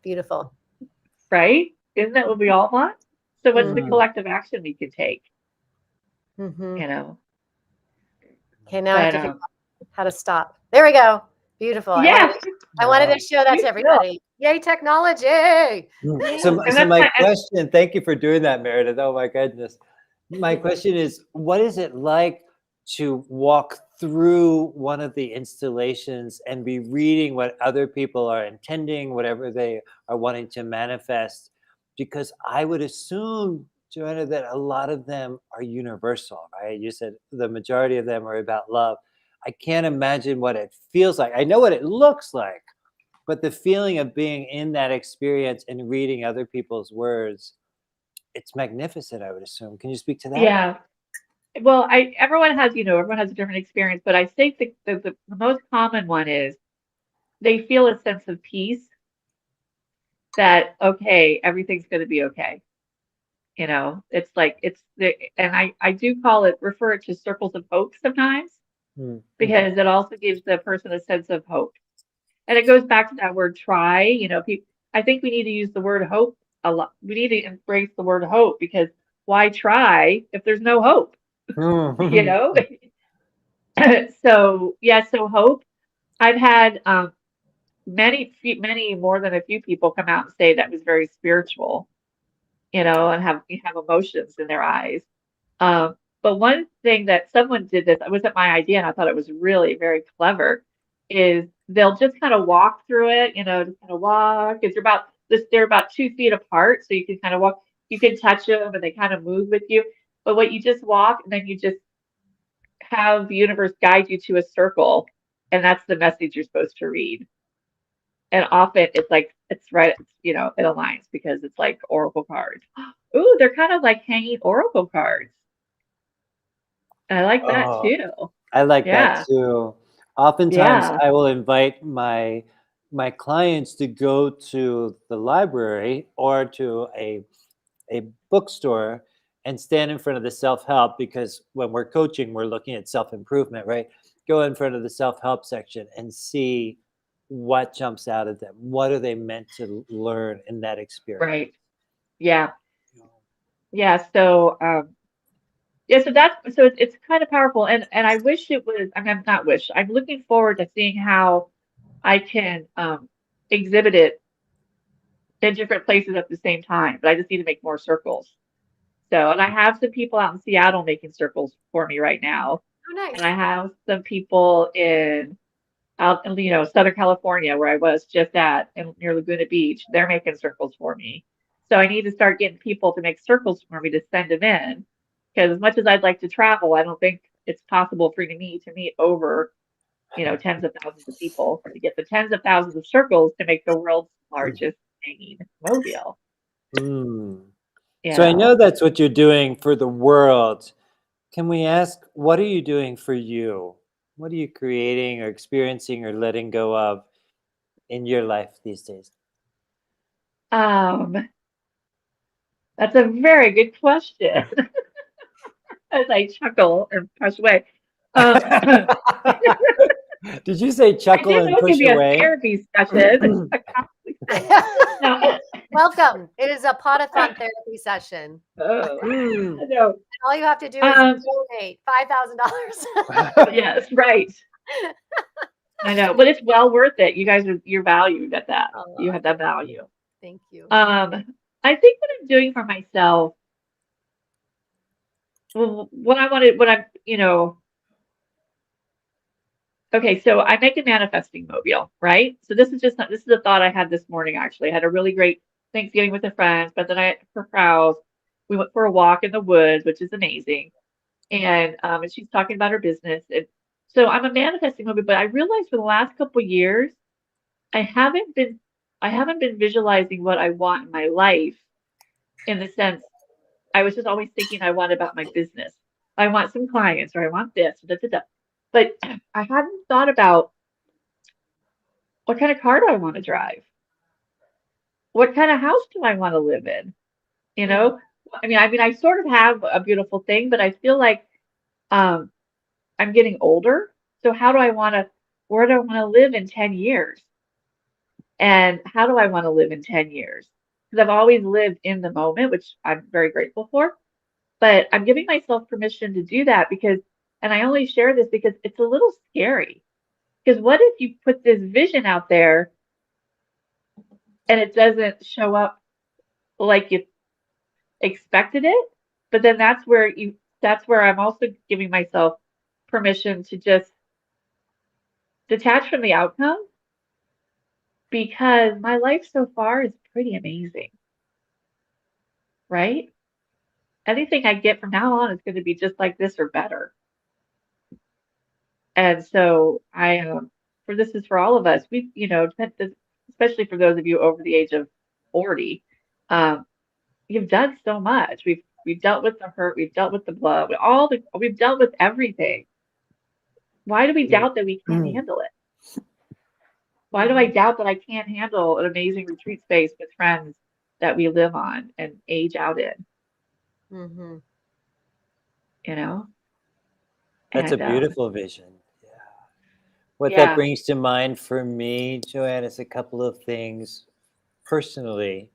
Beautiful. right? Isn't that what we all want? So what's the Mhm. collective action we can take? Mhm. Okay, now I have But to figure out how to stop. There we go. Beautiful. yeah. I wanted to show that You to everybody. Yay, technology. So, And so that's my question, thank you for doing that, Meredith. Oh my goodness. My question is, what is it like to walk through one of the installations and be reading what other people are intending, whatever they are wanting to manifest? Because I would assume, Joanna, that a lot of them are universal, right? You said the majority of them are about love. I can't imagine what it feels like. I know what it looks like, but the feeling of being in that experience and reading other people's words, it's magnificent, I would assume. Can you speak to that? Yeah. Well, everyone has a different experience, but I think the most common one is they feel a sense of peace that, okay, everything's going to be okay. It's like and I do refer it to circles of hope sometimes, because it also gives the person a sense of hope. And it goes back to that word try. I think we need to use the word hope a lot. We need to embrace the word hope, because why try if there's no hope? you know? So hope. I've had many more than a few people come out and say that was very spiritual, and have emotions in their eyes. But one thing that someone did this, it wasn't my idea, and I thought it was really very clever, is they'll just kind of walk through it, just kind of walk. Because they're about 2 feet apart, so you can kind of walk. You can touch them, and they kind of move with you. But what you just walk, and then you just have the universe guide you to a circle, and that's the message you're supposed to read. And often it's like it's right, it aligns, because it's like oracle cards. Ooh, they're kind of like hanging oracle cards. I like that too. I like that Yeah. too. Oftentimes, Yeah. I will invite my clients to go to the library or to a bookstore and stand in front of the self-help, because when we're coaching, we're looking at self-improvement, right? Go in front of the self-help section and see what jumps out at them. What are they meant to learn in that experience? Right. Yeah. Yeah. So, so it's kind of powerful, and I wish it was. I mean, not wish. I'm looking forward to seeing how I can exhibit it in different places at the same time. But I just need to make more circles. So, and I have some people out in Seattle making circles for me right now. Oh, nice. And I have some people out in Southern California, where I was just at, near Laguna Beach. They're making circles for me. So I need to start getting people to make circles for me to send them in, because as much as I'd like to travel, I don't think it's possible for me to meet over tens of thousands of people, to get the tens of thousands of circles to make the world's largest hanging mobile. So I know that's what you're doing for the world. Can we ask, what are you doing for you? What are you creating or experiencing or letting go of in your life these days? That's a very good question. As I chuckle and push away. Did you say chuckle and push away? A therapy session. Welcome. It is a Pod-a-thon therapy session. No. All you have to do is donate $5,000. Yes, right. I know, but it's well worth it. You guys you're valued at that. You have that value. Thank you. I think what I'm doing for myself, okay, so I make a manifesting mobile, right? So this is a thought I had this morning, actually. I had a really great Thanksgiving with a friend, but then for Krause, we went for a walk in the woods, which is amazing. And she's talking about her business. So I'm a manifesting woman, but I realized for the last couple of years, I haven't been visualizing what I want in my life in the sense I was just always thinking I want about my business. I want some clients or I want this, da, da, da. But I hadn't thought about what kind of car do I want to drive? What kind of house do I want to live in? You know, I mean, I sort of have a beautiful thing, but I feel like I'm getting older. So where do I want to live in 10 years? And how do I want to live in 10 years? Because I've always lived in the moment, which I'm very grateful for. But I'm giving myself permission to do that and I only share this because it's a little scary. Because what if you put this vision out there and it doesn't show up like you expected it? But then that's where I'm also giving myself permission to just detach from the outcome, because my life so far is pretty amazing, right? Anything I get from now on is going to be just like this or better. And so this is for all of us. We, especially for those of you over the age of 40, you've done so much. We've dealt with the hurt, we've dealt with the blood, we've dealt with everything. Why do we doubt that we can't handle it? Why do I doubt that I can't handle an amazing retreat space with friends that we live on and age out in? Mm-hmm. You know? That's a beautiful vision. Yeah. What that brings to mind for me, Joanne, is a couple of things personally.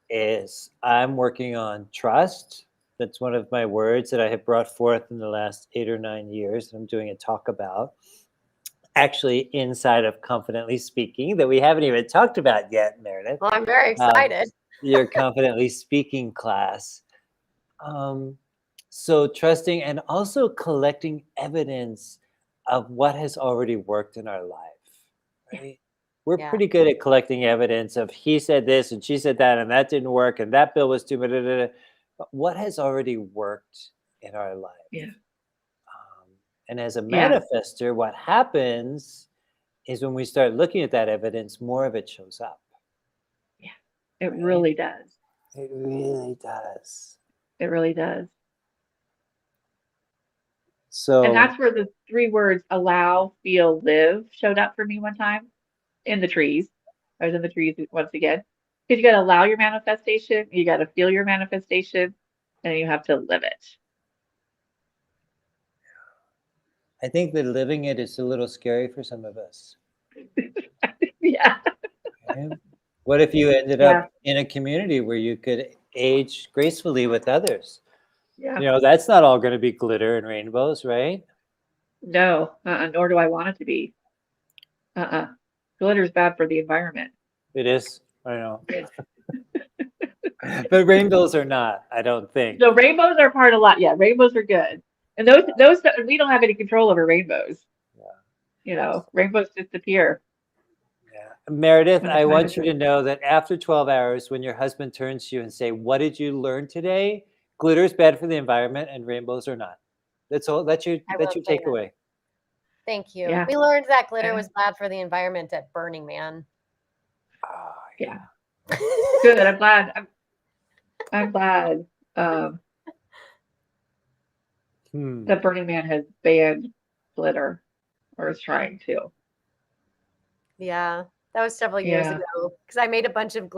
Is I'm working on trust. That's one of my words that I have brought forth in the last 8 or 9 years. I'm doing a talk about, actually inside of Confidently Speaking, that we haven't even talked about yet, Meredith. Well, I'm very excited. Your Confidently Speaking class. So trusting and also collecting evidence of what has already worked in our life, right? We're pretty good at collecting evidence of he said this and she said that and that didn't work and that bill was too much. But what has already worked in our life? Yeah. And as a manifester, what happens is when we start looking at that evidence, more of it shows up. Yeah, it really does. It really does. It really does. So, and that's where the 3 words allow, feel, live showed up for me one time in the trees. I was in the trees once again. Because you got to allow your manifestation, you got to feel your manifestation, and you have to live it. I think that living it is a little scary for some of us. Yeah. Okay. What if you ended up in a community where you could age gracefully with others? Yeah. That's not all going to be glitter and rainbows, right? No, nor do I want it to be. Glitter is bad for the environment. It is. I know. But rainbows are not, I don't think. No, rainbows are part of lot. Yeah, rainbows are good. And those we don't have any control over rainbows. Yeah. Rainbows disappear. Yeah. Meredith, I want you to know that after 12 hours, when your husband turns to you and say, "What did you learn today?" Glitter is bad for the environment and rainbows are not. That's all. That's your takeaway. Thank you. Yeah. We learned that glitter was bad for the environment at Burning Man. Yeah. Good. I'm glad. I'm glad that Burning Man has banned glitter, or is trying to. Yeah, that was several years ago, because I made a bunch of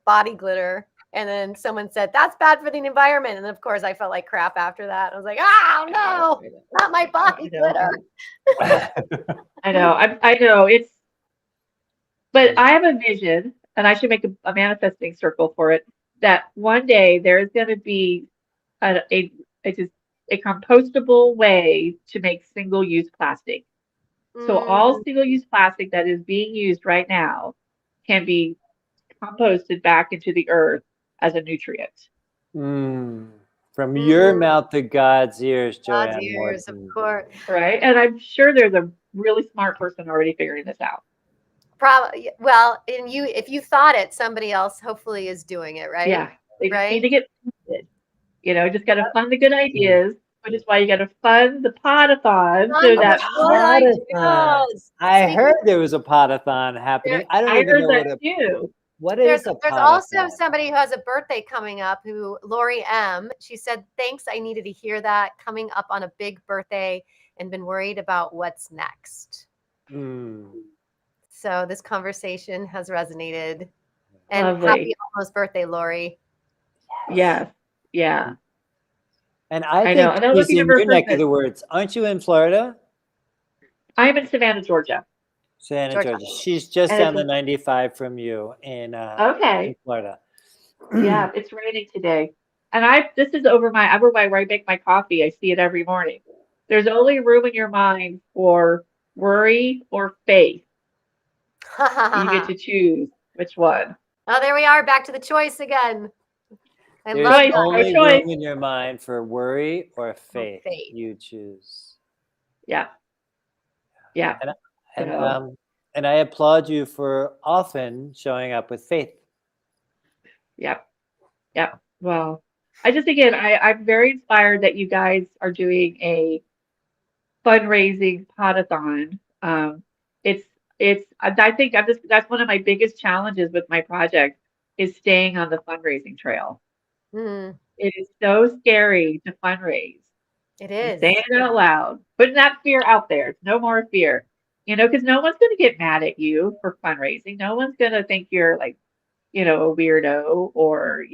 body glitter, and then someone said that's bad for the environment, and of course I felt like crap after that. I was like, oh no, not my body glitter. I know. I know but I have a vision, and I should make a manifesting circle for it, that one day there's going to be a compostable way to make single-use plastic. So all single-use plastic that is being used right now can be composted back into the earth as a nutrient. From your mouth to God's ears, Joanne. God's ears, of course. Right? And I'm sure there's a really smart person already figuring this out. Probably. Well, if you thought it, somebody else hopefully is doing it, right? Yeah. They just need to get funded. Just got to fund the good ideas, which is why you got to fund the Pod-a-thon so Fund that the Pod-a-thon. Pod-a-thons. I Speaking heard there was a pod-a-thon happening. I don't I even heard know that too. what There's is a there's also pod-a-thon. somebody who has a birthday coming up, who Lori M. She said, "Thanks, I needed to hear that coming up on a big birthday and been worried about what's next." So this conversation has resonated. And Lovely. happy almost birthday, Lori. Yes. Yeah. And I know. think And I don't know if she's you've in ever your heard neck of that. the woods. Aren't you in Florida? I'm in Savannah, Georgia. Savannah, Georgia. She's just And down it's the 95 from you in okay. Florida. Yeah, it's raining today. And this is over where I make my coffee. I see it every morning. There's only room in your mind for worry or faith. You get to choose which one. Oh, there we are, back to the choice again. I There's love that. only choice. room in your mind for worry or faith. faith. You choose. Yeah. Yeah. And I applaud you for often showing up with faith. Yep. Yep. Well, I'm very inspired that you guys are doing a fundraising Pod-a-thon. I think that's one of my biggest challenges with my project is staying on the fundraising trail. It is so scary to fundraise. It is. Saying it out loud, putting that fear out there. No more fear, because no one's going to get mad at you for fundraising. No one's going to think you're like, a weirdo or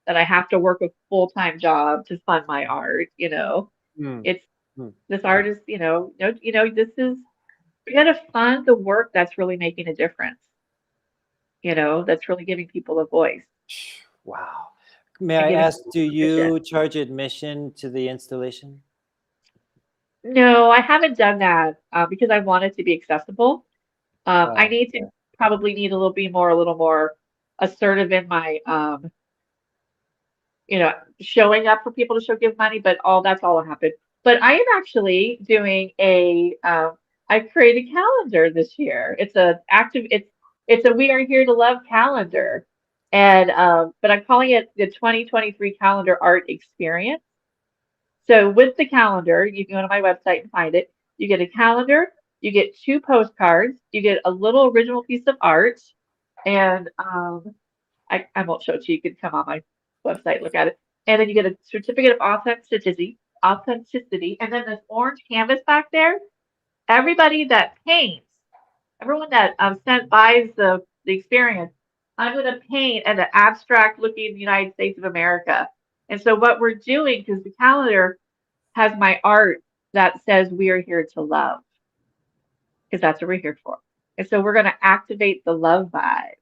that I have to work a full-time job to fund my art. It's this artist, this is, we got to fund the work that's really making a difference. That's really giving people a voice. Wow. May I ask, do you charge admission to the installation? No, I haven't done that because I want it to be accessible. I probably need a little more assertive in my, showing up for people to give money, but that's all will happen. But I am actually doing I created a calendar this year. It's a We Are Here to Love calendar. And, but I'm calling it the 2023 Calendar Art Experience. So with the calendar, you can go to my website and find it. You get a calendar, you get 2 postcards, you get a little original piece of art, and I won't show it to you. You can come on my website, look at it. And then you get a certificate of authenticity, and then this orange canvas back there. Everybody that paints, everyone that buys the experience, I'm going to paint an abstract looking United States of America. And so what we're doing, because the calendar has my art that says we are here to love, because that's what we're here for. And so we're going to activate the love vibe.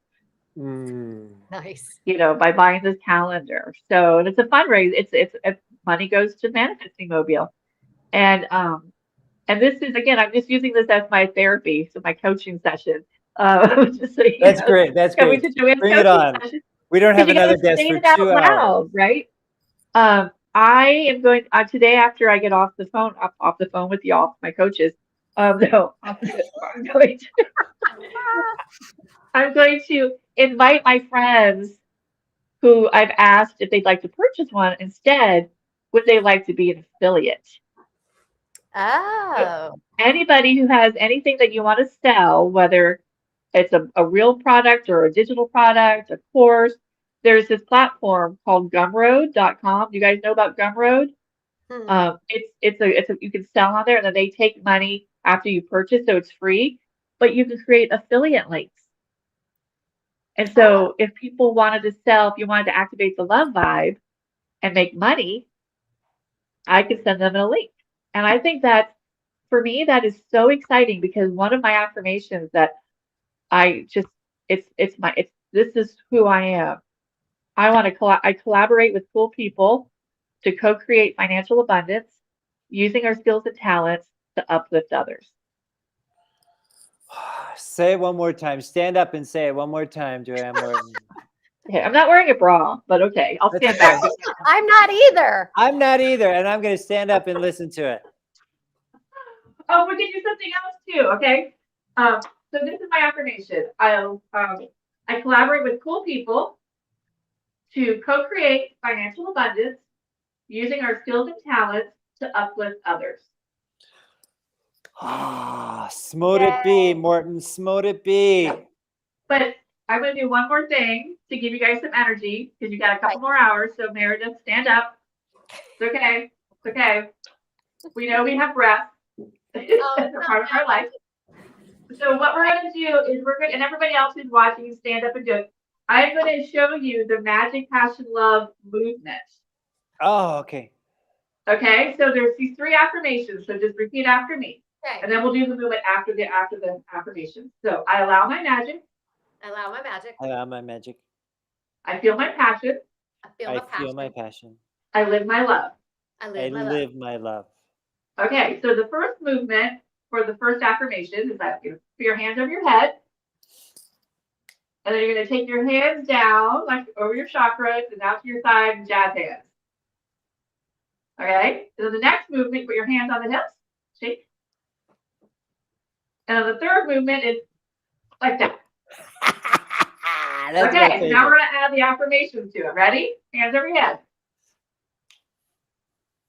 Nice. By buying this calendar. So it's a fundraiser. It's money goes to Manifesting Mobile. And this is, again, I'm just using this as my therapy, so my coaching session. Just so That's great. That's great. Bring it on. We don't have another guest for 2 hours. Right? I am going today after I get off the phone with y'all, my coaches. I'm going to invite my friends who I've asked if they'd like to purchase one. Instead, would they like to be an affiliate? Oh. Anybody who has anything that you want to sell, whether it's a real product or a digital product, a course, there's this platform called Gumroad.com. You guys know about Gumroad? You can sell on there, and then they take money after you purchase, so it's free, but you can create affiliate links. And so if people wanted to sell, if you wanted to activate the love vibe and make money, I could send them a link. And I think that for me, that is so exciting, because one of my affirmations that this is who I am. I collaborate with cool people to co-create financial abundance using our skills and talents to uplift others. Say it one more time. Stand up and say it one more time, Joanne Morton. Okay, I'm not wearing a bra, but okay, I'll stand back. I'm not either. I'm not either, and I'm going to stand up and listen to it. Oh, we can do something else too, okay? So this is my affirmation. I collaborate with cool people to co-create financial abundance using our skills and talents to uplift others. Smote it be, Morton. Smote it be. But I'm going to do one more thing to give you guys some energy because you got a couple more hours. So Meredith, stand up. It's okay. It's okay. We know we have breath. It's a part of our life. So what we're going to do is we're going to, and everybody else who's watching, stand up and do it. I'm going to show you the magic, passion, love movement. Oh, okay. Okay. So there's these 3 affirmations. So just repeat after me. Okay. And then we'll do the movement after the affirmations. So I allow my magic. I allow my magic. I allow my magic. I feel my passion. I feel my passion. I live my love. I live my love. Okay, so the first movement for the first affirmation is that you put your hands over your head. And then you're going to take your hands down, like over your chakras and out to your side and jazz hands. Okay, so the next movement, put your hands on the hips, shake. And then the third movement is like that. Okay, so now we're going to add the affirmations to it. Ready? Hands over your head.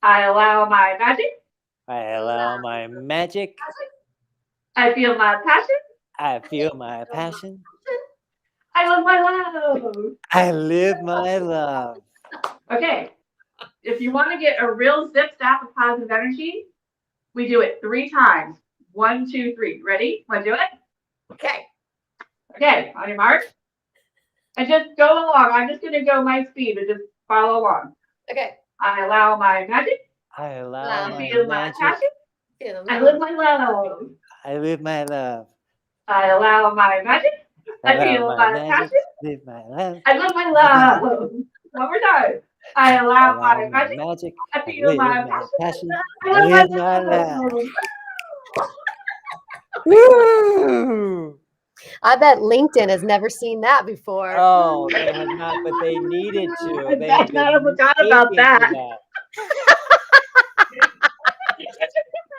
I allow my magic. I allow my magic. I feel my passion. I feel my passion. I live my love. I live my love. Okay, if you want to get a real zip zap of positive energy, we do it 3 times. 1, 2, 3. Ready? Want to do it? Okay. Okay, on your mark. And just go along. I'm just going to go my speed and just follow along. Okay. I allow my magic. I allow my feel my magic. passion. I live my love. I live my love. I allow my magic. I feel my passion. Live my love. I live my love. One more time. I allow my magic. I feel my passion. I live my love. Woo! I bet LinkedIn has never seen that before. Oh, they have not, but they needed to. I forgot about that.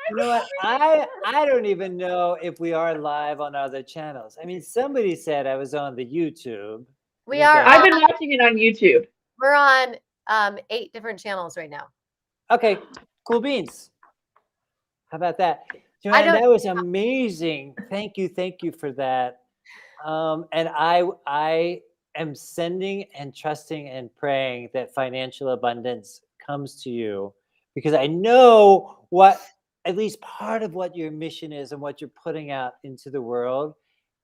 You know what? I don't even know if we are live on other channels. I mean, somebody said I was on the YouTube. We are. I've been watching it on YouTube. We're on 8 different channels right now. Okay, cool beans. How about that? Joanne, that was amazing. Thank you for that. And I am sending and trusting and praying that financial abundance comes to you, because I know what at least part of what your mission is and what you're putting out into the world,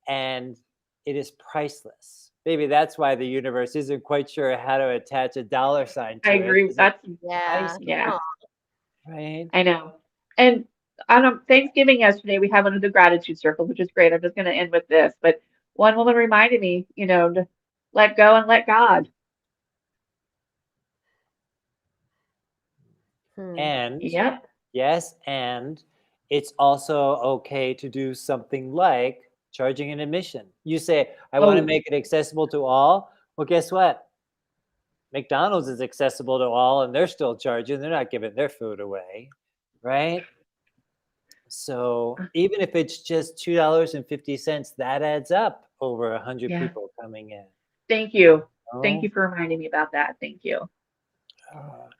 and it is priceless. Maybe that's why the universe isn't quite sure how to attach a dollar sign to it. I agree. That's yeah. Right. I know. And on Thanksgiving yesterday, we had one of the gratitude circles, which is great. I'm just going to end with this, but one woman reminded me, to let go and let God. And yep. Yes, and it's also okay to do something like charging an admission. You say, I want to make it accessible to all. Well, guess what? McDonald's is accessible to all, and they're still charging. They're not giving their food away, right? So even if it's just $2.50, that adds up over 100 people coming in. Thank you. Thank you for reminding me about that. Thank you.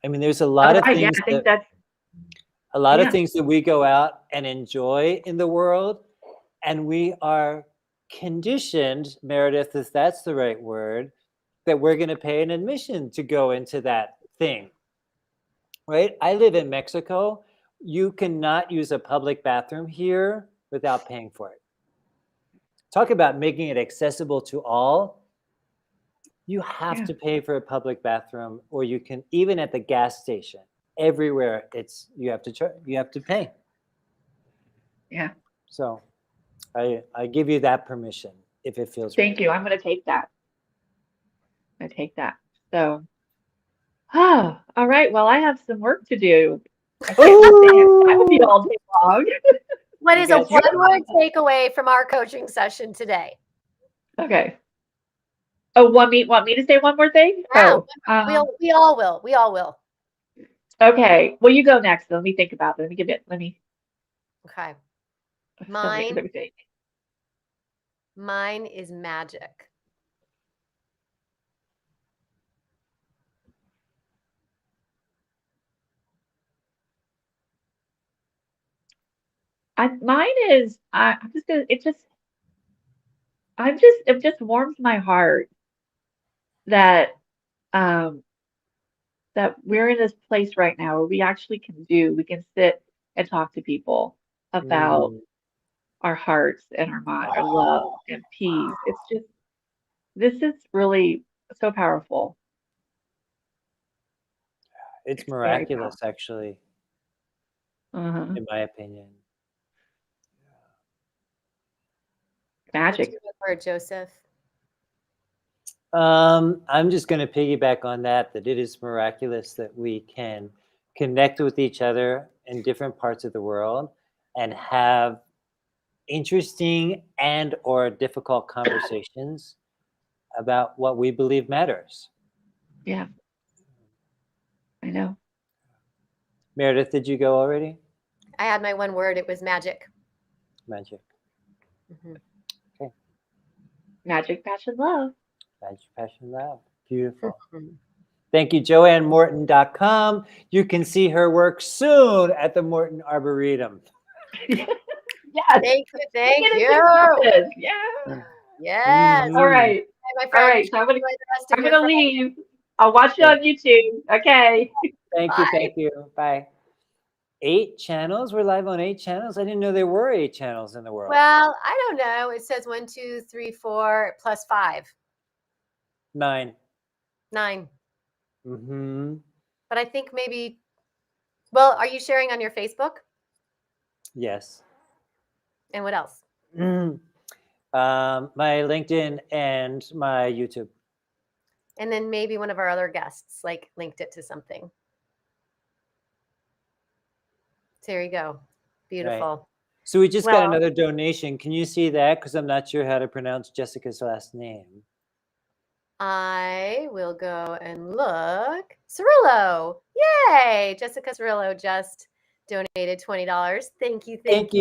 I mean, there's a lot of things. I think that's a lot of things that we go out and enjoy in the world, and we are conditioned, Meredith, if that's the right word, that we're going to pay an admission to go into that thing, right? I live in Mexico. You cannot use a public bathroom here without paying for it. Talk about making it accessible to all. You have to pay for a public bathroom, or you can, even at the gas station, everywhere you have to pay. Yeah. So I give you that permission if it feels Thank you. I'm going to take that. I take that. So, all right. Well, I have some work to do. I would be all day long. What is a one-word takeaway from our coaching session today? Okay. Oh, want me to say one more thing? Yeah, we all will. We all will. Okay. Well, you go next. Let me think about it. Okay. Mine is magic. Mine is, I'm just gonna, it just warms my heart that, um, that we're in this place right now where we can sit and talk to people about our hearts and our mind, our love and peace. This is really so powerful. It's Very powerful. miraculous, actually, in my opinion. What's Magic. your word, Joseph? I'm just going to piggyback on that it is miraculous that we can connect with each other in different parts of the world and have interesting and or difficult conversations about what we believe matters. Yeah. I know. Meredith, did you go already? I had my one word. It was magic. Magic. Okay. Magic, passion, love. Magic, passion, love. Beautiful. Thank you, JoanneMorton.com. You can see her work soon at the Morton Arboretum. Yes. Thank you. Thank you. Yeah. Yes. All right. My All friend, right. So I'm enjoy the rest of going your to Friday. leave. I'll watch it on YouTube. Okay. Thank you. Thank you. Bye. 8 channels? We're live on 8 channels? I didn't know there were 8 channels in the world. Well, I don't know. It says 1, 2, 3, 4 plus 5. 9. 9. Mm-hmm. But I think maybe, well, are you sharing on your Facebook? Yes. And what else? My LinkedIn and my YouTube. And then maybe one of our other guests like linked it to something. So there you go. Beautiful. Right. So we just got another donation. Can you see that? Because I'm not sure how to pronounce Jessica's last name. I will go and look. Cirillo. Yay. Jessica Cirillo just donated $20. Thank you. Thank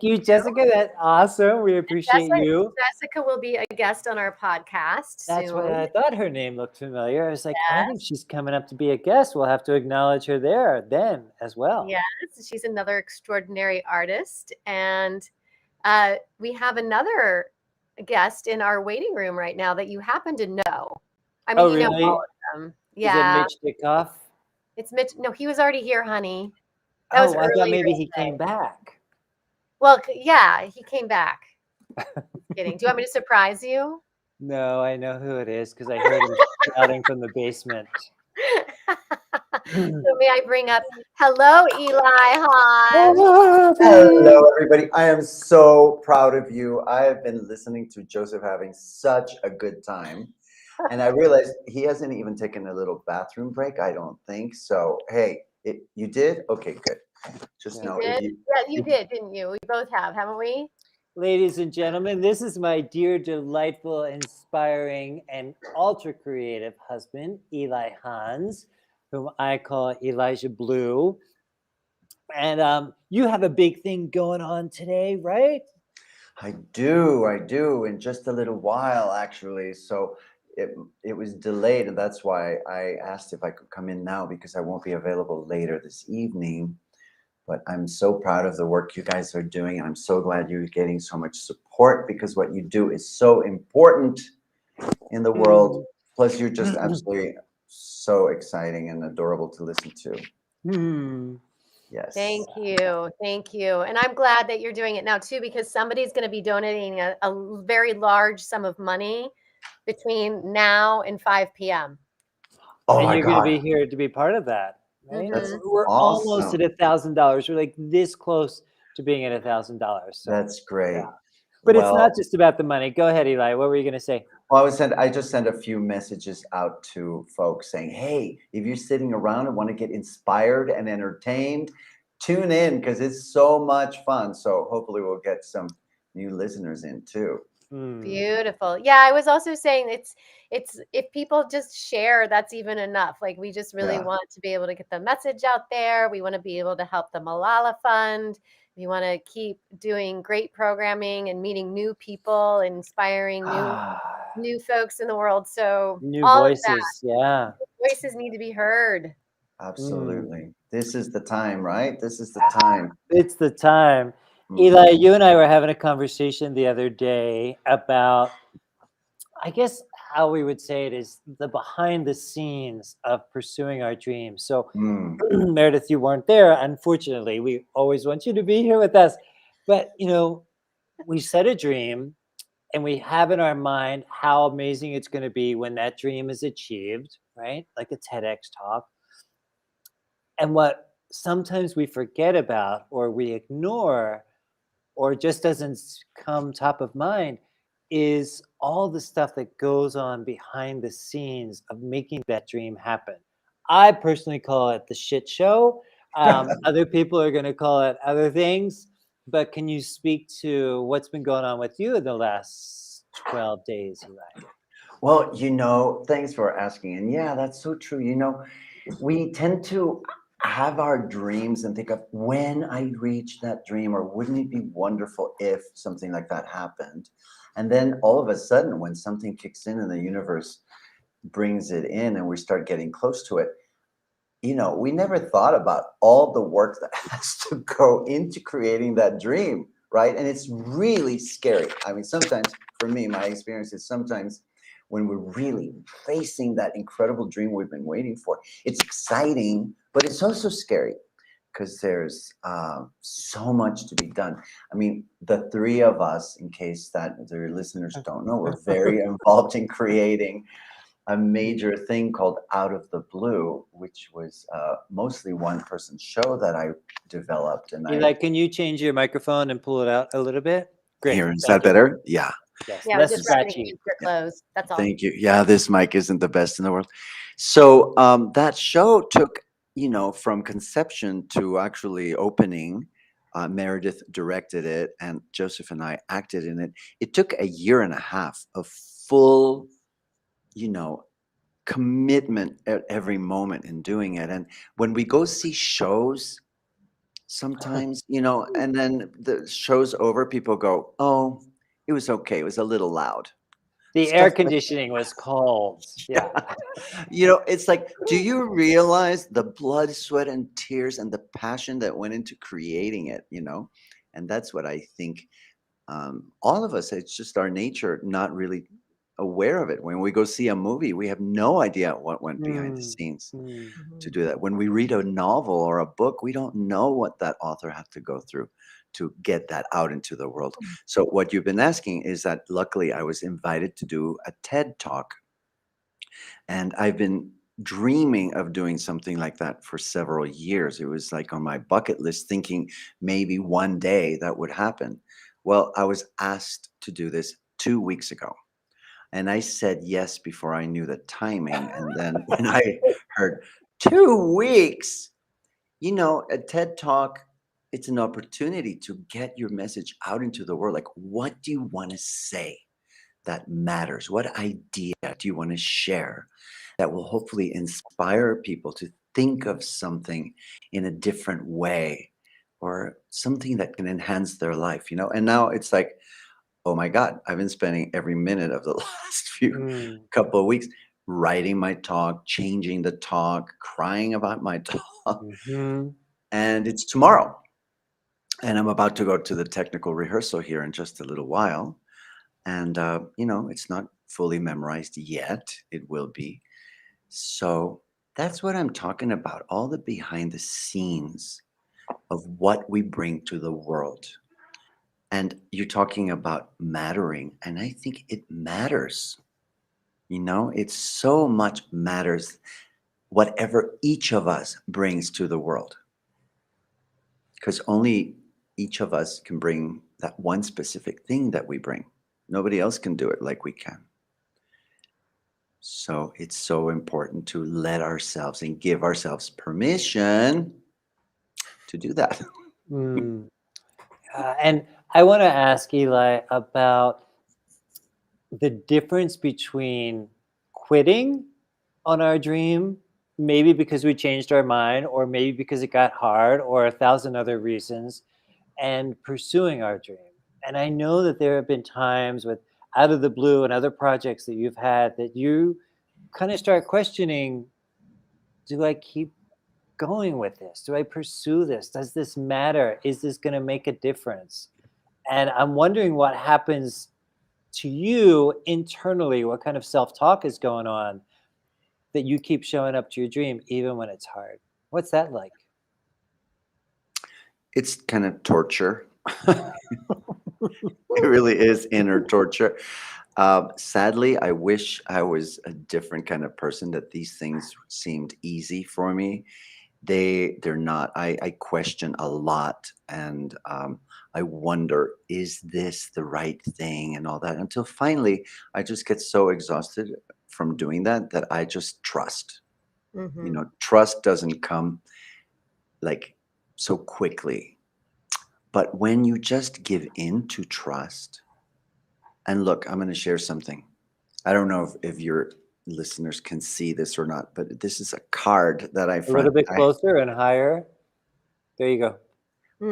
you, Jessica. That's awesome. We appreciate you. Jessica will be a guest on our podcast That's soon. why I thought her name looked familiar. I was like, I think she's coming up to be a guest. We'll have to acknowledge her there then as well. Yes, she's another extraordinary artist. And we have another guest in our waiting room right now that you happen to know. I mean, you know all of them. Yeah. Is it Mitch Dickoff? It's Mitch. No, he was already here, honey. I thought maybe he came back. Well, yeah, he came back. Kidding. Do you want me to surprise you? No, I know who it is because I heard him shouting from the basement. So may I bring up, hello, Eli Hahn. Hello, everybody. I am so proud of you. I have been listening to Joseph having such a good time. And I realized he hasn't even taken a little bathroom break, I don't think. So, hey, you did? Okay, good. Just know if you... Yeah, you did, didn't you? We both have, haven't we? Ladies and gentlemen, this is my dear, delightful, inspiring, and ultra-creative husband, Eli Hans, whom I call Elijah Blue. And you have a big thing going on today, right? I do. In just a little while, actually. So it was delayed, and that's why I asked if I could come in now, because I won't be available later this evening. But I'm so proud of the work you guys are doing, and I'm so glad you're getting so much support, because what you do is so important in the world. Plus, you're just absolutely so exciting and adorable to listen to. Yes. Thank you. Thank you. And I'm glad that you're doing it now, too, because somebody's going to be donating a very large sum of money between now and 5 p.m. Oh, and you're going to be here to be part of that. Right? That's We're almost at $1,000. We're like this close to being at $1,000. So, that's great. Yeah. But it's not just about the money. Go ahead, Eli. What were you going to say? Well, I just sent a few messages out to folks saying, hey, if you're sitting around and want to get inspired and entertained, tune in, because it's so much fun. So hopefully we'll get some new listeners in too. Beautiful. Yeah, I was also saying it's if people just share, that's even enough. Like, we just really want to be able to get the message out there. We want to be able to help the Malala Fund. We want to keep doing great programming and meeting new people, inspiring new folks in the world. So new all voices, of that, yeah. voices need to be heard. Absolutely. This is the time, right? This is the time. It's the time. Eli, you and I were having a conversation the other day about, I guess how we would say it is the behind the scenes of pursuing our dreams. So Meredith, you weren't there. Unfortunately, we always want you to be here with us. But, we set a dream and we have in our mind how amazing it's going to be when that dream is achieved, right? Like a TEDx talk. And what sometimes we forget about or we ignore or just doesn't come top of mind is all the stuff that goes on behind the scenes of making that dream happen. I personally call it the shit show. Other people are going to call it other things. But can you speak to what's been going on with you in the last 12 days, Eli? Well, thanks for asking. And yeah, that's so true. We tend to have our dreams and think of when I reach that dream, or wouldn't it be wonderful if something like that happened? And then all of a sudden, when something kicks in and the universe brings it in and we start getting close to it, we never thought about all the work that has to go into creating that dream, right? And it's really scary. I mean, sometimes for me, my experience is sometimes when we're really facing that incredible dream we've been waiting for, it's exciting, but it's also scary because there's so much to be done. I mean, the three of us, in case that the listeners don't know, we're very involved in creating a major thing called Out of the Blue, which was mostly one person show that I developed. And Eli, can you change your microphone and pull it out a little bit? Great. Here, is that better? Yeah. Yes, Yeah, less we're just trying to scratchy. keep your clothes. That's all. Thank you. Yeah, this mic isn't the best in the world. So that show took, from conception to actually opening. Meredith directed it and Joseph and I acted in it. It took a year and a half of full, commitment at every moment in doing it. And when we go see shows, sometimes, and then the show's over, people go, oh, it was okay. It was a little loud. The air conditioning was cold. Yeah. It's like, do you realize the blood, sweat, and tears and the passion that went into creating it, And that's what I think all of us, it's just our nature, not really aware of it. When we go see a movie, we have no idea what went behind the scenes to do that. When we read a novel or a book, we don't know what that author had to go through to get that out into the world. So what you've been asking is that luckily I was invited to do a TED Talk. And I've been dreaming of doing something like that for several years. It was like on my bucket list, thinking maybe one day that would happen. Well, I was asked to do this 2 weeks ago. And I said yes before I knew the timing. And then when I heard 2 weeks, a TED Talk, it's an opportunity to get your message out into the world. Like, what do you want to say that matters? What idea do you want to share that will hopefully inspire people to think of something in a different way or something that can enhance their life, And now it's like, oh my God, I've been spending every minute of the last few couple of weeks writing my talk, changing the talk, crying about my talk. And it's tomorrow. And I'm about to go to the technical rehearsal here in just a little while. And, it's not fully memorized yet. It will be. So that's what I'm talking about. All the behind the scenes of what we bring to the world. And you're talking about mattering. And I think it matters. It so much matters whatever each of us brings to the world. Because only each of us can bring that one specific thing that we bring. Nobody else can do it like we can. So it's so important to let ourselves and give ourselves permission to do that. And I want to ask Eli about the difference between quitting on our dream, maybe because we changed our mind, or maybe because it got hard, or 1,000 other reasons, and pursuing our dream. And I know that there have been times with Out of the Blue and other projects that you've had that you kind of start questioning, do I keep going with this? Do I pursue this? Does this matter? Is this going to make a difference? And I'm wondering what happens to you internally, what kind of self-talk is going on that you keep showing up to your dream even when it's hard. What's that like? It's kind of torture. It really is inner torture. Sadly, I wish I was a different kind of person, that these things seemed easy for me. They're not. I question a lot, and I wonder, is this the right thing and all that, until finally I just get so exhausted from doing that I just trust. Mm-hmm. Trust doesn't come like so quickly, but when you just give in to trust. And look, I'm going to share something. I don't know if your listeners can see this or not, but this is a card that I A little bit closer and higher. There you go.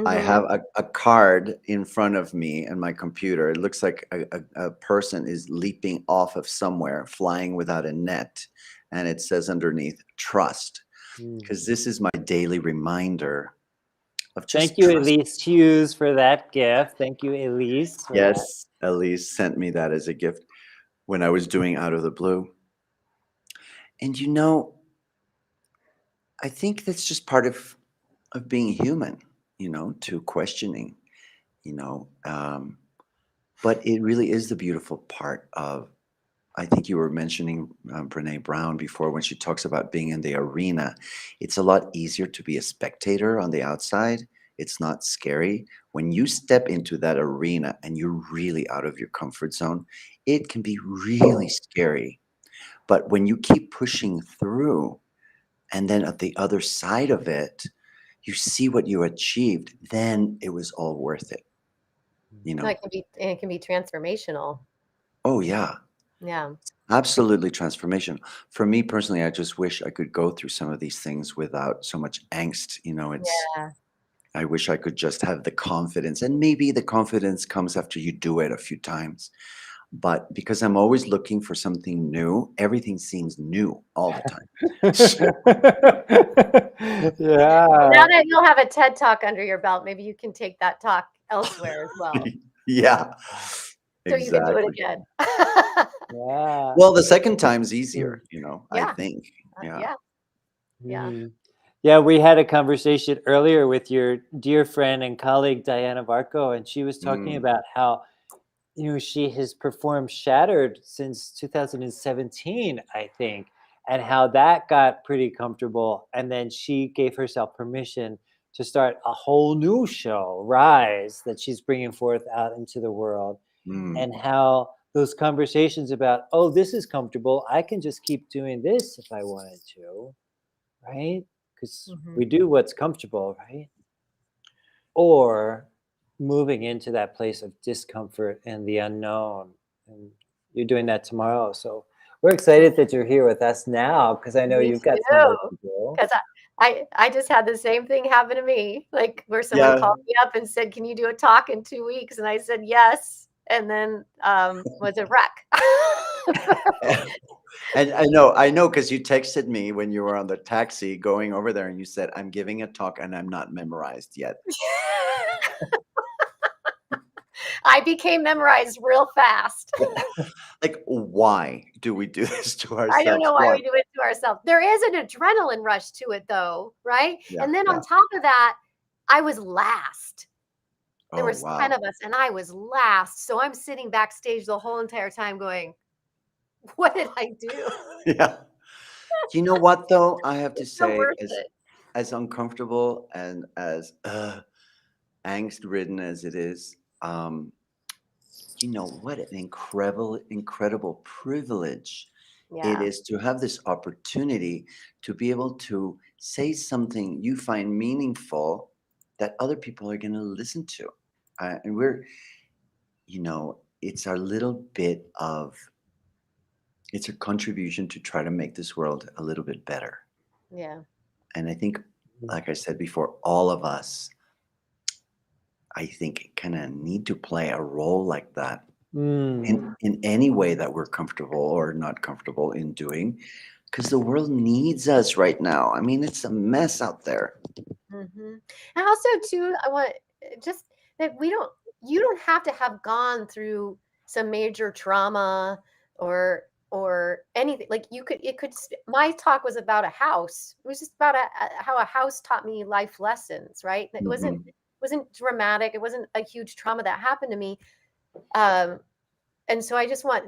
I have a card in front of me and my computer. It looks like a person is leaping off of somewhere, flying without a net. And it says underneath, trust. Because this is my daily reminder of just Thank you, trust. Elise Hughes, for that gift. Thank you, Elise. Yes, Elise sent me that as a gift when I was doing Out of the Blue. And I think that's just part of being human, to questioning, but it really is the beautiful part of, I think you were mentioning Brene Brown before when she talks about being in the arena. It's a lot easier to be a spectator on the outside. It's not scary. When you step into that arena and you're really out of your comfort zone, it can be really scary. But when you keep pushing through, and then at the other side of it, you see what you achieved, then it was all worth it. It can be transformational. Oh, yeah. Yeah. Absolutely transformational. For me personally, I just wish I could go through some of these things without so much angst. Yeah. I wish I could just have the confidence, and maybe the confidence comes after you do it a few times. But because I'm always looking for something new, everything seems new all the time. Yeah. Well, now that you'll have a TED Talk under your belt, maybe you can take that talk elsewhere as well. Yeah. So you can do it Exactly. again. Yeah. Well, the second time's easier, I Yeah. think. Yeah. Yeah. Yeah, we had a conversation earlier with your dear friend and colleague Diana Varco, and she was talking about how she has performed Shattered since 2017, I think, and how that got pretty comfortable, and then she gave herself permission to start a whole new show, Rise, that she's bringing forth out into the world, and how those conversations about, oh, this is comfortable, I can just keep doing this if I wanted to, right? Because we do what's comfortable, right? Or moving into that place of discomfort and the unknown. And you're doing that tomorrow. So we're excited that you're here with us now, because I know you've got some work to do. Because I just had the same thing happen to me, like where someone called me up and said, can you do a talk in 2 weeks? And I said, yes. And then was a wreck. And I know, because you texted me when you were on the taxi going over there, and you said, I'm giving a talk and I'm not memorized yet. I became memorized real fast. Like, why do we do this to ourselves? I don't know why we do it to ourselves. There is an adrenaline rush to it, though, right? Yeah, and then on top of that, I was last. There Oh, was wow. 10 of us, and I was last. So I'm sitting backstage the whole entire time going, what did I do? Yeah. You know what, though? I have to It's so say, worth it. as uncomfortable and as angst-ridden as it is, what an incredible privilege it Yeah. is to have this opportunity to be able to say something you find meaningful that other people are going to listen to. And we're, it's our little bit of, it's a contribution to try to make this world a little bit better. Yeah. And I think, like I said before, all of us, I think, kind of need to play a role like that in any way that we're comfortable or not comfortable in doing, because the world needs us right now. I mean, it's a mess out there. And also too, I want just that you don't have to have gone through some major trauma or anything. Like my talk was about a house. It was just about how a house taught me life lessons, right? It wasn't dramatic. It wasn't a huge trauma that happened to me. And so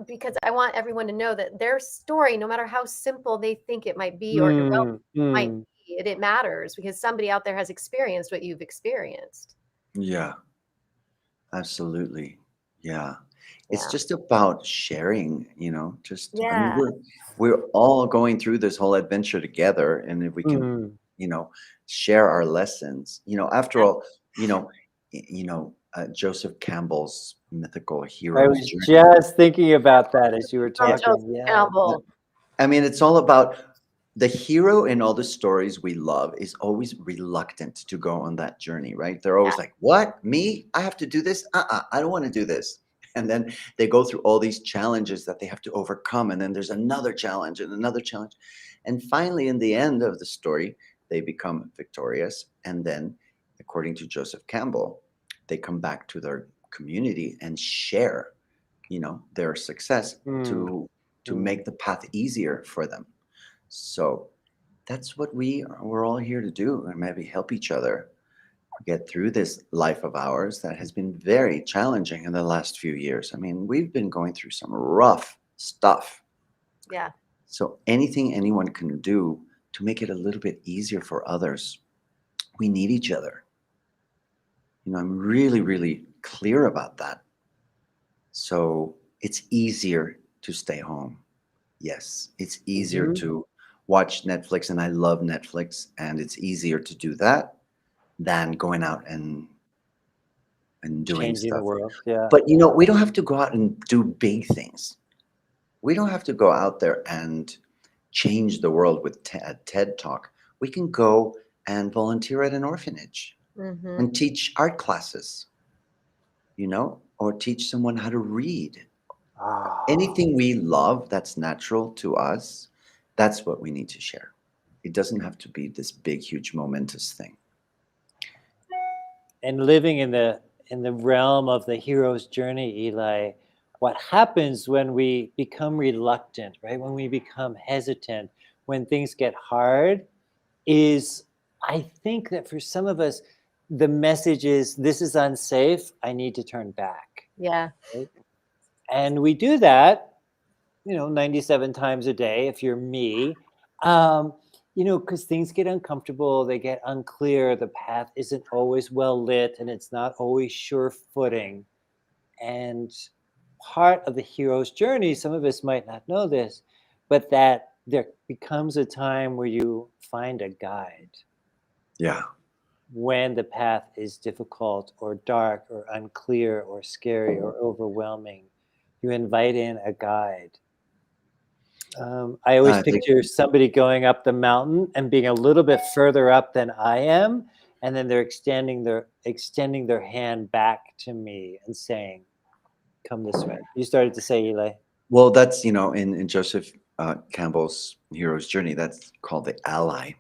because I want everyone to know that their story, no matter how simple they think it might be or irrelevant it might be, it matters because somebody out there has experienced what you've experienced. Yeah, absolutely. Yeah. It's just about sharing, I mean, we're all going through this whole adventure together. And if we can, share our lessons, after all, Joseph Campbell's mythical I hero's was journey. just thinking about that as you were talking. Yeah. Campbell. I mean, it's all about the hero in all the stories we love is always reluctant to go on that journey, right? They're always like, what? Me? I have to do this? I don't want to do this. And then they go through all these challenges that they have to overcome. And then there's another challenge and another challenge. And finally, in the end of the story, they become victorious. And then, according to Joseph Campbell, they come back to their community and share, their success to make the path easier for them. So that's what we're all here to do, and maybe help each other get through this life of ours that has been very challenging in the last few years. I mean, we've been going through some rough stuff. Yeah. So anything anyone can do to make it a little bit easier for others, we need each other. I'm really, really clear about that. So it's easier to stay home. Yes, it's easier to watch Netflix, and I love Netflix, and it's easier to do that than going out and doing Changing the stuff. world. Yeah. But we don't have to go out and do big things. We don't have to go out there and change the world with a TED Talk. We can go and volunteer at an orphanage and teach art classes, or teach someone how to read. Anything we love that's natural to us, that's what we need to share. It doesn't have to be this big, huge, momentous thing. And living in the realm of the hero's journey, Eli, what happens when we become reluctant, right? When we become hesitant, when things get hard, is I think that for some of us, the message is, this is unsafe. I need to turn back. Yeah. Right? And we do that, 97 times a day, if you're me, because things get uncomfortable, they get unclear, the path isn't always well lit, and it's not always sure footing. And part of the hero's journey, some of us might not know this, but that there becomes a time where you find a guide. Yeah. When the path is difficult or dark or unclear or scary or overwhelming, you invite in a guide. I always picture somebody going up the mountain and being a little bit further up than I am, and then they're extending their hand back to me and saying, "Come this way." You started to say, Eli. Well, that's in Joseph Campbell's hero's journey, that's called the ally.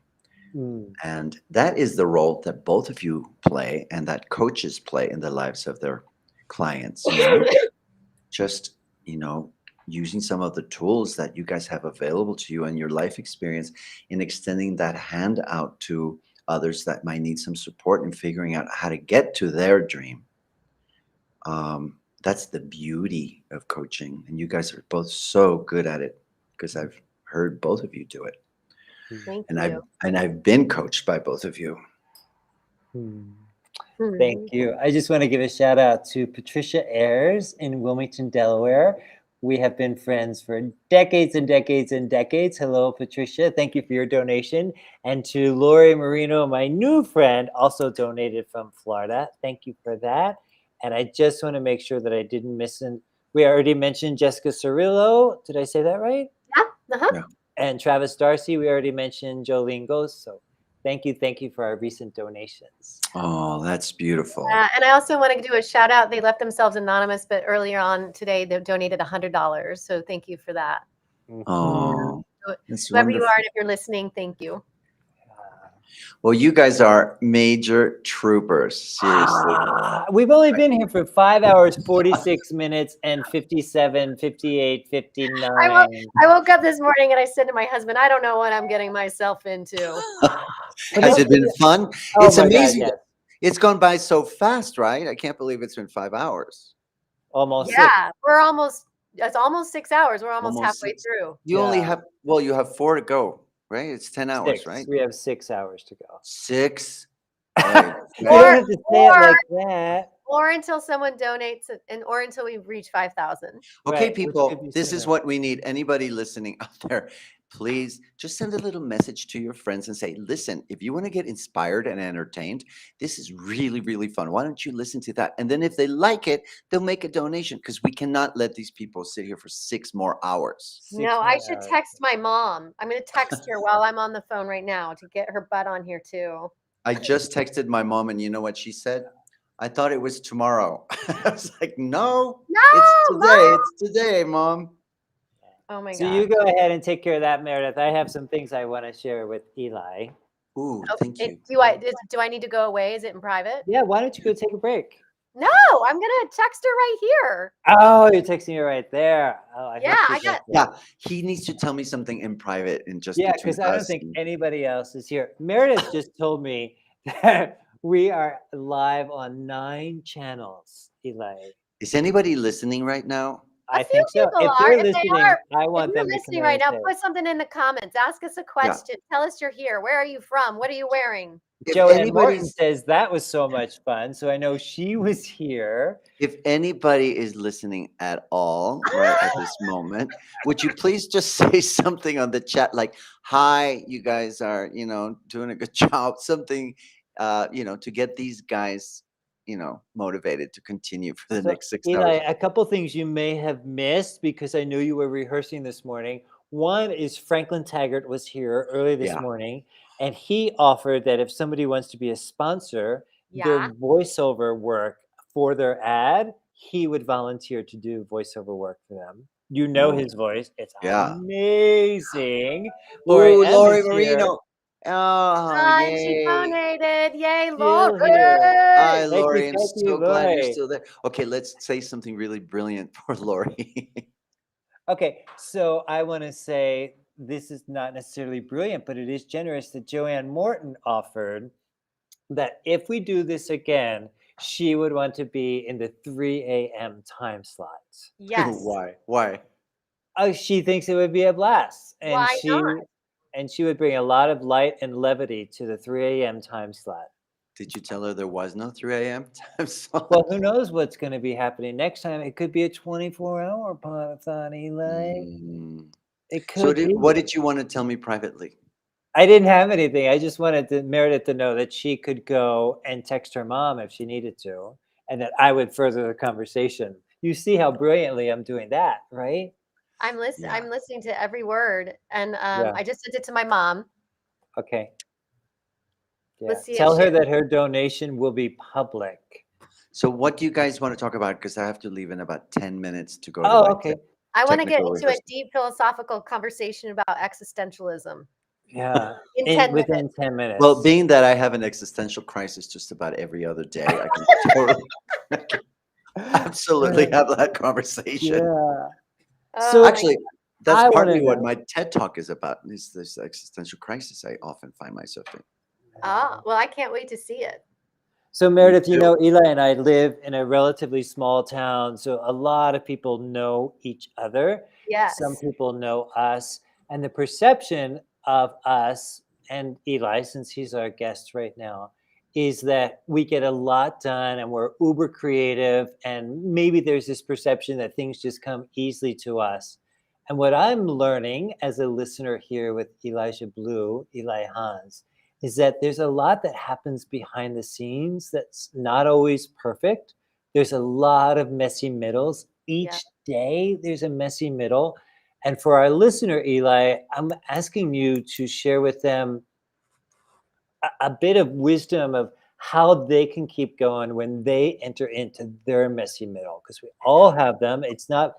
And that is the role that both of you play and that coaches play in the lives of their clients. Just, using some of the tools that you guys have available to you and your life experience in extending that hand out to others that might need some support in figuring out how to get to their dream. That's the beauty of coaching. And you guys are both so good at it because I've heard both of you do it. Thank you. And I've been coached by both of you. Thank you. I just want to give a shout out to Patricia Ayers in Wilmington, Delaware. We have been friends for decades and decades and decades. Hello, Patricia. Thank you for your donation. And to Lori Marino, my new friend, also donated from Florida. Thank you for that. And I just want to make sure that I didn't miss it. We already mentioned Jessica Cirillo. Did I say that right? Yeah. And Travis Darcy, we already mentioned Jolene Ghost. So thank you for our recent donations. Oh, that's beautiful. And I also want to do a shout out. They left themselves anonymous, but earlier on today, they donated $100. So thank you for that. Oh, That's Whoever you wonderful. are, and if you're listening, thank you. Well, you guys are major troopers. Seriously. We've only been here for 5 hours, 46 minutes, and 57, 58, 59. I woke up this morning and I said to my husband, I don't know what I'm getting myself into. Has it been fun? Oh It's my God, amazing. yes. It's gone by so fast, right? I can't believe it's been 5 hours. Almost. Yeah, it's almost 6 hours. We're almost Almost halfway 6. through. You only Yeah. have, well, you have 4 to go, right? It's 10 hours, 6. right? We have 6 hours to go. 6. Right. You don't have to say it like that. Or until someone donates or until we reach 5,000. Okay, Right, which could people, be this is sooner. what we need. Anybody listening out there, please just send a little message to your friends and say, listen, if you want to get inspired and entertained, this is really, really fun. Why don't you listen to that? And then if they like it, they'll make a donation, because we cannot let these people sit here for 6 more hours. No, I should text my mom. I'm going to text her while I'm on the phone right now to get her butt on here too. I just texted my mom, and you know what she said? I thought it was tomorrow. I was like, no, it's today. Mom! It's today, Mom. Oh my So God. you go ahead and take care of that, Meredith. I have some things I want to share with Eli. Ooh, thank you. Do I need to go away? Is it in private? Yeah, why don't you go take a break? No, I'm going to text her right here. Oh, you're texting her right there. Oh, Yeah, he needs to tell me something in private and just Yeah, between because I don't us. think anybody else is here. Meredith just told me that we are live on 9 channels, Eli. Is anybody listening right now? I think so. People If are. they're If listening, they are, I want if you're them to come listening in right and now, say it. put something in the comments. Ask us a question. Tell us you're here. Where are you from? What are you wearing? Joanne Morton says that was so much fun. So I know she was here. If anybody is listening at all right at this moment, would you please just say something on the chat like, hi, you guys are, doing a good job, something, to get these guys, motivated to continue for the next 6 Eli, hours. a couple things you may have missed because I knew you were rehearsing this morning. One is Franklin Taggart was here early this morning, and he offered that if somebody wants to be a sponsor, their voiceover work for their ad, he would volunteer to do voiceover work for them. You know his voice. It's amazing. Lori Ooh, M Lori is here. Marino. Oh, And she yay. donated. Yay, Still Lori. here. Hi, Thank Lori. you, I'm thank so you, glad you're Lori. still there. Okay, let's say something really brilliant for Lori. Okay, so I want to say this is not necessarily brilliant, but it is generous that Joanne Morton offered that if we do this again, she would want to be in the 3 a.m. time slots. Yes. Why? Oh, she thinks it would be a blast. And Why not? she would bring a lot of light and levity to the 3 a.m. time slot. Did you tell her there was no 3 a.m. time slot? Well, who knows what's going to be happening next time? It could be a 24-hour Pod-a-thon, Eli. It could So be. what did you want to tell me privately? I didn't have anything. I just wanted Meredith to know that she could go and text her mom if she needed to, and that I would further the conversation. You see how brilliantly I'm doing that, right? I'm listening. I'm listening to every word, and I just sent it to my mom. Okay. Yeah. Let's see. Tell her that her donation will be public. So what do you guys want to talk about? Because I have to leave in about 10 minutes to go to okay. I want to get technical into a rehearsal. deep philosophical conversation about existentialism. Yeah. In 10 within minutes. 10 minutes. Well, being that I have an existential crisis just about every other day, I can totally, absolutely have that conversation. Yeah. So actually, that's I partly wanna what know. my TED Talk is about, is this existential crisis I often find myself in. Well, I can't wait to see it. So Meredith, Eli and I live in a relatively small town, so a lot of people know each other. Yes. Some people know us, and the perception of us and Eli, since he's our guest right now, is that we get a lot done and we're uber creative, and maybe there's this perception that things just come easily to us. And what I'm learning as a listener here with Elijah Blue, Eli Hans, is that there's a lot that happens behind the scenes that's not always perfect. There's a lot of messy middles. Each day there's a messy middle. And for our listener, Eli, I'm asking you to share with them a bit of wisdom of how they can keep going when they enter into their messy middle, because we all have them. It's not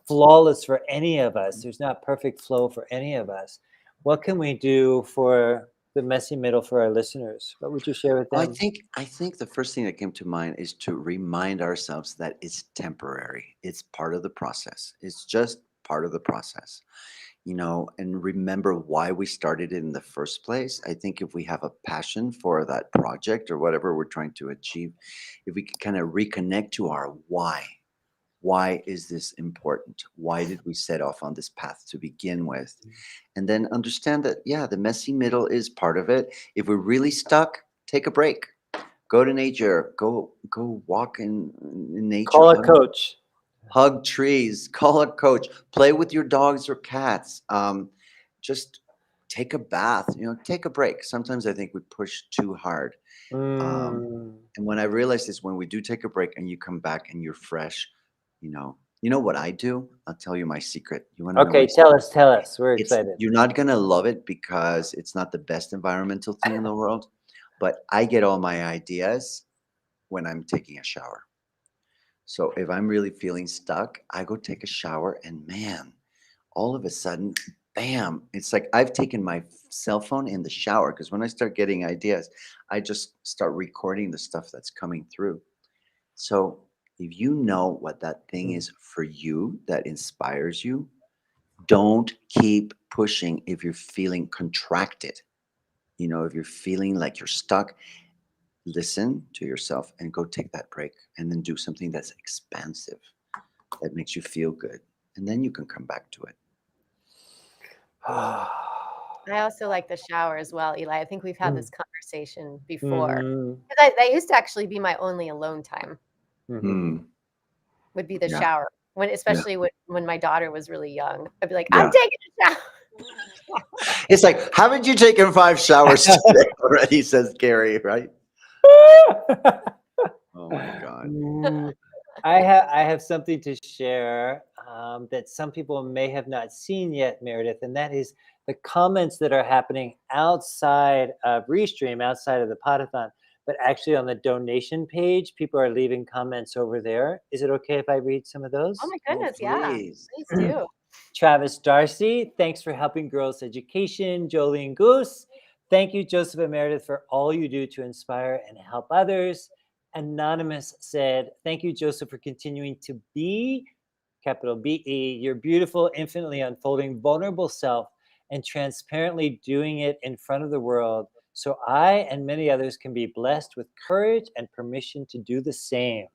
flawless for any of us. There's not perfect flow for any of us. What can we do for the messy middle for our listeners? What would you share with Well, them? I think the first thing that came to mind is to remind ourselves that it's temporary. It's part of the process. It's just part of the process, you know, and remember why we started it in the first place. I think if we have a passion for that project or whatever we're trying to achieve, if we can kind of reconnect to our why is this important? Why did we set off on this path to begin with? And then understand that, yeah, the messy middle is part of it. If we're really stuck, take a break. Go to nature. Go walk in nature. Call a coach. Hug trees. Call a coach. Play with your dogs or cats. Just take a bath. You know, take a break. Sometimes I think we push too hard. And when I realized is when we do take a break and you come back and you're fresh, you know what I do? I'll tell you my secret. You want to know? Okay, tell us. We're excited. You're not gonna love it because it's not the best environmental thing in the world, but I get all my ideas when I'm taking a shower. So if I'm really feeling stuck, I go take a shower and man, all of a sudden, bam, it's like I've taken my cell phone in the shower because when I start getting ideas, I just start recording the stuff that's coming through. So if you know what that thing is for you that inspires you, don't keep pushing if you're feeling contracted. You know, if you're feeling like you're stuck, listen to yourself and go take that break and then do something that's expansive, that makes you feel good. And then you can come back to it. I also like the shower as well, Eli. I think we've had this conversation before. Mhm. Because that used to actually be my only alone time, Mhm. would be the Yeah. shower. Especially when my daughter was really young. I'd be like, Yeah. I'm taking a shower. It's like, haven't you taken 5 showers today already? Says Gary, right? Oh my God. I have something to share that some people may have not seen yet, Meredith, and that is the comments that are happening outside of Restream, outside of the Pod-a-thon, but actually on the donation page, people are leaving comments over there. Is it okay if I read some of those? Oh my goodness, yeah. Please. Please do. Travis Darcy, thanks for helping girls' education. Jolene Goose, thank you, Joseph and Meredith, for all you do to inspire and help others. Anonymous said, thank you, Joseph, for continuing to be, capital B-E, your beautiful, infinitely unfolding, vulnerable self and transparently doing it in front of the world so I and many others can be blessed with courage and permission to do the same.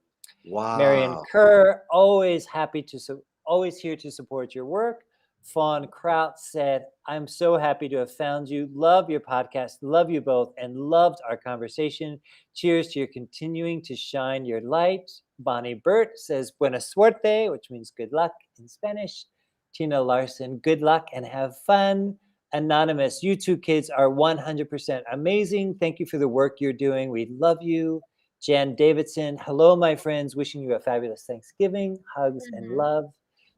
Wow. Marion Kerr, always here to support your work. Fawn Kraut said, I'm so happy to have found you. Love your podcast. Love you both and loved our conversation. Cheers to your continuing to shine your light. Bonnie Burt says, buena suerte, which means good luck in Spanish. Tina Larson, good luck and have fun. Anonymous, you two kids are 100% amazing. Thank you for the work you're doing. We love you. Jan Davidson, hello, my friends. Wishing you a fabulous Thanksgiving. Hugs and love.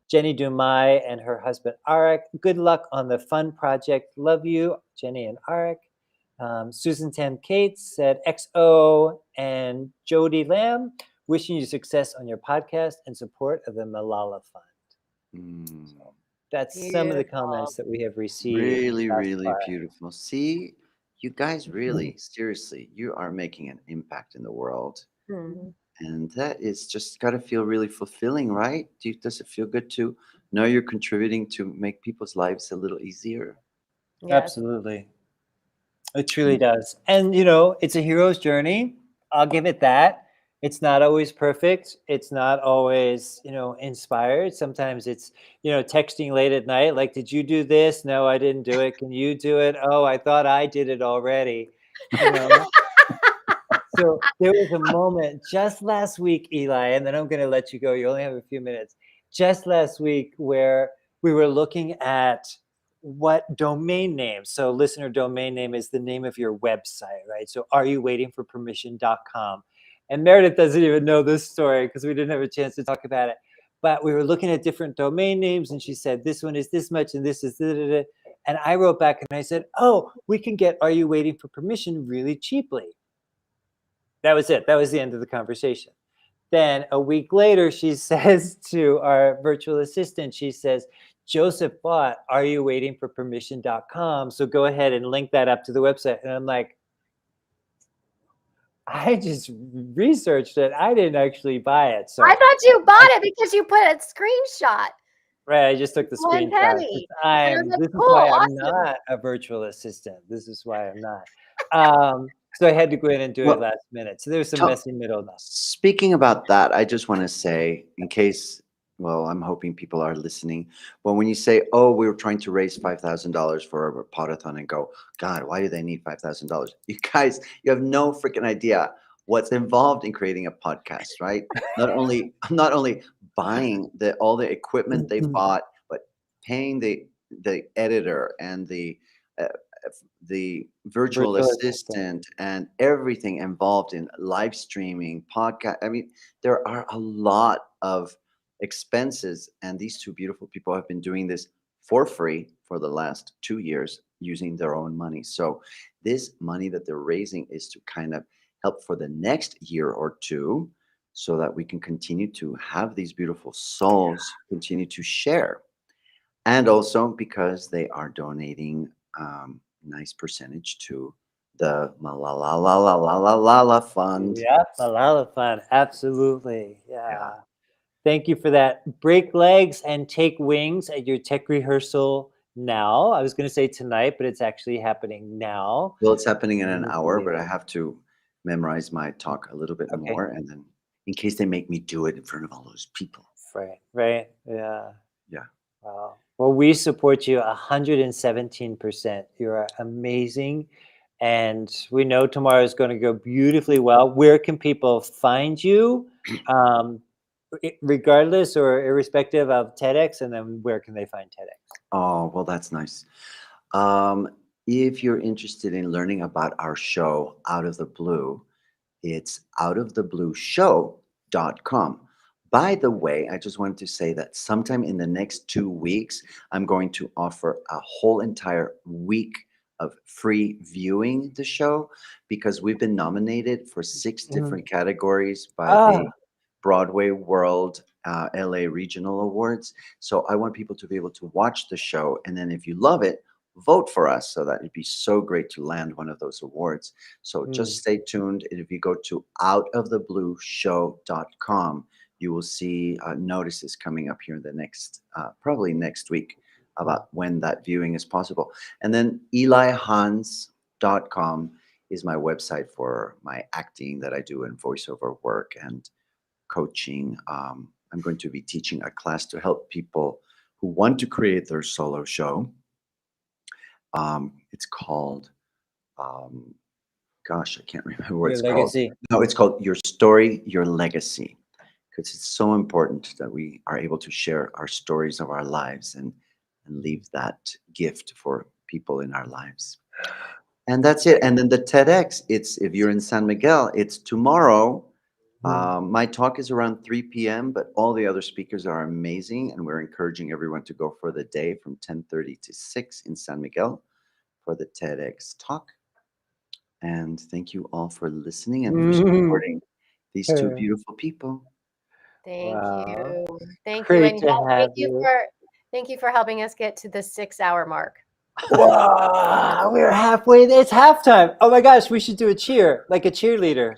Jenny Dumai and her husband, Arik. Good luck on the fun project. Love you, Jenny and Arik. Susan Tam Cates said, XO. And Jody Lamb, wishing you success on your podcast and support of the Malala Fund. So that's some of the comments that we have received. Really, thus really far. beautiful. See, you guys really, seriously, you are making an impact in the world. And that is just got to feel really fulfilling, right? Does it feel good to know you're contributing to make people's lives a little easier? Yes. Absolutely. It truly does. And, you know, it's a hero's journey. I'll give it that. It's not always perfect. It's not always, you know, inspired. Sometimes it's, you know, texting late at night, like, did you do this? No, I didn't do it. Can you do it? Oh, I thought I did it already. You know? So there was a moment just last week, Eli, and then I'm going to let you go. You only have a few minutes. Just last week where we were looking at what domain name. So listener domain name is the name of your website, right? So areyouwaitingforpermission.com. And Meredith doesn't even know this story because we didn't have a chance to talk about it. But we were looking at different domain names and she said, this one is this much and this is da-da-da. And I wrote back and I said, oh, we can get Are You Waiting for Permission really cheaply. That was it. That was the end of the conversation. then a week later, she says to our virtual assistant, she says, Joseph bought AREYOUWaitingForPermission.com. So go ahead and link that up to the website. And I'm like, I just researched it. I didn't actually buy it. So I thought you bought it because you put a screenshot. right, I just took the One screenshot. penny. And This is cool, why I'm awesome. not a virtual assistant. This is why I'm not. So I had to go in and do it Well, last minute. So there's some Tom, messy middle now. speaking about that, I just want to say, in case, well, I'm hoping people are listening. But when you say, oh, we were trying to raise $5,000 for a Pod-a-thon, and go, God, why do they need $5,000? You guys, you have no freaking idea what's involved in creating a podcast, right? Not only buying all the equipment they bought, but paying the editor and the virtual assistant and everything involved in live streaming, podcast. I mean, there are a lot of expenses, and these two beautiful people have been doing this for free for the last 2 years using their own money. So this money that they're raising is to kind of help for the next year or two, so that we can continue to have these beautiful souls continue to share. And also because they are donating nice percentage to the Malala Fund. Yeah, Malala Fund. Absolutely. Yeah. Yeah. Thank you for that. Break legs and take wings at your tech rehearsal now. I was going to say tonight, but it's actually happening now. Well, it's happening in an Can you hour, believe but I it? have to memorize my talk a little bit Okay. more, and then in case they make me do it in front of all those people. Right. Right. Yeah. Yeah. Wow. Well, we support you 117%. You're amazing. And we know tomorrow is going to go beautifully well. Where can people find you, regardless or irrespective of TEDx? And then where can they find TEDx? Oh, well, that's nice. If you're interested in learning about our show, Out of the Blue, it's outoftheblueshow.com. By the way, I just wanted to say that sometime in the next 2 weeks, I'm going to offer a whole entire week of free viewing the show, because we've been nominated for 6 different categories by the Broadway World LA Regional Awards. So I want people to be able to watch the show, and then if you love it, vote for us, so that it'd be so great to land one of those awards. So just stay tuned. And if you go to outoftheblueshow.com, you will see notices coming up here in the next, probably next week, about when that viewing is possible. And then elihans.com is my website for my acting that I do in voiceover work and coaching. I'm going to be teaching a class to help people who want to create their solo show. It's called, gosh, I can't remember what it's called. No, it's called Your Story, Your Legacy, because it's so important that we are able to share our stories of our lives and leave that gift for people in our lives. And that's it. And then the TEDx, it's, if you're in San Miguel, it's tomorrow. My talk is around 3 p.m., but all the other speakers are amazing, and we're encouraging everyone to go for the day from 10:30 to 6 in San Miguel for the TEDx talk. And thank you all for listening and for supporting these two beautiful people. Thank you. Thank you. Great And to have you. thank you for helping us get to the 6-hour mark. Wow, we're halfway there. It's halftime. Oh my gosh, we should do a cheer, like a cheerleader.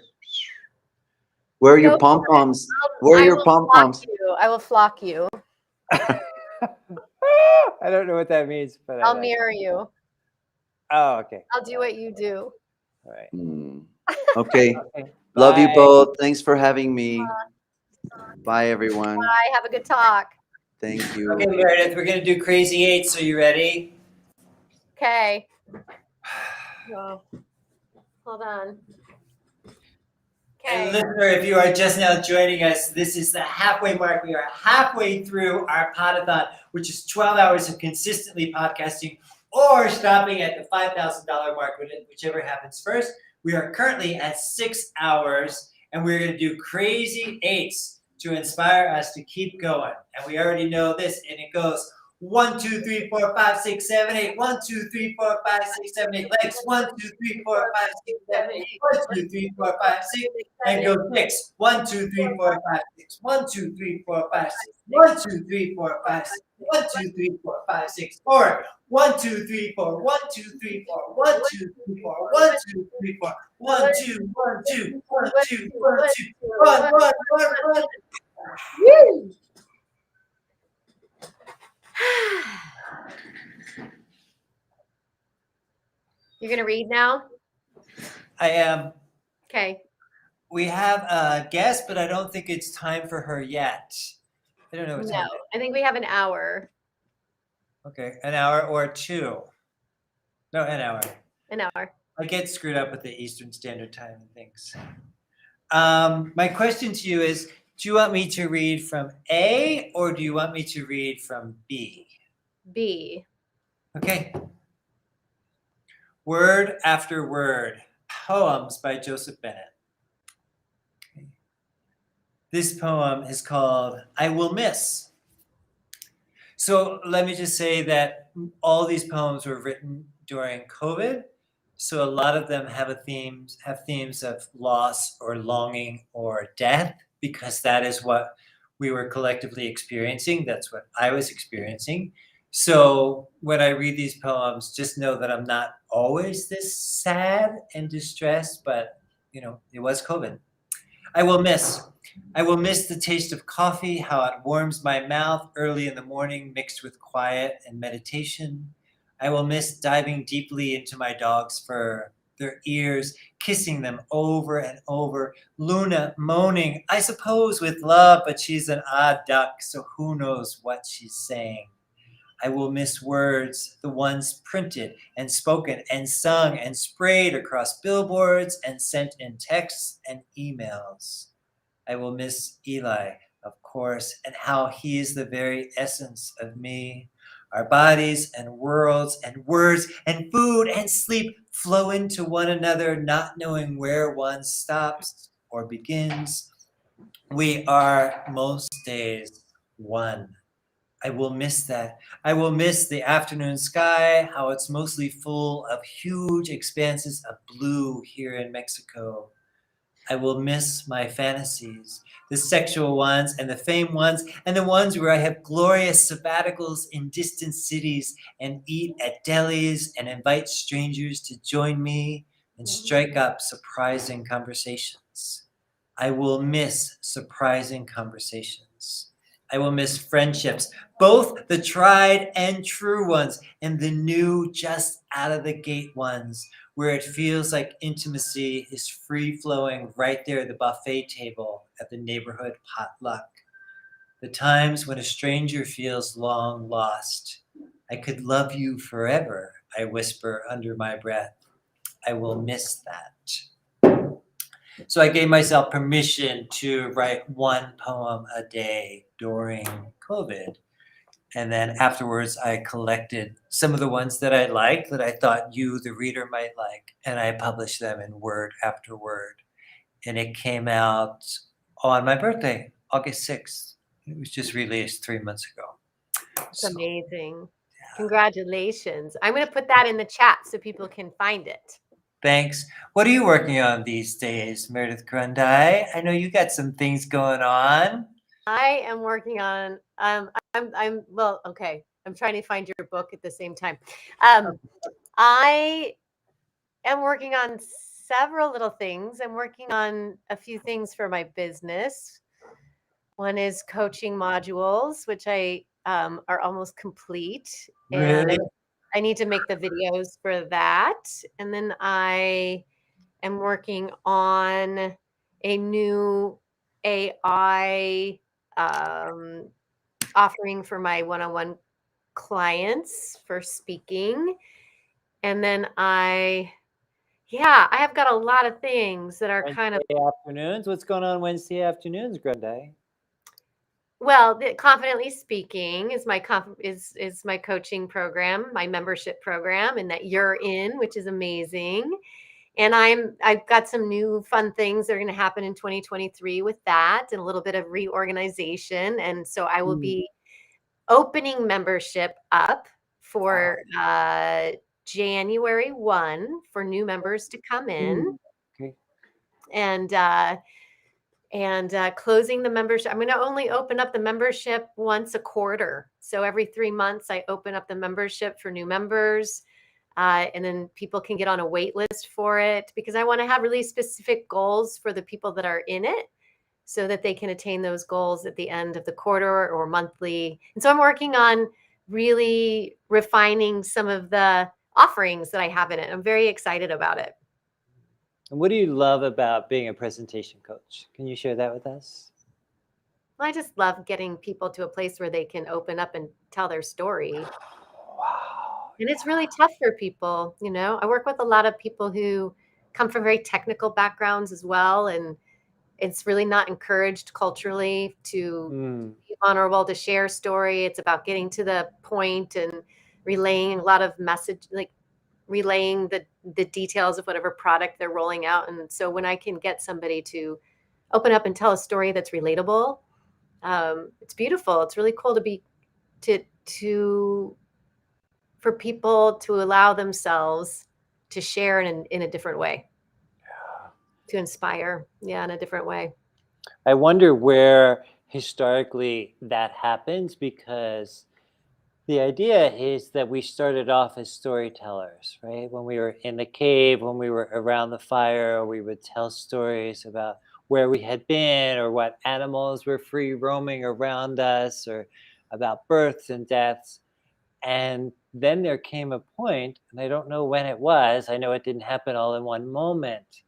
Where are your pom-poms? Where are your pom-poms? I will flock you. I don't know what that means, but I'll mirror you. Oh, okay. I'll do what you do. All right. Okay. Okay. Love you Bye. both. Thanks for having me. Bye, everyone. Bye. Have a good talk. Thank you. Okay, Meredith, we're going to do Crazy Eights. Are you ready? Okay. Well, hold on. And listener, if you are just now joining us, this is the halfway mark. We are halfway through our Pod-a-thon, which is 12 hours of consistently podcasting, or stopping at the $5,000 mark, whichever happens first. We are currently at 6 hours, and we're going to do Crazy Eights to inspire us to keep going. And we already know this, and it goes 1, 2, 3, 4, 5, 6, 7, 8. 1, 2, 3, 4, 5, 6, 7, 8. Legs. 1, 2, 3, 4, 5, 6, 7, 8. 1, 2, 3, 4, 5, 6. And go 6. 1, 2, 3, 4, 5, 6. 1, 2, 3, 4, 5, 6. 1, 2, 3, 4, 5, 6. 1, 2, 3, 4, 5, 6. 4. 1, 2, 3, 4. 1, 2, 3, 4. 1, 2, 3, 4. 1, 2, 3, 4. 1, 2, 1, 2, 1, 2, 1, 2. 1, 1, 1, 1. Woo! You're gonna read now? I am. Okay. We have a guest, but I don't think it's time for her yet. I don't know what time. No, I think we have an hour. Okay, an hour or 2. No, an hour. An hour. I get screwed up with the Eastern Standard Time and things. My question to you is, do you want me to read from A or do you want me to read from B? B. Okay. Word After Word, Poems by Joseph Bennett. Okay. This poem is called I Will Miss. So let me just say that all these poems were written during COVID. So a lot of them have themes of loss or longing or death, because that is what we were collectively experiencing. That's what I was experiencing. So when I read these poems, just know that I'm not always this sad and distressed, but you know, it was COVID. I will miss the taste of coffee, how it warms my mouth early in the morning mixed with quiet and meditation. I will miss diving deeply into my dog's fur, their ears, kissing them over and over. Luna moaning, I suppose with love, but she's an odd duck, so who knows what she's saying. I will miss words, the ones printed and spoken and sung and sprayed across billboards and sent in texts and emails. I will miss Eli, of course, and how he is the very essence of me. Our bodies and worlds and words and food and sleep flow into one another, not knowing where one stops or begins. We are most days one. I will miss that. I will miss the afternoon sky, how it's mostly full of huge expanses of blue here in Mexico. I will miss my fantasies, the sexual ones and the fame ones, and the ones where I have glorious sabbaticals in distant cities and eat at delis and invite strangers to join me and strike up surprising conversations. I will miss surprising conversations. I will miss friendships, both the tried and true ones and the new, just out of the gate ones, where it feels like intimacy is free-flowing right there at the buffet table at the neighborhood potluck. The times when a stranger feels long lost. I could love you forever, I whisper under my breath. I will miss that. So I gave myself permission to write one poem a day during COVID. And then afterwards, I collected some of the ones that I liked, that I thought you, the reader, might like, and I published them in Word After Word. And it came out on my birthday, August 6th. It was just released 3 months ago. It's amazing. Congratulations. I'm going to put that in the chat so people can find it. Thanks. What are you working on these days, Meredith Grundy? I know you got some things going on. I am working on, well, okay. I'm trying to find your book at the same time. I am working on several little things. I'm working on a few things for my business. One is coaching modules, which I are almost complete. Really? And I need to make the videos for that. And then I am working on a new AI offering for my one-on-one clients for speaking. And then I have got a lot of things that are kind of Wednesday afternoons. What's going on Wednesday afternoons, Grundy? Well, Confidently Speaking is my is my coaching program, my membership program, and that you're in, which is amazing. And I've got some new fun things that are going to happen in 2023 with that, and a little bit of reorganization. And so I will be opening membership up for January 1 for new members to come in. Okay. And closing the membership. I'm going to only open up the membership once a quarter. So every 3 months, I open up the membership for new members. And then people can get on a wait list for it, because I want to have really specific goals for the people that are in it so that they can attain those goals at the end of the quarter or monthly. And so I'm working on really refining some of the offerings that I have in it. I'm very excited about it. And what do you love about being a presentation coach? Can you share that with us? Well, I just love getting people to a place where they can open up and tell their story. Wow. And it's really tough for people. You know, I work with a lot of people who come from very technical backgrounds as well. And it's really not encouraged culturally to be honorable, to share story. It's about getting to the point and relaying a lot of message, like relaying the details of whatever product they're rolling out. And so when I can get somebody to open up and tell a story that's relatable, it's beautiful. It's really cool for people to allow themselves to share in a different way, to inspire, in a different way. I wonder where historically that happens, because the idea is that we started off as storytellers, right? When we were in the cave, when we were around the fire, we would tell stories about where we had been or what animals were free roaming around us, or about births and deaths. And then there came a point, and I don't know when it was, I know it didn't happen all in one moment,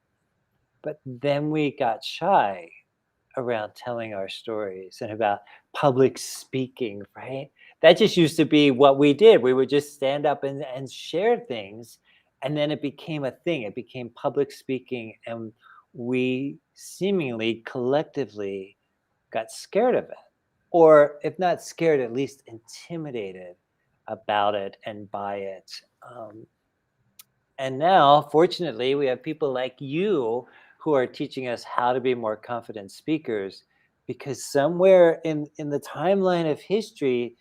but then we got shy around telling our stories and about public speaking, right? That just used to be what we did. We would just stand up and share things. And then it became a thing. It became public speaking. And we seemingly collectively got scared of it. Or if not scared, at least intimidated about it and by it. And now, fortunately, we have people like you who are teaching us how to be more confident speakers, because somewhere in the timeline of history,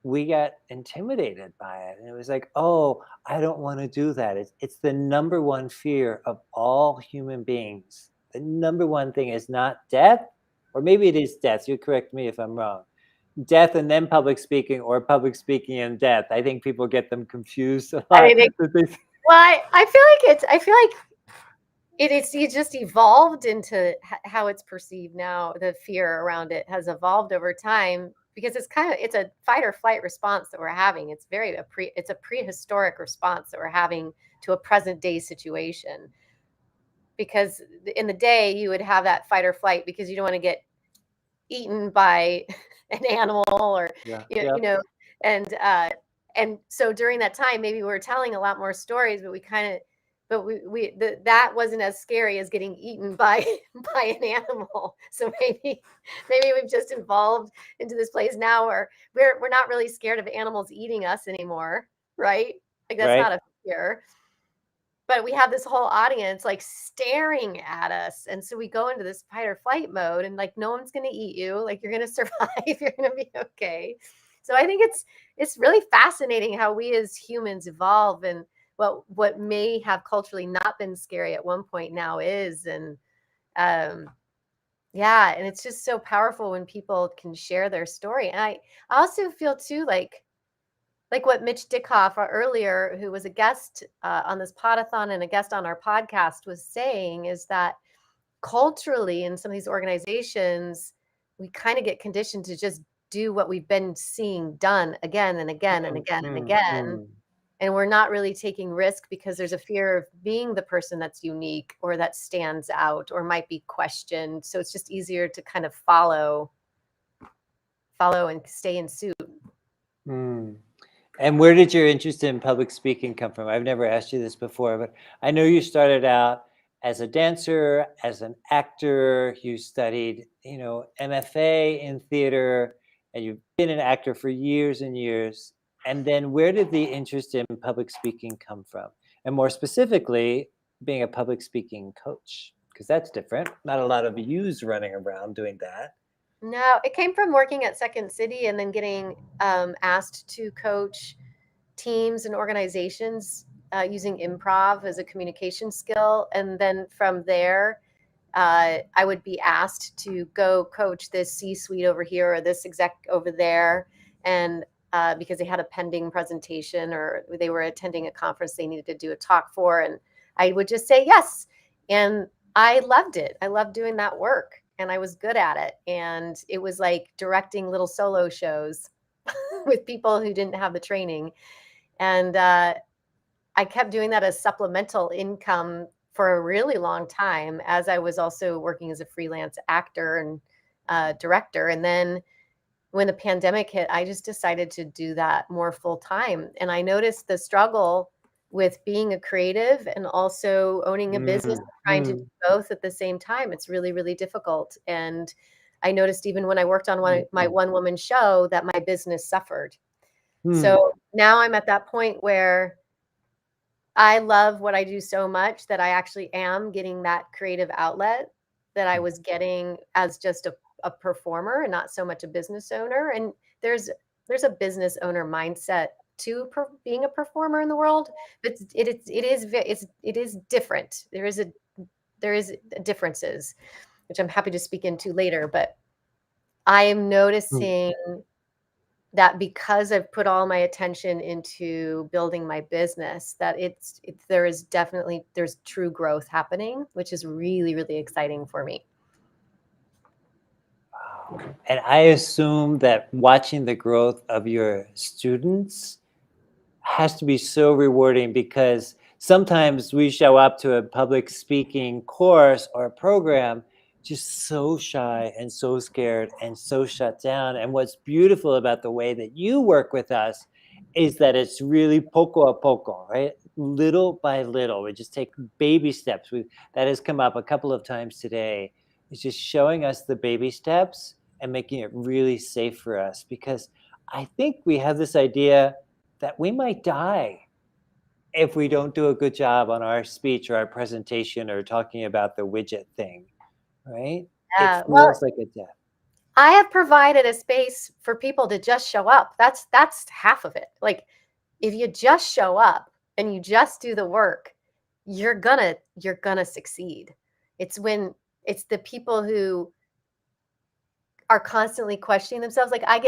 we got intimidated by it. And it was like, oh, I don't want to do that. It's the number one fear of all human beings. The number one thing is not death, or maybe it is death. You correct me if I'm wrong. Death and then public speaking, or public speaking and death. I think people get them confused a lot. Well, I feel like it just evolved into how it's perceived now. The fear around it has evolved over time, because it's a fight or flight response that we're having. It's it's a prehistoric response that we're having to a present day situation. Because in the day you would have that fight or flight because you don't want to get eaten by an animal, or you know, and so during that time, maybe we were telling a lot more stories, but that wasn't as scary as getting eaten by an animal. So maybe we've just evolved into this place now where we're not really scared of animals eating us anymore, right? Like that's not a fear. But we have this whole audience like staring at us. And so we go into this fight or flight mode, and like, no one's going to eat you. Like, you're going to survive. You're going to be okay. So I think it's really fascinating how we as humans evolve, and what may have culturally not been scary at one point now is. And and it's just so powerful when people can share their story. And I also feel too, like what Mitch Dickhoff earlier, who was a guest on this Pod-a-thon and a guest on our podcast, was saying, is that culturally in some of these organizations, we kind of get conditioned to just do what we've been seeing done again and again and again and again. And we're not really taking risk because there's a fear of being the person that's unique or that stands out or might be questioned. So it's just easier to kind of follow and stay in suit. And where did your interest in public speaking come from? I've never asked you this before, but I know you started out as a dancer, as an actor. You studied, MFA in theater, and you've been an actor for years and years. And then where did the interest in public speaking come from? And more specifically, being a public speaking coach, because that's different. Not a lot of yous running around doing that. No, it came from working at Second City and then getting asked to coach teams and organizations using improv as a communication skill. And then from there, I would be asked to go coach this C-suite over here or this exec over there. And because they had a pending presentation or they were attending a conference they needed to do a talk for. And I would just say yes. And I loved it. I loved doing that work and I was good at it. And it was like directing little solo shows with people who didn't have the training. And I kept doing that as supplemental income for a really long time as I was also working as a freelance actor and director. And then when the pandemic hit, I just decided to do that more full time. And I noticed the struggle with being a creative and also owning a business, trying to do both at the same time. It's really, really difficult. And I noticed even when I worked on my one-woman show that my business suffered. So now I'm at that point where I love what I do so much that I actually am getting that creative outlet that I was getting as just a performer and not so much a business owner. And there's a business owner mindset to being a performer in the world, but it is different. There is differences, which I'm happy to speak into later. But I am noticing that because I've put all my attention into building my business, that there's true growth happening, which is really, really exciting for me. And I assume that watching the growth of your students has to be so rewarding, because sometimes we show up to a public speaking course or a program just so shy and so scared and so shut down. And what's beautiful about the way that you work with us is that it's really poco a poco, right? Little by little. We just take baby steps. That has come up a couple of times today. It's just showing us the baby steps and making it really safe for us, because I think we have this idea that we might die if we don't do a good job on our speech or our presentation or talking about the widget thing, right? Yeah, it feels like a death. I have provided a space for people to just show up. That's half of it. Like, if you just show up and you just do the work, you're gonna succeed. It's the people who are constantly questioning themselves. Like, I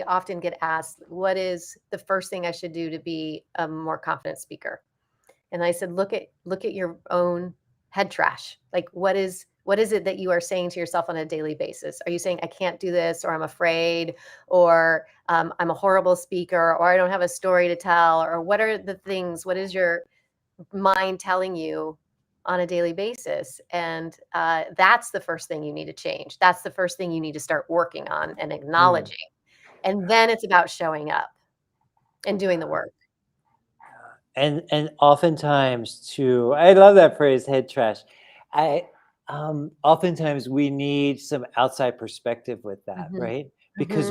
often get asked, what is the first thing I should do to be a more confident speaker? And I said, look at your own head trash. Like, what is it that you are saying to yourself on a daily basis? Are you saying I can't do this, or I'm afraid, or I'm a horrible speaker, or I don't have a story to tell, or what are the things? What is your mind telling you on a daily basis? And that's the first thing you need to change. That's the first thing you need to start working on and acknowledging. And then it's about showing up and doing the work. And oftentimes too, I love that phrase, head trash. Oftentimes we need some outside perspective with that, right? Because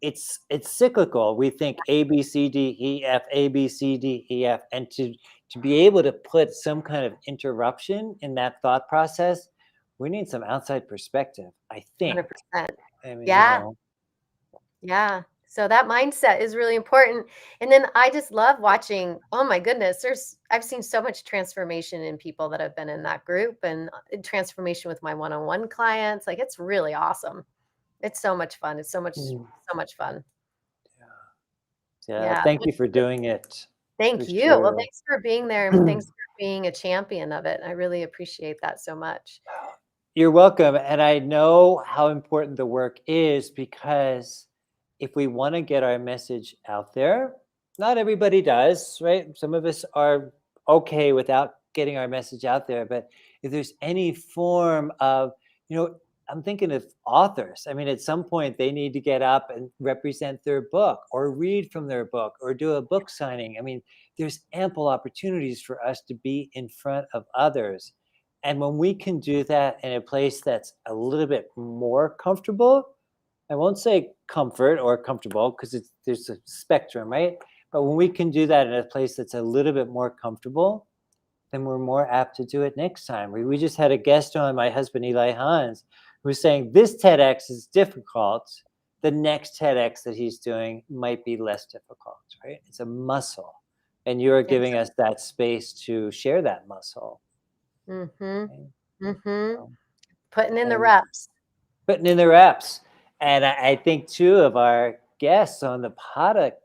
it's cyclical. We think A, B, C, D, E, F, A, B, C, D, E, F, and to be able to put some kind of interruption in that thought process, we need some outside perspective, I think. 100%. I mean, Yeah. Yeah. So that mindset is really important. And then I just love watching, oh my goodness, I've seen so much transformation in people that have been in that group, and transformation with my one-on-one clients. Like, it's really awesome. It's so much fun. It's so much fun. Yeah. Thank you for doing it. Thank you. Sure. Well, thanks for being there, and thanks for being a champion of it. I really appreciate that so much. You're welcome. And I know how important the work is, because if we want to get our message out there, not everybody does, right? Some of us are okay without getting our message out there. But if there's any form of, I'm thinking of authors. I mean, at some point they need to get up and represent their book, or read from their book, or do a book signing. I mean, there's ample opportunities for us to be in front of others. And when we can do that in a place that's a little bit more comfortable, I won't say comfort or comfortable, because there's a spectrum, right? But when we can do that in a place that's a little bit more comfortable, then we're more apt to do it next time. We just had a guest on, my husband, Eli Hans, who's saying this TEDx is difficult, the next TEDx that he's doing might be less difficult, right? It's a muscle. And you're giving us that space to share that muscle. Mm-hmm. Right? Mm-hmm. Putting in the reps. Putting in the reps. And I think too of our guests on the Pod-a-cast.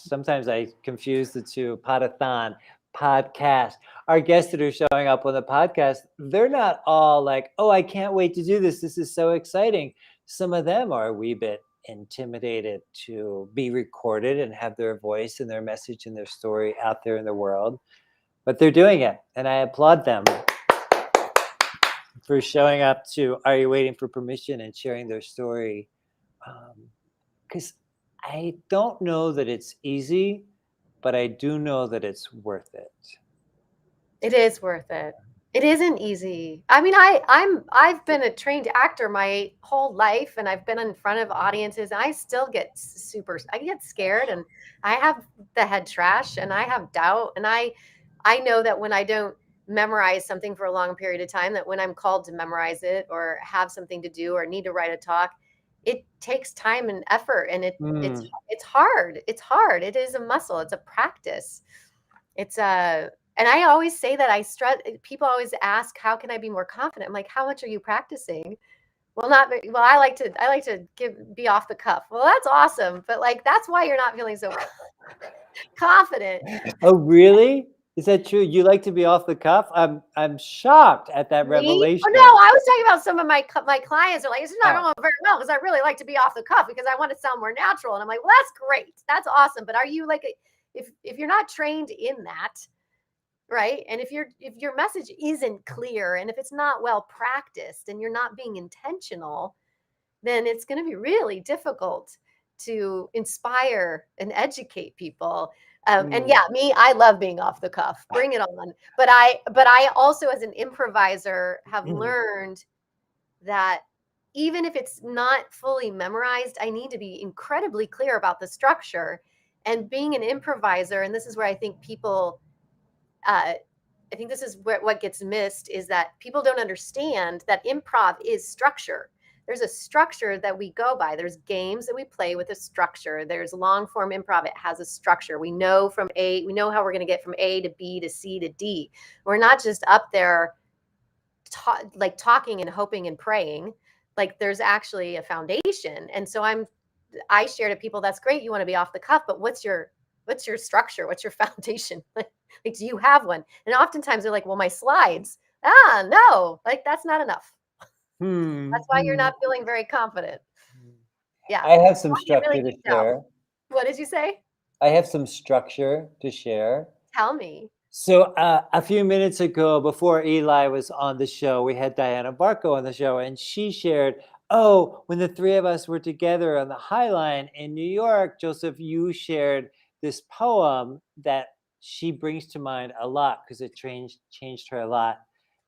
Sometimes I confuse the two, Pod-a-thon, podcast. Our guests that are showing up on the podcast, they're not all like, oh, I can't wait to do this. This is so exciting. Some of them are a wee bit intimidated to be recorded and have their voice and their message and their story out there in the world. But they're doing it, and I applaud them for showing up to Are You Waiting for Permission and sharing their story. Because I don't know that it's easy, but I do know that it's worth it. It is worth it. It isn't easy. I mean, I've been a trained actor my whole life, and I've been in front of audiences, and I still get I get scared, and I have the head trash, and I have doubt, and I know that when I don't memorize something for a long period of time, that when I'm called to memorize it or have something to do or need to write a talk, it takes time and effort, and it's hard. It's hard. It is a muscle. It's a practice. It's and I always say that people always ask, how can I be more confident? I'm like, how much are you practicing? Well, I like to be off the cuff. Well, that's awesome. But like, that's why you're not feeling so confident. Oh, really? Is that true? You like to be off the cuff? I'm shocked at that revelation. Oh, no, I was talking about some of my clients are like, it's not going very well because I really like to be off the cuff because I want to sound more natural. And I'm like, well, that's great. That's awesome. But are you like, if you're not trained in that, right? And if your message isn't clear, and if it's not well practiced, and you're not being intentional, then it's going to be really difficult to inspire and educate people. And yeah, I love being off the cuff. Bring it on. But I also, as an improviser, have learned that even if it's not fully memorized, I need to be incredibly clear about the structure. And being an improviser, and this is where I think people, I think this is what gets missed, is that people don't understand that improv is structure. There's a structure that we go by. There's games that we play with a structure. There's long form improv. It has a structure. We know how we're going to get from A to B to C to D. We're not just up there talking and hoping and praying. Like, there's actually a foundation. And so I share to people, that's great. You want to be off the cuff, but what's your structure? What's your foundation? Like, do you have one? And oftentimes they're like, well, my slides. No, like, that's not enough. That's why you're not feeling very confident. Yeah. I have some structure to share. What did you say? I have some structure to share. Tell me. So a few minutes ago, before Eli was on the show, we had Diana Barco on the show, and she shared, when the three of us were together on the High Line in New York, Joseph, you shared this poem that she brings to mind a lot because it changed her a lot.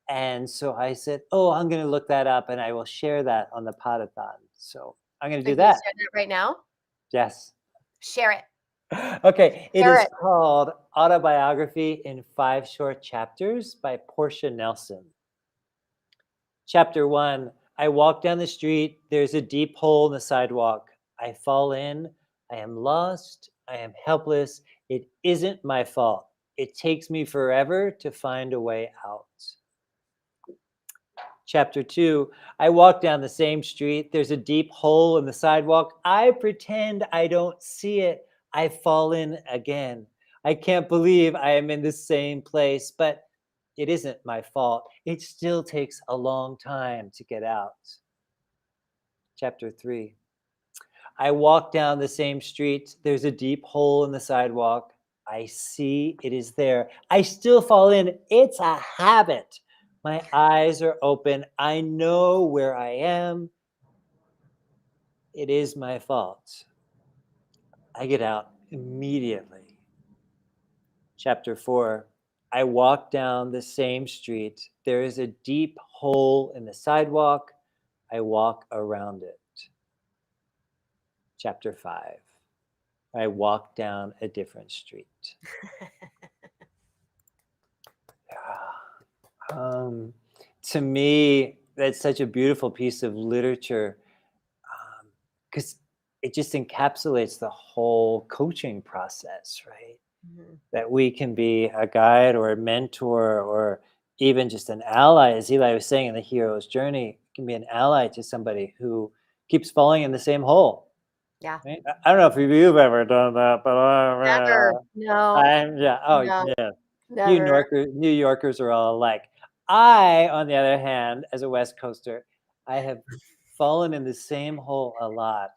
And so I said, I'm going to look that up, and I will share that on the Pod-a-thon. So I'm going to do that. Share that right now? Yes. Share it. Okay. It is called Autobiography in 5 Short Chapters by Portia Nelson. Chapter 1, I walk down the street. There's a deep hole in the sidewalk. I fall in. I am lost. I am helpless. It isn't my fault. It takes me forever to find a way out. Chapter 2, I walk down the same street. There's a deep hole in the sidewalk. I pretend I don't see it. I fall in again. I can't believe I am in the same place, but it isn't my fault. It still takes a long time to get out. Chapter 3, I walk down the same street. There's a deep hole in the sidewalk. I see it is there. I still fall in. It's a habit. My eyes are open. I know where I am. It is my fault. I get out immediately. Chapter 4, I walk down the same street. There is a deep hole in the sidewalk. I walk around it. Chapter 5, I walk down a different street. To me, that's such a beautiful piece of literature, because it just encapsulates the whole coaching process, right? That we can be a guide or a mentor or even just an ally, as Eli was saying in the hero's journey, can be an ally to somebody who keeps falling in the same hole. Yeah. Right? I don't know if you've ever done that, but Never. No. No. yeah. Never. New Yorkers are all alike. I, on the other hand, as a West Coaster, I have fallen in the same hole a lot.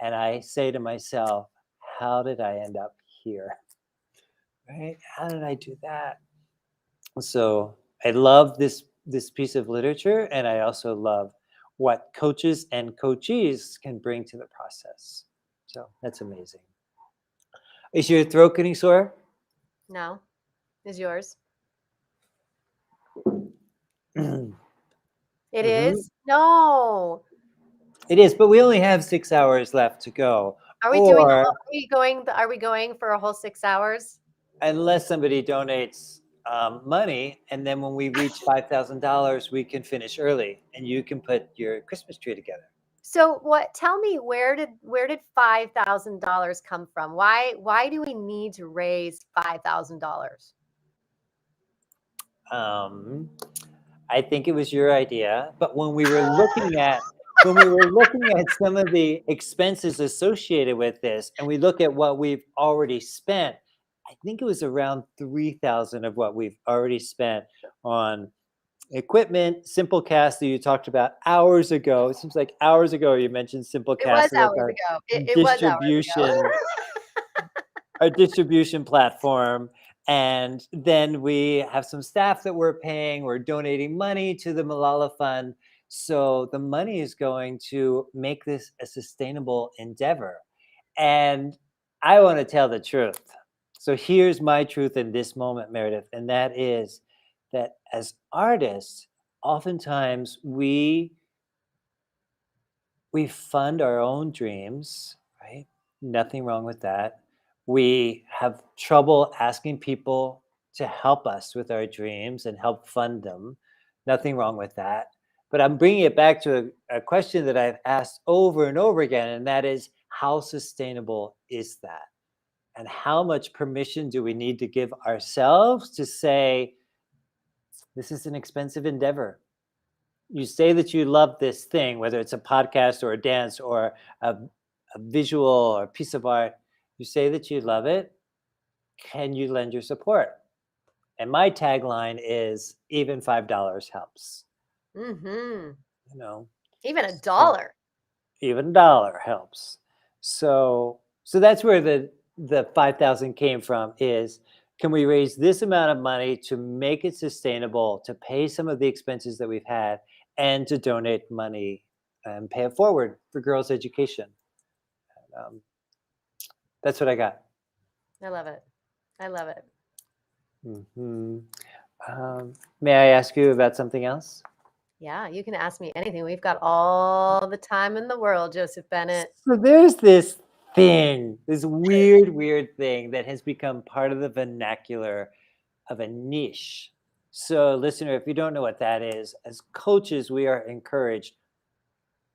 And I say to myself, how did I end up here? Right? How did I do that? So I love this piece of literature, and I also love what coaches and coachees can bring to the process. So that's amazing. Is your throat getting sore? No. Is yours? It is? No. It is, but we only have 6 hours left to go. Are we doing? Are we going for a whole 6 hours? Unless somebody donates money, and then when we reach $5,000, we can finish early, and you can put your Christmas tree together. So what? Tell me, where did $5,000 come from? Why do we need to raise $5,000? I think it was your idea, but when we were looking at some of the expenses associated with this, and we look at what we've already spent, I think it was around 3,000 of what we've already spent on equipment, Simplecast that you talked about hours ago. It seems like hours ago you mentioned Simplecast. It was hours ago. It was hours ago. Our distribution platform. And then we have some staff that we're paying. We're donating money to the Malala Fund. So the money is going to make this a sustainable endeavor. And I want to tell the truth. So here's my truth in this moment, Meredith, and that is that as artists, oftentimes we fund our own dreams, right? Nothing wrong with that. We have trouble asking people to help us with our dreams and help fund them. Nothing wrong with that. But I'm bringing it back to a question that I've asked over and over again, and that is, how sustainable is that? And how much permission do we need to give ourselves to say, this is an expensive endeavor? You say that you love this thing, whether it's a podcast or a dance or a visual or a piece of art, you say that you love it. Can you lend your support? And my tagline is, even $5 helps. Mm-hmm. You know, even $1. Even $1 helps. So that's where the 5,000 came from, is, can we raise this amount of money to make it sustainable, to pay some of the expenses that we've had, and to donate money and pay it forward for girls' education? That's what I got. I love it. I love it. Mm-hmm. May I ask you about something else? Yeah, you can ask me anything. We've got all the time in the world, Joseph Bennett. So there's this thing, this weird thing that has become part of the vernacular of a niche. So listener, if you don't know what that is, as coaches, we are encouraged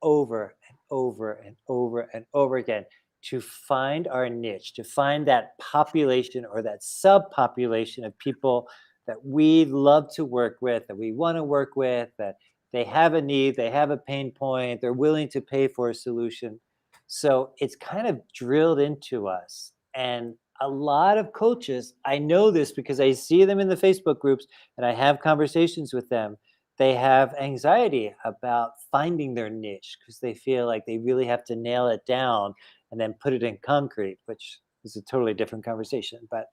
over and over and over and over again to find our niche, to find that population or that subpopulation of people that we love to work with, that we want to work with, that they have a need, they have a pain point, they're willing to pay for a solution. So it's kind of drilled into us. And a lot of coaches, I know this because I see them in the Facebook groups and I have conversations with them. They have anxiety about finding their niche because they feel like they really have to nail it down and then put it in concrete, which is a totally different conversation. But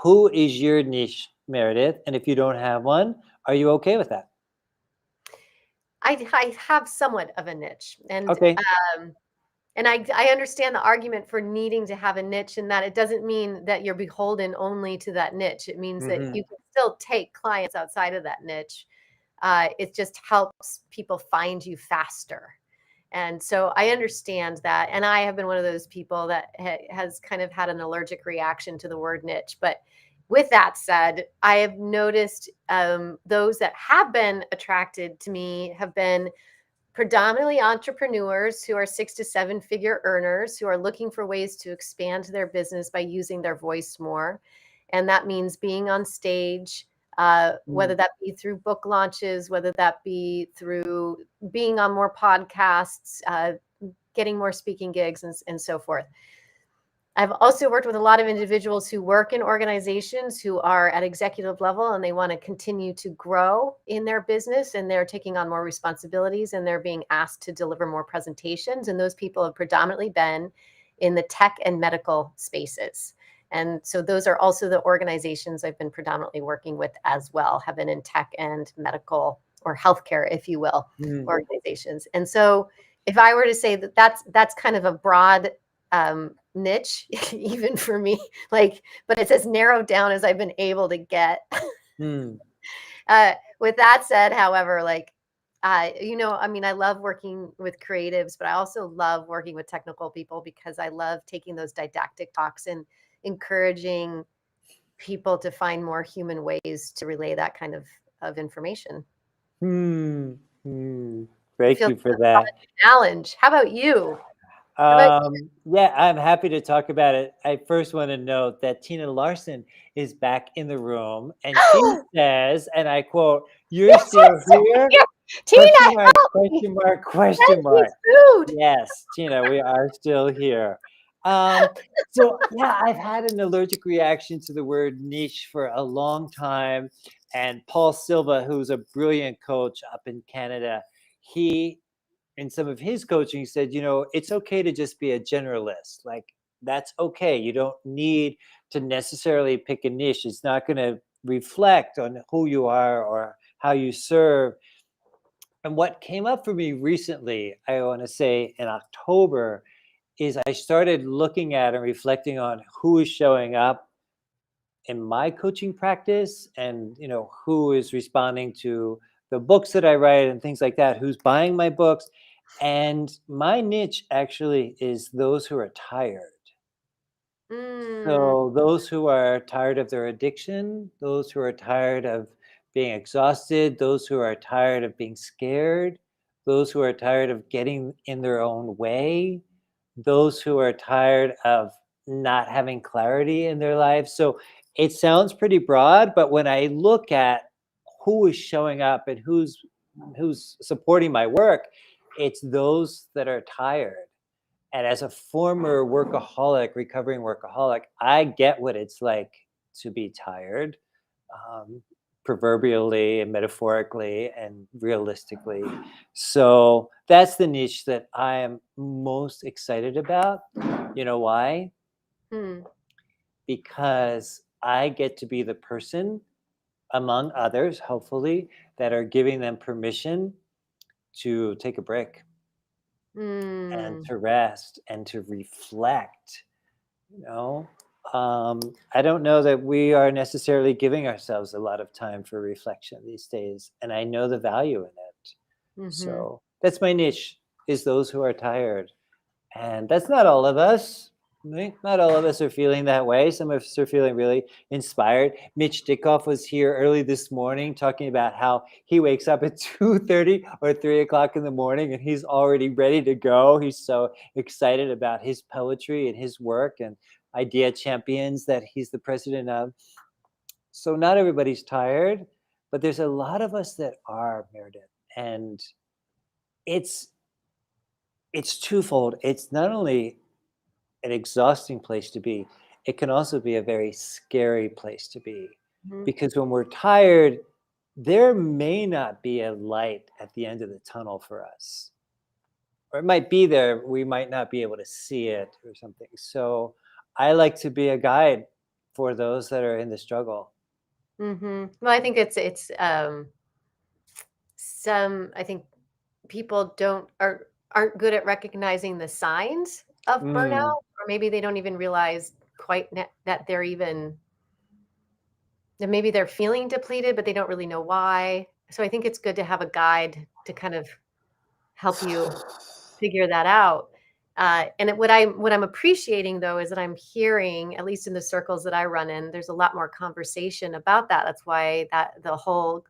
who is your niche, Meredith? And if you don't have one, are you okay with that? I have somewhat of a niche, and okay. And I understand the argument for needing to have a niche, and that it doesn't mean that you're beholden only to that niche. It means that you can still take clients outside of that niche. It just helps people find you faster. And so I understand that. And I have been one of those people that has kind of had an allergic reaction to the word niche. But with that said, I have noticed those that have been attracted to me have been predominantly entrepreneurs who are 6 to 7 figure earners who are looking for ways to expand their business by using their voice more. And that means being on stage, whether that be through book launches, whether that be through being on more podcasts, getting more speaking gigs, and so forth. I've also worked with a lot of individuals who work in organizations who are at executive level and they want to continue to grow in their business, and they're taking on more responsibilities and they're being asked to deliver more presentations. And those people have predominantly been in the tech and medical spaces. And so those are also the organizations I've been predominantly working with as well, have been in tech and medical, or healthcare, if you will, organizations. And so if I were to say that that's kind of a broad niche, even for me, like, but it's as narrowed down as I've been able to get. With that said, however, like, you know, I mean, I love working with creatives, but I also love working with technical people because I love taking those didactic talks and encouraging people to find more human ways to relay that kind of information. Thank you for that challenge. How about you? Yeah, I'm happy to talk about it. I first want to note that Tina Larson is back in the room, and she says, and I quote, "You're still here?" Tina, question mark, question mark, question mark. Yes, Tina, we are still here. So yeah, I've had an allergic reaction to the word niche for a long time. And Paul Silva, who's a brilliant coach up in Canada, he, in some of his coaching, said, you know, it's okay to just be a generalist. Like, that's okay. You don't need to necessarily pick a niche. It's not going to reflect on who you are or how you serve. And what came up for me recently, I want to say in October, is I started looking at and reflecting on who is showing up in my coaching practice, and you know, who is responding to the books that I write and things like that, who's buying my books. And my niche actually is those who are tired. So those who are tired of their addiction, those who are tired of being exhausted, those who are tired of being scared, those who are tired of getting in their own way, those who are tired of not having clarity in their lives. So it sounds pretty broad, but when I look at who is showing up and who's supporting my work, it's those that are tired. And as a former workaholic, recovering workaholic, I get what it's like to be tired, proverbially and metaphorically and realistically. So that's the niche that I am most excited about. You know why? Because I get to be the person, among others, hopefully, that are giving them permission to take a break. And to rest and to reflect, you know. I don't know that we are necessarily giving ourselves a lot of time for reflection these days, and I know the value in it. So that's my niche, is those who are tired. And that's not all of us. Not all of us are feeling that way. Some of us are feeling really inspired. Mitch Dickoff was here early this morning talking about how he wakes up at 2:30 or 3 o'clock in the morning and he's already ready to go. He's so excited about his poetry and his work and Idea Champions that he's the president of. So not everybody's tired, but there's a lot of us that are, Meredith. And it's twofold. It's not only an exhausting place to be, it can also be a very scary place to be. Because when we're tired, there may not be a light at the end of the tunnel for us. Or it might be there, we might not be able to see it or something. So I like to be a guide for those that are in the struggle. Well, I think it's I think people aren't good at recognizing the signs of burnout, or maybe they don't even realize quite that they're even, that maybe they're feeling depleted, but they don't really know why. So I think it's good to have a guide to kind of help you figure that out. what I'm appreciating though is that I'm hearing, at least in the circles that I run in, there's a lot more conversation about that. That's why the whole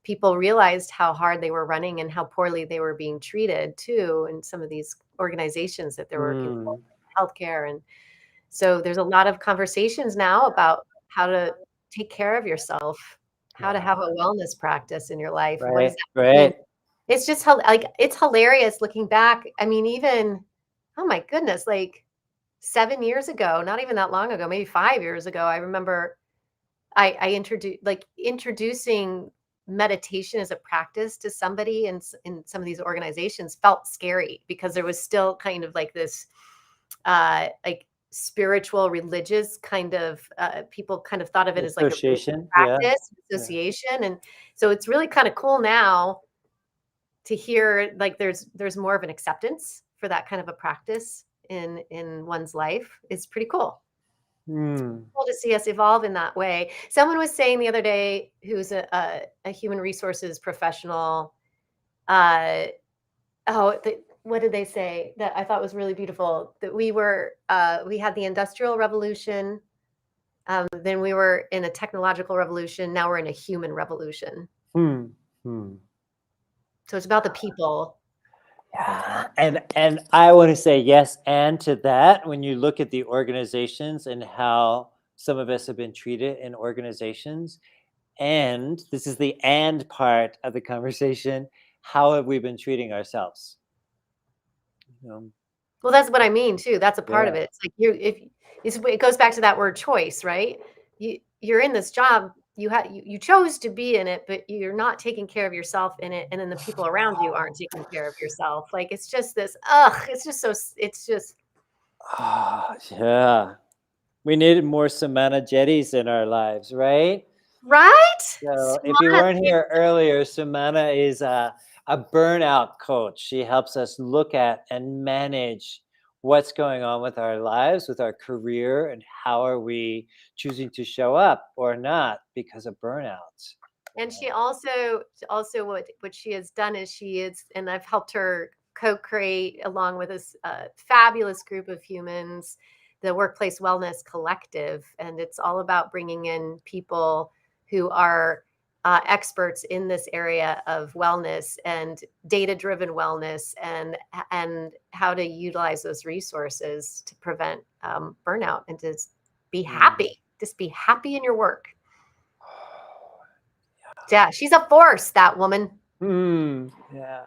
people realized how hard they were running and how poorly they were being treated too in some of these organizations that they're working for, healthcare. And so there's a lot of conversations now about how to take care of yourself, how to have a wellness practice in your life. What does that mean? It's just like, it's hilarious looking back. I mean, even, oh my goodness, like 7 years ago, not even that long ago, maybe 5 years ago, I remember I introducing meditation as a practice to somebody in some of these organizations felt scary because there was still kind of like this like spiritual religious kind of people kind of thought of it as like a Association, practice, association. And so it's really kind of cool now to hear like there's more of an acceptance for that kind of a practice in one's life. Is pretty cool. Cool to see us evolve in that way. Someone was saying the other day, who's a human resources professional, what did they say that I thought was really beautiful? That we had the Industrial Revolution, then we were in a technological revolution, now we're in a human revolution. So it's about the people. Yeah, and I want to say yes and to that. When you look at the organizations and how some of us have been treated in organizations, and this is the and part of the conversation, how have we been treating ourselves? Well, that's what I mean too. That's a part of it. It's like it goes back to that word choice, right? You're in this job, you chose to be in it, but you're not taking care of yourself in it, and then the people around you aren't taking care of yourself. Like it's just this, yeah. We needed more Samana Jetties in our lives, right? Right? So if you weren't here earlier, Samana is a burnout coach. She helps us look at and manage what's going on with our lives, with our career, and how are we choosing to show up or not because of burnout. And she also what she has done is and I've helped her co-create along with this fabulous group of humans, the Workplace Wellness Collective. And it's all about bringing in people who are experts in this area of wellness and data-driven wellness and how to utilize those resources to prevent burnout and to be happy. Just be happy in your work. Yeah, she's a force, that woman. Yeah.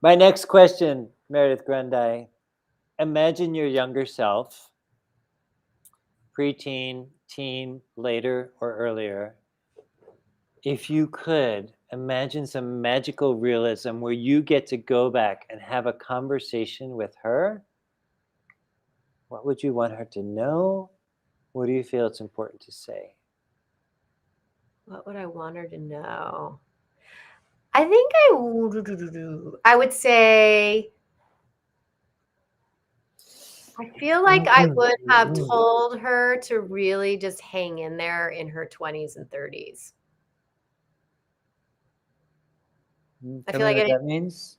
My next question, Meredith Grundy. Imagine your younger self, preteen, teen, later, or earlier. If you could imagine some magical realism where you get to go back and have a conversation with her, what would you want her to know? What do you feel it's important to say? What would I want her to know? I think I would say, I feel like I would have told her to really just hang in there in her 20s and 30s. I feel like what that means?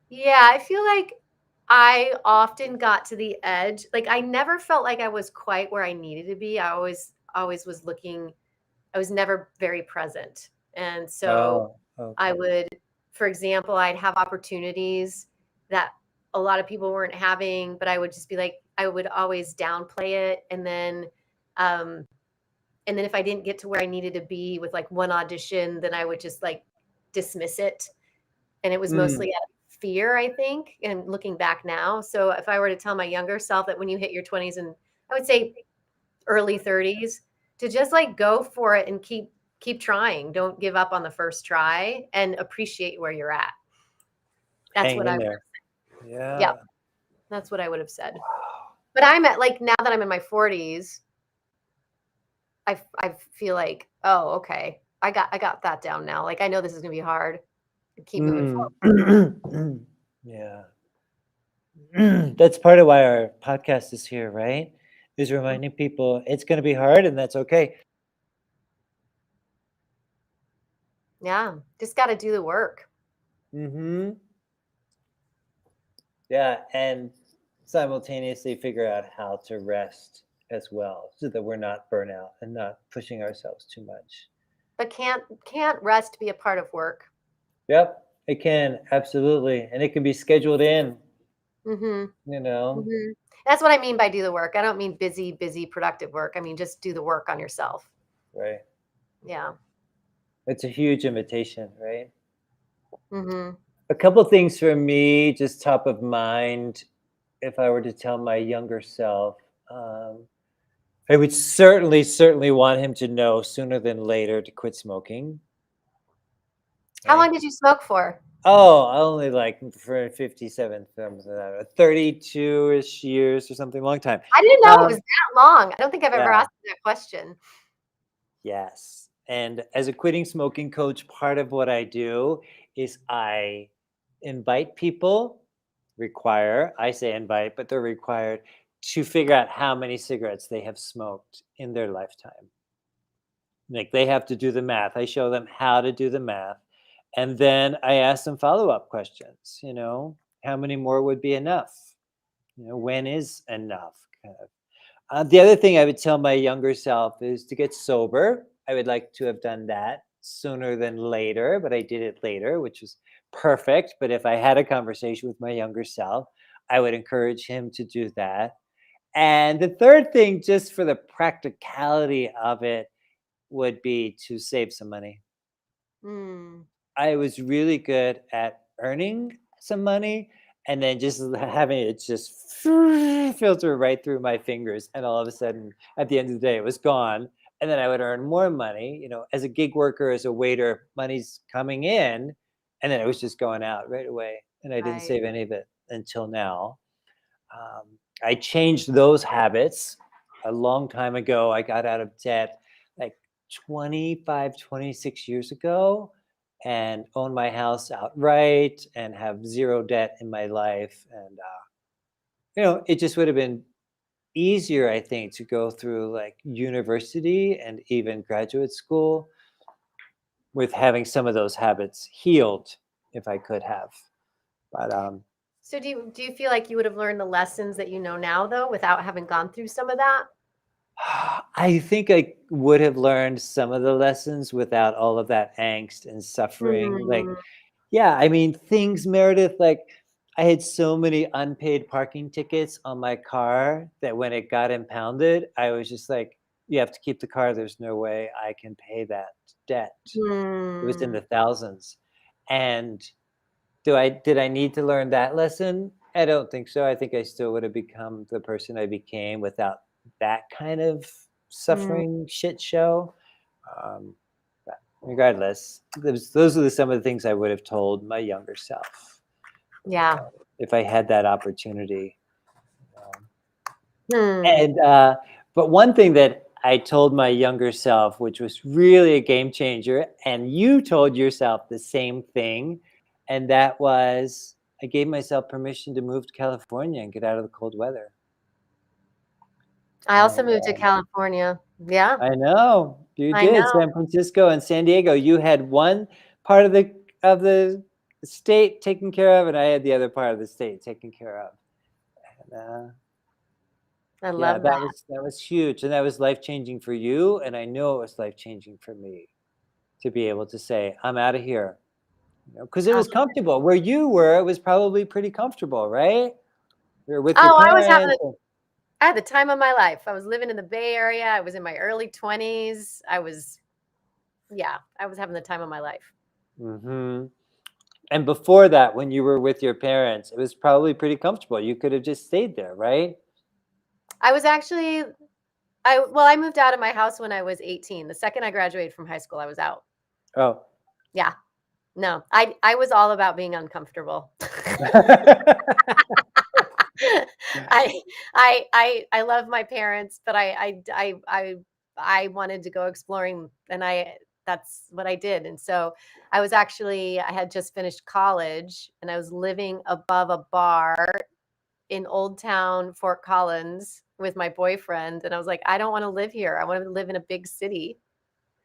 Yeah, I feel like I often got to the edge. Like I never felt like I was quite where I needed to be. I always was looking, I was never very present. And so I would, for example, I'd have opportunities that a lot of people weren't having, but I would just be like, I would always downplay it. And then if I didn't get to where I needed to be with like one audition, then I would just like dismiss it. And it was mostly out of fear, I think, and looking back now. So if I were to tell my younger self that when you hit your 20s and I would say early 30s, to just like go for it and keep trying. Don't give up on the first try and appreciate where you're at. That's what I would have said. Yeah. That's what I would have said. But I'm at like, now that I'm in my 40s, I feel like, oh, okay. I got that down now. Like, I know this is going to be hard. Keep moving forward. Yeah. That's part of why our podcast is here, right? Is reminding people it's going to be hard and that's okay. Yeah. Just got to do the work. Yeah. And simultaneously figure out how to rest as well, so that we're not burnout and not pushing ourselves too much. But can't rest be a part of work? Yep, it can, absolutely, and it can be scheduled in. Mm-hmm. You know, Mm-hmm. That's what I mean by do the work. I don't mean busy, productive work. I mean just do the work on yourself. right? Yeah. It's a huge invitation, right? Mm-hmm. A couple things for me, just top of mind, if I were to tell my younger self, I would certainly want him to know sooner than later to quit smoking. How Right? long did you smoke for? Oh, only like for 57, 32-ish years or something, long time. I didn't know it was that long. I don't think I've ever Yeah. asked you that question. Yes. And as a quitting smoking coach, part of what I do is I invite people, I say invite, but they're required to figure out how many cigarettes they have smoked in their lifetime. Like they have to do the math. I show them how to do the math. And then I ask them follow-up questions, how many more would be enough? When is enough? Kind of. The other thing I would tell my younger self is to get sober. I would like to have done that sooner than later, but I did it later, which was perfect. But if I had a conversation with my younger self, I would encourage him to do that. And the third thing, just for the practicality of it, would be to save some money. I was really good at earning some money and then just having it just filter right through my fingers. And all of a sudden, at the end of the day, it was gone. And then I would earn more money. As a gig worker, as a waiter, money's coming in. And then it was just going out right away. And I didn't save any of it until now. I changed those habits a long time ago. I got out of debt like 25, 26 years ago and own my house outright and have zero debt in my life. And, it just would have been easier, I think, to go through like university and even graduate school with having some of those habits healed if I could have. But, So do you feel like you would have learned the lessons that you know now, though, without having gone through some of that? I think I would have learned some of the lessons without all of that angst and suffering. Like, yeah, I mean, things, Meredith, like I had so many unpaid parking tickets on my car that when it got impounded, I was just like, you have to keep the car. There's no way I can pay that debt. It was in the thousands. And did I need to learn that lesson? I don't think so. I think I still would have become the person I became without that kind of suffering shit show. But regardless, those are some of the things I would have told my younger self. Yeah. If I had that opportunity. And but one thing that I told my younger self, which was really a game changer, and you told yourself the same thing, and that was I gave myself permission to move to California and get out of the cold weather. I also moved to California. Yeah. I know. You I did. know. San Francisco and San Diego. You had one part of the state taken care of, and I had the other part of the state taken care of. And, I love that. That was huge, and that was life-changing for you, and I know it was life-changing for me to be able to say, I'm out of here. Because it was comfortable. Where you were, it was probably pretty comfortable, right? You're with your parents. I had the time of my life. I was living in the Bay Area. I was in my early 20s. I was having the time of my life. And before that, when you were with your parents, it was probably pretty comfortable. You could have just stayed there, right? I was actually, I moved out of my house when I was 18. The second I graduated from high school, I was out. Oh. Yeah. No, I was all about being uncomfortable. I love my parents, but I wanted to go exploring, and that's what I did. And so I had just finished college, and I was living above a bar in Old Town, Fort Collins with my boyfriend. And I was like, I don't want to live here. I want to live in a big city.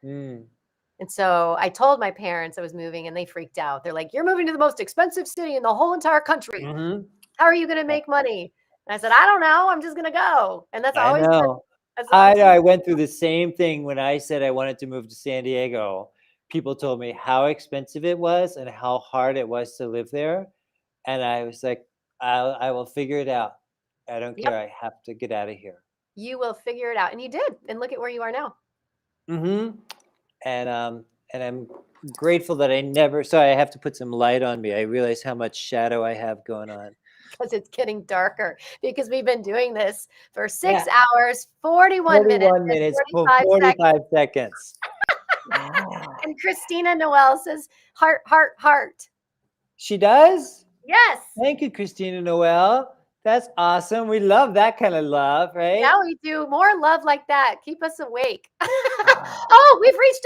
And so I told my parents I was moving, and they freaked out. They're like, you're moving to the most expensive city in the whole entire country. How are you going to make money? And I said, I don't know. I'm just going to go. And that's I always know. I went through the same thing when I said I wanted to move to San Diego. People told me how expensive it was and how hard it was to live there. And I was like, I will figure it out. I don't care. I have to get out of here. You will figure it out. And you did. And look at where you are now. Mm-hmm. And I'm grateful that I never, sorry, I have to put some light on me. I realize how much shadow I have going on. Because it's getting darker, because we've been doing this for 6 hours, 41 minutes, 45 seconds. And Christina Noel says, heart, heart, heart. She does? Yes. Thank you, Christina Noel. That's awesome. We love that kind of love, right? Yeah, we do. More love like that. Keep us awake. Oh, we've reached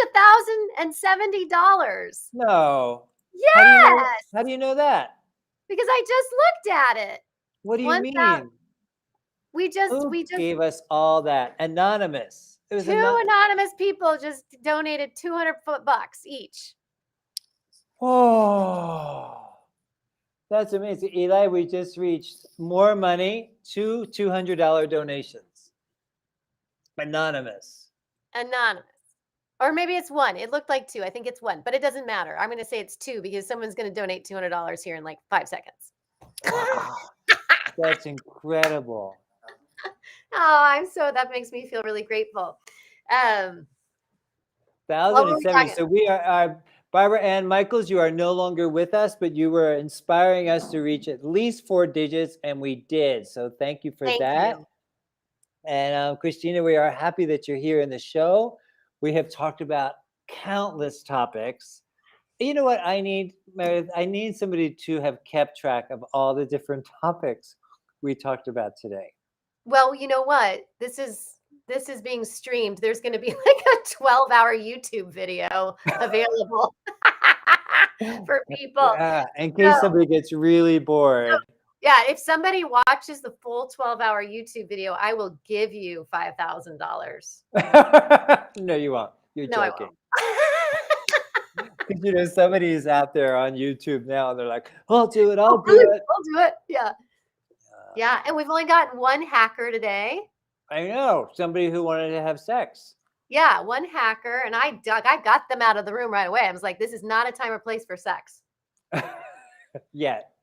$1,070. No. Yes. How do you know that? Because I just looked at it. What do you mean? We just gave us all that. Anonymous. It was two anonymous people just donated $200 each. Oh, that's amazing. Eli, we just reached more money, 2 $200 donations. Anonymous. Or maybe it's 1. It looked like 2. I think it's 1, but it doesn't matter. I'm going to say it's 2 because someone's going to donate $200 here in like 5 seconds. Wow. That's incredible. That makes me feel really grateful. 1,070. So we are Barbara Ann Michaels, you are no longer with us, but you were inspiring us to reach at least 4 digits, and we did. So thank you for that. You. And Christina, we are happy that you're here in the show. We have talked about countless topics. You know what I need, Meredith? I need somebody to have kept track of all the different topics we talked about today. Well, you know what? This is being streamed. There's going to be like a 12-hour YouTube video available for people. Yeah, in case somebody gets really bored. Yeah, if somebody watches the full 12-hour YouTube video, I will give you $5,000. No, you won't. You're joking. I won't. Because somebody's out there on YouTube now, and they're like, "I'll do it. I'll do it. I'll do it." Yeah. Yeah, and we've only gotten 1 hacker today. I know, somebody who wanted to have sex. Yeah, 1 hacker, and I got them out of the room right away. I was like, "This is not a time or place for sex." Yet.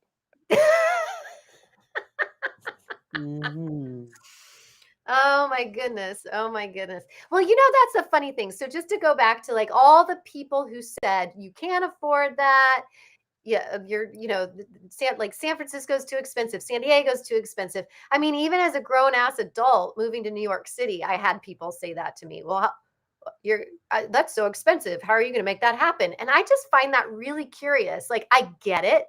Mm-hmm. Oh my goodness. Oh my goodness. Well, that's the funny thing. So just to go back to like all the people who said you can't afford that. Yeah, San Francisco's too expensive. San Diego's too expensive. I mean, even as a grown ass adult moving to New York City, I had people say that to me. Well, that's so expensive. How are you going to make that happen? And I just find that really curious. Like, I get it.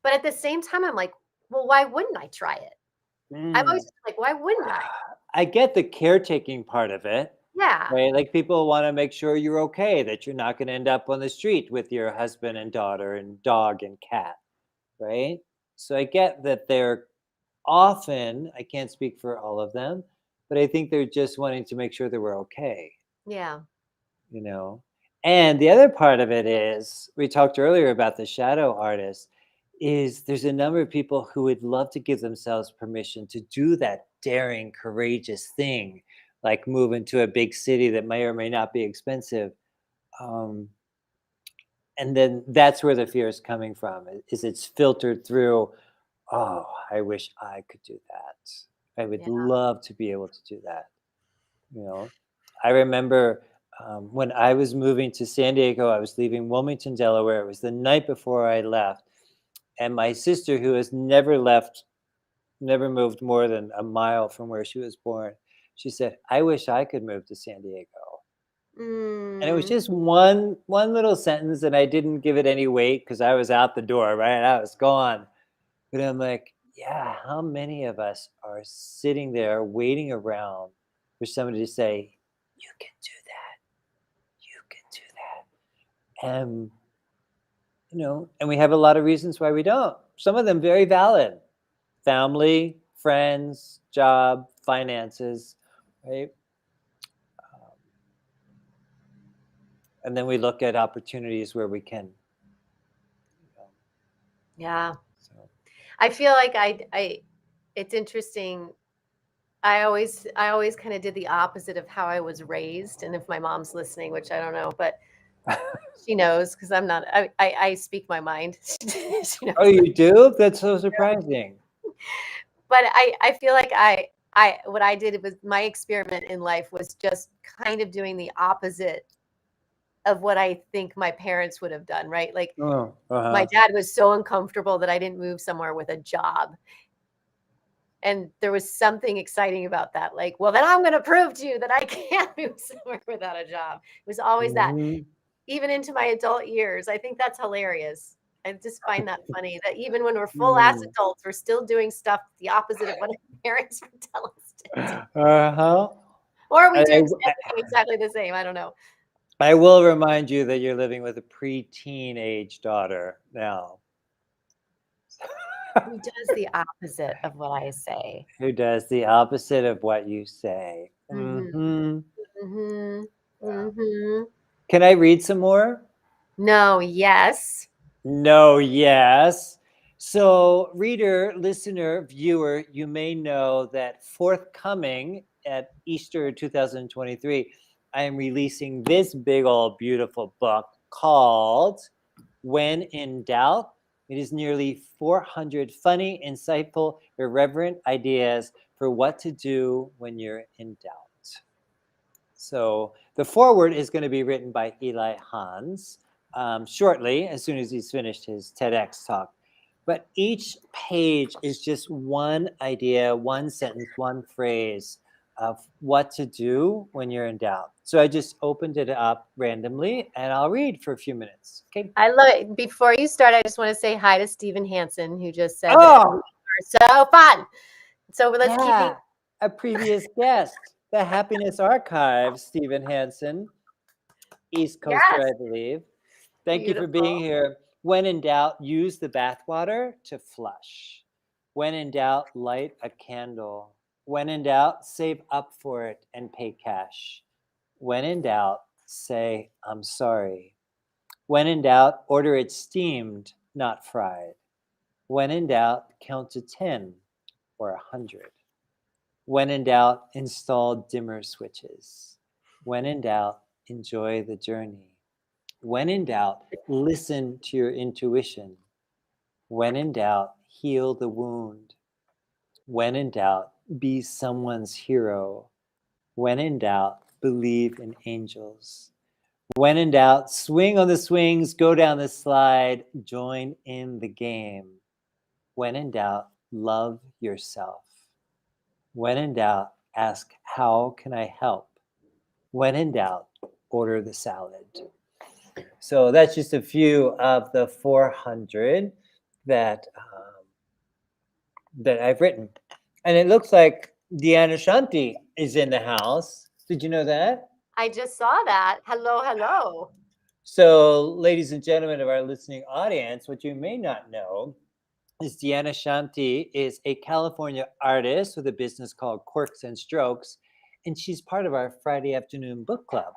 But at the same time, I'm like, well, why wouldn't I try it? I'm always like, why wouldn't I? I get the caretaking part of it. Yeah. Right? Like, people want to make sure you're okay, that you're not going to end up on the street with your husband and daughter and dog and cat. Right? So I get that they're often, I can't speak for all of them, but I think they're just wanting to make sure that we're okay. Yeah. And the other part of it is, we talked earlier about the shadow artists, is there's a number of people who would love to give themselves permission to do that daring, courageous thing, like move into a big city that may or may not be expensive. And then that's where the fear is coming from, is it's filtered through, oh, I wish I could do that. I would love to be able to do that. I remember when I was moving to San Diego, I was leaving Wilmington, Delaware. It was the night before I left. And my sister, who has never moved more than a mile from where she was born, she said, I wish I could move to San Diego. And it was just one little sentence, and I didn't give it any weight because I was out the door, right? I was gone. But I'm like, yeah, how many of us are sitting there waiting around for somebody to say, you can do that. You can do that. And and we have a lot of reasons why we don't. Some of them very valid. Family, friends, job, finances, right? And then we look at opportunities where we can. Yeah. So. I feel like it's interesting. I always kind of did the opposite of how I was raised. And if my mom's listening, which I don't know, but she knows because I'm not, I speak my mind. She knows Oh, you do? That's so surprising. But I feel like what I did was my experiment in life was just kind of doing the opposite of what I think my parents would have done, right? Like my dad was so uncomfortable that I didn't move somewhere with a job. And there was something exciting about that. Like, well, then I'm going to prove to you that I can't move somewhere without a job. It was always that, even into my adult years. I think that's hilarious. I just find that funny that even when we're full ass adults, we're still doing stuff the opposite of what our parents would tell us to do. Or are we doing exactly the same? I don't know. I will remind you that you're living with a pre-teen age daughter now. Who does the opposite of what I say? Who does the opposite of what you say? Mm-hmm. Can I read some more? No, yes. No, yes. So, reader, listener, viewer, you may know that forthcoming at Easter 2023, I am releasing this big old beautiful book called When in Doubt. It is nearly 400 funny, insightful, irreverent ideas for what to do when you're in doubt. So the foreword is going to be written by Eli Hans shortly, as soon as he's finished his TEDx talk. But each page is just one idea, one sentence, one phrase of what to do when you're in doubt. So I just opened it up randomly, and I'll read for a few minutes. Okay. I love it. Before you start, I just want to say hi to Stephen Hansen, who just said that you are so fun. So let's keep a previous guest, the Happiness Archive, Stephen Hansen, East Coaster, I believe. Thank you for being here. When in doubt, use the bathwater to flush. When in doubt, light a candle. When in doubt, save up for it and pay cash. When in doubt, say, I'm sorry. When in doubt, order it steamed, not fried. When in doubt, count to 10 or 100. When in doubt, install dimmer switches. When in doubt, enjoy the journey. When in doubt, listen to your intuition. When in doubt, heal the wound. When in doubt, be someone's hero. When in doubt, believe in angels. When in doubt, swing on the swings, go down the slide, join in the game. When in doubt, love yourself. When in doubt, ask, how can I help? When in doubt, order the salad. So that's just a few of the 400 that I've written. And it looks like Deanna Shanti is in the house. Did you know that? I just saw that. Hello, hello. So, ladies and gentlemen of our listening audience, what you may not know is Deanna Shanti is a California artist with a business called Quirks and Strokes, and she's part of our Friday afternoon book club.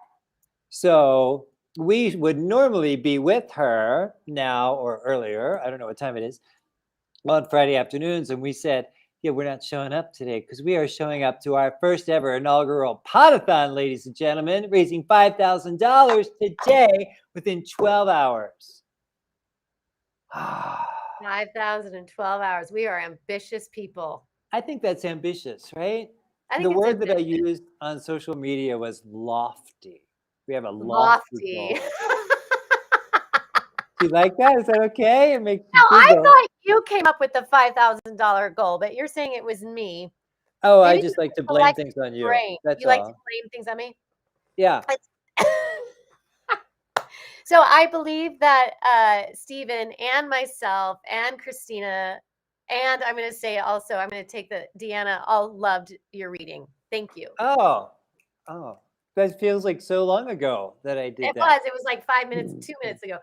So we would normally be with her now or earlier, I don't know what time it is, on Friday afternoons, and we said, yeah, we're not showing up today because we are showing up to our first ever inaugural Pod-a-thon, ladies and gentlemen, raising $5,000 today within 12 hours. 5,012 hours. We are ambitious people. I think that's ambitious, right? I think the word that I used on social media was lofty. We have a lofty goal. Do you like that? Is that okay? It makes no, I thought you came up with the $5,000 goal, but you're saying it was me. Oh, maybe I just like to blame things on you. That's you all. Like to blame things on me? Yeah. So I believe that Stephen and myself and Christina, and I'm going to say also, I'm going to take the Deanna, all loved your reading. Thank you. Oh, that feels like so long ago that I did that. It was like 5 minutes, 2 minutes ago.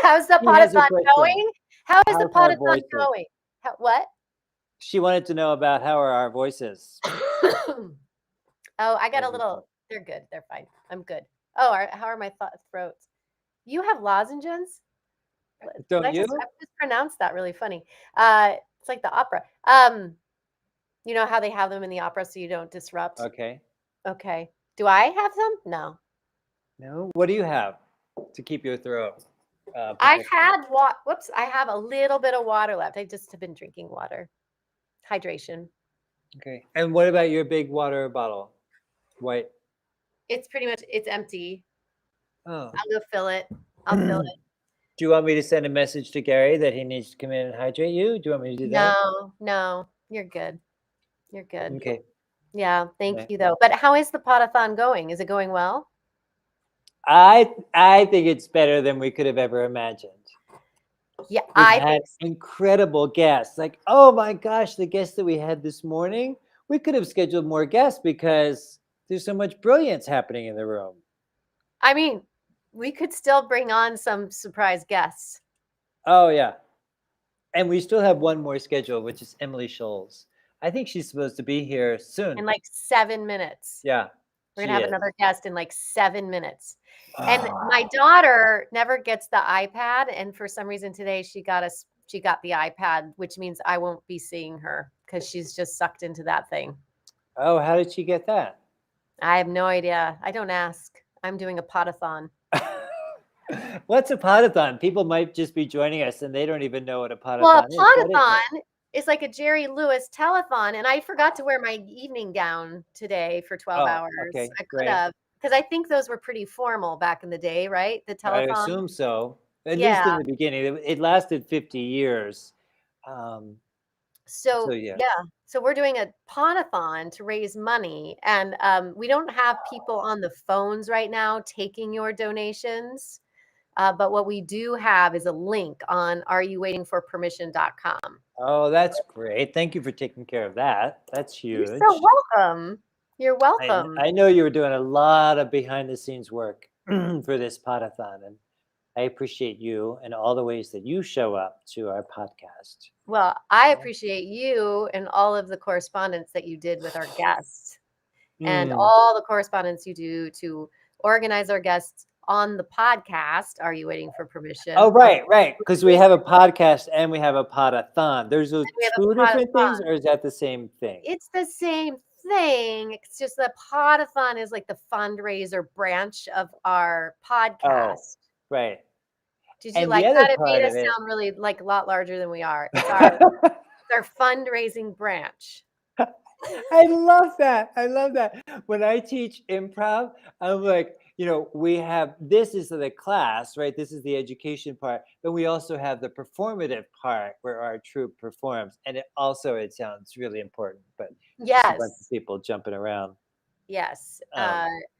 How's the Pod-a-thon going? How is the Pod-a-thon going? What? She wanted to know about how are our voices. Oh, I got a little, they're good. They're fine. I'm good. Oh, how are my throats? You have lozenges? Don't you? I just pronounced that really funny. It's like the opera. You know how they have them in the opera so you don't disrupt? Okay. Okay. Do I have some? No. No. What do you have to keep your throat? I have a little bit of water left. I just have been drinking water. Hydration. Okay. And what about your big water bottle? White. It's empty. Oh. I'll go fill it. I'll fill it. Do you want me to send a message to Gary that he needs to come in and hydrate you? Do you want me to do that? No, you're good. You're good. Okay. Yeah, thank Okay. you though. But how is the Pod-a-thon going? Is it going well? I think it's better than we could have ever imagined. Yeah, We've had incredible guests. Like, oh my gosh, the guests that we had this morning, we could have scheduled more guests because there's so much brilliance happening in the room. I mean, we could still bring on some surprise guests. Oh yeah. And we still have one more scheduled, which is Emily Scholes. I think she's supposed to be here soon. In like 7 minutes. Yeah. We're gonna have another guest in like 7 minutes. And my daughter never gets the iPad, and for some reason today she got the iPad, which means I won't be seeing her because she's just sucked into that thing. Oh, how did she get that? I have no idea. I don't ask. I'm doing a pod-a-thon. What's a pod-a-thon? People might just be joining us and they don't even know what a pod-a-thon Well, a is. pod-a-thon is like a Jerry Lewis telethon, and I forgot to wear my evening gown today for 12 hours. Okay, I could great. have, because I think those were pretty formal back in the day, right? The I telethon. assume so. At least in the beginning. It lasted 50 years. So yeah. So we're doing a pod-a-thon to raise money, and we don't have people on the phones right now taking your donations. But what we do have is a link on areyouwaitingforpermission.com. Oh, that's great. Thank you for taking care of that. That's huge. You're so welcome. You're welcome. I know you were doing a lot of behind the scenes work for this pod-a-thon, and I appreciate you and all the ways that you show up to our podcast. Well, I appreciate you and all of the correspondence that you did with our guests and all the correspondence you do to organize our guests on the podcast. Are You Waiting for Permission? Oh, right. Because we have a podcast and we have a pod-a-thon. There's two different things, or is that the same thing? It's the same thing. It's just the pod-a-thon is like the fundraiser branch of our podcast. Oh, right. Did you like that? It made us sound really like a lot larger than we are. It's our fundraising branch. I love that. I love that. When I teach improv, I'm like, we have, this is the class, right? This is the education part. But we also have the performative part where our troupe performs. And it sounds really important, but yes, a bunch of people jumping around. Yes.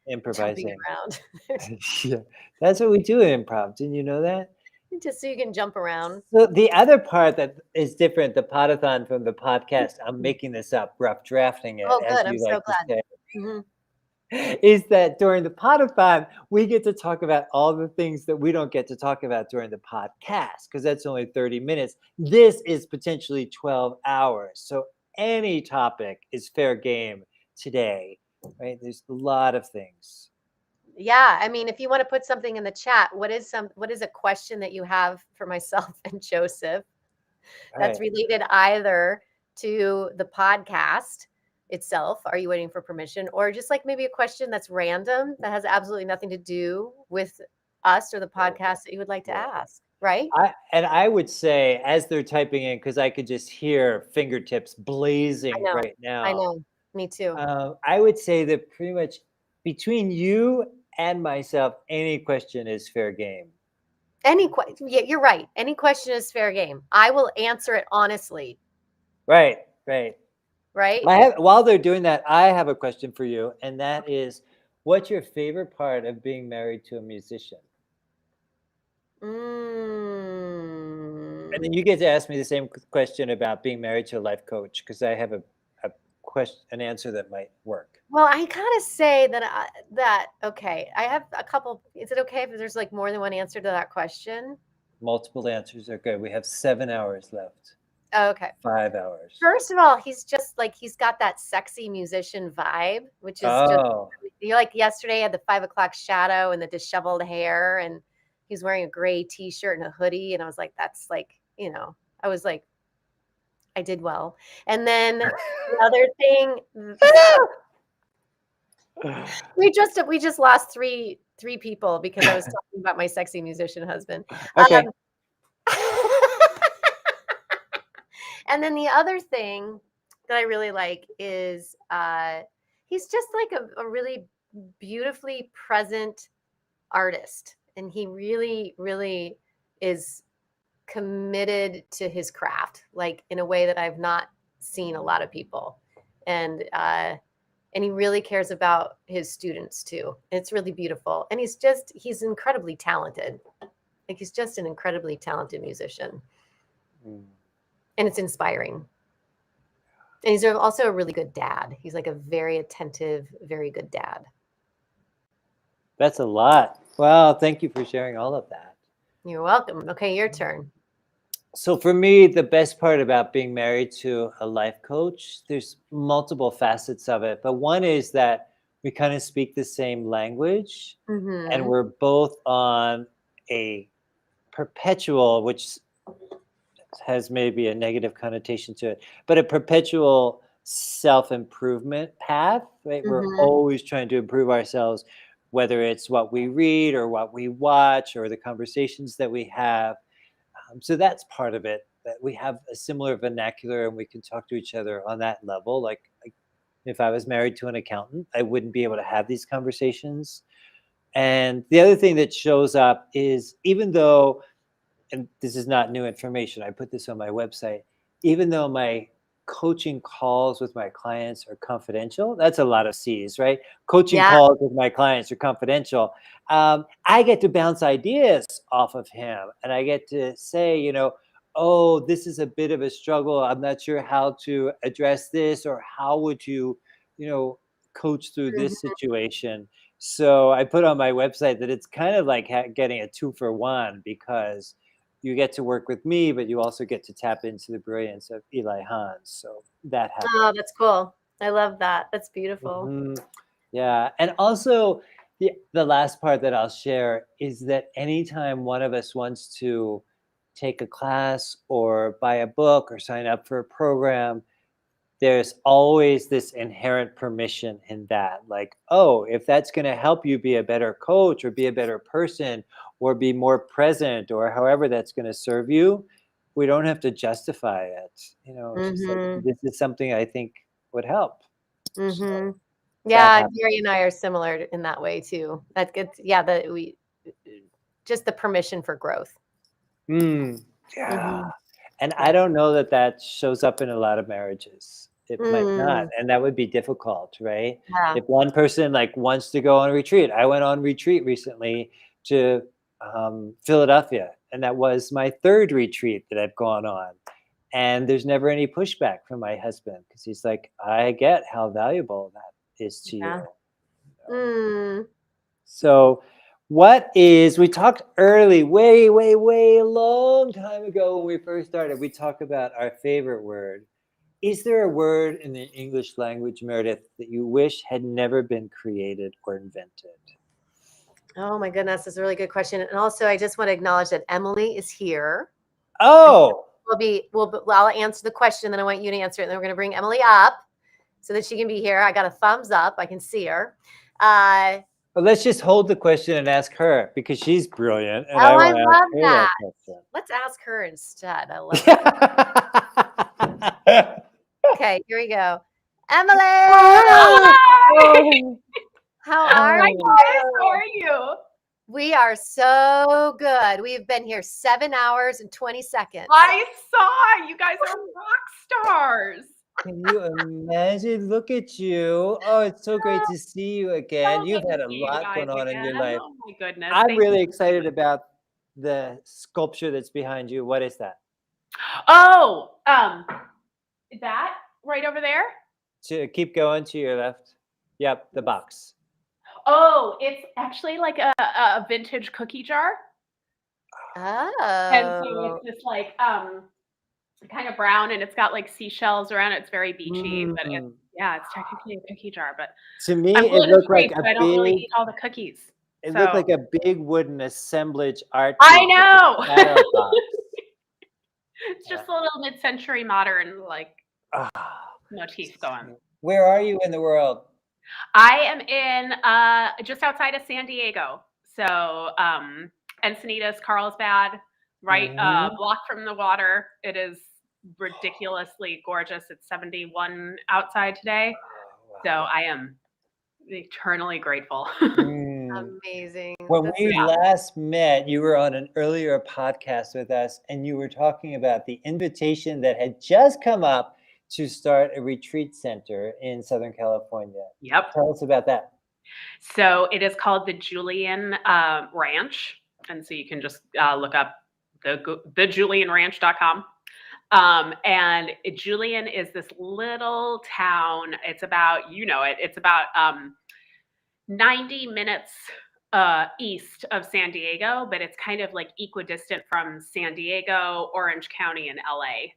Improvising around. Yeah, that's what we do in improv. Didn't you know that? Just so you can jump around. So the other part that is different, the pod-a-thon from the podcast, I'm making this up, rough drafting it. Oh, good. I'm so glad. Is that during the pod-a-thon, we get to talk about all the things that we don't get to talk about during the podcast, because that's only 30 minutes. This is potentially 12 hours. So any topic is fair game today, right? There's a lot of things. Yeah. I mean, if you want to put something in the chat, what is a question that you have for myself and Joseph that's related either to the podcast itself, Are You Waiting for Permission, or just like maybe a question that's random that has absolutely nothing to do with us or the podcast that you would like to ask, right? I would say, as they're typing in, because I could just hear fingertips blazing right now. I know. Me too. I would say that pretty much between you and myself, any question is fair game. Yeah, you're right. Any question is fair game. I will answer it honestly. Right. While they're doing that, I have a question for you, and that is, what's your favorite part of being married to a musician? And then you get to ask me the same question about being married to a life coach, because I have an answer that might work. Well, I gotta say that okay, I have a couple. Is it okay if there's like more than one answer to that question? Multiple answers are good. We have 7 hours left. Okay. 5 hours. First of all, he's just like, he's got that sexy musician vibe, which is just, like yesterday I had the 5 o'clock shadow and the disheveled hair, and he's wearing a gray t-shirt and a hoodie. And I was like, that's like, I was like, I did well. And then the other thing, we just lost three people because I was talking about my sexy musician husband. Okay. And then the other thing that I really like is he's just like a really beautifully present artist. And he really, really is committed to his craft, like in a way that I've not seen a lot of people. And he really cares about his students too. It's really beautiful. And he's incredibly talented. Like he's just an incredibly talented musician. And it's inspiring. And he's also a really good dad. He's like a very attentive, very good dad. That's a lot. Wow, thank you for sharing all of that. You're welcome. Okay, your turn. So for me, the best part about being married to a life coach, there's multiple facets of it. But one is that we kind of speak the same language, and we're both on a perpetual, which has maybe a negative connotation to it, but a perpetual self-improvement path, right? We're always trying to improve ourselves, whether it's what we read or what we watch or the conversations that we have. So that's part of it, that we have a similar vernacular and we can talk to each other on that level. Like if I was married to an accountant, I wouldn't be able to have these conversations. And the other thing that shows up is, even though, and this is not new information, I put this on my website, even though my coaching calls with my clients are confidential, that's a lot of C's, right? Coaching calls with my clients are confidential. I get to bounce ideas off of him, and I get to say, oh, this is a bit of a struggle. I'm not sure how to address this, or how would you, coach through this situation. So I put on my website that it's kind of like getting a 2-for-1, because you get to work with me, but you also get to tap into the brilliance of Eli Hans. So that happens. Oh, that's cool. I love that. That's beautiful. Yeah. And also the last part that I'll share is that anytime one of us wants to take a class or buy a book or sign up for a program, there's always this inherent permission in that. Like, oh, if that's going to help you be a better coach or be a better person or be more present, or however that's going to serve you, we don't have to justify it. Just like, this is something I think would help. So yeah, Gary and I are similar in that way too. That gets, just the permission for growth. Yeah. And I don't know that shows up in a lot of marriages. It might not, and that would be difficult, right? Yeah. If one person wants to go on a retreat. I went on retreat recently to Philadelphia, and that was my 3rd retreat that I've gone on. And there's never any pushback from my husband, because he's like, I get how valuable that is to you. So we talked early, way a long time ago when we first started, we talked about our favorite word. Is there a word in the English language, Meredith, that you wish had never been created or invented? Oh my goodness, that's a really good question. And also, I just want to acknowledge that Emily is here. Oh, I'll answer the question, then I want you to answer it. And then we're going to bring Emily up so that she can be here. I got a thumbs up. I can see her. Well, let's just hold the question and ask her, because she's brilliant. And I want love to that. question. Let's ask her instead. I love it. Okay, here we go. Emily! Hi! How are you? How are you? We are so good. We've been here 7 hours and 20 seconds. I saw you guys are rock stars. Can you imagine? Look at you. Oh, it's so great to see you again. You've had a lot going on in your life. Oh my goodness. I'm really excited about the sculpture that's behind you. What is that? Oh, that right over there? To keep going to your left. Yep, the box. Oh, it's actually like a vintage cookie jar. Oh. And so it's just like kind of brown, and it's got like seashells around it. It's very beachy, but it's technically a cookie jar. But to me, I'm it looked like I don't really eat all the cookies. It looked like a big wooden assemblage art. I know. It's just a little mid-century modern like Ah, motif going. where are you in the world? I am in just outside of San Diego. So Encinitas, Carlsbad, right block from the water. It is ridiculously gorgeous. It's 71 outside today. So I am eternally grateful. Amazing. When That's we Yeah. last met, you were on an earlier podcast with us, and you were talking about the invitation that had just come up to start a retreat center in Southern California. Yep. Tell us about that. So it is called the Julian Ranch. And so you can just look up thejulianranch.com. And Julian is this little town. It's about, it's about 90 minutes east of San Diego, but it's kind of like equidistant from San Diego, Orange County, and LA.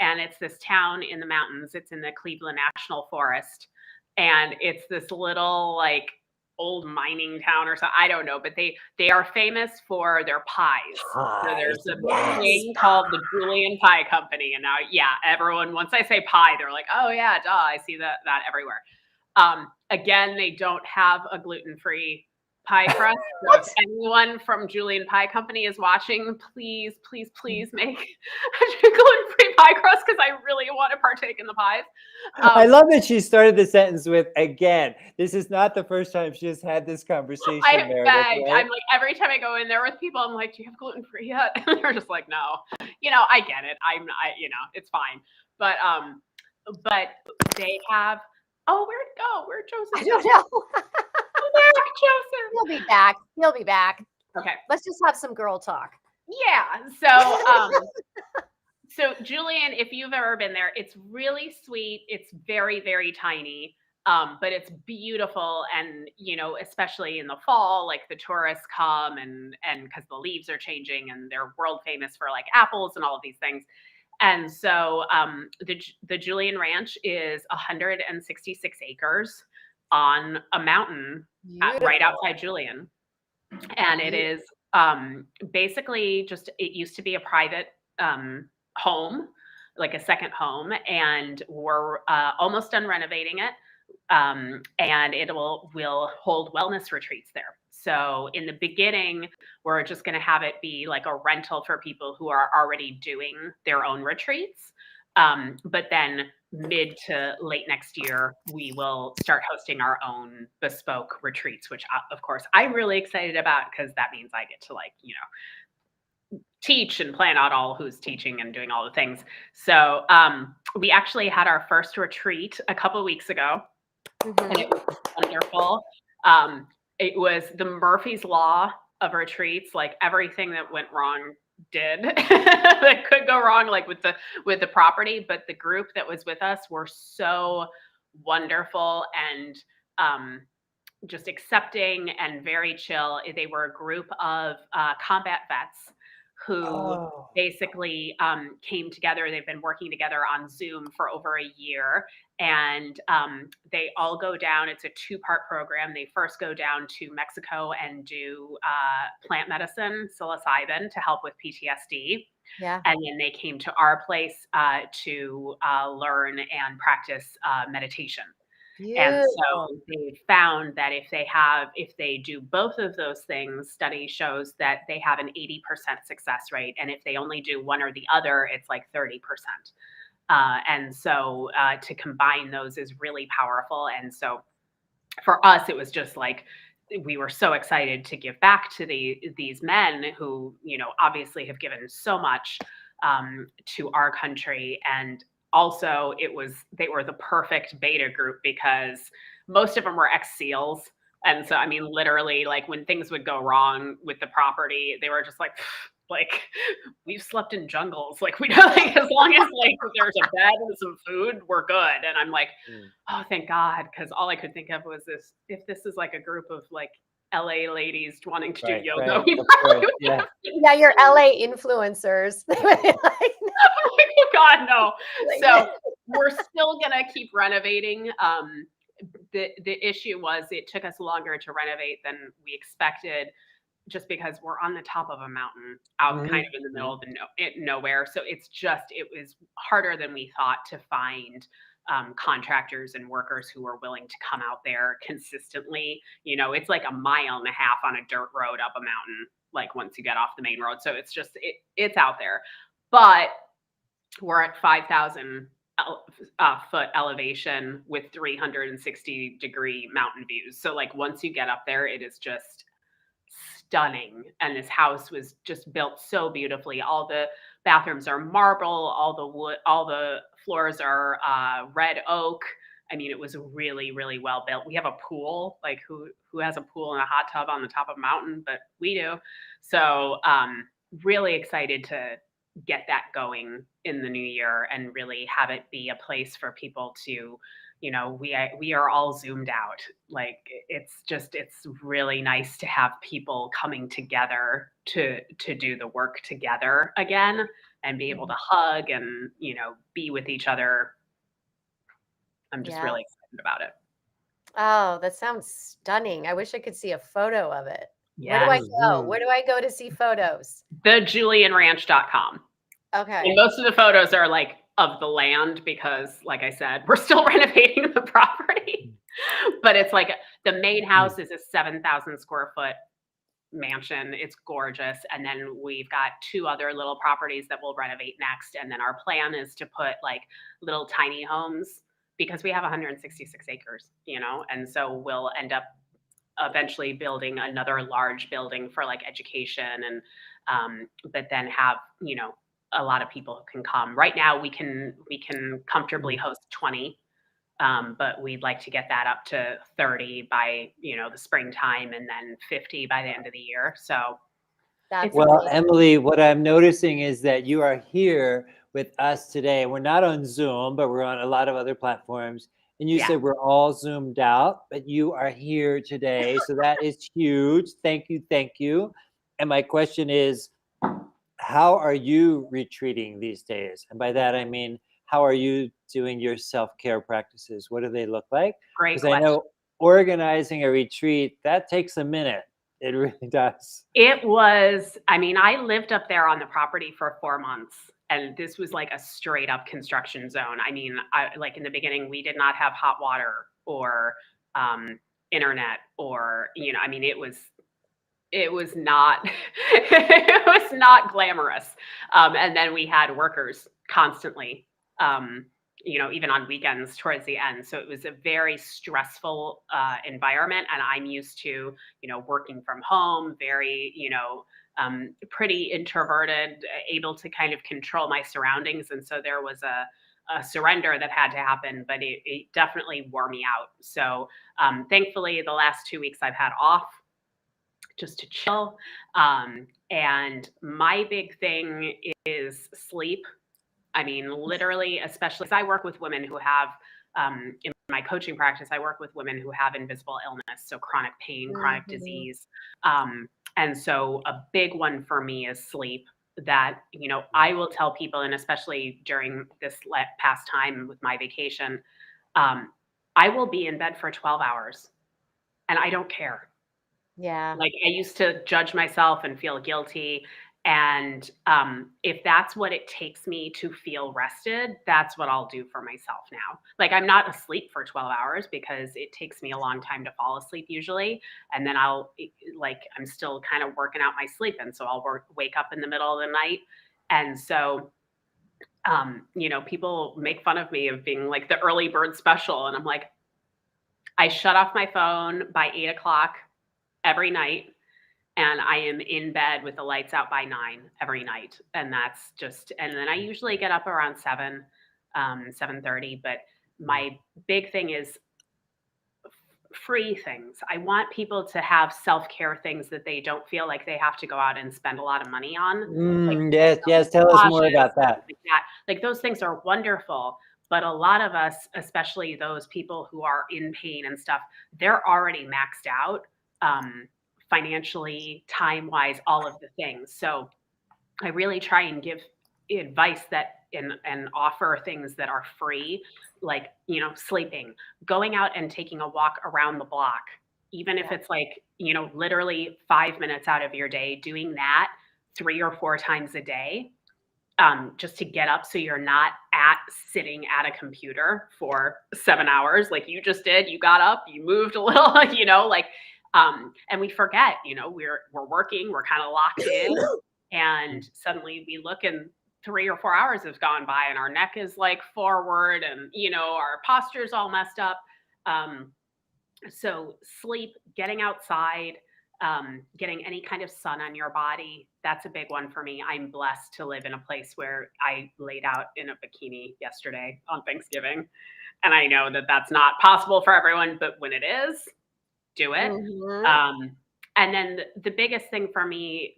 And it's this town in the mountains. It's in the Cleveland National Forest. And it's this little like old mining town or something. I don't know, but they are famous for their pies. So there's a thing called the Julian Pie Company. And now, everyone, once I say pie, they're like, oh yeah, duh, I see that everywhere. Again, they don't have a gluten-free pie crust. So if anyone from Julian Pie Company is watching, please, please, please make a gluten-free pie crust because I really want to partake in the pies. I love that she started the sentence with, again. This is not the first time she has had this conversation, I Meredith, beg. right? I'm like, every time I go in there with people, I'm like, do you have gluten-free yet? And they're just like, no. I get it. It's fine. But they have, where'd it go? Where'd Joseph I don't know. Come back, Joseph. He'll be back. He'll be back. Okay. Let's just have some girl talk. Yeah. So, so Julian, if you've ever been there, it's really sweet. It's very, very tiny, but it's beautiful. And, especially in the fall, like the tourists come and because the leaves are changing and they're world famous for like apples and all of these things. And so the Julian Ranch is 166 acres on a mountain right outside Julian. And it is basically it used to be a private home, like a second home, and we're almost done renovating it. And it will hold wellness retreats there. So in the beginning, we're just going to have it be like a rental for people who are already doing their own retreats. But then mid to late next year, we will start hosting our own bespoke retreats, which of course I'm really excited about because that means I get to teach and plan out all who's teaching and doing all the things. So we actually had our first retreat a couple of weeks ago. And it was wonderful. It was the Murphy's Law of retreats, like everything that went wrong did that could go wrong, like with the property. But the group that was with us were so wonderful and just accepting and very chill. They were a group of combat vets who basically came together. They've been working together on Zoom for over a year. And they all go down. It's a 2-part program. They first go down to Mexico and do plant medicine, psilocybin, to help with PTSD. Yeah. And then they came to our place to learn and practice meditation. And so they found that if they do both of those things, study shows that they have an 80% success rate. And if they only do one or the other, it's like 30%. And so to combine those is really powerful. And so for us, it was just like, we were so excited to give back to these men who, obviously have given so much to our country. And also they were the perfect beta group because most of them were ex-SEALs. And so, I mean, literally, like when things would go wrong with the property, they were just like, we've slept in jungles. Like, we know, like, as long as like there's a bed and some food, we're good. And I'm like, oh, thank God. Because all I could think of was if this is like a group of like LA ladies wanting to do yoga. Yeah, your LA influencers. Oh God, no. So we're still gonna keep renovating. The issue was it took us longer to renovate than we expected just because we're on the top of a mountain out kind of in the middle of nowhere. So it was harder than we thought to find contractors and workers who are willing to come out there consistently. It's like 1.5 miles on a dirt road up a mountain, like once you get off the main road. So it's just, it's out there. But we're at 5,000 foot elevation with 360-degree mountain views. So like once you get up there, it is just stunning. And this house was just built so beautifully. All the bathrooms are marble, all the wood, all the floors are red oak. I mean, it was really, really well built. We have a pool. Like who has a pool and a hot tub on the top of a mountain? But we do. So really excited to get that going in the new year and really have it be a place for people to, we are all zoomed out. Like it's really nice to have people coming together to do the work together again and be able to hug and, be with each other. I'm just really excited about it. Oh, that sounds stunning. I wish I could see a photo of it. Yes. Where do I go? Where do I go to see photos? TheJulianRanch.com. Okay. And most of the photos are like of the land because, like I said, we're still renovating the property. But it's like the main house is a 7,000 square foot mansion. It's gorgeous. And then we've got 2 other little properties that we'll renovate next. And then our plan is to put like little tiny homes because we have 166 acres, and so we'll end up eventually building another large building for like education and but then have, a lot of people who can come. Right now we can comfortably host 20, but we'd like to get that up to 30 by, the springtime and then 50 by the end of the year. So well, Emily, what I'm noticing is that you are here with us today. We're not on Zoom, but we're on a lot of other platforms. And you said we're all zoomed out, but you are here today. So that is huge. Thank you. Thank you. And my question is, how are you retreating these days? And by that, I mean, how are you doing your self-care practices? What do they look like? Great Because I know organizing a retreat, that takes a minute. It really does. It was, I lived up there on the property for 4 months. And this was like a straight up construction zone. Like in the beginning, we did not have hot water or internet or, it was not, it was not glamorous. And then we had workers constantly, even on weekends towards the end. So it was a very stressful environment. And I'm used to, working from home, very, pretty introverted, able to kind of control my surroundings. And so there was a surrender that had to happen, but it definitely wore me out. So thankfully, the last 2 weeks I've had off just to chill. And my big thing is sleep. Literally, especially as I work with women who have, in my coaching practice, I work with women who have invisible illness, so chronic pain, chronic disease. And so a big one for me is sleep that, I will tell people, and especially during this past time with my vacation, I will be in bed for 12 hours and I don't care. Yeah. Like I used to judge myself and feel guilty. And if that's what it takes me to feel rested, that's what I'll do for myself now. Like I'm not asleep for 12 hours because it takes me a long time to fall asleep usually. And then I'm still kind of working out my sleep. And so I'll wake up in the middle of the night. And so, people make fun of me of being like the early bird special. And I'm like, I shut off my phone by 8 o'clock every night. And I am in bed with the lights out by 9 every night. And that's just, and then I usually get up around 7, 7:30. But my big thing is free things. I want people to have self-care things that they don't feel like they have to go out and spend a lot of money on. Yes. Tell us more about that. Like those things are wonderful. But a lot of us, especially those people who are in pain and stuff, they're already maxed out. Financially, time-wise, all of the things. So I really try and give advice that and offer things that are free, like, sleeping, going out and taking a walk around the block, even if it's like literally 5 minutes out of your day doing that 3 or 4 times a day, just to get up so you're not sitting at a computer for 7 hours like you just did. You got up, you moved a little, and we forget, we're working, we're kind of locked in, and suddenly we look and 3 or 4 hours have gone by and our neck is like forward and, our posture's all messed up. So sleep, getting outside, getting any kind of sun on your body, that's a big one for me. I'm blessed to live in a place where I laid out in a bikini yesterday on Thanksgiving. And I know that that's not possible for everyone, but when it is, do it. And then the biggest thing for me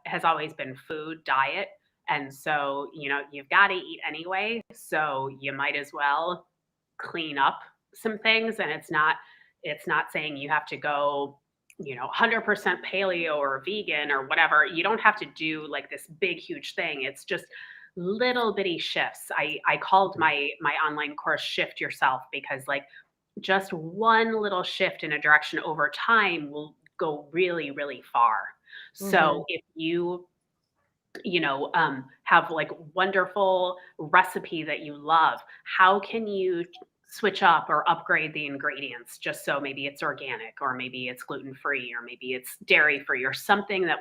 has always been food, diet. And so, you've got to eat anyway. So you might as well clean up some things. And it's not saying you have to go, 100% paleo or vegan or whatever. You don't have to do like this big, huge thing. It's just little bitty shifts. I called my online course Shift Yourself, because like just one little shift in a direction over time will go really, really far. So if you have like wonderful recipe that you love, how can you switch up or upgrade the ingredients just so maybe it's organic, or maybe it's gluten-free, or maybe it's dairy-free, or something that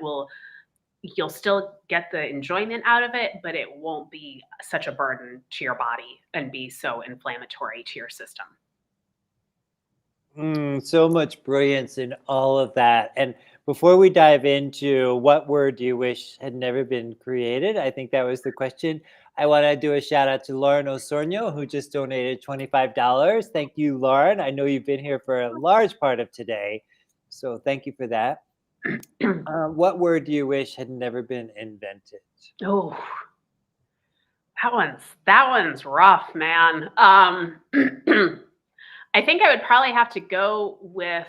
you'll still get the enjoyment out of it, but it won't be such a burden to your body and be so inflammatory to your system. So much brilliance in all of that. And before we dive into what word do you wish had never been created, I think that was the question, I want to do a shout out to Lauren Osorno, who just donated $25. Thank you, Lauren. I know you've been here for a large part of today, so thank you for that. What word do you wish had never been invented? Oh, that one's rough, man. I think I would probably have to go with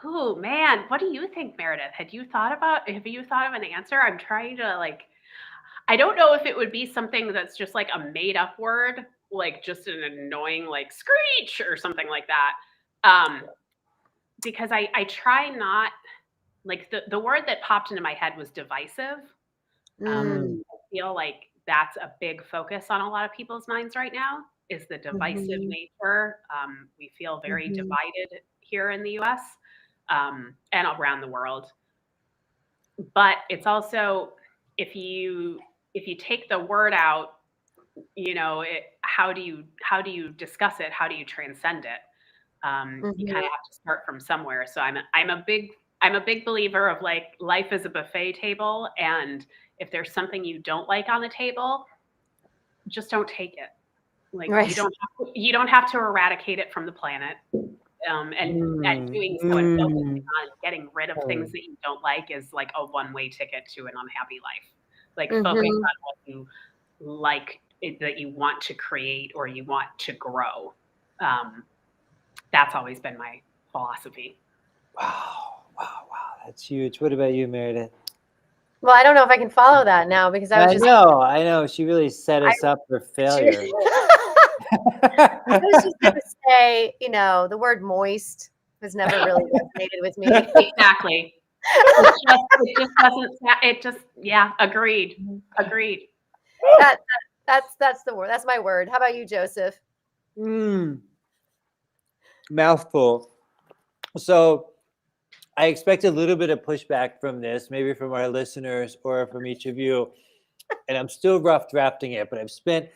oh man, what do you think, Meredith? Have you thought of an answer? I'm trying to I don't know if it would be something that's just like a made up word, like just an annoying like screech or something like that. Because I try not, like the word that popped into my head was divisive. I feel like that's a big focus on a lot of people's minds right now, is the divisive nature. We feel very divided here in the US and around the world. But it's also, if you take the word out, how do you discuss it? How do you transcend it? You kind of have to start from somewhere. So I'm a big believer of like life is a buffet table, and if there's something you don't like on the table, just don't take it. Like you don't have to eradicate it from the planet. And doing so and focusing on getting rid of things that you don't like is like a one-way ticket to an unhappy life. Like focus on what you like, that you want to create or you want to grow. That's always been my philosophy. Wow. That's huge. What about you, Meredith? Well, I don't know if I can follow that now, because I know. She really set us up for failure. I was just going to say, the word moist has never really resonated with me. Exactly. It just doesn't, agreed. That's the word. That's my word. How about you, Joseph? Mouthful. So I expect a little bit of pushback from this, maybe from our listeners or from each of you. And I'm still rough drafting it, but I've spent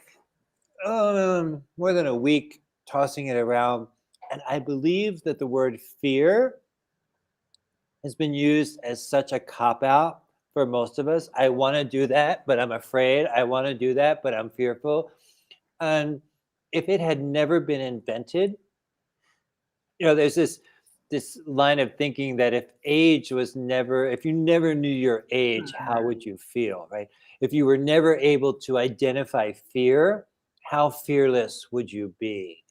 more than a week tossing it around. And I believe that the word fear has been used as such a cop-out for most of us. I want to do that, but I'm afraid. I want to do that, but I'm fearful. And if it had never been invented, there's this line of thinking that if you never knew your age, how would you feel, right? If you were never able to identify fear, how fearless would you be?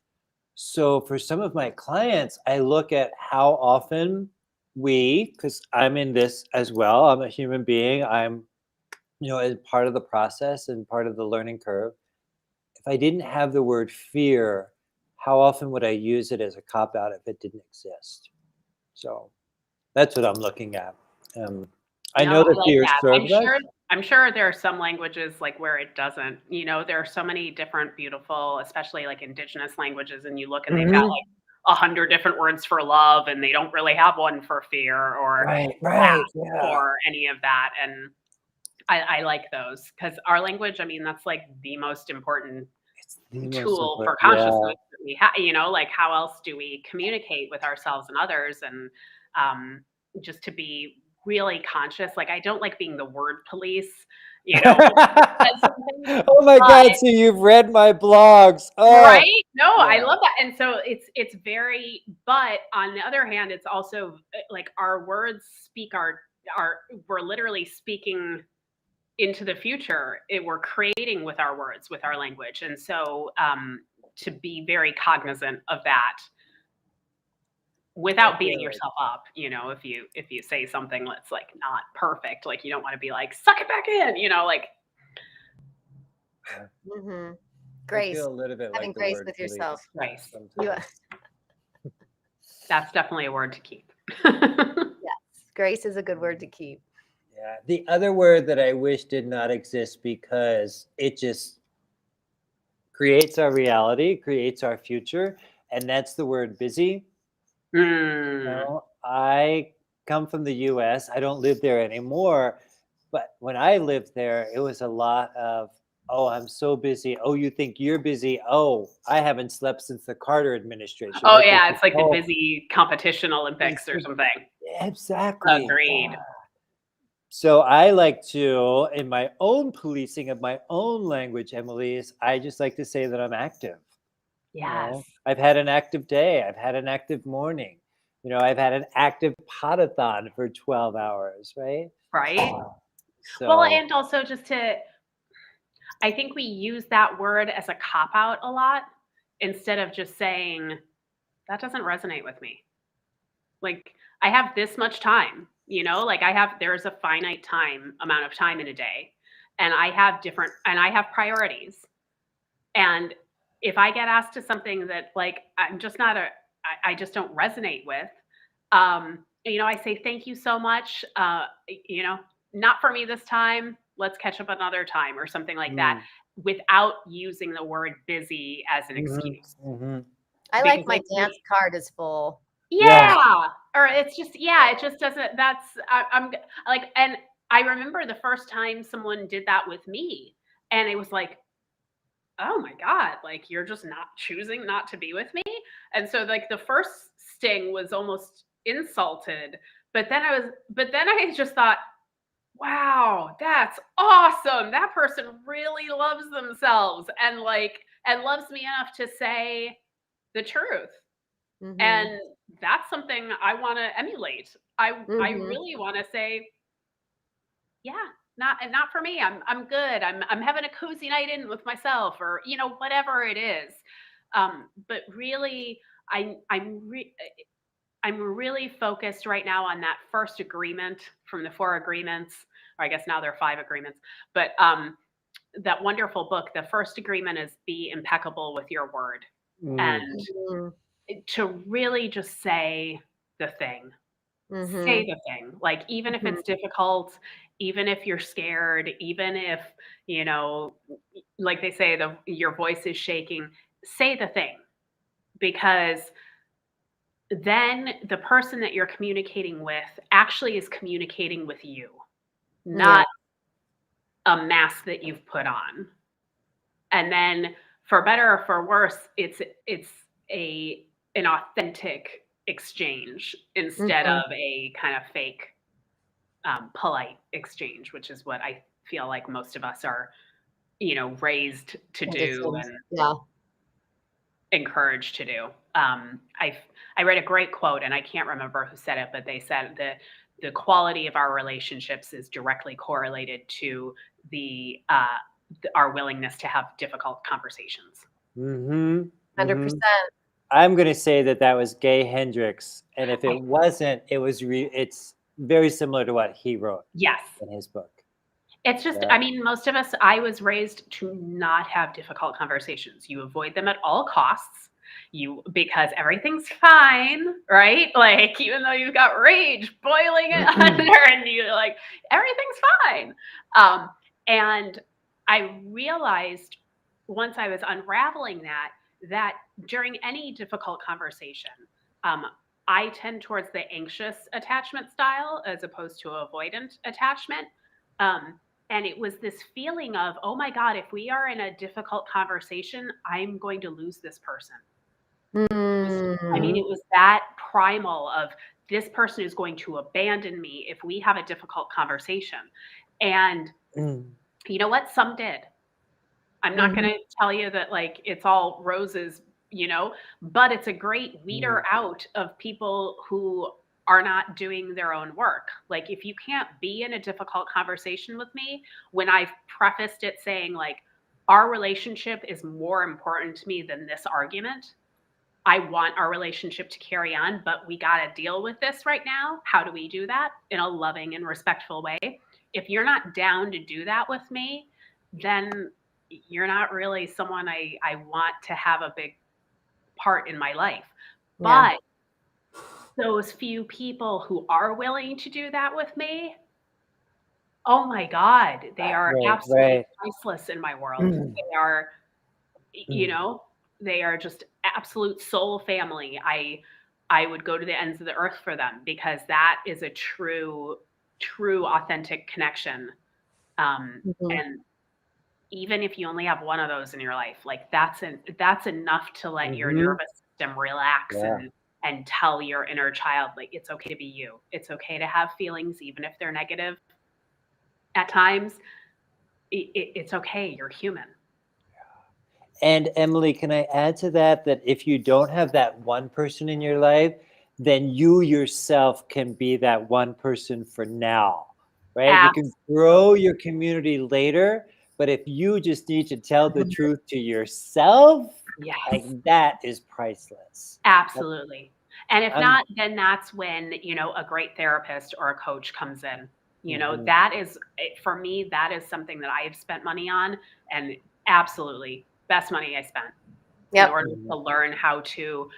So for some of my clients, I look at how often because I'm in this as well, I'm a human being, I'm, as part of the process and part of the learning curve. If I didn't have the word fear, how often would I use it as a cop-out if it didn't exist? So that's what I'm looking at. I know that like fear that. served us. I'm sure there are some languages like where it doesn't. You know, there are so many different beautiful, especially like indigenous languages, and you look and they've got like 100 different words for love, and they don't really have one for fear or Right, or any of that. And I like those because our language, I mean, that's like the most important tool for consciousness that we have. You know, like how else do we communicate with ourselves and others? And just to be really conscious. Like I don't like being the word police, you know. Oh my God! So you've read my blogs, right? No, I love that. And so it's very. But on the other hand, it's also like our words speak we're literally speaking into the future. We're creating with our words, with our language, and so to be very cognizant of that. Without beating yourself up, you know, if you say something that's like not perfect, like you don't want to be like, suck it back in, you know, like. Grace. I feel a little bit having like the grace word with police yourself. Grace. sometimes. That's definitely a word to keep. Yes, grace is a good word to keep. Yeah. The other word that I wish did not exist because it just creates our reality, creates our future, and that's the word busy. You know, I come from the US. I don't live there anymore. But when I lived there, it was a lot of, oh, I'm so busy. Oh, you think you're busy? Oh, I haven't slept since the Carter administration. Oh, yeah. It's like the busy competition Olympics or something. Exactly. Agreed. Yeah. So I like to, in my own policing of my own language, Emily's, I just like to say that I'm active. Yes. You know? I've had an active day. I've had an active morning. You know, I've had an active pod-a-thon for 12 hours, right? Right. So, well, and also just I think we use that word as a cop-out a lot instead of just saying, that doesn't resonate with me. Like, I have this much time, you know, like there's a finite amount of time in a day, and I have priorities. And if I get asked to something that like, I'm just not I just don't resonate with, you know, I say, thank you so much. You know, not for me this time. Let's catch up another time or something like that without using the word busy as an excuse. I like my dance card is full. Yeah. Or it's just, it just doesn't, I'm like, and I remember the first time someone did that with me, and it was like, oh my God, like you're just not choosing not to be with me. And so like the first sting was almost insulted, but then I just thought, wow, that's awesome. That person really loves themselves and loves me enough to say the truth. And that's something I want to emulate. I really want to say, yeah, not for me. I'm good. I'm having a cozy night in with myself, or you know, whatever it is. But really, I'm really focused right now on that first agreement from the 4 agreements, or I guess now there are 5 agreements. But that wonderful book, the first agreement is be impeccable with your word, and to really just say the thing. Say the thing, like even if it's difficult, even if you're scared, even if, you know, like they say, your voice is shaking, say the thing, because then the person that you're communicating with actually is communicating with you, not a mask that you've put on. And then for better or for worse, it's an authentic exchange instead of a kind of fake polite exchange, which is what I feel like most of us are, you know, raised to do and encouraged to do. I read a great quote, and I can't remember who said it, but they said the quality of our relationships is directly correlated to our willingness to have difficult conversations. 100%. I'm going to say that was Gay Hendricks, and if it wasn't, it's very similar to what he wrote. Yes, in his book. It's just, I mean, most of us, I was raised to not have difficult conversations. You avoid them at all costs. because everything's fine, right? Like, even though you've got rage boiling under and you're like, everything's fine. And I realized once I was unraveling that during any difficult conversation, I tend towards the anxious attachment style as opposed to avoidant attachment. And it was this feeling of, oh my God, if we are in a difficult conversation, I'm going to lose this person. I mean, it was that primal of this person is going to abandon me if we have a difficult conversation. And you know what? Some did. I'm not going to tell you that like it's all roses, but it's a great weeder out of people who are not doing their own work. Like, if you can't be in a difficult conversation with me, when I've prefaced it saying like, our relationship is more important to me than this argument. I want our relationship to carry on, but we got to deal with this right now. How do we do that in a loving and respectful way? If you're not down to do that with me, then you're not really someone I want to have a big part in my life. Yeah. But those few people who are willing to do that with me, oh my God, they are absolutely priceless in my world. They are, they are just absolute soul family. I would go to the ends of the earth for them because that is a true, authentic connection. And even if you only have one of those in your life, like that's enough to let your nervous system relax and tell your inner child, like, it's okay to be you. It's okay to have feelings, even if they're negative at times. It's okay. You're human. And Emily, can I add to that if you don't have that one person in your life, then you yourself can be that one person for now, right? You can grow your community later, but if you just need to tell the truth to yourself, like, that is priceless. Absolutely. And if not, then that's when, a great therapist or a coach comes in. That is, for me, that is something that I've spent money on, and absolutely best money I spent in order to learn how to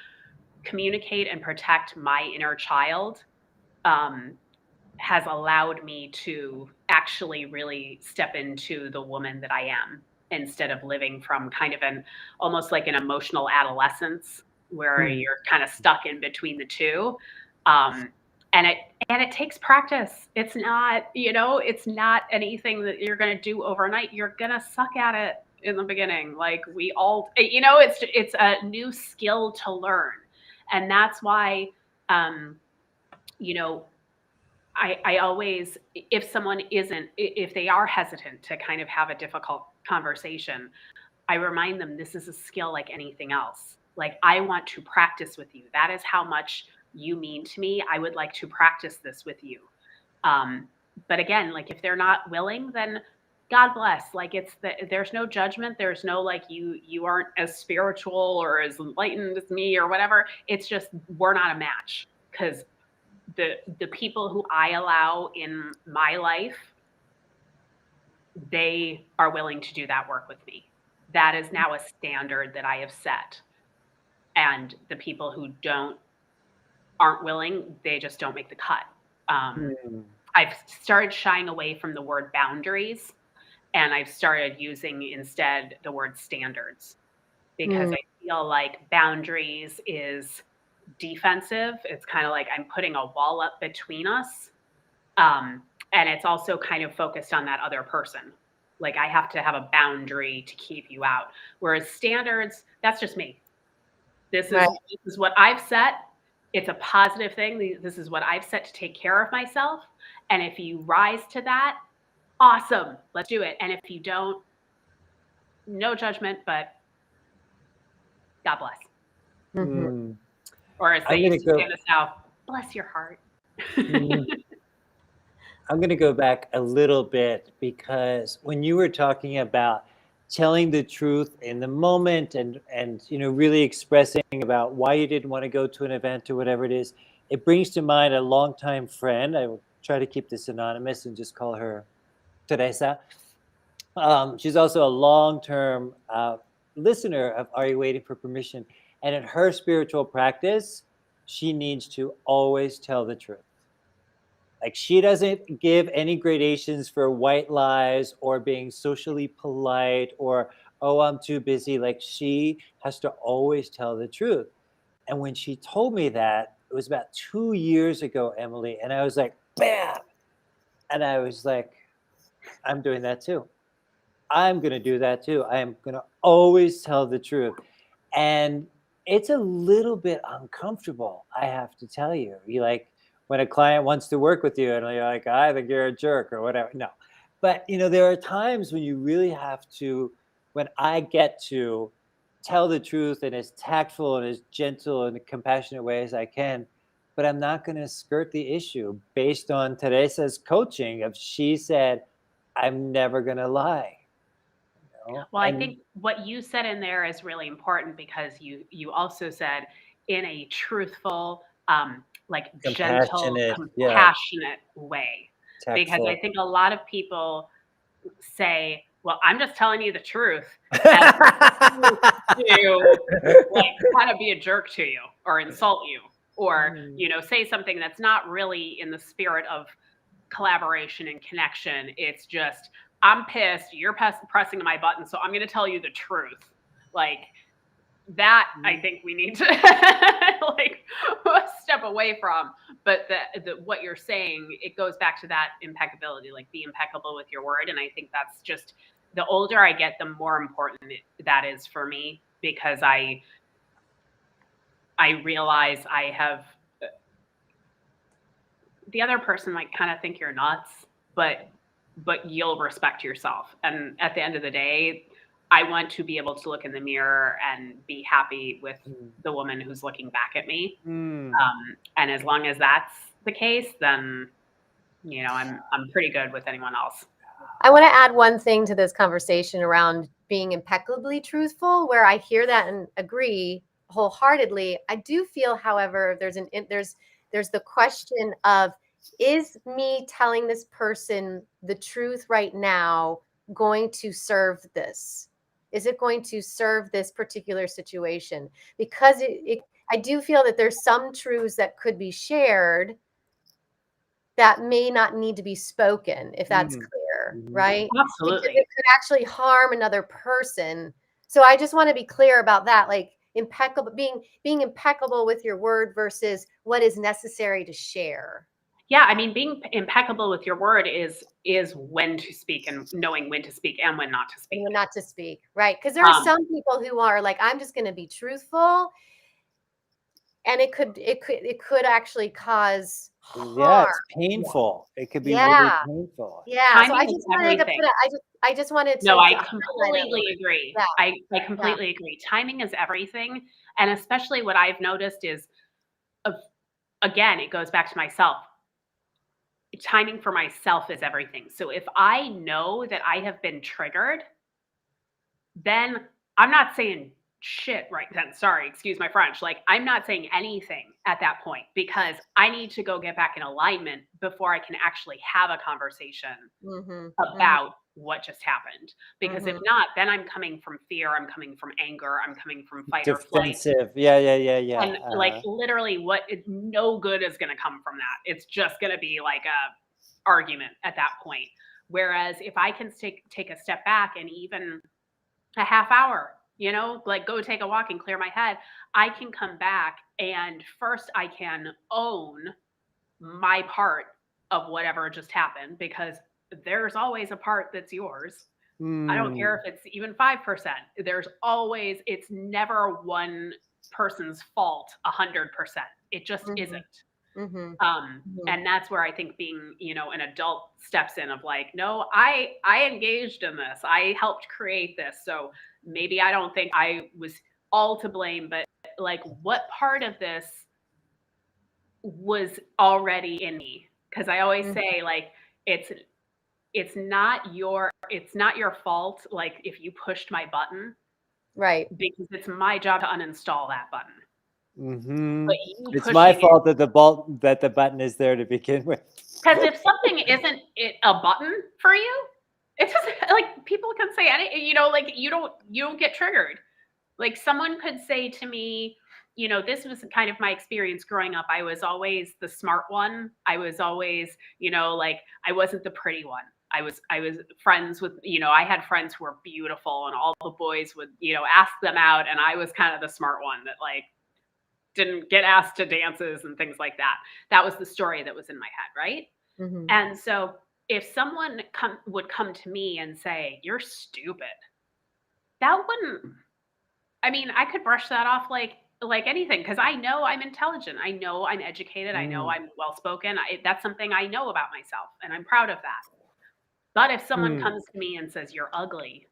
communicate and protect my inner child. Has allowed me to actually really step into the woman that I am, instead of living from kind of almost like an emotional adolescence where you're kind of stuck in between the two. And it takes practice. It's not, it's not anything that you're going to do overnight. You're going to suck at it in the beginning. Like, we all, it's a new skill to learn. And that's why, I always, if they are hesitant to kind of have a difficult conversation, I remind them this is a skill like anything else. Like, I want to practice with you. That is how much you mean to me. I would like to practice this with you. But again, like, if they're not willing, then God bless. Like, there's no judgment. There's no like, you aren't as spiritual or as enlightened as me or whatever. It's just, we're not a match, because the people who I allow in my life, they are willing to do that work with me. That is now a standard that I have set. And the people who aren't willing, they just don't make the cut. I've started shying away from the word boundaries, and I've started using instead the word standards, because I feel like boundaries is defensive. It's kind of like I'm putting a wall up between us. And it's also kind of focused on that other person. Like, I have to have a boundary to keep you out. Whereas standards, that's just me. This is what I've set. It's a positive thing. This is what I've set to take care of myself. And if you rise to that, awesome, let's do it. And if you don't, no judgment, but God bless. Or as they used to say in the South, bless your heart. I'm going to go back a little bit, because when you were talking about telling the truth in the moment and really expressing about why you didn't want to go to an event or whatever it is, it brings to mind a longtime friend. I will try to keep this anonymous and just call her Teresa. She's also a long-term listener of Are You Waiting for Permission? And in her spiritual practice, she needs to always tell the truth. Like, she doesn't give any gradations for white lies or being socially polite or, oh, I'm too busy. Like, she has to always tell the truth. And when she told me that, it was about 2 years ago, Emily, and I was like, bam. And I was like, I'm doing that too. I'm going to do that too. I am going to always tell the truth. And it's a little bit uncomfortable, I have to tell you. You like, when a client wants to work with you and you're like, I think you're a jerk or whatever. No. But, there are times when you really have to, when I get to tell the truth in as tactful and as gentle and compassionate way as I can, but I'm not going to skirt the issue based on Teresa's coaching of, she said, I'm never going to lie. Well, I think what you said in there is really important, because you also said in a truthful, like gentle, compassionate way. Tactful. Because I think a lot of people say, well, I'm just telling you the truth. And to like kind of be a jerk to you or insult you or, say something that's not really in the spirit of collaboration and connection. It's just, I'm pissed, you're pressing my button, so I'm going to tell you the truth. Like that, I think we need to like step away from. But what you're saying, it goes back to that impeccability, like be impeccable with your word. And I think that's just, the older I get, the more important that is for me, because I realize I have, the other person might kind of think you're nuts, but you'll respect yourself. And at the end of the day, I want to be able to look in the mirror and be happy with the woman who's looking back at me. And as long as that's the case, then, I'm pretty good with anyone else. I want to add one thing to this conversation around being impeccably truthful, where I hear that and agree wholeheartedly. I do feel, however, there's the question of, is me telling this person the truth right now going to serve this? Is it going to serve this particular situation? Because I do feel that there's some truths that could be shared that may not need to be spoken, if that's clear, right? Absolutely. Because it could actually harm another person. So I just want to be clear about that, like impeccable, being impeccable with your word versus what is necessary to share. Yeah, I mean, being impeccable with your word is when to speak and knowing when to speak and when not to speak. When not to speak, right? Because there are some people who are like, I'm just going to be truthful, and it could actually cause harm. Yeah, it's painful. It could be really painful. Yeah, so I just wanted to put it. I just wanted to. No, I completely agree. Yeah. I completely agree. Timing is everything, and especially what I've noticed is, again, it goes back to myself. Timing for myself is everything. So if I know that I have been triggered, then I'm not saying shit right then. Sorry, excuse my French. Like, I'm not saying anything at that point, because I need to go get back in alignment before I can actually have a conversation about what just happened. Because if not, then I'm coming from fear, I'm coming from anger, I'm coming from fight or flight. Defensive. Yeah. And like literally no good is going to come from that. It's just going to be like a argument at that point. Whereas if I can take a step back and even a half hour, like go take a walk and clear my head, I can come back and first I can own my part of whatever just happened, because there's always a part that's yours. I don't care if it's even 5%. There's always, it's never one person's fault 100%. It just isn't. And that's where I think being, an adult steps in of like, no, I engaged in this. I helped create this. So maybe I don't think I was all to blame, but like what part of this was already in me? Because I always say like, it's not your fault. Like if you pushed my button, right? Because it's my job to uninstall that button. But it's my fault that the button is there to begin with. Because if something isn't a button for you, it's just like people can say anything. Like you don't get triggered. Like someone could say to me, you know, this was kind of my experience growing up. I was always the smart one. I was always, you know, like I wasn't the pretty one. I was friends with, you know, I had friends who were beautiful and all the boys would, you know, ask them out. And I was kind of the smart one that like didn't get asked to dances and things like that. That was the story that was in my head, right? Mhm. And so if someone would come to me and say, "You're stupid," that wouldn't. I mean, I could brush that off like anything because I know I'm intelligent. I know I'm educated. I know Mm, I'm well spoken. That's something I know about myself, and I'm proud of that. But if someone mm, comes to me and says, "You're ugly,"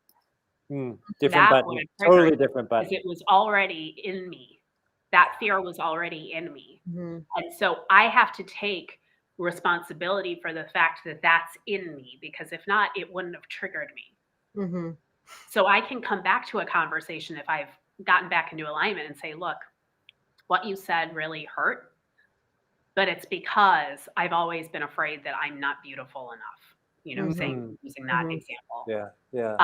different that would button. have triggered Totally different because button. it was already in me. That fear was already in me. Mhm. And so I have to take responsibility for the fact that that's in me because if not, it wouldn't have triggered me. Mhm. So I can come back to a conversation if I've gotten back into alignment and say, look, what you said really hurt, but it's because I've always been afraid that I'm not beautiful enough, you know, Mm, using that Mhm. example. yeah, yeah.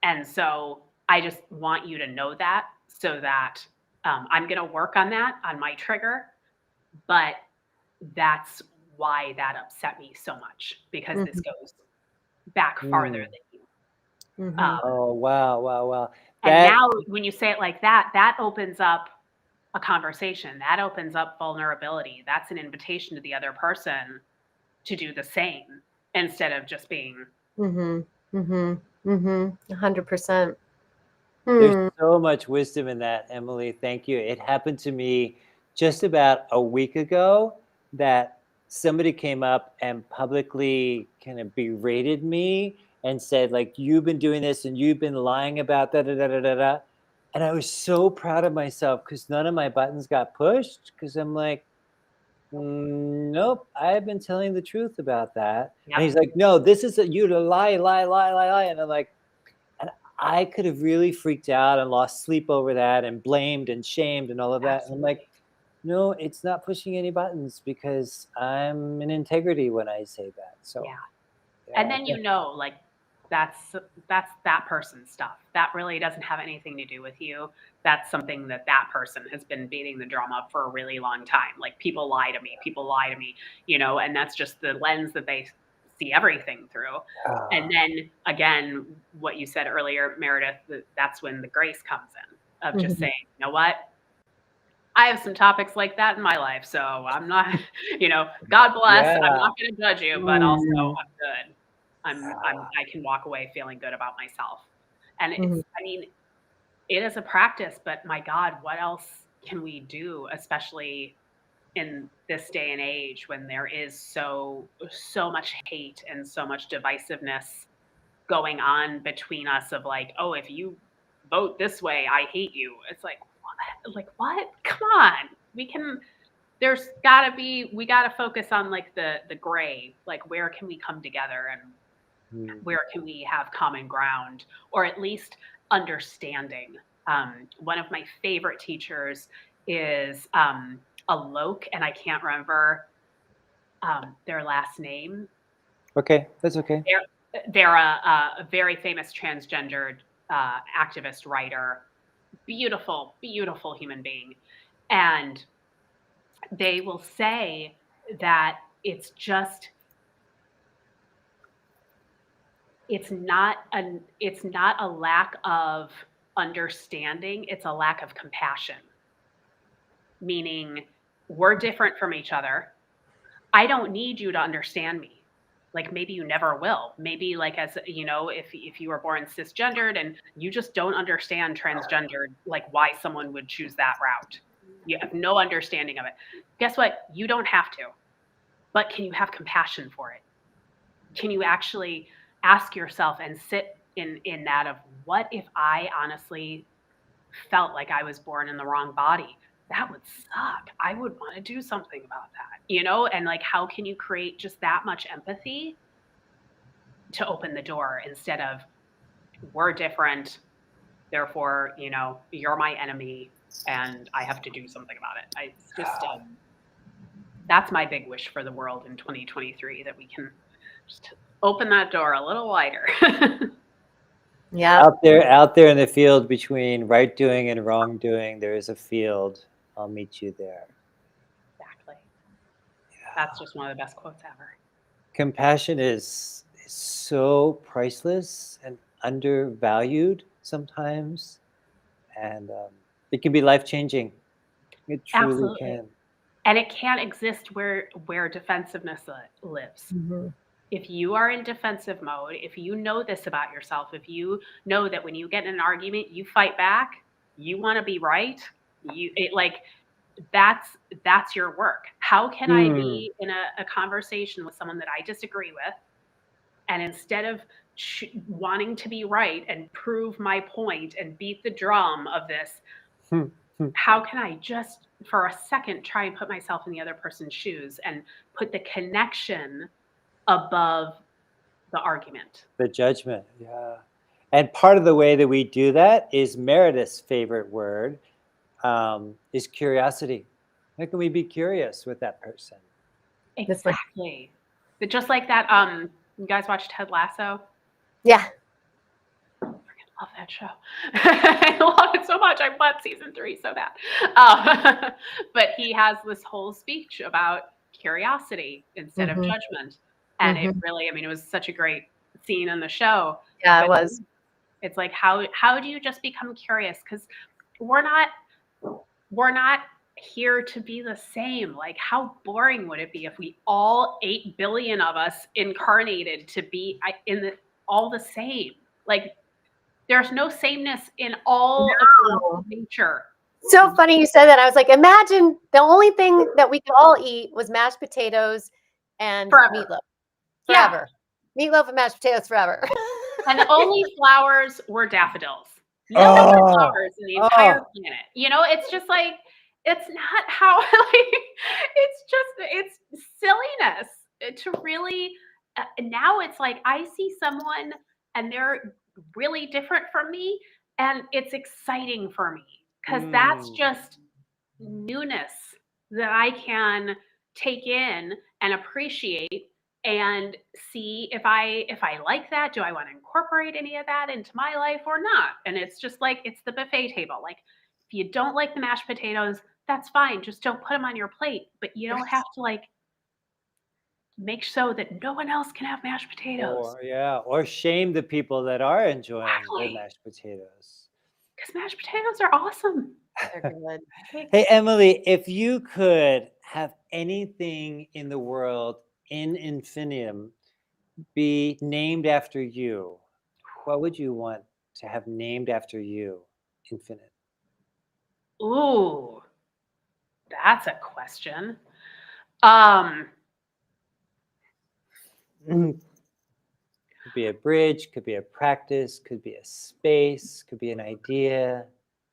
And so I just want you to know that so that I'm going to work on that on my trigger, but that's why that upset me so much because this Mhm. goes back farther Mm. than you. Mhm. Oh, wow, wow, wow. And That now when you say it like that, that opens up a conversation. That opens up vulnerability. That's an invitation to the other person to do the same instead of just being Mhm. Mhm. Mhm. 100%. There's Hmm. so much wisdom in that, Emily. Thank you. It happened to me just about a week ago that somebody came up and publicly kind of berated me and said, like, you've been doing this and you've been lying about da da da da da da. And I was so proud of myself because none of my buttons got pushed because I'm like, nope, I've been telling the truth about that. And he's Yep. like, no, this is you to lie, lie, lie, lie, lie. And I'm like, and I could have really freaked out and lost sleep over that and blamed and shamed and all of that. And I'm like, Absolutely. no, it's not pushing any buttons because I'm in integrity when I say that. So, Yeah. And yeah. then you know, like that's that person's stuff. That really doesn't have anything to do with you. That's something that that person has been beating the drum up for a really long time. Like people lie to me, you know, and that's just the lens that they see everything through. And then again, what you said earlier, Meredith, that's when the grace comes in of just Mhm. saying, you know what? I have some topics like that in my life. So I'm not, you know, God bless. I'm Yeah. not going to judge you, but also I'm good. I can walk away feeling good about myself. And Mhm. I mean, it is a practice, but my God, what else can we do, especially in this day and age when there is so much hate and so much divisiveness going on between us of like, oh, if you vote this way, I hate you. It's like, what? Like, what? Come on. There's gotta be, we gotta focus on like the gray, like where can we come together and where can we have common ground or at least understanding. One of my favorite teachers is a Loke, and I can't remember their last name. Okay. That's okay. They're a very famous transgendered activist writer, beautiful, beautiful human being. And they will say that it's just, it's not a lack of understanding, it's a lack of compassion. Meaning we're different from each other. I don't need you to understand me. Like maybe you never will. Maybe like as you know, if you were born cisgendered and you just don't understand transgendered, like why someone would choose that route. You have no understanding of it. Guess what? You don't have to. But can you have compassion for it? Can you actually ask yourself and sit in that of what if I honestly felt like I was born in the wrong body? That would suck. I would want to do something about that, you know? And like, how can you create just that much empathy to open the door instead of we're different, therefore, you know, you're my enemy and I have to do something about it. It's just, that's my big wish for the world in 2023 that we can just open that door a little wider. Yeah. Out there in the field between right doing and wrong doing, there is a field. I'll meet you there. Exactly. That's just one of the best quotes ever. Compassion is so priceless and undervalued sometimes, and it can be life-changing. It truly Absolutely. can. And it can't exist where defensiveness lives. Mm-hmm. If you are in defensive mode, if you know this about yourself, if you know that when you get in an argument, you fight back, you want to be right, that's your work. How can I be in a conversation with someone that I disagree with, and instead of wanting to be right and prove my point and beat the drum of this, how can I just for a second try and put myself in the other person's shoes and put the connection above the argument? The judgment, yeah. And part of the way that we do that is Meredith's favorite word, is curiosity. How can we be curious with that person? Exactly. But just like that, you guys watch Ted Lasso? Yeah. I freaking love that show. I love it so much. I want season 3 so bad. But he has this whole speech about curiosity instead of judgment. And it really, I mean, it was such a great scene in the show. Yeah, it was. It's like, how do you just become curious? Because we're not here to be the same. Like, how boring would it be if we all 8 billion of us incarnated to be all the same? Like, there's no sameness in all of nature. So funny you said that. I was like, imagine the only thing that we could all eat was mashed potatoes and meatloaf. Forever. Yeah. Meatloaf and mashed potatoes forever. And the only flowers were daffodils. No other flowers in the entire planet. You know, it's just like, it's not how, it's silliness to really, now it's like, I see someone and they're really different from me, and it's exciting for me because that's just newness that I can take in and appreciate and see if I like that. Do I want to incorporate any of that into my life or not? And it's just like, it's the buffet table. Like, if you don't like the mashed potatoes, that's fine. Just don't put them on your plate. But you don't have to like make so that no one else can have mashed potatoes. Or shame the people that are enjoying the mashed potatoes. Because mashed potatoes are awesome. They're good. Hey, Emily, if you could have anything in the world in infinitum be named after you, what would you want to have named after you? Infinite. Ooh, that's a question. Could be a bridge, could be a practice, could be a space, could be an idea.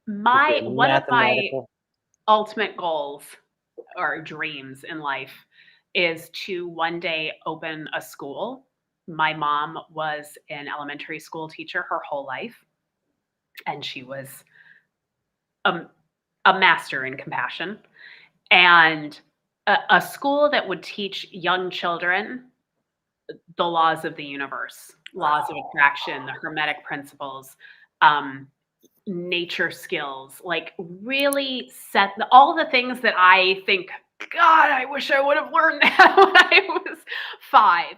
One of my ultimate goals or dreams in life is to one day open a school. My mom was an elementary school teacher her whole life, and she was a master in compassion. And a school that would teach young children the laws of the universe, laws of attraction, the Hermetic principles, nature skills, like really set all the things that I think, God, I wish I would have learned that when I was 5.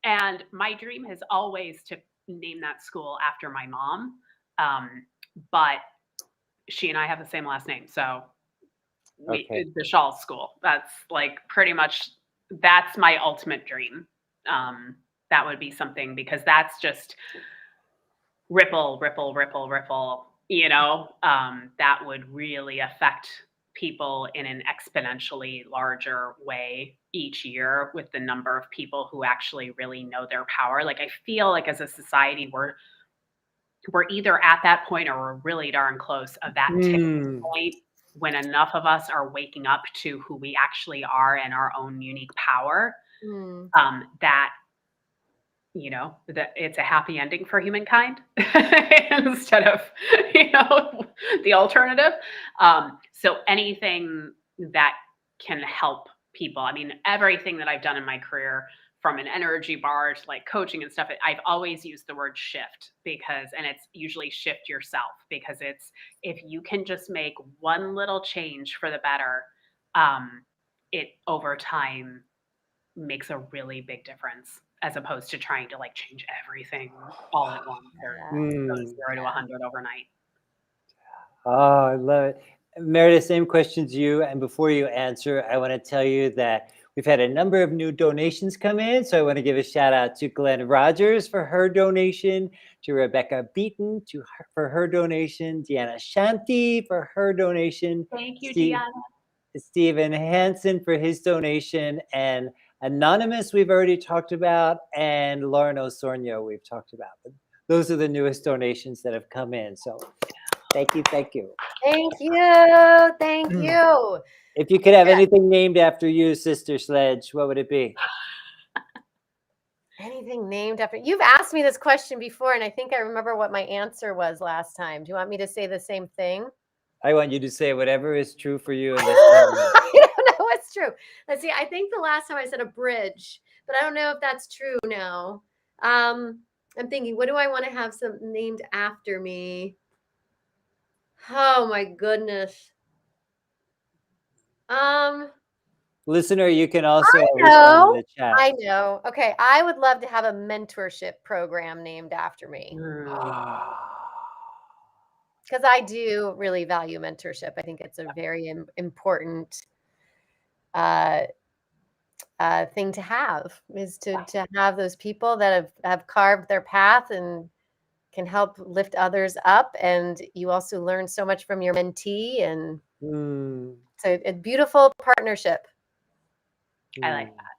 And my dream has always to name that school after my mom. But she and I have the same last name. So the Shaw School, that's like pretty much, that's my ultimate dream. That would be something, because that's just ripple, ripple, ripple, ripple, you know, that would really affect people in an exponentially larger way each year with the number of people who actually really know their power. Like, I feel like as a society, we're either at that point or we're really darn close of that tipping point when enough of us are waking up to who we actually are and our own unique power, that, you know, that it's a happy ending for humankind instead of, you know, the alternative. So anything that can help people. I mean, everything that I've done in my career, from an energy bar to like coaching and stuff, I've always used the word shift and it's usually shift yourself, because it's, if you can just make one little change for the better, it over time makes a really big difference, as opposed to trying to like change everything all at once or go 0 to 100 overnight. Oh, I love it. Meredith, same question to you. And before you answer, I want to tell you that we've had a number of new donations come in. So I want to give a shout out to Glenn Rogers for her donation, to Rebecca Beaton for her donation, Deanna Shanti for her donation. Thank you, Deanna. Stephen Hansen for his donation, and Anonymous we've already talked about, and Lauren Osornio we've talked about. But those are the newest donations that have come in. So thank you, thank you. Thank you. Thank you. If you could have anything named after you, Sister Sledge, what would it be? Anything named after you've asked me this question before, and I think I remember what my answer was last time. Do you want me to say the same thing? I want you to say whatever is true for you in this moment. I don't know what's true. Let's see. I think the last time I said a bridge, but I don't know if that's true now. I'm thinking, what do I want to have named after me? Oh my goodness. Listener, you can also I respond know. in the chat. I know. Okay, I would love to have a mentorship program named after me. Because I do really value mentorship. I think it's a very important thing to have, is to have those people that have carved their path and can help lift others up. And you also learn so much from your mentee, and so a beautiful partnership. I like that.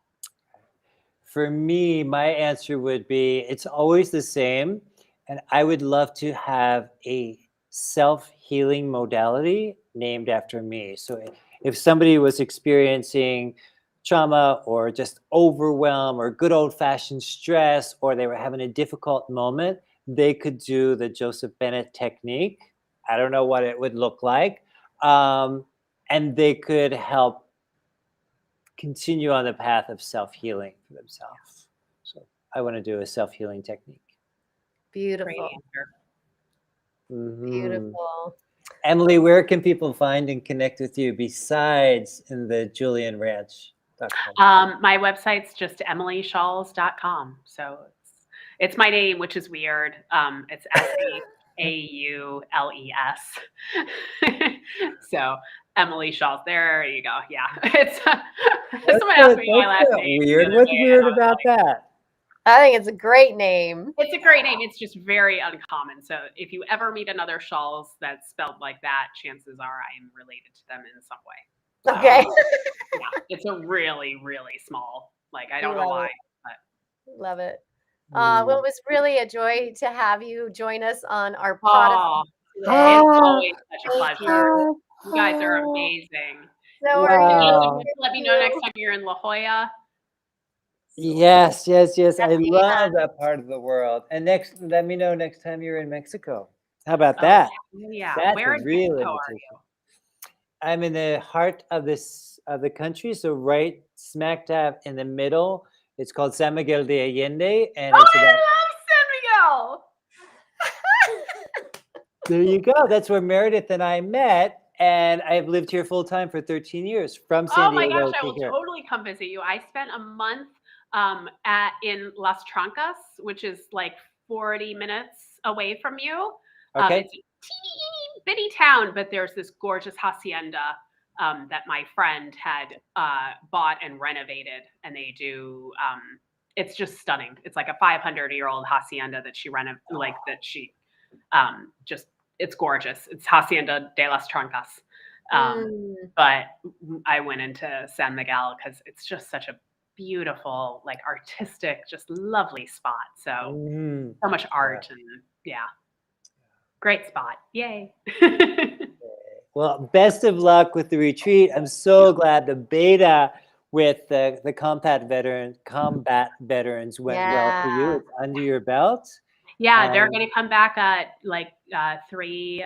For me, my answer would be, it's always the same. And I would love to have a self-healing modality named after me. So if somebody was experiencing trauma or just overwhelm or good old-fashioned stress, or they were having a difficult moment, they could do the Joseph Bennett technique. I don't know what it would look like. And they could help continue on the path of self-healing for themselves. So I want to do a self-healing technique. Beautiful. Beautiful. Emily, where can people find and connect with you besides in the JulianRanch.com? My website's just emilyshawls.com. So it's my name, which is weird. It's SAULES. So Emily Shawls. There you go. Yeah. It's someone asked me my last name. Weird. What's weird about that? I think it's a great name. It's a great name. It's just very uncommon. So if you ever meet another Shawls that's spelled like that, chances are I am related to them in some way. Okay. Yeah, it's a really, really small, like, I don't know why, but. Love it. Well, it was really a joy to have you join us on our Pod-a-thon today. It's always such a pleasure. You guys are amazing. So let me know next time you're in La Jolla. Yes. I love that part of the world. And let me know next time you're in Mexico. How about that? Yeah. That's Where a in real Mexico are invitation. you? I'm in the heart of the country, so right smack dab in the middle. It's called San Miguel de Allende, and it's about. I love San Miguel. There you go. That's where Meredith and I met. And I've lived here full time for 13 years, from San Diego Oh my gosh, I to will here. totally come visit you. I spent a month in Las Trancas, which is like 40 minutes away from you. Okay. It's a teeny bitty town, but there's this gorgeous hacienda that my friend had bought and renovated, and they do. It's just stunning. It's like a 500-year-old hacienda that she it's gorgeous. It's Hacienda de las Trancas. But I went into San Miguel because it's just such a beautiful, like, artistic, just lovely spot. So so much art and great spot. Yay. Well, best of luck with the retreat. I'm so glad the beta with the combat veterans went well for you. It's under your belt. Yeah, they're going to come back at like 3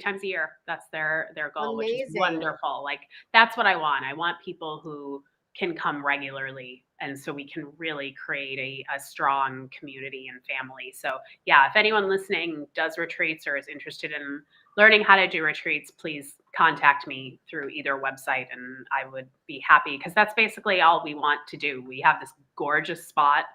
times a year. That's their goal, which is wonderful. Like, that's what I want. I want people who can come regularly And so we can really create a strong community and family. So yeah, if anyone listening does retreats or is interested in learning how to do retreats, please contact me through either website and I would be happy, because that's basically all we want to do. We have this gorgeous spot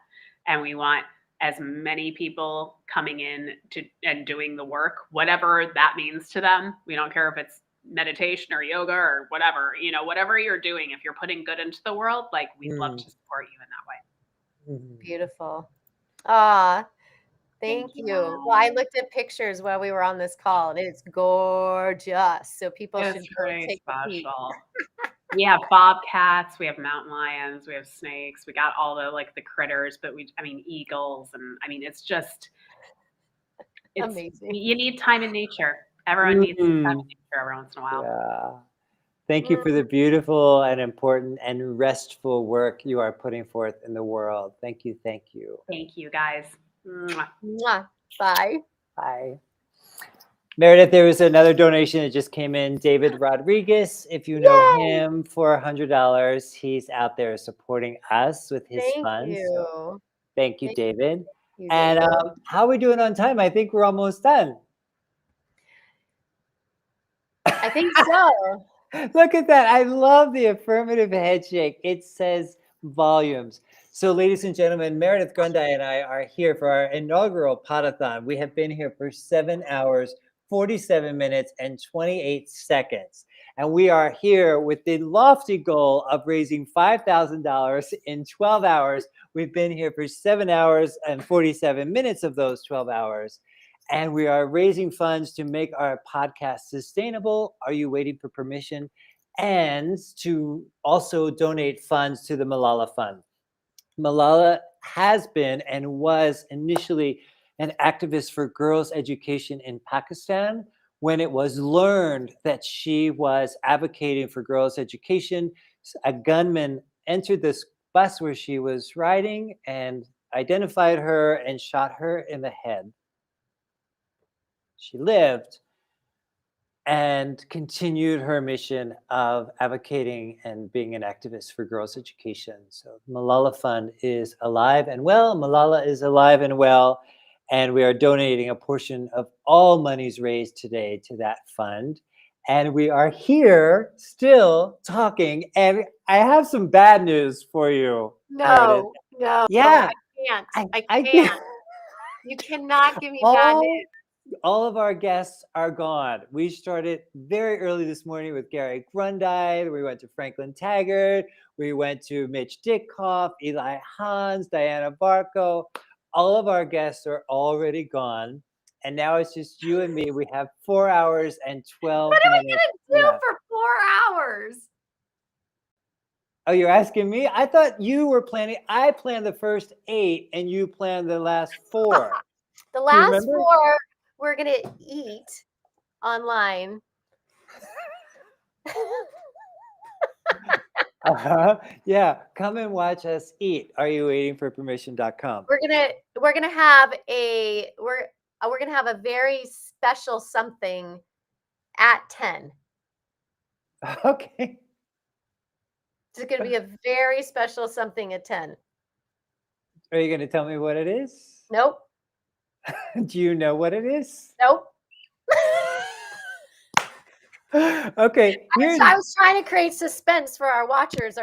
and we want as many people coming in to and doing the work, whatever that means to them. We don't care if it's meditation or yoga or whatever, whatever you're doing, if you're putting good into the world, like we'd love to support you in that way. Beautiful. Thank you. Well, I looked at pictures while we were on this call and it's gorgeous. So people should go take a peek. We have bobcats, we have mountain lions, we have snakes, we got all the critters, but eagles, and it's just amazing. You need time in nature. Everyone needs time in nature every once in a while. Yeah. Thank you for the beautiful and important and restful work you are putting forth in the world. Thank you. Thank you. Thank you, guys. Mwah. Mwah. Bye. Bye. Meredith, there was another donation that just came in. David Rodriguez, if you know him, for $100. He's out there supporting us with his funds. So thank you, David. And how are we doing on time? I think we're almost done. I think so. Look at that. I love the affirmative head shake. It says volumes. So, ladies and gentlemen, Meredith Grundy and I are here for our inaugural Pod-a-thon. We have been here for 7 hours, 47 minutes, and 28 seconds. And we are here with the lofty goal of raising $5,000 in 12 hours. We've been here for 7 hours and 47 minutes of those 12 hours. And we are raising funds to make our podcast sustainable. Are you waiting for permission? And to also donate funds to the Malala Fund. Malala has been and was initially an activist for girls' education in Pakistan. When it was learned that she was advocating for girls' education, a gunman entered this bus where she was riding and identified her and shot her in the head. She lived and continued her mission of advocating and being an activist for girls' education. So Malala Fund is alive and well. Malala is alive and well. And we are donating a portion of all monies raised today to that fund. And we are here still talking. And I have some bad news for you. No. Yeah. I can't. You cannot give me bad news. All of our guests are gone. We started very early this morning with Gary Grundy. We went to Franklin Taggart. We went to Mitch Dickoff, Eli Hans, Diana Barco. All of our guests are already gone. And now it's just you and me. We have 4 hours and 12 minutes. What are we going to do for 4 hours? Oh, you're asking me? I thought you were planning. I planned the first 8 and you planned the last 4. The last 4, we're going to eat online. Yeah, come and watch us eat. Are you waiting for permission.com? We're gonna have a very special something at 10. Okay. It's gonna be a very special something at 10. Are you gonna tell me what it is? Nope. Do you know what it is? Nope. Okay. I was trying to create suspense for our watchers.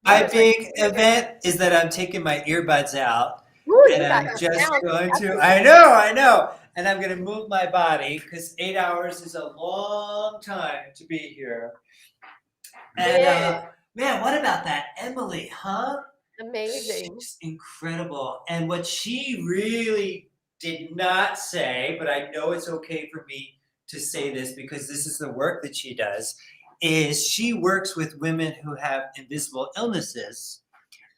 My big event is that I'm taking my earbuds out. Ooh, and I'm just going to, I know. And I'm going to move my body because 8 hours is a long time to be here. And man, what about that Emily, huh? Amazing. She's incredible. And what she really did not say, but I know it's okay for me to say this because this is the work that she does, is she works with women who have invisible illnesses.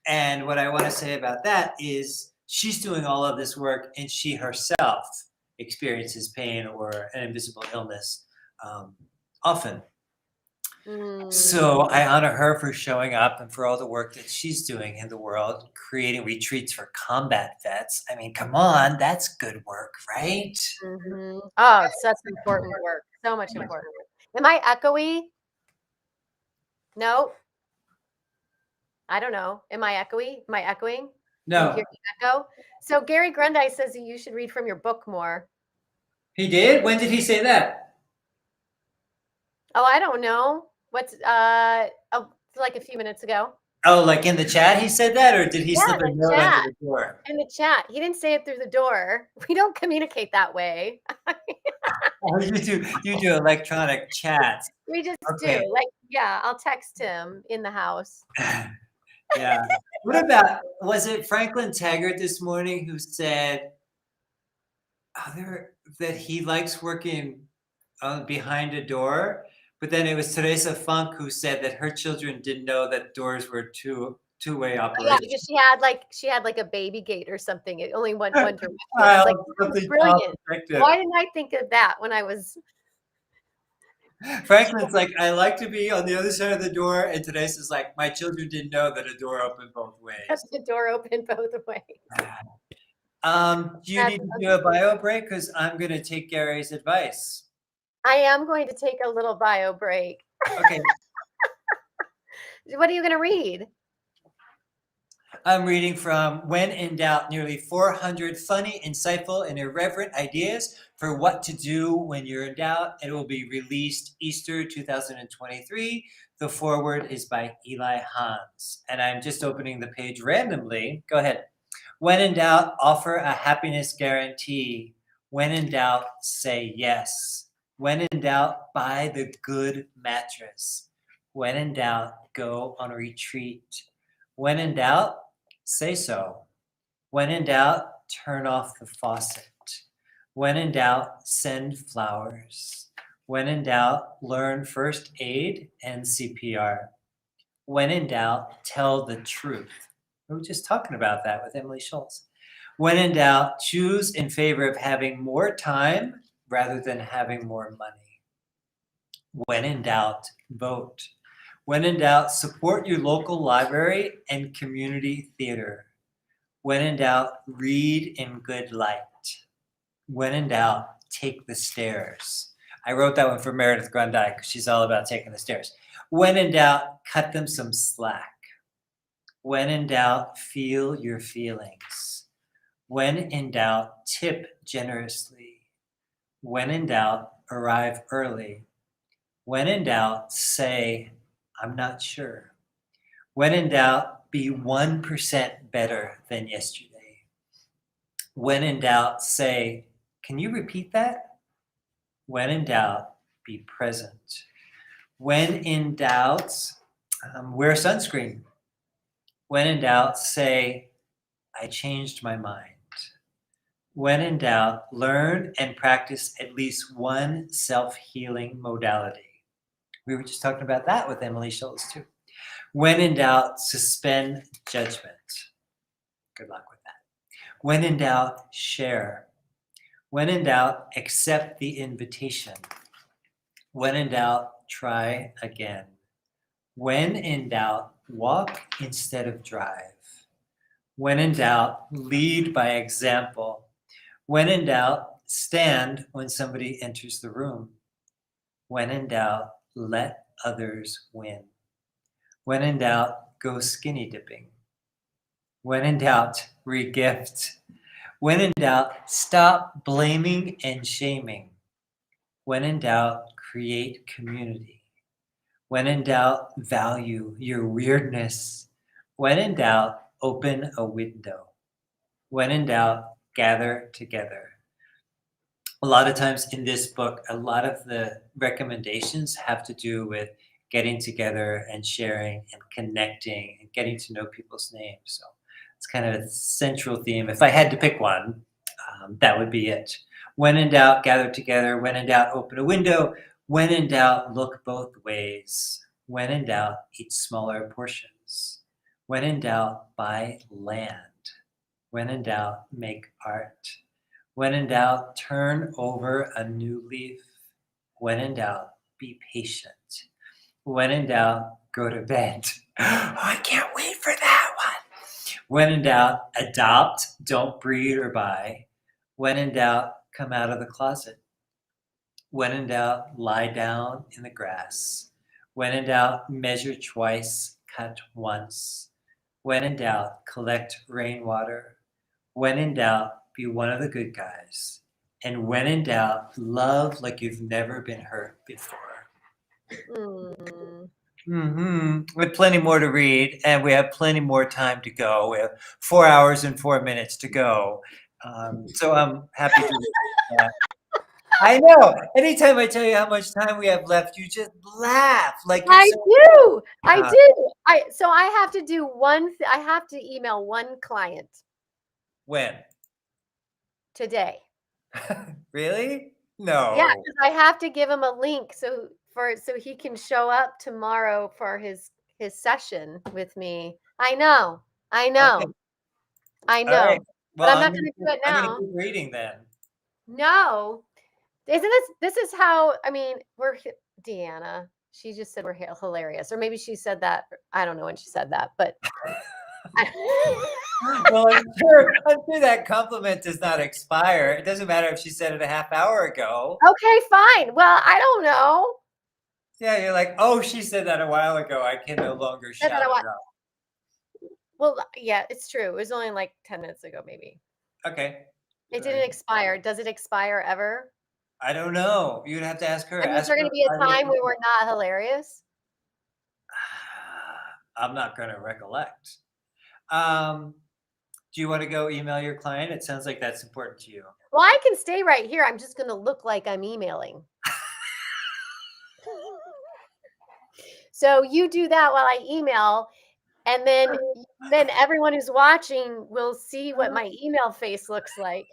And what I want to say about that is she's doing all of this work and she herself experiences pain or an invisible illness often. So I honor her for showing up and for all the work that she's doing in the world, creating retreats for combat vets. I mean, come on, that's good work, right? Mm-hmm. Oh, such important work. So much important work. Am I echoey? No. I don't know. Am I echoing? Am I echoing? No. You hear the echo? So Gary Grundy says that you should read from your book more. He did? When did he say that? Oh, I don't know. What's like a few minutes ago. Oh, like in the chat he said that, or did he slip a in the note chat. under the door? In the chat. He didn't say it through the door. We don't communicate that way. Oh, you do electronic chats. We just Okay. do. Like, yeah, I'll text him in the house. Yeah. What about, was it Franklin Taggart this morning who said that he likes working behind a door, but then it was Teresa Funk who said that her children didn't know that doors were two-way Yeah, operations. because she had like a baby gate or something. It only went one direction. It's like, this is brilliant. Why didn't I think of that when I was? Franklin's like, I like to be on the other side of the door, and Teresa's like, my children didn't know that a door opened both ways. The door open both ways. Do you need to do a bio break? Because I'm going to take Gary's advice. I am going to take a little bio break. Okay. What are you going to read? I'm reading from When in Doubt, nearly 400 funny, insightful, and irreverent ideas for what to do when you're in doubt. It will be released Easter 2023. The foreword is by Eli Hans. And I'm just opening the page randomly. Go ahead. When in doubt, offer a happiness guarantee. When in doubt, say yes. When in doubt, buy the good mattress. When in doubt, go on a retreat. When in doubt, say so. When in doubt, turn off the faucet. When in doubt, send flowers. When in doubt, learn first aid and CPR. When in doubt, tell the truth. We were just talking about that with Emily Schultz. When in doubt, choose in favor of having more time rather than having more money. When in doubt, vote. When in doubt, support your local library and community theater. When in doubt, read in good light. When in doubt, take the stairs. I wrote that one for Meredith Grundy because she's all about taking the stairs. When in doubt, cut them some slack. When in doubt, feel your feelings. When in doubt, tip generously. When in doubt, arrive early. When in doubt, say, I'm not sure. When in doubt, be 1% better than yesterday. When in doubt, say, can you repeat that? When in doubt, be present. When in doubt, wear sunscreen. When in doubt, say, I changed my mind. When in doubt, learn and practice at least one self-healing modality. We were just talking about that with Emily Schultz too. When in doubt, suspend judgment. Good luck with that. When in doubt, share. When in doubt, accept the invitation. When in doubt, try again. When in doubt, walk instead of drive. When in doubt, lead by example. When in doubt, stand when somebody enters the room. When in doubt, let others win. When in doubt, go skinny dipping. When in doubt, re-gift. When in doubt, stop blaming and shaming. When in doubt, create community. When in doubt, value your weirdness. When in doubt, open a window. When in doubt, gather together. A lot of times in this book, a lot of the recommendations have to do with getting together and sharing and connecting and getting to know people's names. So it's kind of a central theme. If I had to pick one, that would be it. When in doubt, gather together. When in doubt, open a window. When in doubt, look both ways. When in doubt, eat smaller portions. When in doubt, buy land. When in doubt, make art. When in doubt, turn over a new leaf. When in doubt, be patient. When in doubt, go to bed. Oh, I can't wait for that one. When in doubt, adopt, don't breed or buy. When in doubt, come out of the closet. When in doubt, lie down in the grass. When in doubt, measure twice, cut once. When in doubt, collect rainwater. When in doubt, be one of the good guys. And when in doubt, love like you've never been hurt before. We have plenty more to read, and we have plenty more time to go. We have 4 hours and 4 minutes to go. So I'm happy to read that. I know. Anytime I tell you how much time we have left, you just laugh. Like I do. I Uh, do. So I have to do I have to email one client When? today. Really? Yeah, No. because I have to give him a link so he can show up tomorrow for his session with me. I know. I know. Okay. I All right. know. Well, But I'm not going to do it I'm now. gonna keep reading then. No. Isn't this is how, I mean, Deanna, she just said we're hilarious. Or maybe she said that, I don't know when she said that, but Well, I'm sure that compliment does not expire. It doesn't matter if she said it a half hour ago. okay, fine. Well, I don't know. Yeah, you're like, oh, she said that a while ago. I can no longer Said shout that a it while- out. Well, yeah, it's true. It was only like 10 minutes ago, maybe. Okay. It didn't expire. Does it expire ever? I don't know. You'd have to ask her. I mean, is Ask there going her to be a if I time listen where we're not hilarious? I'm not going to recollect. Do you want to go email your client? It sounds like that's important to you. Well, I can stay right here. I'm just going to look like I'm emailing. So you do that while I email, and then everyone who's watching will see what my email face looks like.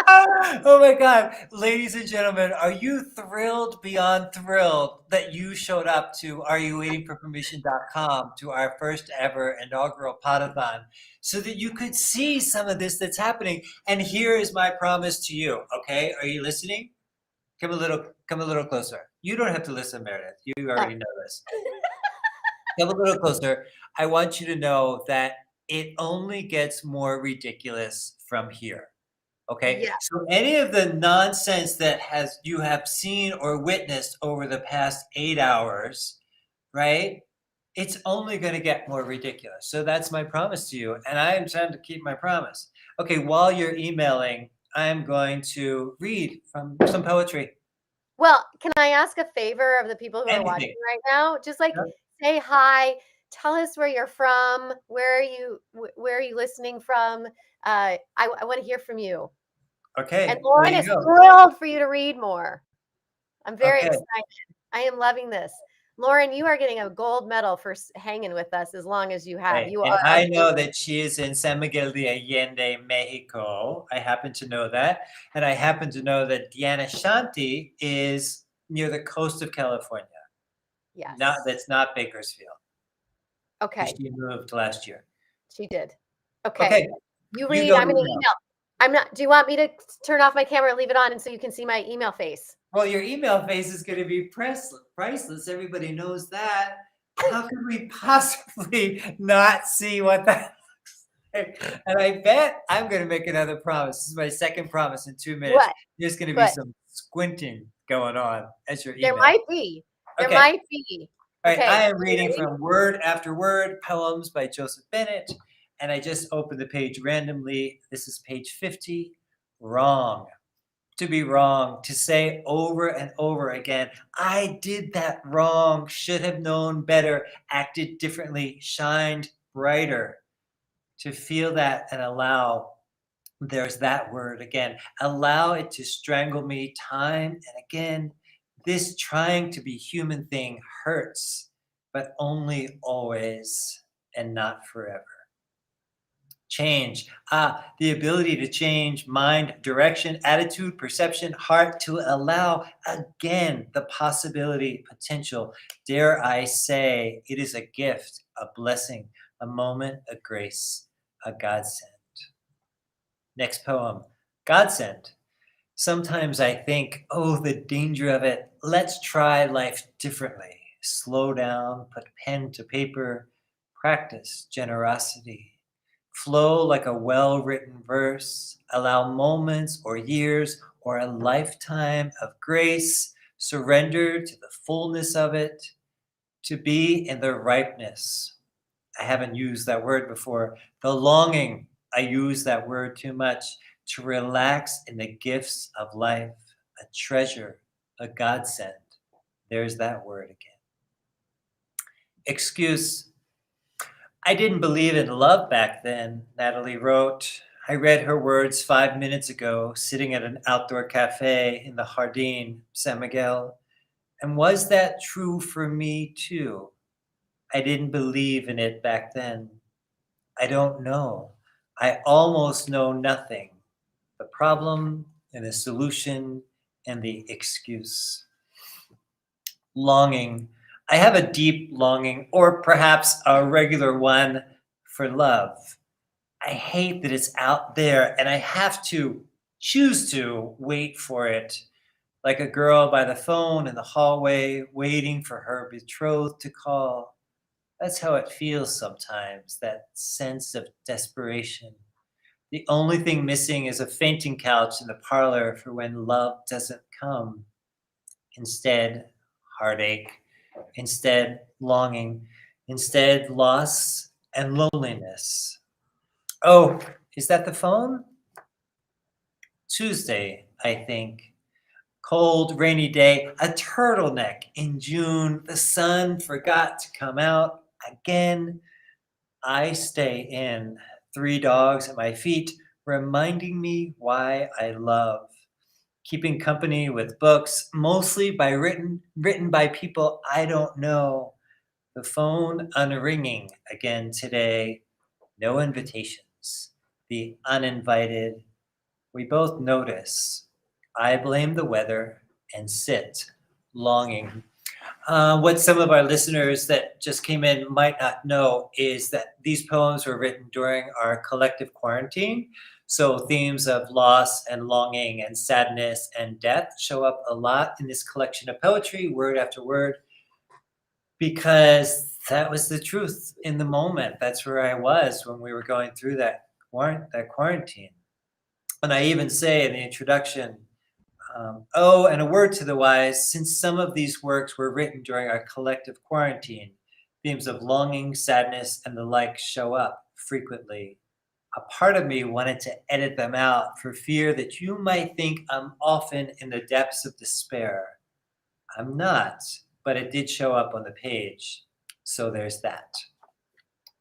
Oh my God. Ladies and gentlemen, are you thrilled beyond thrilled that you showed up to areyouwaitingforpermission.com to our first ever inaugural Pod-a-thon so that you could see some of this that's happening? And here is my promise to you, okay? Are you listening? Come a little closer. You don't have to listen, Meredith. You already know this. Come a little closer. I want you to know that it only gets more ridiculous from here. Okay. Yeah. So any of the nonsense that you have seen or witnessed over the past 8 hours, right? It's only going to get more ridiculous. So that's my promise to you. And I am trying to keep my promise. Okay. While you're emailing, I'm going to read from some poetry. Well, can I ask a favor of the people who are watching Anything. right now? Just like Yeah. say hi, tell us where you're from, where are you listening from? I want to hear from you. Okay. And Lauren there is you go. thrilled for you to read more. I'm very Okay. excited. I am loving this. Lauren, you are getting a gold medal for hanging with us as long as you have. Right. You And are I know that she is in San Miguel de Allende, Mexico. I happen to know that. And I happen to know that Diana Shanti is near the coast of California. Yes. That's not Bakersfield. Okay. She moved last year. She did. Okay. Okay. You You read. go I'm going to email. email. I'm not. Do you want me to turn off my camera and leave it on, and so you can see my email face? Well, your email face is going to be priceless. Everybody knows that. How could we possibly not see what that looks like? And I bet I'm going to make another promise. This is my second promise in 2 minutes. What? There's going to be What? some squinting going on as your email. There might be. There Okay. might be. All right, Okay. I am reading from Word After Word, poems by Joseph Bennett, and I just opened the page randomly. This is page 50. Wrong. To be wrong, to say over and over again, I did that wrong, should have known better, acted differently, shined brighter. To feel that and allow, there's that word again, allow it to strangle me time and again. This trying to be human thing hurts, but only always and not forever. Change. The ability to change mind, direction, attitude, perception, heart, to allow again the possibility, potential. Dare I say, it is a gift, a blessing, a moment, a grace, a godsend. Next poem, Godsend. Sometimes I think, oh, the danger of it. Let's try life differently. Slow down, put pen to paper, practice generosity. Flow like a well-written verse. Allow moments or years or a lifetime of grace. Surrender to the fullness of it. to be in the ripeness. I haven't used that word before. The longing, I use that word too much. To relax in the gifts of life, a treasure, a godsend. There's that word again. Excuse. I didn't believe in love back then, Natalie wrote. I read her words 5 minutes ago, sitting at an outdoor cafe in the Jardín, San Miguel. And was that true for me too? I didn't believe in it back then. I don't know. I almost know nothing. The problem and the solution and the excuse. Longing. I have a deep longing, or perhaps a regular one, for love. I hate that it's out there and I have to choose to wait for it, like a girl by the phone in the hallway waiting for her betrothed to call. That's how it feels sometimes, that sense of desperation. The only thing missing is a fainting couch in the parlor for when love doesn't come. Instead, heartache. Instead, longing. Instead, loss and loneliness. Oh, is that the phone? Tuesday, I think. Cold, rainy day, a turtleneck in June. The sun forgot to come out again. I stay in. 3 dogs at my feet, reminding me why I love. Keeping company with books, mostly written by people I don't know. The phone unringing again today. No invitations. The uninvited. We both notice. I blame the weather and sit, longing. What some of our listeners that just came in might not know is that these poems were written during our collective quarantine. So themes of loss and longing and sadness and death show up a lot in this collection of poetry, word after word, because that was the truth in the moment. That's where I was when we were going through that quarantine. And I even say in the introduction, oh, and a word to the wise, since some of these works were written during our collective quarantine, themes of longing, sadness, and the like show up frequently. A part of me wanted to edit them out for fear that you might think I'm often in the depths of despair. I'm not, but it did show up on the page. So there's that.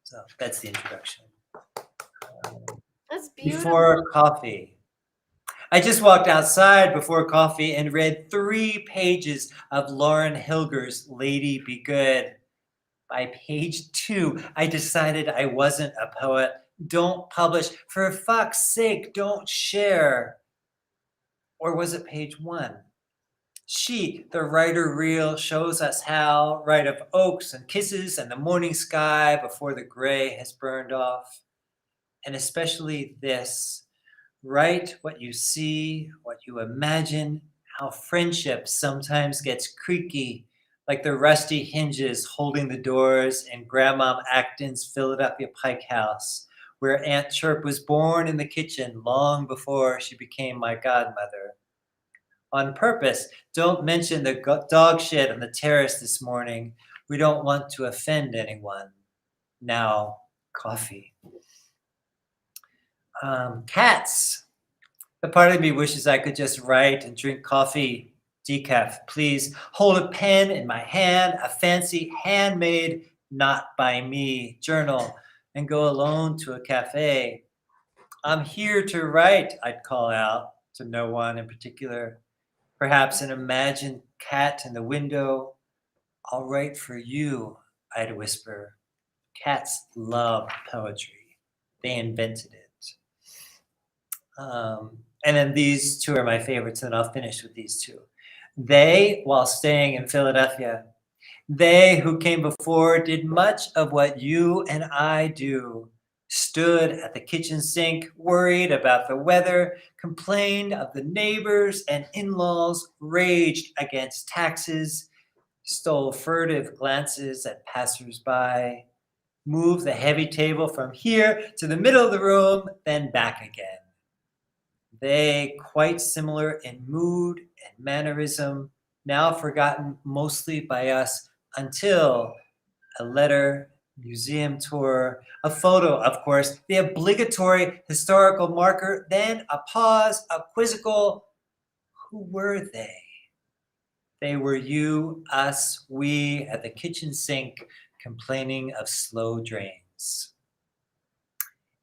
So that's the introduction. That's beautiful. Before coffee. I just walked outside before coffee and read 3 pages of Lauren Hilger's Lady Be Good. By page 2, I decided I wasn't a poet. Don't publish. For fuck's sake, don't share. Or was it page 1? She, the writer reel, shows us how, right of oaks and kisses and the morning sky before the gray has burned off. And especially this. Write what you see, what you imagine, how friendship sometimes gets creaky, like the rusty hinges holding the doors in Grandma Acton's Philadelphia Pike House, where Aunt Chirp was born in the kitchen long before she became my godmother. On purpose, don't mention the dog shit on the terrace this morning. We don't want to offend anyone. Now, coffee. Cats. The part of me wishes I could just write and drink coffee. Decaf, please. Hold a pen in my hand, a fancy handmade, not by me journal, and go alone to a cafe. I'm here to write, I'd call out to no one in particular. Perhaps an imagined cat in the window. I'll write for you, I'd whisper. Cats love poetry. They invented it. And then these 2 are my favorites, and I'll finish with these 2. They, while staying in Philadelphia, they who came before did much of what you and I do. Stood at the kitchen sink, worried about the weather, complained of the neighbors and in-laws, raged against taxes, stole furtive glances at passers-by, moved the heavy table from here to the middle of the room, then back again. They, quite similar in mood and mannerism, now forgotten mostly by us, until a letter, museum tour, a photo, of course, the obligatory historical marker, then a pause, a quizzical. Who were they? They were you, us, we at the kitchen sink complaining of slow drains.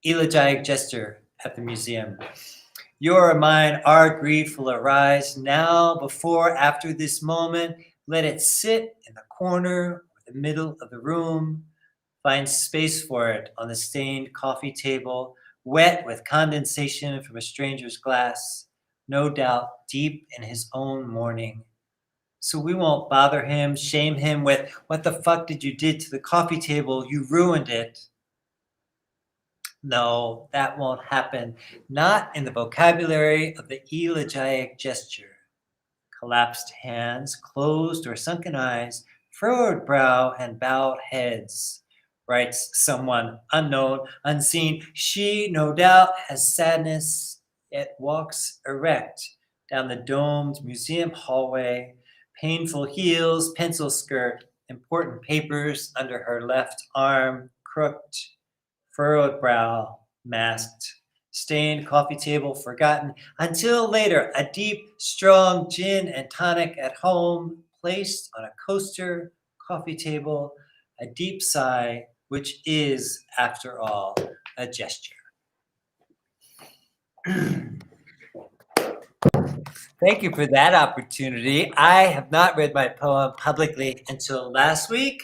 Elegiac gesture at the museum. Your, mine, our grief will arise now, before, after this moment. Let it sit in the corner or the middle of the room. Find space for it on the stained coffee table, wet with condensation from a stranger's glass, no doubt deep in his own mourning. So we won't bother him, shame him with, what the fuck did you do to the coffee table? You ruined it. No, that won't happen. Not in the vocabulary of the elegiac gesture. Collapsed hands, closed or sunken eyes, furrowed brow and bowed heads. Writes someone unknown, unseen. She, no doubt, has sadness, yet walks erect down the domed museum hallway. Painful heels, pencil skirt, important papers under her left arm, crooked. Furrowed brow, masked, stained coffee table forgotten, until later a deep, strong gin and tonic at home, placed on a coaster, coffee table, a deep sigh, which is, after all, a gesture. Thank you for that opportunity. I have not read my poem publicly until last week,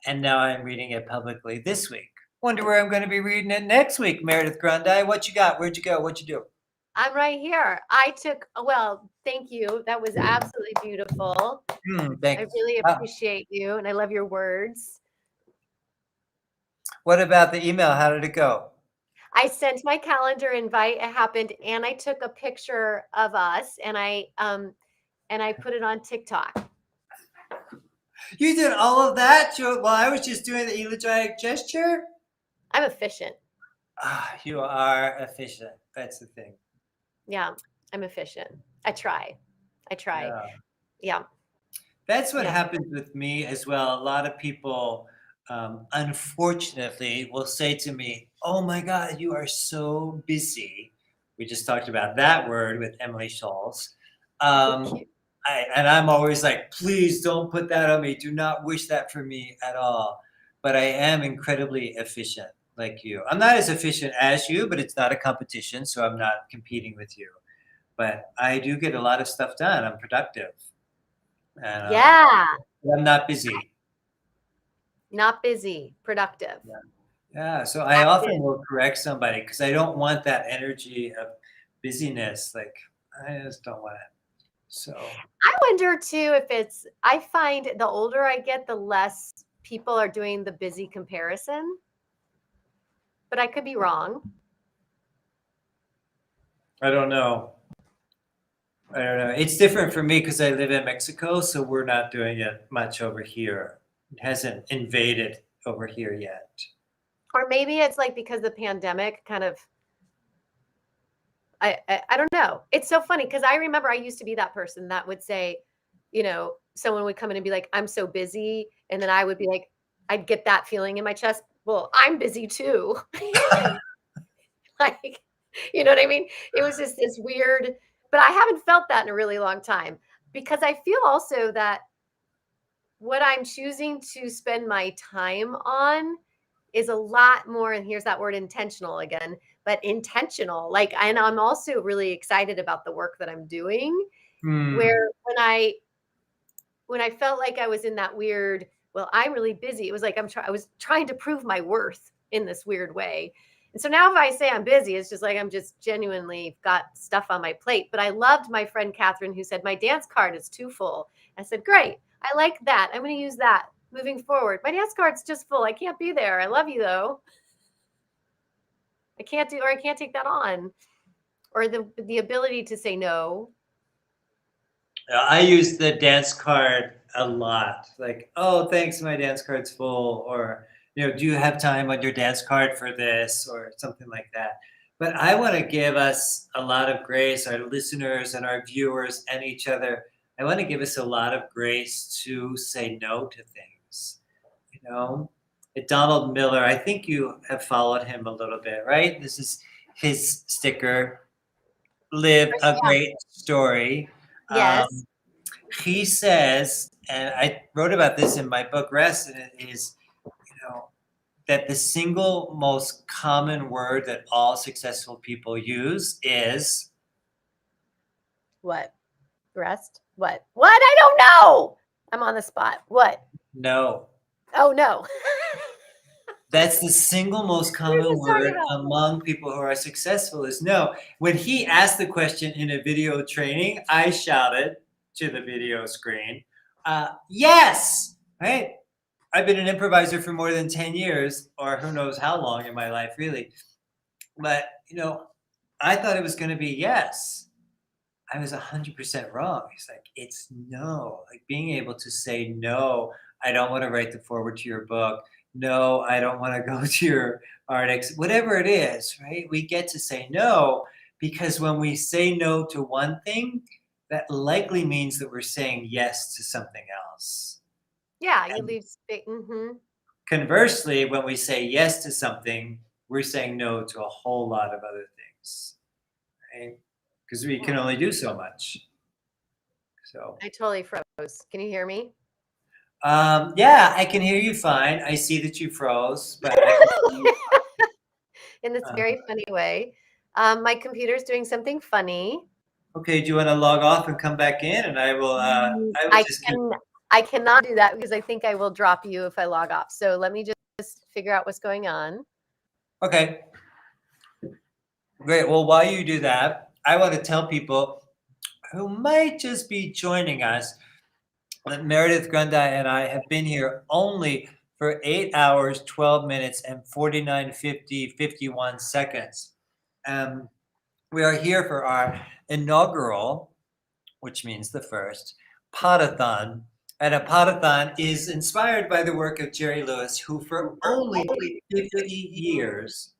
and now I'm reading it publicly this week. Wonder where I'm going to be reading it next week, Meredith Grundy. What you got? Where'd you go? What'd you do? I'm right here. Thank you. That was absolutely beautiful. Thank I really appreciate you, and I love your words. What about the email? How did it go? I sent my calendar invite. It happened, and I took a picture of us, and I put it on TikTok. You did all of that while I was just doing the elegiac gesture? I'm efficient. You are efficient. That's the thing. Yeah, I'm efficient. I try. Yeah. That's what happens with me as well. A lot of people, unfortunately, will say to me, oh my God, you are so busy. We just talked about that word with Emily Schultz. And I'm always like, please don't put that on me. Do not wish that for me at all. But I am incredibly efficient like you. I'm not as efficient as you, but it's not a competition, so I'm not competing with you. But I do get a lot of stuff done. I'm productive. And, I'm not busy. Not busy, productive. Yeah. So I often will correct somebody because I don't want that energy of busyness. Like, I just don't want it. So I wonder too I find the older I get, the less people are doing the busy comparison. But I could be wrong. I don't know. It's different for me because I live in Mexico, so we're not doing it much over here. It hasn't invaded over here yet. Or maybe it's like because the pandemic kind of, I don't know. It's so funny because I remember I used to be that person that would say, someone would come in and be like, I'm so busy. And then I would be like, I'd get that feeling in my chest. Well, I'm busy too. Like, you know what I mean? It was just this weird, but I haven't felt that in a really long time because I feel also that what I'm choosing to spend my time on is a lot more, and here's that word intentional again, but intentional. And I'm also really excited about the work that I'm doing, where when I felt like I was in that weird, well, I'm really busy. It was like I was trying to prove my worth in this weird way. And so now if I say I'm busy, it's just like I'm just genuinely got stuff on my plate. But I loved my friend Catherine who said, my dance card is too full. I said, great. I like that. I'm going to use that moving forward. My dance card's just full. I can't be there. I love you though. I can't take that on. Or the ability to say no. I use the dance card a lot. Like, oh, thanks, my dance card's full. Or, do you have time on your dance card for this? Or something like that. But I want to give us a lot of grace, our listeners and our viewers and each other. I want to give us a lot of grace to say no to things. you know, Donald Miller. I think you have followed him a little bit, right? This is his sticker. Live a great story. Yes. He says, and I wrote about this in my book Rest, and it is, that the single most common word that all successful people use is What? Rest? What? I don't know. I'm on the spot. What? no. Oh, no. That's the single most common word among people who are successful is no. When he asked the question in a video training, I shouted to the video screen, yes, right? I've been an improviser for more than 10 years, or who knows how long in my life, really. But, I thought it was going to be yes. I was 100% wrong. He's like, it's no. Like being able to say, no, I don't want to write the foreword to your book. No, I don't want to go to your artics, whatever it is, right? We get to say no, because when we say no to one thing, that likely means that we're saying yes to something else. Yeah, you leave space. Conversely, when we say yes to something, we're saying no to a whole lot of other things, right? Because we can only do so much. So I totally froze. Can you hear me? Yeah, I can hear you fine. I see that you froze, but in this very funny way. My computer's doing something funny. Okay, do you want to log off and come back in, and I will I cannot do that because I think I will drop you if I log off. So let me just figure out what's going on. Okay. Great. Well, while you do that, I want to tell people who might just be joining us that Meredith Grundy and I have been here only for 8 hours, 12 minutes, and 51 seconds. We are here for our inaugural, which means the first, Pod-a-thon. And a Pod-a-thon is inspired by the work of Jerry Lewis, who for only 50 years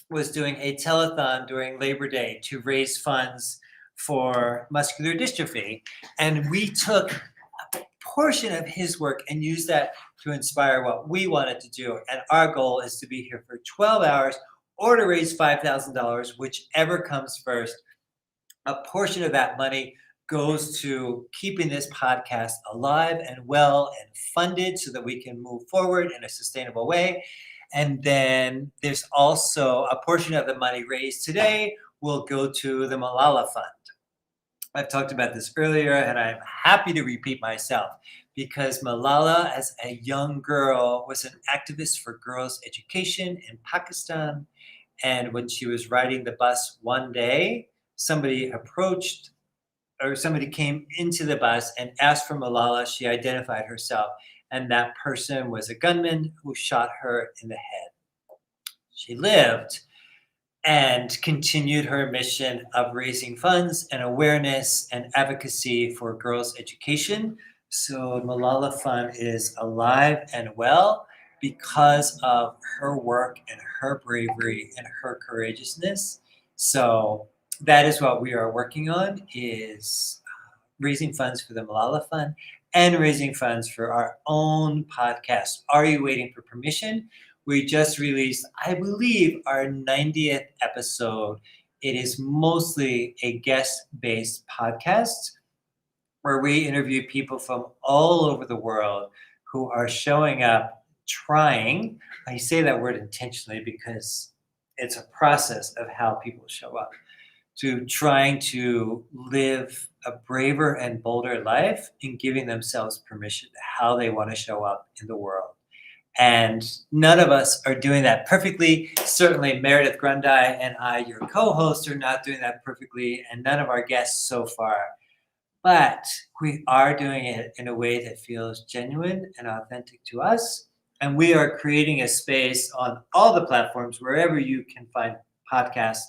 was doing a telethon during Labor Day to raise funds for muscular dystrophy. And we took a portion of his work and used that to inspire what we wanted to do. And our goal is to be here for 12 hours or to raise $5,000, whichever comes first. A portion of that money goes to keeping this podcast alive and well and funded so that we can move forward in a sustainable way. And then there's also a portion of the money raised today will go to the Malala Fund. I've talked about this earlier, and I'm happy to repeat myself because Malala, as a young girl, was an activist for girls' education in Pakistan. And when she was riding the bus one day, somebody came into the bus and asked for Malala. She identified herself, and that person was a gunman who shot her in the head. She lived and continued her mission of raising funds and awareness and advocacy for girls' education. So Malala Fund is alive and well because of her work and her bravery and her courageousness. So that is what we are working on, is raising funds for the Malala Fund and raising funds for our own podcast, Are You Waiting for Permission? We just released, I believe, our 90th episode. It is mostly a guest-based podcast where we interview people from all over the world who are showing up, trying. I say that word intentionally because it's a process of how people show up, to trying to live a braver and bolder life and giving themselves permission to how they want to show up in the world. And none of us are doing that perfectly. Certainly Meredith Grundy and I, your co-hosts, are not doing that perfectly, and none of our guests so far. But we are doing it in a way that feels genuine and authentic to us. And we are creating a space on all the platforms, wherever you can find podcasts.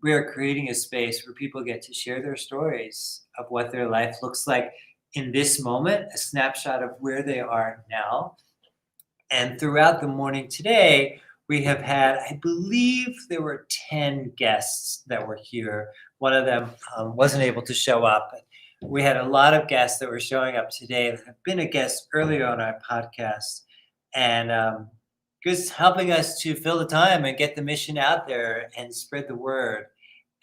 We are creating a space where people get to share their stories of what their life looks like in this moment, a snapshot of where they are now. And throughout the morning today, we have had, I believe there were 10 guests that were here. One of them wasn't able to show up. We had a lot of guests that were showing up today that have been a guest earlier on our podcast, and just helping us to fill the time and get the mission out there and spread the word.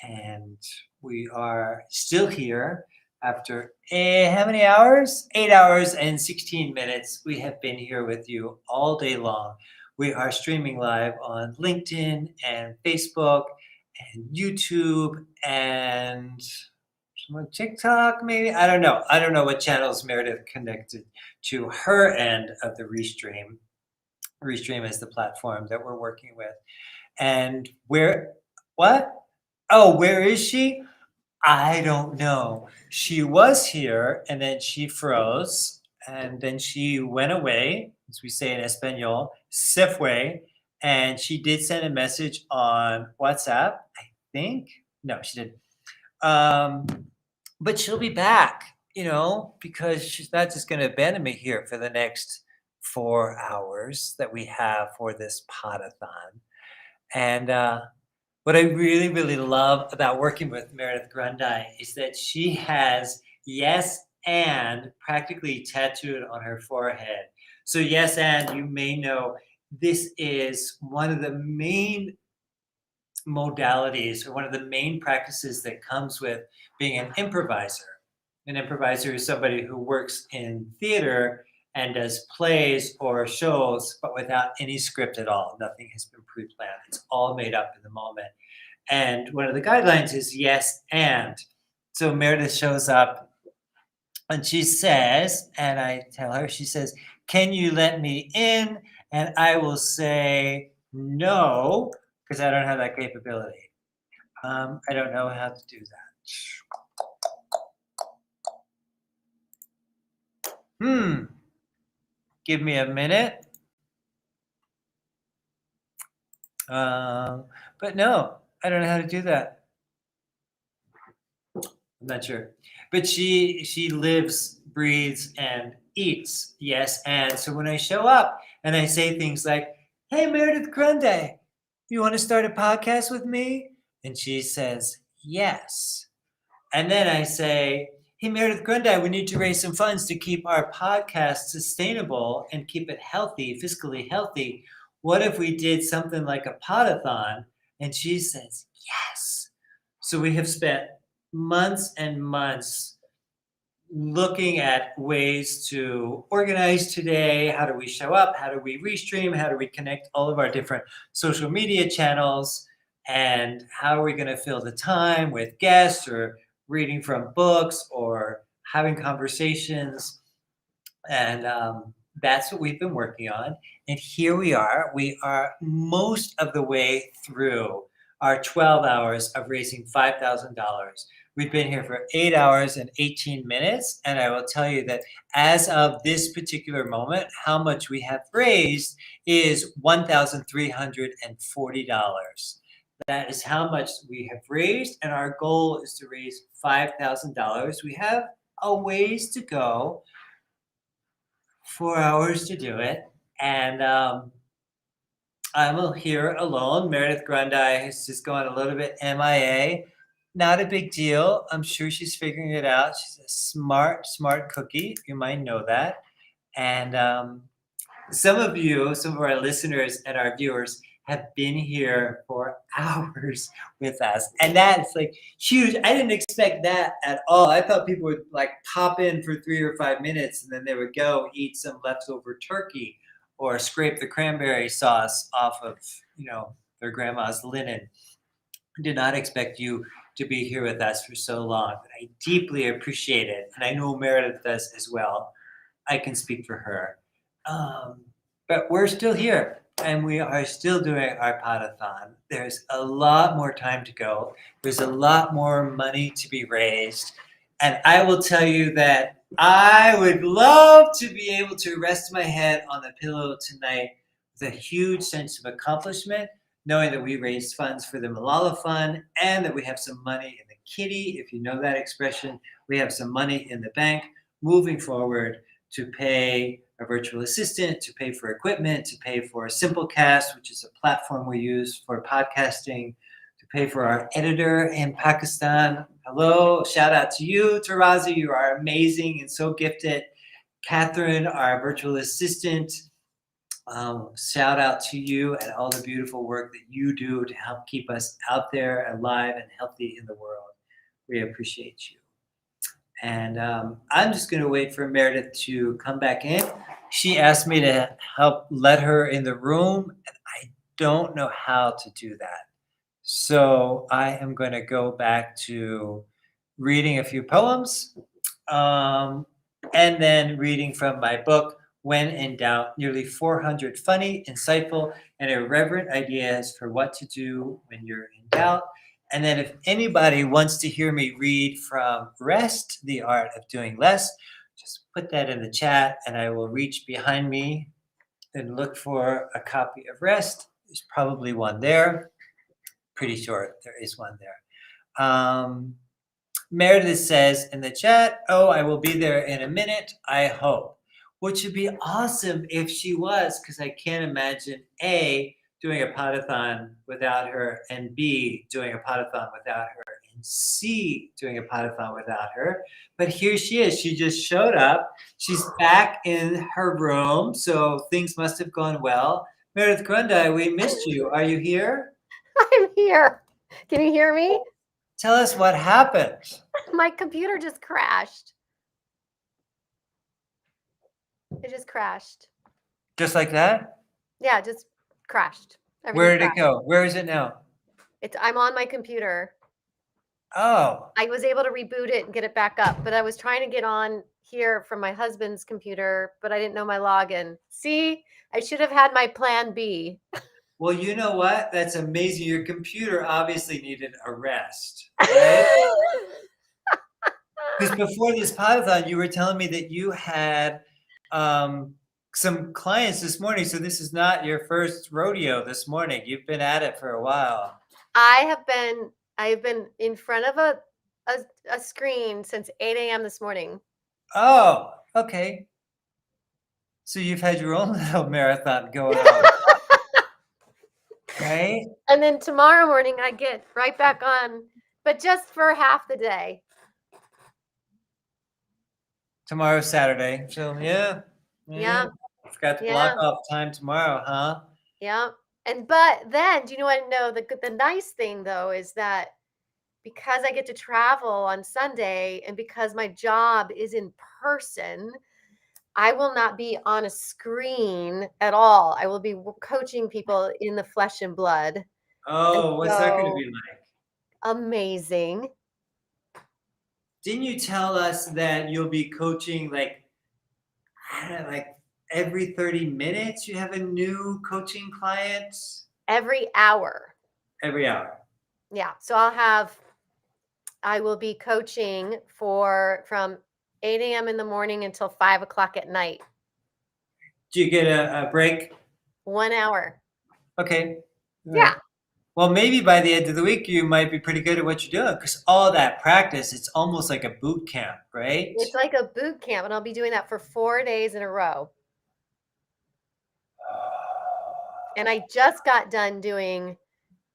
And we are still here after how many hours? 8 hours and 16 minutes. We have been here with you all day long. We are streaming live on LinkedIn and Facebook and YouTube and TikTok, maybe. I don't know. I don't know what channels Meredith connected to her end of the Restream. Restream is the platform that we're working with. And what? Oh, where is she? I don't know. She was here and then she froze and then she went away, as we say in Espanol, se fue. And she did send a message on WhatsApp, I think. No, she didn't. But she'll be back, because she's not just going to abandon me here for the next 4 hours that we have for this Pod-a-thon. And what I really, really love about working with Meredith Grundy is that she has yes and practically tattooed on her forehead. So yes and, you may know, this is one of the main modalities or one of the main practices that comes with being an improviser. An improviser is somebody who works in theater and does plays or shows, but without any script at all. Nothing has been pre-planned. It's all made up in the moment. And one of the guidelines is yes and. So Meredith shows up and she says, and I tell her, she says, "Can you let me in?" And I will say no, because I don't have that capability. I don't know how to do that. Give me a minute. But no, I don't know how to do that. I'm not sure. But she lives, breathes, and eats yes and. So when I show up and I say things like, "Hey, Meredith Grundy, you want to start a podcast with me?" And she says, "Yes." And then I say, "Hey, Meredith Grundy, we need to raise some funds to keep our podcast sustainable and keep it healthy, fiscally healthy. What if we did something like a Pod-a-thon?" And she says, "Yes." So we have spent months and months looking at ways to organize today. How do we show up? How do we restream? How do we connect all of our different social media channels? And how are we going to fill the time with guests or reading from books or having conversations? And that's what we've been working on. And here we are. We are most of the way through our 12 hours of raising $5,000. We've been here for 8 hours and 18 minutes. And I will tell you that as of this particular moment, how much we have raised is $1,340. That is how much we have raised. And our goal is to raise $5,000. We have a ways to go. 4 hours to do it. And I'm here alone. Meredith Grundy has just gone a little bit MIA. Not a big deal. I'm sure she's figuring it out. She's a smart cookie. You might know that. And some of our listeners and our viewers have been here for hours with us. And that's like huge. I didn't expect that at all. I thought people would like pop in for 3 or 5 minutes and then they would go eat some leftover turkey or scrape the cranberry sauce off of, their grandma's linen. I did not expect you to be here with us for so long, but I deeply appreciate it. And I know Meredith does as well. I can speak for her. But we're still here and we are still doing our Pod-a-thon. There's a lot more time to go. There's a lot more money to be raised. And I will tell you that I would love to be able to rest my head on the pillow tonight with a huge sense of accomplishment, knowing that we raised funds for the Malala Fund and that we have some money in the kitty, if you know that expression. We have some money in the bank moving forward to pay a virtual assistant, to pay for equipment, to pay for Simplecast, which is a platform we use for podcasting, to pray for our editor in Pakistan. Hello, shout out to you, Tarazi. You are amazing and so gifted. Catherine, our virtual assistant. Shout out to you and all the beautiful work that you do to help keep us out there alive and healthy in the world. We appreciate you. And I'm just going to wait for Meredith to come back in. She asked me to help let her in the room, and I don't know how to do that. So I am going to go back to reading a few poems and then reading from my book, When in Doubt, nearly 400 funny, insightful, and irreverent ideas for what to do when you're in doubt. And then if anybody wants to hear me read from Rest, The Art of Doing Less, just put that in the chat and I will reach behind me and look for a copy of Rest. There's probably one there. Pretty sure there is one there. Meredith says in the chat, oh, I will be there in a minute, I hope. Which would be awesome if she was, because I can't imagine A, doing a pod-a-thon without her, and B, doing a pod-a-thon without her, and C, doing a pod-a-thon without her. But here she is. She just showed up. She's back in her room, so things must have gone well. Meredith Grundy, we missed you. Are you here? I'm here. Can you hear me? Tell us what happened. My computer just crashed. It just crashed. Just like that? Yeah, it just crashed. Where did it go? Where is it now? I'm on my computer. Oh. I was able to reboot it and get it back up, but I was trying to get on here from my husband's computer, but I didn't know my login. See, I should have had my plan B. Well, you know what? That's amazing. Your computer obviously needed a rest, right? Because before this pod-a-thon, you were telling me that you had some clients this morning. So this is not your first rodeo this morning. You've been at it for a while. I've been in front of a screen since 8 a.m. this morning. Oh, okay. So you've had your own little marathon going on. Right? And then tomorrow morning I get right back on, but just for half the day. Tomorrow's Saturday. So yeah. Forgot to block off time tomorrow, huh? Yeah. But then, do you know what I know? The nice thing though is that because I get to travel on Sunday and because my job is in person, I will not be on a screen at all. I will be coaching people in the flesh and blood. Oh, what's that going to be like? Amazing. Didn't you tell us that you'll be coaching like every 30 minutes you have a new coaching client? Every hour. Every hour. Yeah. So I will be coaching from 8 a.m. in the morning until 5 o'clock at night. Do you get a break? 1 hour. Okay. Yeah. Well, maybe by the end of the week, you might be pretty good at what you're doing because all that practice, it's almost like a boot camp, right? It's like a boot camp, and I'll be doing that for 4 days in a row. And I just got done doing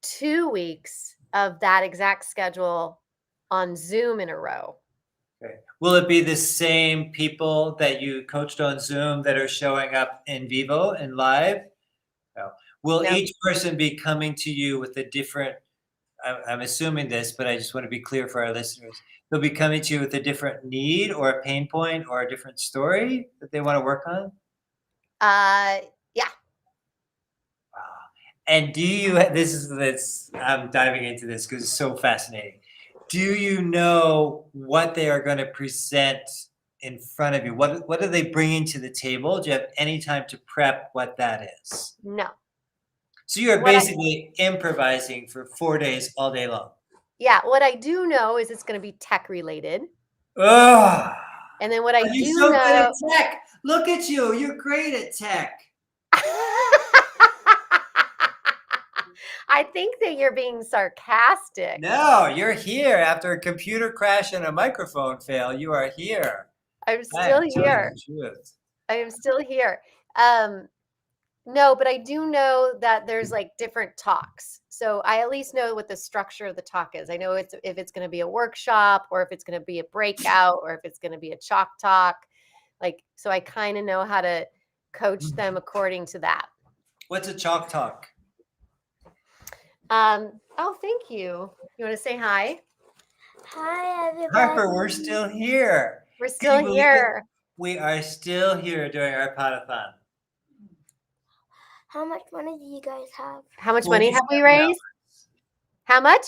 2 weeks of that exact schedule on Zoom in a row. Okay. Will it be the same people that you coached on Zoom that are showing up in vivo and live? No. Will each person be coming to you with a different, I'm assuming this, but I just want to be clear for our listeners. They'll be coming to you with a different need or a pain point or a different story that they want to work on? Yeah. Wow. And do you, I'm diving into this because it's so fascinating. Do you know what they are going to present in front of you? What are they bringing to the table? Do you have any time to prep what that is? No. So you're basically improvising for 4 days all day long. Yeah. What I do know is it's going to be tech related. Oh, and then what I you're do so know. good at tech. Look at you. You're great at tech. I think that you're being sarcastic. No, you're here after a computer crash and a microphone fail. You are here. I'm still here. I am still here. No, but I do know that there's like different talks. So I at least know what the structure of the talk is. I know if it's going to be a workshop or if it's going to be a breakout or if it's going to be a chalk talk. Like, so I kind of know how to coach them according to that. What's a chalk talk? Oh, thank you. You want to say hi? Hi, everybody. Harper, we're still here. We're still Can you believe it? here. We are still here doing our Pod-a-thon. How much money do you guys have? How much money have we 47 raised? hours. How much?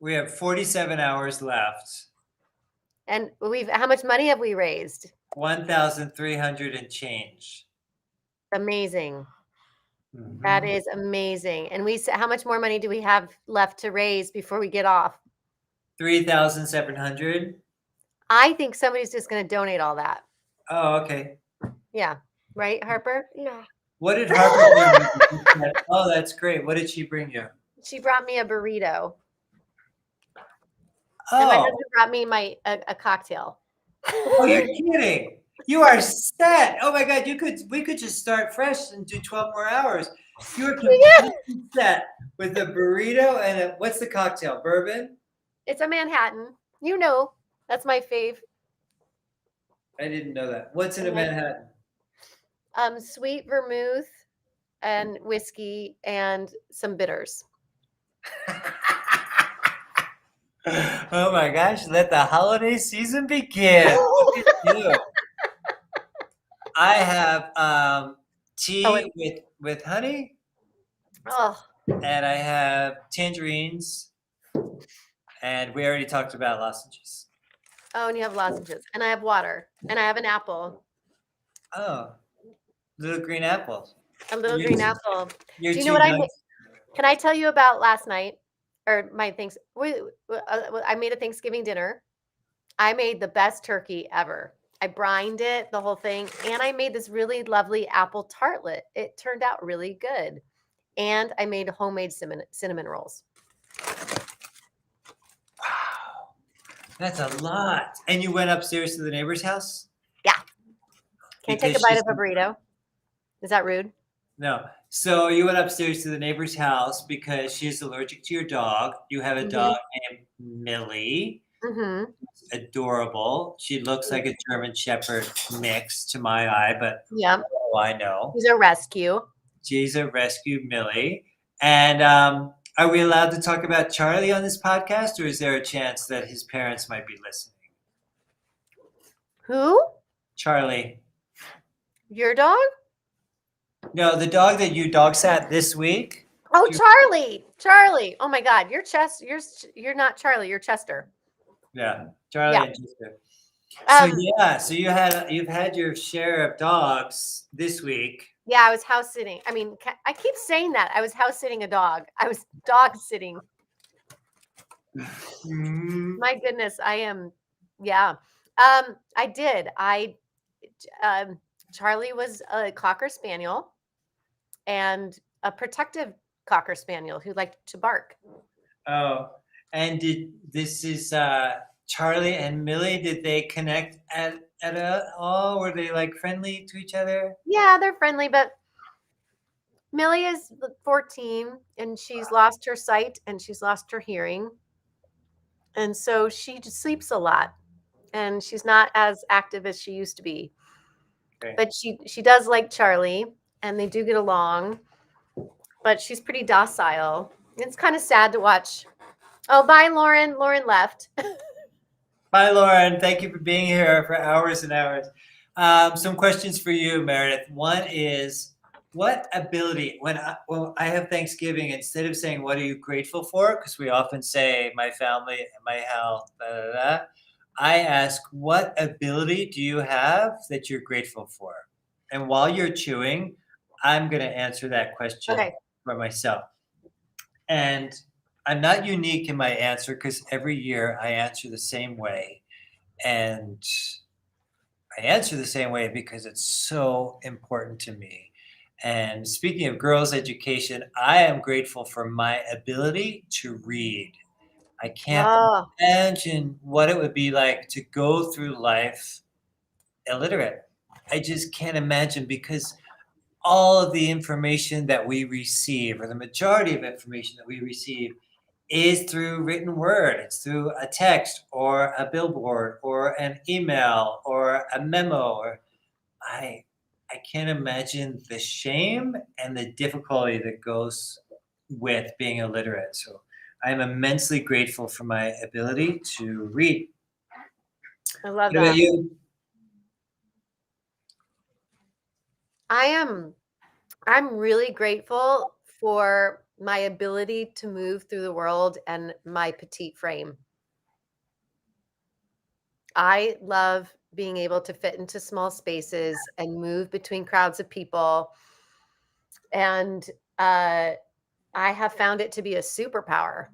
We have 47 hours left. And how much money have we raised? 1,300 and change. Amazing. That is amazing. And how much more money do we have left to raise before we get off? 3,700. I think somebody's just going to donate all that. Oh, okay. Yeah. Right, Harper? No. What did Harper bring you? Oh, that's great. What did she bring you? She brought me a burrito. And my Oh, husband brought me a cocktail. oh, you're kidding. You are set. Oh my God, we could just start fresh and do 12 more hours. You're completely set with a burrito and what's the cocktail? Bourbon? It's a Manhattan. You know, that's my fave. I didn't know that. What's in a Manhattan? Sweet vermouth and whiskey and some bitters. Oh my gosh, let the holiday season begin. Look at you. I have tea with honey. Oh. And I have tangerines. And we already talked about lozenges. Oh, and you have lozenges. And I have water. And I have an apple. Oh, little green apples. A little green apple. Do you two know what nuts. Can I tell you about last night? Or my things. I made a Thanksgiving dinner. I made the best turkey ever. I brined it, the whole thing, and I made this really lovely apple tartlet. It turned out really good. And I made homemade cinnamon rolls. Wow, that's a lot. And you went upstairs to the neighbor's house? Yeah. Can I take a bite of a burrito? Is that rude? No. So you went upstairs to the neighbor's house because she's allergic to your dog. You have a dog named Millie. Mm-hmm. Adorable. She looks like a German Shepherd mix to my eye, but yeah, I know. She's a rescue. She's a rescue Millie. And are we allowed to talk about Charlie on this podcast, or is there a chance that his parents might be listening? Who? Charlie. Your dog? No, the dog that you dog sat this week. Oh, Charlie. Charlie. Oh my God. You're not Charlie, you're Chester. Yeah, Charlie Yeah. and Chester. So you've had your share of dogs this week. Yeah, I was house sitting. I mean, I keep saying that. I was house sitting a dog. I was dog sitting. My goodness, I am. Yeah. I did. Charlie was a Cocker Spaniel and a protective Cocker Spaniel who liked to bark. Oh, and Charlie and Millie, did they connect at all? Were they like friendly to each other? Yeah, they're friendly, but Millie is 14 and she's lost her sight and she's lost her hearing. And so she just sleeps a lot and she's not as active as she used to be. Okay. But she does like Charlie and they do get along, but she's pretty docile. It's kind of sad to watch. Oh, bye, Lauren. Lauren left. Bye, Lauren. Thank you for being here for hours and hours. Some questions for you, Meredith. One is, what ability, when I have Thanksgiving, instead of saying, what are you grateful for? Because we often say my family, my health, blah, blah, blah. I ask, what ability do you have that you're grateful for? And while you're chewing, I'm going to answer that question for myself. And I'm not unique in my answer because every year I answer the same way. And I answer the same way because it's so important to me. And speaking of girls' education, I am grateful for my ability to read. I can't imagine what it would be like to go through life illiterate. I just can't imagine because all of the information that we receive, or the majority of information that we receive, is through written word. It's through a text or a billboard or an email or a memo. Or I can't imagine the shame and the difficulty that goes with being illiterate. So I am immensely grateful for my ability to read. I love What about that. you? I'm really grateful for my ability to move through the world and my petite frame. I love being able to fit into small spaces and move between crowds of people. And I have found it to be a superpower.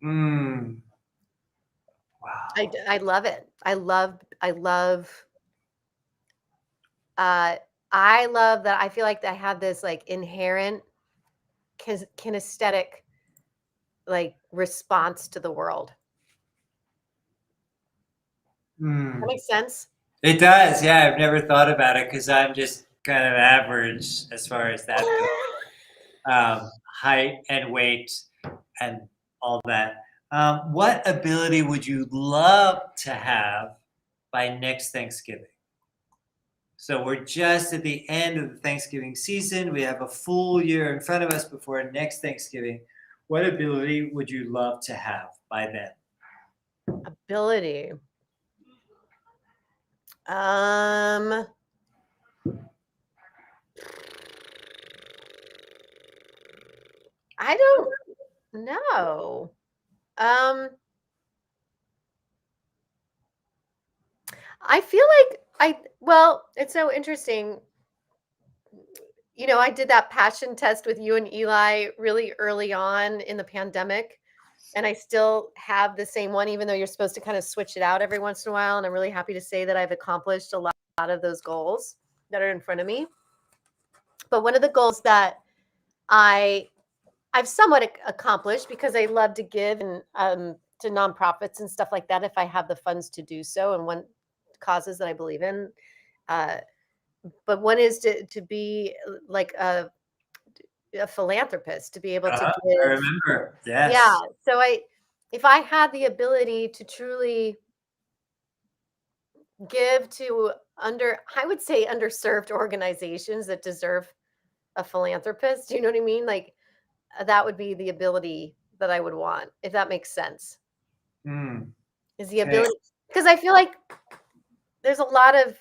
Wow. I love it. I love that. I feel like I have this like inherent kinesthetic like response to the world. That makes sense. It does. Yeah, I've never thought about it because I'm just kind of average as far as that goes. Height and weight and all that. What ability would you love to have by next Thanksgiving? So we're just at the end of the Thanksgiving season. We have a full year in front of us before next Thanksgiving. What ability would you love to have by then? Ability. I don't know. I feel like it's so interesting. You know, I did that passion test with you and Eli really early on in the pandemic, and I still have the same one, even though you're supposed to kind of switch it out every once in a while. And I'm really happy to say that I've accomplished a lot of those goals that are in front of me. But one of the goals that I've somewhat accomplished, because I love to give and to nonprofits and stuff like that if I have the funds to do so, and one causes that I believe in. But one is to be like a philanthropist, to be able to give. I remember. Yes. Yeah. So if I had the ability to truly give to I would say underserved organizations that deserve a philanthropist, you know what I mean? Like that would be the ability that I would want, if that makes sense. Is the ability, because I feel like there's a lot of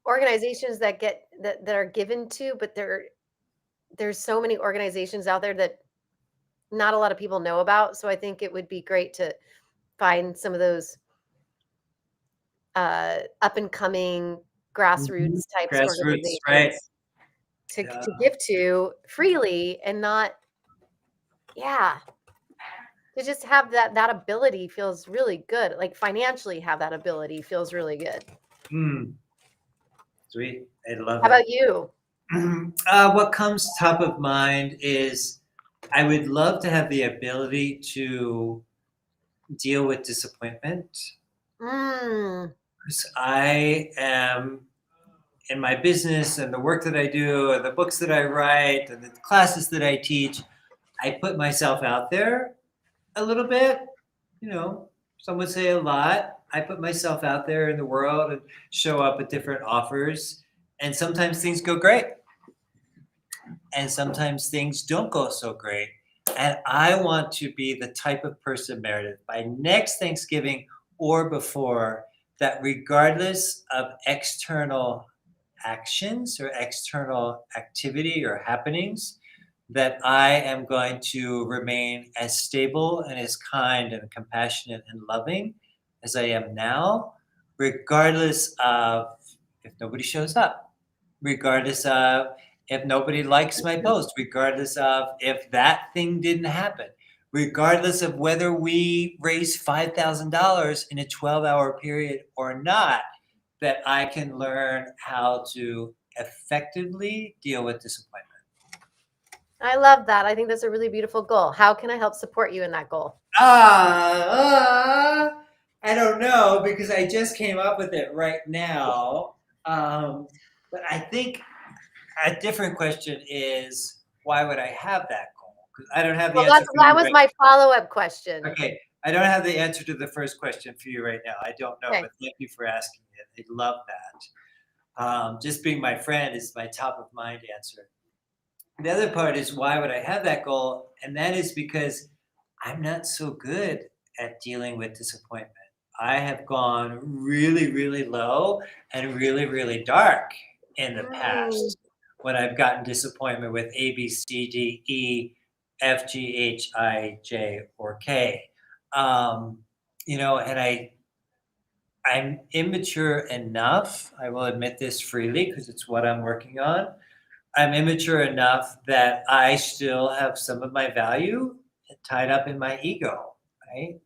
organizations that are given to, but there's so many organizations out there that not a lot of people know about. So I think it would be great to find some of those up and coming grassroots types organizations, right? To give to freely, and not, to just have that ability feels really good. Like financially have that ability feels really good. Sweet. I love it. How about you? What comes top of mind is I would love to have the ability to deal with disappointment. Because I am, in my business and the work that I do and the books that I write and the classes that I teach, I put myself out there a little bit, some would say a lot. I put myself out there in the world and show up at different offers, and sometimes things go great. And sometimes things don't go so great. And I want to be the type of person, Meredith, by next Thanksgiving or before, that regardless of external actions or external activity or happenings, that I am going to remain as stable and as kind and compassionate and loving as I am now, regardless of if nobody shows up, regardless of if nobody likes my post, regardless of if that thing didn't happen, regardless of whether we raise $5,000 in a 12-hour period or not, that I can learn how to effectively deal with disappointment. I love that. I think that's a really beautiful goal. How can I help support you in that goal? I don't know, because I just came up with it right now. But I think a different question is, why would I have that goal? Because I don't have the Well, answer for that you was right my follow-up question. Okay, I don't have the answer to the first question for you right now. I don't know, Okay. but thank you for asking it. I love that. Just being my friend is my top of mind answer. The other part is, why would I have that goal? And that is because I'm not so good at dealing with disappointment. I have gone really, really low and really, really dark in the past when I've gotten disappointment with A, B, C, D, E, F, G, H, I, J, or K. You know, and I'm immature enough, I will admit this freely because it's what I'm working on. I'm immature enough that I still have some of my value tied up in my ego, right?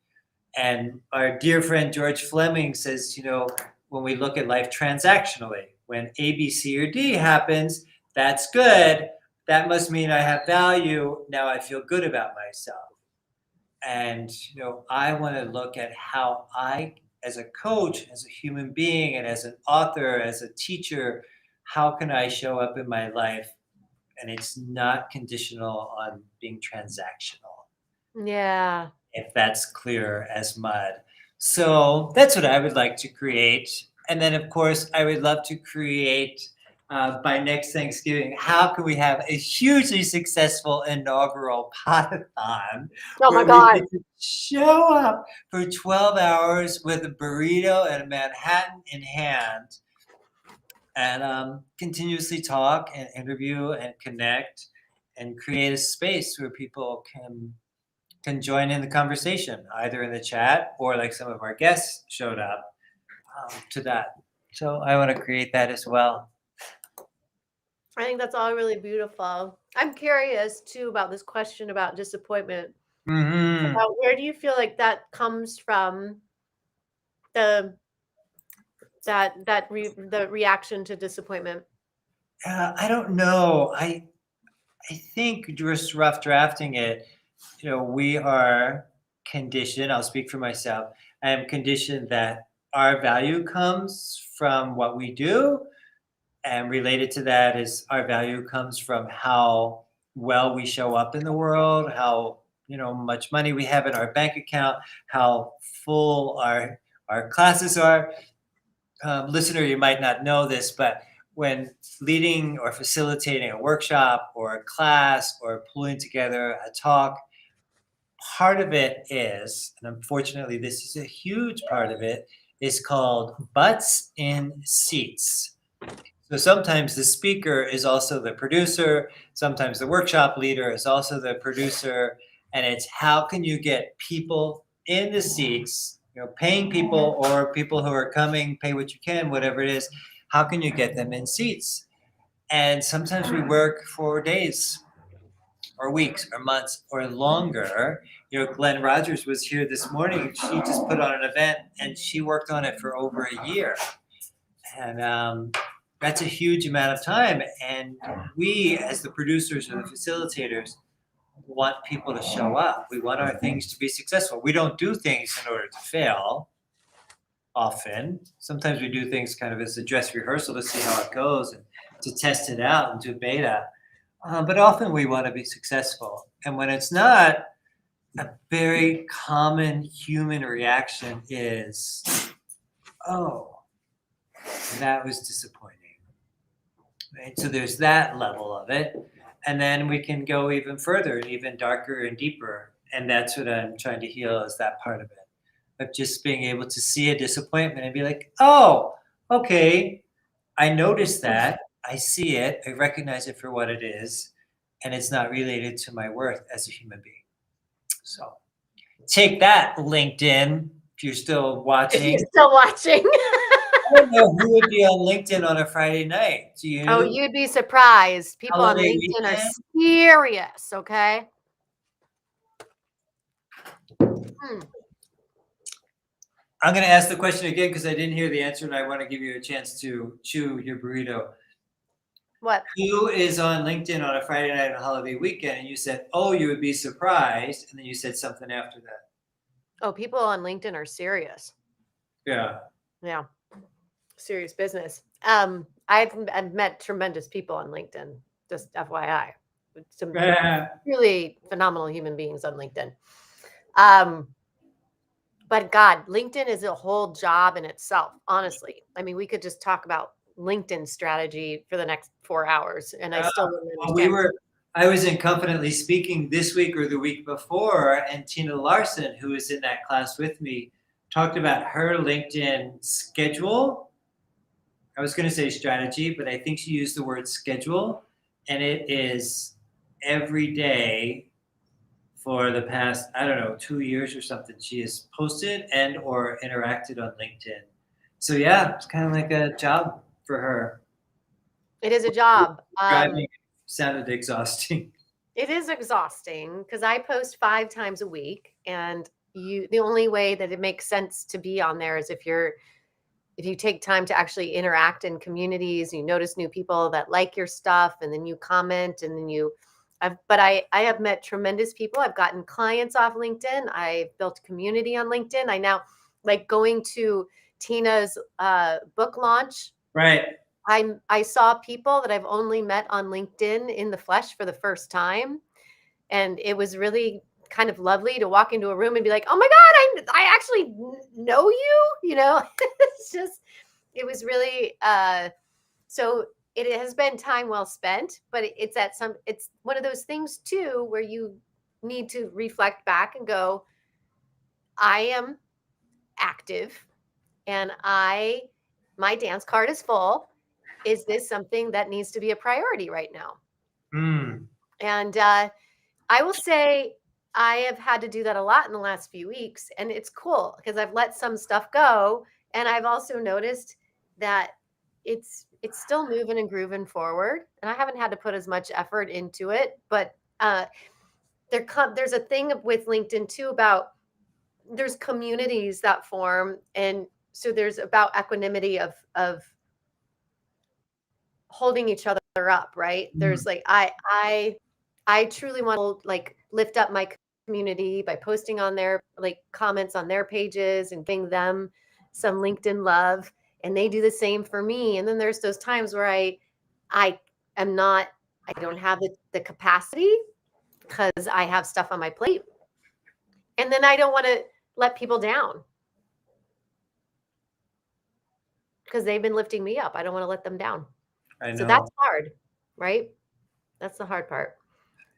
And our dear friend George Fleming says, you know, when we look at life transactionally, when A, B, C, or D happens, that's good. That must mean I have value. Now I feel good about myself. And, you know, I want to look at how I, as a coach, as a human being, and as an author, as a teacher, how can I show up in my life? And it's not conditional on being transactional, Yeah. if that's clear as mud. So that's what I would like to create. And then, of course, I would love to create by next Thanksgiving, how can we have a hugely successful inaugural Pod-a-thon Oh my where we God. get to show up for 12 hours with a burrito and a Manhattan in hand and continuously talk and interview and connect and create a space where people can join in the conversation, either in the chat or like some of our guests showed up to that. So I want to create that as well. I think that's all really beautiful. I'm curious too about this question about disappointment. About where do you feel like that comes from? The reaction to disappointment. I don't know. I think just rough drafting it, you know, we are conditioned, I'll speak for myself, I am conditioned that our value comes from what we do. And related to that is our value comes from how well we show up in the world, how, you know, much money we have in our bank account, how full our classes are. Listener, you might not know this, but when leading or facilitating a workshop or a class or pulling together a talk, part of it is, and unfortunately this is a huge part of it, is called butts in seats. So sometimes the speaker is also the producer, sometimes the workshop leader is also the producer, and it's how can you get people in the seats, you know, paying people or people who are coming, pay what you can, whatever it is, how can you get them in seats? And sometimes we work for days or weeks or months or longer. You know, Glenn Rogers was here this morning. She just put on an event and she worked on it for over a year. And that's a huge amount of time. And we, as the producers or the facilitators, want people to show up. We want our things to be successful. We don't do things in order to fail often. Sometimes we do things kind of as a dress rehearsal to see how it goes and to test it out and do beta. But often we want to be successful. And when it's not, a very common human reaction is, oh, that was disappointing. Right? So there's that level of it. And then we can go even further and even darker and deeper. And that's what I'm trying to heal, is that part of it. Of just being able to see a disappointment and be like, oh, okay, I noticed that. I see it. I recognize it for what it is. And it's not related to my worth as a human being. So take that, LinkedIn, if you're still watching. If you're still watching. I don't know who would be on LinkedIn on a Friday night. Do you? Oh, you'd be surprised. People on Holiday LinkedIn are weekend? serious, okay? I'm going to ask the question again because I didn't hear the answer and I want to give you a chance to chew your burrito. What? Who is on LinkedIn on a Friday night on a holiday weekend? And you said, oh, you would be surprised. And then you said something after that. Oh, people on LinkedIn are serious. Yeah. Yeah. Serious business. I've met tremendous people on LinkedIn, just FYI. Some Yeah. really phenomenal human beings on LinkedIn. But God, LinkedIn is a whole job in itself, honestly. I mean, we could just talk about LinkedIn strategy for the next 4 hours, and I still wouldn't understand. I was in Confidently Speaking this week or the week before, and Tina Larson, who was in that class with me, talked about her LinkedIn schedule. I was going to say strategy, but I think she used the word schedule, and it is every day for the past, I don't know, 2 years or something. She has posted and or interacted on LinkedIn. So yeah, it's kind of like a job for her. It is a job. Driving sounded exhausting. It is exhausting because I post 5 times a week, and the only way that it makes sense to be on there is if you take time to actually interact in communities, you notice new people that like your stuff, and then you comment, and then but I have met tremendous people. I've gotten clients off LinkedIn. I've built community on LinkedIn. I now like going to Tina's book launch. Right. I saw people that I've only met on LinkedIn in the flesh for the first time. And it was really kind of lovely to walk into a room and be like, oh my God, I actually know you, it was really, so it has been time well spent, but it's one of those things too, where you need to reflect back and go, I am active and my dance card is full. Is this something that needs to be a priority right now? And I will say I have had to do that a lot in the last few weeks, and it's cool because I've let some stuff go, and I've also noticed that it's still moving and grooving forward, and I haven't had to put as much effort into it. But there's a thing with LinkedIn too about there's communities that form, and so there's about equanimity of holding each other up, right? There's like I truly want to like lift up my community by posting on their like comments on their pages and giving them some LinkedIn love, and they do the same for me. And then there's those times where I don't have the capacity because I have stuff on my plate, and then I don't want to let people down because they've been lifting me up. I don't want to let them down. So that's hard, right? That's the hard part,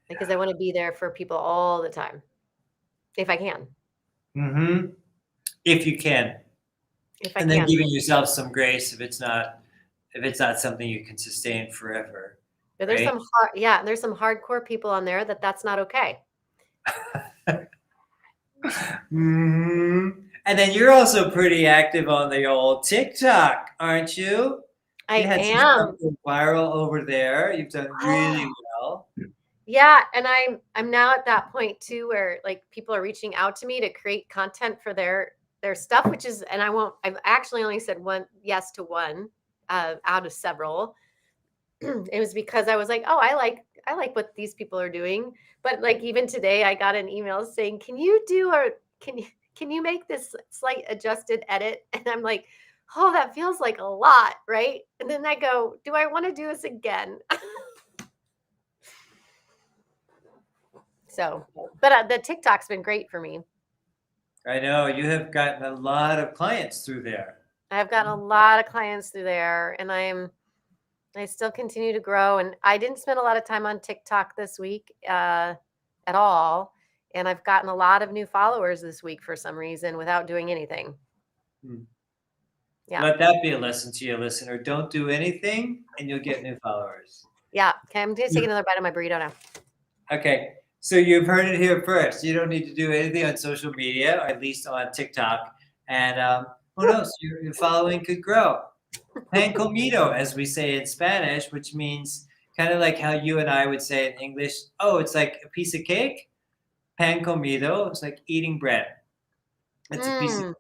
because I want to be there for people all the time, if I can. Mm-hmm. If you can. If I and then can. giving yourself some grace if it's not something you can sustain forever. But there's right? There's some hardcore people on there that's not okay. Mm-hmm. And then you're also pretty active on the old TikTok, aren't you? I am. Some stuff viral over there. You've done really well. Yeah, and I'm now at that point too where like people are reaching out to me to create content for their stuff, which is, and I've actually only said yes to one out of several. It was because I was like, oh, I like what these people are doing. But like even today I got an email saying, can you make this slight adjusted edit? And I'm like, oh, that feels like a lot, right? And then I go, do I want to do this again? So, but the TikTok's been great for me. I know you have gotten a lot of clients through there. I've gotten a lot of clients through there, and I still continue to grow. And I didn't spend a lot of time on TikTok this week at all. And I've gotten a lot of new followers this week for some reason without doing anything. Yeah. Let that be a lesson to your listener. Don't do anything and you'll get new followers. Yeah. Okay. I'm going to take another bite of my burrito now. Okay. So you've heard it here first. You don't need to do anything on social media, or at least on TikTok. And who knows? Your following could grow. Pan comido, as we say in Spanish, which means kind of like how you and I would say in English, oh, it's like a piece of cake. Pan comido, it's like eating bread. It's a piece of bread.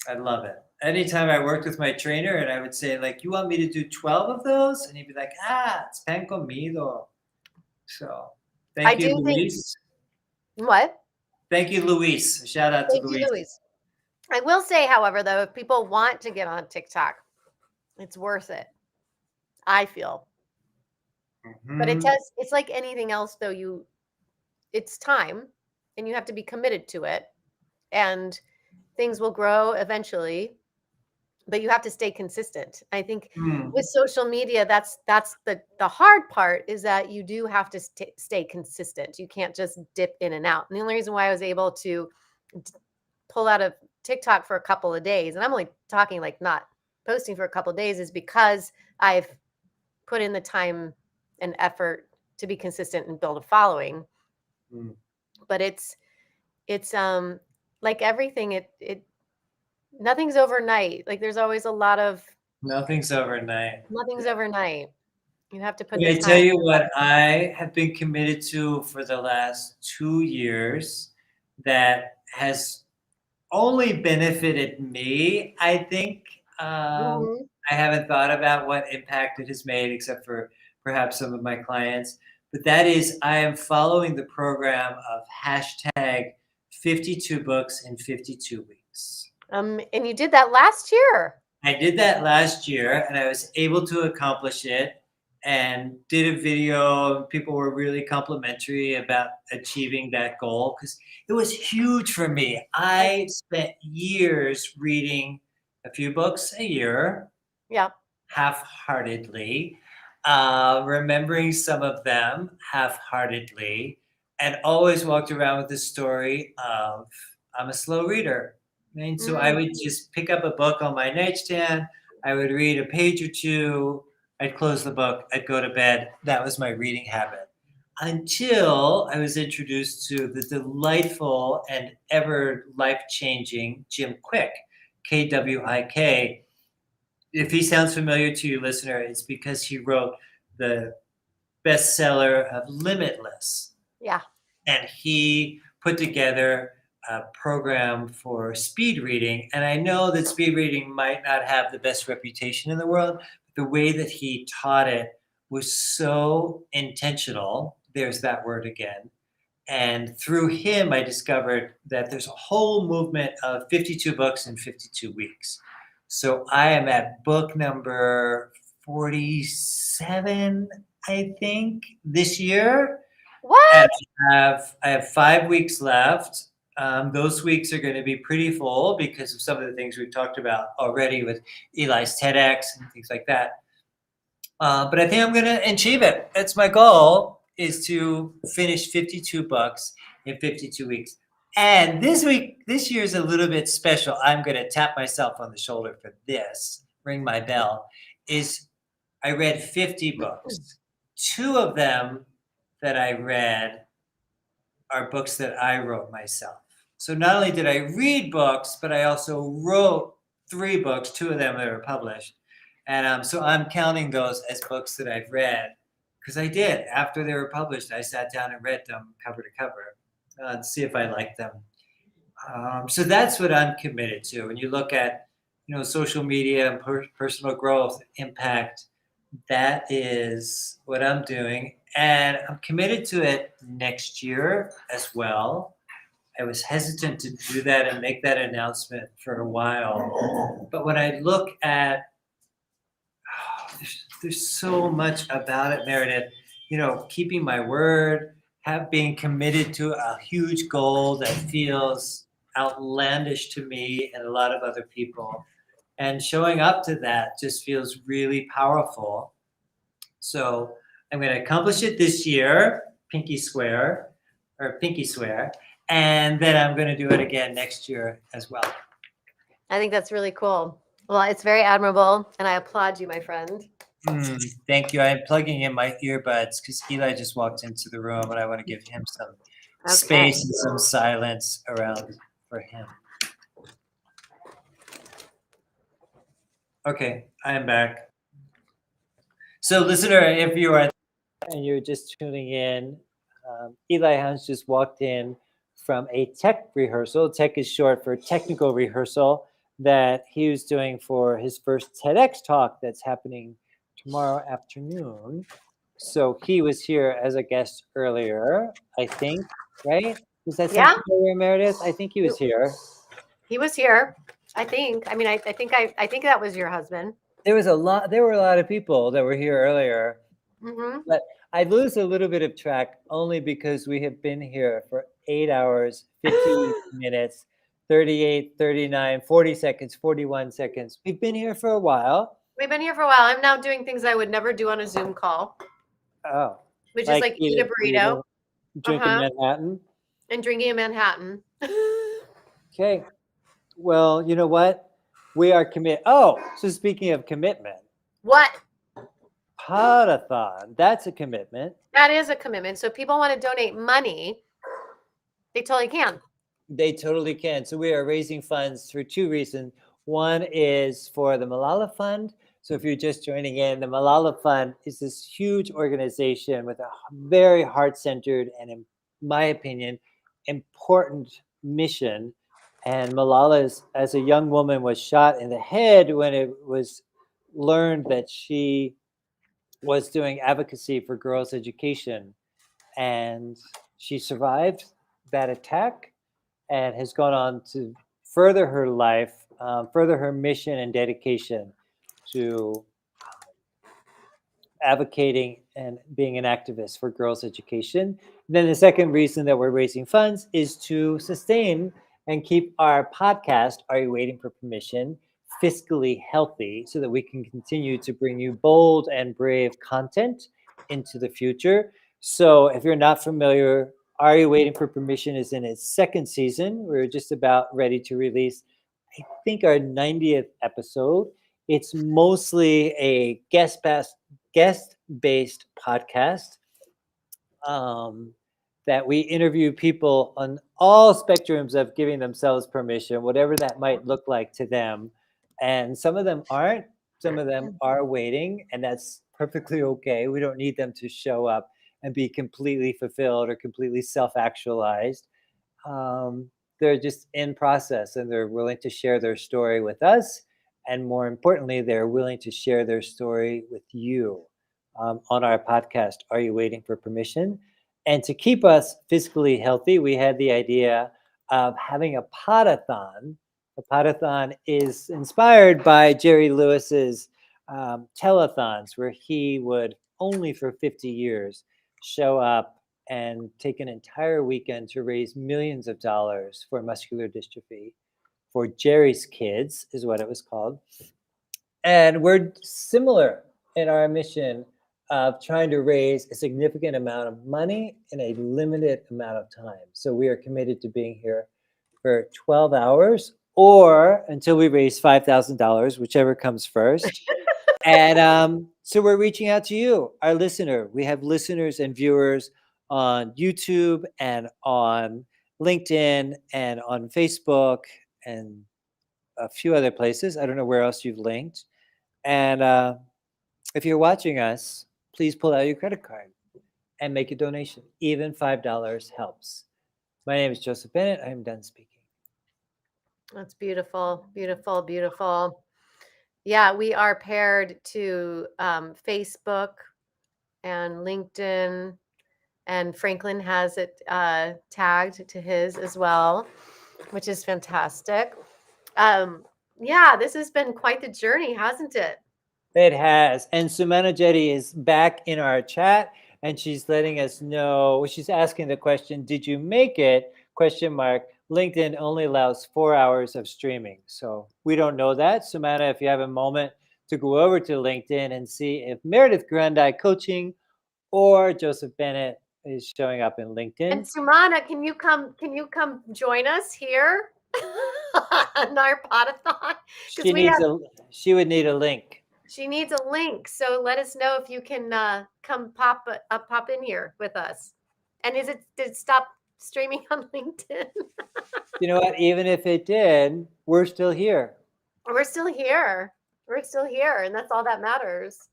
I love it. Anytime I worked with my trainer and I would say, like, you want me to do 12 of those? And he'd be like, it's pan comido. So thank you, Luis. What? Thank you, Luis. A shout out to Luis. Thank you, Luis. I will say, however, though, if people want to get on TikTok, it's worth it. I feel. But Mm-hmm. it's like anything else though, it's time and you have to be committed to it, and things will grow eventually, but you have to stay consistent. I think with social media, that's the hard part, is that you do have to stay consistent. You can't just dip in and out. And the only reason why I was able to pull out of TikTok for a couple of days, and I'm only talking like not posting for a couple of days, is because I've put in the time and effort to be consistent and build a following. But it's like everything, it nothing's overnight. Like there's always a lot of Nothing's overnight. You have to put But I the tell time. you what I have been committed to for the last 2 years that has only benefited me, I think. I haven't thought about what impact it has made, except for perhaps some of my clients. But that is, I am following the program of hashtag 52 books in 52 weeks. And you did that last year. I did that last year, and I was able to accomplish it, and did a video. People were really complimentary about achieving that goal because it was huge for me. I spent years reading a few books a year, half-heartedly, remembering some of them half-heartedly, and always walked around with the story of I'm a slow reader. And so I would just pick up a book on my nightstand. I would read a page or two. I'd close the book. I'd go to bed. That was my reading habit. Until I was introduced to the delightful and ever life-changing Jim Kwik, Kwik. If he sounds familiar to you, listener, it's because he wrote the bestseller of Limitless. Yeah. And he put together a program for speed reading. And I know that speed reading might not have the best reputation in the world, but the way that he taught it was so intentional. There's that word again. And through him, I discovered that there's a whole movement of 52 books in 52 weeks. So I am at book number 47, I think, this year. What? And I have 5 weeks left. Those weeks are going to be pretty full because of some of the things we've talked about already with Eli's TEDx and things like that. But I think I'm going to achieve it. That's my goal, is to finish 52 books in 52 weeks. And this year is a little bit special. I'm going to tap myself on the shoulder for this, ring my bell, is I read 50 books. 2 of them that I read are books that I wrote myself. So not only did I read books, but I also wrote 3 books, 2 of them that are published. And so I'm counting those as books that I've read, because I did. After they were published, I sat down and read them cover to cover to see if I liked them. So that's what I'm committed to. When you look at, social media and personal growth impact, that is what I'm doing. And I'm committed to it next year as well. I was hesitant to do that and make that announcement for a while. But when I look at, there's so much about it, Meredith, keeping my word, being committed to a huge goal that feels outlandish to me and a lot of other people. And showing up to that just feels really powerful. So I'm going to accomplish it this year, pinky swear, and then I'm going to do it again next year as well. I think that's really cool. Well, it's very admirable, and I applaud you, my friend. Thank you. I'm plugging in my earbuds because Eli just walked into the room, and I want to give him some space and some silence around for him. Okay, I am back. So, listener, if you are and you're just tuning in, Eli Hans just walked in from a tech rehearsal. Tech is short for technical rehearsal that he was doing for his first TEDx talk that's happening tomorrow afternoon. So he was here as a guest earlier, I think, right? Was that something earlier, Meredith? I think he was here. He was here, I think. I mean, I think that was your husband. There were a lot of people that were here earlier, but I lose a little bit of track only because we have been here for 8 hours, 50 minutes, 38, 39, 40 seconds, 41 seconds. We've been here for a while. We've been here for a while. I'm now doing things I would never do on a Zoom call. Oh. Which is like eat a burrito. Drinking Manhattan. And drinking a Manhattan. Okay. Well, you know what? We are committed. Oh, so speaking of commitment. What? Pod-a-thon. That's a commitment. That is a commitment. So if people want to donate money, they totally can. They totally can. So we are raising funds for two reasons. One is for the Malala Fund. So if you're just joining in, the Malala Fund is this huge organization with a very heart-centered and, in my opinion, important mission. And Malala, as a young woman, was shot in the head when it was learned that she was doing advocacy for girls' education. And she survived that attack and has gone on to further her life, further her mission and dedication to advocating and being an activist for girls' education. And then the second reason that we're raising funds is to sustain and keep our podcast, Are You Waiting for Permission, fiscally healthy so that we can continue to bring you bold and brave content into the future. So if you're not familiar, Are You Waiting for Permission is in its second season. We're just about ready to release, I think, our 90th episode. It's mostly a guest-based podcast that we interview people on all spectrums of giving themselves permission, whatever that might look like to them. And some of them aren't, some of them are waiting, and that's perfectly okay. We don't need them to show up and be completely fulfilled or completely self-actualized. They're just in process, and they're willing to share their story with us. And more importantly, they're willing to share their story with you on our podcast, Are You Waiting for Permission? And to keep us physically healthy, we had the idea of having a pod-a-thon. A pod-a-thon is inspired by Jerry Lewis's tel-a-thons, where he would only for 50 years show up and take an entire weekend to raise millions of dollars for muscular dystrophy. For Jerry's Kids is what it was called. And we're similar in our mission of trying to raise a significant amount of money in a limited amount of time. So we are committed to being here for 12 hours or until we raise $5,000, whichever comes first. And so we're reaching out to you, our listener. We have listeners and viewers on YouTube and on LinkedIn and on Facebook and a few other places. I don't know where else you've linked. And if you're watching us, please pull out your credit card and make a donation. Even $5 helps. My name is Joseph Bennett. I'm done speaking. That's beautiful, beautiful, beautiful. Yeah, we are paired to Facebook and LinkedIn, and Franklin has it tagged to his as well, which is fantastic. Yeah, this has been quite the journey, hasn't it? It has. And Sumana Jetty is back in our chat, and she's letting us know, she's asking the question, did you make it? ? LinkedIn only allows 4 hours of streaming. So we don't know that. Sumana, if you have a moment to go over to LinkedIn and see if Meredith Grundy Coaching or Joseph Bennett is showing up in LinkedIn. And Sumana, can you come join us here on our pod-a-thon? She would need a link. She needs a link. So let us know if you can come pop in here with us. And did it stop streaming on LinkedIn? You know what? Even if it did, we're still here. We're still here. We're still here. And that's all that matters.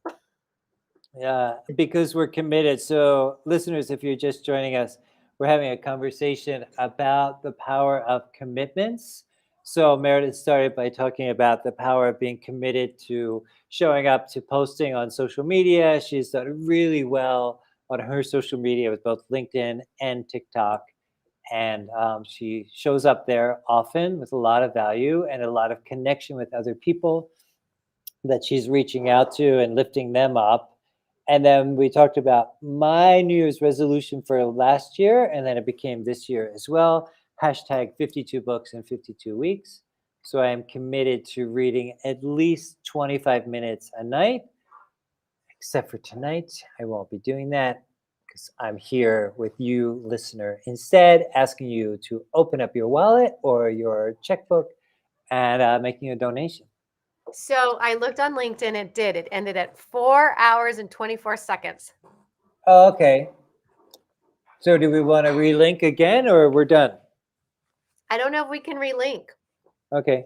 Yeah, because we're committed. So listeners, if you're just joining us, we're having a conversation about the power of commitments. So Meredith started by talking about the power of being committed to showing up, to posting on social media. She's done really well on her social media with both LinkedIn and TikTok. And she shows up there often with a lot of value and a lot of connection with other people. that she's reaching out to and lifting them up. And then we talked about my New Year's resolution for last year, and then it became this year as well. Hashtag 52 books in 52 weeks. So I am committed to reading at least 25 minutes a night, except for tonight. I won't be doing that because I'm here with you, listener, instead asking you to open up your wallet or your checkbook and making a donation. So I looked on LinkedIn. It did. It ended at 4 hours and 24 seconds. Oh, okay. So do we want to relink again or we're done? I don't know if we can relink. Okay.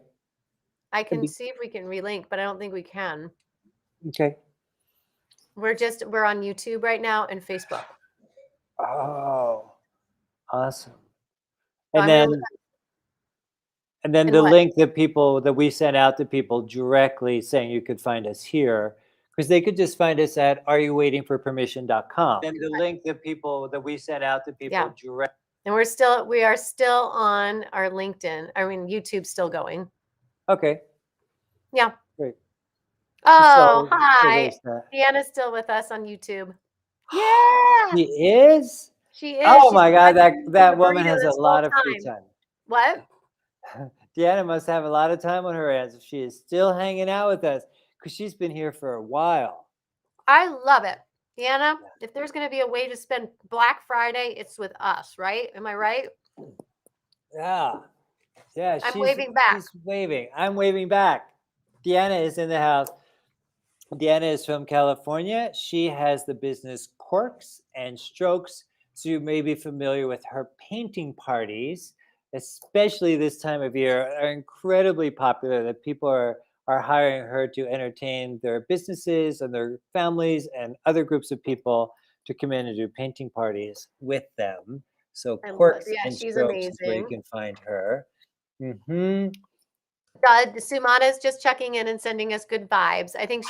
I can see if we can relink, but I don't think we can. Okay. We're on YouTube right now and Facebook. Oh, awesome. So And then the link that we sent out to people directly saying you could find us here, because they could just find us at areyouwaitingforpermission.com. And the link that we sent out to people directly. And we are still on our LinkedIn. I mean, YouTube's still going. Okay. Yeah. Great. Oh, So hi. there's that. Deanna's still with us on YouTube. Yeah. She is? She is. Oh She's my God, been that the woman burrito has a this lot whole of free time. time. What? Deanna must have a lot of time on her hands if she is still hanging out with us, because she's been here for a while. I love it. Deanna, if there's going to be a way to spend Black Friday, it's with us, right? Am I right? Yeah. Yeah. I'm waving back. She's waving. I'm waving back. Deanna is in the house. Deanna is from California. She has the business Corks and Strokes. So you may be familiar with her painting parties, especially this time of year, are incredibly popular, that people are hiring her to entertain their businesses and their families and other groups of people to come in and do painting parties with them. So Corks and she's Strokes is where you amazing. can find her. Mm-hmm. Sumana is just checking in and sending us good vibes. I think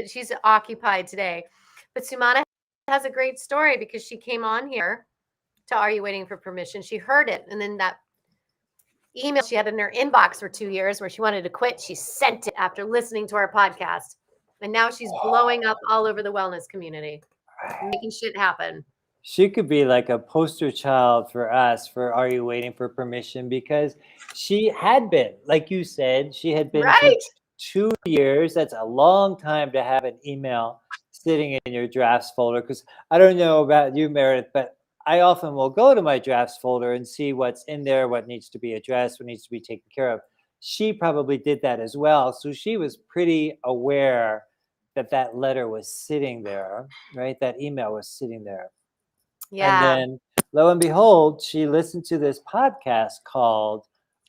she's occupied today, but Sumana has a great story because she came on here to Are You Waiting for Permission? She heard it, and then that email she had in her inbox for 2 years where she wanted to quit, she sent it after listening to our podcast, and now she's blowing up all over the wellness community, making shit happen. She could be like a poster child for us for Are You Waiting for Permission? Because she had been, like you said, she had been for 2 years. That's a long time to have an email sitting in your drafts folder. Because I don't know about you, Meredith, but I often will go to my drafts folder and see what's in there, what needs to be addressed, what needs to be taken care of. She probably did that as well. So she was pretty aware that letter was sitting there, right? That email was sitting there. Yeah. And then, lo and behold, she listened to this podcast called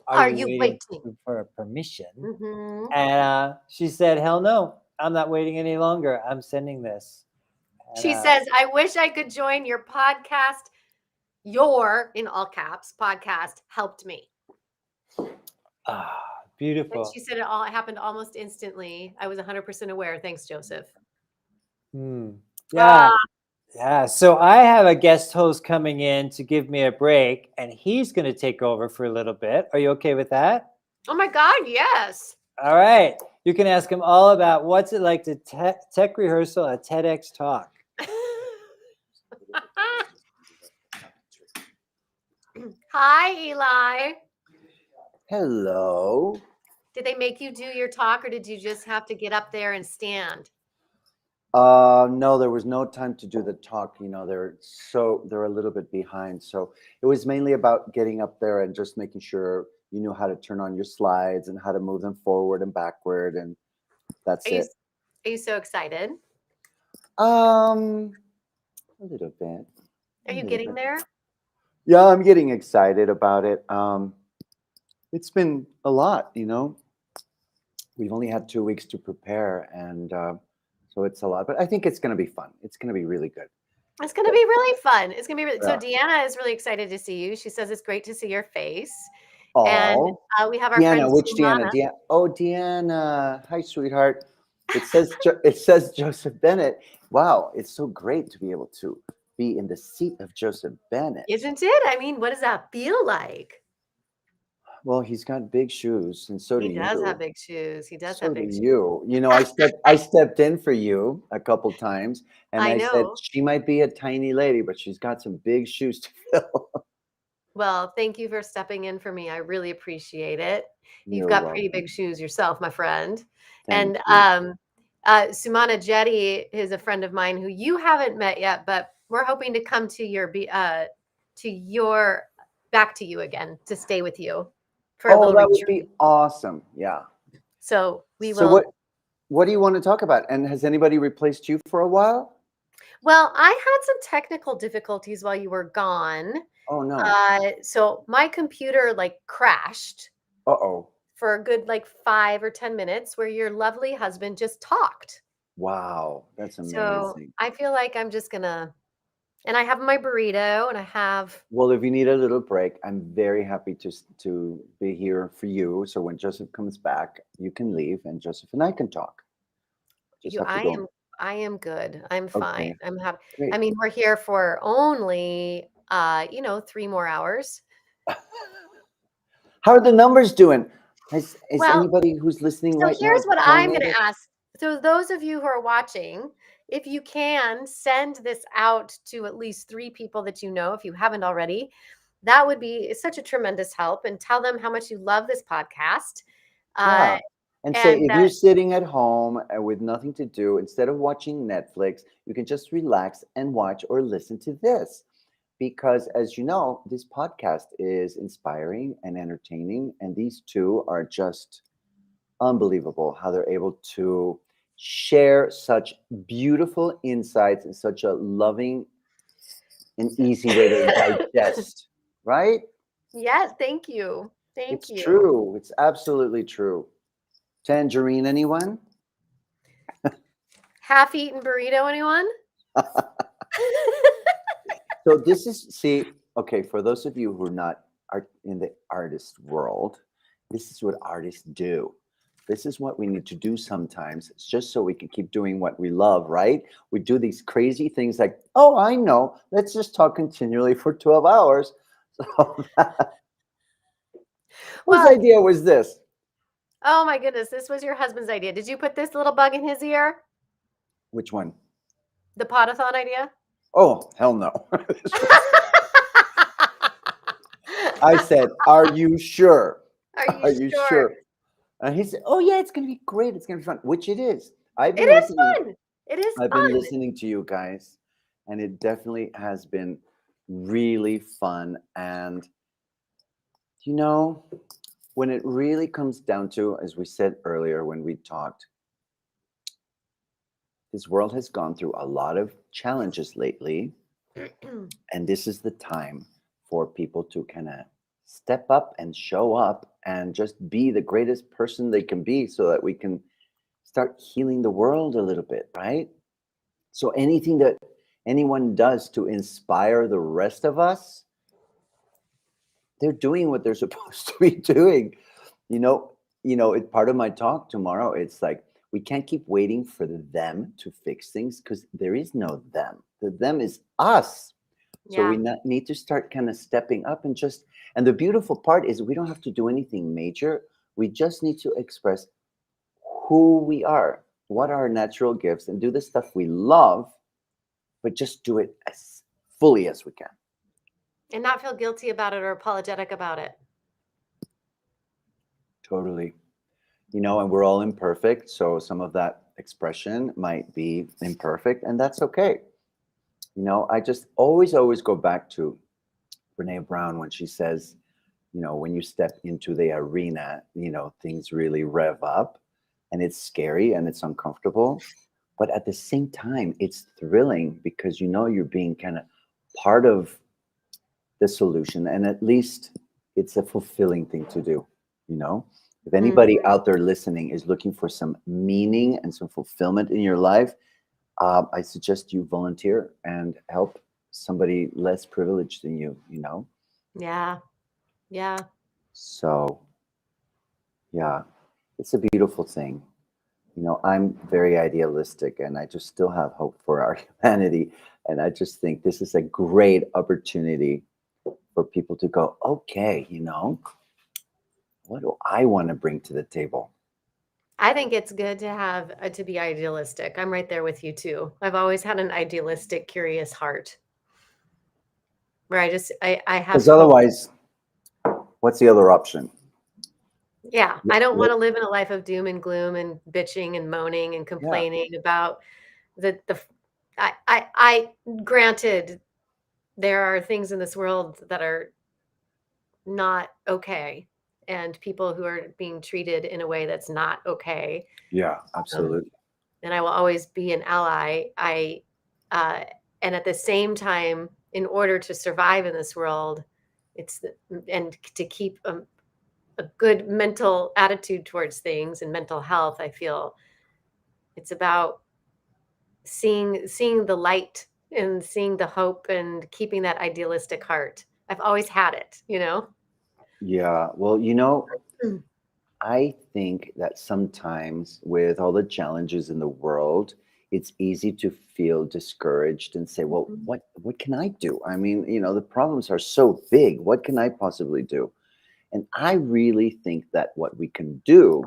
Are You Waiting for Permission? Mm-hmm. And she said, hell no, I'm not waiting any longer. I'm sending this. And, she says, I wish I could join your podcast. Your, in all caps, podcast helped me. Beautiful. And she said it happened almost instantly. I was 100% aware. Thanks, Joseph. Yeah. Yeah, so I have a guest host coming in to give me a break, and he's going to take over for a little bit. Are you okay with that? Oh my God, yes. All right. You can ask him all about what's it like to tech rehearsal at TEDx Talk. Hi, Eli. Hello. Did they make you do your talk, or did you just have to get up there and stand? No, there was no time to do the talk. You know, they're a little bit behind. So it was mainly about getting up there and just making sure you knew how to turn on your slides and how to move them forward and backward, and that's it. Are you so excited? A little bit. Are you getting there? Yeah, I'm getting excited about it. It's been a lot, you know. We've only had 2 weeks to prepare, and so it's a lot, but I think it's going to be fun. It's going to be really good. It's going to be really fun. It's going to be really, so Deanna is really excited to see you. She says it's great to see your face. Oh, and we have our Deanna, friend which Sumana. Deanna? Oh, Deanna. Hi, sweetheart. It says Joseph Bennett. Wow, it's so great to be able to be in the seat of Joseph Bennett. Isn't it? I mean, what does that feel like? Well, he's got big shoes, and so do He does have you. big shoes. He does So have do big shoes. you. You know, I stepped in for you a couple times, and I I said know. she might be a tiny lady, but she's got some big shoes to fill. Well, thank you for stepping in for me. I really appreciate it. You've You're got pretty welcome. big shoes yourself, my friend. Thank And you. Sumana Jetty is a friend of mine who you haven't met yet, but we're hoping to come to your back to you again to stay with you for a Oh, little that would retreat. be awesome. Yeah. So we So will. what do you want to talk about? And has anybody replaced you for a while? Well, I had some technical difficulties while you were gone. Oh no. So my computer like crashed Uh-oh. for a good like 5 or 10 minutes where your lovely husband just talked. Wow, that's So amazing. I feel like I'm just gonna, and I have my burrito and I have, Well, if you need a little break, I'm very happy to be here for you. So when Joseph comes back, you can leave, and Joseph and I can talk. Just have to go. I am good. I'm fine. Okay, I'm happy. I great. mean, we're here for only 3 more hours. How are the numbers doing? Is Well, anybody who's listening so right now here's what I'm going downloaded? to ask. So those of you who are watching, if you can send this out to at least 3 people that you know, if you haven't already, that would be such a tremendous help. And tell them how much you love this podcast. Yeah. And say, And if you're sitting at home with nothing to do, instead of watching Netflix, you can just relax and watch or listen to this. Because as you know, this podcast is inspiring and entertaining. And these two are just unbelievable how they're able to share such beautiful insights in such a loving and easy way to digest, right? yes, thank you. Thank It's you. true. It's absolutely true. Tangerine, anyone? Half-eaten burrito, anyone? So this is, see, okay, for those of you who are not in the artist world, this is what artists do. This is what we need to do sometimes. It's just so we can keep doing what we love, right? We do these crazy things like, oh, I know, let's just talk continually for 12 hours. So whose idea was this? Oh my goodness, this was your husband's idea. Did you put this little bug in his ear? Which one? The Pod-a-thon idea? Oh, hell no. I said, are you sure? Are you sure? And he said, oh yeah, it's going to be great. It's going to be fun, which it is. It is fun. It is I've fun. been listening to you guys, and it definitely has been really fun. And, you know, when it really comes down to, as we said earlier when we talked, this world has gone through a lot of challenges lately. And this is the time for people to kind of step up and show up and just be the greatest person they can be so that we can start healing the world a little bit, right? So anything that anyone does to inspire the rest of us, they're doing what they're supposed to be doing. It's part of my talk tomorrow. It's like, we can't keep waiting for them to fix things because there is no them. The them is us. So we need to start kind of stepping up and the beautiful part is we don't have to do anything major. We just need to express who we are, what are our natural gifts, and do the stuff we love, but just do it as fully as we can. And not feel guilty about it or apologetic about it. Totally. And we're all imperfect. So some of that expression might be imperfect, and that's okay. I just always go back to Brene Brown when she says, when you step into the arena, things really rev up and it's scary and it's uncomfortable. But at the same time, it's thrilling because, you're being kind of part of the solution. And at least it's a fulfilling thing to do. If anybody out there listening is looking for some meaning and some fulfillment in your life, I suggest you volunteer and help somebody less privileged than you, Yeah. Yeah. So, yeah, it's a beautiful thing. I'm very idealistic and I just still have hope for our humanity. And I just think this is a great opportunity for people to go, okay, what do I want to bring to the table? I think it's good to have to be idealistic. I'm right there with you too. I've always had an idealistic, curious heart, where I have Because hope. otherwise, what's the other option? Yeah, I don't want to live in a life of doom and gloom and bitching and moaning and complaining about the. I granted, there are things in this world that are not okay, and people who are being treated in a way that's not okay. Yeah, absolutely. And I will always be an ally. And at the same time, in order to survive in this world, and to keep a good mental attitude towards things and mental health, I feel it's about seeing the light and seeing the hope and keeping that idealistic heart. I've always had it, Yeah, well, I think that sometimes with all the challenges in the world, it's easy to feel discouraged and say, well, what can I do? I mean, the problems are so big. What can I possibly do? And I really think that what we can do,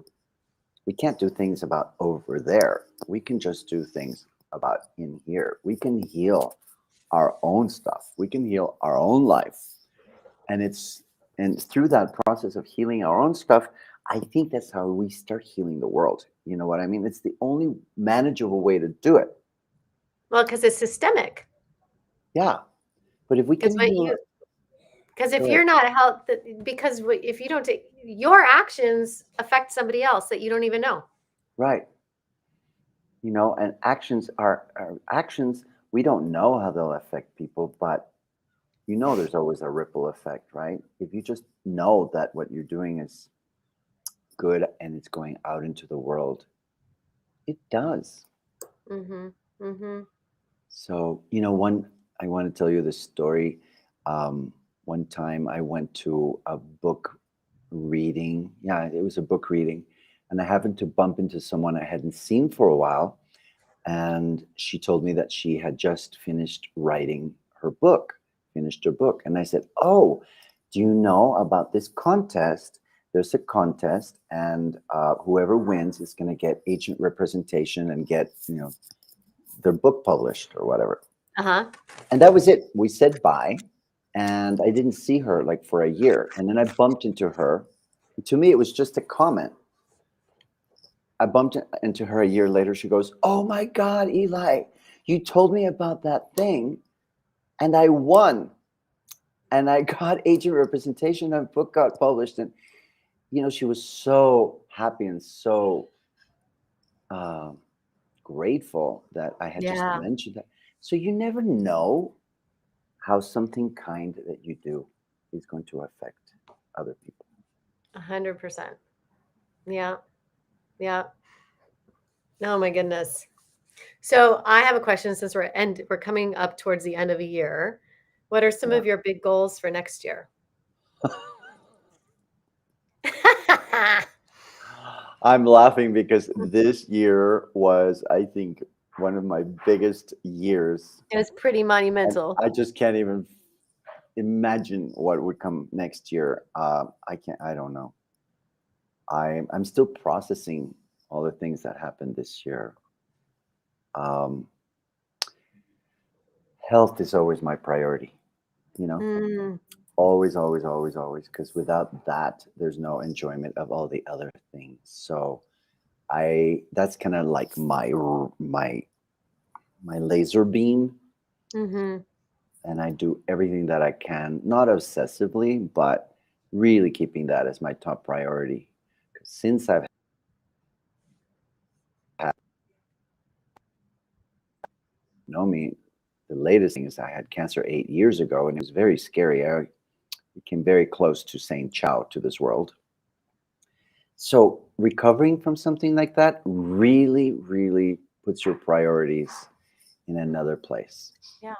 we can't do things about over there. We can just do things about in here. We can heal our own stuff. We can heal our own life. And through that process of healing our own stuff, I think that's how we start healing the world. You know what I mean? It's the only manageable way to do it. Well, because it's systemic. Yeah. But if we can Because if you're not because if you don't take your actions affect somebody else that you don't even know. Right. And actions are actions. We don't know how they'll affect people, but there's always a ripple effect, right? If you just know that what you're doing is good and it's going out into the world, it does. Mm-hmm. Mm-hmm. So, I want to tell you this story. One time I went to a book reading. Yeah, it was a book reading. And I happened to bump into someone I hadn't seen for a while. And she told me that she had just finished her book. And I said, oh, do you know about this contest? There's a contest, and whoever wins is going to get agent representation and get, their book published or whatever. Uh-huh. And that was it. We said bye, and I didn't see her like for a year. And then I bumped into her. To me, it was just a comment. I bumped into her a year later. She goes, oh my God, Eli, you told me about that thing, and I won. And I got agent representation, and book got published. And, she was so happy and so grateful that I had just mentioned that. So you never know how something kind that you do is going to affect other people. 100%. Yeah. Yeah. Oh my goodness. So I have a question, since we're coming up towards the end of a year. What are some of your big goals for next year? I'm laughing because this year was, I think, one of my biggest years. It was pretty monumental. I just can't even imagine what would come next year. I don't know. I'm still processing all the things that happened this year. Health is always my priority, always, always, always, always, because without that, there's no enjoyment of all the other things. So that's kind of like my laser beam. Mm-hmm. And I do everything that I can, not obsessively, but really keeping that as my top priority. Since I've had, me, the latest thing is I had cancer 8 years ago, and it was very scary. I became very close to saying ciao to this world. So recovering from something like that really, really puts your priorities in another place. Yeah.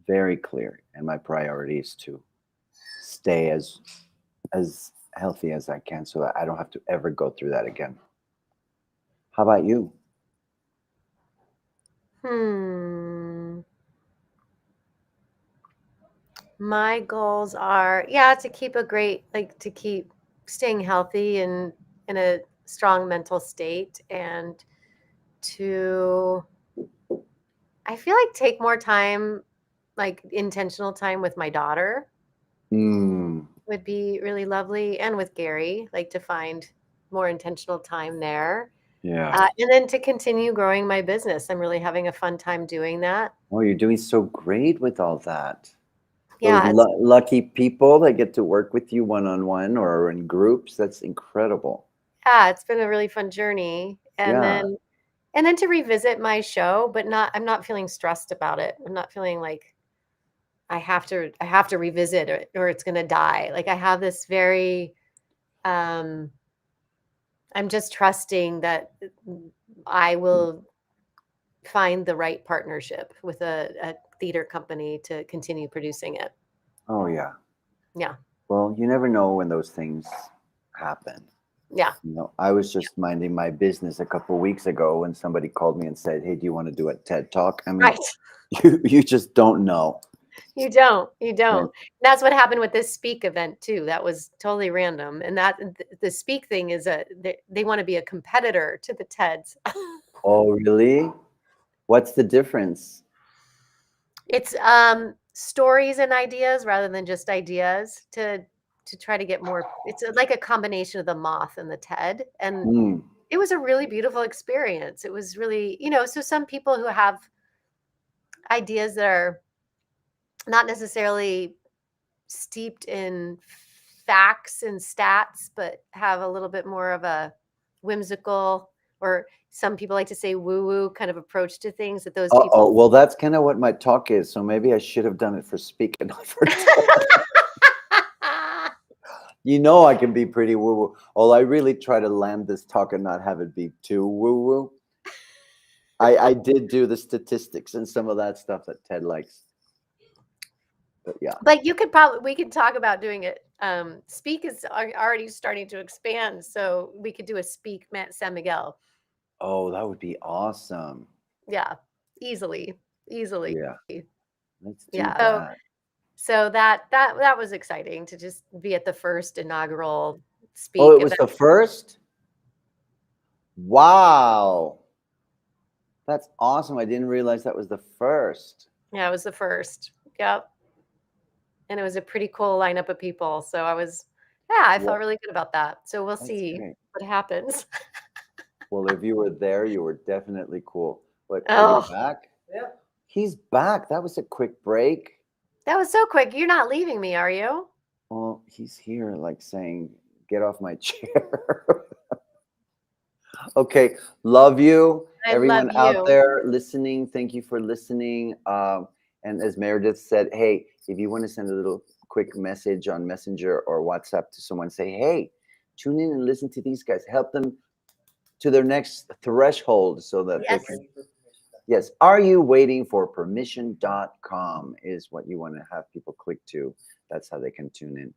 Very clear. And my priority is to stay as healthy as I can so that I don't have to ever go through that again. How about you? My goals are, to keep to keep staying healthy and in a strong mental state, and to, I feel like, take more time, like intentional time with my daughter would be really lovely, and with Gary, like to find more intentional time there. Yeah. And then to continue growing my business. I'm really having a fun time doing that. Oh, you're doing so great with all that. Yeah, Those lucky people that get to work with you one-on-one or in groups. That's incredible. yeah, it's been a really fun journey. And Yeah. then to revisit my show, but I'm not feeling stressed about it. I'm not feeling like I have to revisit it or it's going to die. Like I have this very, I'm just trusting that I will find the right partnership with a theater company to continue producing it. Oh, yeah. Yeah. Well, you never know when those things happen. Yeah. You know, I was just minding my business a couple of weeks ago when somebody called me and said, "Hey, do you want to do a TED Talk?" I mean, Right. you just don't know. You don't. Right. That's what happened with this Speak event too. That was totally random. And that the Speak thing is they want to be a competitor to the TEDs. Oh, really? What's the difference? It's stories and ideas rather than just ideas to try to get more. It's like a combination of the Moth and the TED. And it was a really beautiful experience. It was really, so some people who have ideas that are not necessarily steeped in facts and stats, but have a little bit more of a whimsical, or some people like to say woo-woo kind of approach to things, that those Oh, people. well, that's kind of what my talk is. So maybe I should have done it for Speak and not for TED. You know, I can be pretty woo-woo. Well, I really try to land this talk and not have it be too woo-woo. I did do the statistics and some of that stuff that Ted likes. But yeah. But we could talk about doing it. Speak is already starting to expand, so we could do a Speak San Miguel. Oh, that would be awesome. Yeah, easily. Yeah. Let's do Yeah. that. So that was exciting to just be at the first inaugural Speak. Oh, it was the first? Wow. That's awesome. I didn't realize that was the first. Yeah, it was the first. Yep. And it was a pretty cool lineup of people. So I felt really good about that. So we'll see what happens. Well, if you were there, you were definitely cool. But Oh. Are you back? Yeah. He's back. That was a quick break. That was so quick. You're not leaving me, are you? Well, he's here like saying, "Get off my chair." Okay. Love you. Everyone love out you. there listening, thank you for listening. And as Meredith said, hey, if you want to send a little quick message on Messenger or WhatsApp to someone, say, hey, tune in and listen to these guys. Help them to their next threshold so that they can. Yes. Are you waiting for permission.com is what you want to have people click to. That's how they can tune in.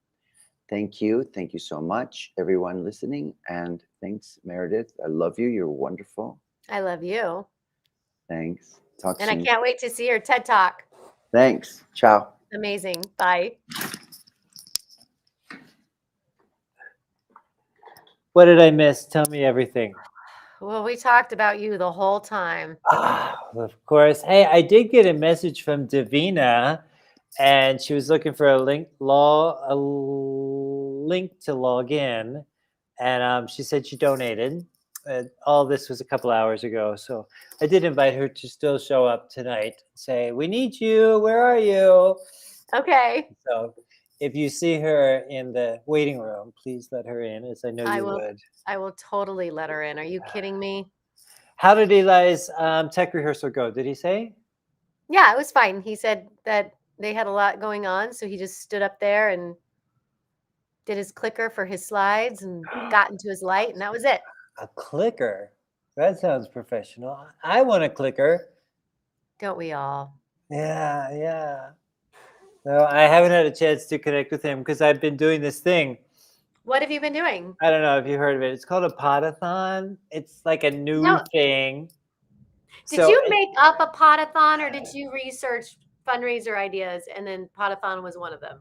Thank you. Thank you so much, everyone listening. And thanks, Meredith. I love you. You're wonderful. I love you. Thanks. Talk and soon. I can't wait to see your TED Talk. Thanks. Ciao. Amazing. Bye. What did I miss? Tell me everything. Well, we talked about you the whole time. Of course. Hey, I did get a message from Davina, and she was looking for a link to log in, and she said she donated. All this was a couple hours ago, so I did invite her to still show up tonight. Say, we need you. Where are you? Okay. So if you see her in the waiting room, please let her in, as I know you would. I will totally let her in. Are you kidding me? How did Eli's tech rehearsal go? Did he say? Yeah, it was fine. He said that they had a lot going on, so he just stood up there and did his clicker for his slides and got into his light, and that was it. A clicker? That sounds professional. I want a clicker. Don't we all? Yeah. No, I haven't had a chance to connect with him because I've been doing this thing. What have you been doing? I don't know if you heard of it. It's called a Pod-a-thon. It's like a new thing. Did you make up a Pod-a-thon, or did you research fundraiser ideas and then Pod-a-thon was one of them?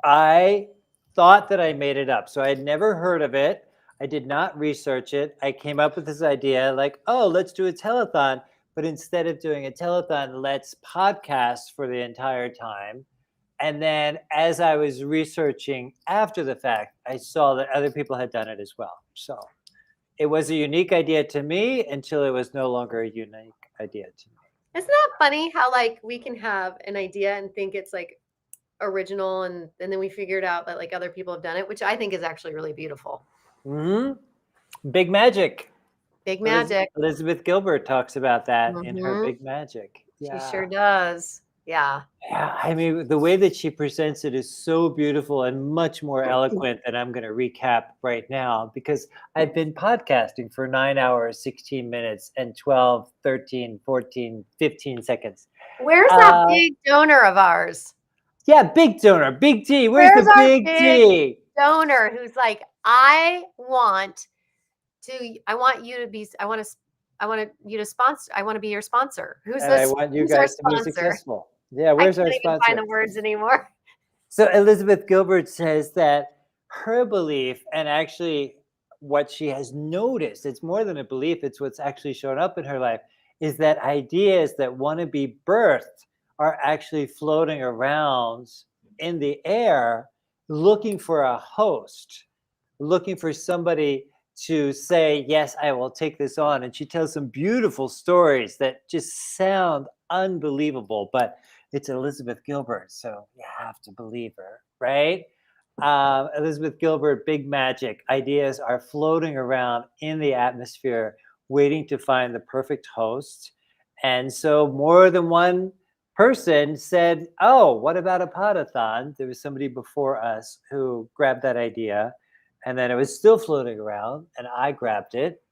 I thought that I made it up. So I had never heard of it. I did not research it. I came up with this idea like, oh, let's do a telethon. But instead of doing a telethon, let's podcast for the entire time. And then as I was researching after the fact, I saw that other people had done it as well. So it was a unique idea to me until it was no longer a unique idea to me. Isn't that funny how like we can have an idea and think it's like original and then we figured out that like other people have done it, which I think is actually really beautiful. Mm-hmm. Big magic. Big magic. Elizabeth Gilbert talks about that in her Mhm. Big Magic. She sure does. Yeah. Yeah, I mean, the way that she presents it is so beautiful and much more eloquent than I'm going to recap right now because I've been podcasting for 9 hours, 16 minutes, and 12, 13, 14, 15 seconds. Where's that big donor of ours? Yeah, big donor, Big T. Where's the our big T? donor who's like, I want you to be your sponsor. Who's And this? I want you who's our guys to be sponsor? successful. Yeah, where's I our can't even sponsor? find the words anymore. So Elizabeth Gilbert says that her belief, and actually what she has noticed, it's more than a belief, it's what's actually shown up in her life, is that ideas that want to be birthed are actually floating around in the air looking for a host, looking for somebody to say, yes, I will take this on. And she tells some beautiful stories that just sound unbelievable, but it's Elizabeth Gilbert, so you have to believe her, right? Elizabeth Gilbert, Big Magic. Ideas are floating around in the atmosphere, waiting to find the perfect host. And so more than one person said, oh, what about a pod-a-thon? There was somebody before us who grabbed that idea, and then it was still floating around, and I grabbed it.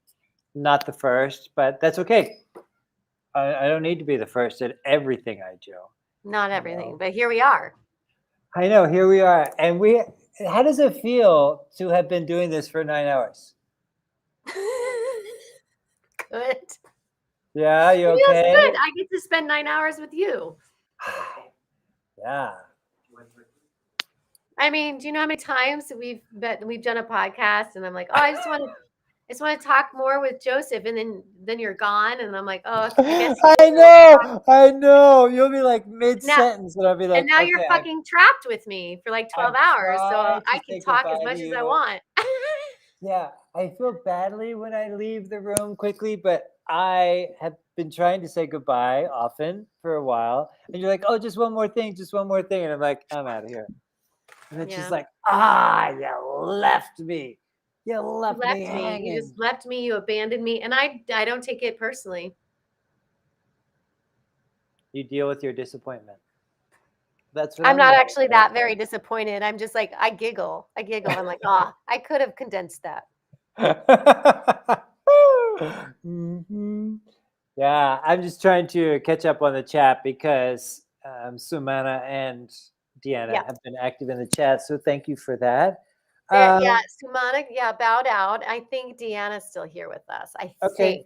Not the first, but that's okay. I don't need to be the first at everything I do. Not everything, but here we are. I know, here we are. And how does it feel to have been doing this for 9 hours? Good. Yeah, you It feels okay? good. I get to spend 9 hours with you. Yeah. I mean, do you know how many times we've done a podcast and I'm like, oh, I just want to talk more with Joseph, and then you're gone, and I'm like, oh, I guess. I know. You'll be like mid-sentence, and I'll be like, and now okay, you're fucking trapped with me for like 12 hours, so tried to I say can talk as goodbye much to as I you. want. Yeah, I feel badly when I leave the room quickly, but I have been trying to say goodbye often for a while. And you're like, oh, just one more thing. And I'm like, I'm out of here. And then she's like, you left me. You left me hanging. You just left me. You abandoned me, and I don't take it personally. You deal with your disappointment. That's what I'm not doing. actually that very disappointed. I'm just like, I giggle. I'm like, I could have condensed that. Mm-hmm. Yeah, I'm just trying to catch up on the chat because Sumana and Deanna have been active in the chat. So thank you for that. Sumana, bowed out. I think Deanna's still here with us. I think.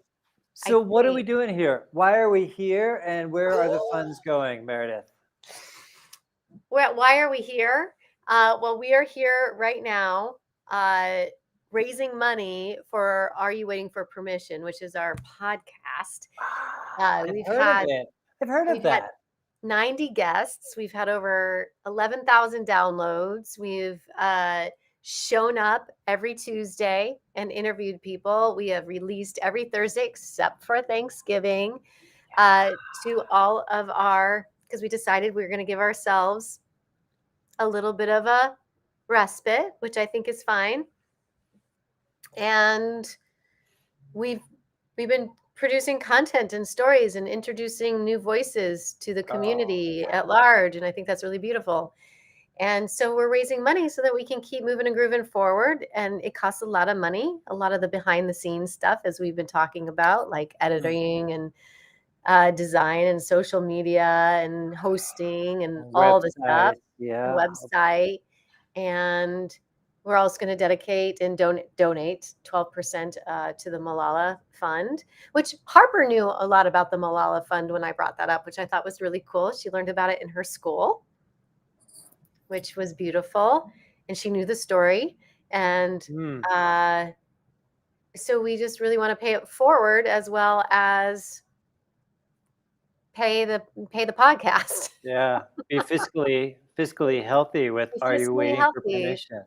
So what are we doing here? Why are we here? And where are the funds going, Meredith? Why are we here? Well, we are here right now raising money for Are You Waiting for Permission, which is our podcast. I've heard of that. 90 guests. We've had over 11,000 downloads. We've shown up every Tuesday and interviewed people. We have released every Thursday except for Thanksgiving to all of because we decided we were going to give ourselves a little bit of a respite, which I think is fine. And we've been producing content and stories and introducing new voices to the community at large. And I think that's really beautiful. And so we're raising money so that we can keep moving and grooving forward. And it costs a lot of money, a lot of the behind the scenes stuff, as we've been talking about, like editing and design and social media and hosting and all the stuff. Yeah. Website. And we're also going to dedicate and donate 12% to the Malala Fund, which Harper knew a lot about the Malala Fund when I brought that up, which I thought was really cool. She learned about it in her school, which was beautiful. and she knew the story. And so we just really want to pay it forward as well as pay the podcast. Yeah, be fiscally healthy with Be Are You fiscally Waiting for healthy. Permission?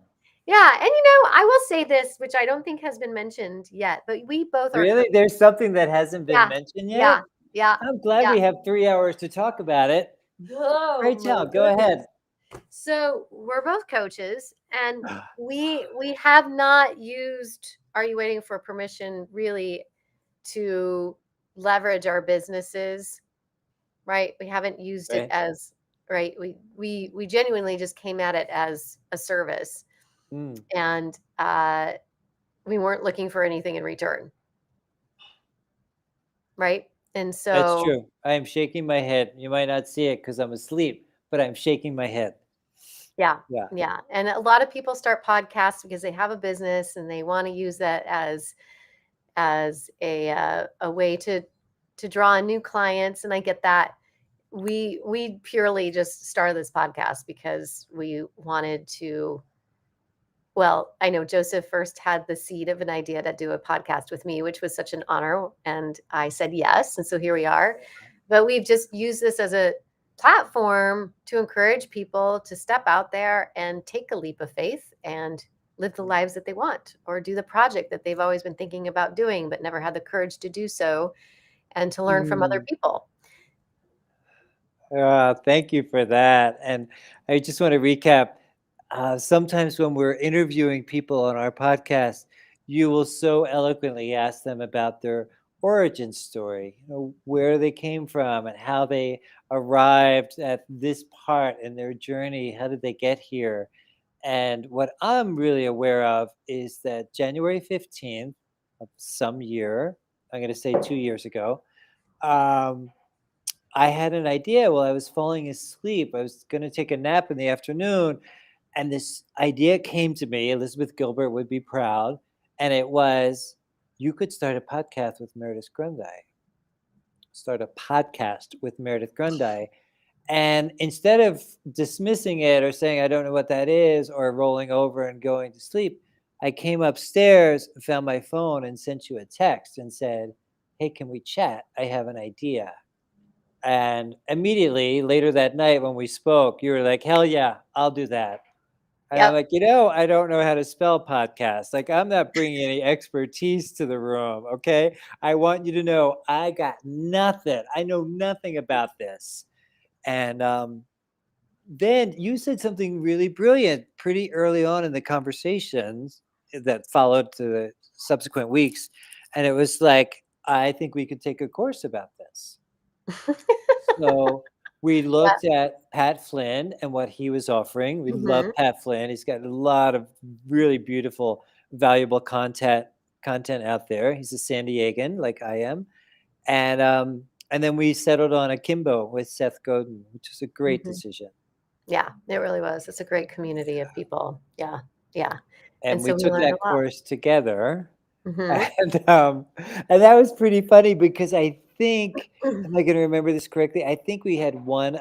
Yeah, and I will say this, which I don't think has been mentioned yet, but we both are Really? There's something that hasn't been Yeah, mentioned yeah, yet? yeah, I'm glad yeah. we have 3 hours to talk about it. Oh, Pray my tell, go goodness. ahead. So we're both coaches, and we have not used Are You Waiting for Permission really to leverage our businesses, right? We haven't used it Right. as right. We genuinely just came at it as a service, and we weren't looking for anything in return, right? And That's so true. I am shaking my head. You might not see it because I'm asleep, but I'm shaking my head. Yeah. Yeah. Yeah. And a lot of people start podcasts because they have a business and they want to use that as a way to draw in new clients. And I get that. We purely just started this podcast because we wanted to. Well, I know Joseph first had the seed of an idea to do a podcast with me, which was such an honor. And I said yes. And so here we are. But we've just used this as a platform to encourage people to step out there and take a leap of faith and live the lives that they want, or do the project that they've always been thinking about doing, but never had the courage to do so, and to learn from other people. Thank you for that. And I just want to recap. Sometimes when we're interviewing people on our podcast, you will so eloquently ask them about their origin story, where they came from and how they arrived at this part in their journey. How did they get here? And what I'm really aware of is that January 15th of some year, I'm going to say 2 years ago, I had an idea while I was falling asleep. I was going to take a nap in the afternoon, and this idea came to me. Elizabeth Gilbert would be proud. And it was, you could start a podcast with Meredith Grundy. Start a podcast with Meredith Grundy. And instead of dismissing it or saying, I don't know what that is, or rolling over and going to sleep, I came upstairs, found my phone, and sent you a text and said, hey, can we chat? I have an idea. And immediately later that night when we spoke, you were like, hell yeah, I'll do that. And I'm like, I don't know how to spell podcast. Like, I'm not bringing any expertise to the room, okay? I want you to know I got nothing. I know nothing about this. And then you said something really brilliant pretty early on in the conversations that followed to the subsequent weeks. And it was like, I think we could take a course about this. So we looked at Pat Flynn and what he was offering. We love Pat Flynn. He's got a lot of really beautiful, valuable content out there. He's a San Diegan, like I am. And then we settled on Akimbo with Seth Godin, which was a great decision. Yeah, it really was. It's a great community of people. Yeah. Yeah. And we so took learned that a lot. course together. And that was pretty funny because I think, am I going to remember this correctly? I think we had one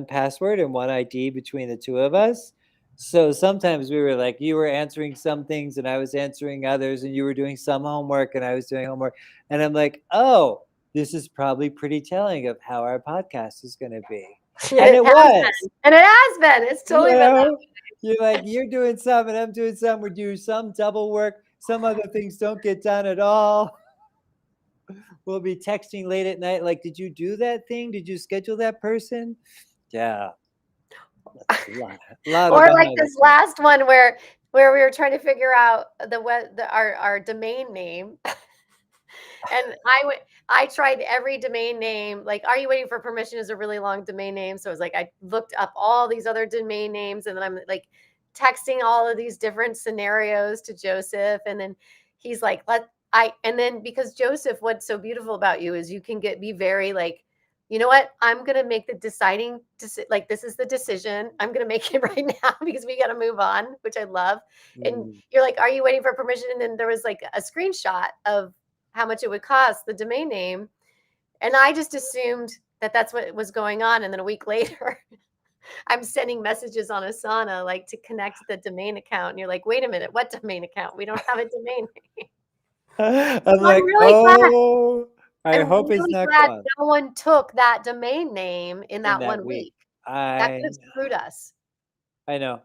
password and one ID between the two of us. So sometimes we were like, you were answering some things and I was answering others, and you were doing some homework and I was doing homework. And I'm like, oh, this is probably pretty telling of how our podcast is going to be. And it was. And it has been. It's totally been that way. You're like, you're doing some and I'm doing some. We do some double work. Some other things don't get done at all. We'll be texting late at night. Like, did you do that thing? Did you schedule that person? Yeah. A lot Or of like this last one where we were trying to figure out our domain name. And I tried every domain name. Like, Are You Waiting for Permission is a really long domain name. So it was like, I looked up all these other domain names, and then I'm like texting all of these different scenarios to Joseph. And then he's like, and then because Joseph, what's so beautiful about you is you can be very like, you know what? I'm going to make the deciding, like, this is the decision. I'm going to make it right now because we got to move on, which I love. And you're like, are you waiting for permission? And then there was like a screenshot of how much it would cost, the domain name. And I just assumed that that's what was going on. And then a week later, I'm sending messages on Asana like to connect the domain account, and you're like, wait a minute, what domain account? We don't have a domain name. I'm So like, I'm really glad. oh, I I'm hope it's really not glad gone no one took that domain name in in that that 1 week. week. That could I have screwed us. know,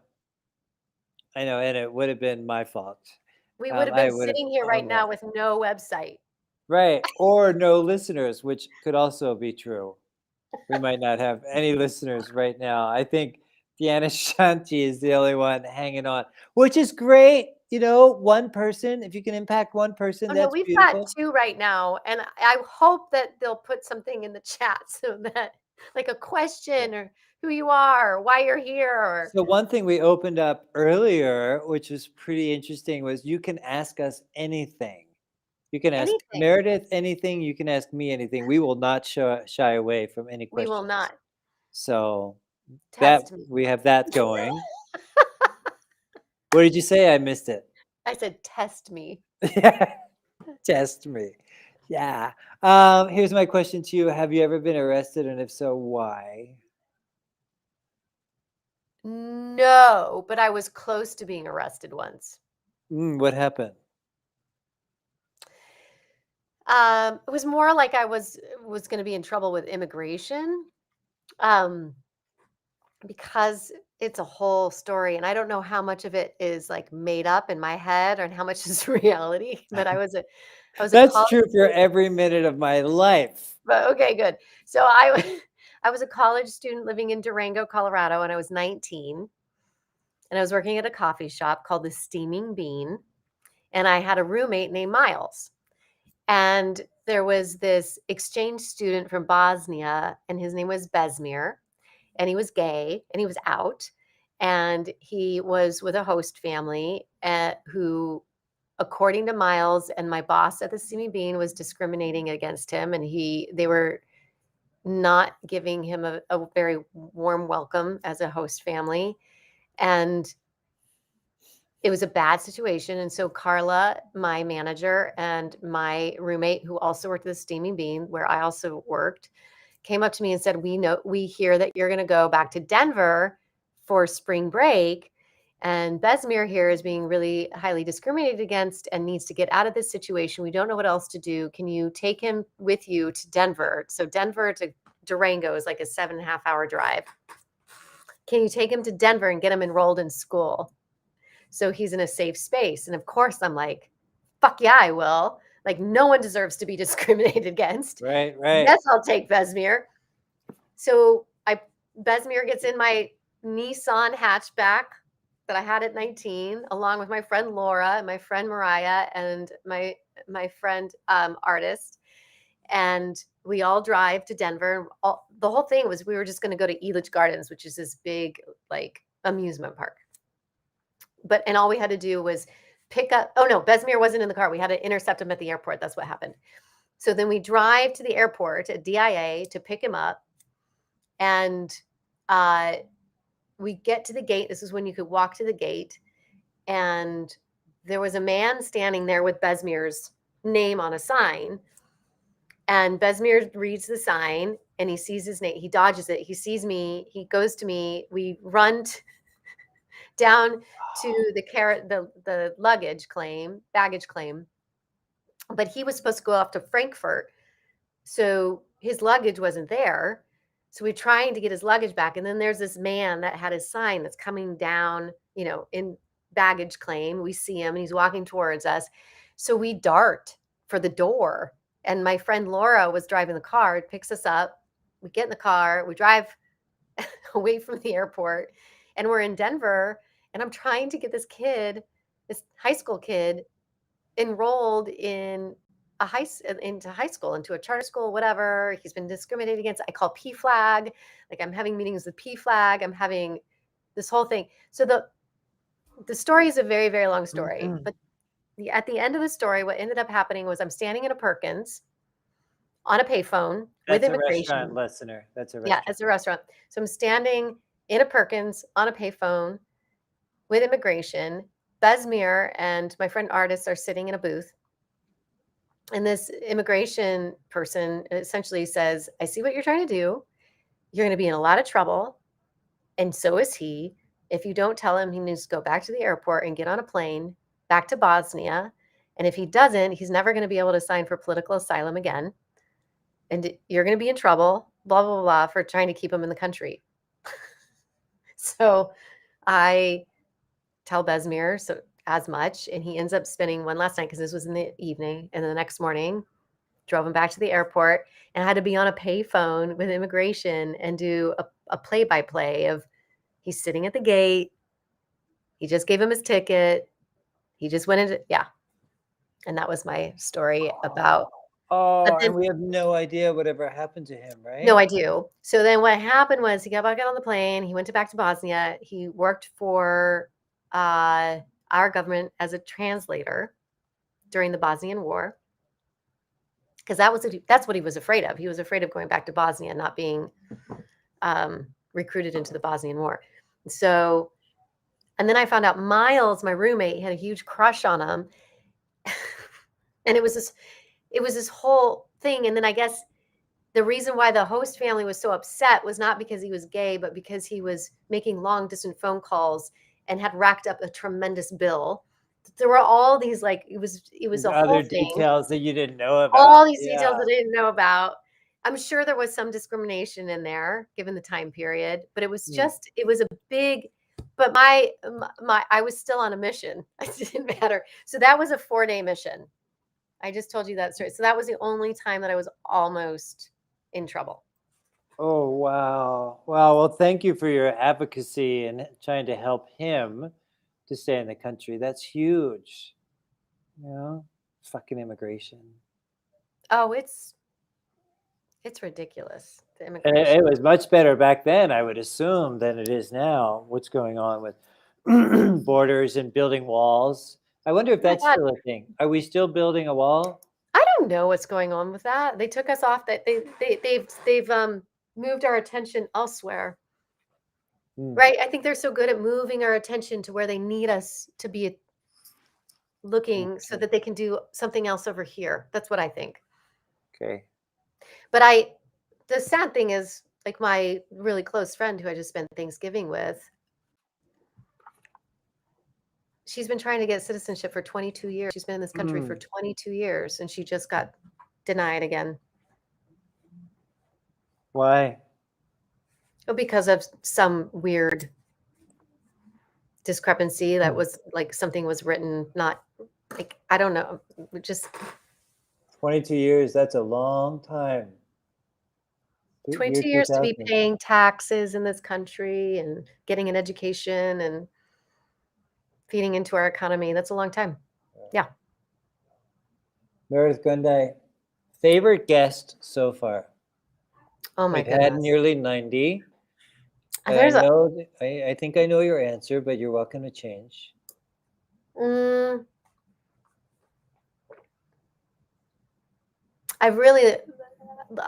and it would have been my fault. We would have I been would have sitting here right now with no website. right, or no listeners, which could also be true. We might not have any listeners right now. I think Deanna Shanti is the only one hanging on, which is great. You know, one person, if you can impact one person, Oh no, that's we've got beautiful. 2 right now, and I hope that they'll put something in the chat so that, like, a question or who you are, or why you're here, or So one thing we opened up earlier, which was pretty interesting, was you can ask us anything. You can ask anything. Meredith anything. You can ask me anything. We will not shy away from any We will questions. not. So Test that me. we have that going. What did you say? I missed it. I said, test me. Test me. Yeah. Here's my question to you. Have you ever been arrested? And if so, why? No, but I was close to being arrested once. What happened? It was more like I was going to be in trouble with immigration, because it's a whole story, and I don't know how much of it is like made up in my head and how much is reality. But I was a That's college true for student. every minute of my life. But okay, good. So I was a college student living in Durango, Colorado, and I was 19, and I was working at a coffee shop called the Steaming Bean, and I had a roommate named Miles. And there was this exchange student from Bosnia, and his name was Besmir, and he was gay, and he was out, and he was with a host family who, according to Miles and my boss at the Steaming Bean, was discriminating against him, and they were not giving him a very warm welcome as a host family, and it was a bad situation. And so Carla, my manager, and my roommate, who also worked at the Steaming Bean, where I also worked, came up to me and said, we hear that you're going to go back to Denver for spring break, and Besmir here is being really highly discriminated against and needs to get out of this situation. We don't know what else to do. Can you take him with you to Denver? So Denver to Durango is like a 7.5-hour drive. Can you take him to Denver and get him enrolled in school so he's in a safe space? And of course I'm like, fuck yeah, I will. Like, no one deserves to be discriminated against. Right. Yes, I'll take Besmir. So Besmir gets in my Nissan hatchback that I had at 19, along with my friend Laura and my friend Mariah and my friend Artist. And we all drive to Denver. The whole thing was we were just going to go to Elitch Gardens, which is this big like amusement park. And all we had to do was pick up. Oh no, Besmir wasn't in the car. We had to intercept him at the airport. That's what happened. So then we drive to the airport at DIA to pick him up. And we get to the gate. This is when you could walk to the gate. And there was a man standing there with Besmir's name on a sign. And Besmir reads the sign and he sees his name. He dodges it. He sees me. He goes to me. We run down to the baggage claim. But he was supposed to go off to Frankfurt. So his luggage wasn't there. So we're trying to get his luggage back. And then there's this man that had his sign that's coming down, in baggage claim. We see him and he's walking towards us. So we dart for the door. And my friend Laura was driving the car. It picks us up. We get in the car. We drive away from the airport. And we're in Denver. And I'm trying to get this high school kid, enrolled in into high school, into a charter school, whatever. He's been discriminated against. I call PFLAG. Like, I'm having meetings with PFLAG. I'm having this whole thing. So the story is a very, very long story. Mm-hmm. But at the end of the story, what ended up happening was I'm standing in a Perkins on a payphone with immigration. That's a restaurant, listener. That's a restaurant. Yeah, it's a restaurant. So I'm standing in a Perkins on a payphone with immigration. Besmir and my friend Artist are sitting in a booth. And this immigration person essentially says, I see what you're trying to do. You're going to be in a lot of trouble. And so is he. If you don't tell him, he needs to go back to the airport and get on a plane back to Bosnia. And if he doesn't, he's never going to be able to sign for political asylum again. And you're going to be in trouble, blah, blah, blah, for trying to keep him in the country. So I tell Besmir as much, and he ends up spending one last night, because this was in the evening, and then the next morning drove him back to the airport, and had to be on a pay phone with immigration and do a play-by-play of, he's sitting at the gate, he just gave him his ticket, he just went into, yeah. And that was my story about. Oh, and we have no idea whatever happened to him, right? No, I do. So then what happened was he got back on the plane. He went back to Bosnia. He worked for our government as a translator during the Bosnian War, because that's what he was afraid of. He was afraid of going back to Bosnia and not being recruited into the Bosnian War. So, and then I found out Miles, my roommate, had a huge crush on him, and it was this whole thing. And then I guess the reason why the host family was so upset was not because he was gay, but because he was making long distance phone calls and had racked up a tremendous bill. There were all these, like, it was a other whole thing. details that you didn't know about. All these details that I didn't know about. I'm sure there was some discrimination in there given the time period, but it was just, it was a big, but I was still on a mission. It didn't matter. So that was a 4-day mission. I just told you that story. So that was the only time that I was almost in trouble. Oh, wow. Wow. Well, thank you for your advocacy and trying to help him to stay in the country. That's huge. You know, fucking immigration. Oh, it's ridiculous. The And immigration. it was much better back then, I would assume, than it is now. What's going on with borders and building walls? I wonder if that's still a thing. Are we still building a wall? I don't know what's going on with that. They took us off. That they've moved our attention elsewhere. Right? I think they're so good at moving our attention to where they need us to be looking, so that they can do something else over here. That's what I think. Okay. But the sad thing is, like, my really close friend who I just spent Thanksgiving with, she's been trying to get citizenship for 22 years. She's been in this country for 22 years, and she just got denied again. Why? Well, because of some weird discrepancy that was, like, something was written, not, like, I don't know, just 22 years, that's a long time. 22 years to be paying taxes in this country and getting an education and feeding into our economy. That's a long time. Yeah. Meredith Grundy, favorite guest so far? Oh my We've goodness. had nearly 90. There's I think I know your answer, but you're welcome to change.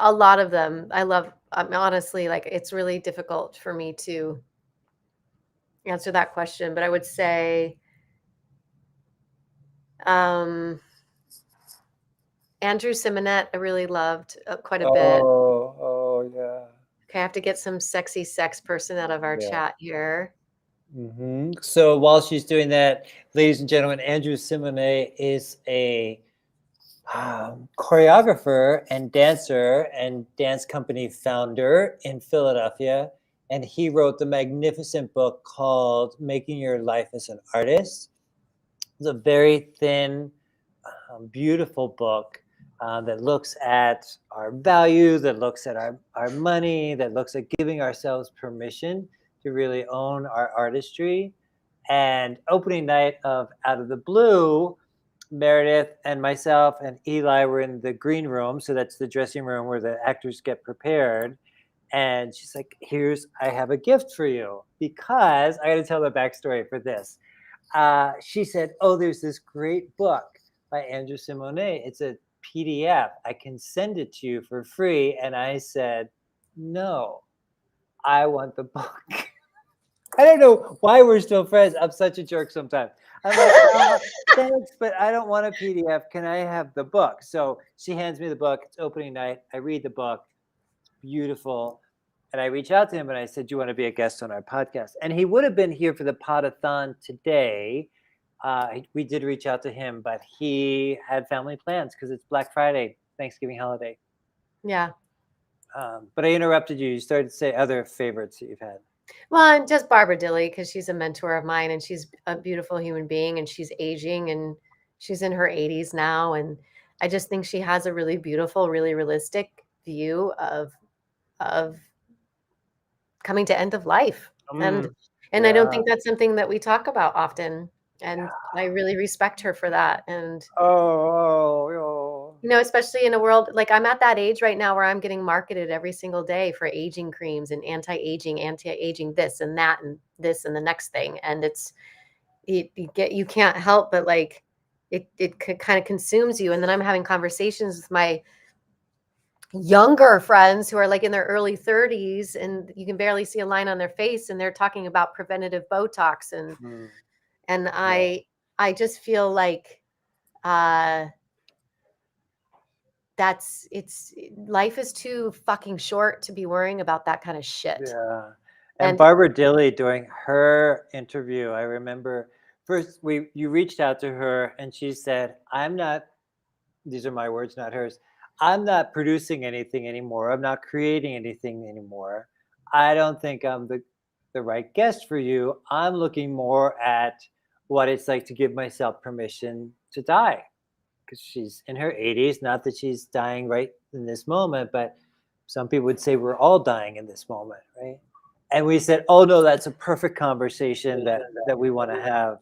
A lot of them I love. Honestly, like, it's really difficult for me to answer that question, but I would say Andrew Simonet, I really loved quite a bit. Oh, yeah. Okay, I have to get some sexy sex person out of our chat here. So while she's doing that, ladies and gentlemen, Andrew Simonet is a choreographer and dancer and dance company founder in Philadelphia. And he wrote the magnificent book called Making Your Life as an Artist. It's a very thin, beautiful book that looks at our values, that looks at our money, that looks at giving ourselves permission to really own our artistry. And opening night of Out of the Blue, Meredith and myself and Eli were in the green room. So that's the dressing room where the actors get prepared. And she's like, I have a gift for you, because I got to tell the backstory for this. She said, oh, there's this great book by Andrew Simonet. It's a PDF. I can send it to you for free. And I said, no, I want the book. I don't know why we're still friends. I'm such a jerk sometimes. I'm like, thanks, but I don't want a PDF. Can I have the book? So she hands me the book. It's opening night. I read the book. It's beautiful. And I reached out to him and I said, do you want to be a guest on our podcast? And he would have been here for the Pod-a-thon today. We did reach out to him, but he had family plans because it's Black Friday, Thanksgiving holiday. Yeah. But I interrupted you. You started to say other favorites that you've had. Well, and just Barbara Dilley, because she's a mentor of mine and she's a beautiful human being and she's aging and she's in her 80s now. And I just think she has a really beautiful, really realistic view of coming to end of life. And I don't think that's something that we talk about often. And I really respect her for that. And you know, especially in a world like I'm at that age right now where I'm getting marketed every single day for aging creams and anti-aging this and that and this and the next thing. And you can't help but like it kind of consumes you. And then I'm having conversations with my younger friends who are like in their early 30s and you can barely see a line on their face and they're talking about preventative Botox and I just feel like life is too fucking short to be worrying about that kind of shit. Yeah. And Barbara Dilley, during her interview, I remember first you reached out to her and she said, these are my words, not hers, I'm not producing anything anymore. I'm not creating anything anymore. I don't think I'm the right guest for you. I'm looking more at what it's like to give myself permission to die. Because she's in her 80s, not that she's dying right in this moment, but some people would say we're all dying in this moment, right? And we said, oh no, that's a perfect conversation that we want to have.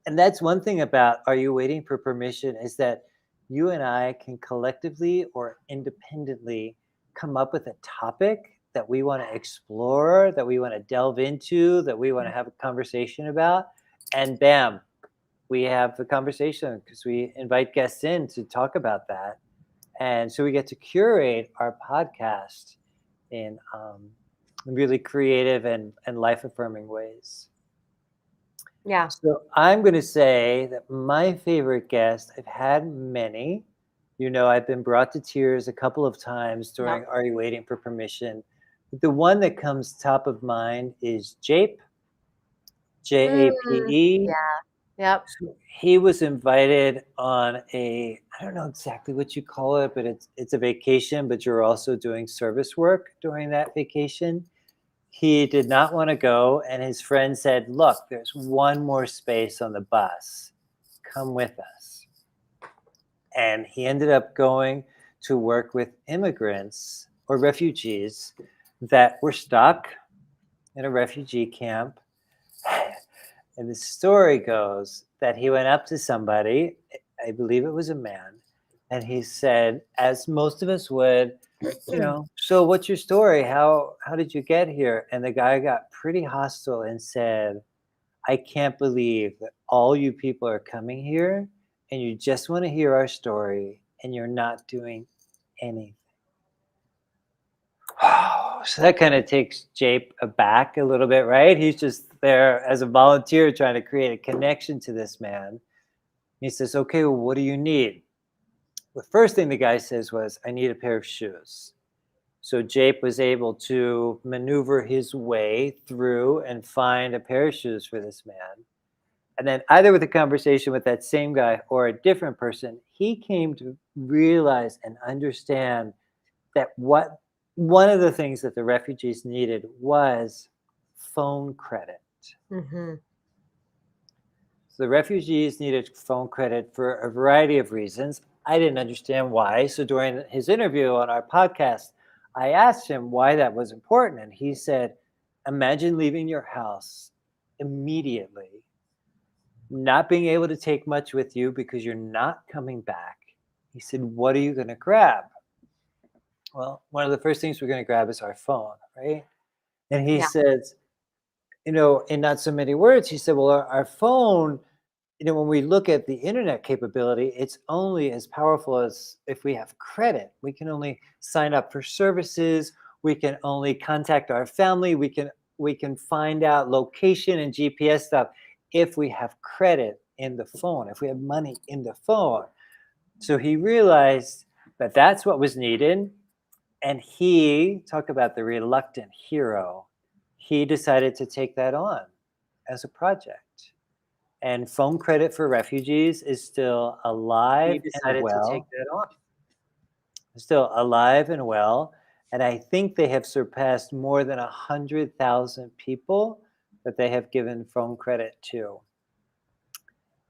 And that's one thing about Are You Waiting for Permission is that you and I can collectively or independently come up with a topic that we want to explore, that we want to delve into, that we want to have a conversation about, and bam, we have the conversation because we invite guests in to talk about that. And so we get to curate our podcast in really creative and life-affirming ways. Yeah. So I'm going to say that my favorite guest, I've had many. You know, I've been brought to tears a couple of times during Are You Waiting for Permission? The one that comes top of mind is Jape, Jape. Yeah. Yep. He was invited on I don't know exactly what you call it, but it's a vacation, but you're also doing service work during that vacation. He did not want to go, and his friend said, look, there's one more space on the bus. Come with us. And he ended up going to work with immigrants or refugees that were stuck in a refugee camp. And the story goes that he went up to somebody, I believe it was a man, and he said, as most of us would, you know, so what's your story? How did you get here? And the guy got pretty hostile and said, I can't believe that all you people are coming here and you just want to hear our story and you're not doing anything. So that kind of takes Jape aback a little bit, right? He's just there as a volunteer trying to create a connection to this man. He says, okay, well, what do you need? The first thing the guy says was, I need a pair of shoes. So Jape was able to maneuver his way through and find a pair of shoes for this man. And then either with a conversation with that same guy or a different person, he came to realize and understand that one of the things that the refugees needed was phone credit. Mm-hmm. So the refugees needed phone credit for a variety of reasons. I didn't understand why. So during his interview on our podcast, I asked him why that was important. And he said, imagine leaving your house immediately, not being able to take much with you because you're not coming back. He said, what are you going to grab? Well, one of the first things we're going to grab is our phone, right? And he says, you know, in not so many words, he said, well, our phone, you know, when we look at the internet capability, it's only as powerful as if we have credit. We can only sign up for services. We can only contact our family. We can find out location and GPS stuff if we have credit in the phone, if we have money in the phone. So he realized that that's what was needed. And he, talk about the reluctant hero, he decided to take that on as a project. And Phone Credit for Refugees is still alive and well. Still alive and well. And I think they have surpassed more than 100,000 people that they have given phone credit to.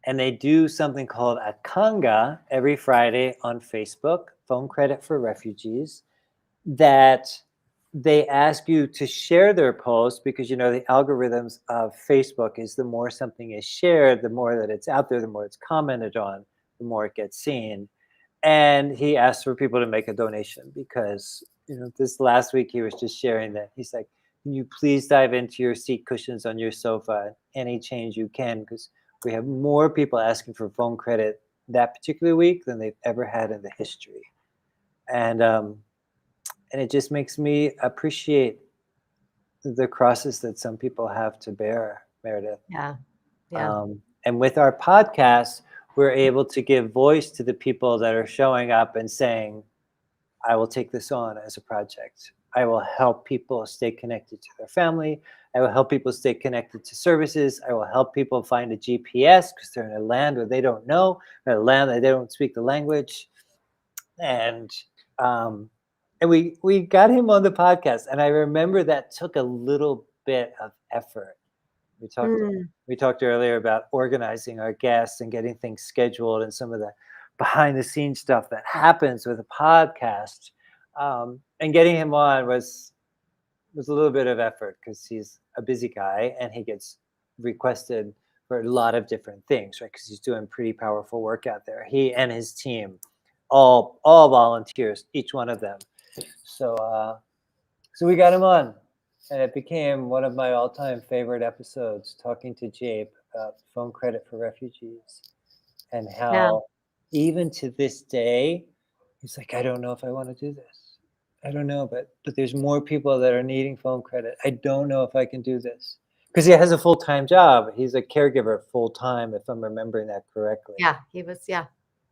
And they do something called a conga every Friday on Facebook, Phone Credit for Refugees, that they ask you to share their post because, you know, the algorithms of Facebook is the more something is shared, the more that it's out there, the more it's commented on, the more it gets seen. And he asked for people to make a donation because, you know, this last week he was just sharing that. He's like, can you please dive into your seat cushions on your sofa, any change you can, because we have more people asking for phone credit that particular week than they've ever had in the history. And it just makes me appreciate the crosses that some people have to bear, Meredith. Yeah. Yeah. And with our podcast, we're able to give voice to the people that are showing up and saying, I will take this on as a project. I will help people stay connected to their family. I will help people stay connected to services. I will help people find a GPS because they're in a land where they don't know, in a land that they don't speak the language. And we got him on the podcast. And I remember that took a little bit of effort. We talked earlier about organizing our guests and getting things scheduled and some of the behind the scenes stuff that happens with a podcast. And getting him on was a little bit of effort because he's a busy guy and he gets requested for a lot of different things, right? Because he's doing pretty powerful work out there. He and his team, all volunteers, each one of them. So we got him on. And it became one of my all-time favorite episodes, talking to Jabe about phone credit for refugees and how even to this day, he's like, I don't know if I want to do this. I don't know, but there's more people that are needing phone credit. I don't know if I can do this. Because he has a full-time job. He's a caregiver full-time, if I'm remembering that correctly. Yeah, he was, yeah.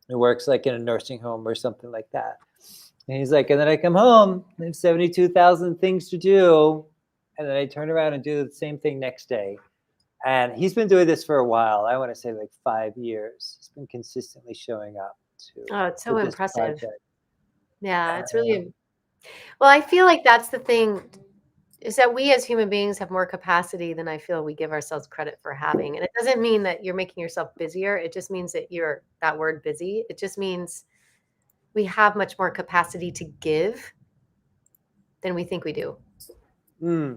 He works like in a nursing home or something like that. And he's like, and then I come home, I have 72,000 things to do. And then I turn around and do the same thing next day. And he's been doing this for a while. I want to say like 5 years. He's been consistently showing up to it's so this impressive. project. Yeah, it's really, well, I feel like that's the thing, is that we as human beings have more capacity than I feel we give ourselves credit for having. And it doesn't mean that you're making yourself busier. It just means that you're, that word busy, it just means we have much more capacity to give than we think we do. Yeah.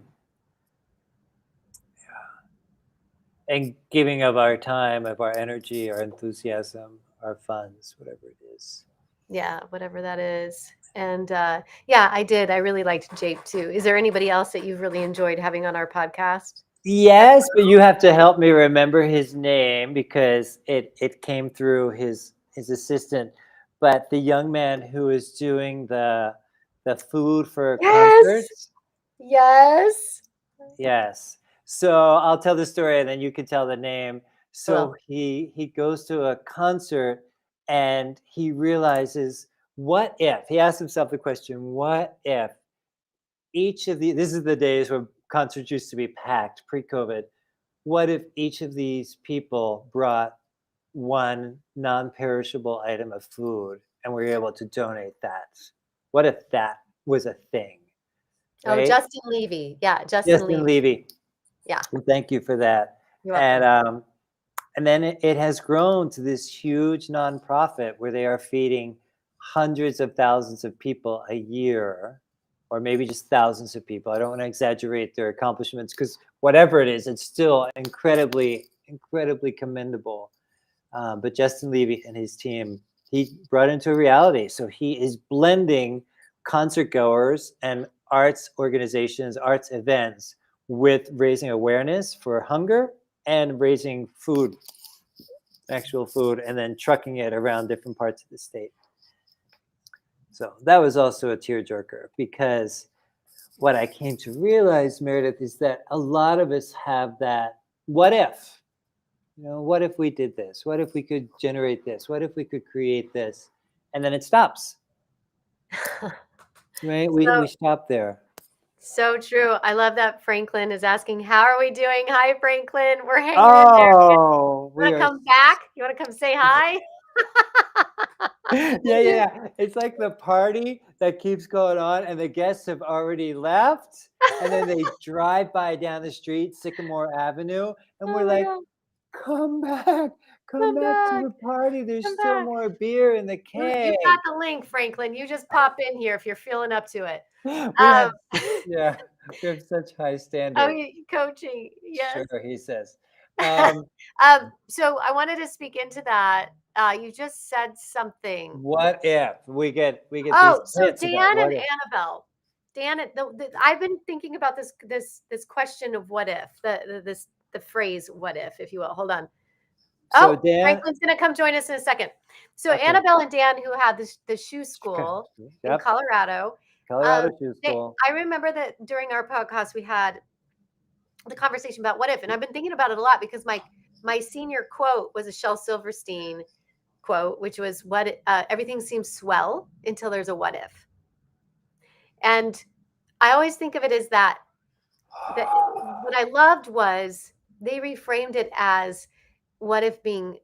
And giving of our time, of our energy, our enthusiasm, our funds, whatever it is. Yeah, whatever that is. And yeah, I did. I really liked Jake too. Is there anybody else that you've really enjoyed having on our podcast? Yes, but you have to help me remember his name because it came through his assistant. But the young man who is doing the food for concerts. Yes. Yes. So I'll tell the story and then you can tell the name. So he goes to a concert and he realizes, what if, he asks himself the question, what if each of this is the days where concerts used to be packed pre-COVID. What if each of these people brought one non-perishable item of food and we were able to donate that? What if that was a thing? Right? Oh, Justin Levy. Yeah, Justin Levy. Yeah. Well, thank you for that. You're welcome. And then it has grown to this huge nonprofit where they are feeding hundreds of thousands of people a year, or maybe just thousands of people. I don't want to exaggerate their accomplishments because whatever it is, it's still incredibly, incredibly commendable. But Justin Levy and his team, he brought into reality. So he is blending concert goers and arts organizations, arts events with raising awareness for hunger and raising food, actual food, and then trucking it around different parts of the state. So that was also a tearjerker because what I came to realize, Meredith, is that a lot of us have that, what if? You know, what if we did this? What if we could generate this? What if we could create this? And then it stops. Right? We So, stopped there. so true. I love that Franklin is asking, how are we doing? Hi, Franklin. We're hanging in there. Oh, You want to come back? You want to come say hi? yeah. It's like the party that keeps going on, and the guests have already left, and then they drive by down the street, Sycamore Avenue, and we're Oh my like, God. come back. Come back to the party. There's Come still back. more beer in the keg. You got the link, Franklin. You just pop in here if you're feeling up to it. We have such high standards. Coaching. Yes. Sure, he says. So I wanted to speak into that. You just said something. What if we get Oh, these so hits about Dan what and if? Annabelle. Dan, I've been thinking about this question of what if, the phrase what if you will. Hold on. So Oh, Dan, Franklin's gonna come join us in a second. So Okay. Annabelle and Dan, who had the shoe school in Yep. Colorado. Colorado Shoe School. I remember that during our podcast we had the conversation about what if, and I've been thinking about it a lot because my senior quote was a Shel Silverstein quote, which was everything seems swell until there's a what if. And I always think of it as that what I loved was they reframed it as what if being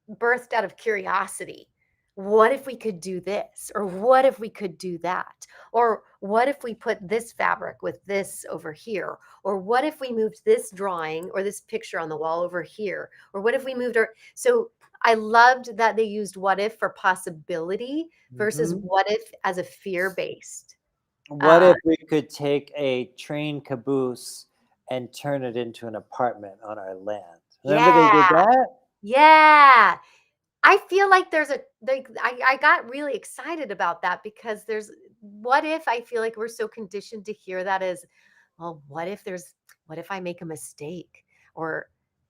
birthed out of curiosity. What if we could do this? Or what if we could do that? Or what if we put this fabric with this over here? Or what if we moved this drawing or this picture on the wall over here? Or what if we moved so I loved that they used what if for possibility versus what if as a fear-based. What if we could take a train caboose and turn it into an apartment on our land? Remember they did that? Yeah. I feel like I got really excited about that because what if I feel like we're so conditioned to hear that as, well, what if I make a mistake or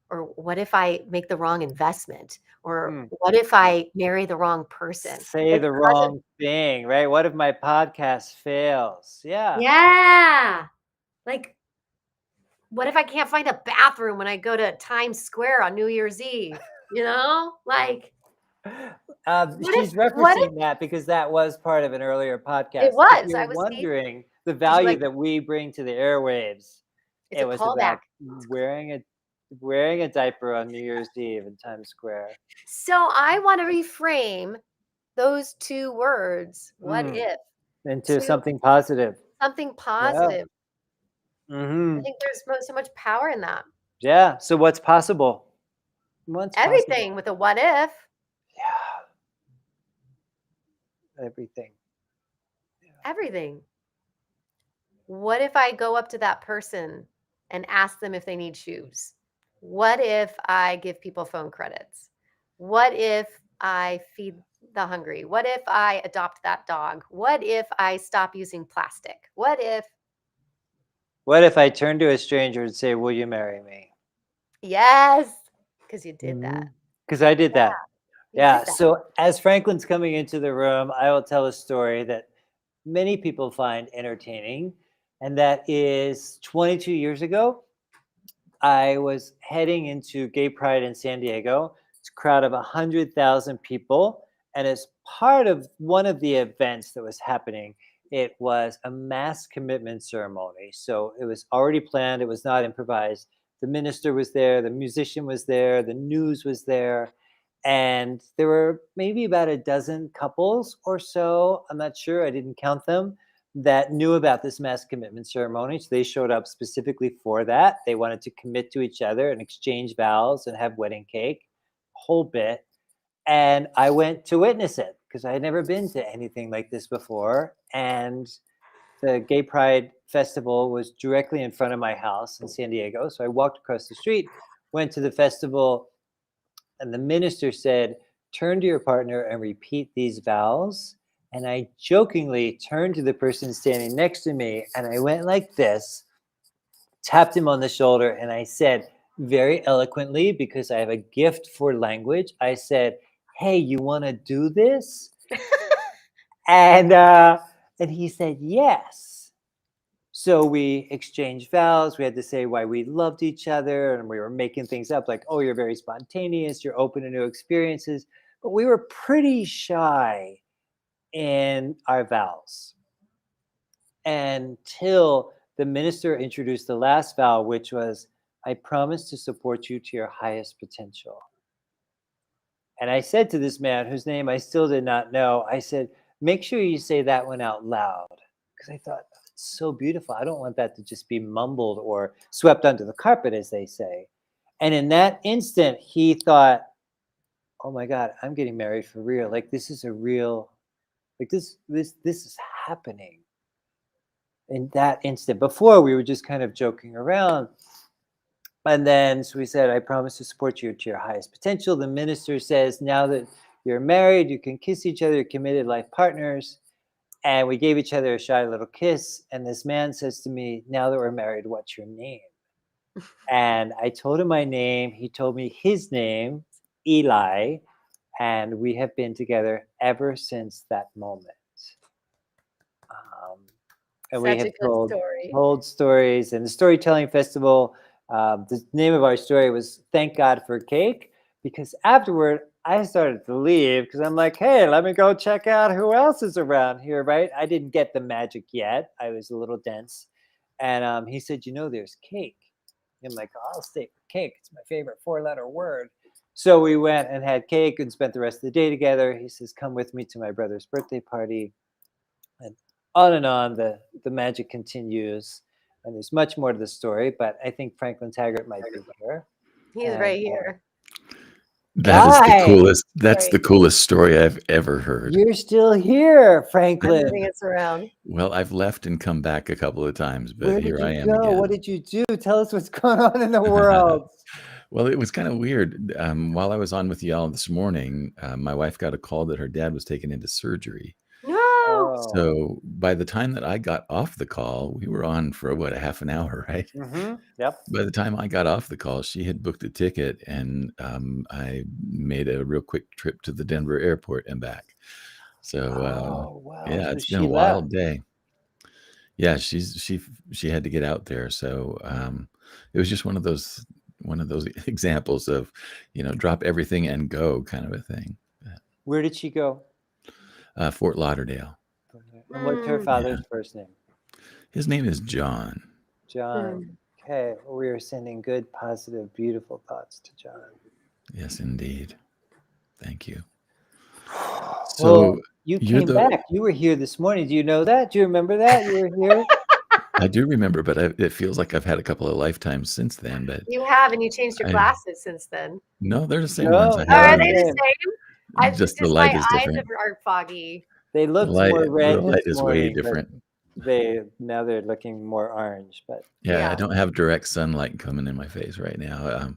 what if I make the wrong investment or what if I marry the wrong person? Say the wrong thing, right? What if my podcast fails? Yeah. Yeah. Like, what if I can't find a bathroom when I go to Times Square on New Year's Eve? You know, like. She's referencing that because that was part of an earlier podcast. It was. If you're I was wondering the value that we bring to the airwaves. It's it a was callback. about wearing a diaper on New Year's Eve in Times Square. So I want to reframe those two words, what if, into something positive. Something positive. Yeah. I think there's so much power in that. Yeah. So what's possible? Everything with a what if. Everything. Everything. What if I go up to that person and ask them if they need shoes? What if I give people phone credits? What if I feed the hungry? What if I adopt that dog? What if I stop using plastic? What if I turn to a stranger and say, will you marry me? Yes, because you did that. Because I did that. Yeah. So as Franklin's coming into the room, I will tell a story that many people find entertaining. And that is 22 years ago, I was heading into Gay Pride in San Diego. It's a crowd of 100,000 people. And as part of one of the events that was happening, it was a mass commitment ceremony. So it was already planned. It was not improvised. The minister was there. The musician was there. The news was there. And there were maybe about a dozen couples or so, I'm not sure, I didn't count them, that knew about this mass commitment ceremony. So they showed up specifically for that. They wanted to commit to each other and exchange vows and have wedding cake, a whole bit. And I went to witness it because I had never been to anything like this before. And the Gay Pride Festival was directly in front of my house in San Diego. So I walked across the street, went to the festival, and the minister said, turn to your partner and repeat these vows. And I jokingly turned to the person standing next to me and I went like this, tapped him on the shoulder, and I said very eloquently, because I have a gift for language, I said, hey, you want to do this? and he said, yes. So we exchanged vows. We had to say why we loved each other, and we were making things up like, oh, you're very spontaneous, you're open to new experiences. But we were pretty shy in our vows. until the minister introduced the last vow, which was, I promise to support you to your highest potential. And I said to this man, whose name I still did not know, I said, make sure you say that one out loud. Because I thought, it's so beautiful. I don't want that to just be mumbled or swept under the carpet, as they say. And in that instant, he thought, oh my God, I'm getting married for real. Like, this is a real, like this is happening. In that instant. Before, we were just kind of joking around. And then so we said, I promise to support you to your highest potential. The minister says, now that you're married, you can kiss each other, you're committed life partners. And we gave each other a shy little kiss. And this man says to me, now that we're married, what's your name? And I told him my name. He told me his name, Eli. And we have been together ever since that moment. And we have told stories. And the Storytelling Festival, the name of our story was Thank God for Cake, because afterward I started to leave because I'm like, hey, let me go check out who else is around here, right? I didn't get the magic yet. I was a little dense. And he said, there's cake. I'm like, I'll stay for cake. It's my favorite 4-letter word. So we went and had cake and spent the rest of the day together. He says, come with me to my brother's birthday party. And on, the magic continues. And there's much more to the story, but I think Franklin Taggart might be here. He's right here. That is the coolest. That's the coolest story I've ever heard. You're still here, Franklin. I'm moving us around. Well, I've left and come back a couple of times, but here I am again. What did you do? Tell us what's going on in the world. Well, it was kind of weird. While I was on with y'all this morning, my wife got a call that her dad was taken into surgery. No. So by the time that I got off the call, we were on for a half an hour, right? Mm-hmm. Yep. By the time I got off the call, she had booked a ticket, and I made a real quick trip to the Denver airport and back. So wow. Yeah, So it's been a wild day. Yeah, she had to get out there. So it was just one of those examples of, drop everything and go kind of a thing. Where did she go? Fort Lauderdale. And what's her father's first name? His name is John. John. Okay. Well, we are sending good, positive, beautiful thoughts to John. Yes, indeed. Thank you. So you came back. You were here this morning. Do you know that? Do you remember that? You were here? I do remember, but it feels like I've had a couple of lifetimes since then. But You have, and you changed your glasses since then. No, they're the same ones I Oh, have. are they the same? Just the light is my different. eyes are foggy. They looked more red. The light this is morning, way different. Now they're looking more orange. But Yeah, I don't have direct sunlight coming in my face right now.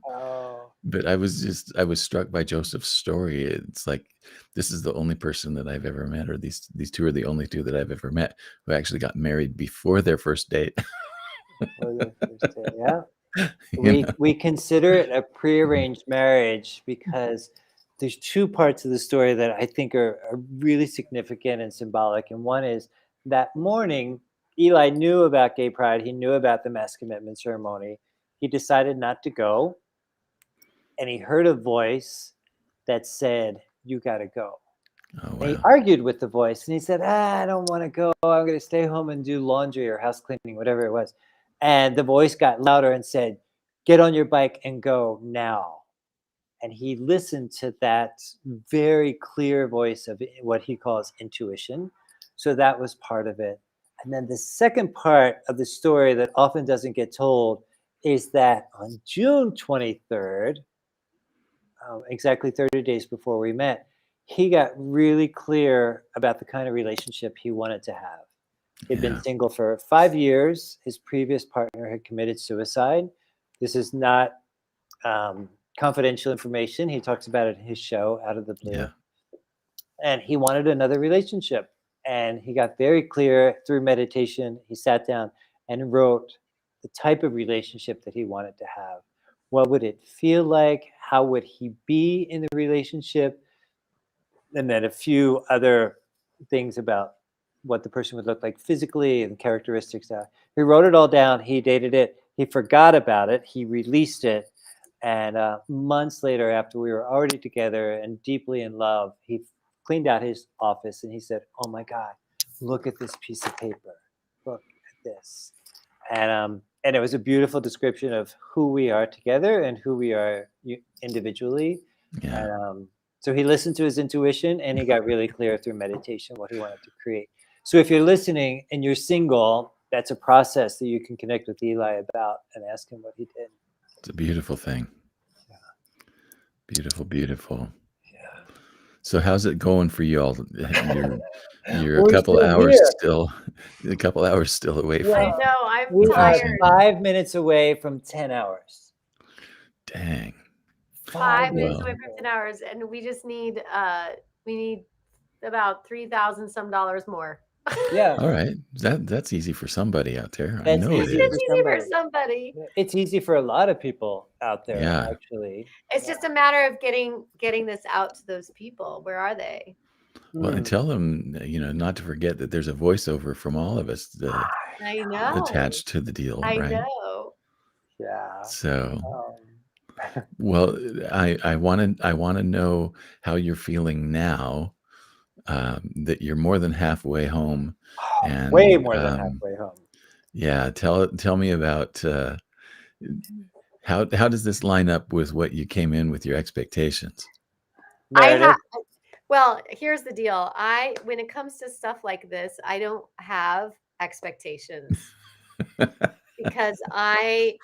But I was struck by Joseph's story. It's like, this is the only person that I've ever met, or these two are the only two that I've ever met who actually got married before their first date. Yeah. We consider it a prearranged marriage because there's two parts of the story that I think are really significant and symbolic. And one is that morning, Eli knew about gay pride. He knew about the mass commitment ceremony. He decided not to go. And he heard a voice that said, you got to go. Oh, wow. He argued with the voice and he said, I don't want to go. I'm going to stay home and do laundry or house cleaning, whatever it was. And the voice got louder and said, get on your bike and go now. And he listened to that very clear voice of what he calls intuition. So that was part of it. And then the second part of the story that often doesn't get told is that on June 23rd, exactly 30 days before we met, he got really clear about the kind of relationship he wanted to have. He'd been single for 5 years. His previous partner had committed suicide. This is not confidential information. He talks about it in his show, Out of the Blue. Yeah. And he wanted another relationship. And he got very clear through meditation. He sat down and wrote the type of relationship that he wanted to have. What would it feel like? How would he be in the relationship? And then a few other things about what the person would look like physically and characteristics. He wrote it all down. He dated it. He forgot about it. He released it. And months later, after we were already together and deeply in love, he cleaned out his office and he said, oh my God, look at this piece of paper. look at this. And it was a beautiful description of who we are together and who we are individually. Yeah. And so he listened to his intuition, and he got really clear through meditation what he wanted to create. So if you're listening and you're single, that's a process that you can connect with Eli about and ask him what he did. It's a beautiful thing. Yeah. Beautiful, beautiful. Yeah. So how's it going for you all? You're We're a couple still hours here. still away from. I know. I'm We are tired. 5 minutes away from 10 hours. Dang. 5 minutes Well, away from 10 hours, and we just need we need about $3,000 some more. Yeah. all right. That's easy for somebody out there. I That's know it easy is. It's easy for somebody. It's easy for a lot of people out there, Yeah. actually. It's just a matter of getting this out to those people. Where are they? Well, and tell them, not to forget that there's a voiceover from all of us I know. attached to the deal, I right? know. Yeah. So, well, I want to know how you're feeling now, that you're more than halfway home, and way more than halfway home. Yeah, tell me about how does this line up with what you came in with your expectations? Well, here's the deal. When it comes to stuff like this, I don't have expectations because I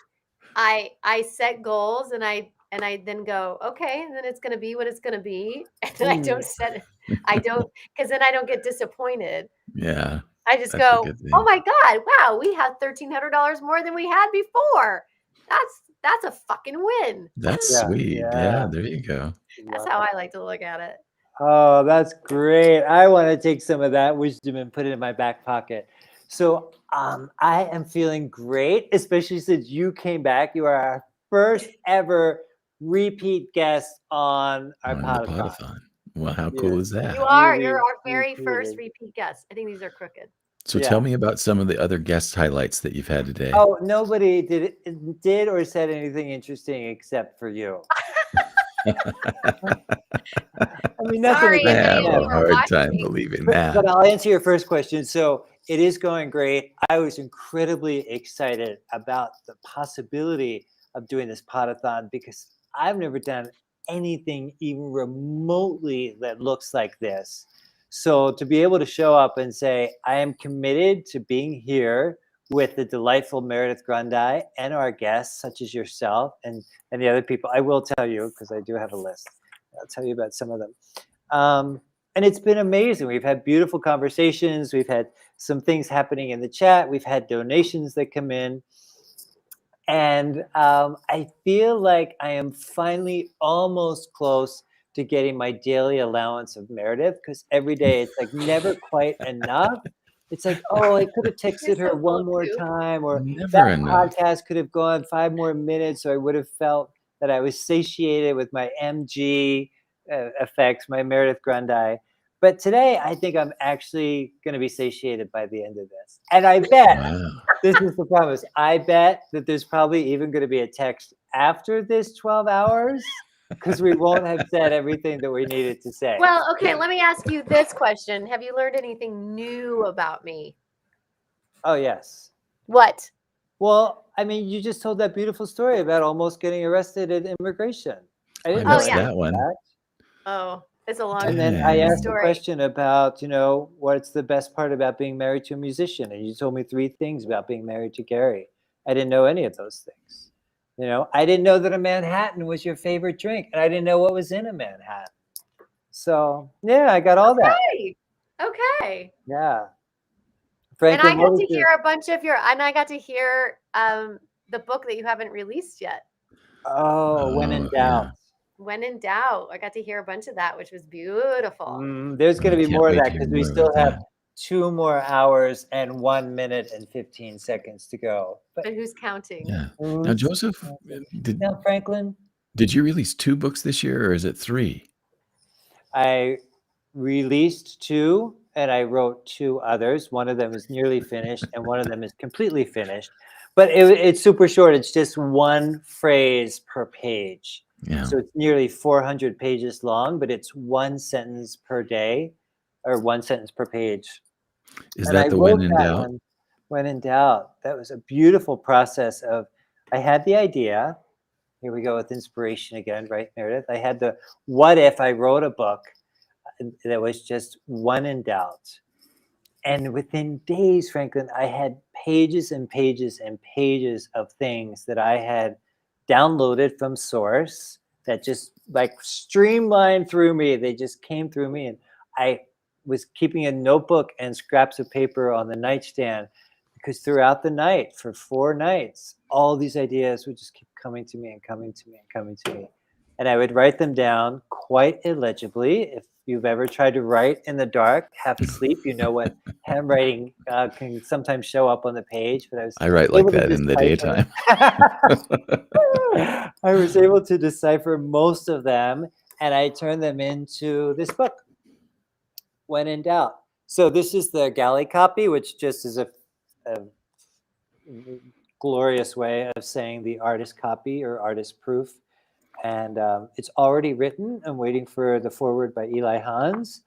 set goals and I then go, okay, and then it's going to be what it's going to be. And then I don't set it. Because then I don't get disappointed. Yeah. I just that's a go, good thing. oh my God, wow, we have $1,300 more than we had before. That's a fucking win. That's sweet. Yeah, there you go. That's how I like to look at it. Oh, that's great. I want to take some of that wisdom and put it in my back pocket. So I am feeling great, especially since you came back. You are our first ever repeat guest on our Pod-a-thon. Well, how cool is that? You're our very first repeat guest. I think these are crooked. So tell me about some of the other guest highlights that you've had today. Oh, nobody did or said anything interesting except for you. I mean, nothing. I have a hard time believing that. But I'll answer your first question. So it is going great. I was incredibly excited about the possibility of doing this Pod-a-thon because I've never done anything even remotely that looks like this. So to be able to show up and say, I am committed to being here with the delightful Meredith Grundy and our guests, such as yourself and the other people. I will tell you, because I do have a list. I'll tell you about some of them. And it's been amazing. We've had beautiful conversations. We've had some things happening in the chat. We've had donations that come in. And I feel like I am finally almost close to getting my daily allowance of Meredith, because every day it's like never quite enough. It's like, oh, I could have texted her one more time, or that podcast could have gone 5 more minutes, so I would have felt that I was satiated with my MG effects, my Meredith Grundy. But today, I think I'm actually going to be satiated by the end of this. And I bet, this is the promise, I bet that there's probably even going to be a text after this 12 hours, because we won't have said everything that we needed to say. Well, okay, let me ask you this question. Have you learned anything new about me? Oh, yes. What? Well, I mean, you just told that beautiful story about almost getting arrested at immigration. I didn't missed know that one. Oh, it's a long And then I asked story. a question about, what's the best part about being married to a musician? And you told me 3 things about being married to Gary. I didn't know any of those things. I didn't know that a Manhattan was your favorite drink, and I didn't know what was in a Manhattan. So, yeah, I got all that. Okay. Yeah. Franklin, and I got to hear a bunch of and I got to hear the book that you haven't released yet. Oh, When in Doubt. When in Doubt. I got to hear a bunch of that, which was beautiful. There's going to be more of that because we still have 2 more hours and 1 minute and 15 seconds to go. But who's counting? Yeah. Now, Joseph, Franklin, did you release 2 books this year, or is it 3? I released 2, and I wrote 2 others. One of them is nearly finished, and one of them is completely finished. But it's super short. It's just 1 phrase per page. Yeah. So it's nearly 400 pages long, but it's 1 sentence per day, or 1 sentence per page. Is that the When in Doubt? When in doubt, that was a beautiful process of, I had the idea. Here we go with inspiration again, right, Meredith? I had the, what if I wrote a book that was just when in doubt? And within days, Franklin, I had pages and pages and pages of things that I had downloaded from source that just like streamlined through me. They just came through me. And I was keeping a notebook and scraps of paper on the nightstand, because throughout the night, for 4 nights, all these ideas would just keep coming to me and coming to me and coming to me. And I would write them down quite illegibly. If you've ever tried to write in the dark, half asleep, you know what handwriting can sometimes show up on the page. But I write like that in the daytime. I was able to decipher most of them, and I turned them into this book, When in Doubt. So this is the galley copy, which just is a glorious way of saying the artist copy or artist proof. And it's already written. I'm waiting for the foreword by Eli Hans.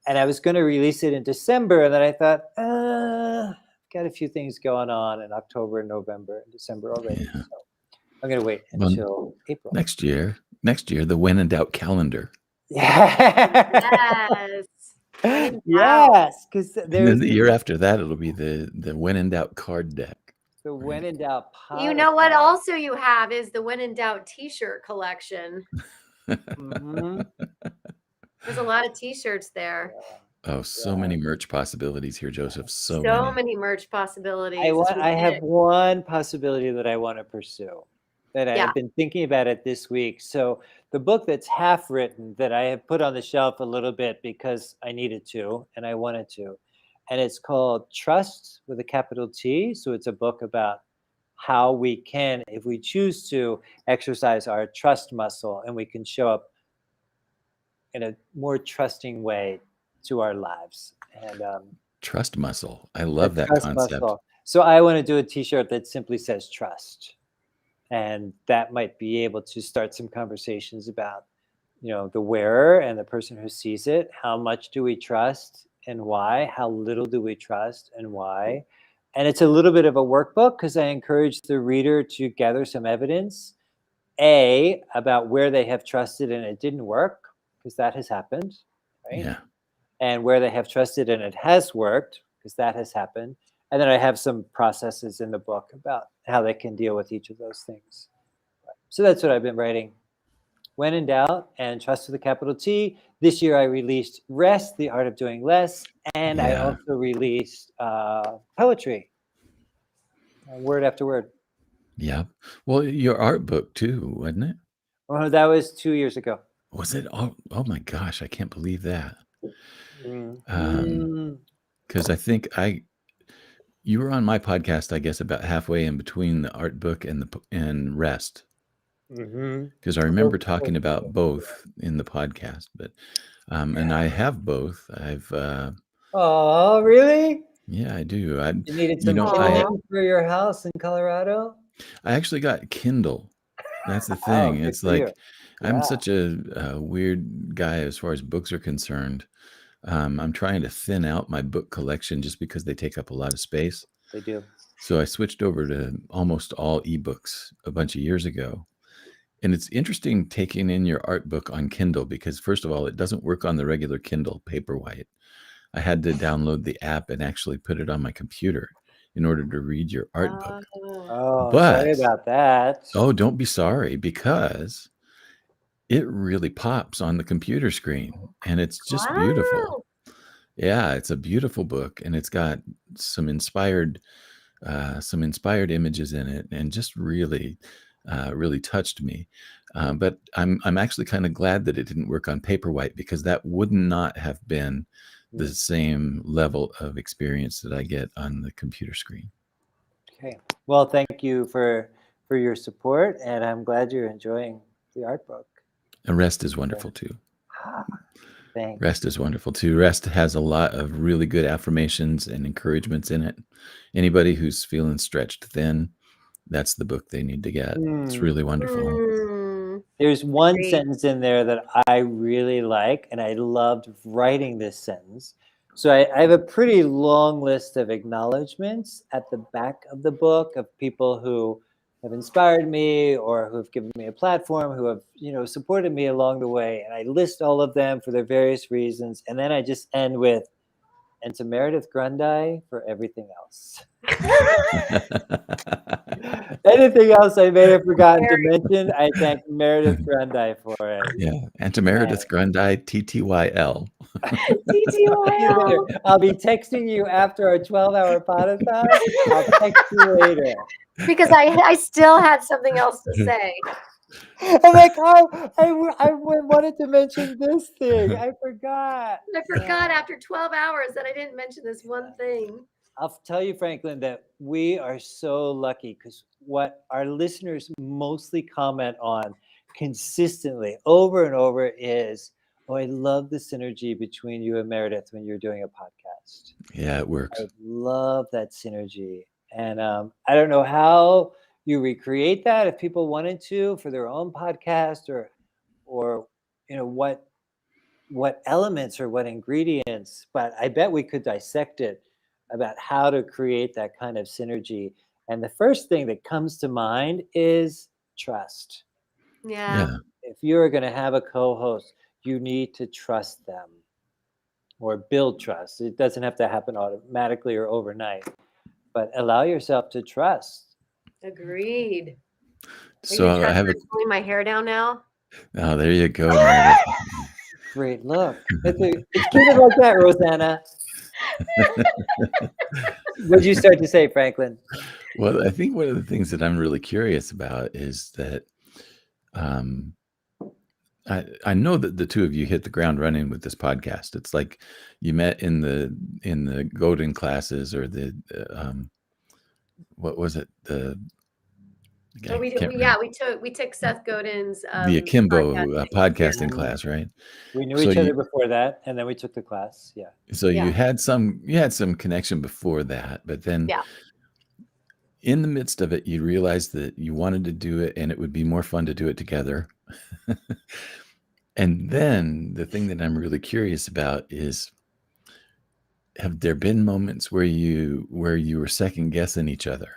And I was going to release it in December. And then I thought, I've got a few things going on in October, November, and December already. So I'm going to wait until April. Next year, the When in Doubt calendar. Yes. Yes. Because then the year after that, it'll be the When in Doubt card deck. The When in Doubt You know what also you have is the When in Doubt t-shirt collection. Mm-hmm. There's a lot of t-shirts there. Oh, so many merch possibilities here, Joseph. So many merch possibilities. I have one possibility that I want to pursue, that I have been thinking about it this week. So the book that's half written, that I have put on the shelf a little bit because I needed to and I wanted to, and it's called Trust with a capital T. So it's a book about how we can, if we choose to, exercise our trust muscle, and we can show up in a more trusting way to our lives. And trust muscle. I love that concept. Muscle. So I want to do a t-shirt that simply says trust. And that might be able to start some conversations about, the wearer and the person who sees it. How much do we trust and why? How little do we trust and why? And it's a little bit of a workbook, because I encourage the reader to gather some evidence, about where they have trusted and it didn't work, because that has happened, right? Yeah. And where they have trusted and it has worked, because that has happened. And then I have some processes in the book about how they can deal with each of those things. So that's what I've been writing. When in Doubt and Trust with a capital T. This year I released Rest, The Art of Doing Less. And I also released poetry, word after word. Yeah. Well, your art book too, wasn't it? Oh, that was 2 years ago. Was it? Oh my gosh, I can't believe that. Because I think you were on my podcast, I guess, about halfway in between the art book and Rest. Because I remember talking about both in the podcast, but and I have both. I've oh, really? Yeah, I do. You needed some Kindle for your house in Colorado? I actually got Kindle. That's the thing. It's like I'm such a weird guy as far as books are concerned. I'm trying to thin out my book collection just because they take up a lot of space. They do. So I switched over to almost all ebooks a bunch of years ago. And it's interesting taking in your art book on Kindle, because first of all, it doesn't work on the regular Kindle Paperwhite. I had to download the app and actually put it on my computer in order to read your art book. Oh, sorry about that. Oh, don't be sorry, because it really pops on the computer screen and it's just beautiful. Yeah, it's a beautiful book, and it's got some inspired images in it, and just really touched me. But I'm actually kind of glad that it didn't work on Paperwhite, because that would not have been the same level of experience that I get on the computer screen. Okay. Well, thank you for your support, and I'm glad you're enjoying the art book. And Rest is wonderful too. Thanks. Rest is wonderful too. Rest has a lot of really good affirmations and encouragements in it. Anybody who's feeling stretched thin, that's the book they need to get. It's really wonderful. There's one sentence in there that I really like, and I loved writing this sentence, So I have a pretty long list of acknowledgments at the back of the book of people who have inspired me or who have given me a platform, who have, supported me along the way. And I list all of them for their various reasons. And then I just end with, and to Meredith Grundy for everything else. Anything else I may have forgotten to mention, I thank Meredith Grundy for it. Yeah. And to Meredith Grundy, TTYL. TTYL. I'll be texting you after our 12-hour pod-a-thon. I'll text you later. Because I still had something else to say. I'm like, oh, I wanted to mention this thing. I forgot. I forgot after 12 hours that I didn't mention this one thing. I'll tell you, Franklin, that we are so lucky because what our listeners mostly comment on consistently over and over is, oh, I love the synergy between you and Meredith when you're doing a podcast. Yeah, it works. I love that synergy. And I don't know how you recreate that if people wanted to for their own podcast or what elements or what ingredients, but I bet we could dissect it about how to create that kind of synergy. And the first thing that comes to mind is trust. Yeah. If you're going to have a co-host, you need to trust them or build trust. It doesn't have to happen automatically or overnight, but allow yourself to trust. Agreed. So I have pulling my hair down now. Oh, there you go, Meredith. Great look. It's keep it like that, Rosanna. What did you start to say, Franklin? Well, I think one of the things that I'm really curious about is that I know that the two of you hit the ground running with this podcast. It's like you met in the Godin classes or the what was it? We took Seth Godin's the Akimbo podcasting class, right? We knew each other before that, and then we took the class. Yeah. So you had some connection before that, but then in the midst of it, you realized that you wanted to do it, and it would be more fun to do it together. And then the thing that I'm really curious about is, have there been moments where you were second guessing each other?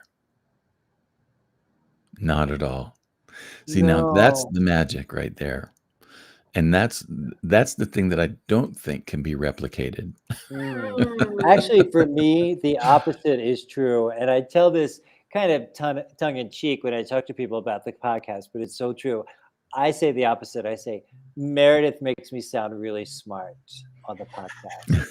Not at all. See, now that's the magic right there. And that's the thing that I don't think can be replicated. Actually, for me, the opposite is true. And I tell this kind of tongue in cheek when I talk to people about the podcast, but it's so true. I say the opposite. I say, Meredith makes me sound really smart on the podcast.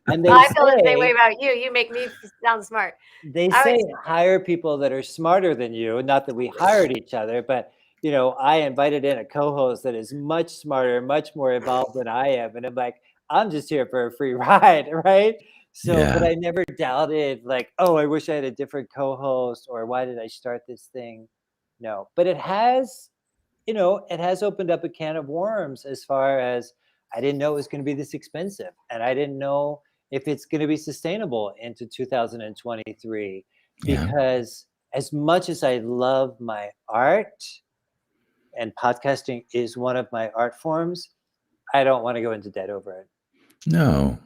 And I feel the same way about you. You make me sound smart. They say hire people that are smarter than you. Not that we hired each other, but I invited in a co-host that is much smarter, much more involved than I am. And I'm like, I'm just here for a free ride, right? So, but I never doubted like, oh, I wish I had a different co-host, or why did I start this thing? No, but it has opened up a can of worms as far as I didn't know it was going to be this expensive, and I didn't know if it's going to be sustainable into 2023, because as much as I love my art, and podcasting is one of my art forms, I don't want to go into debt over it. No.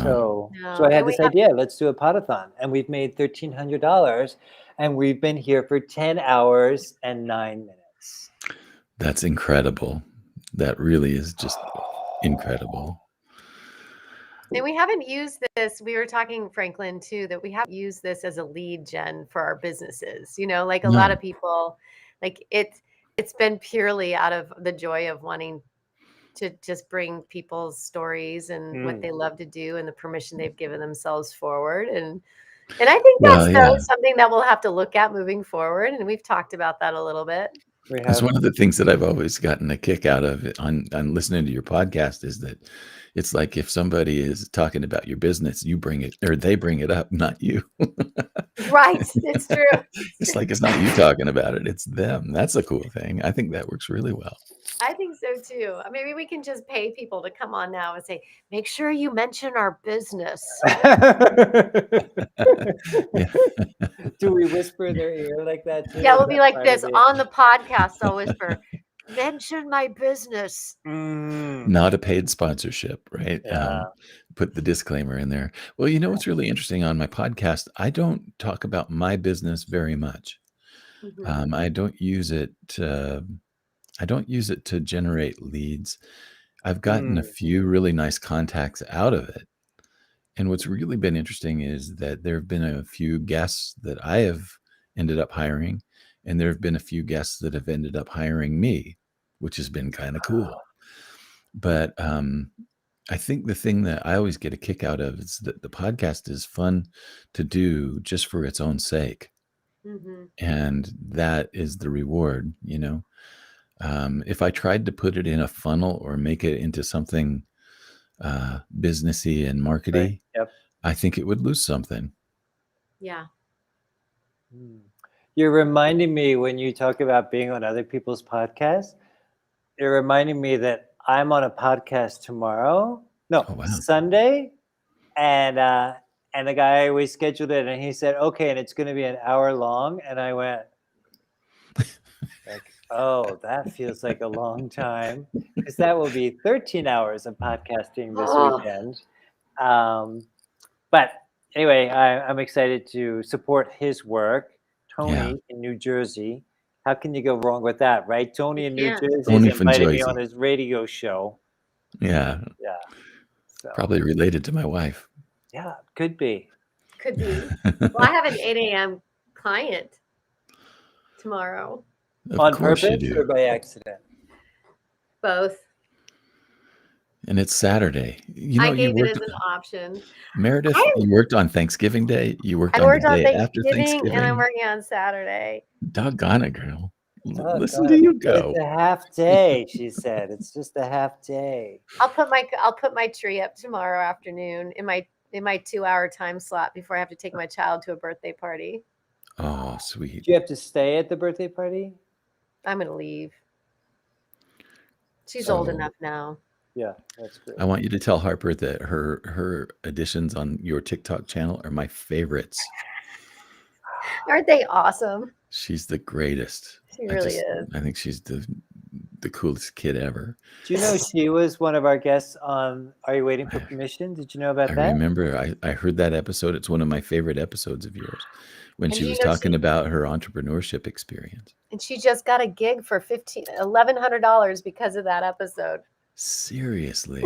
So I had this idea, let's do a pod-a-thon, and we've made $1,300, and we've been here for 10 hours and 9 minutes. That's incredible. That really is just incredible. And we haven't used this. We were talking, Franklin, too, that we haven't used this as a lead gen for our businesses. Like a lot of people, like it's been purely out of the joy of wanting to just bring people's stories and what they love to do and the permission they've given themselves forward. And I think that's something that we'll have to look at moving forward. And we've talked about that a little bit. That's one of the things that I've always gotten a kick out of on listening to your podcast, is that it's like if somebody is talking about your business, you bring it, or they bring it up, not you. Right. It's true. It's like, it's not you talking about it, it's them. That's a cool thing. I think that works really well. I think so too. Maybe we can just pay people to come on now and say, make sure you mention our business. Do we whisper in their ear like that too? Yeah, we'll be like this on the podcast. I'll whisper, mention my business. Not a paid sponsorship, right? Yeah. Put the disclaimer in there. Well, you know what's really interesting on my podcast? I don't talk about my business very much. I don't use it. I don't use it to generate leads. I've gotten a few really nice contacts out of it. And what's really been interesting is that there have been a few guests that I have ended up hiring, and there have been a few guests that have ended up hiring me, which has been kind of cool. But I think the thing that I always get a kick out of is that the podcast is fun to do just for its own sake. And that is the reward, you know. If I tried to put it in a funnel or make it into something businessy and markety, Right. Yep. I think it would lose something. Yeah. You're reminding me when you talk about being on other people's podcasts, you're reminding me that I'm on a podcast tomorrow. No, Sunday. And the guy, we scheduled it and he said, okay, and it's going to be an hour long. And I went like, oh, that feels like a long time, because that will be 13 hours of podcasting this weekend. But anyway, I'm excited to support his work. Tony in New Jersey. How can you go wrong with that, right? Tony in New Jersey Tony is from inviting me Jersey. on his radio show. Yeah. Yeah. So, Probably related to my wife. yeah, could be. Could be. Well, I have an 8 a.m. client tomorrow. Of On course you purpose do. or by accident? Both. And it's Saturday. You know, I gave you it worked, as an option. Meredith, you worked on Thanksgiving Day. You worked I on worked the on day after Thanksgiving and I'm Thanksgiving. working on Saturday. Doggone it, girl. Oh, Listen God, to you but go. it's a half day, she said. It's just a half day. I'll put my tree up tomorrow afternoon in my 2-hour time slot before I have to take my child to a birthday party. Oh, sweet. Do you have to stay at the birthday party? I'm gonna leave. She's old So- enough now. Yeah, that's great. I want you to tell Harper that her additions on your TikTok channel are my favorites. Aren't they awesome? She's the greatest. She really is. I think she's the coolest kid ever. Do you know she was one of our guests on Are You Waiting for Permission? Did you know about I that? remember I heard that episode. It's one of my favorite episodes of yours when And she you was know talking about her entrepreneurship experience. And she just got a gig for $1,100 because of that episode. Seriously.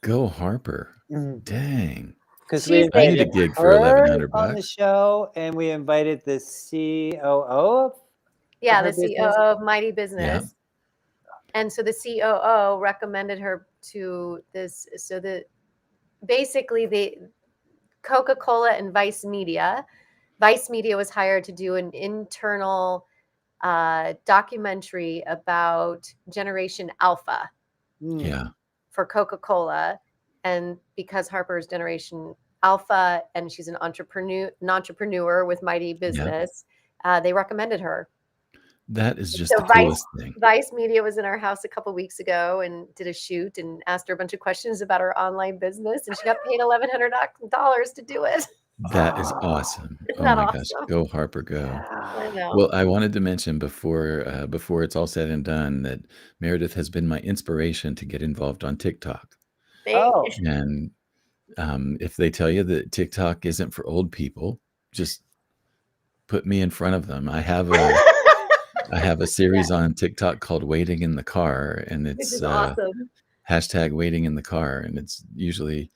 Go Harper. Dang. Because we I need a invited gig for her $1,100 on the show, and we invited the COO. Yeah, her the business. COO of Mighty Business. And so the COO recommended her to this. So basically the Coca-Cola and Vice Media was hired to do an internal documentary about Generation Alpha Yeah. for Coca-Cola. And because Harper's Generation Alpha and she's an entrepreneur with Mighty Business, they recommended her. That is just So the coolest thing. Vice Media was in our house a couple weeks ago and did a shoot and asked her a bunch of questions about her online business, and she got paid $1,100 to do it. That is awesome. Isn't Oh that my gosh. awesome? Go Harper, go. I know. Well, I wanted to mention before it's all said and done that Meredith has been my inspiration to get involved on TikTok. Oh, And if they tell you that TikTok isn't for old people, just put me in front of them. I have a series on TikTok called Waiting in the Car, and Which it's is awesome. hashtag Waiting in the Car. And it's usually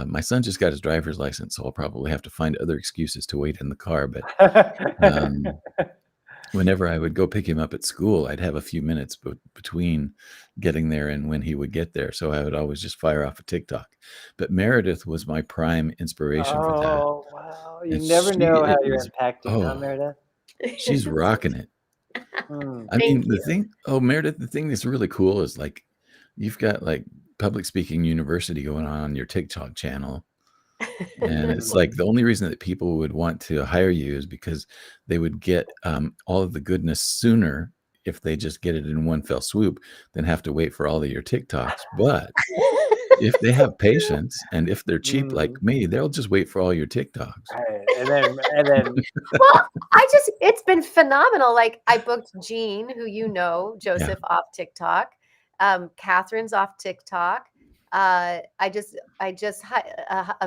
my son just got his driver's license, so I'll probably have to find other excuses to wait in the car. But whenever I would go pick him up at school, I'd have a few minutes between getting there and when he would get there. So I would always just fire off a TikTok. But Meredith was my prime inspiration for that. oh, wow. You And never know how it you're was- impacting, huh, oh, Meredith? she's rocking it. Hmm. I mean, Meredith, the thing that's really cool is like you've got like public speaking university going on your TikTok channel. And it's like the only reason that people would want to hire you is because they would get all of the goodness sooner if they just get it in one fell swoop than have to wait for all of your TikToks. But if they have patience and if they're cheap like Mm. me, they'll just wait for all your TikToks. Right. And then Well, it's been phenomenal. Like I booked Jean, who you know, Joseph, off TikTok. Catherine's off TikTok. A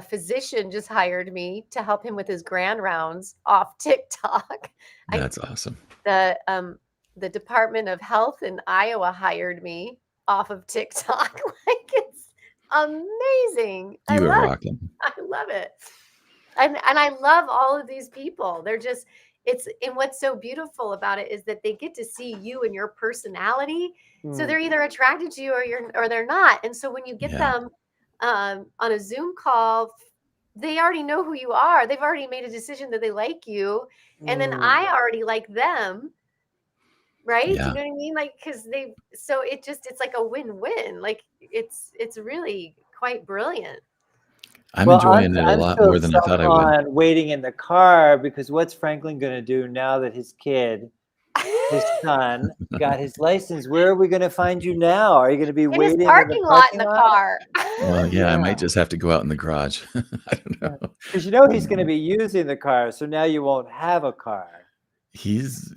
physician just hired me to help him with his grand rounds off TikTok. That's awesome. The Department of Health in Iowa hired me off of TikTok. Like it's amazing. You are rocking. I love it. And I love all of these people. They're just and what's so beautiful about it is that they get to see you and your personality. So they're either attracted to you or they're not. And so when you get them on a Zoom call, they already know who you are. They've already made a decision that they like you. And then I already like them. Right? Yeah. Do you know what I mean? Like, because it's like a win-win. Like it's really quite brilliant. I'm enjoying it a lot more than I thought I would. On waiting in the car, because what's Franklin going to do now that his son, got his license? Where are we going to find you now? Are you going to be waiting in his parking lot in the car? Well, yeah, I might just have to go out in the garage. I don't know. Because he's going to be using the car, so now you won't have a car. He's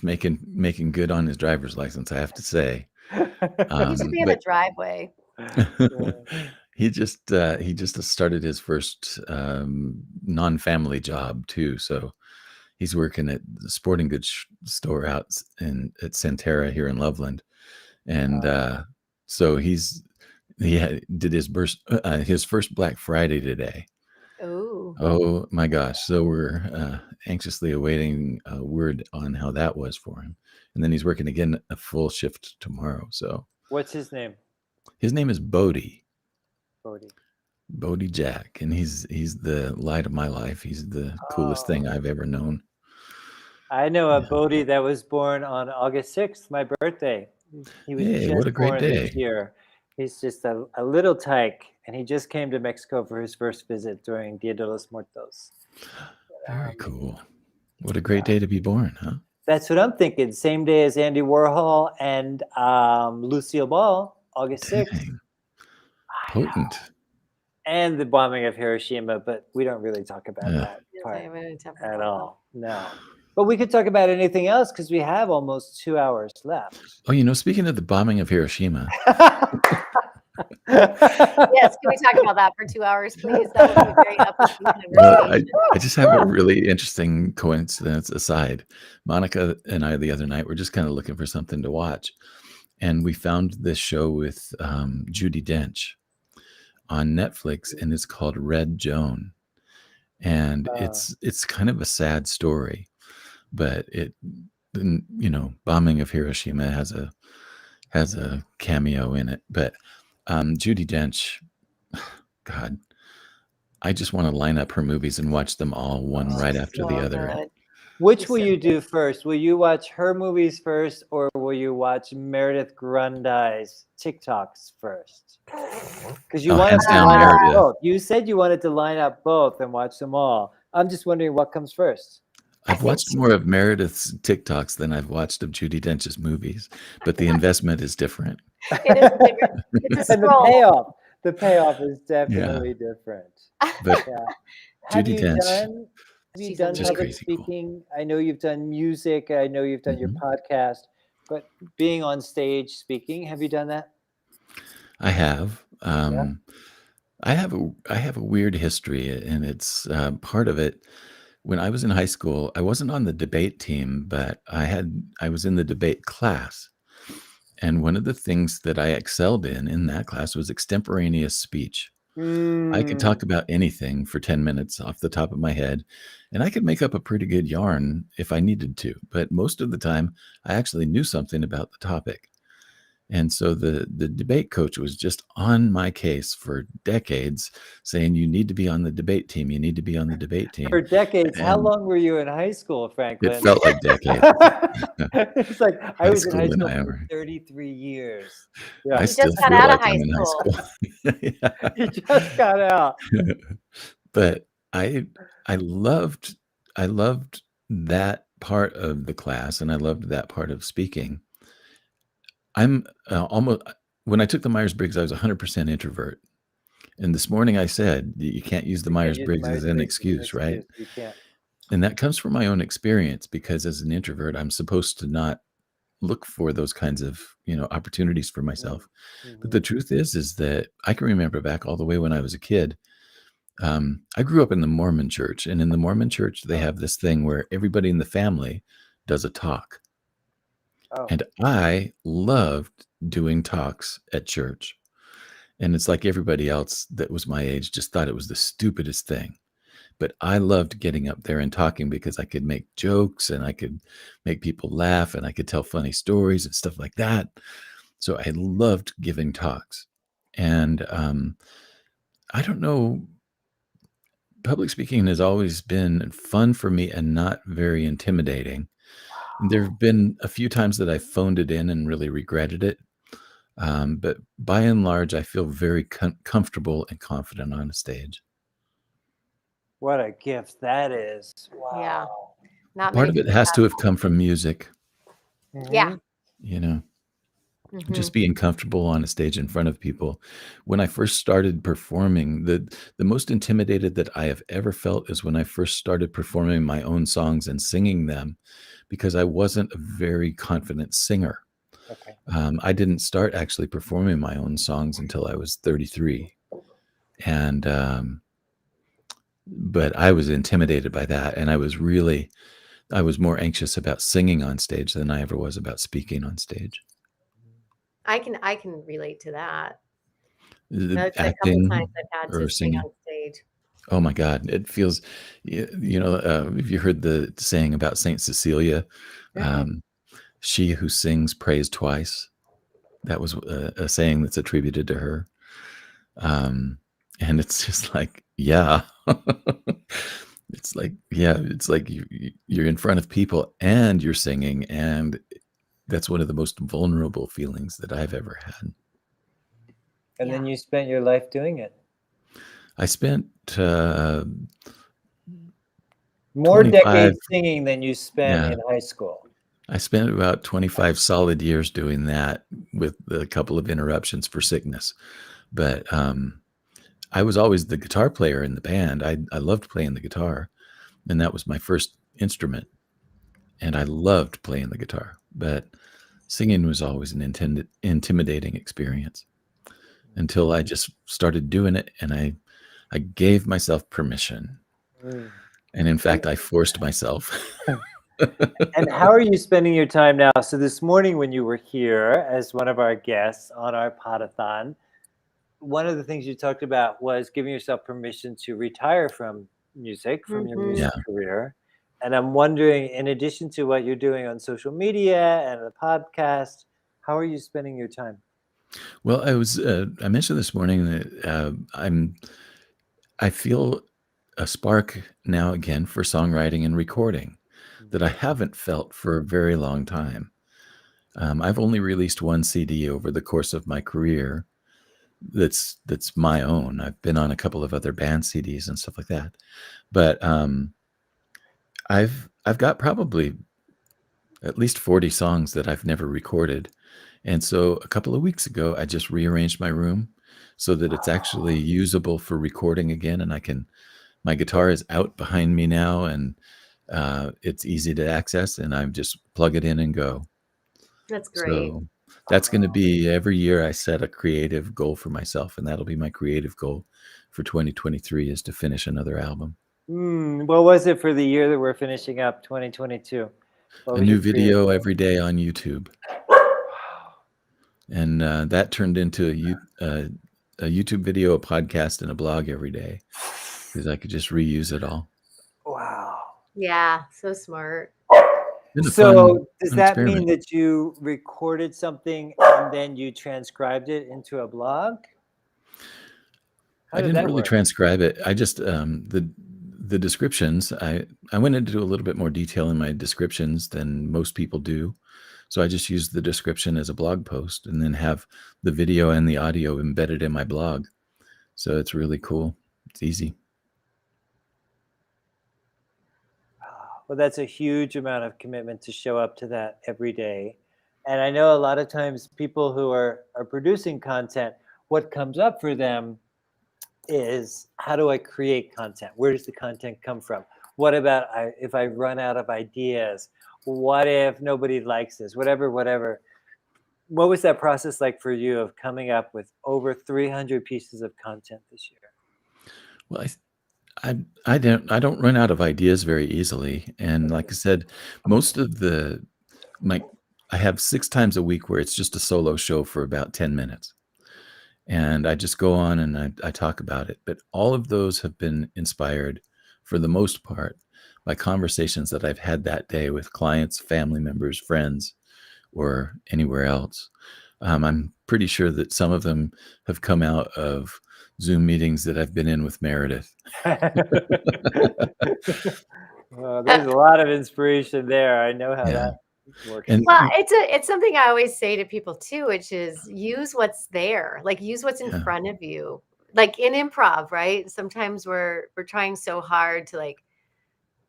making good on his driver's license, I have to say. He should be in the driveway. He just started his first non-family job too. So he's working at the sporting goods store out at Centera here in Loveland, and so he did his first Black Friday today. Ooh. Oh my gosh! So we're anxiously awaiting word on how that was for him, and then he's working again a full shift tomorrow. So what's his name? His name is Bodie. Bodie Jack, and he's the light of my life. He's the coolest thing I've ever known. I know a Bodie that was born on August 6th, my birthday. He was just what a great born day. this year. He's just a little tyke, and he just came to Mexico for his first visit during Dia de los Muertos. Very cool. What a great day to be born, huh? That's what I'm thinking. Same day as Andy Warhol and Lucille Ball, August 6th. Potent. And the bombing of Hiroshima, but we don't really talk about that part at all. No. But we could talk about anything else because we have almost 2 hours left. Oh, speaking of the bombing of Hiroshima. Yes, can we talk about that for 2 hours, please? That would be very uplifting. Well, I just have a really interesting coincidence aside. Monica and I the other night were just kind of looking for something to watch. And we found this show with Judi Dench on Netflix, and it's called Red Joan. And it's kind of a sad story, but bombing of Hiroshima has a cameo in it. But Judi Dench, God, I just want to line up her movies and watch them all one right after the other. Which will you do first? Will you watch her movies first, or will you watch Meredith Grundy's TikToks first? Because you wanted to line up both. You said you wanted to line up both and watch them all. I'm just wondering what comes first. I've watched more of Meredith's TikToks than I've watched of Judi Dench's movies, but the investment is different. It is bigger. It's a And scroll. the payoff is definitely different. But Have Judi Dench, you done just public crazy cool. speaking? I know you've done music. I know you've done your podcast, but being on stage speaking, have you done that? I have. I have a weird history, and it's part of it. When I was in high school, I wasn't on the debate team, but I was in the debate class. And one of the things that I excelled in that class was extemporaneous speech. I could talk about anything for 10 minutes off the top of my head, and I could make up a pretty good yarn if I needed to. But most of the time, I actually knew something about the topic. And so the debate coach was just on my case for decades, saying, you need to be on the debate team. You need to be on the debate team. For decades. How And long were you in high school, Franklin? it felt like decades. It's like I High was in high school and school I for were. 33 years. I Yeah. You still just got feel out of like high I'm in high school. school. You just got out. But I loved that part of the class, and I loved that part of speaking. I'm almost when I took the Myers-Briggs, I was 100% introvert. And this morning I said, you can't use the Myers-Briggs as an excuse, right? You can't. And that comes from my own experience, because as an introvert, I'm supposed to not look for those kinds of, opportunities for myself. But the truth is that I can remember back all the way when I was a kid. I grew up in the Mormon church, and in the Mormon church, they have this thing where everybody in the family does a talk. Oh. And I loved doing talks at church. And it's like everybody else that was my age just thought it was the stupidest thing. But I loved getting up there and talking, because I could make jokes and I could make people laugh and I could tell funny stories and stuff like that. So I loved giving talks. And I don't know, public speaking has always been fun for me and not very intimidating. And there have been a few times that I phoned it in and really regretted it. But by and large, I feel very comfortable and confident on a stage. What a gift that is. Wow. Yeah. Not Part many of it people has have to have come from music, Yeah. just being comfortable on a stage in front of people. When I first started performing, the most intimidated that I have ever felt is when I first started performing my own songs and singing them, because I wasn't a very confident singer. Okay. I didn't start actually performing my own songs until I was 33. And but I was intimidated by that. And I was more anxious about singing on stage than I ever was about speaking on stage. I can relate to that. That's a couple Acting times I've had to or sing singing. on stage. Oh my God. It feels, have you heard the saying about Saint Cecilia? She who sings prays twice. That was a saying that's attributed to her. And it's just like, yeah. It's like you're in front of people and you're singing, and that's one of the most vulnerable feelings that I've ever had. And then you spent your life doing it. I spent more 25 decades singing than you spent Yeah. in high school. I spent about 25 solid years doing that, with a couple of interruptions for sickness. But I was always the guitar player in the band. I loved playing the guitar, and that was my first instrument. And I loved playing the guitar, but singing was always an intimidating experience, until I just started doing it, and I gave myself permission. And in fact, I forced myself. And how are you spending your time now? So this morning when you were here as one of our guests on our Pod-a-thon, one of the things you talked about was giving yourself permission to retire from music, from your music career. And I'm wondering, in addition to what you're doing on social media and the podcast, how are you spending your time? Well, I mentioned this morning that I feel a spark now again for songwriting and recording that I haven't felt for a very long time. I've only released one CD over the course of my career that's my own. I've been on a couple of other band CDs and stuff like that, but I've got probably at least 40 songs that I've never recorded. And so a couple of weeks ago, I just rearranged my room so that it's actually usable for recording again. And my guitar is out behind me now, and it's easy to access, and I just plug it in and go. That's great. So that's going to be, every year I set a creative goal for myself, and that'll be my creative goal for 2023, is to finish another album. What was it for the year that we're finishing up, 2022? A new video every day on YouTube. And that turned into a YouTube video, a podcast, and a blog every day, because I could just reuse it all. Wow. Yeah, so smart. So does that mean that you recorded something and then you transcribed it into a blog? I didn't really transcribe it. I just the descriptions. I went into a little bit more detail in my descriptions than most people do. So I just used the description as a blog post, and then have the video and the audio embedded in my blog. So it's really cool. It's easy. Well, that's a huge amount of commitment to show up to that every day. And I know a lot of times people who are producing content, what comes up for them is, how do I create content? Where does the content come from? What about if I run out of ideas? What if nobody likes this? Whatever. What was that process like for you of coming up with over 300 pieces of content this year? Well, I don't run out of ideas very easily, and like I said, most of I have 6 times a week where it's just a solo show for about 10 minutes, and I just go on and I talk about it. But all of those have been inspired, for the most part, by conversations that I've had that day with clients, family members, friends, or anywhere else. I'm pretty sure that some of them have come out of Zoom meetings that I've been in with Meredith. Well, there's a lot of inspiration there. I know how Yeah. that works. And Well, it's something I always say to people too, which is use what's there, like use what's in Yeah. front of you. Like in improv, right? Sometimes we're trying so hard to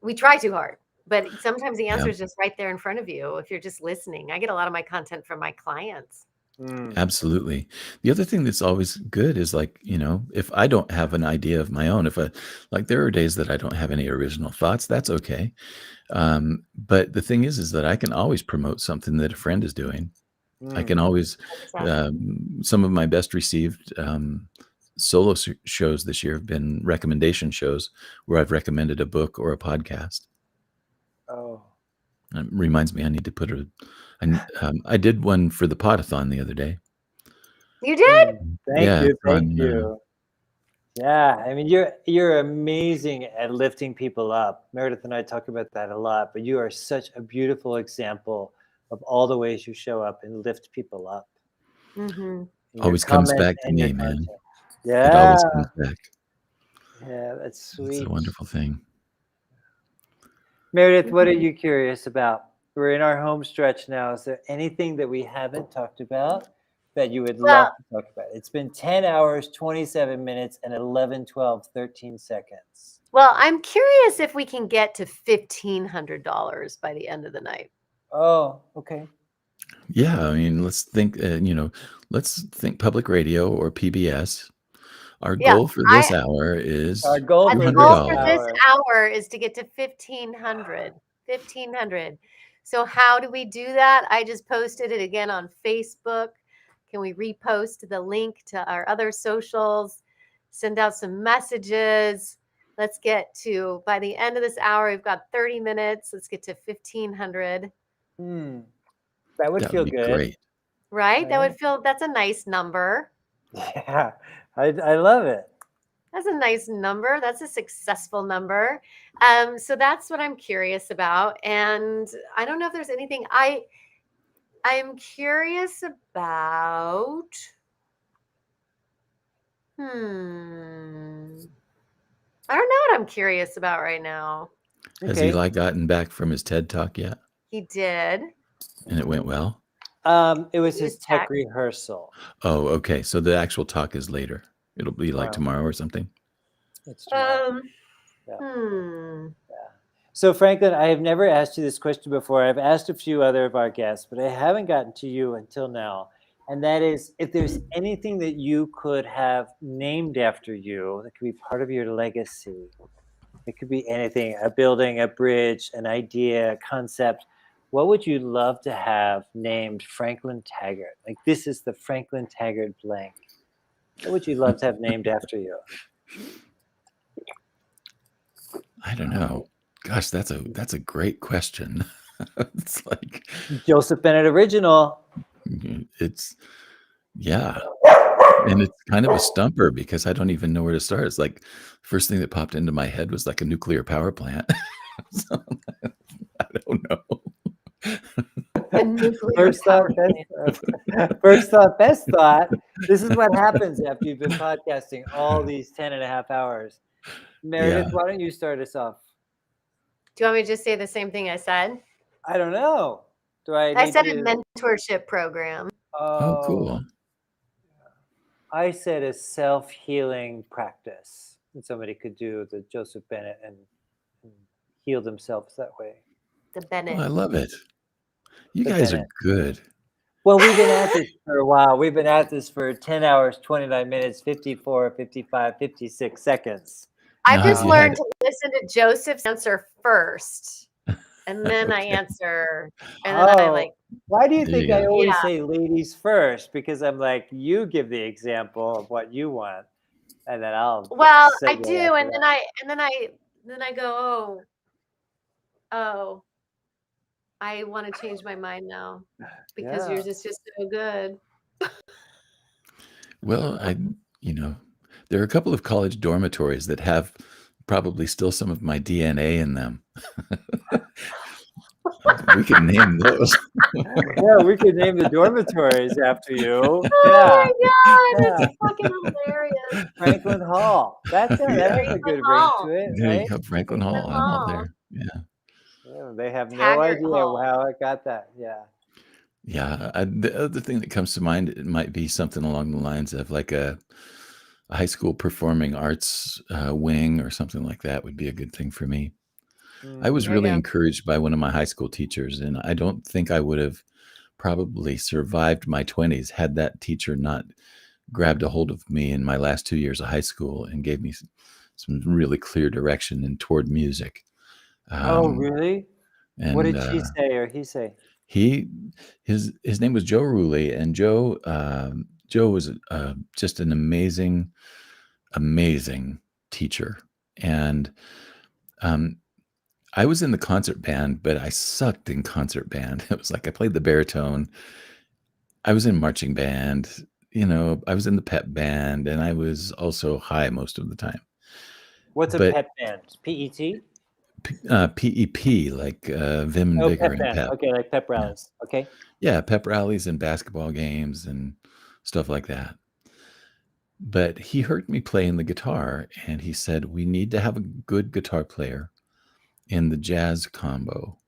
we try too hard, but sometimes the answer Yeah. is just right there in front of you if you're just listening. I get a lot of my content from my clients. Absolutely. The other thing that's always good is, like, if I don't have an idea of my own, there are days that I don't have any original thoughts, that's okay. But the thing is that I can always promote something that a friend is doing. I can always, some of my best received solo shows this year have been recommendation shows where I've recommended a book or a podcast. Oh. It reminds me I need to put I did one for the Pod-a-thon the other day. You did? Thank you. Yeah, I mean, you're amazing at lifting people up. Meredith and I talk about that a lot, but you are such a beautiful example of all the ways you show up and lift people up. Mm-hmm. Always comes back to me, man. Yeah. It always comes back. Yeah, that's sweet. It's a wonderful thing. Meredith, what are you curious about? We're in our home stretch now. Is there anything that we haven't talked about that you would love to talk about? It's been 10 hours, 27 minutes, and 11, 12, 13 seconds. Well, I'm curious if we can get to $1,500 by the end of the night. Oh, okay. Yeah, I mean, let's think, let's think public radio or PBS. Our goal for this hour is Our goal the for goal for $100. this hour is to get to 1,500. 1,500. So how do we do that? I just posted it again on Facebook. Can we repost the link to our other socials? Send out some messages. Let's get to, by the end of this hour, we've got 30 minutes. Let's get to 1,500. That would feel be good. great. Right? That's a nice number. Yeah, I love it. That's a nice number. That's a successful number. So that's what I'm curious about. And I don't know if there's anything I'm curious about. I don't know what I'm curious about right now. Has Eli gotten back from his TED Talk yet? He did. And it went well? It was his tech rehearsal. Oh, okay. So the actual talk is later. It'll be like tomorrow or something. It's tomorrow. So Franklin, I have never asked you this question before. I've asked a few other of our guests, but I haven't gotten to you until now. And that is, if there's anything that you could have named after you that could be part of your legacy. It could be anything, a building, a bridge, an idea, a concept. What would you love to have named Franklin Taggart? Like, this is the Franklin Taggart blank. What would you love to have named after you? I don't know. Gosh, that's a great question. It's like Joseph Bennett original. It's and it's kind of a stumper because I don't even know where to start. It's like first thing that popped into my head was like a nuclear power plant. So, I don't know. First thought, best thought. This is what happens after you've been podcasting all these 10 and a half hours. Meredith, why don't you start us off? Do you want me to just say the same thing I said? I don't know. I said a mentorship program. Oh, cool. I said a self-healing practice. And somebody could do the Joseph Bennett and heal themselves that way. The Bennett. Oh, I love it. You guys are good. Well, we've been at this for a while. We've been at this for 10 hours, 29 minutes, 54, 55, 56 seconds. I've Now, just have you learned had to listen to Joseph's answer first, and then I okay, answer, and then I like, Why do you there you think I go. always yeah. say ladies first? Because I'm like, you give the example of what you want, and then I'll Well, I segue do, after and then I go, oh, I want to change my mind now because Yeah. yours is just so good. Well, there are a couple of college dormitories that have probably still some of my DNA in them. We could name those. Yeah, we could name the dormitories after you. Oh Yeah. my God, Yeah. that's fucking hilarious. Franklin Hall. That has Yeah, a good ring Hall. to it, there you right? go, Franklin Franklin Hall. I'm all Hall. there. Yeah. Yeah, they have no Taggart idea Hall. how I got that. Yeah. Yeah. The other thing that comes to mind, it might be something along the lines of like a high school performing arts wing or something like that would be a good thing for me. I was There you really go. encouraged by one of my high school teachers, and I don't think I would have probably survived my 20s had that teacher not grabbed a hold of me in my last 2 years of high school and gave me some really clear direction and toward music. Oh, really? What And did she say or he say? his name was Joe Ruley, and Joe was just an amazing teacher. And I was in the concert band, but I sucked in concert band. It was like I played the baritone. I was in marching band, I was in the pep band, and I was also high most of the time. What's a But pep band? PET? PEP, like Vim and Oh, Vigor pep and band. Pep. Okay, like pep Yeah. rallies. Okay. Yeah, pep rallies and basketball games and stuff like that. But he heard me playing the guitar, and he said, we need to have a good guitar player in the jazz combo.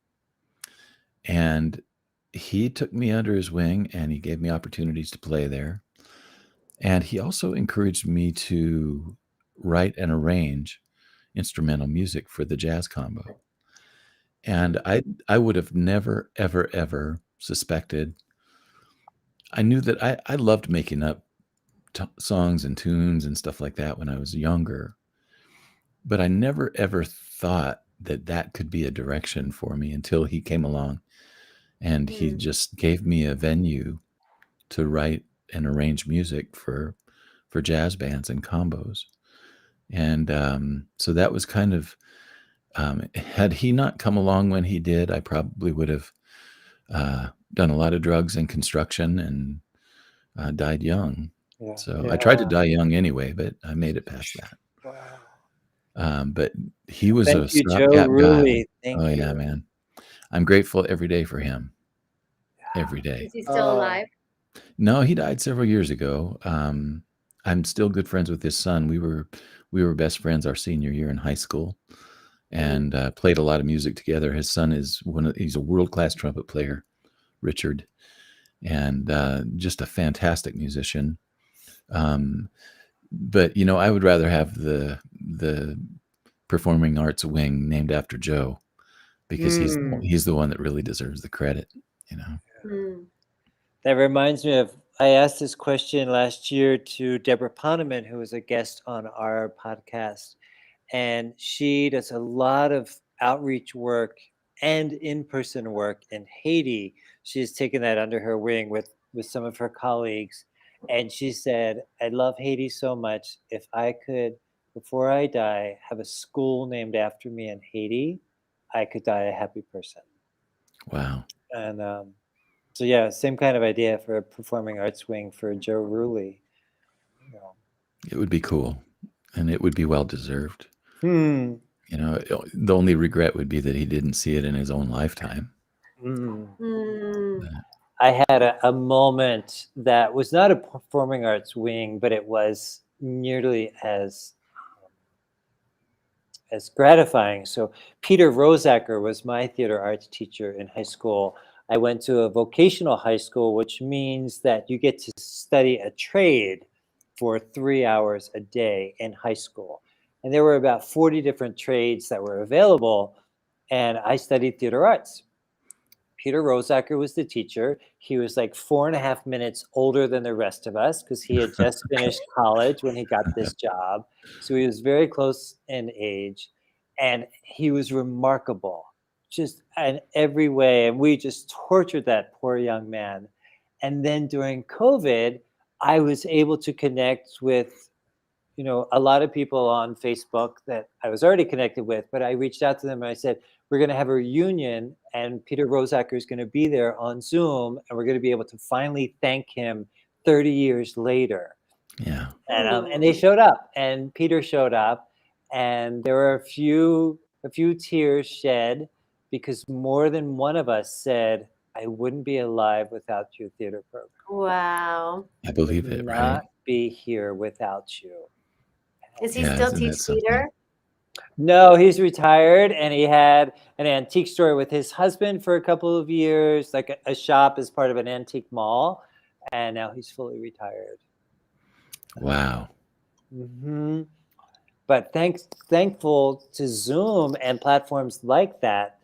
And he took me under his wing, and he gave me opportunities to play there. And he also encouraged me to write and arrange instrumental music for the jazz combo. And I would have never, ever, ever suspected. I knew that I loved making up songs and tunes and stuff like that when I was younger, but I never, ever thought that that could be a direction for me until he came along, and he just gave me a venue to write and arrange music for jazz bands and combos. And so that was kind of, had he not come along when he did, I probably would have done a lot of drugs and construction and died young. Yeah. So I tried to die young anyway, but I made it past that. Wow. But he was a Thank you, Joe stopgap guy. Ruley. Thank Oh you. yeah, man. I'm grateful every day for him. Every day. Is he still alive? No, he died several years ago. I'm still good friends with his son. We were best friends our senior year in high school, and played a lot of music together. His son is he's a world-class trumpet player, Richard, and just a fantastic musician. But I would rather have the performing arts wing named after Joe, because he's the one that really deserves the credit. That reminds me of, I asked this question last year to Deborah Poneman, who was a guest on our podcast, and she does a lot of outreach work and in-person work in Haiti. She's taken that under her wing with some of her colleagues. And she said, I love Haiti so much. If I could, before I die, have a school named after me in Haiti, I could die a happy person. Wow. And so yeah, same kind of idea for a performing arts wing for Joe Ruley. It would be cool, and it would be well deserved. Hmm. The only regret would be that he didn't see it in his own lifetime. I had a moment that was not a performing arts wing, but it was nearly as gratifying. So Peter Rosacker was my theater arts teacher in high school. I went to a vocational high school, which means that you get to study a trade for 3 hours a day in high school. And there were about 40 different trades that were available, and I studied theater arts. Peter Rosacker was the teacher. He was like 4.5 minutes older than the rest of us because he had just finished college when he got this job. So he was very close in age, and he was remarkable just in every way. And we just tortured that poor young man. And then during COVID, I was able to connect with, a lot of people on Facebook that I was already connected with, but I reached out to them and I said, we're going to have a reunion and Peter Rosacker is going to be there on Zoom and we're going to be able to finally thank him 30 years later. Yeah. And they showed up, and Peter showed up, and there were a few tears shed because more than one of us said, I wouldn't be alive without your theater program. Wow. I believe it, right? Not be here without you. Is he Yeah, still isn't teach that something? theater? No, he's retired, and he had an antique store with his husband for a couple of years, like a shop as part of an antique mall, and now he's fully retired. Wow. Hmm. But thankful to Zoom and platforms like that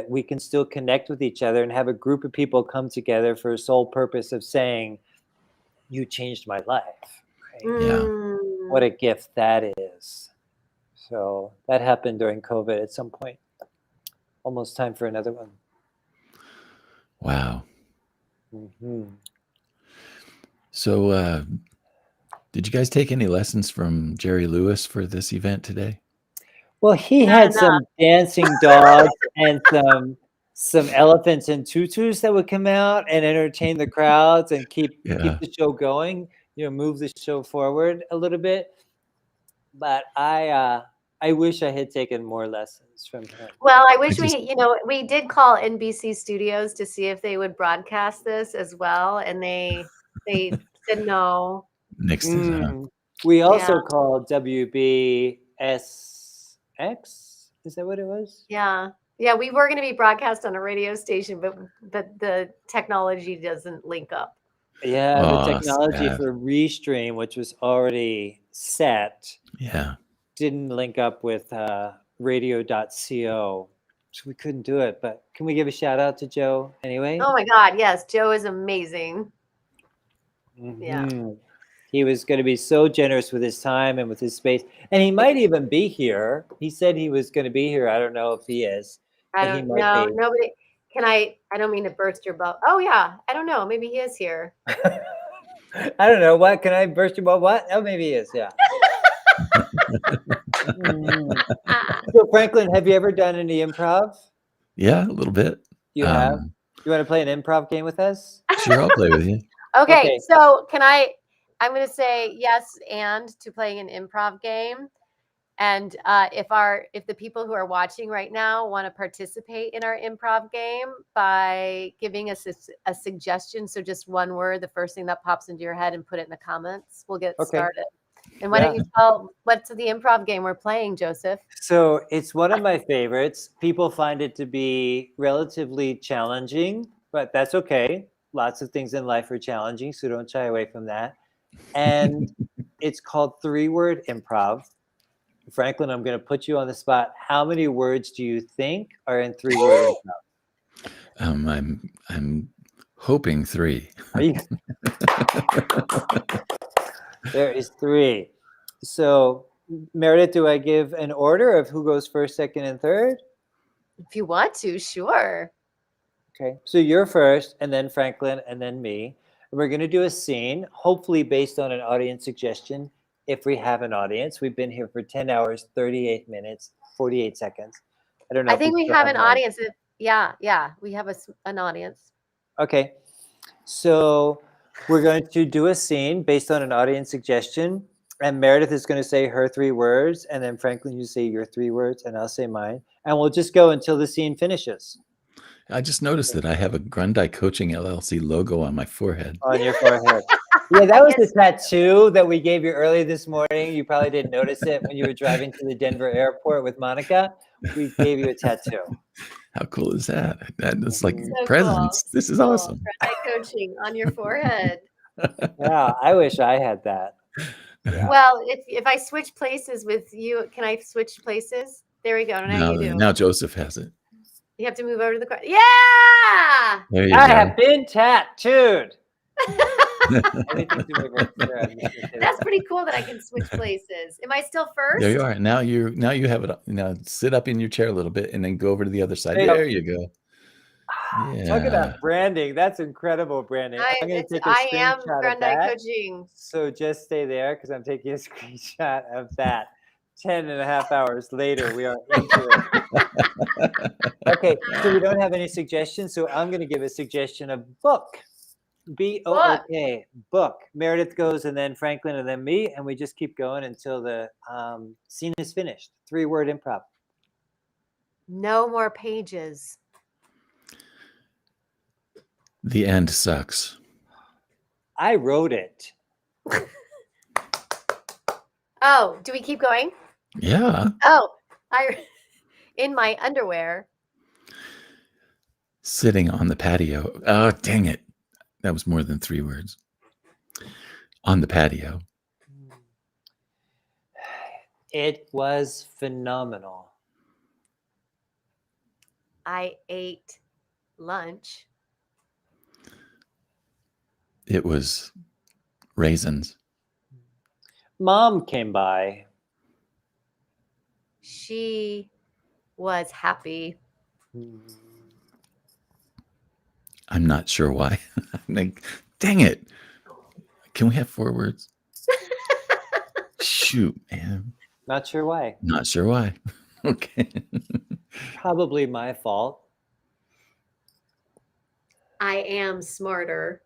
we can still connect with each other and have a group of people come together for a sole purpose of saying, you changed my life. Right? Yeah. What a gift that is. So that happened during COVID at some point. Almost time for another one. Wow. Mm-hmm. So, did you guys take any lessons from Jerry Lewis for this event today? Well, he had some dancing dogs and some elephants in tutus that would come out and entertain the crowds and keep the show going, move the show forward a little bit. But I wish I had taken more lessons from him. Well, I wish we did call NBC Studios to see if they would broadcast this as well, and they said no. Nixed it, huh? We also called WBSX. Is that what it was? Yeah. Yeah, we were going to be broadcast on a radio station, but the technology doesn't link up. Yeah, the technology for Restream, which was already set, didn't link up with radio.co. So we couldn't do it. But can we give a shout out to Joe anyway? Oh my God, yes. Joe is amazing. Mm-hmm. Yeah. He was going to be so generous with his time and with his space. And he might even be here. He said he was going to be here. I don't know if he is. I don't know. Nobody. I don't mean to burst your bubble. Oh, yeah. I don't know. Maybe he is here. I don't know. What? Can I burst your bubble? What? Oh, maybe he is. Yeah. So, Franklin, have you ever done any improv? Yeah, a little bit. You have? You want to play an improv game with us? Sure, I'll play with you. Okay. So I'm going to say yes and to playing an improv game. And if the people who are watching right now want to participate in our improv game by giving us a suggestion, so just one word, the first thing that pops into your head, and put it in the comments, we'll get started. And why don't you tell what's the improv game we're playing, Joseph? So it's one of my favorites. People find it to be relatively challenging, but that's okay. Lots of things in life are challenging, so don't shy away from that. And it's called 3-word improv. Franklin, I'm going to put you on the spot. How many words do you think are in 3-word improv? I'm hoping 3. Are you? There is 3. So, Meredith, do I give an order of who goes first, second, and third? If you want to, sure. Okay. So you're first, and then Franklin, and then me. And we're going to do a scene, hopefully based on an audience suggestion. If we have an audience, we've been here for 10 hours, 38 minutes, 48 seconds. I don't know. I think we have an audience. Yeah, we have an audience. Okay. So we're going to do a scene based on an audience suggestion. And Meredith is going to say her 3 words. And then Franklin, you say your 3 words, and I'll say mine. And we'll just go until the scene finishes. I just noticed that I have a Grundy Coaching LLC logo on my forehead. On your forehead. Yeah, that was the tattoo that we gave you early this morning. You probably didn't notice it when you were driving to the Denver airport with Monica. We gave you a tattoo. How cool is that? That's like So presents. cool. This is awesome. Grundy Coaching on your forehead. Yeah, I wish I had that. Yeah. Well, if I switch places with you, can I switch places? There we go. Now you do. Now Joseph has it. You have to move over to the corner. Yeah! There you I go. have been tattooed. Anything to move over there, I'm just gonna say That's that. pretty cool that I can switch places. Am I still first? There you are. Now you have it. Now sit up in your chair a little bit and then go over to the other side. There you go. There you go. Talk Yeah. about branding. That's incredible branding. I'm going to take a I am screenshot of Grandi that. coaching. So just stay there because I'm taking a screenshot of that. 10 and a half hours later, we are into it. Okay, so we don't have any suggestions. So I'm going to give a suggestion of book. B-O-O-K, book. Meredith goes and then Franklin and then me. And we just keep going until the scene is finished. 3-word improv. No more pages. The end sucks. I wrote it. Oh, do we keep going? Yeah. Oh, in my underwear. Sitting on the patio. Oh, dang it. That was more than 3 words. On the patio. It was phenomenal. I ate lunch. It was raisins. Mom came by. She was happy. I'm not sure why. Like, dang it. Can we have 4 words? Shoot, man. Not sure why. Not sure why. Okay. Probably my fault. I am smarter.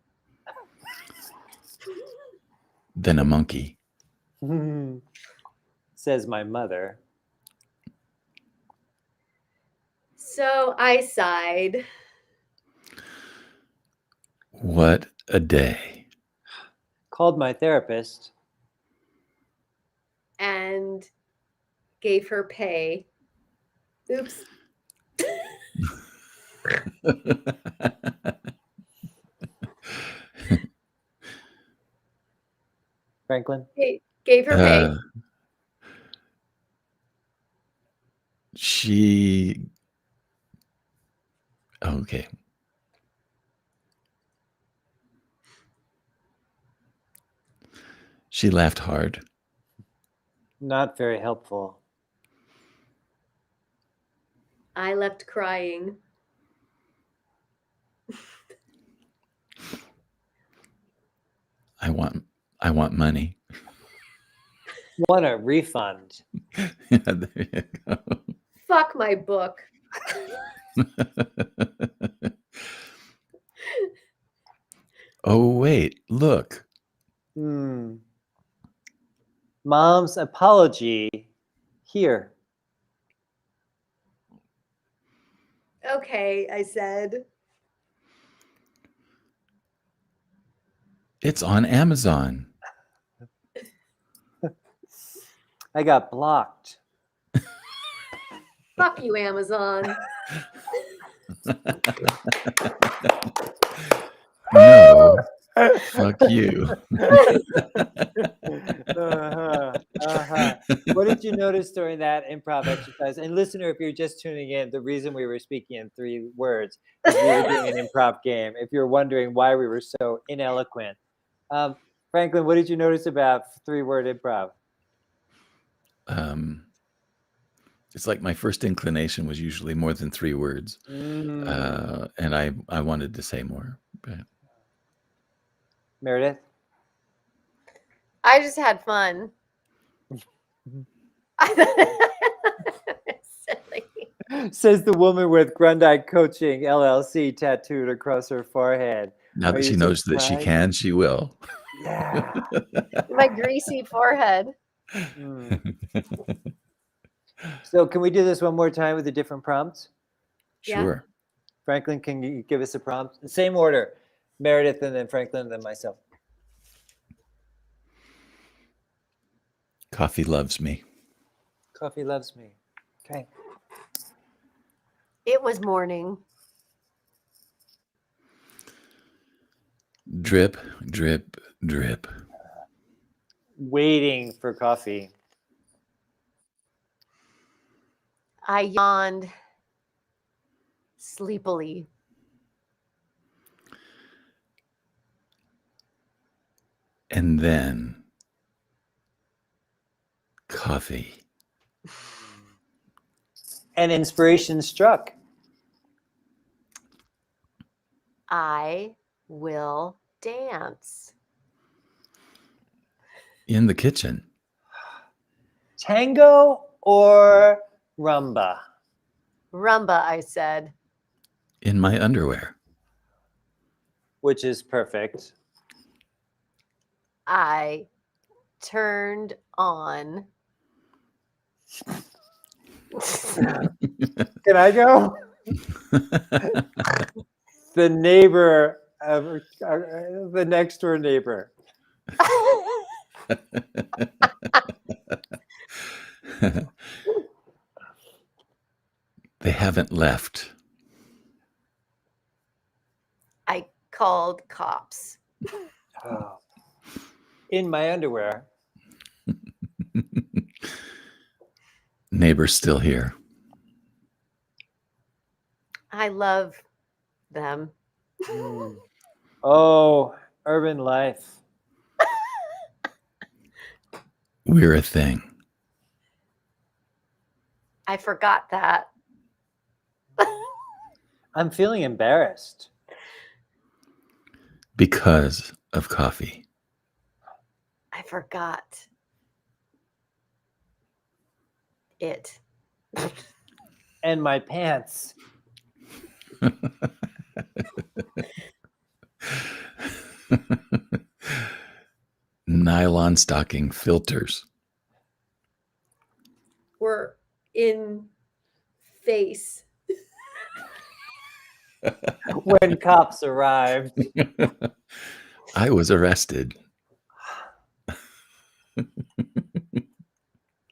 Than a monkey. Says my mother. So I sighed. What a day. Called my therapist. And gave her pay. Oops. Franklin? Gave her pay. She. Okay. She laughed hard. Not very helpful. I left crying. I want money. Want a refund. Yeah, there you go. Fuck my book. Oh, wait, look. Mom's apology here. Okay, I said. It's on Amazon. I got blocked. Fuck you, Amazon. No. Fuck you. What did you notice during that improv exercise? And listener, if you're just tuning in, the reason we were speaking in 3 words is we were doing an improv game. If you're wondering why we were so ineloquent. Franklin, what did you notice about 3-word improv? It's like my first inclination was usually more than 3 words. And I wanted to say more. But... Meredith? I just had fun. Silly. Says the woman with Grundy Coaching LLC tattooed across her forehead. Now that she knows that she can, she will. Yeah. My greasy forehead. So can we do this one more time with a different prompt? Sure. Yeah. Franklin, can you give us a prompt? Same order. Meredith and then Franklin and then myself. Coffee loves me. Coffee loves me. Okay. It was morning. Drip, drip, drip. Waiting for coffee. I yawned. Sleepily. And then coffee. And inspiration struck. I will dance. In the kitchen. Tango or rumba? Rumba, I said. In my underwear. Which is perfect. I turned on. Can I go? The neighbor, the next door neighbor. They haven't left. I called cops. Oh. In my underwear. Neighbor's still here. I love them. Oh, urban life. We're a thing. I forgot that. I'm feeling embarrassed. Because of coffee. I forgot it. And my pants. Nylon stocking filters. We're in face. When cops arrived. I was arrested.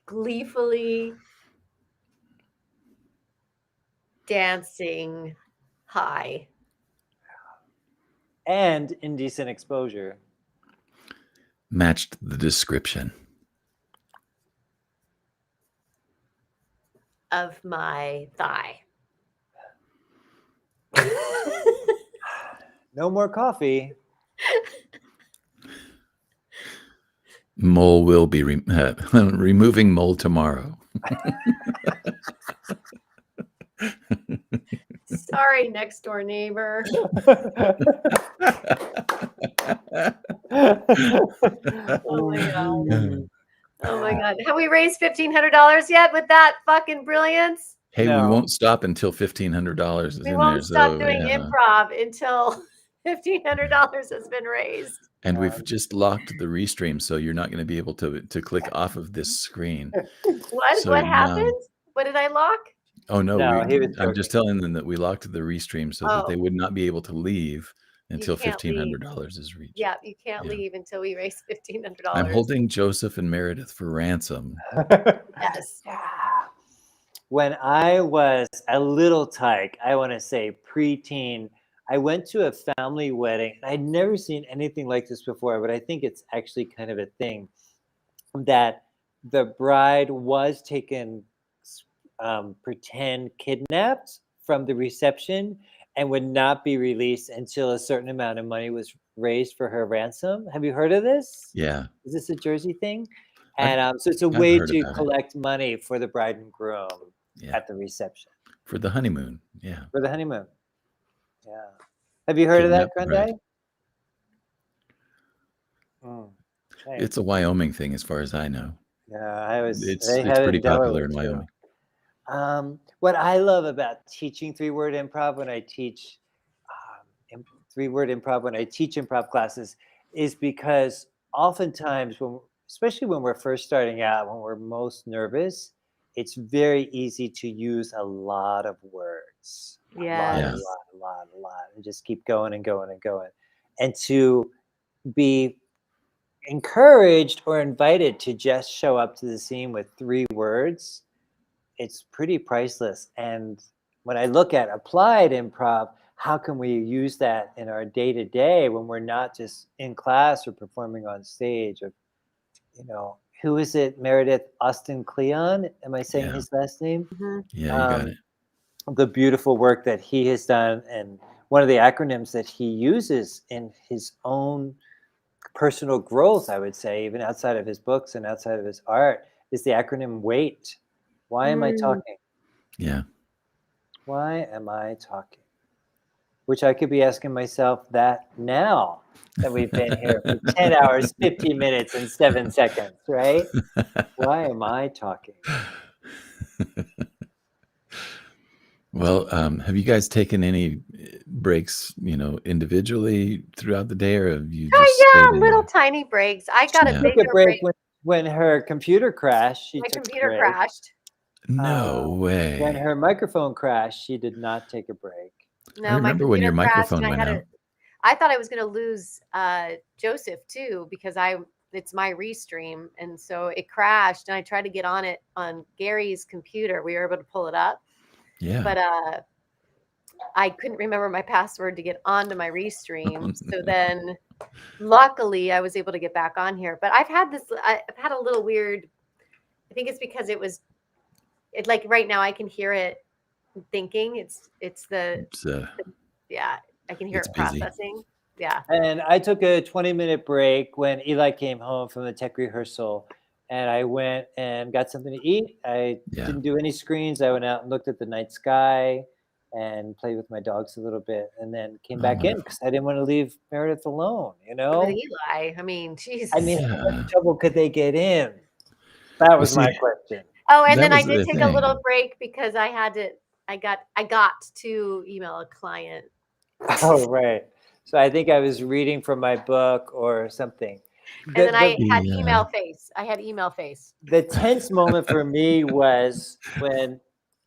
Gleefully dancing high. And indecent exposure. Matched the description. Of my thigh. No more coffee. Mole will be removing mole tomorrow. Sorry, next door neighbor. Oh my God. Oh my God. Have we raised $1,500 yet with that fucking brilliance? Hey, No. we won't stop until $1,500 is We in won't there. stop So, doing yeah. improv until $1,500 has been raised. And we've just locked the restream, so you're not going to be able to click off of this screen. What? So What now- happened? What did I lock? Oh no, No, he was I'm just telling them that we locked the restream so that they Oh. would not be able to leave until can't leave. $1,500 is reached. Yeah, you can't Yeah. leave until we raise $1,500. I'm holding Joseph and Meredith for ransom. Yes. When I was a little tyke, I want to say preteen, I went to a family wedding. I'd never seen anything like this before, but I think it's actually kind of a thing that the bride was taken pretend kidnapped from the reception and would not be released until a certain amount of money was raised for her ransom. Have you heard of this? Yeah. Is this a Jersey thing? I've- And so it's a I've way heard to about it. collect money for the bride and groom Yeah. at the reception. For the honeymoon. Yeah. For the honeymoon. Yeah. Have you heard of that, Kidnap the bride. Grundy? Okay. It's a Wyoming thing as far as I know. Yeah, It's they had it pretty in popular in Delaware, too. Wyoming. What I love about teaching three-word improv when I teach three-word improv when I teach improv classes is because oftentimes, especially when we're first starting out, when we're most nervous, it's very easy to use a lot of words. Yes. A lot, and just keep going and going and going. And to be encouraged or invited to just show up to the scene with 3 words, it's pretty priceless. And when I look at applied improv, how can we use that in our day-to-day when we're not just in class or performing on stage? Or, who is it? Meredith Austin Cleon? Am I saying Yeah. his last name? Mhm. Yeah, you got it. the beautiful work that he has done, and one of the acronyms that he uses in his own personal growth, I would say, even outside of his books and outside of his art, is the acronym WAIT. Why am I talking? Yeah. Why am I talking? Which I could be asking myself that now that we've been here for 10 hours, 15 minutes, and 7 seconds, right? Why am I talking? Well, have you guys taken any breaks, individually throughout the day, or have you just Oh, stayed yeah, in little there? tiny breaks. I got a Yeah. Took bigger a break break. when her computer crashed. She My took a computer break. crashed. No When way. her microphone crashed, she did not take a break. I No, my remember when your computer crashed, microphone and went out. I thought I was going to lose Joseph too, because it's my restream, and so it crashed, and I tried to get on it on Gary's computer. We were able to pull it up, Yeah. but I couldn't remember my password to get onto my restream. So then, luckily, I was able to get back on here. But I've had a little weird. I think it's because it like right now I can hear it thinking. It's yeah, I can hear it's it busy. processing. Yeah. And I took a 20-minute break when Eli came home from the tech rehearsal, and I went and got something to eat. I didn't do any screens. I went out and looked at the night sky and played with my dogs a little bit, and then came back in because I didn't want to leave Meredith alone, With Eli, I mean, Jesus. I mean, how much trouble could they get in? That was my question. Oh, and that then I was did the take a little thing. break because I got to email a client. Oh, right. So I think I was reading from my book or something. And then I had email face. I had email face. The tense moment for me was when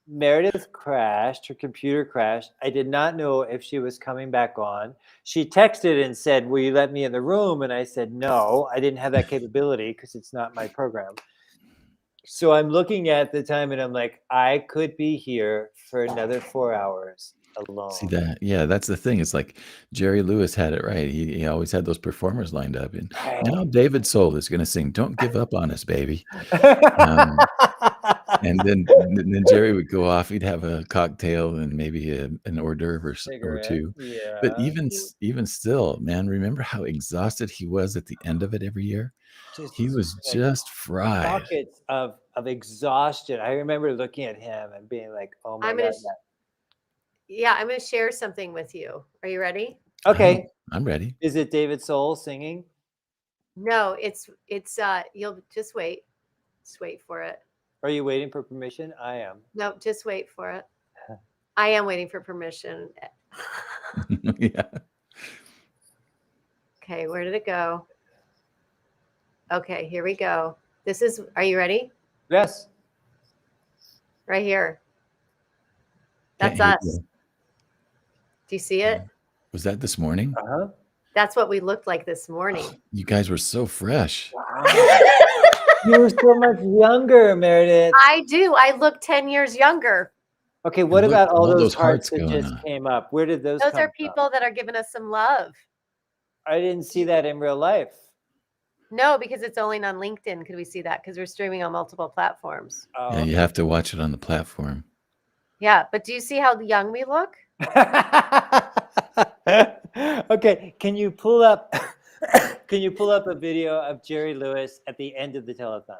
Meredith crashed, her computer crashed. I did not know if she was coming back on. She texted and said, "Will you let me in the room?" And I said, no, I didn't have that capability because it's not my program. So I'm looking at the time and I'm like, I could be here for another 4 hours alone. See that? Yeah, that's the thing. It's like Jerry Lewis had it right. He always had those performers lined up. And now David Soul is going to sing "Don't Give Up on Us, Baby." And then Jerry would go off. He'd have a cocktail and maybe an hors d'oeuvre or two. But even still, man, remember how exhausted he was at the end of it every year? He was just fried. Pockets of exhaustion. I remember looking at him and being like, oh my God. I'm going to share something with you. Are you ready? Okay. I'm ready. Is it David Soul singing? No, it's you'll just wait. Just wait for it. Are you waiting for permission? I am. No, just wait for it. I am waiting for permission. Yeah. Okay, where did it go? Okay, here we go. Are you ready? Yes. Right here. That's us. Do you see it? Was that this morning? Uh-huh. That's what we looked like this morning. You guys were so fresh. Wow. You were so much younger, Meredith. I do. I look 10 years younger. Okay, what about all those hearts that going just up. came up? Where did those come Those are from? people that are giving us some love. I didn't see that in real life. No, because it's only on LinkedIn. Could we see that? Because we're streaming on multiple platforms. Oh, Yeah, you have to watch it on the platform. Yeah, but do you see how young we look? Okay, can you pull up a video of Jerry Lewis at the end of the telethon?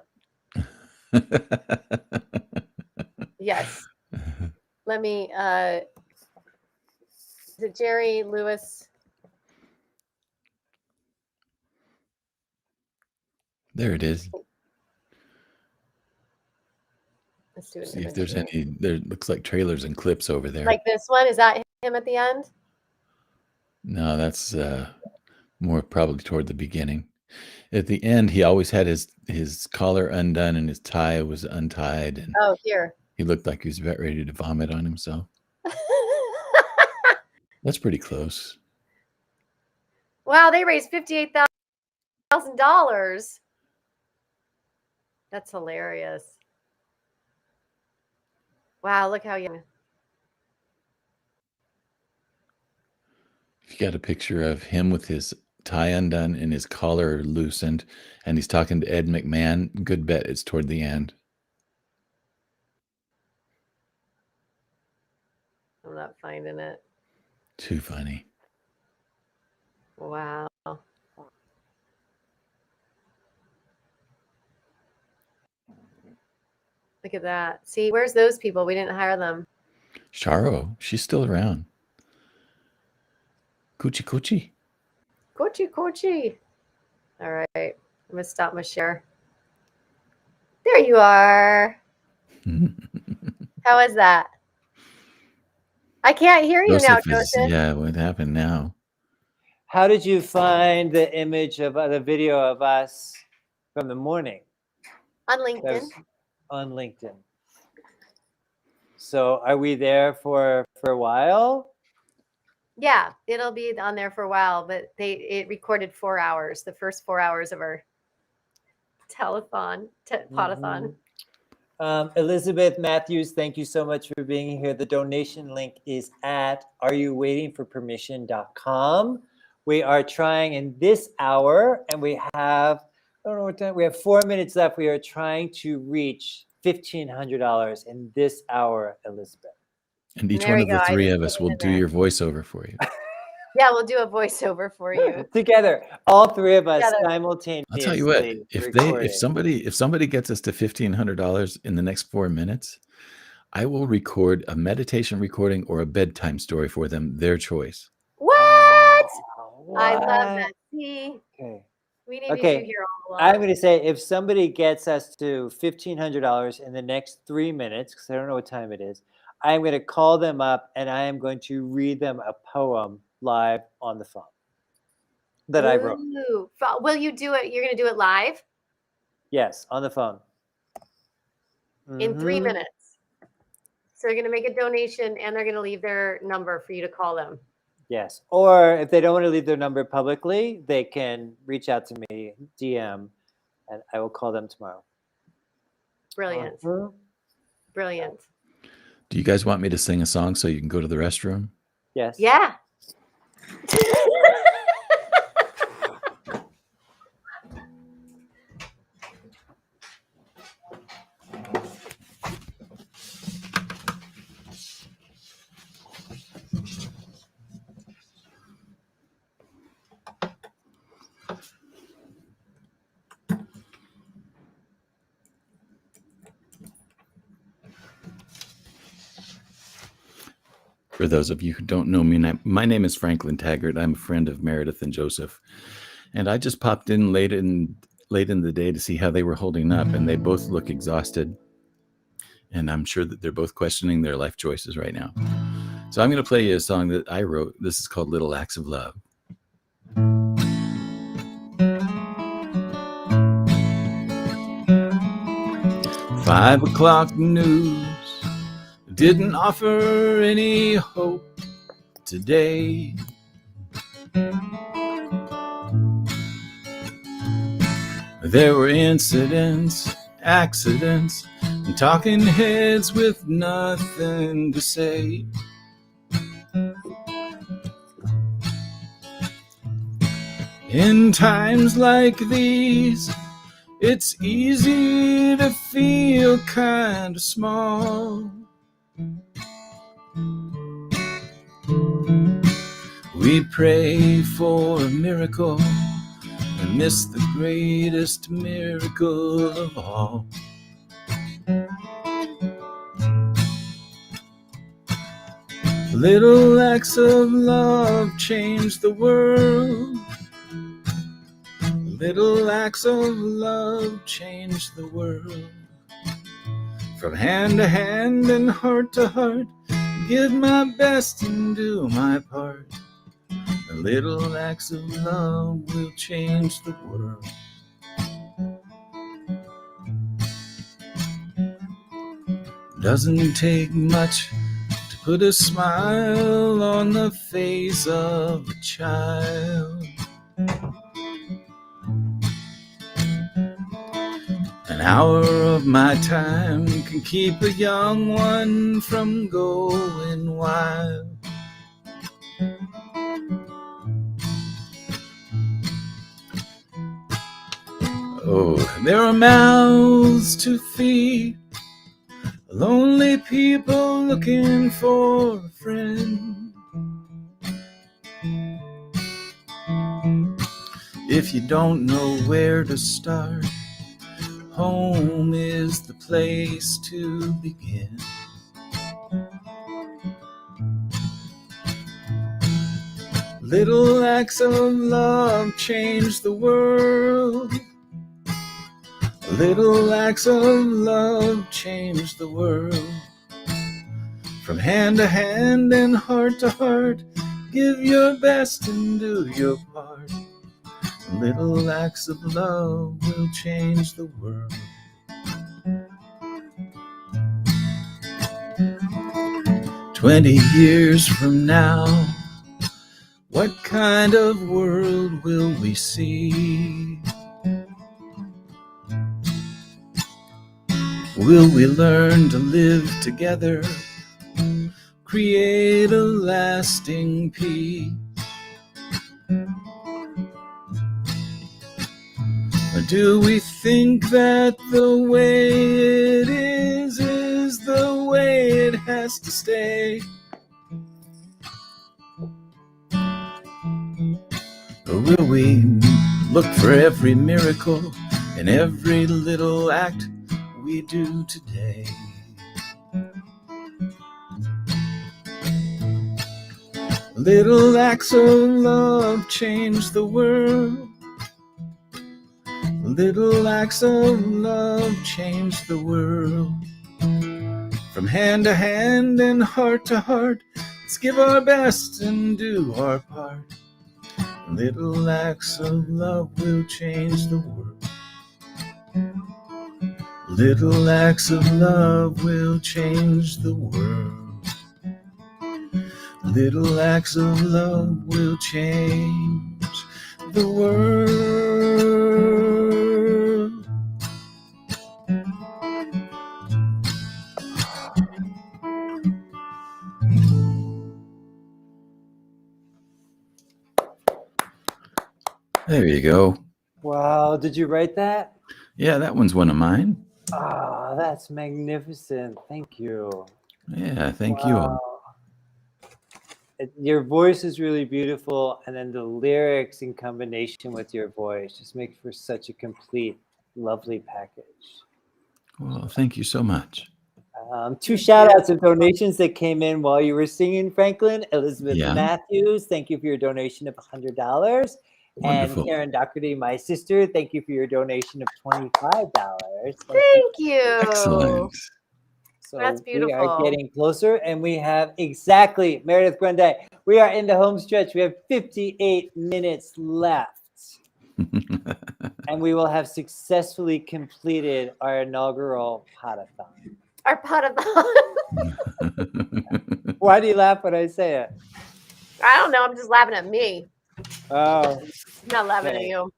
Yes. Let me is it Jerry Lewis? There it is. Let's do it. See if there's any. There looks like trailers and clips over there. Like this one? Is that him at the end? No, that's more probably toward the beginning. At the end, he always had his collar undone and his tie was untied, and Oh, here. he looked like he was about ready to vomit on himself. That's pretty close. Wow, they raised $58,000. That's hilarious. Wow, look how young. You got a picture of him with his tie undone and his collar loosened, and he's talking to Ed McMahon. Good bet it's toward the end. not finding it. Too funny. Wow. Look at that. See, where's those people? We didn't hire them. Charo, she's still around. Coochie coochie. Kochi, Kochi. All right. I'm going to stop my share. There you are. How is that? I can't hear you now, Joseph. Yeah, what happened now? How did you find the image of the video of us from the morning? On LinkedIn. On LinkedIn. So are we there for a while? Yeah, it'll be on there for a while, but it recorded 4 hours, the first 4 hours of our pod-a-thon. Elizabeth Matthews, thank you so much for being here. The donation link is at areyouwaitingforpermission.com. We are trying in this hour, and we have, I don't know what time, we have 4 minutes left. We are trying to reach $1,500 in this hour, Elizabeth. And each one of the three of us will do your voiceover for you. Yeah, we'll do a voiceover for you. Together, all three of us simultaneously. I'll tell you what, if somebody gets us to $1,500 in the next 4 minutes, I will record a meditation recording or a bedtime story for them, their choice. What? I love that. See? Okay. We needed you here all along. I'm going to say if somebody gets us to $1,500 in the next 3 minutes, because I don't know what time it is, I'm going to call them up and I am going to read them a poem live on the phone that I wrote. Will you do it? You're going to do it live? Yes, on the phone. In 3 minutes. So they're going to make a donation and they're going to leave their number for you to call them. Yes. Or if they don't want to leave their number publicly, they can reach out to me, DM, and I will call them tomorrow. Brilliant. Brilliant. Do you guys want me to sing a song so you can go to the restroom? Yes. Yeah. For those of you who don't know me, my name is Franklin Taggart. I'm a friend of Meredith and Joseph. And I just popped in late in the day to see how they were holding up, and they both look exhausted. And I'm sure that they're both questioning their life choices right now. So I'm going to play you a song that I wrote. This is called Little Acts of Love. 5 o'clock news didn't offer any hope today. There were incidents, accidents, and talking heads with nothing to say. In times like these, it's easy to feel kind of small. We pray for a miracle and miss the greatest miracle of all. Little acts of love change the world. Little acts of love change the world. From hand to hand and heart to heart, give my best and do my part. The little acts of love will change the world. Doesn't take much to put a smile on the face of a child. An hour of my time can keep a young one from going wild. Oh, there are mouths to feed, Lonely people looking for a friend. If you don't know where to start, home is the place to begin. Little acts of love change the world. Little acts of love change the world. From hand to hand and heart to heart, give your best and do your part. Little acts of love will change the world. 20 years from now, what kind of world will we see? Will we learn to live together, create a lasting peace? Or do we think that the way it is the way it has to stay? Or will we look for every miracle in every little act we do today? Little acts of love change the world. Little acts of love change the world. From hand to hand and heart to heart, let's give our best and do our part. Little acts of love will change the world. Little acts of love will change the world. Little acts of love will change the world. There you go. Wow, did you write that? Yeah, that one's one of mine. Ah, that's magnificent. Thank you. Yeah, thank you all. Your voice is really beautiful, and then the lyrics in combination with your voice just make for such a complete, lovely package. Well, thank you so much. 2 shout outs of donations that came in while you were singing, Franklin. Elizabeth Yeah. Matthews, thank you for your donation of $100. Wonderful. And Karen Doherty, my sister, thank you for your donation of $25. Thank you. Excellent. So That's we are beautiful. getting closer, and we have exactly, Meredith Grundy, we are in the home stretch. We have 58 minutes left. And we will have successfully completed our inaugural Pod-a-thon. Our Pod-a-thon. Why do you laugh when I say it? I don't know. I'm just laughing at me. Oh, I'm not laughing at okay. you.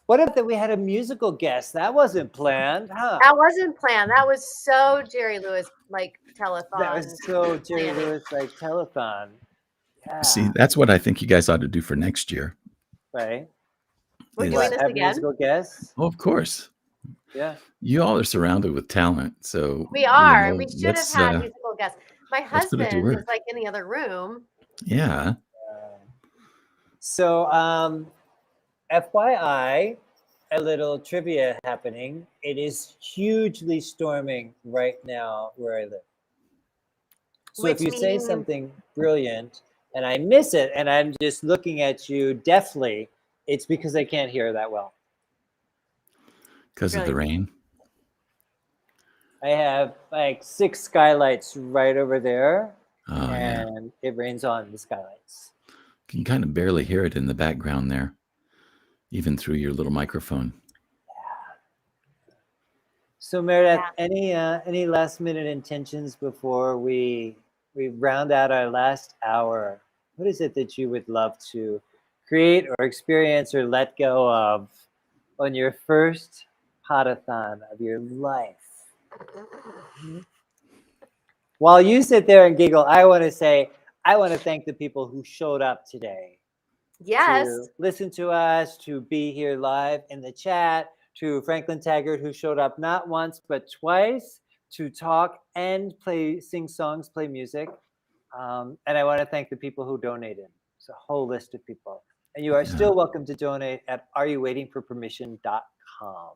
What if that we had a musical guest? That wasn't planned, huh? That wasn't planned. That was so Jerry Lewis like telethon. That was so Jerry planning. Lewis like telethon. Yeah. See, that's what I think you guys ought to do for next year. Right. We're is- doing this Have again. musical guests? Oh, of course. Yeah. You all are surrounded with talent, so We are. you know, We should have let's, had musical guests. My let's put it to husband is work. like in the other room. Yeah. So, FYI, a little trivia happening. It is hugely storming right now where I live. So if Which you say means- something brilliant and I miss it and I'm just looking at you deafly, it's because I can't hear that well. Because of the rain. I have like 6 skylights right over there, Oh, yeah. and it rains on the skylights. You can kind of barely hear it in the background there, even through your little microphone. So Meredith, any last minute intentions before we round out our last hour? What is it that you would love to create or experience or let go of on your first Pod-a-thon of your life? While you sit there and giggle, I want to say, I want to thank the people who showed up today. Yes. To listen to us, to be here live in the chat, to Franklin Taggart, who showed up not once, but twice, to talk and sing songs, play music. And I want to thank the people who donated. It's a whole list of people. And you are still welcome to donate at areyouwaitingforpermission.com.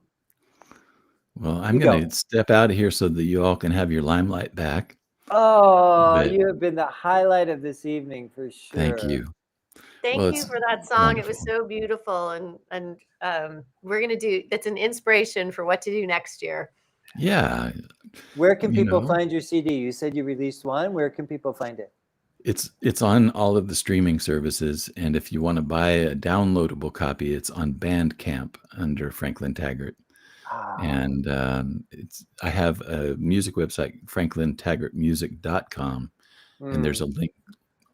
Well, I'm going to step out of here so that you all can have your limelight back. Oh, But you have been the highlight of this evening for sure. thank you. Thank Well, you it's for that song. It wonderful. was so beautiful, and we're gonna do. It's an inspiration for what to do next year. Yeah. Where can You people know, find your CD? You said you released one. Where can people find it? it's on all of the streaming services, and if you want to buy a downloadable copy, it's on Bandcamp under Franklin Taggart. And I have a music website, franklintaggartmusic.com, and there's a link.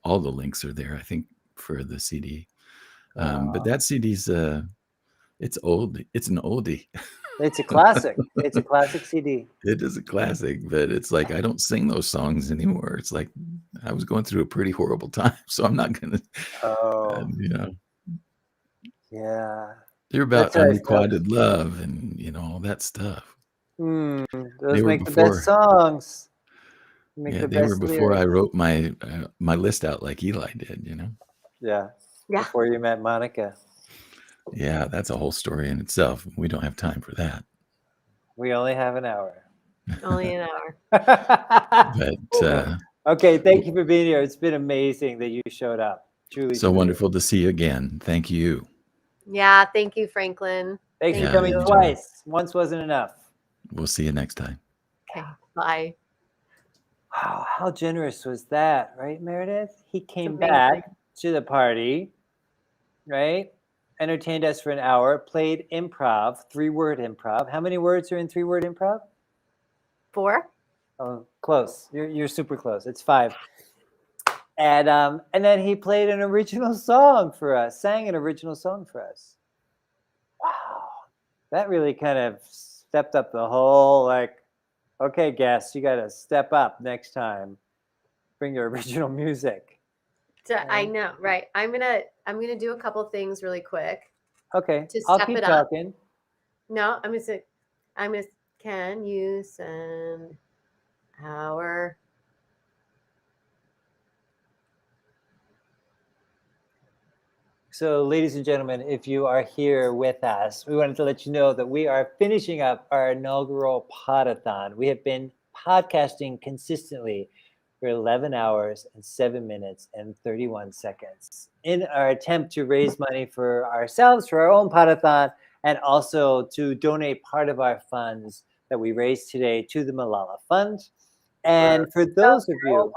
All the links are there, I think, for the CD. But that CD's it's old. It's an oldie. It's a classic. It's a classic CD. It is a classic, but it's like I don't sing those songs anymore. It's like I was going through a pretty horrible time, so I'm not gonna. You know. Yeah. They're about unrequited love and all that stuff. Those They were make the before. best songs. Yeah, they were before I wrote my my list out like Eli did. Yeah. Yeah. Before you met Monica. Yeah, that's a whole story in itself. We don't have time for that. We only have an hour. Only an hour. But okay, thank you for being here. It's been amazing that you showed up. Truly. So wonderful to see you again. Thank you. Yeah, thank you, Franklin. Thanks for coming twice. Once wasn't enough. We'll see you next time. Okay, bye. Wow, how generous was that, right, Meredith? He came amazing. back to the party, right? Entertained us for an hour, played improv, 3-word improv. How many words are in 3-word improv? 4. Oh, close. You're super close. It's 5. And then he played an original song for us, sang an original song for us. Wow. That really kind of stepped up the whole, okay, guests, you got to step up next time. Bring your original music. So I know, right? I'm gonna do a couple things really quick. Okay, To I'll step keep it up. talking. No, can you send our So, ladies and gentlemen, if you are here with us, we wanted to let you know that we are finishing up our inaugural Pod-a-thon. We have been podcasting consistently for 11 hours and 7 minutes and 31 seconds in our attempt to raise money for ourselves, for our own Pod-a-thon, and also to donate part of our funds that we raised today to the Malala Fund. And for those of you,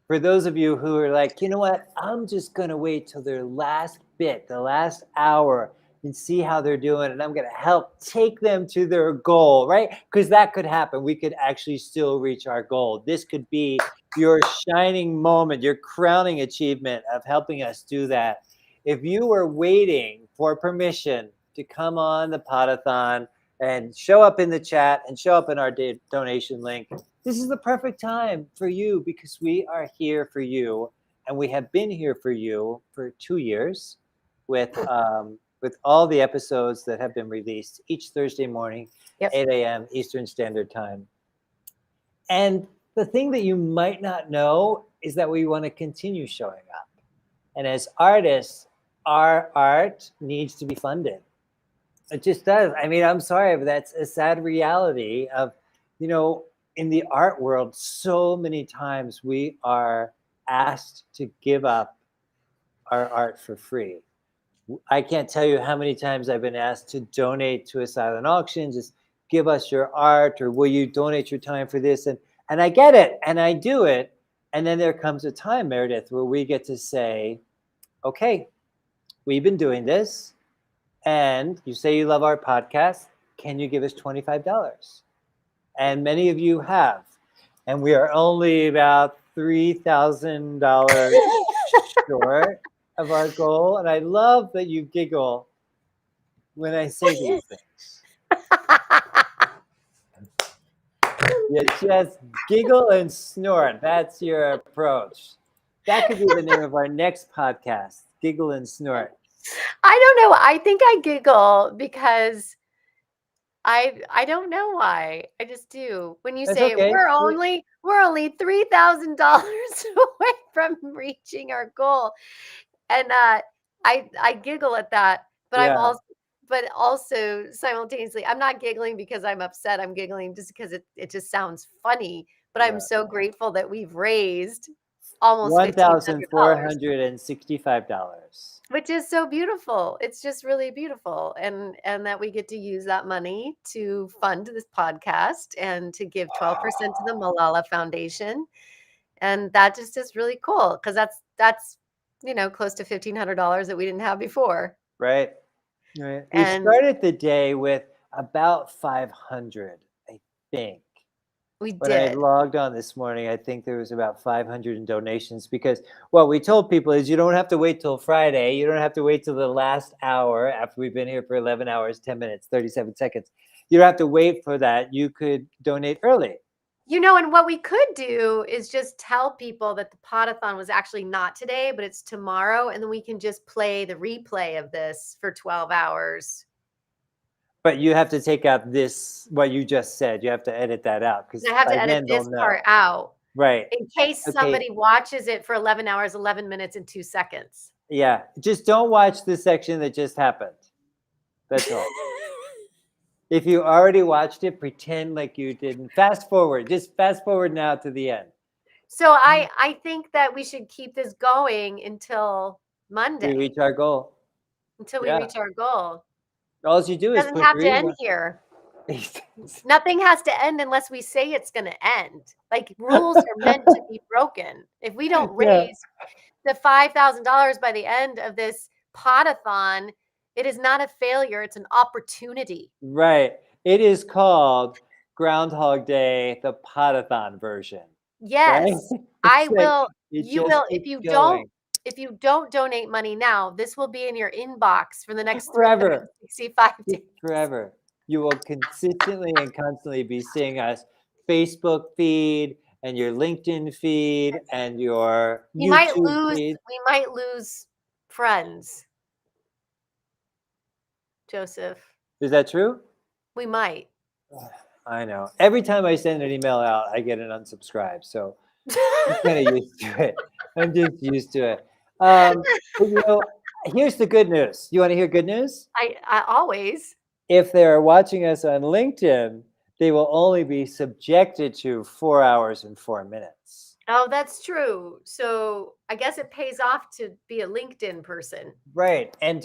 for those of you who are like, you know what, I'm just going to wait till their last bit, the last hour, and see how they're doing, and I'm going to help take them to their goal, right? Because that could happen. We could actually still reach our goal. This could be your shining moment, your crowning achievement of helping us do that. If you were waiting for permission to come on the Pod-a-thon and show up in the chat and show up in our donation link, this is the perfect time for you, because we are here for you, and we have been here for you for 2 years with all the episodes that have been released each Thursday morning, 8 a.m. Eastern Standard Time. And the thing that you might not know is that we want to continue showing up. And as artists, our art needs to be funded. It just does. I mean, I'm sorry, but that's a sad reality of, in the art world, so many times we are asked to give up our art for free. I can't tell you how many times I've been asked to donate to a silent auction, just give us your art, or will you donate your time for this? And I get it, and I do it. And then there comes a time, Meredith, where we get to say, okay, we've been doing this, and you say you love our podcast, can you give us $25? And many of you have. And we are only about $3,000 short of our goal. And I love that you giggle when I say these things. You just giggle and snort. That's your approach. That could be the name of our next podcast, Giggle and Snort. I don't know. I think I giggle because I don't know why. I just do. When you That's say okay. we're only $3,000 away from reaching our goal, and I giggle at that, but Yeah. but also simultaneously, I'm not giggling because I'm upset. I'm giggling just because it just sounds funny. But I'm Yeah. so grateful that we've raised almost $1,500, $1,465. which is so beautiful. It's just really beautiful, and that we get to use that money to fund this podcast and to give 12% to the Malala Foundation, and that just is really cool because that's close to $1,500 that we didn't have before. Right. Right. We And started the day with about 500, I think. we When I did. logged on this morning, I think there was about 500 in donations because what we told people is you don't have to wait till Friday. You don't have to wait till the last hour after we've been here for 11 hours, 10 minutes, 37 seconds. You don't have to wait for that. You could donate early. And what we could do is just tell people that the Pod-a-thon was actually not today, but it's tomorrow. And then we can just play the replay of this for 12 hours. But you have to take out what you just said. You have to edit that out because I have by to edit then they'll this know. part out Right. in case Okay. somebody watches it for 11 hours, 11 minutes, and 2 seconds. Yeah. Just don't watch the section that just happened. That's all. If you already watched it, pretend like you didn't. Fast forward. Just fast forward now to the end. So I think that we should keep this going until We Monday, reach our goal. until we Yeah. reach our goal. All you do It is doesn't put have to 3 end here. Nothing has to end unless we say it's going to end. Like rules are meant to be broken. If we don't Yeah. raise the $5,000 by the end of this Pod-a-thon, it is not a failure. It's an opportunity. Right. It is called Groundhog Day, the Pod-a-thon version. Yes, Right? I It's like, will. it You just will. keeps going. If you don't donate money now, this will be in your inbox for the next Forever. 365 days. Forever. You will consistently and constantly be seeing us Facebook feed and your LinkedIn feed and your We might YouTube feed. lose friends, Joseph. Is that true? We might. I know. Every time I send an email out, I get an unsubscribe. So I'm kind of used to it. I'm just used to it. But, here's the good news. You want to hear good news? I always. If they're watching us on LinkedIn, they will only be subjected to 4 hours and 4 minutes. Oh, that's true. So I guess it pays off to be a LinkedIn person. Right. And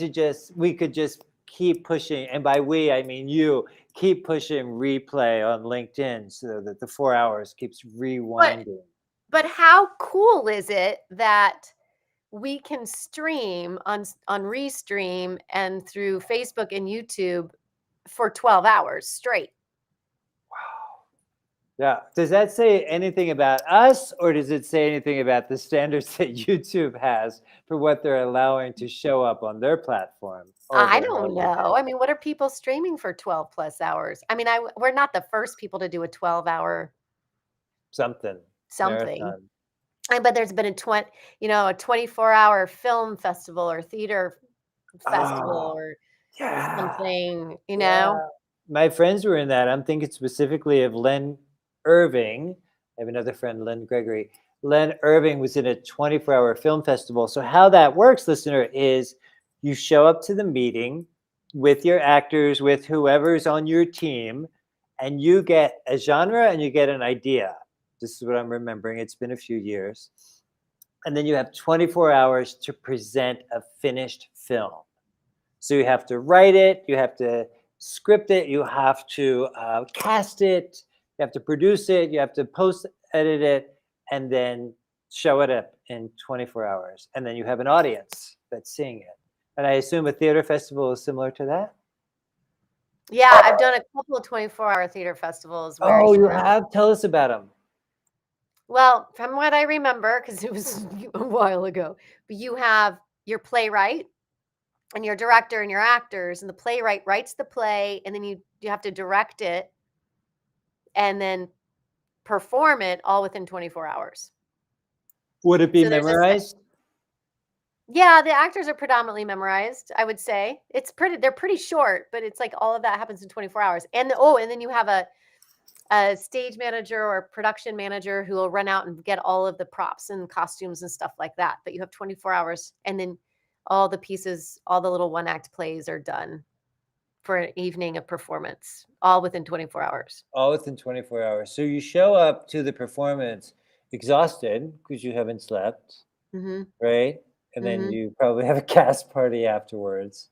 we could just keep pushing. And by we, I mean you keep pushing replay on LinkedIn so that the 4 hours keeps rewinding. But how cool is it that we can stream on Restream and through Facebook and YouTube for 12 hours straight? Yeah. Does that say anything about us, or does it say anything about the standards that YouTube has for what they're allowing to show up on their platform? I don't know. I mean, what are people streaming for 12 plus hours? I mean, we're not the first people to do a 12-hour something. Marathon. But there's been a 24-hour film festival or theater festival or something, Yeah. My friends were in that. I'm thinking specifically of Len Irving. I have another friend, Len Gregory. Len Irving was in a 24-hour film festival. So how that works, listener, is you show up to the meeting with your actors, with whoever's on your team, and you get a genre and you get an idea. This is what I'm remembering. It's been a few years. And then you have 24 hours to present a finished film. So you have to write it, you have to script it, you have to cast it, you have to produce it, you have to post-edit it, and then show it up in 24 hours. And then you have an audience that's seeing it. And I assume a theater festival is similar to that? Yeah, I've done a couple of 24-hour theater festivals. Oh, you have? Tell us about them. Well, from what I remember, because it was a while ago, but you have your playwright and your director and your actors, and the playwright writes the play, and then you have to direct it and then perform it all within 24 hours. Would it be memorized? Yeah, the actors are predominantly memorized, I would say. They're pretty short, but it's like all of that happens in 24 hours. And then you have a stage manager or production manager who will run out and get all of the props and costumes and stuff like that. But you have 24 hours, and then all the pieces, all the little one act plays are done for an evening of performance, all within 24 hours. All within 24 hours. So you show up to the performance exhausted because you haven't slept, right? And then you probably have a cast party afterwards.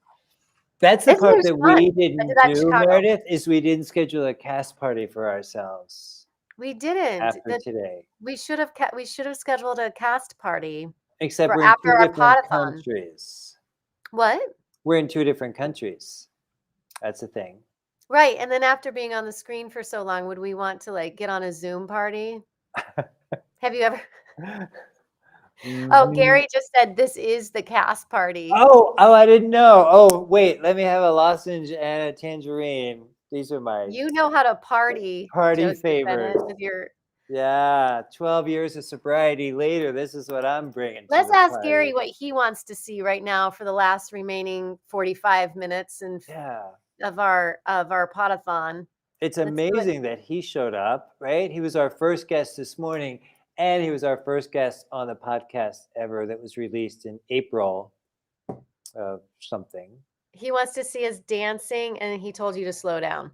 That's the part that we didn't do, Meredith, is we didn't schedule a cast party for ourselves. We didn't. After today. We should have scheduled a cast party. Except for we're in after two our different Pod-a-thon. countries. What? We're in two different countries. That's the thing. Right. And then after being on the screen for so long, would we want to like get on a Zoom party? Have you ever? Oh, Gary just said this is the cast party. Oh, I didn't know. Oh, wait, let me have a lozenge and a tangerine. These are my You know how to party Joseph favors. Bennett, with your. Yeah, 12 years of sobriety later, this is what I'm bringing. Let's ask Gary what he wants to see right now for the last remaining 45 minutes of our Pod-a-thon. It's amazing that he showed up, right? He was our first guest this morning, and he was our first guest on the podcast ever that was released in April of something. He wants to see us dancing, and he told you to slow down.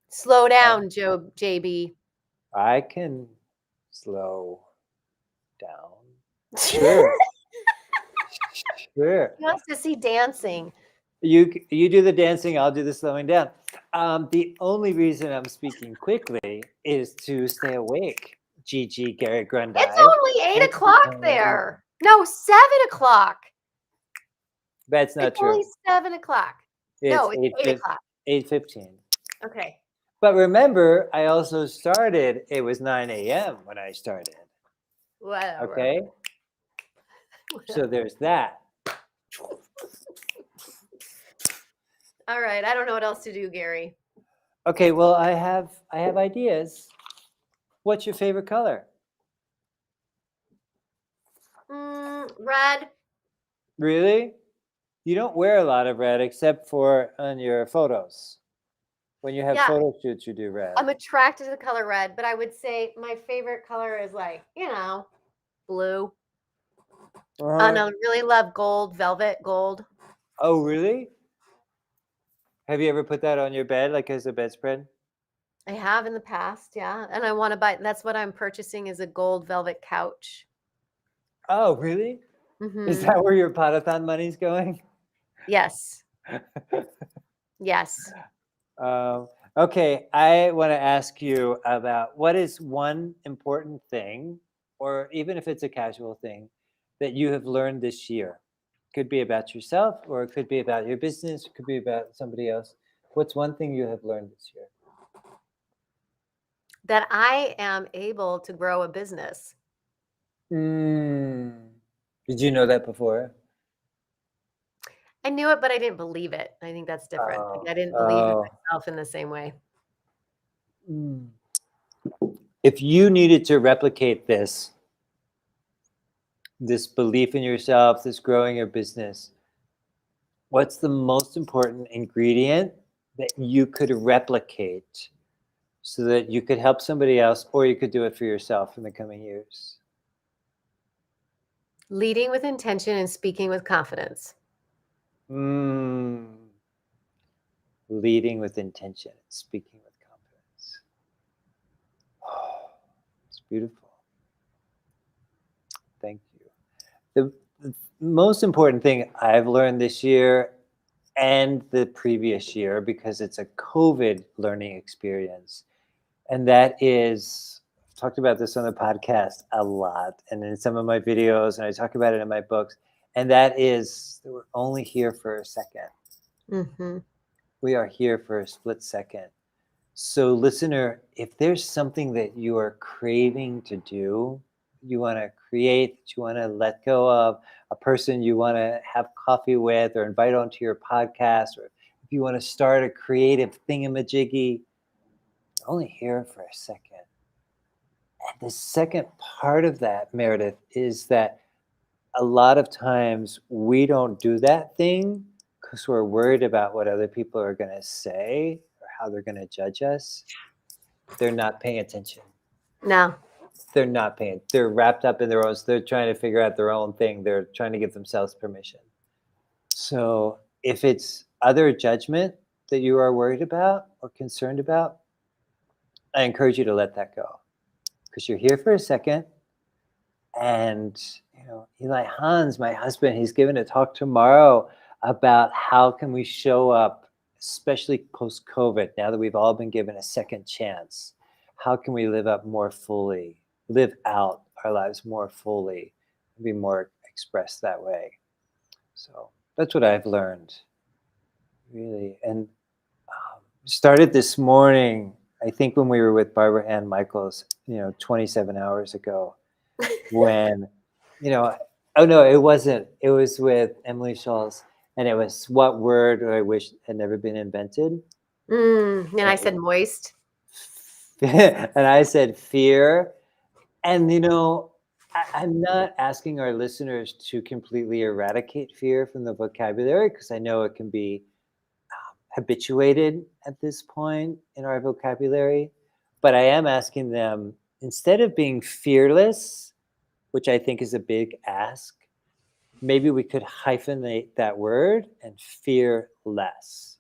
Slow down, JB. I can slow down. Sure. Sure. He wants to see dancing. You do the dancing, I'll do the slowing down. The only reason I'm speaking quickly is to stay awake. Gigi, Gary Grundy. It's only 8 o'clock there. No, 7 o'clock. That's not it's true. Only 7 o'clock. No, it's 8 o'clock. 8:15. Okay. But remember, I also started, it was 9 a.m. when I started. Whatever. Okay? So there's that. All right. I don't know what else to do, Gary. Okay, well, I have ideas. What's your favorite color? Red. Really? You don't wear a lot of red except for on your photos. When you have photo shoots, you do red. I'm attracted to the color red, but I would say my favorite color is like, blue. And I really love gold, velvet gold. Oh, really? Have you ever put that on your bed, like as a bedspread? I have in the past, yeah. And I want to buy, that's what I'm purchasing is a gold velvet couch. Oh, really? Is that where your Pod-a-thon money's going? Yes. Yes. Okay, I want to ask you about what is one important thing, or even if it's a casual thing, that you have learned this year? Could be about yourself, or it could be about your business, it could be about somebody else. What's one thing you have learned this year? That I am able to grow a business. Did you know that before? I knew it, but I didn't believe it. I think that's different. I didn't believe in myself in the same way. If you needed to replicate this belief in yourself, this growing your business, what's the most important ingredient that you could replicate so that you could help somebody else, or you could do it for yourself in the coming years? Leading with intention and speaking with confidence. Leading with intention, speaking with confidence. Oh, it's beautiful. Thank you. The most important thing I've learned this year and the previous year, because it's a COVID learning experience, and that is, I've talked about this on the podcast a lot, and in some of my videos, and I talk about it in my books, and that is that we're only here for a second. We are here for a split second. So listener, if there's something that you are craving to do, you want to create, that you want to let go of, a person you want to have coffee with or invite onto your podcast, or if you want to start a creative thingamajiggy, you're only here for a second. And the second part of that, Meredith, is that a lot of times we don't do that thing because we're worried about what other people are going to say or how they're going to judge us. They're not paying attention. No. They're not paying. They're wrapped up in their own. They're trying to figure out their own thing. They're trying to give themselves permission. So if it's other judgment that you are worried about or concerned about, I encourage you to let that go, because you're here for a second. And Eli Hans, my husband, he's giving a talk tomorrow about how can we show up, especially post-COVID, now that we've all been given a second chance. How can we live up more fully, live out our lives more fully, and be more expressed that way? So that's what I've learned, really. And started this morning, I think when we were with Barbara Ann Michaels, 27 hours ago, when, oh no, it wasn't. It was with Emily Schultz, and it was, what word I wish had never been invented? And I said moist. And I said fear. And, I'm not asking our listeners to completely eradicate fear from the vocabulary, because I know it can be habituated at this point in our vocabulary. But I am asking them, instead of being fearless, which I think is a big ask, maybe we could hyphenate that word and fear less.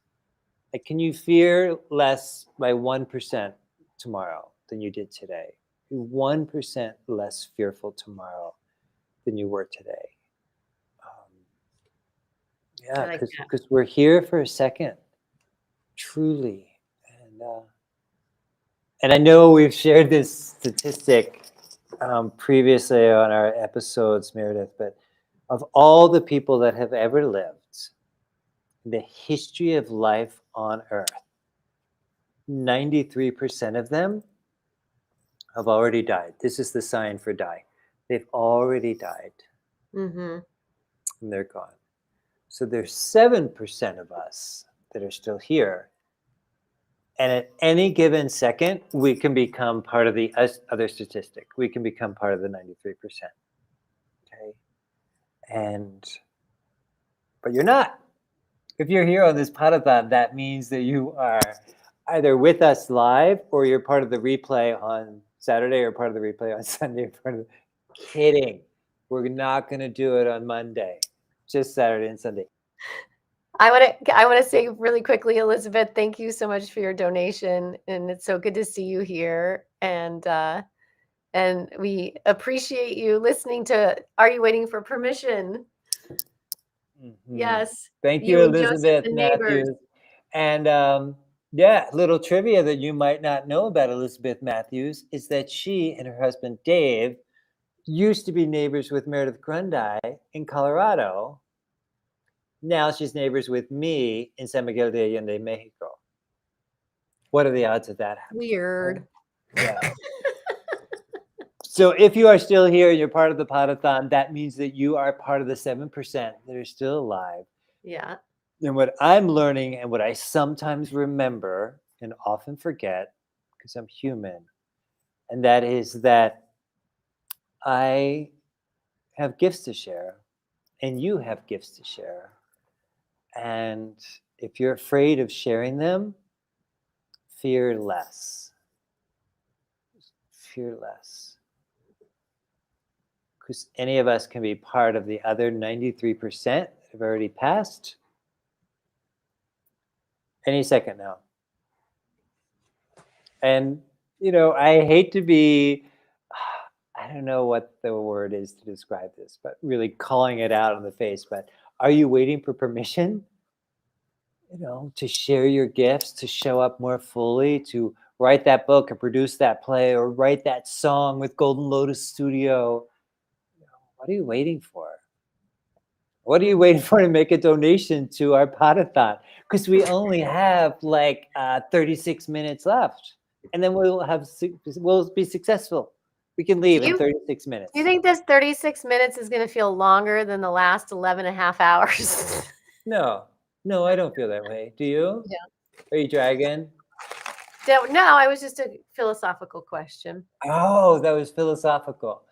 Like, can you fear less by 1% tomorrow than you did today? 1% less fearful tomorrow than you were today. Yeah, because we're here for a second, truly. And I know we've shared this statistic previously on our episodes, Meredith, but of all the people that have ever lived in the history of life on Earth, 93% of them have already died. This is the sign for die. They've already died. Mm-hmm. And they're gone. So there's 7% of us that are still here. And at any given second, we can become part of the other statistic. We can become part of the 93%. Okay. But you're not. If you're here on this Pod-a-thon, that means that you are either with us live, or you're part of the replay on Saturday, or part of the replay on Sunday. Kidding. We're not going to do it on Monday, just Saturday and Sunday. I want to say really quickly, Elizabeth, thank you so much for your donation, and it's so good to see you here. And we appreciate you listening to Are You Waiting for Permission? Mm-hmm. Yes. Thank you, Elizabeth Matthews. And little trivia that you might not know about Elizabeth Matthews is that she and her husband Dave used to be neighbors with Meredith Grundy in Colorado. Now she's neighbors with me in San Miguel de Allende, Mexico. What are the odds of that happening? Weird. Yeah. So if you are still here, you're part of the Pod-a-thon, that means that you are part of the 7% that are still alive. Yeah. And what I'm learning, and what I sometimes remember and often forget, because I'm human, and that is that I have gifts to share, and you have gifts to share. And if you're afraid of sharing them, fear less. Fear less. Because any of us can be part of the other 93% that have already passed. Any second now. And, I hate to be, I don't know what the word is to describe this, but really calling it out in the face. But are you waiting for permission? To share your gifts, to show up more fully, to write that book or produce that play or write that song with Golden Lotus Studio? What are you waiting for? What are you waiting for to make a donation to our Pod-a-thon? Because we only have 36 minutes left, and then we'll be successful. We can leave in 36 minutes. Do you think this 36 minutes is going to feel longer than the last 11 and a half hours? No, I don't feel that way. Do you? Yeah. Are you dragging? No, it was just a philosophical question. Oh, that was philosophical.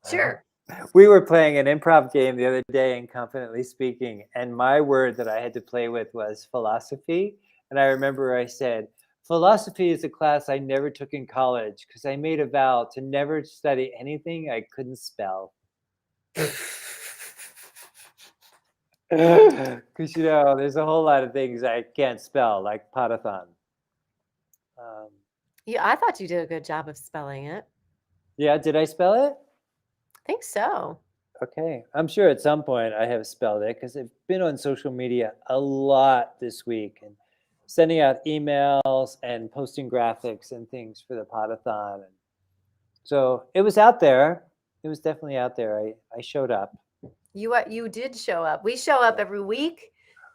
Sure. We were playing an improv game the other day in Confidently Speaking, and my word that I had to play with was philosophy. And I remember I said, philosophy is a class I never took in college because I made a vow to never study anything I couldn't spell. Because, there's a whole lot of things I can't spell, like Pod-a-thon. Yeah, I thought you did a good job of spelling it. Yeah, did I spell it? I think so. Okay. I'm sure at some point I have spelled it because I've been on social media a lot this week and sending out emails and posting graphics and things for the Pod-a-thon. And so it was out there. It was definitely out there. I showed up. You did show up. We show up every week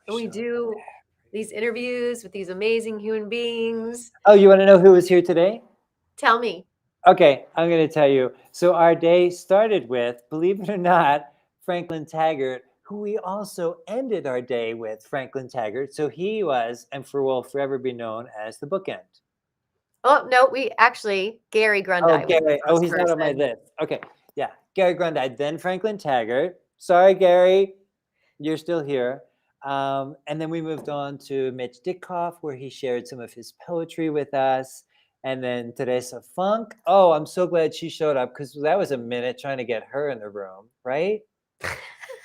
and we do these interviews with these amazing human beings. Oh, you want to know who was here today? Tell me. Okay, I'm going to tell you. So our day started with, believe it or not, Franklin Taggart, who we also ended our day with, Franklin Taggart. So he was, and will forever be known as the bookend. Oh, no, Gary Grundy. Oh, Gary. Oh, he's not on my list. Okay, yeah, Gary Grundy, then Franklin Taggart. Sorry, Gary, you're still here. And then we moved on to Mitch Dickoff, where he shared some of his poetry with us. And then Teresa Funk. Oh, I'm so glad she showed up because that was a minute trying to get her in the room, right?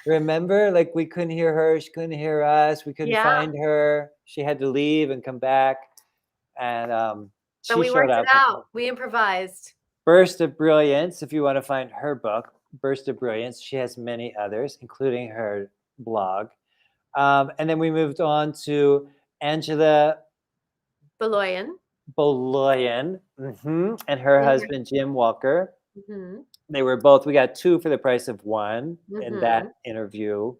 Remember, like we couldn't hear her. She couldn't hear us. We couldn't find her. She had to leave and come back. And but we worked it out. We improvised. Burst of Brilliance. If you want to find her book, Burst of Brilliance, she has many others, including her blog. And then we moved on to Angela Beloyan, and her husband, Jim Walker. They were both, we got 2 for the price of 1 in that interview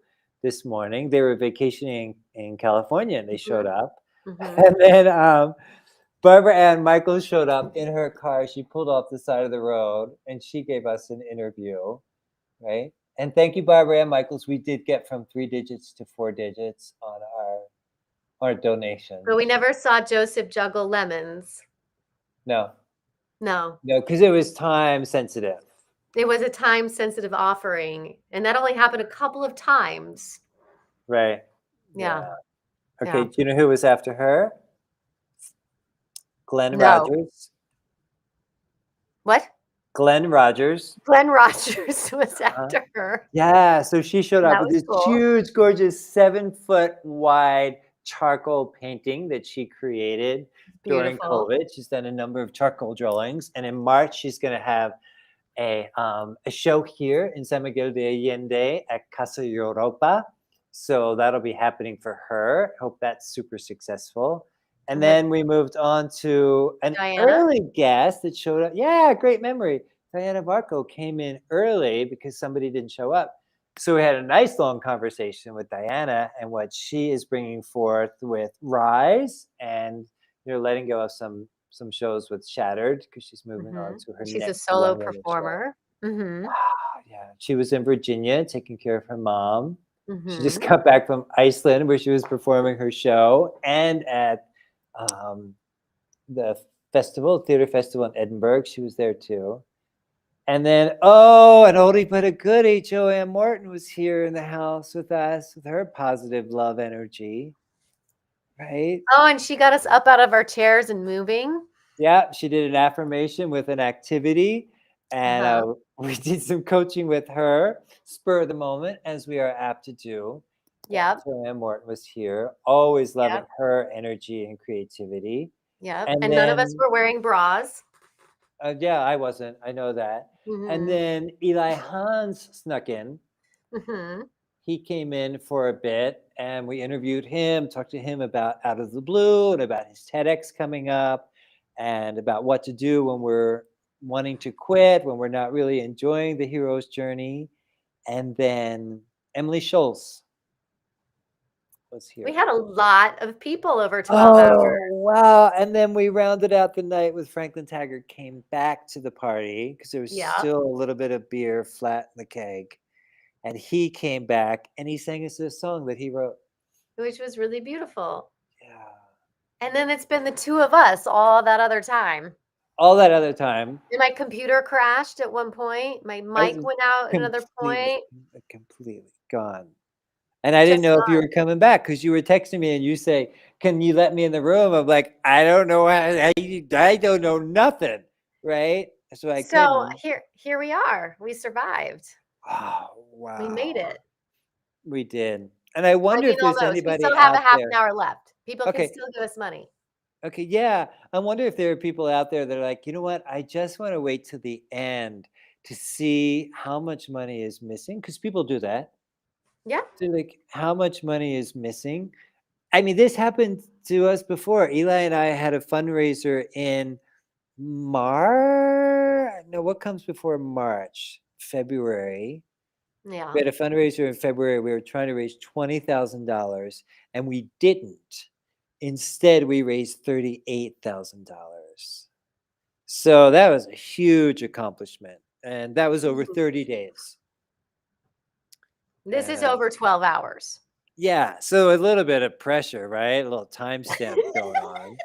this morning. They were vacationing in California and they showed up. And then Barbara Ann Michaels showed up in her car. She pulled off the side of the road and she gave us an interview, right? And thank you, Barbara Ann Michaels. We did get from 3 digits to 4 digits on our donation. But we never saw Joseph juggle lemons. No, because it was time sensitive. It was a time sensitive offering, and that only happened a couple of times. Right. Yeah. Okay. Do you know who was after her? Glenn Rogers. What? Glenn Rogers. Glenn Rogers was after her. Yeah. So she showed up with this cool. huge, gorgeous 7-foot wide charcoal painting that she created during COVID. She's done a number of charcoal drawings, and in March she's going to have a show here in San Miguel de Allende at Casa Europa. So that'll be happening for her. Hope that's super successful. And then we moved on to an early guest that showed up. Yeah, great memory. Diana Varco came in early because somebody didn't show up. So we had a nice long conversation with Diana and what she is bringing forth with Rise and letting go of some shows with Shattered because she's moving on to her She's next a solo one-woman performer. Yeah, she was in Virginia taking care of her mom. She just got back from Iceland where she was performing her show and at the theater festival in Edinburgh. She was there too. And then, an oldie but a goodie, Joanne Morton was here in the house with us with her positive love energy. Right? Oh, and she got us up out of our chairs and moving. Yeah, she did an affirmation with an activity. And we did some coaching with her, spur of the moment, as we are apt to do. Yeah. Joanne Morton was here, always loving her energy and creativity. Yeah. And none of us were wearing bras. Yeah, I wasn't. I know that. And then Eli Hans snuck in. He came in for a bit and we interviewed him, talked to him about Out of the Blue and about his TEDx coming up and about what to do when we're wanting to quit, when we're not really enjoying the hero's journey. And then Emily Schultz was here. We had a lot of people over 12 hours. Wow. And then we rounded out the night with Franklin Taggart came back to the party because there was still a little bit of beer flat in the keg. And he came back and he sang us a song that he wrote. Which was really beautiful. Yeah. And then it's been the 2 of us all that other time. all that other time. And my computer crashed at one point. My mic went out at another point. Completely gone. And I didn't know if you were coming back because you were texting me and you say, "Can you let me in the room?" I'm like, I don't know. I don't know nothing. Right. So I couldn't. Here we are. We survived. Oh, wow. We made it. We did. And I wonder if there's anybody we still have out a half there. an hour left. People Okay. can still give us money. Okay, yeah. I wonder if there are people out there that are like, you know what? I just want to wait till the end to see how much money is missing. Because people do that. Yeah. So like, how much money is missing? I mean, this happened to us before. Eli and I had a fundraiser in March. No, what comes before March? February. Yeah. We had a fundraiser in February. We were trying to raise $20,000 and we didn't. Instead, we raised $38,000. So that was a huge accomplishment. And that was over 30 days. This is over 12 hours. Yeah. So a little bit of pressure, right? A little timestamp going on,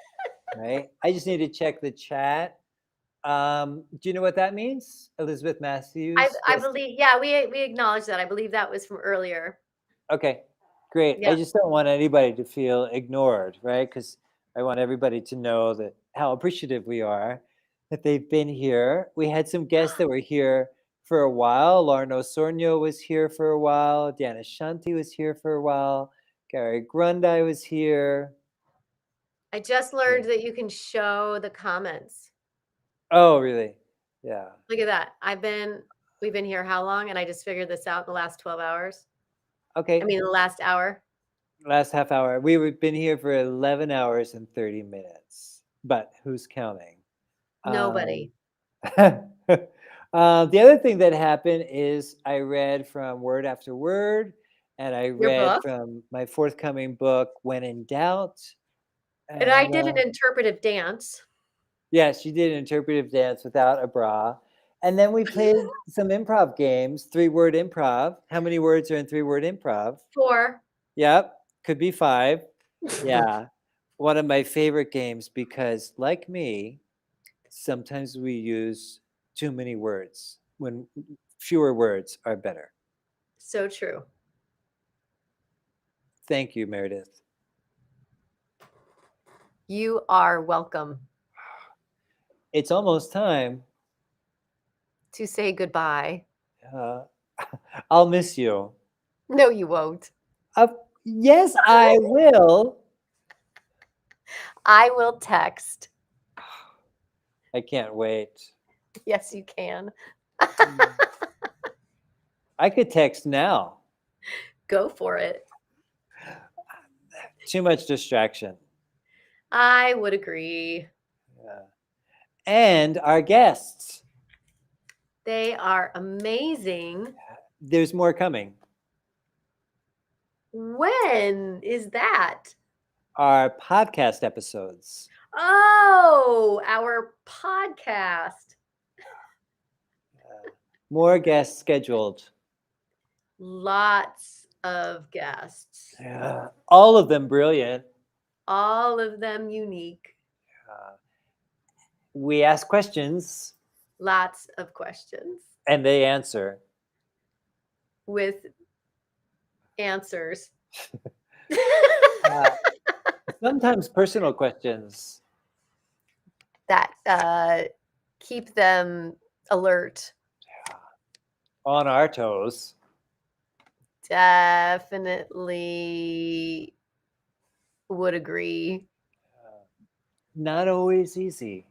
right? I just need to check the chat. Do you know what that means? Elizabeth Matthews? I believe, yeah, we acknowledge that. I believe that was from earlier. Okay, great. Yeah. I just don't want anybody to feel ignored, right? Because I want everybody to know that how appreciative we are that they've been here. We had some guests that were here for a while. Larno Sornio was here for a while. Diana Shanti was here for a while. Gary Grundy was here. I just learned that you can show the comments. Oh, really? Yeah. Look at that. We've been here how long? And I just figured this out in the last 12 hours. Okay. I mean, the last hour. Last half hour. We've been here for 11 hours and 30 minutes. But who's counting? Nobody. The other thing that happened is I read from Word After Word, and I read from my forthcoming book, When in Doubt. And I did an interpretive dance. Yes, she did an interpretive dance without a bra. And then we played some improv games, 3-word improv. How many words are in 3-word improv? 4. Yep, could be 5. Yeah, one of my favorite games because, like me, sometimes we use too many words when fewer words are better. So true. Thank you, Meredith. You are welcome. It's almost time to say goodbye. I'll miss you. No, you won't. Yes, I will. I will text. I can't wait. Yes, you can. I could text now. Go for it. Too much distraction. I would agree. Yeah. And our guests. They are amazing. There's more coming. When is that? Our podcast episodes. Oh, our podcast. More guests scheduled. Lots of guests. Yeah. All of them brilliant. All of them unique. We ask questions. Lots of questions. And they answer. With answers. Sometimes personal questions. That keep them alert. On our toes. Definitely would agree. Not always easy.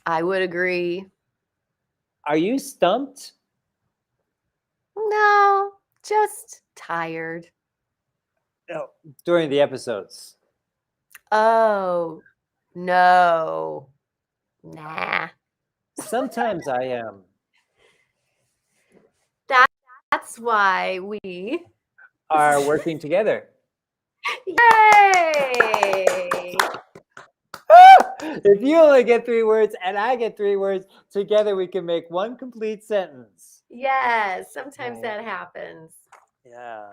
I would agree. Are you stumped? No, just tired. No, during the episodes. Oh, no. Nah. Sometimes I am. That's why we are working together. Yay! If you only get 3 words and I get 3 words, together we can make one complete sentence. Yes, sometimes that happens. Yeah.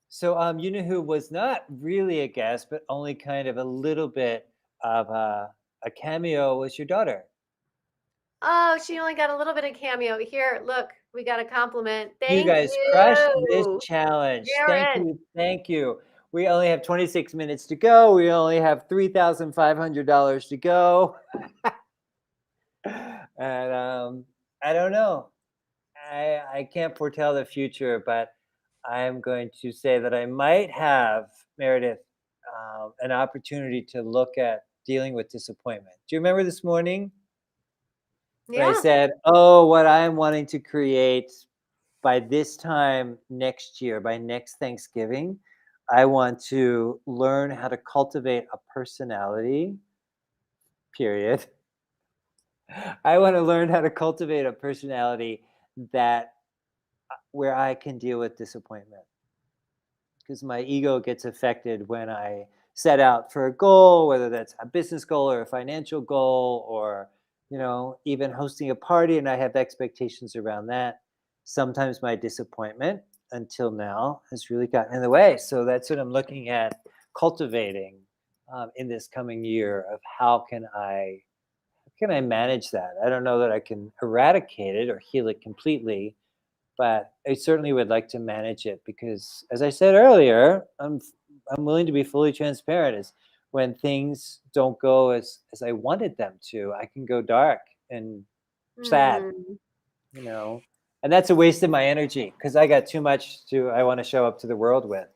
So you know who was not really a guest, but only kind of a little bit of a a cameo was your daughter. Oh, she only got a little bit of cameo. Here, look, we got a compliment. You Thank guys crushed this you. challenge. Karen. Thank you. Thank you. We only have 26 minutes to go. We only have $3,500 to go. And I don't know. I can't foretell the future, but I'm going to say that I might have, Meredith, an opportunity to look at dealing with disappointment. Do you remember this morning? When I Yeah. said, oh, what I'm wanting to create by this time next year, by next Thanksgiving, I want to learn how to cultivate a personality, period. I want to learn how to cultivate a personality that where I can deal with disappointment. Because my ego gets affected when I set out for a goal, whether that's a business goal or a financial goal, or even hosting a party, and I have expectations around that. Sometimes my disappointment until now has really gotten in the way. So that's what I'm looking at cultivating in this coming year of how can I manage that? I don't know that I can eradicate it or heal it completely, but I certainly would like to manage it because, as I said earlier, I'm willing to be fully transparent. Is when things don't go as I wanted them to, I can go dark and sad, and that's a waste of my energy because I got too much I want to show up to the world with.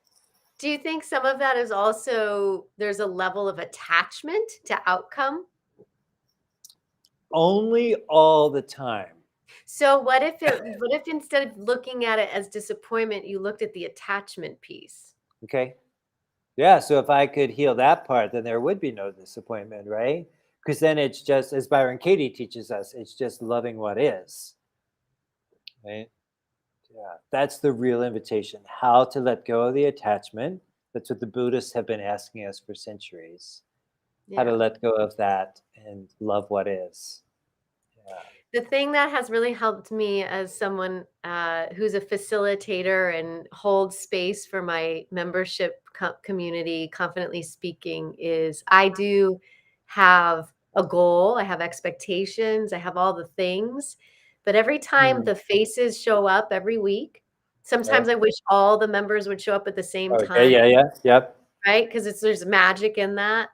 Do you think some of that is also there's a level of attachment to outcome? Only all the time. So what if instead of looking at it as disappointment, you looked at the attachment piece? Okay. Yeah. So if I could heal that part, then there would be no disappointment, right? Because then it's just, as Byron Katie teaches us, it's just loving what is. Right? Yeah. That's the real invitation. How to let go of the attachment. That's what the Buddhists have been asking us for centuries. Yeah. How to let go of that and love what is. Yeah. The thing that has really helped me as someone who's a facilitator and holds space for my membership community, Confidently Speaking, is I do have a goal. I have expectations. I have all the things. But every time the faces show up every week, sometimes I wish all the members would show up at the same time. Okay. Yeah. Yep. Right? Because there's magic in that.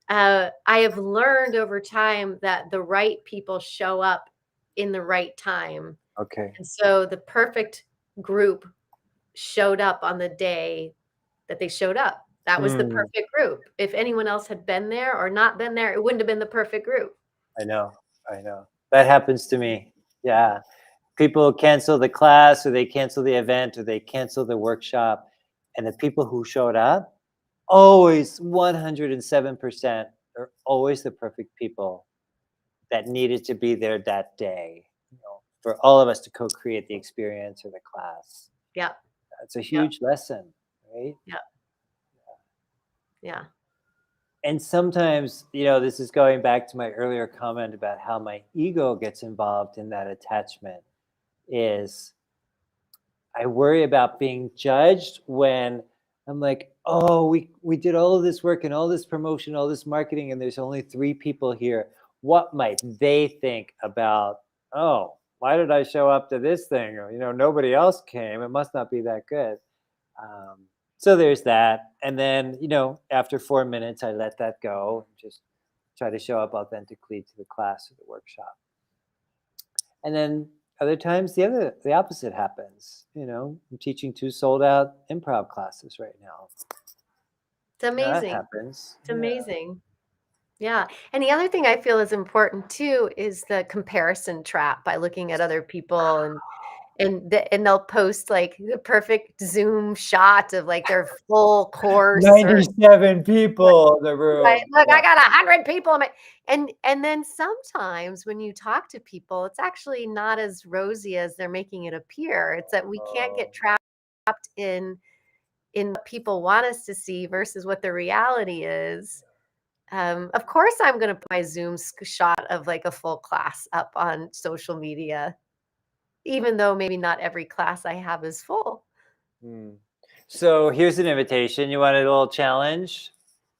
I have learned over time that the right people show up in the right time. Okay. And so the perfect group showed up on the day that they showed up. That was the perfect group. If anyone else had been there or not been there, it wouldn't have been the perfect group. I know. That happens to me. Yeah. People cancel the class or they cancel the event or they cancel the workshop. And the people who showed up, always 107% are always the perfect people that needed to be there that day, for all of us to co-create the experience or the class. Yeah. It's a huge lesson, right? Yeah. And sometimes, this is going back to my earlier comment about how my ego gets involved in that attachment, is I worry about being judged when I'm like, oh, we did all of this work and all this promotion, all this marketing, and there's only 3 people here. What might they think about, oh, why did I show up to this thing? Or, nobody else came. It must not be that good. So there's that. And then, after 4 minutes, I let that go and just try to show up authentically to the class or the workshop. And then other times the opposite happens. I'm teaching 2 sold out improv classes right now. It's amazing. That happens. It's amazing. Yeah. And the other thing I feel is important too is the comparison trap by looking at other people and they'll post like the perfect Zoom shot of like their full course. 97 people in the room. Right. Look, I got 100 people. And then sometimes when you talk to people, it's actually not as rosy as they're making it appear. It's that we can't get trapped in what people want us to see versus what the reality is. Of course, I'm going to put my Zoom shot of like a full class up on social media, even though maybe not every class I have is full. So here's an invitation. You want a little challenge?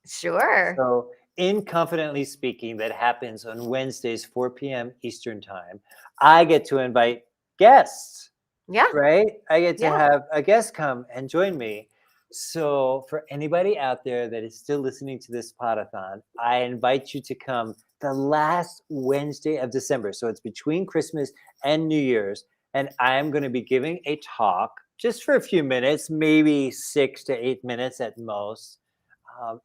Sure. So in Confidently Speaking that happens on Wednesdays, 4 p.m. Eastern time, I get to invite guests. Yeah. Right? I get to Yeah. have a guest come and join me. So for anybody out there that is still listening to this Pod-a-thon, I invite you to come the last Wednesday of December. So it's between Christmas and New Year's. And I'm going to be giving a talk just for a few minutes, maybe 6 to 8 minutes at most.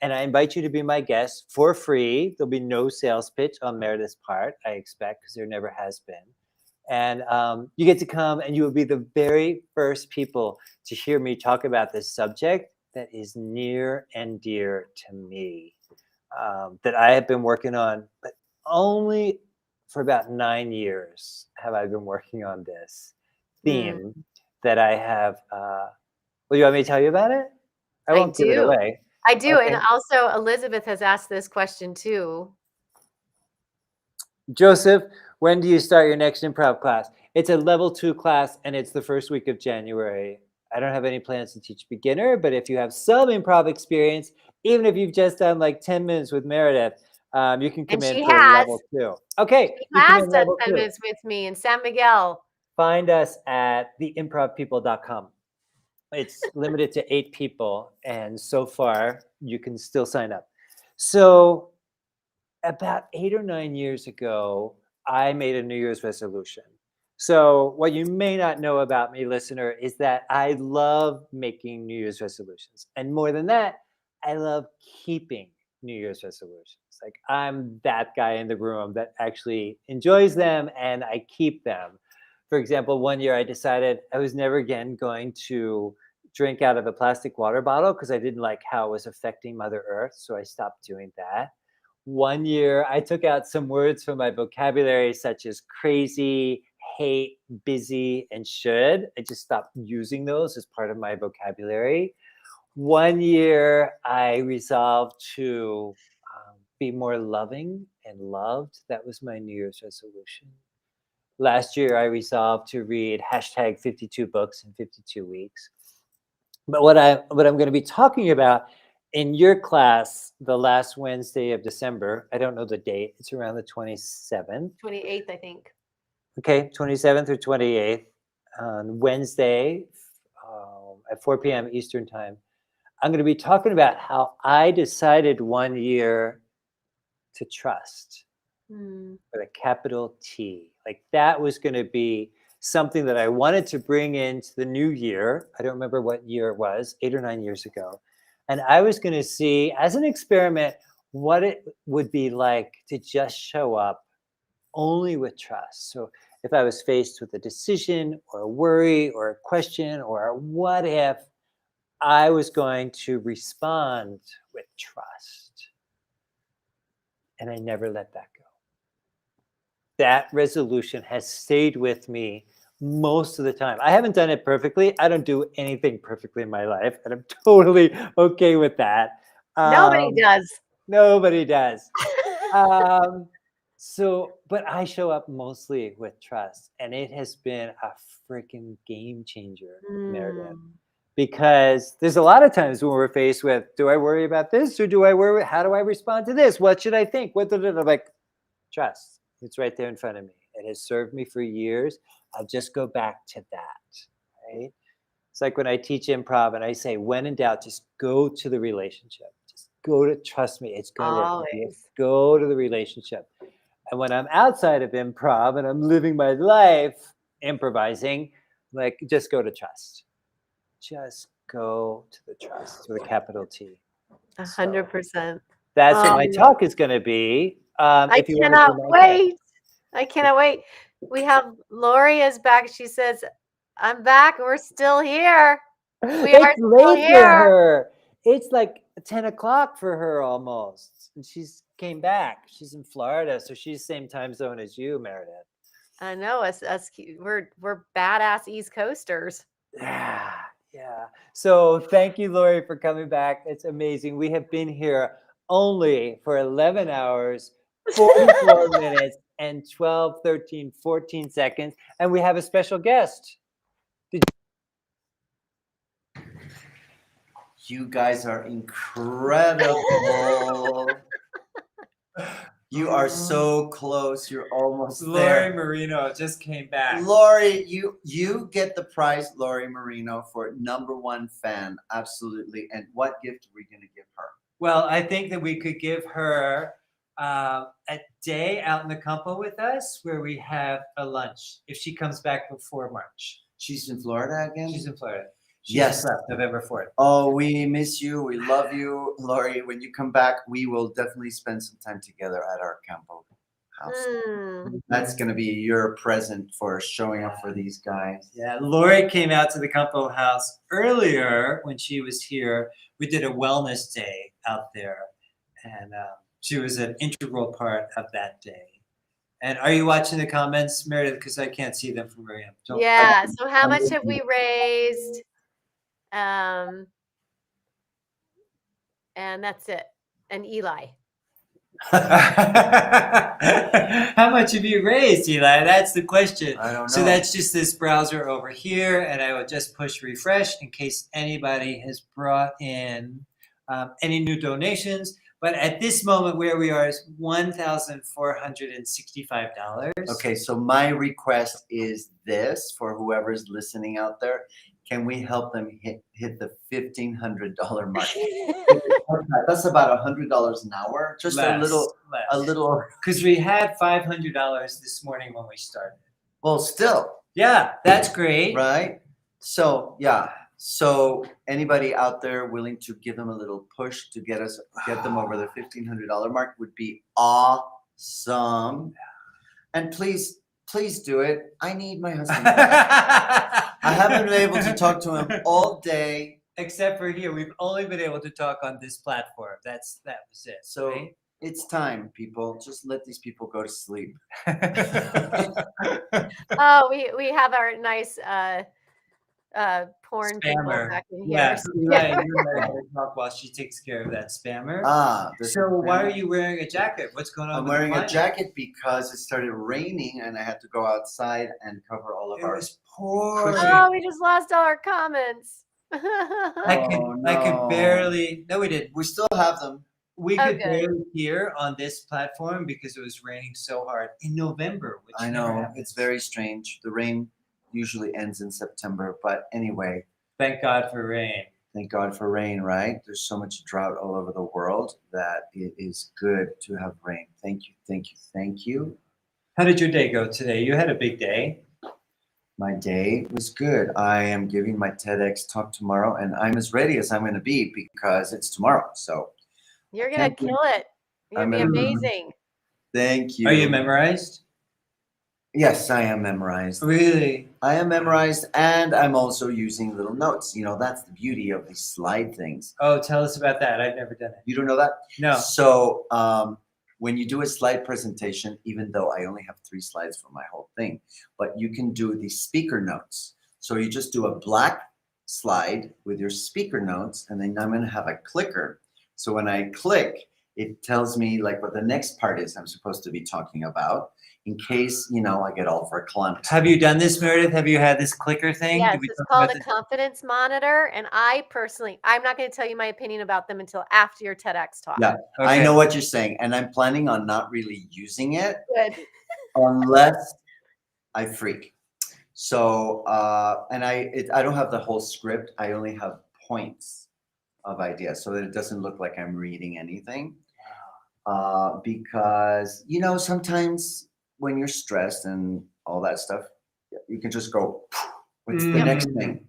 And I invite you to be my guest for free. There'll be no sales pitch on Meredith's part, I expect, because there never has been. And you get to come and you will be the very first people to hear me talk about this subject that is near and dear to me, that I have been working on, but only for about 9 years have I been working on this theme that I have. Well, you want me to tell you about it? I won't give it away. I do. Okay. And also Elizabeth has asked this question too. Joseph, when do you start your next improv class? It's a level 2 class and it's the first week of January. I don't have any plans to teach beginner, but if you have some improv experience, even if you've just done like 10 minutes with Meredith, you can come in for level 2. Okay. She has done 10 minutes with me in San Miguel. Find us at theimprovpeople.com. It's limited to 8 people. And so far you can still sign up. So about 8 or 9 years ago, I made a New Year's resolution. So what you may not know about me, listener, is that I love making New Year's resolutions. And more than that, I love keeping New Year's resolutions. Like I'm that guy in the room that actually enjoys them and I keep them. For example, one year I decided I was never again going to drink out of a plastic water bottle because I didn't like how it was affecting Mother Earth. So I stopped doing that. One year I took out some words from my vocabulary such as crazy, hate, busy, and should. I just stopped using those as part of my vocabulary. One year I resolved to be more loving and loved. That was my New Year's resolution. Last year I resolved to read hashtag 52 books in 52 weeks. But what I'm going to be talking about in your class, the last Wednesday of December, I don't know the date, it's around the 27th. 28th, I think. Okay, 27th or 28th, on Wednesday at 4 p.m. Eastern time. I'm going to be talking about how I decided one year to trust with a capital T. Like that was going to be something that I wanted to bring into the new year. I don't remember what year it was, 8 or 9 years ago. And I was going to see as an experiment what it would be like to just show up only with trust. So if I was faced with a decision or a worry or a question or a what if, I was going to respond with trust. And I never let that go. That resolution has stayed with me most of the time. I haven't done it perfectly. I don't do anything perfectly in my life, and I'm totally okay with that. Nobody does. Nobody does. But I show up mostly with trust, and it has been a freaking game changer, Meredith. Because there's a lot of times when we're faced with, do I worry about this or do I worry? How do I respond to this? What should I think? I'm like, trust. It's right there in front of me. It has served me for years. I'll just go back to that, right? It's like when I teach improv and I say, when in doubt, just go to the relationship. Just go to, trust me, it's going to work. Just go to the relationship. And when I'm outside of improv and I'm living my life improvising, like just go to trust. Just go to the trust with a capital T. 100%. That's what my talk is going to be. I cannot wait. I cannot wait. We have Lori is back. She says, I'm back. We're still here. We are It's still late for here. her. It's like 10 o'clock for her almost. And she's came back. She's in Florida, so she's the same time zone as you, Meredith. I know. We're badass East Coasters. Yeah. So thank you, Lori, for coming back. It's amazing. We have been here only for 11 hours, 44 minutes, and 12, 13, 14 seconds. And we have a special guest. You guys are incredible. You are so close. You're almost Lori there. Marino just came back. Lori, you get the prize, Lori Marino, for #1 fan. Absolutely. And what gift are we going to give her? Well, I think that we could give her a day out in the Campo with us where we have a lunch if she comes back before March. She's in Florida again? She's in Florida. Yes. November 4th. Oh, we miss you. We love you, Lori. When you come back, we will definitely spend some time together at our Campo house. That's going to be your present for showing up for these guys. Yeah, Lori came out to the Campo house earlier when she was here. We did a wellness day out there, and she was an integral part of that day. And are you watching the comments, Meredith? Because I can't see them from where I am. Yeah. So how much have we raised? And that's it. And Eli. How much have you raised, Eli? That's the question. I don't know. So that's just this browser over here, and I will just push refresh in case anybody has brought in any new donations. But at this moment, where we are is $1,465. Okay, so my request is this for whoever's listening out there. Can we help them hit the $1,500 mark? That's about $100 an hour. Just a little. Because we had $500 this morning when we started. Well, still. Yeah, that's great. Right? So, yeah. So anybody out there willing to give them a little push to get them over the $1,500 mark would be awesome. And please do it. I need my husband. I haven't been able to talk to him all day. Except for here. We've only been able to talk on this platform. That was it. So right? It's time, people. Just let these people go to sleep. Oh, we have our nice porn people Spammer. back in here. Yes, you're right. Talk while she takes care of that spammer. So why are you wearing a jacket? What's going on? I'm wearing a jacket because it started raining and I had to go outside and cover all of our. Oh, we just lost all our comments. I could barely. No, we didn't. We still have them. We could barely hear on this platform because it was raining so hard in November. Which I never know, happens. it's very strange. The rain usually ends in September, but anyway. Thank God for rain. Thank God for rain, right? There's so much drought all over the world that it is good to have rain. Thank you, thank you, thank you. How did your day go today? You had a big day. My day was good. I am giving my TEDx talk tomorrow, and I'm as ready as I'm going to be because it's tomorrow. So You're gonna kill it. You're gonna be amazing. Thank you. Are you memorized? Yes, I am memorized. Really? I am memorized, and I'm also using little notes. You know, that's the beauty of these slide things. Oh, tell us about that. I've never done it. You don't know that? No. So when you do a slide presentation, even though I only have 3 slides for my whole thing, but you can do the speaker notes. So you just do a black slide with your speaker notes, and then I'm going to have a clicker. So when I click, it tells me like what the next part is I'm supposed to be talking about in case, you know, I get all verklempt. Have you done this, Meredith? Have you had this clicker thing? Yes, Did we it's talk called about a this? confidence monitor. And I'm not going to tell you my opinion about them until after your TEDx talk. Yeah, Okay. I know what you're saying, and I'm planning on not really using it Good. unless I freak. So, and I don't have the whole script. I only have points of ideas so that it doesn't look like I'm reading anything. Because, you know, sometimes when you're stressed and all that stuff, you can just go, what's the next thing?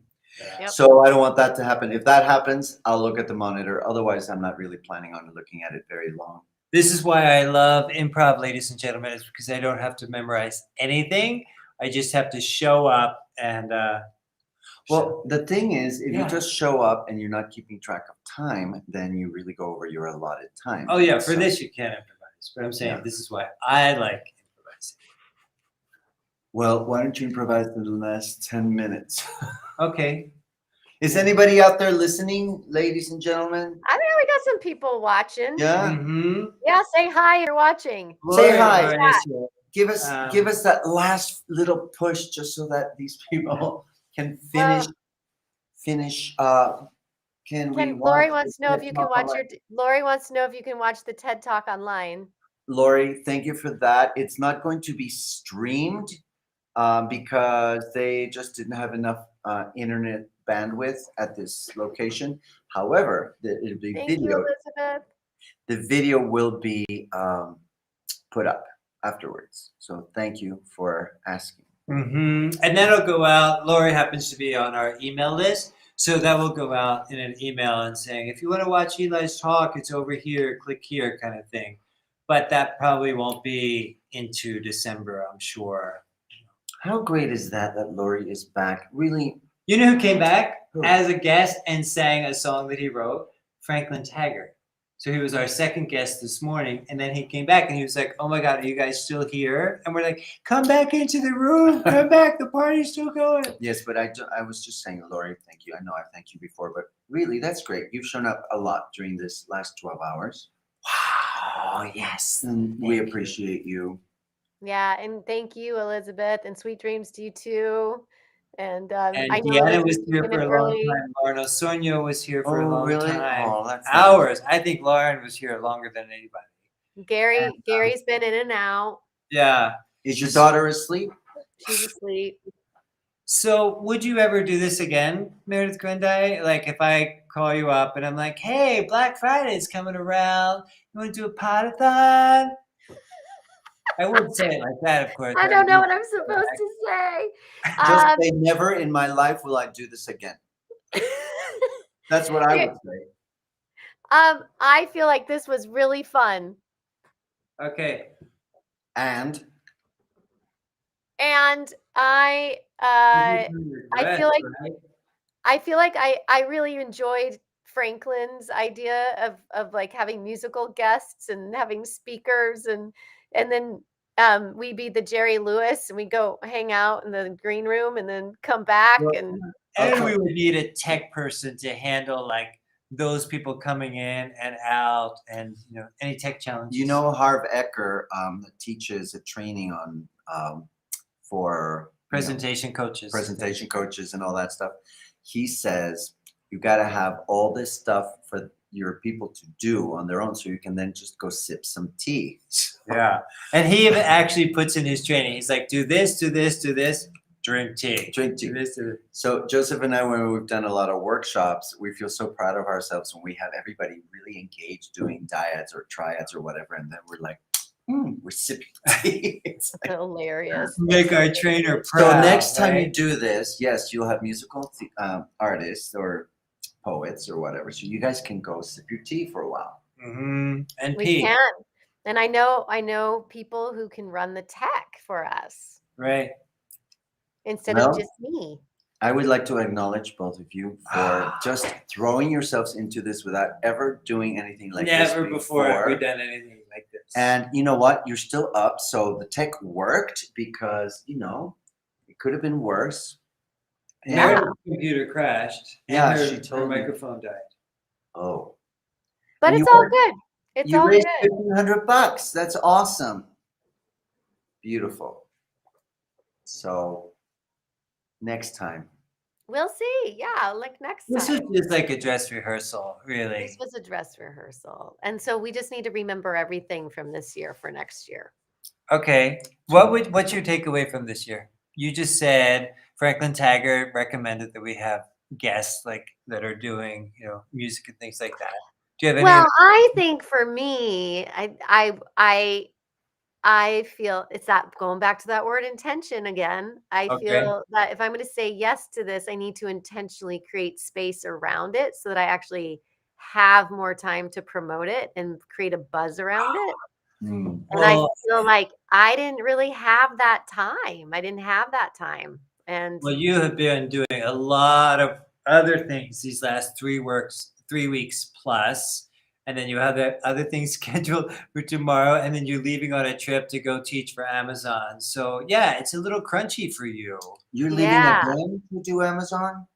Yep. So I don't want that to happen. If that happens, I'll look at the monitor. Otherwise, I'm not really planning on looking at it very long. This is why I love improv, ladies and gentlemen, is because I don't have to memorize anything. I just have to show up and well, the thing is, if you just show up and you're not keeping track of time, then you really go over your allotted time. oh yeah, for this you can't improvise. But I'm saying this is why I like improvising. Well, why don't you improvise in the last 10 minutes? Okay. Is anybody out there listening, ladies and gentlemen? I mean, we got some people watching. Yeah. Mm-hmm. Yeah, say hi. You're watching. Say hi. Yeah. Give us that last little push, just so that these people can finish. Lori wants to know if you can watch Lori wants to know if you can watch the TED Talk online. Lori, thank you for that. It's not going to be streamed because they just didn't have enough internet bandwidth at this location. However, the Thank video, you, Elizabeth. the video will be put up afterwards. So thank you for asking. And that'll go out. Lori happens to be on our email list. So that will go out in an email and saying, if you want to watch Eli's talk, it's over here, click here kind of thing. But that probably won't be into December, I'm sure. How great is that Lori is back? Really? You know who came back Who? as a guest and sang a song that he wrote? Franklin Taggart. So he was our second guest this morning, and then he came back and he was like, oh my God, are you guys still here? And we're like, come back into the room, come back, the party's still going. Yes, but I was just saying, Lori, thank you. I know I thanked you before, but really, that's great. You've shown up a lot during this last 12 hours. Wow, yes. And we appreciate you. Yeah, and thank you, Elizabeth, and sweet dreams to you too. And And I know Deanna Elizabeth was here came for in a long early. time. Lauren Osorio was here for a Oh, long really? time. Oh, that's nice. Hours. I think Lauren was here longer than anybody. Gary's been in and out. Yeah. Is your daughter asleep? She's asleep. So would you ever do this again, Meredith Grundy? Like if I call you up and I'm like, hey, Black Friday's coming around. You want to do a pod-a-thon? I wouldn't say it like that, of course. I don't know what I'm supposed to say. Just say, never in my life will I do this again. That's what I would say. I feel like this was really fun. Okay. And I feel like I really enjoyed Franklin's idea of like having musical guests and having speakers and then we be the Jerry Lewis and we go hang out in the green room and then come back and we would need a tech person to handle like those people coming in and out and any tech challenges. You know Harv Eker that teaches a training on for presentation coaches and all that stuff. He says you got to have all this stuff for your people to do on their own so you can then just go sip some tea. Yeah. And he even actually puts in his training. He's like, do this, drink tea. Drink tea. So Joseph and I, when we've done a lot of workshops, we feel so proud of ourselves when we have everybody really engaged doing dyads or triads or whatever. And then we're like, we're sipping tea. It's like, hilarious. Make our trainer proud. So next time right? you do this, yes, you'll have musical artists or poets or whatever. So you guys can go sip your tea for a while. And we pee. can. And I know people who can run the tech for us. Right. Instead of just me. I would like to acknowledge both of you for just throwing yourselves into this without ever doing anything like this Never before have we done anything like this. And you know what? You're still up. So the tech worked because, it could have been worse. Yeah. Her computer crashed. Yeah, and she told her me. microphone died. Oh. But And it's you all were- good. It's You all raised good. $1,500. That's awesome. Beautiful. So next time. We'll see. Yeah, like next This was time. just like a dress rehearsal, really. This was a dress rehearsal. And so we just need to remember everything from this year for next year. Okay. What's your takeaway from this year? You just said Franklin Taggart recommended that we have guests like that are doing, music and things like that. Do you have any? Well, I think for me, I feel it's that going back to that word intention again. I Okay. feel that if I'm going to say yes to this, I need to intentionally create space around it so that I actually have more time to promote it and create a buzz around it. And I feel like I didn't really have that time. I didn't have that time. And Well, you have been doing a lot of other things these last 3 weeks plus. And then you have the other things scheduled for tomorrow, and then you're leaving on a trip to go teach for Amazon. So yeah, it's a little crunchy for you. You're leaving again to do Amazon?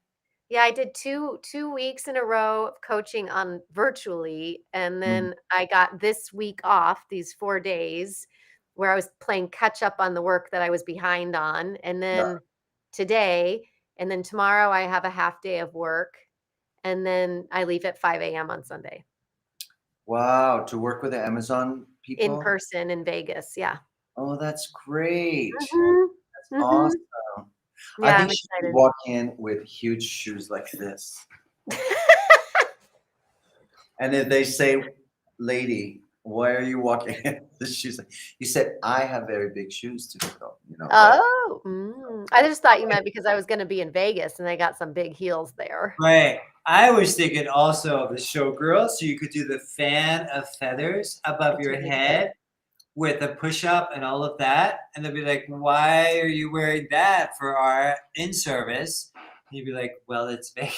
yeah, I did two weeks in a row of coaching on virtually, and then I got this week off, these 4 days, where I was playing catch up on the work that I was behind on, and then today, and then tomorrow I have a half day of work, and then I leave at 5 a.m. on Sunday. Wow, to work with the Amazon people? in person in Vegas. Yeah. Oh, that's great. Mhm. That's Mhm. awesome. I Yeah, think I'm she should excited. walk in with huge shoes like this. And if they say, lady, why are you walking in with the shoes? You said, I have very big shoes to fill, you know. But Oh, I just thought you meant because I was going to be in Vegas and they got some big heels there. Right. I was thinking also of the showgirl, so you could do the fan of feathers above your head with a push-up and all of that, and they'll be like, why are you wearing that for our in-service? And you'd be like, well, it's Vegas.